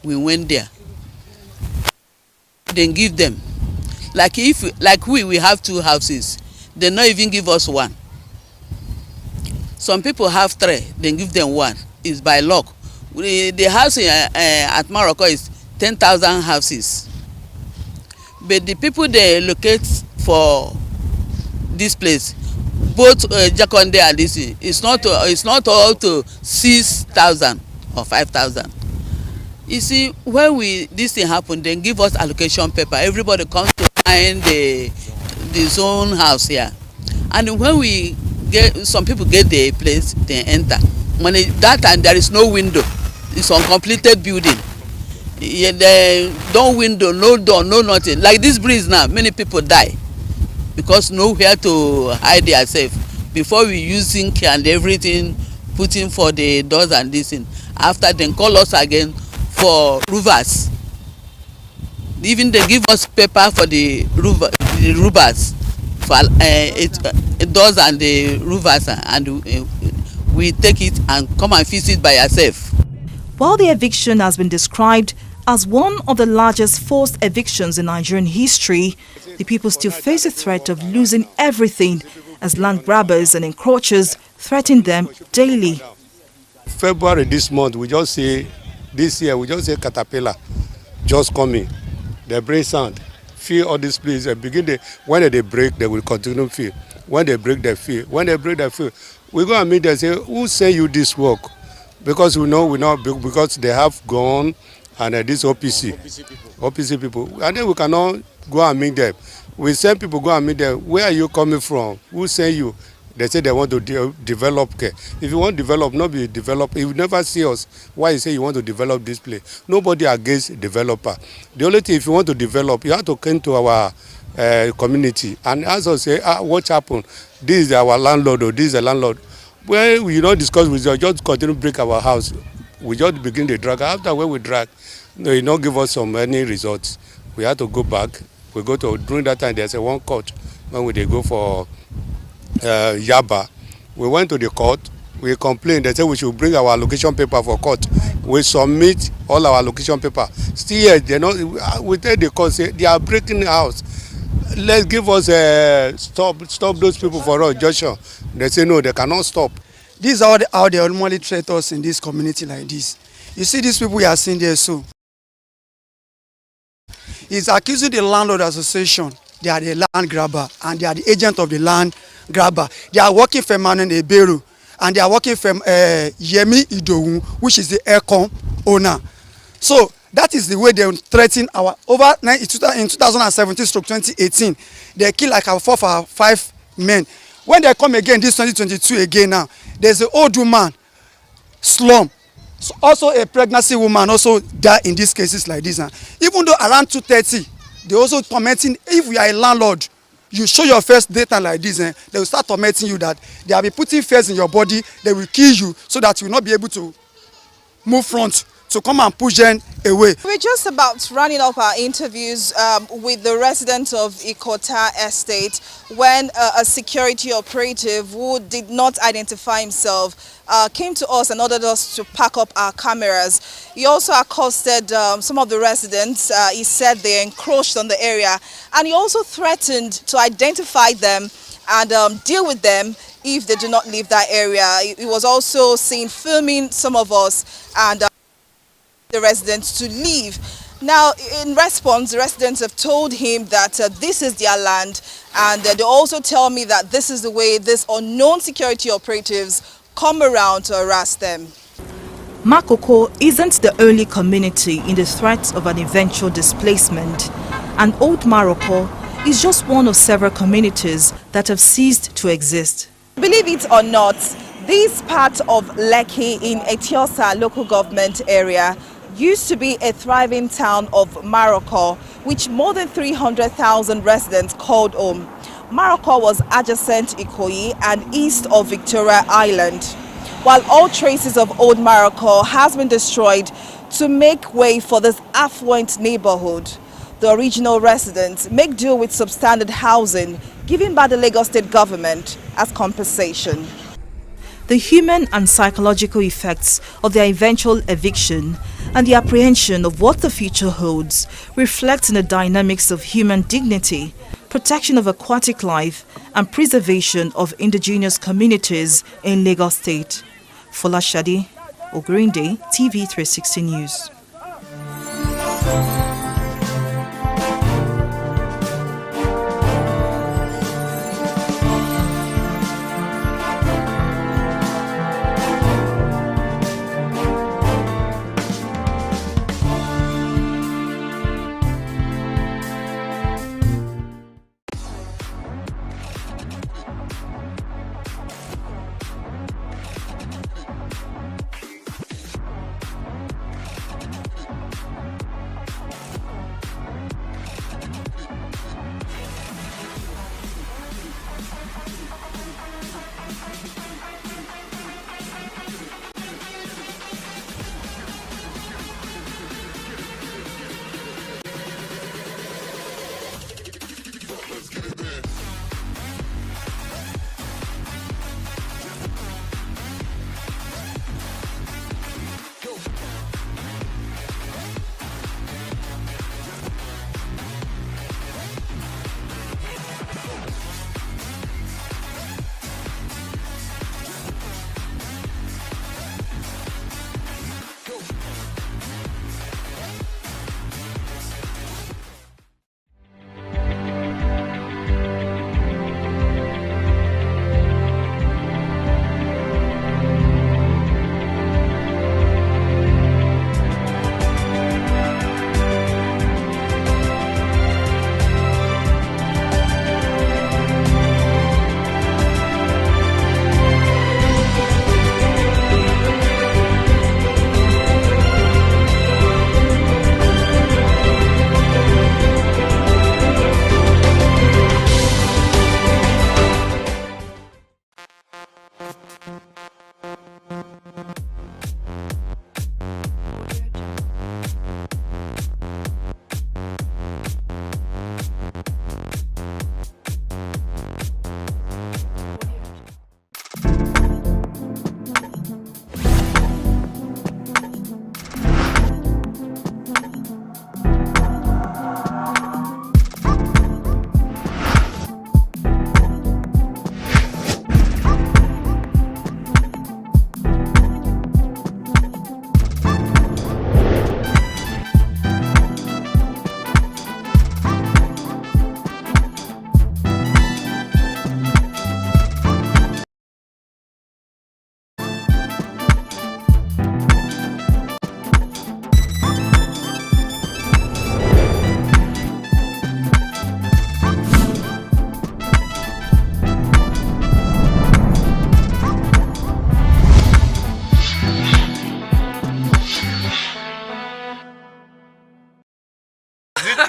We went there. Then give them. Like we have 2 houses. They not even give us 1. Some people have 3. Then give them 1. It's by luck. The house at Morocco is 10,000 houses. But the people they locate for this place, both Jakonde and this, it's not all to 6,000 or 5,000. You see, when this thing happen, then give us allocation paper. Everybody comes to sign the this own house here, and when we get some people get the place, they enter. When that time there is no window, it's uncompleted building. Yeah, no window, no door, no nothing. Like this breeze now, many people die because nowhere to hide themselves. Before we use zinc and everything, putting for the doors and this thing. After then call us again for roofers. Even they give us paper for the roofers for doors and the roofers, and we take it and come and fix it by ourselves. While the eviction has been described as one of the largest forced evictions in Nigerian history, the people still face the threat of losing everything as land grabbers and encroachers threaten them daily. February this month, this year we just say caterpillar just coming. They bring sand, fill all these places, when they break, they will continue fill. When they break, they fill. When they break, they fill. We go and meet them and say, who send you this work? Because we know because they have gone and this OPC people. And then we cannot go and meet them. We send people go and meet them. Where are you coming from? Who send you? They say they want to develop care. If you want to develop, not be develop. If you never see us, why you say you want to develop this place? Nobody against developer. The only thing, if you want to develop, you have to come to our community and ask us, say, what happened? This is our landlord or this is the landlord. Well, we don't discuss with you, just continue to break our house. We just begin the drag. After when we drag, they don't give us any results. We have to go back. We go to, during that time, there's one court when they go for Yaba. We went to the court, we complained, they said we should bring our allocation paper for court. We submit all our allocation paper. Still, we tell the court, say, they are breaking the house. Let's give us stop those people for us, Joshua. They say no, they cannot stop. This is how they normally treat us in this community like this. You see these people we are seeing there, so he's accusing the landlord association. They are the land grabber and they are the agent of the land grabber. They are working for Manuel Eberu and they are working for Yemi Idowu, which is the aircon owner. So that is the way they threaten our in 2017-2018. They kill like our 4 or 5 men. When they come again this 2022 again now, there's an old woman, slum. So also a pregnancy woman also die in these cases like this. Even though around 2:30, they also tormenting. If you are a landlord, you show your first data like this, they will start tormenting you that they will be putting fears in your body. They will kill you so that you will not be able to move front to come and push them away. We're just about running up our interviews with the residents of Ikota Estate when a security operative who did not identify himself came to us and ordered us to pack up our cameras. He also accosted some of the residents. He said they encroached on the area, and he also threatened to identify them and deal with them if they do not leave that area. He was also seen filming some of us and the residents to leave. Now, in response, the residents have told him that this is their land, and they also tell me that this is the way these unknown security operatives come around to harass them. Makoko isn't the only community in the threat of an eventual displacement, and Old Maroko is just one of several communities that have ceased to exist. Believe it or not, this part of Lekki in Etiosa local government area used to be a thriving town of Maroko, which more than 300,000 residents called home. Maroko was adjacent to Ikoyi and east of Victoria Island. While all traces of old Maroko has been destroyed to make way for this affluent neighborhood, the original residents make do with substandard housing given by the Lagos State government as compensation. The human and psychological effects of their eventual eviction and the apprehension of what the future holds reflect in the dynamics of human dignity, protection of aquatic life, and preservation of indigenous communities in Lagos State. Folashade Ogrinde, TV360 News.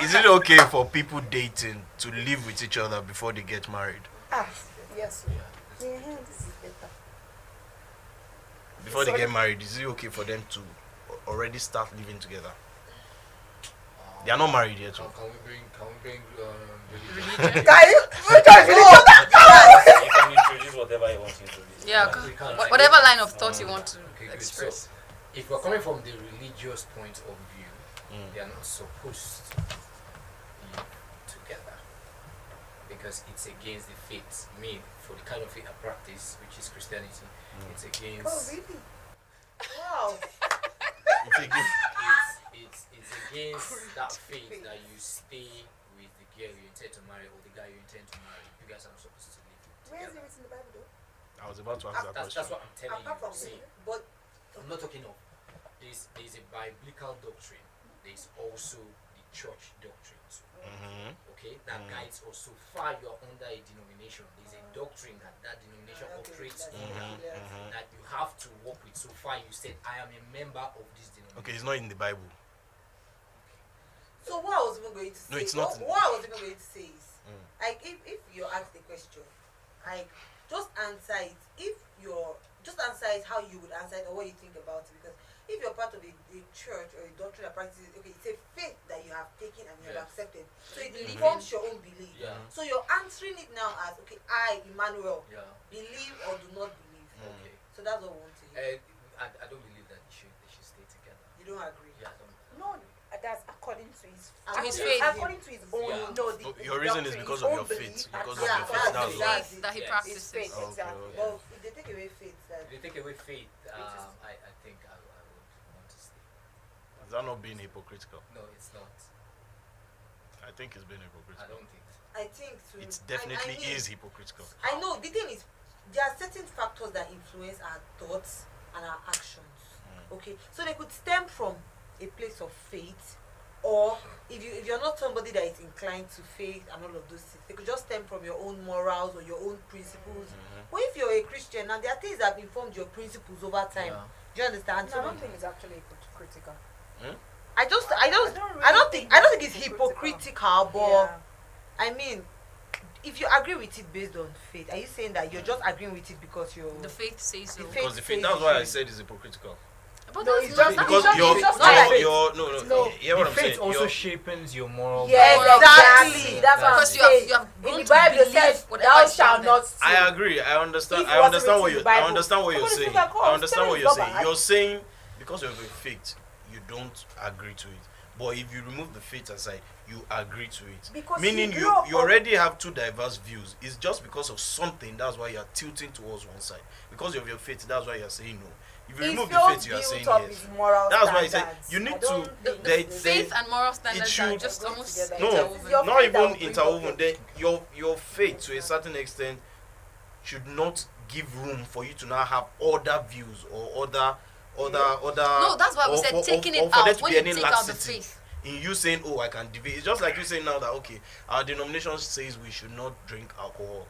Is it okay for people dating to live with each other before they get married? Yes. This is better. Before they get married, is it okay for them to already start living together? They are not married yet. Can we bring religion? Religion? You can introduce whatever you want to introduce. Yeah, whatever line of thought you want to express. So, if we're coming from the religious point of view, they are not supposed to live together because it's against the faith. For the kind of faith I practice, which is Christianity, it's against. Oh, really? Wow. It's against that faith that you stay with the girl you intend to marry or the guy you intend to marry. You guys are not supposed to live together. Where is it written in the Bible, though? I was about to ask that question. That's what I'm telling you. See, but I'm not talking of. There's a biblical doctrine. There's also the church doctrine. Okay, that guides us. So far, you're under a denomination. There's a doctrine that denomination operates on that you have to work with. So far, you said, I am a member of this denomination. Okay, it's not in the Bible. so what I was even going to say. No, it's not. What I was even going to say is, like, if you ask the question, like, just answer it. Just answer it how you would answer it or what you think about it. Because if you're part of a church or a doctrine that practices, okay, it's a faith that you have taken and you have accepted. So it informs your own belief. Yeah. So you're answering it now as, okay, I, Emmanuel, believe or do not believe. Okay. So that's what we want to hear. I don't believe that they should stay together. You don't agree? Yeah, I don't. No, that's according to his faith. According to his own. Yeah. No, Your reason is because of your faith. Because of your faith. That's why. That he practices. Faith, exactly. Well, if they take away faith, If they take away faith, I think I would want to stay. Is that not being hypocritical? No, it's not. I think it's being hypocritical. I don't think so. I think so. It definitely I mean, is hypocritical. I know. The thing is, there are certain factors that influence our thoughts and our actions. Okay, so they could stem from a place of faith, or if you're not somebody that is inclined to faith and all of those things, they could just stem from your own morals or your own principles. But if you're a Christian and there are things that have informed your principles over time, do you understand? No, I don't think it's actually hypocritical. I don't think it's hypocritical, but I mean, if you agree with it based on faith, are you saying that you're just agreeing with it because you're The faith says so. Because the faith, that's why I said it's hypocritical. But No, it's just Because you're no. Hear what I'm saying? also shapes your moral. Yes, exactly. That's what I'm Because saying. you have In grown the Bible, to it says, believe whatever "Thou is shalt written not there. steal." I agree. I understand. If it I wasn't understand what written in you. the I Bible, understand what you're somebody saying. says like, oh, I understand what stealing you're is saying. not bad. You're saying because of your faith, you don't agree to it. But if you remove the faith aside, you agree to it. Because Meaning you grew up you already have two diverse views. It's just because of something that's why you're tilting towards one side. Because of your faith, that's why you're saying no. If you remove the faith, you are saying yes. That's why I say you need to. Faith and moral standards are just almost no, not even interwoven. Your faith, to a certain extent, should not give room for you to now have other views or other. No, that's why we said taking it out. When you take out the faith. In you saying, oh, I can debate. It's just like you saying now that, okay, our denomination says we should not drink alcohol.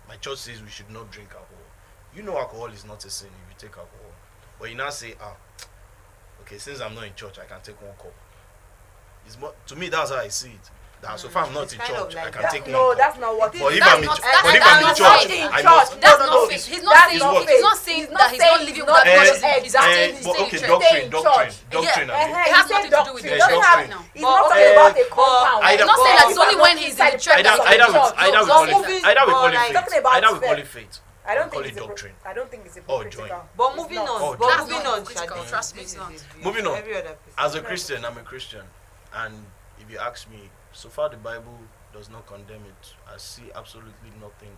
My church says we should not drink alcohol. You know alcohol is not a sin if you take alcohol. But you now say, okay, since I'm not in church, I can take one cup. It's more, to me, that's how I see it. That so far I'm not in church, I can take one cup. No, that's not what it is. But if I'm in church, I must. That's not faith. He's not saying that he's not living without God. Exactly. Okay, doctrine. It has nothing to do with it. Doctrine. He's not talking about a compound. He's not saying that it's only when he's in the church. Either we call it faith. I don't call think it doctrine. I don't think it's hypocritical. But moving on. Trust me, it's not. Moving on. As a Christian, I'm a Christian, and if you ask me, so far the Bible does not condemn it. I see absolutely nothing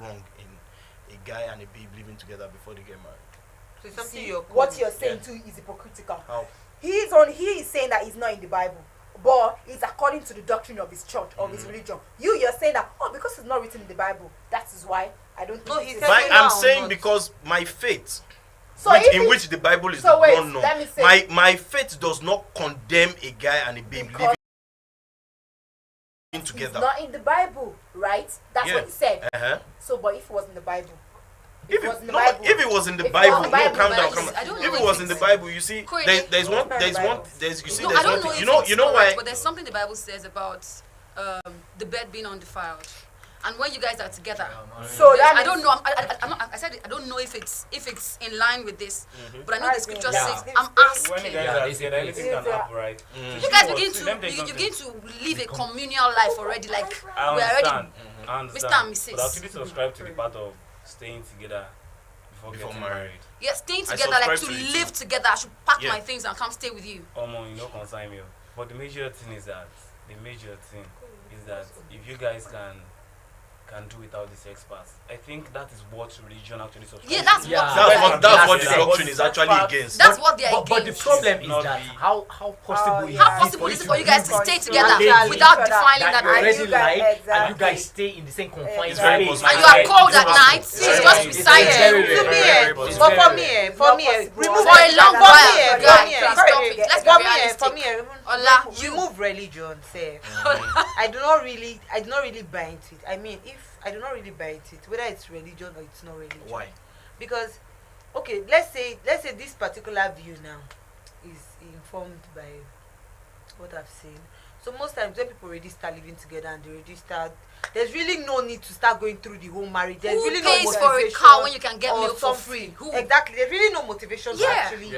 wrong in a guy and a babe living together before they get married. So something what you're saying too is hypocritical. How? He is saying that it's not in the Bible, but it's according to the doctrine of his church, of his religion. You're saying that, because it's not written in the Bible, that is why I don't think I'm saying because my faith, in which the Bible is so the known, let me say, my faith does not condemn a guy and a babe living together. It's not in the Bible, right? That's what he said. Uh-huh. So, but if it was in the Bible, If it was in the Bible, no, calm down. If it was in the Bible, you see, there's you see, there's one thing. You know why? But there's something the Bible says about the bed being undefiled. And when you guys are together, so I don't know. I said I don't know if it's in line with this, but I know the scripture says. I'm asking. When you guys are together, anything can happen, right? You guys begin to live a communal life already. Like we are already Mr. and Mrs. But I actually subscribe to the part of staying together before getting married. Yeah, staying together, like to live together. I should pack my things and come stay with you. You know, consign me. But the major thing is that if you guys can do without these experts. I think that is what religion actually subscribes. Yeah, that's what the doctrine is actually against. That's what they are against. But the problem is that how possible is it for you guys to stay together without defiling that you already lied and you guys stay in the same confined And space. you are cold at night. It's just beside you. But for me, remove for a long while. Let's be realistic. Remove religion, say. I do not really buy into it. I mean, if I do not really buy into it, whether it's religion or it's not religion. Why? Because, okay, let's say this particular view now is informed by what I've seen. So most times when people already start living together and they already start, there's really no need to start going through the whole marriage. There's really no motivation for a car when you can get milk for free? Who? Exactly. There's really no motivation to actually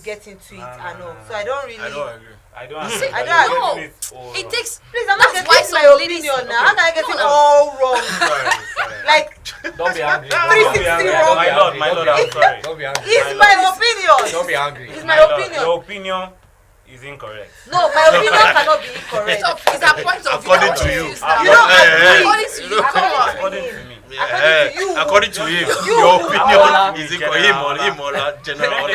get into it and all. So I don't agree. I don't agree. It takes. Please, I'm not getting my opinion now. How can I get it all wrong? Like, don't be angry. 360 wrong. My lord, I'm sorry. Don't be angry. It's my opinion. Don't be angry. It's my opinion. Your opinion is incorrect. No, my opinion cannot be incorrect. It's a point of view. According to you. According to me. According to him, your opinion is incorrect. Him or general.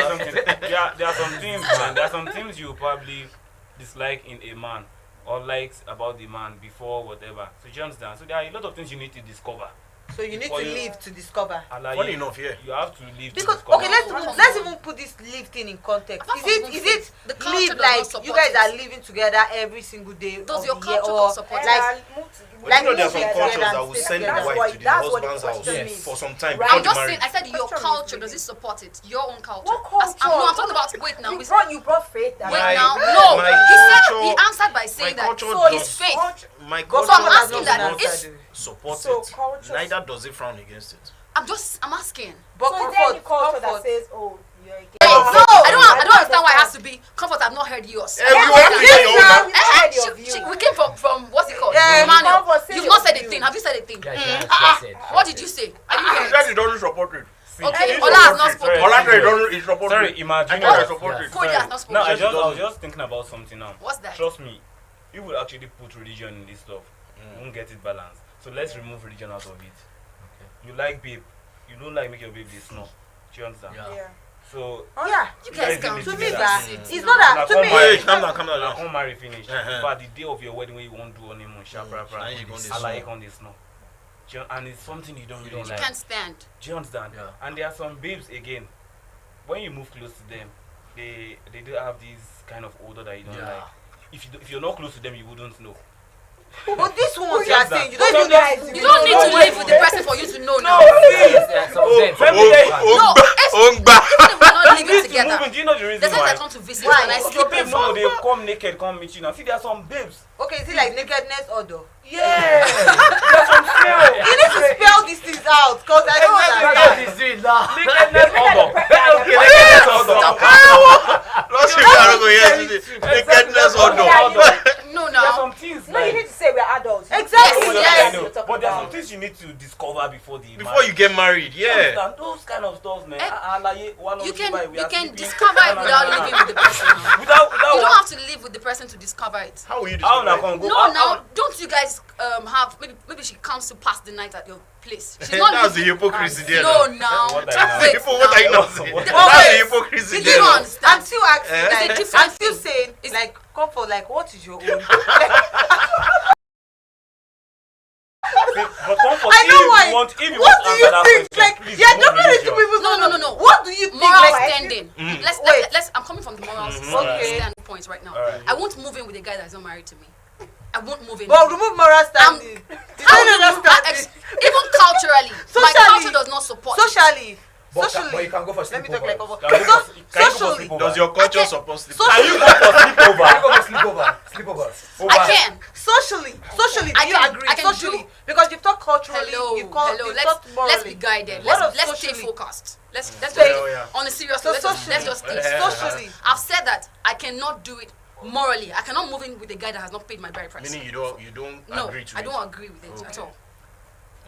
There are some things you probably dislike in a man or likes about the man before whatever. So you understand? So there are a lot of things you need to discover. So you need to live to discover. Funny enough, yeah. You have to live because, to discover. Okay, let's even put this live thing in context. Is it live like you guys are living together every single day Does of your the year, culture or support like there are some cultures that will send the wife to the husband's house for some time. I'm just saying. I said your culture. Does it support it? Your own culture. What culture? I'm talking about. Wait now. You brought faith. Wait now. No. He answered by saying that his faith. My culture so I'm asking that if support it, neither does it frown against it. I'm asking. But so is there any culture that says, oh, you're a gay? No, I don't understand why it has to be comfort. I've not heard yours. We came from what's it called? Emmanuel. You've not said a thing. Have you said a thing? What did you say? I said you don't support it. Okay, Ola has not spoken. Ola is supporting. Sorry, imagine. Cody has not spoken. No, I was just thinking about something now. What's that? Trust me, you will actually put religion in this stuff. You won't get it balanced. So let's remove religion out of it. Okay. You like babe. You don't like make your baby snore. Do you understand? Yeah. So you guys come to me that it's not that to me. Come down. Home marry finish. But the day of your wedding when you won't do honeymoon, I like on this snow. And it's something you don't really like. You can't stand. Do you understand? Yeah. And there are some babes again. When you move close to them, they do have this kind of odor that you don't like. If you're not close to them, you wouldn't know. But this one you are saying, you don't need to live with the person for you to know. No, please. We're not living together. Do you know the reason why? I come to visit and I sleep in. No, they come naked, come meet you now. See, there are some babes. Okay, is it like nakedness odor? Yeah. You need to spell these things out, because I don't understand. Nakedness odor. Nakedness odor. No. There are some things. No, you need to say we're adults. Exactly. Yes. But there are some things you need to discover before you get married. Yeah. Those kind of stuff, man. You can discover it without living with the person. You don't have to live with the person to discover it. How will you discover it? No, don't you guys have maybe she comes to pass the night at your place. She's not that's the hypocrisy there. No, now. What are you not saying? That's the hypocrisy there. Did you understand? I'm still asking. I'm still saying, it's like, comfort, like, what is your own? I know why. What do you think? Like, you're jumping into people's. No. What do you think? Moral standing. Let's. I'm coming from the moral standpoint right now. I won't move in with a guy that's not married to me. I won't move in. But remove moral standing. Even culturally, my culture does not support socially. But Socially, you can go for let me talk like sleepovers. socially. Does your culture support sleepovers? Can you go for sleepover? Sleepovers. I can. Socially, do you agree? I can Socially, because you've talked culturally, you've talked morally. Let's be guided. What Let's of stay socially? focused. Let's Stay- on a serious So note. Let's just stay. Socially. I've said that I cannot do it morally. I cannot move in with a guy that has not paid my bride price. Meaning you don't No, agree to I it. don't agree with it at all.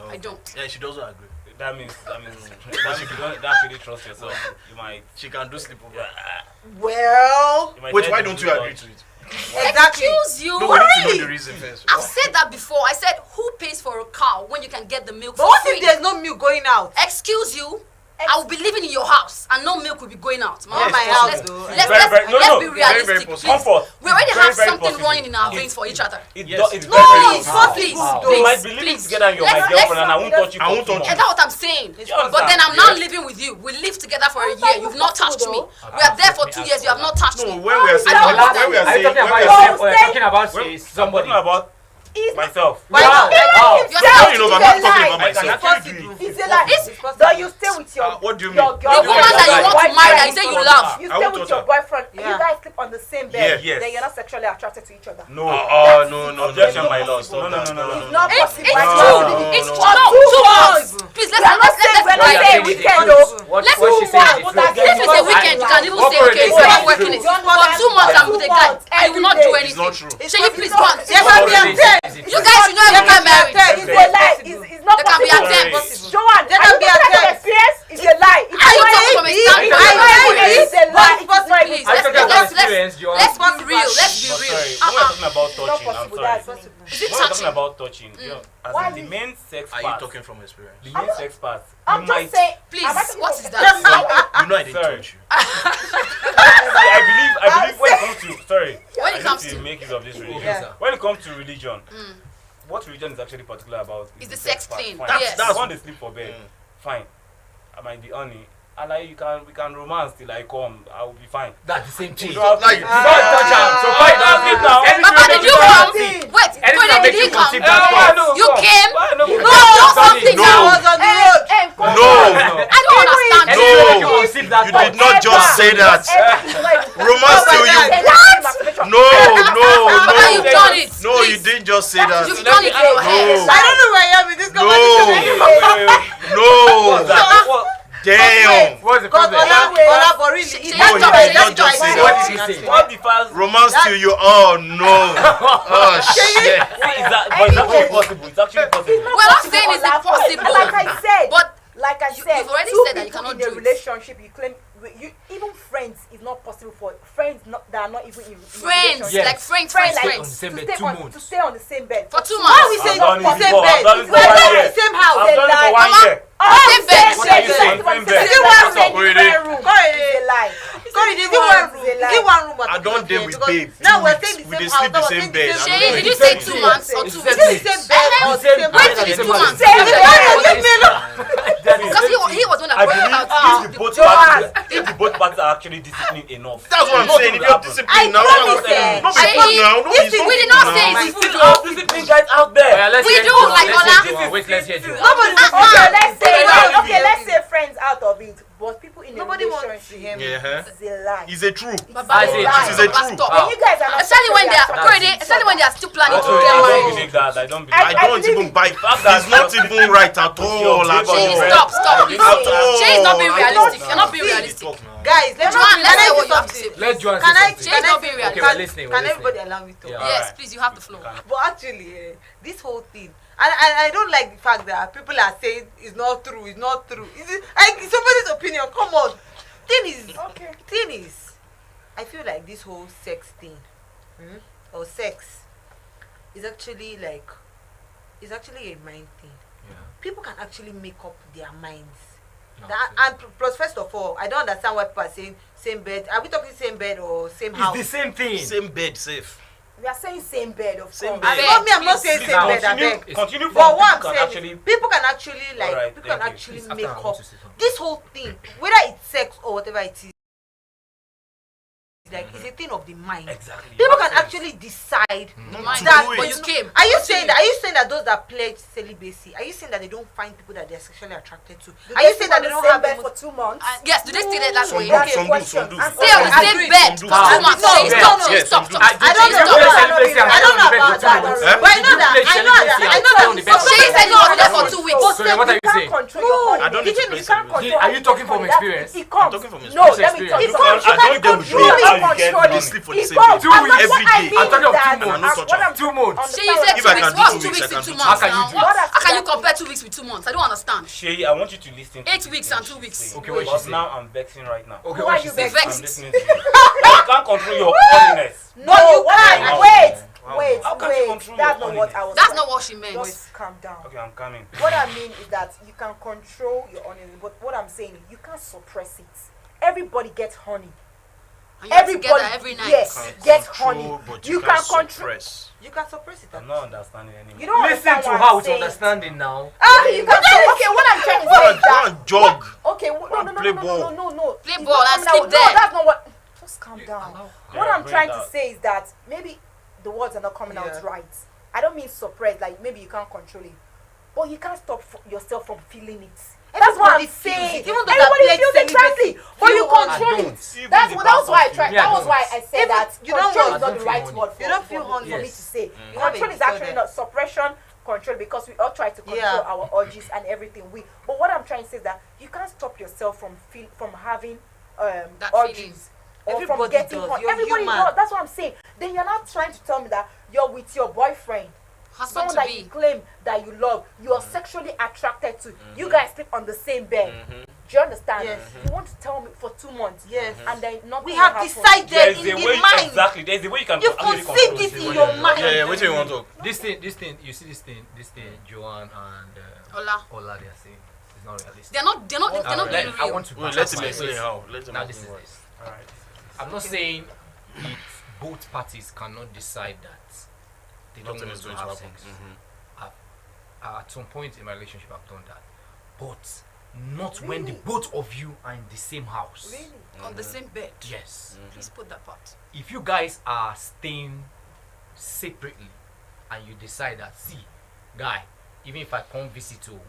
I don't. Yeah, she doesn't agree. That means that if you don't really trust yourself, you might. She can do sleepover. Well, wait, why don't you agree to it? Exactly. Excuse you. No, we need to know the reason first. I've said that before. I said, who pays for a cow when you can get the milk But for what free? if there's no milk going out? Excuse you. I will be living in your house and no milk will be going out. Not my house, though. Let's be realistic. possible. Please. We already have Very something possible. running in our veins for each other. It's No, very please, possible. please, You might be living together and you're my girlfriend and I won't touch you. I won't touch And that's what I'm saying. But then I'm not living with you. We live together for a year. You've not touched me. We are there for 2 years. You have not touched me. No, when we are saying, I when we are saying, Somebody about myself. You're you know, I'm not talking about myself. It's a lie. Though you stay with your What do you mean? your The woman that you want to marry, that you say you love. You I stay won't with touch your her. boyfriend. Yeah. You guys sleep on the same bed. Yes. Then you're not sexually attracted to each other. No. No. Objection, my lord. No. It's not possible. It's Right true. now. It's For true. 2 2 months. months. Please, We are not saying we're not saying weekend though. Let's What she said is If it's a weekend, you can even say, okay, we're not working it. For 2 months, I'm with a guy. I will not do anything. It's not true. Shall you please go and There can be attempt. You guys should know every time married. It's a lie. It's not There can be possible. attempts. Joanne, There are can you be talking about attempts. experience? It's a lie. It's Are you a lie. talking from a standpoint? It's a lie. It's not Please, even let's be real. Let's be real. Sorry, when we're talking about touching, I'm possible. sorry. That's possible. Is it When we're talking touching? about touching, as in the main sex Are you part, talking from experience? the main sex part, I'm you just might. saying. Please, I'm asking what for- is that? You know I didn't Sorry. touch you. I believe when it comes to sorry, When it I comes need to- make use of this religion. Yeah. When it comes to religion, what religion is actually particular about It's is the sex part. thing, Fine. yes. That's when they sleep for bed. Fine. I might be honey. I like we can romance till I come. I will be fine. That's the same thing. You don't have to- Like, You don't touch her. So why you don't it now. Papa, did you come? Wait, Anything did he come? conceive that thought. You came? No. You done something No. I now. was on the road. No. I don't understand. No. You conceive that You thought. did not just say that. Romance till you. No. Papa, you've done it. No, you didn't just say that. You've done it in your head. No. I don't know where I am in this conversation. No. Damn. What's the Because problem? Ola, but really, She- it's she- not you right. did not just say What that. did he say? What differs? Romance till you. Oh no. Oh shit. Is that? But it's actually possible. It's actually possible. We're not saying it's impossible. Like I said, But like I You- said, you've already two said that you people cannot in a do it. relationship, you claim even friends is not possible for friends that are not even in a friends, relationship. like friends, Friends, friends, like, friends. Same bed, to 2 months. stay on the same bed For 2 Why are we months. saying I've done the it same before. bed? I've done it We're for not 1 in year. the same house. I've done it for 1 Mama, year. same bed. What are you saying? Same bed. Is it one room? Korede. room. It's a lie. Corey, is it one room? Is it one room? I don't deal with babe. Now we're 2 saying weeks. the We same dey house. sleep Now the we're same saying bed. the same Shay, bed. did you say 2 months or 2 Is weeks? it the same bed or the same When did bed? you 2 months? Same Because he was one that I brought believe out if the both parties are actually disciplined enough. That's what I'm nothing saying. If will you're happen. disciplined now, promise no you. be Shay, fun now. No be we did not say now. it's Still food. have disciplined guys out there. We do, like Ola. Wait, let's hear you. Nobody's Okay, let's say Yeah. okay, let's say friends out of it, but people in a Nobody wants relationship him. Yeah. is a lie. Is it true? Baba, I say Baba, it is a Baba, true. stop. When you guys are not Especially when they are sexually attracted to especially when they are still planning to I get don't married. believe that. I don't believe I that. don't believe even it. buy. It's not even right at all. At Shay, all. stop. At all. Shay is not being At realistic. all. You're not being realistic. Guys, let's Joanne, let's can I hear do what you have to say. something? Let Joanne Can say I? something. Shay is not being Okay, realistic. we're listening. Can everybody allow me to? Yeah. Yes, please, you have the floor. But actually, this whole thing, and I don't like the fact that people are saying it's not true. It's not true. Is it like somebody's opinion? Come on. Thing is, I feel like this whole sex thing, or sex, is actually like, it's actually a mind thing. Yeah. People can actually make up their minds. No, That, and plus, first of all, I don't understand why people are saying same bed. Are we talking same bed or same house? It's the same thing. Same bed, safe. We are saying same bed, of Same course. bed. Not me, I'm not Please, saying please, same bed, I Continue. beg. Continue But from what I'm people can saying actually. is, people can actually like, Alright, people can thank you. actually Please, after make I want up to say something. this whole thing, whether it's sex or whatever it is. like it's a thing of the mind. Exactly. People can actually decide that. But you came. Are you saying that those that pledge celibacy? Are you saying that they don't find people that they're sexually attracted to? Are you saying that they don't have bed for 2 months? Yes, do they stay there that way? Some do. Stay on the same bed for 2 months. Stop. I don't know about that. But I know that. She said you were there for 2 weeks. So then what are you saying? I don't need to play celibacy. Are you talking from experience? I'm talking from No, experience. let me tell you. I don't get with you how you get you sleep for the same bed 2 weeks every day. I'm talking of 2 And I months. no touch am. 2 months. She said If 2 I weeks. can do What's 2 2 weeks, weeks I with can 2 do months How can you now? do that? How can you compare 2 weeks with 2 months? I don't understand. Shay, I want you to listen. 8 weeks and 2 weeks. Okay, what she Because say? now I'm vexing right now. Okay, Why what are she you say? I'm vexed? listening to you. You can't control your holiness. No, you can't. Wait. How can you control That's your not what I holiness? was. That's not what she meant. Just calm down. Okay, I'm coming. What I mean is that you can control your honey, but what I'm saying is you can't suppress it. Everybody gets honey. And you're together every night. Yes, get honey. But You you can can't control. suppress. You can suppress it. I'm not understanding anymore. You don't Listen understand to what her I'm with saying. understanding now. You can say, okay, what I'm trying to say is that. Go and jog. Okay, no. Play It's ball not and coming sleep out. there. No, that's not what. Just calm down. What Yeah, I'm bring trying it to out. say is that maybe the words are not coming out right. I don't mean suppress, like maybe you can't control it, but you can't stop yourself from feeling it. That's what I'm saying. Even though Everybody that feels pledge exactly, but you control don't. it. That's why I tried. Yeah, That was why I said Even that you don't control want- is not the feel right honey. word for, You don't feel for, honey. for me to Yes. say. You have Control a is actually disorder. not suppression. Control because we all try to control our urges and everything. But what I'm trying to say is that you can't stop yourself from having That urges. feeling. Or Everybody from getting does. hot. You're Everybody human. does. That's what I'm saying. Then you're not trying to tell me that you're with your boyfriend, Husband someone to that be. you claim that you love, you are sexually attracted to. You guys sleep on the same bed. Do you understand? Yes. You want to tell me for 2 months. Yes. And then nothing We will have happen. decided There's in a the way mind. exactly. There's a way you can You've actually conceived control this it. in your mind. Yeah, what do you want to talk? This thing, you see this thing, Joanne and Ola, they are saying it's not realistic. They're not being I real. want to Wait, back let up him my explain words. how. Let him Now this explain is why. this. Alright. I'm not saying if both parties cannot decide that they don't Nothing want is to going to have happen. sex. At some point in my relationship, I've done that, but not when the both of you are in the same house. Really? On the same bed. Yes. Please put that part. If you guys are staying separately and you decide that, see, guy, even if I come visit you,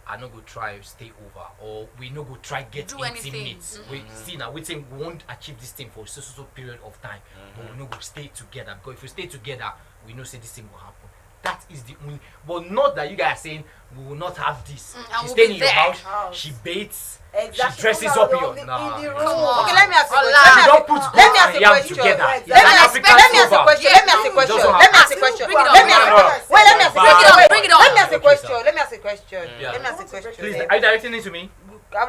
I no go try stay over, or we no go try get Do anything. intimate. We see now we think we won't achieve this thing for a so period of time, but we no go stay together, because if we stay together, we know say this thing will happen. That is the only, but not that you guys are saying we will not have this. And She's we'll staying be in your there. house, she baits, Exactly. she dresses Come up in on, your in nah. the room. Come on. Okay, let me ask you a Ola. question. You don't put Let me goat ask and a yam question. together. Let It's me an ask- African Let me ask a sofa. question. Let me ask a question. Doesn't Let me ask a happen. question. Bring it on. Let me ask a question. Wait, let me ask a Bring it question. on. Bring it on. Let me ask a question. Let me ask a question. Yeah. Let me ask a question. Please, are you directing it to me? I'm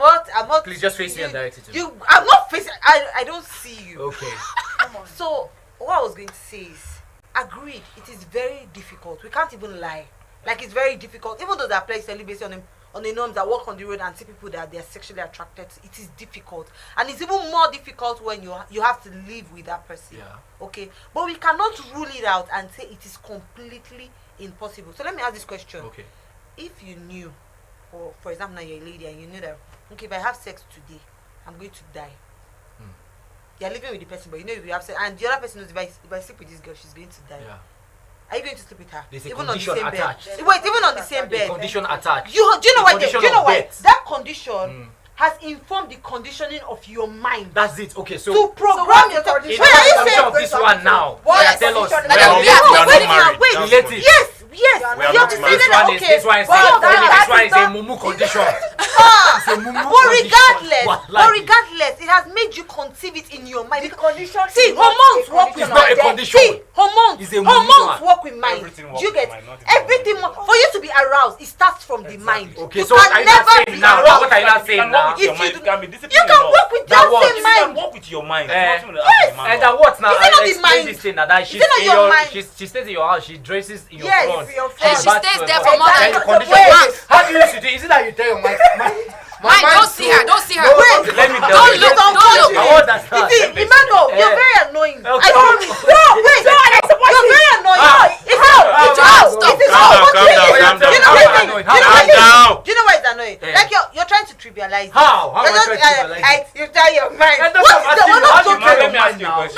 not. Please just face me and direct it to me. I'm not facing. I don't see you. Okay. So what I was going to say is, agreed. It is very difficult. We can't even lie. Like, it's very difficult. Even though they apply celibacy on the norms that walk on the road and see people that they are sexually attracted to, it is difficult, and it's even more difficult when you have to live with that person. Yeah. Okay, but we cannot rule it out and say it is completely impossible. So let me ask this question. Okay. If you knew, or for example now you're a lady and you knew that, okay, if I have sex today, I'm going to die. You're living with the person, but you know if you have sex, and the other person knows if I sleep with this girl, she's going to die. Yeah. Are you going to sleep with her? There's a even on the condition same attached. bed. Wait, even on the same bed. Condition attached. Do you know The why? condition Do you know of why? death. That condition has informed the conditioning of your mind. That's it. Okay, so to program your thought. in Wait, are you the saying of this one now, What? yeah, tell us. We are not married. Wait, relate it. Yes. We are You not have to married. say that. Okay. This one is Well, a mumu condition. It's a mumu But condition. regardless, it has made you conceive it in your mind. The condition. See, hormones work with It's not a mind. condition. See, hormones. It's a Hormones mumu. work with mind. Everything Do you works get with mind, not everything? For you to be aroused, it starts from the mind. Okay, You so what can are you not never saying be now? aroused. What are you not saying now? If you can be disciplined You can enough. work with That that what? same You can mind. walk with your mind. Yes. Nothing will happen in And man. that what now? Is it not the Explain mind? this thing now. That she's it not in your your, mind? she stays in your house. She dresses in your Yes, front. in your And front. she stays there for more Then than you condition. Wait. How do you used to do? Is it that you tell your mind? Mine, don't see her. Don't see her. Wait, let me tell Don't you. look. Don't look. I want that. Emmanuel, you're very annoying. Okay. I don't. No, wait. You're very annoying. It's how. It's how. It is how. Calm down. Do you know why? Do you know why it's annoying? Yeah. Like you're trying to trivialize. How? How am I You're trying to trivialize it? You tell your mind. And What is the one how of do you those? tell Let me ask you a question.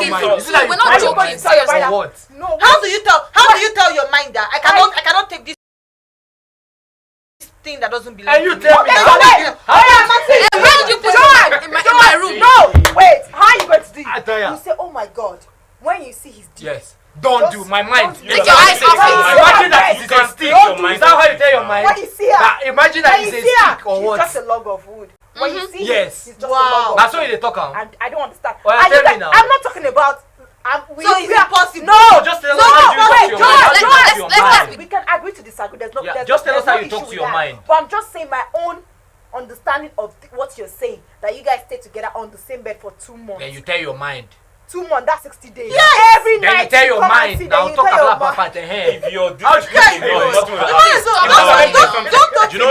joking. We're not joking. Seriously, what? No. How do you tell your mind that I cannot take this thing that doesn't belong And you to me? tell me Where did you put it? in my room? No, wait. How are you going to do it? You say, oh my God, when you see his dick. Yes. Don't do my mind. Take your eyes off it. Imagine that it's a stick. Is that how you tell your mind? When you see her. Imagine that it's a stick or what? It's just a log of wood. When you see him, Yes. it's just a log of That's wood. why they talk. And I don't understand. Oh, tell me now. I'm not talking about. So it's impossible. No, just tell us how you talk to your mind. We can agree to disagree. There's no. Yeah, just tell us how you talk to your mind. But I'm just saying my own understanding of what you're saying. That you guys stay together on the same bed for 2 months. Then you tell your mind. 2 months, that's 60 days. Yes. Every Then night you tell your come and mind. see, Now then you talk tell your about mind. Papa hand. If you're You know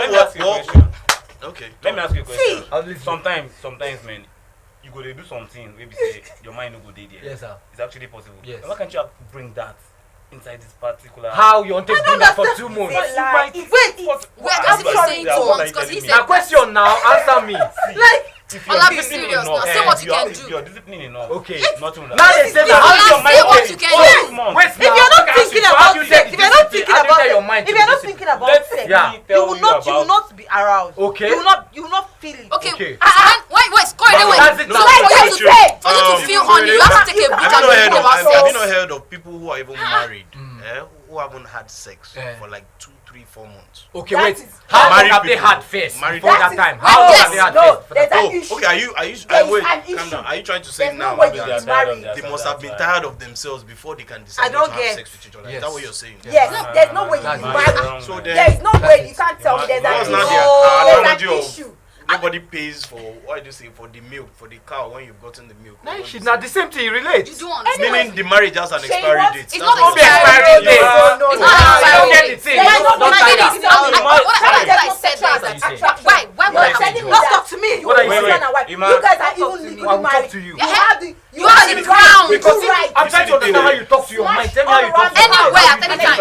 what? Okay. Let me ask you a question. Sometimes, man, you go to do something. Maybe say your mind no go dey there. Yes, sir. It's actually possible. Yes. Why can't you bring that inside this particular? How you want to bring that for 2 months? We're just saying 2 months because he said. Now question now. Answer me. If you're disciplined enough, say what you can do. If you're disciplined enough, okay. Nothing. Now they say that how your mind what you can do. Wait, If you're not thinking about sex, if you're not thinking about sex, you will not be aroused. Okay. You will not feel it. Okay. Wait. Corey, wait. No, for you to feel honey, you have to take a break and think about sex. Have you not heard of people who are even married, who haven't had sex for like 2, 3, 4 months? Okay, wait. How long have they had first before that time? How long have they had first? Okay, are you calm down. Are you trying to say now that they must have been tired of themselves before they can decide to have sex with each other? Is that what you're saying? Yes. There's no way you can marry. So There is no way you can't tell me there's an issue. Nobody pays for what do you say for the milk for the cow when you've gotten the milk. She's not the same thing. Relate. You don't understand. Meaning the marriage has an expiry date. It's not Don't be expiry date. No. It's not expiry date. Why? Don't talk to me. You guys are even legally married. You are the ground. I'm trying to understand how you talk to your mind. Tell me how you talk to your mind. Anywhere at any time.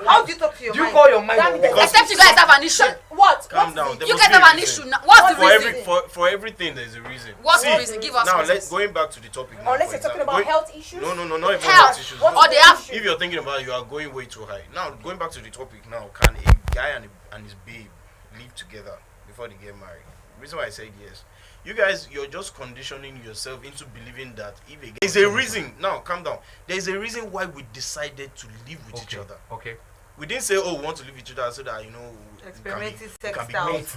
How do you talk to your mind? Do you call your mind? Except you guys have an issue. What? Calm down. You guys have an issue now. What's the reason? For everything there's a reason. What's the reason? Give us now. reasons. Going back to the topic. Now, Unless you're talking about health issues. No, not even Health. issues. Or they have. If you're thinking about it, you are going way too high. Now going back to the topic. Now, can a guy and his babe live together before they get married? The reason why I said yes. You guys, you're just conditioning yourself into believing that if a guy, there's a reason. Now, calm down. There's a reason why we decided to live with each other. Okay. We didn't say, oh, we want to live with each other so that, experimenting we sex can styles.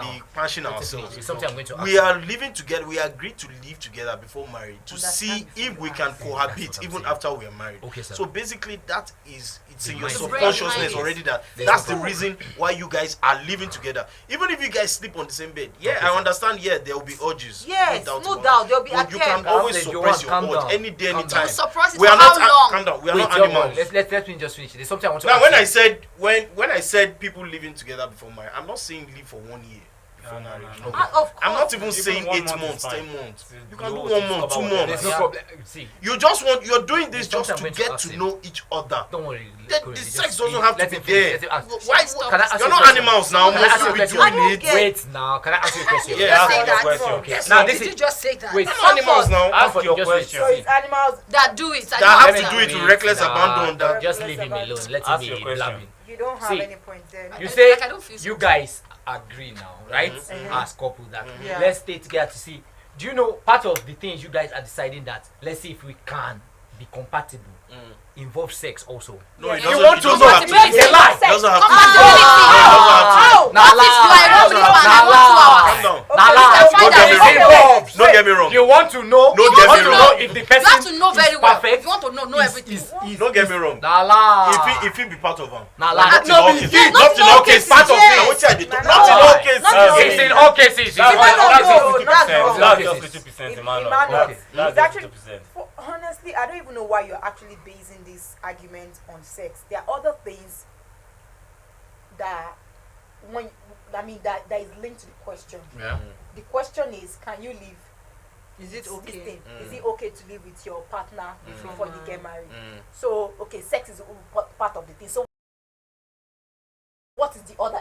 be passionate ourselves. It's something I'm going to ask. We are living together. We agreed to live together before marriage to see if we can cohabit even after we are married. Okay, sir. So basically, that is it's in your mind. subconsciousness already that that's the reason why you guys are living together. Even if you guys sleep on the same bed, I understand. Yeah, there will be urges. Yes, no doubt there will be. But you can always suppress your urge any day, anytime. Suppress it We for are not. how long? Calm down. We are not animals. Let me just finish. There's something I want to Now, ask when you. I said people living together before marriage, I'm not saying live for 1 year before marriage. No. I'm not even saying 8 months, 10 months. You can do 1 month, 2 months. There's no problem. See, you're doing this just to get to know each other. Don't worry. The sex doesn't have to be there. Why? Can I ask You're you a not question? animals now. Can I ask you a Must you be question? doing it? Wait now. Can I ask you a question? Yeah, ask your question. Okay. Now, This did you is just say that? wait. Animals now. Ask your question. So it's animals. That do it. That have to do it with reckless abandon. That Just leave him alone. Let Ask him your be question. blabbing. You don't have See, any points there. You say I don't feel so. you guys agree now, right? As couple that Yeah. let's stay together to see. Do you know part of the things you guys are deciding that let's see if we can be compatible involve sex also? No, it You doesn't. want It to doesn't know have to. it's a lie. It doesn't have to. Compatibility. Now What if you are a lovely man and I want 2 hours? Calm down. Now lie. Don't get me wrong. Don't get me wrong. You want to know? Don't You get want me to wrong. know if the You person have to know very is well. perfect. If you want to know everything. Don't get me wrong. Now lie. If it be part of them. Now lie. Not in all cases. Not in all cases. Part of Now, it. what I did. Not in all cases. It's in all cases. That's That's just wrong. 50%, Emmanuel, Emmanuel. it's That's actually, just 50%. honestly, I don't even know why you're actually basing this argument on sex. There are other things that that is linked to the question. Yeah. The question is, can you live? Is it okay? Is it okay to live with your partner before you get married? So, okay, sex is part of the thing. So, what is the other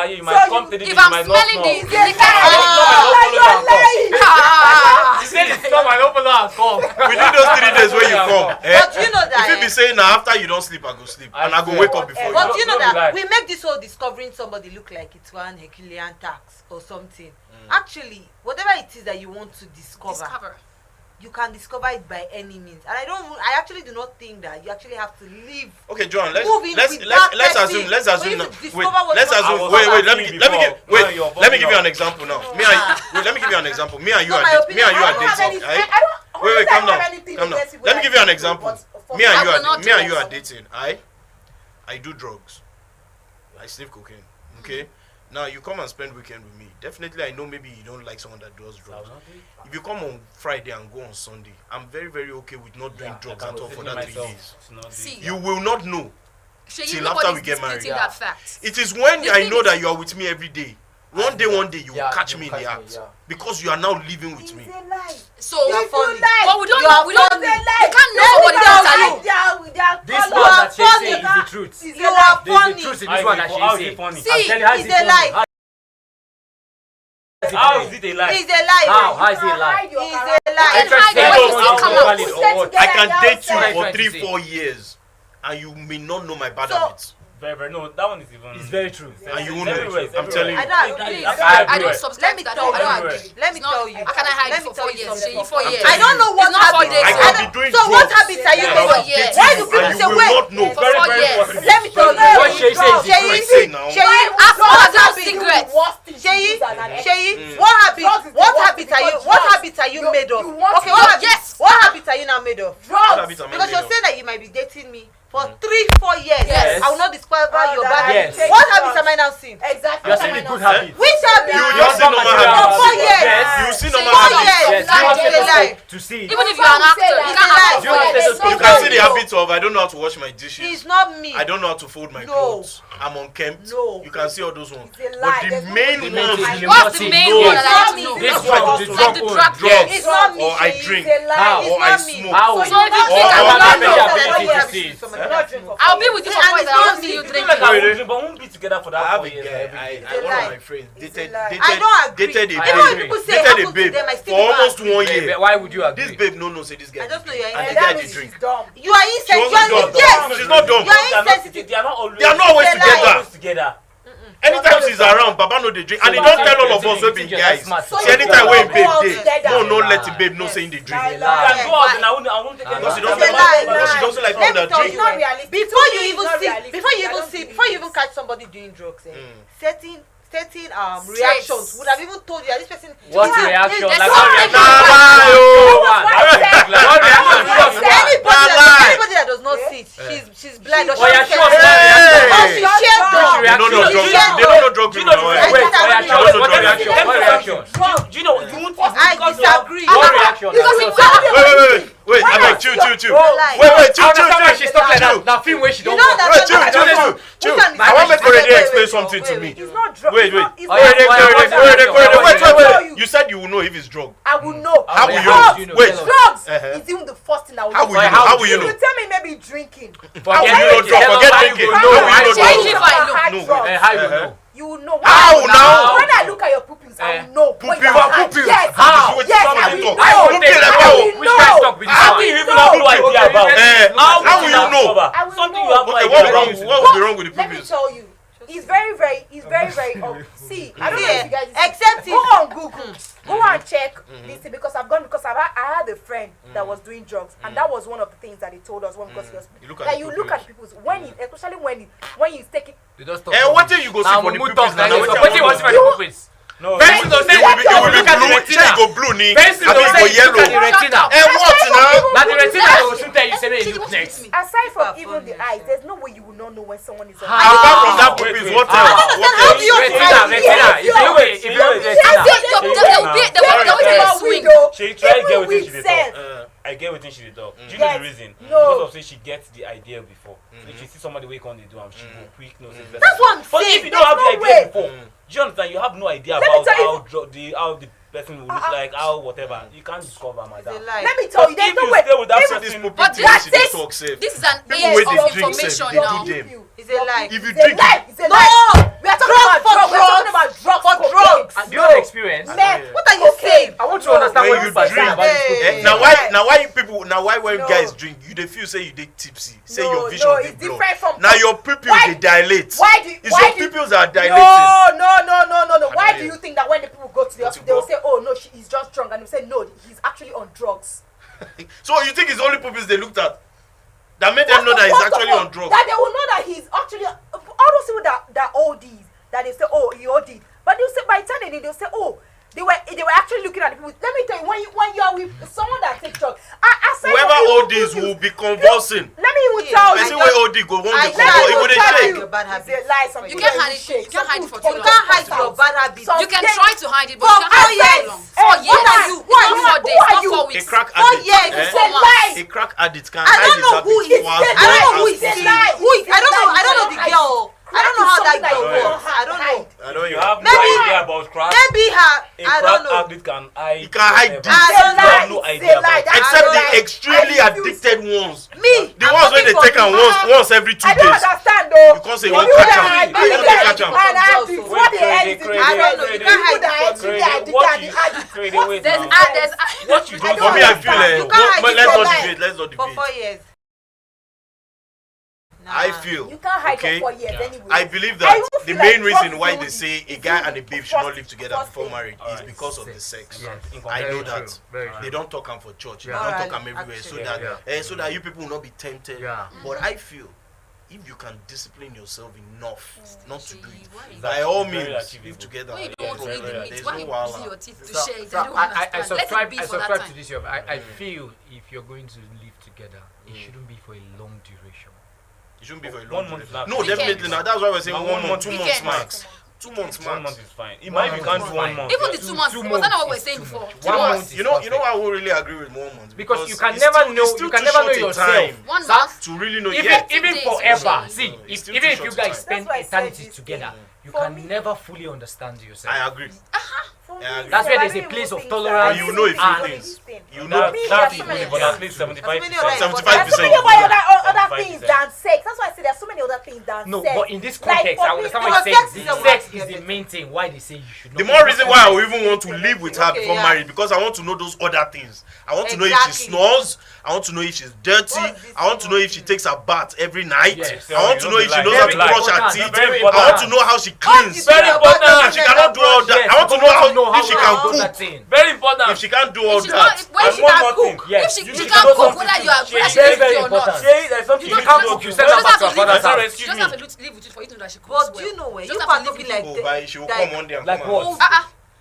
lie, you might come 3 days, if I'm might not smelling know. this, the kind She said it's come and open her and come. Within those 3 days where you come, But you know that if you be saying now after you don't sleep, I go sleep and I go wake up before you. But you know that we make this whole discovering somebody look like it's one Herculean tax or something. Actually, whatever it is that you want to discover, you can discover it by any means. And I actually do not think that you actually have to live. Okay, John, let's assume. wait, let me give you an example now. Let me give you an example. Me and you are dating. Wait, calm down. Let me give you an example. Me and you are dating. I do drugs. I sniff cocaine. Okay? Now you come and spend weekend with me. Definitely I know maybe you don't like someone that does drugs. If you come on Friday and go on Sunday, I'm very, very okay with not doing drugs at all for that 3 days. You will not know till after we get married. That fact. It is when I know that you are with me every day One day you will catch me in the act because you are now living with me. So, but we don't know. You can't know somebody else. This one that she's saying is the truth. You are funny. The truth in this one that she's saying. See, it's a lie. How is it a lie? It's a lie. How is it a lie? It's a lie. I can date you for 3-4 years and you may not know my bad habits. Very, no, that one is even. It's very true. And you won't know it. I'm telling you. I don't subscribe to that. I don't agree. Let me tell you. How can I hide for 4 years? 4 years. I don't know what habits. I can be doing So what drugs. habits are you For making? years. Why do people say wait? For 4 years. Let me tell you. What she says is Sheyi, As far as those cigarettes. Sheyi, what habits are you made of? Okay, what habits are you now made of? Drugs. Because you're saying that you might be dating me for 3-4 years. Yes. I will not discover your bad habits. Yes. What habits am I now seeing? Exactly. You're saying the good habits. Which habits? You just see normal For habits. 4 years. Yes. You see normal 4 habits. years. Yes, you want It's a lie. to see. Even if you're an actor, you can't have You want You can see the habits of I don't know how to wash my dishes. It's not me. I don't know how to fold my No. clothes. I'm unkempt. No. You can see all those ones. It's a But lie. the There's no main way. ones. What's the main one that I have to know? This That's one, why I the don't like the do drug drugs. It's not me. Or I Sheyi. drink. It's a lie. How? It's Or I not me. smoke. How? So if you think Or I'm I not have know, ability to see it. I'll be with you for 4 years. I don't see you It's drinking. like I will drink, but we won't be together for I that have 4 a years. guy. One of my friends dated I don't agree. dated Even when people say it a happened to babe them, I for still don't almost agree. 1 year. Why would you agree? This babe no say this guy. I just know you're and the insensitive. guy That dey means drink. she's dumb. You are She insensitive. wasn't dumb. Yes. She's not dumb. You are insensitive. They are not always. They are not always It's a lie. together. always together. Anytime she's around, Baba no dey drink, and he don't tell all of us wey be guys. See anytime wey babe dey, no let the babe know say he dey drink. You can go out and I won't take any. Because she It's doesn't a lie. because she doesn't like people that Let me drink. tell you, before you even catch somebody doing drugs, certain reactions would have even told you that this person. What Yeah, reaction? there's Like something- what reaction? What reaction? Anybody that does not see it, she's blind. Or Oh, yeah, she sure. Hey! shares drugs. They don't know Reaction. drug. They don't know drug people now. Wait, eh? what reaction? Don't know What drug reaction? people. What reaction? Do you know? You won't. I disagree. What reaction? Wait, I beg, chill. Lie. Wait, chill. I understand why she's talking like that. Now film where she don't want. Wait, chill. I want make already explain something to me. It's not drugs. Wait. Wait. You said you will know if it's drug. I will know. How will Drugs. you know? Wait. Drugs Uh-huh. is even the first thing I will How know. will you know? How will you know? You tell me maybe drinking. How will you know drug? Forget drinking. How will you know Change it drug? if I know. No. How you know? You will know. How now? When I look at your pupils, I will know. When Pupils? you are high. Pupils? Yes. How? Yes, I will know. I will take Pupils, it. how? Which kind of talk with this How one? do you even have no idea about? How will you know? I will Something know. you have no Okay, idea. what would be wrong with the Let me pupils? tell you. He's very see, I don't know if you guys Except go on Google, go and check this thing, because I had a friend that was doing drugs, and that was one of the things that he told us when because he was that you look at people's especially when he's taking. What do you go see for the pupils now? What do you want to see for the pupils? No. Pencil don't say it will be blue. Check go blue ni. Pencil don't say yellow. look at the retina. What now? Now the retina they will soon tell you say you look next. Aside from even the eyes, there's no way you will not know when someone is on. Apart from that pupils, what else? How do you retina? If you look retina. They will swing. She try to get within she dey talk. I get within she dey talk. Do you know the reason? Because of say she gets the idea before. So if she see somebody wey come dey do am, she go quick know say. That's what I'm saying. But if you don't have the idea before, do you understand? You have no idea about how the person will look like, how whatever. You can't discover, madam. Let me tell you, there's no way. But this is an age of information now. It's a lie. If you drink, it's a lie. We are talking about drugs. For drugs. Do you have experience? What are you saying? I want to understand what you drink. Now why when guys drink, you dey feel say you dey tipsy, say your vision dey blow. Now your pupils dey dilate. It's your pupils are dilating. No. Why do you think that when the people go to the hospital, they will say, "Oh no, he's just drunk," and they say, "No, he's actually on drugs." So you think it's only pupils they looked at that made them know that he's actually on drugs? That they will know that he's actually all those people that ODs, that they say, "Oh, he OD'd," but they'll say by the time they'll say, "Oh, they were actually looking at the people." Let me tell you, when you are with someone that takes drugs, whoever ODs will be convulsing. Let me even tell you. Person wey OD go won't be convulsing. He go dey shake. You can't hide it. You can't hide it for too long. You can't hide your bad habits. You can try to hide it, but you can't hide it for too long. 4 years. Not 4 days. Not 4 weeks. A crack 4 years. addict. It's a lie. A crack addict can I hide don't his know who habits is. for as I don't know long who as is. possible. Who is? I don't know the girl. I don't know how that girl works. I don't know. I know You have no idea about crack. Maybe her. A I crack don't know. addict can hide. You can hide whatever. this. You have no idea about it. Except the extremely addicted ones. Me. The ones where they take am once every 2 days. I don't understand though. Because they won't catch am. How you dey catch am? What the hell is it? I don't know. You can't hide that. What you do For me, I feel let's not debate. For 4 years. I feel. You can't hide okay? for 4 years anyway. I believe that the main reason why they say a guy and a babe should not live together before marriage is because of the sex. I know that. They don't talk am for church. They don't talk am everywhere so that you people will not be tempted. But I feel if you can discipline yourself enough not to do it, by all means live together. Why you don't want to eat the meat? Why you using your teeth to share it? I subscribe to this. I feel if you're going to live together, it shouldn't be for a long duration. It shouldn't be for a long duration. No, definitely not. That's why we're saying 1 month, 2 months max. 2 months max. 1 month is fine. Even if you can't do 1 month. Even the 2 months. Was that not what we were saying before? 1 month. You know, I will really agree with 1 month because you can never know. You can never know yourself. 1 month to really know. Even forever. See, even if you guys spend eternity together, you can never fully understand yourself. I agree. That's where there's a place of tolerance. You know a few things. You know that people, but at least 75%. 75%. Other things than sex. That's why I say there's so many other things than sex. No, but in this context, I understand what you're saying. Sex is the main thing. Why they say you should not. The more reason why I will even want to live with her before marriage, because I want to know those other things. I want to know if she snores. I want to know if she's dirty. I want to know if she takes a bath every night. I want to know if she knows how to brush her teeth. I want to know how she cleans. Very important. If she cannot do all that, I want to know how if she can cook. Very important. If she can't do all that, when she can cook, if she can't cook, whether you are very important. There's something you can't cook. You send her back to her father's house. You just have to live with it for you to know that she cooks. But do you know when you are talking like oh, but she will come one day and like come what?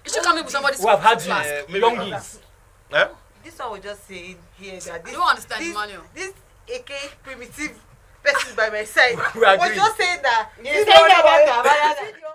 You should come in with somebody's who have had class. This one was just saying here that you don't understand Emmanuel. This AK primitive person by my side we agree. was just saying that he's saying about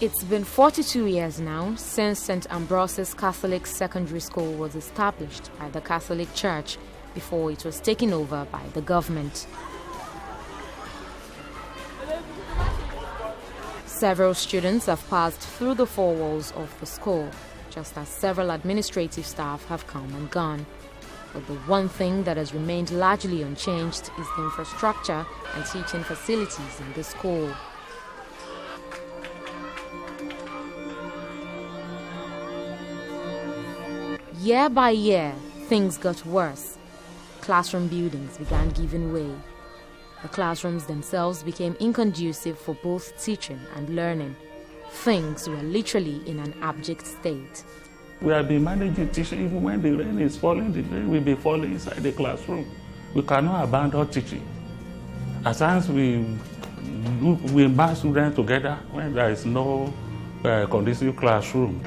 It's been 42 years now since St. Ambrose's Catholic Secondary School was established by the Catholic Church before it was taken over by the government. Several students have passed through the four walls of the school, just as several administrative staff have come and gone. But the one thing that has remained largely unchanged is the infrastructure and teaching facilities in the school. Year by year, things got worse. Classroom buildings began giving way. The classrooms themselves became inconducive for both teaching and learning. Things were literally in an abject state. We have been managing teaching even when the rain is falling, the rain will be falling inside the classroom. We cannot abandon teaching. At times we mass students together when there is no conducive classroom.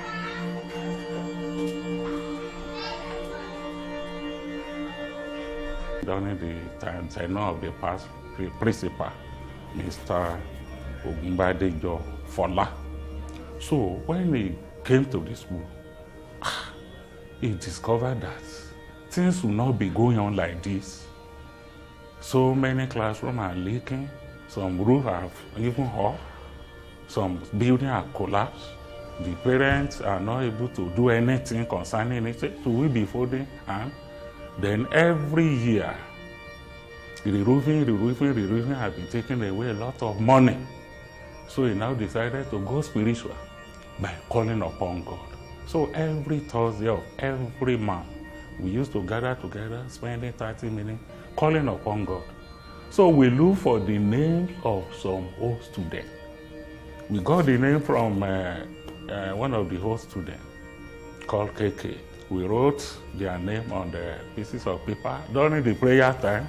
During the tenure of the past principal, Mr. Ogunbadejo Fola. So when he came to this school, he discovered that things will not be going on like this. So many classrooms are leaking, some roofs have even off, some buildings are collapsed. The parents are not able to do anything concerning it. So we be folding hands. Then every year, the roofing have been taking away a lot of money. So he now decided to go spiritual by calling upon God. So every Thursday of every month, we used to gather together, spending 30 minutes, calling upon God. So we look for the names of some old students. We got the name from one of the old students called KK. We wrote their name on the pieces of paper. During the prayer time,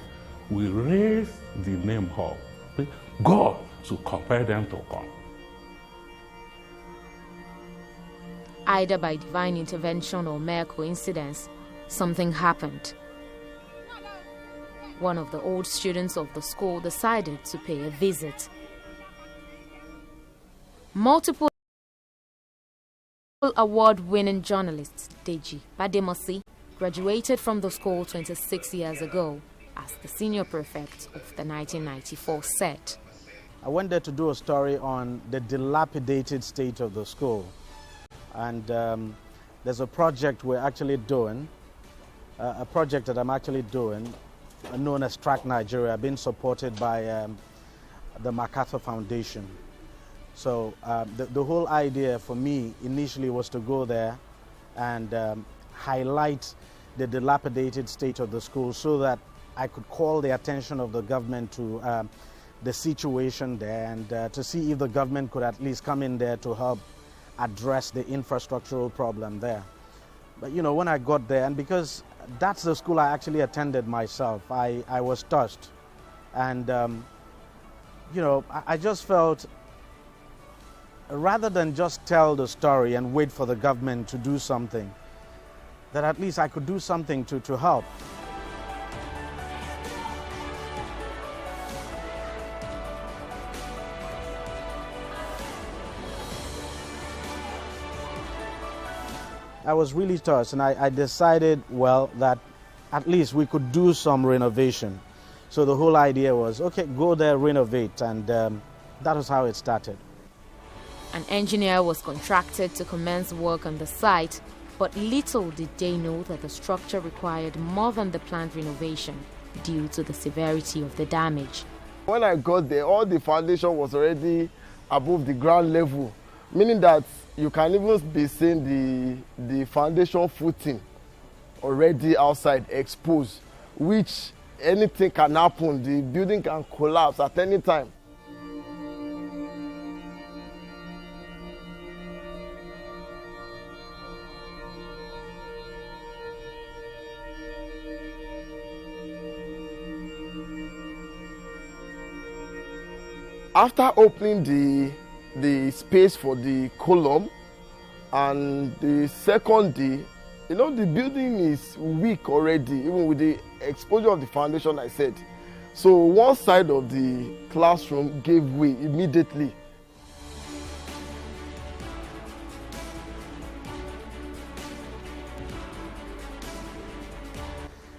we raised the name up. God to compel them to come. Either by divine intervention or mere coincidence, something happened. One of the old students of the school decided to pay a visit. Multiple award-winning journalist Deji Bademosi graduated from the school 26 years ago as the senior prefect of the 1994 set. I went there to do a story on the dilapidated state of the school. And there's a project we're actually doing, a project that I'm actually doing, known as Track Nigeria, being supported by the MacArthur Foundation. So the whole idea for me initially was to go there and highlight the dilapidated state of the school so that I could call the attention of the government to the situation there and to see if the government could at least come in there to help address the infrastructural problem there. But you know, when I got there, and because that's the school I actually attended myself, I was touched. And you know, I just felt, rather than just tell the story and wait for the government to do something, that at least I could do something to help. I was really touched, and I decided, well, that at least we could do some renovation. So the whole idea was, okay, go there, renovate, and that was how it started. An engineer was contracted to commence work on the site, but little did they know that the structure required more than the planned renovation due to the severity of the damage. When I got there, all the foundation was already above the ground level, meaning that you can even be seeing the foundation footing already outside exposed, which anything can happen. The building can collapse at any time. After opening the space for the column and the second day, you know, the building is weak already, even with the exposure of the foundation, I said. So one side of the classroom gave way immediately.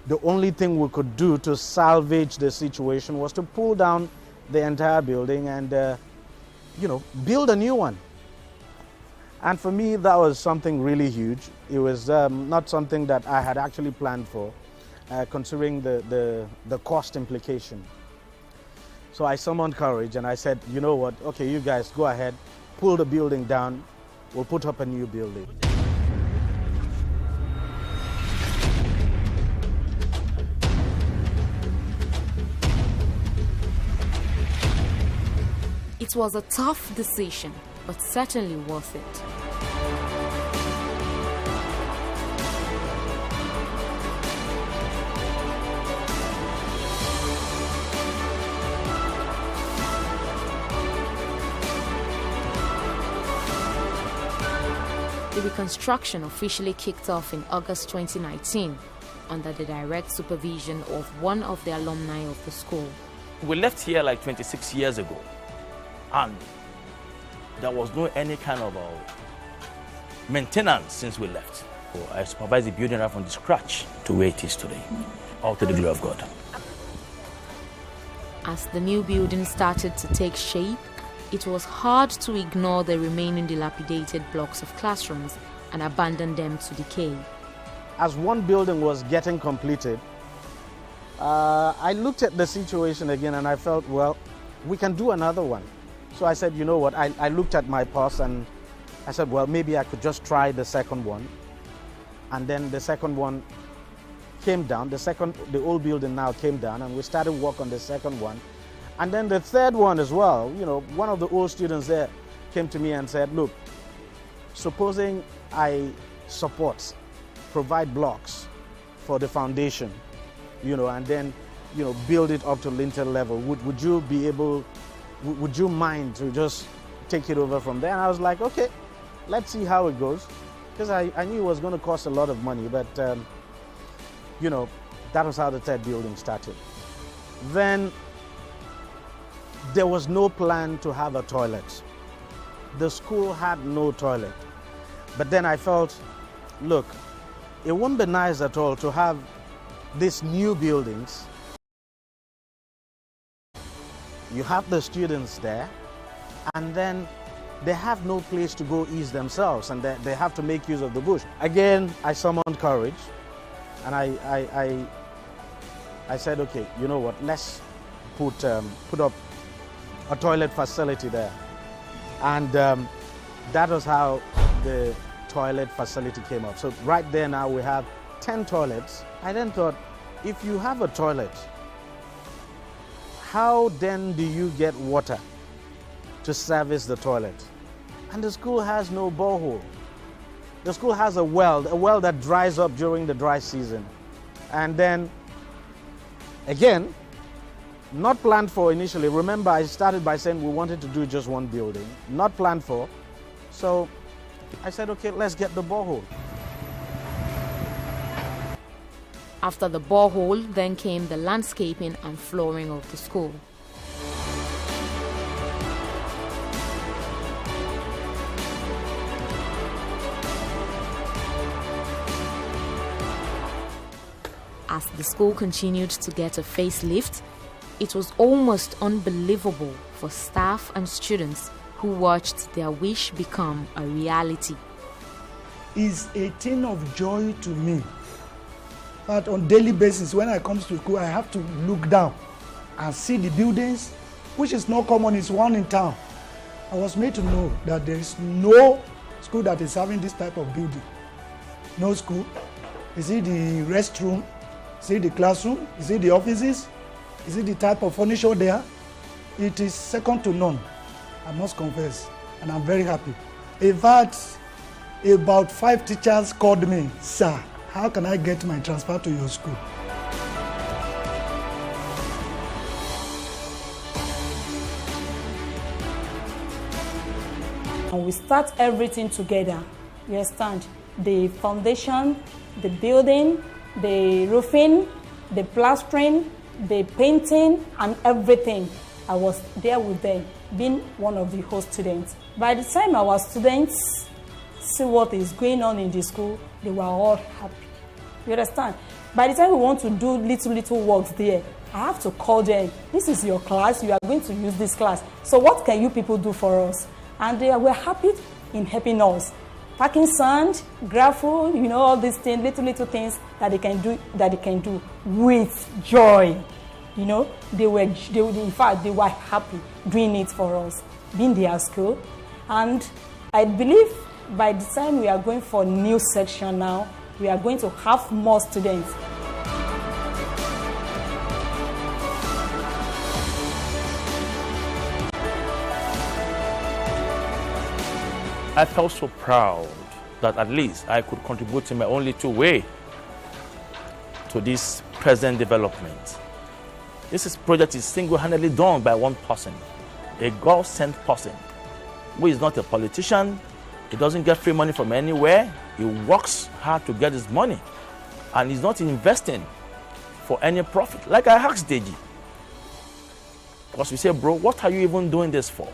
The only thing we could do to salvage the situation was to pull down the entire building and you know, build a new one. And for me, that was something really huge. It was not something that I had actually planned for, considering the cost implication. So I summoned courage and I said, you know what, okay, you guys go ahead, pull the building down, we'll put up a new building. It was a tough decision, but certainly worth it. The reconstruction officially kicked off in August 2019 under the direct supervision of one of the alumni of the school. We left here like 26 years ago, and there was no any kind of maintenance since we left. So I supervised the building right from the scratch to where it is today, all to the glory of God. As the new building started to take shape, it was hard to ignore the remaining dilapidated blocks of classrooms and abandon them to decay. As one building was getting completed, I looked at the situation again and I felt, well, we can do another one. So I said, you know what, I looked at my pulse and I said, well, maybe I could just try the second one. And then the second one came down. The old building now came down, and we started work on the second one. And then the third one as well, you know, one of the old students there came to me and said, look, supposing I provide blocks for the foundation, you know, and then, you know, build it up to lintel level, would you be able, would you mind to just take it over from there? And I was like, okay, let's see how it goes. Because I knew it was going to cost a lot of money, but, you know, that was how the third building started. Then there was no plan to have a toilet. The school had no toilet. But then I felt, look, it wouldn't be nice at all to have these new buildings. You have the students there, and then they have no place to go ease themselves, and they have to make use of the bush. Again, I summoned courage, and I said, okay, you know what, let's put up a toilet facility there. And that was how the toilet facility came up. So right there now we have 10 toilets. I then thought, if you have a toilet, how then do you get water to service the toilet? And the school has no borehole. The school has a well that dries up during the dry season. And then, again, not planned for initially. Remember, I started by saying we wanted to do just one building. Not planned for. So I said, okay, let's get the borehole. After the borehole, then came the landscaping and flooring of the school. As the school continued to get a facelift, it was almost unbelievable for staff and students who watched their wish become a reality. It's a thing of joy to me. But on a daily basis, when I come to school, I have to look down and see the buildings, which is not common, it's one in town. I was made to know that there is no school that is having this type of building. No school. Is it the restroom? Is it the classroom? Is it the offices? Is it the type of furniture there? It is second to none, I must confess, and I'm very happy. In fact, about 5 teachers called me, sir, how can I get my transfer to your school? And we start everything together. You understand? The foundation, the building, the roofing, the plastering, the painting, and everything. I was there with them, being one of the host students. By the time our students see what is going on in the school, they were all happy. You understand? By the time we want to do little works there, I have to call them. This is your class. You are going to use this class. So what can you people do for us? And they were happy in helping us. Packing sand, gravel, you know, all these things, little things that they can do with joy. You know, in fact, they were happy doing it for us, being their school. And I believe by the time we are going for new section now, we are going to have more students. I felt so proud that at least I could contribute in my own little way to this present development. This project is single-handedly done by one person, a God-sent person, who is not a politician. He doesn't get free money from anywhere. He works hard to get his money, and he's not investing for any profit. Like I asked Deji, because we said, bro, what are you even doing this for?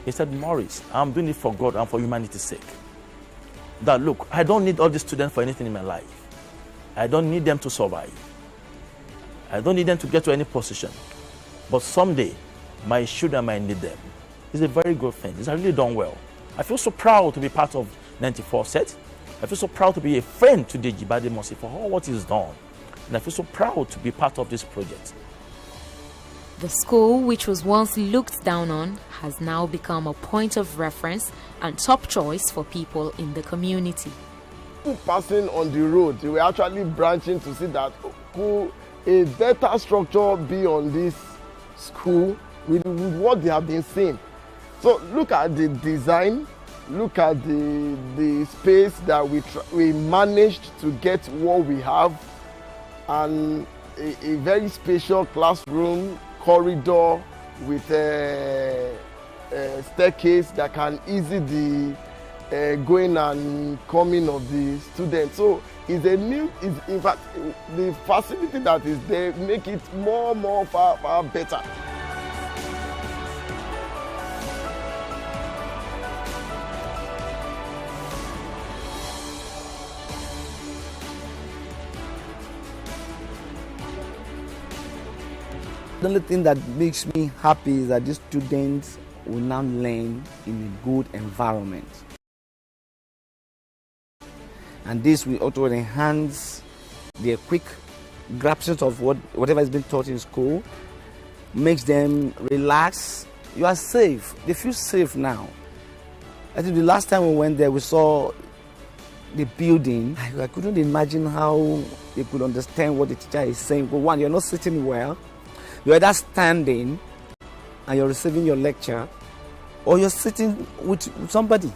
He said, Maurice, I'm doing it for God and for humanity's sake. That look, I don't need all these students for anything in my life. I don't need them to survive. I don't need them to get to any position. But someday, my children might need them. It's a very good thing. It's really done well. I feel so proud to be part of 94 set. I feel so proud to be a friend to Deji Bademosi for all what he's done. And I feel so proud to be part of this project. The school, which was once looked down on, has now become a point of reference and top choice for people in the community. people passing on the road, they were actually branching to see that could a better structure be on this school with what they have been seeing. So look at the design, look at the space that we managed to get what we have, and a very spacious classroom corridor with a staircase that can ease the going and coming of the students. So in fact, the facility that is there make it far better. The only thing that makes me happy is that these students will now learn in a good environment. And this will also enhance their quick grasp of whatever has been taught in school, makes them relax. You are safe. They feel safe now. I think the last time we went there, we saw the building. I couldn't imagine how they could understand what the teacher is saying. But one, you're not sitting well. You're either standing and you're receiving your lecture, or you're sitting with somebody.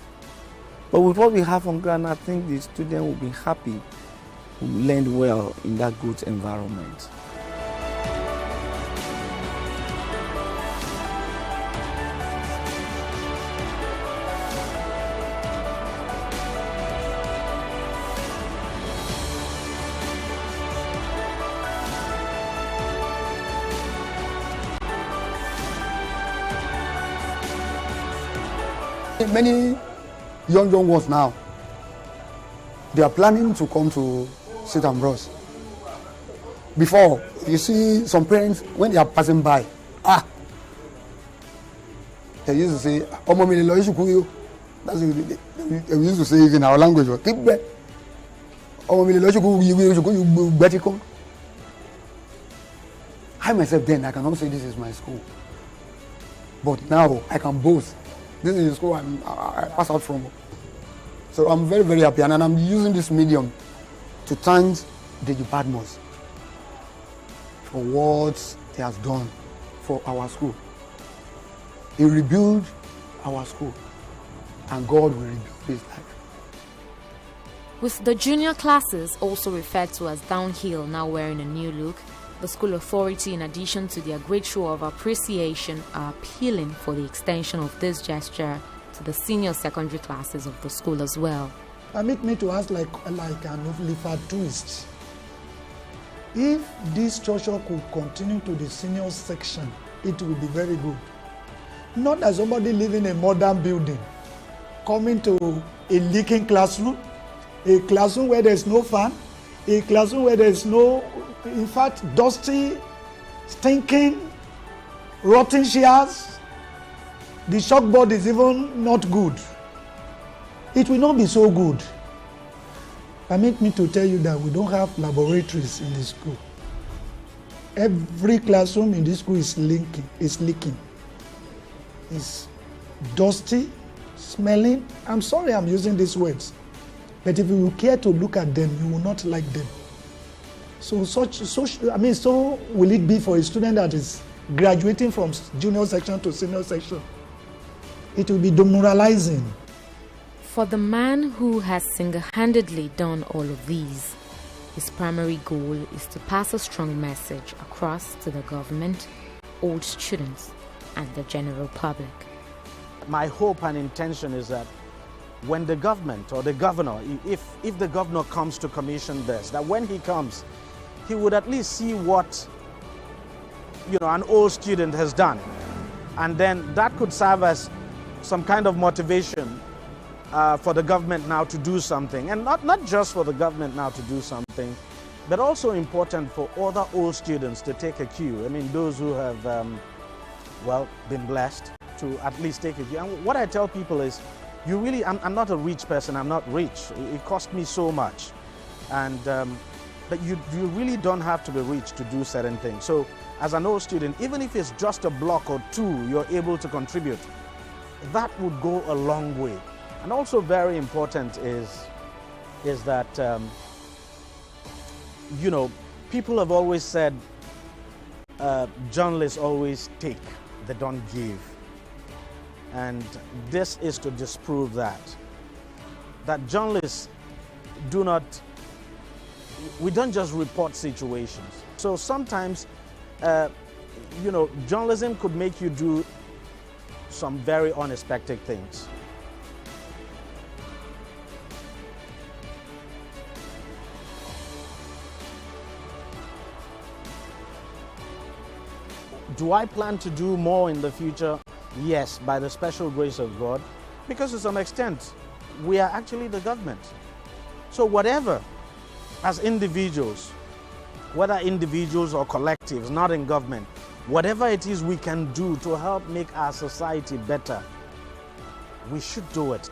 But with what we have on ground, I think the student will be happy, who learned well in that good environment. Many young ones now, they are planning to come to St. Ambrose. Before, you see some parents, when they are passing by, they used to say, that's what they used to say in our language. I myself then, I cannot say this is my school. But now I can boast. This is the school I pass out from. So I'm very, very happy, and I'm using this medium to thank Deji Badmus for what he has done for our school. He rebuilt our school, and God will rebuild his life. With the junior classes, also referred to as downhill, now wearing a new look, the school authority, in addition to their great show of appreciation, are appealing for the extension of this gesture to the senior secondary classes of the school as well. Permit me to ask like an Ulifa twist. If this structure could continue to the senior section, it would be very good. Not as somebody living in a modern building, coming to a leaking classroom, a classroom where there's no fan, a classroom where there's no, in fact, dusty, stinking, rotten chairs. The chalkboard is even not good. It will not be so good. Permit me to tell you that we don't have laboratories in the school. Every classroom in this school is leaking. It's dusty, smelling. I'm sorry I'm using these words. But if you care to look at them, you will not like them. So will it be for a student that is graduating from junior section to senior section? It will be demoralizing. For the man who has single-handedly done all of these, his primary goal is to pass a strong message across to the government, old students, and the general public. My hope and intention is that when the government or the governor, if the governor comes to commission this, that when he comes, he would at least see what an old student has done, and then that could serve as some kind of motivation for the government now to do something, and not just for the government now to do something, but also important for other old students to take a cue. I mean, those who have been blessed to at least take a cue. And what I tell people is, I'm not a rich person. I'm not rich. It cost me so much, and but you really don't have to be rich to do certain things. So as an old student, even if it's just a block or two you're able to contribute, that would go a long way. And also very important is is that, you know, people have always said journalists always take, they don't give. And this is to disprove that. That journalists do not, we don't just report situations. So sometimes, you know, journalism could make you do some very unexpected things. Do I plan to do more in the future? Yes, by the special grace of God, because to some extent, we are actually the government. So whatever, as individuals, whether individuals or collectives, not in government, whatever it is we can do to help make our society better, we should do it.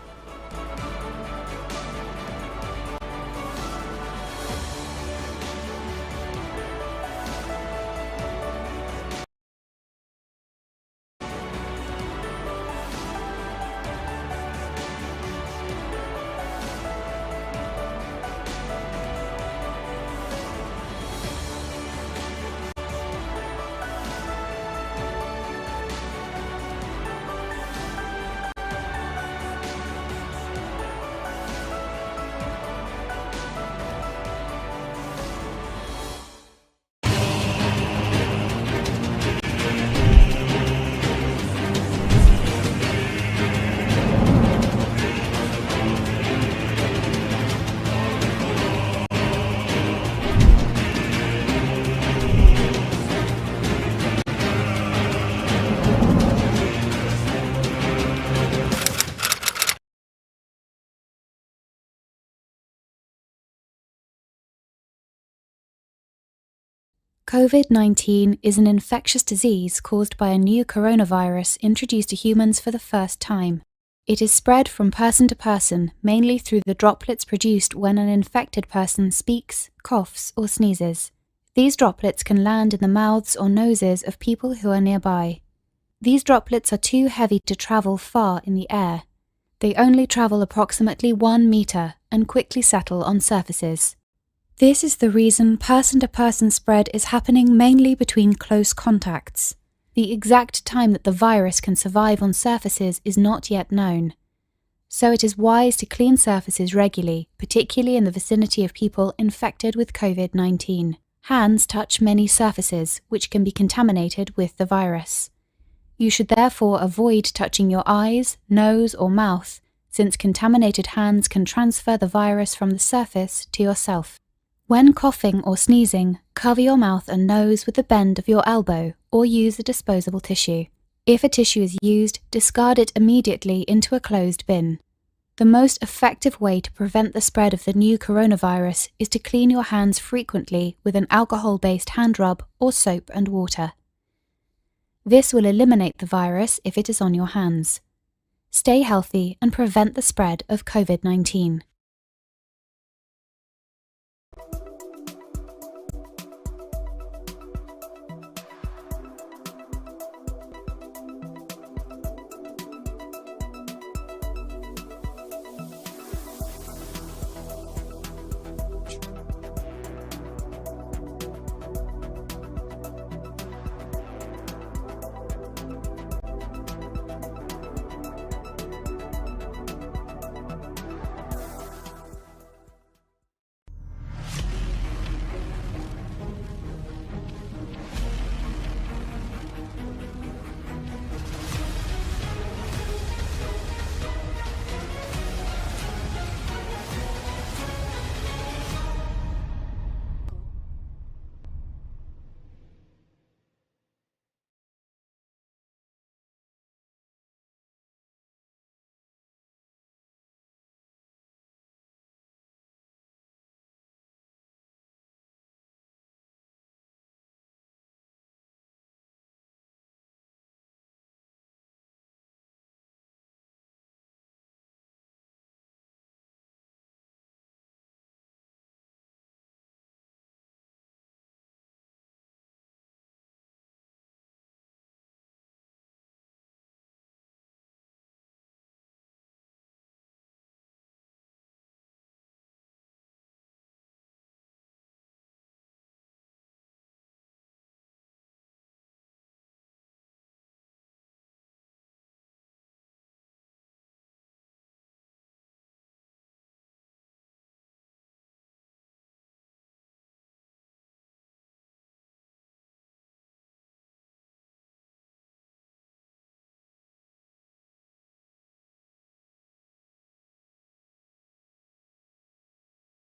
COVID-19 is an infectious disease caused by a new coronavirus introduced to humans for the first time. It is spread from person to person, mainly through the droplets produced when an infected person speaks, coughs, or sneezes. These droplets can land in the mouths or noses of people who are nearby. These droplets are too heavy to travel far in the air. They only travel approximately 1 meter and quickly settle on surfaces. This is the reason person-to-person spread is happening mainly between close contacts. The exact time that the virus can survive on surfaces is not yet known. So it is wise to clean surfaces regularly, particularly in the vicinity of people infected with COVID-19. Hands touch many surfaces, which can be contaminated with the virus. You should therefore avoid touching your eyes, nose, or mouth, since contaminated hands can transfer the virus from the surface to yourself. When coughing or sneezing, cover your mouth and nose with the bend of your elbow or use a disposable tissue. If a tissue is used, discard it immediately into a closed bin. The most effective way to prevent the spread of the new coronavirus is to clean your hands frequently with an alcohol-based hand rub or soap and water. This will eliminate the virus if it is on your hands. Stay healthy and prevent the spread of COVID-19.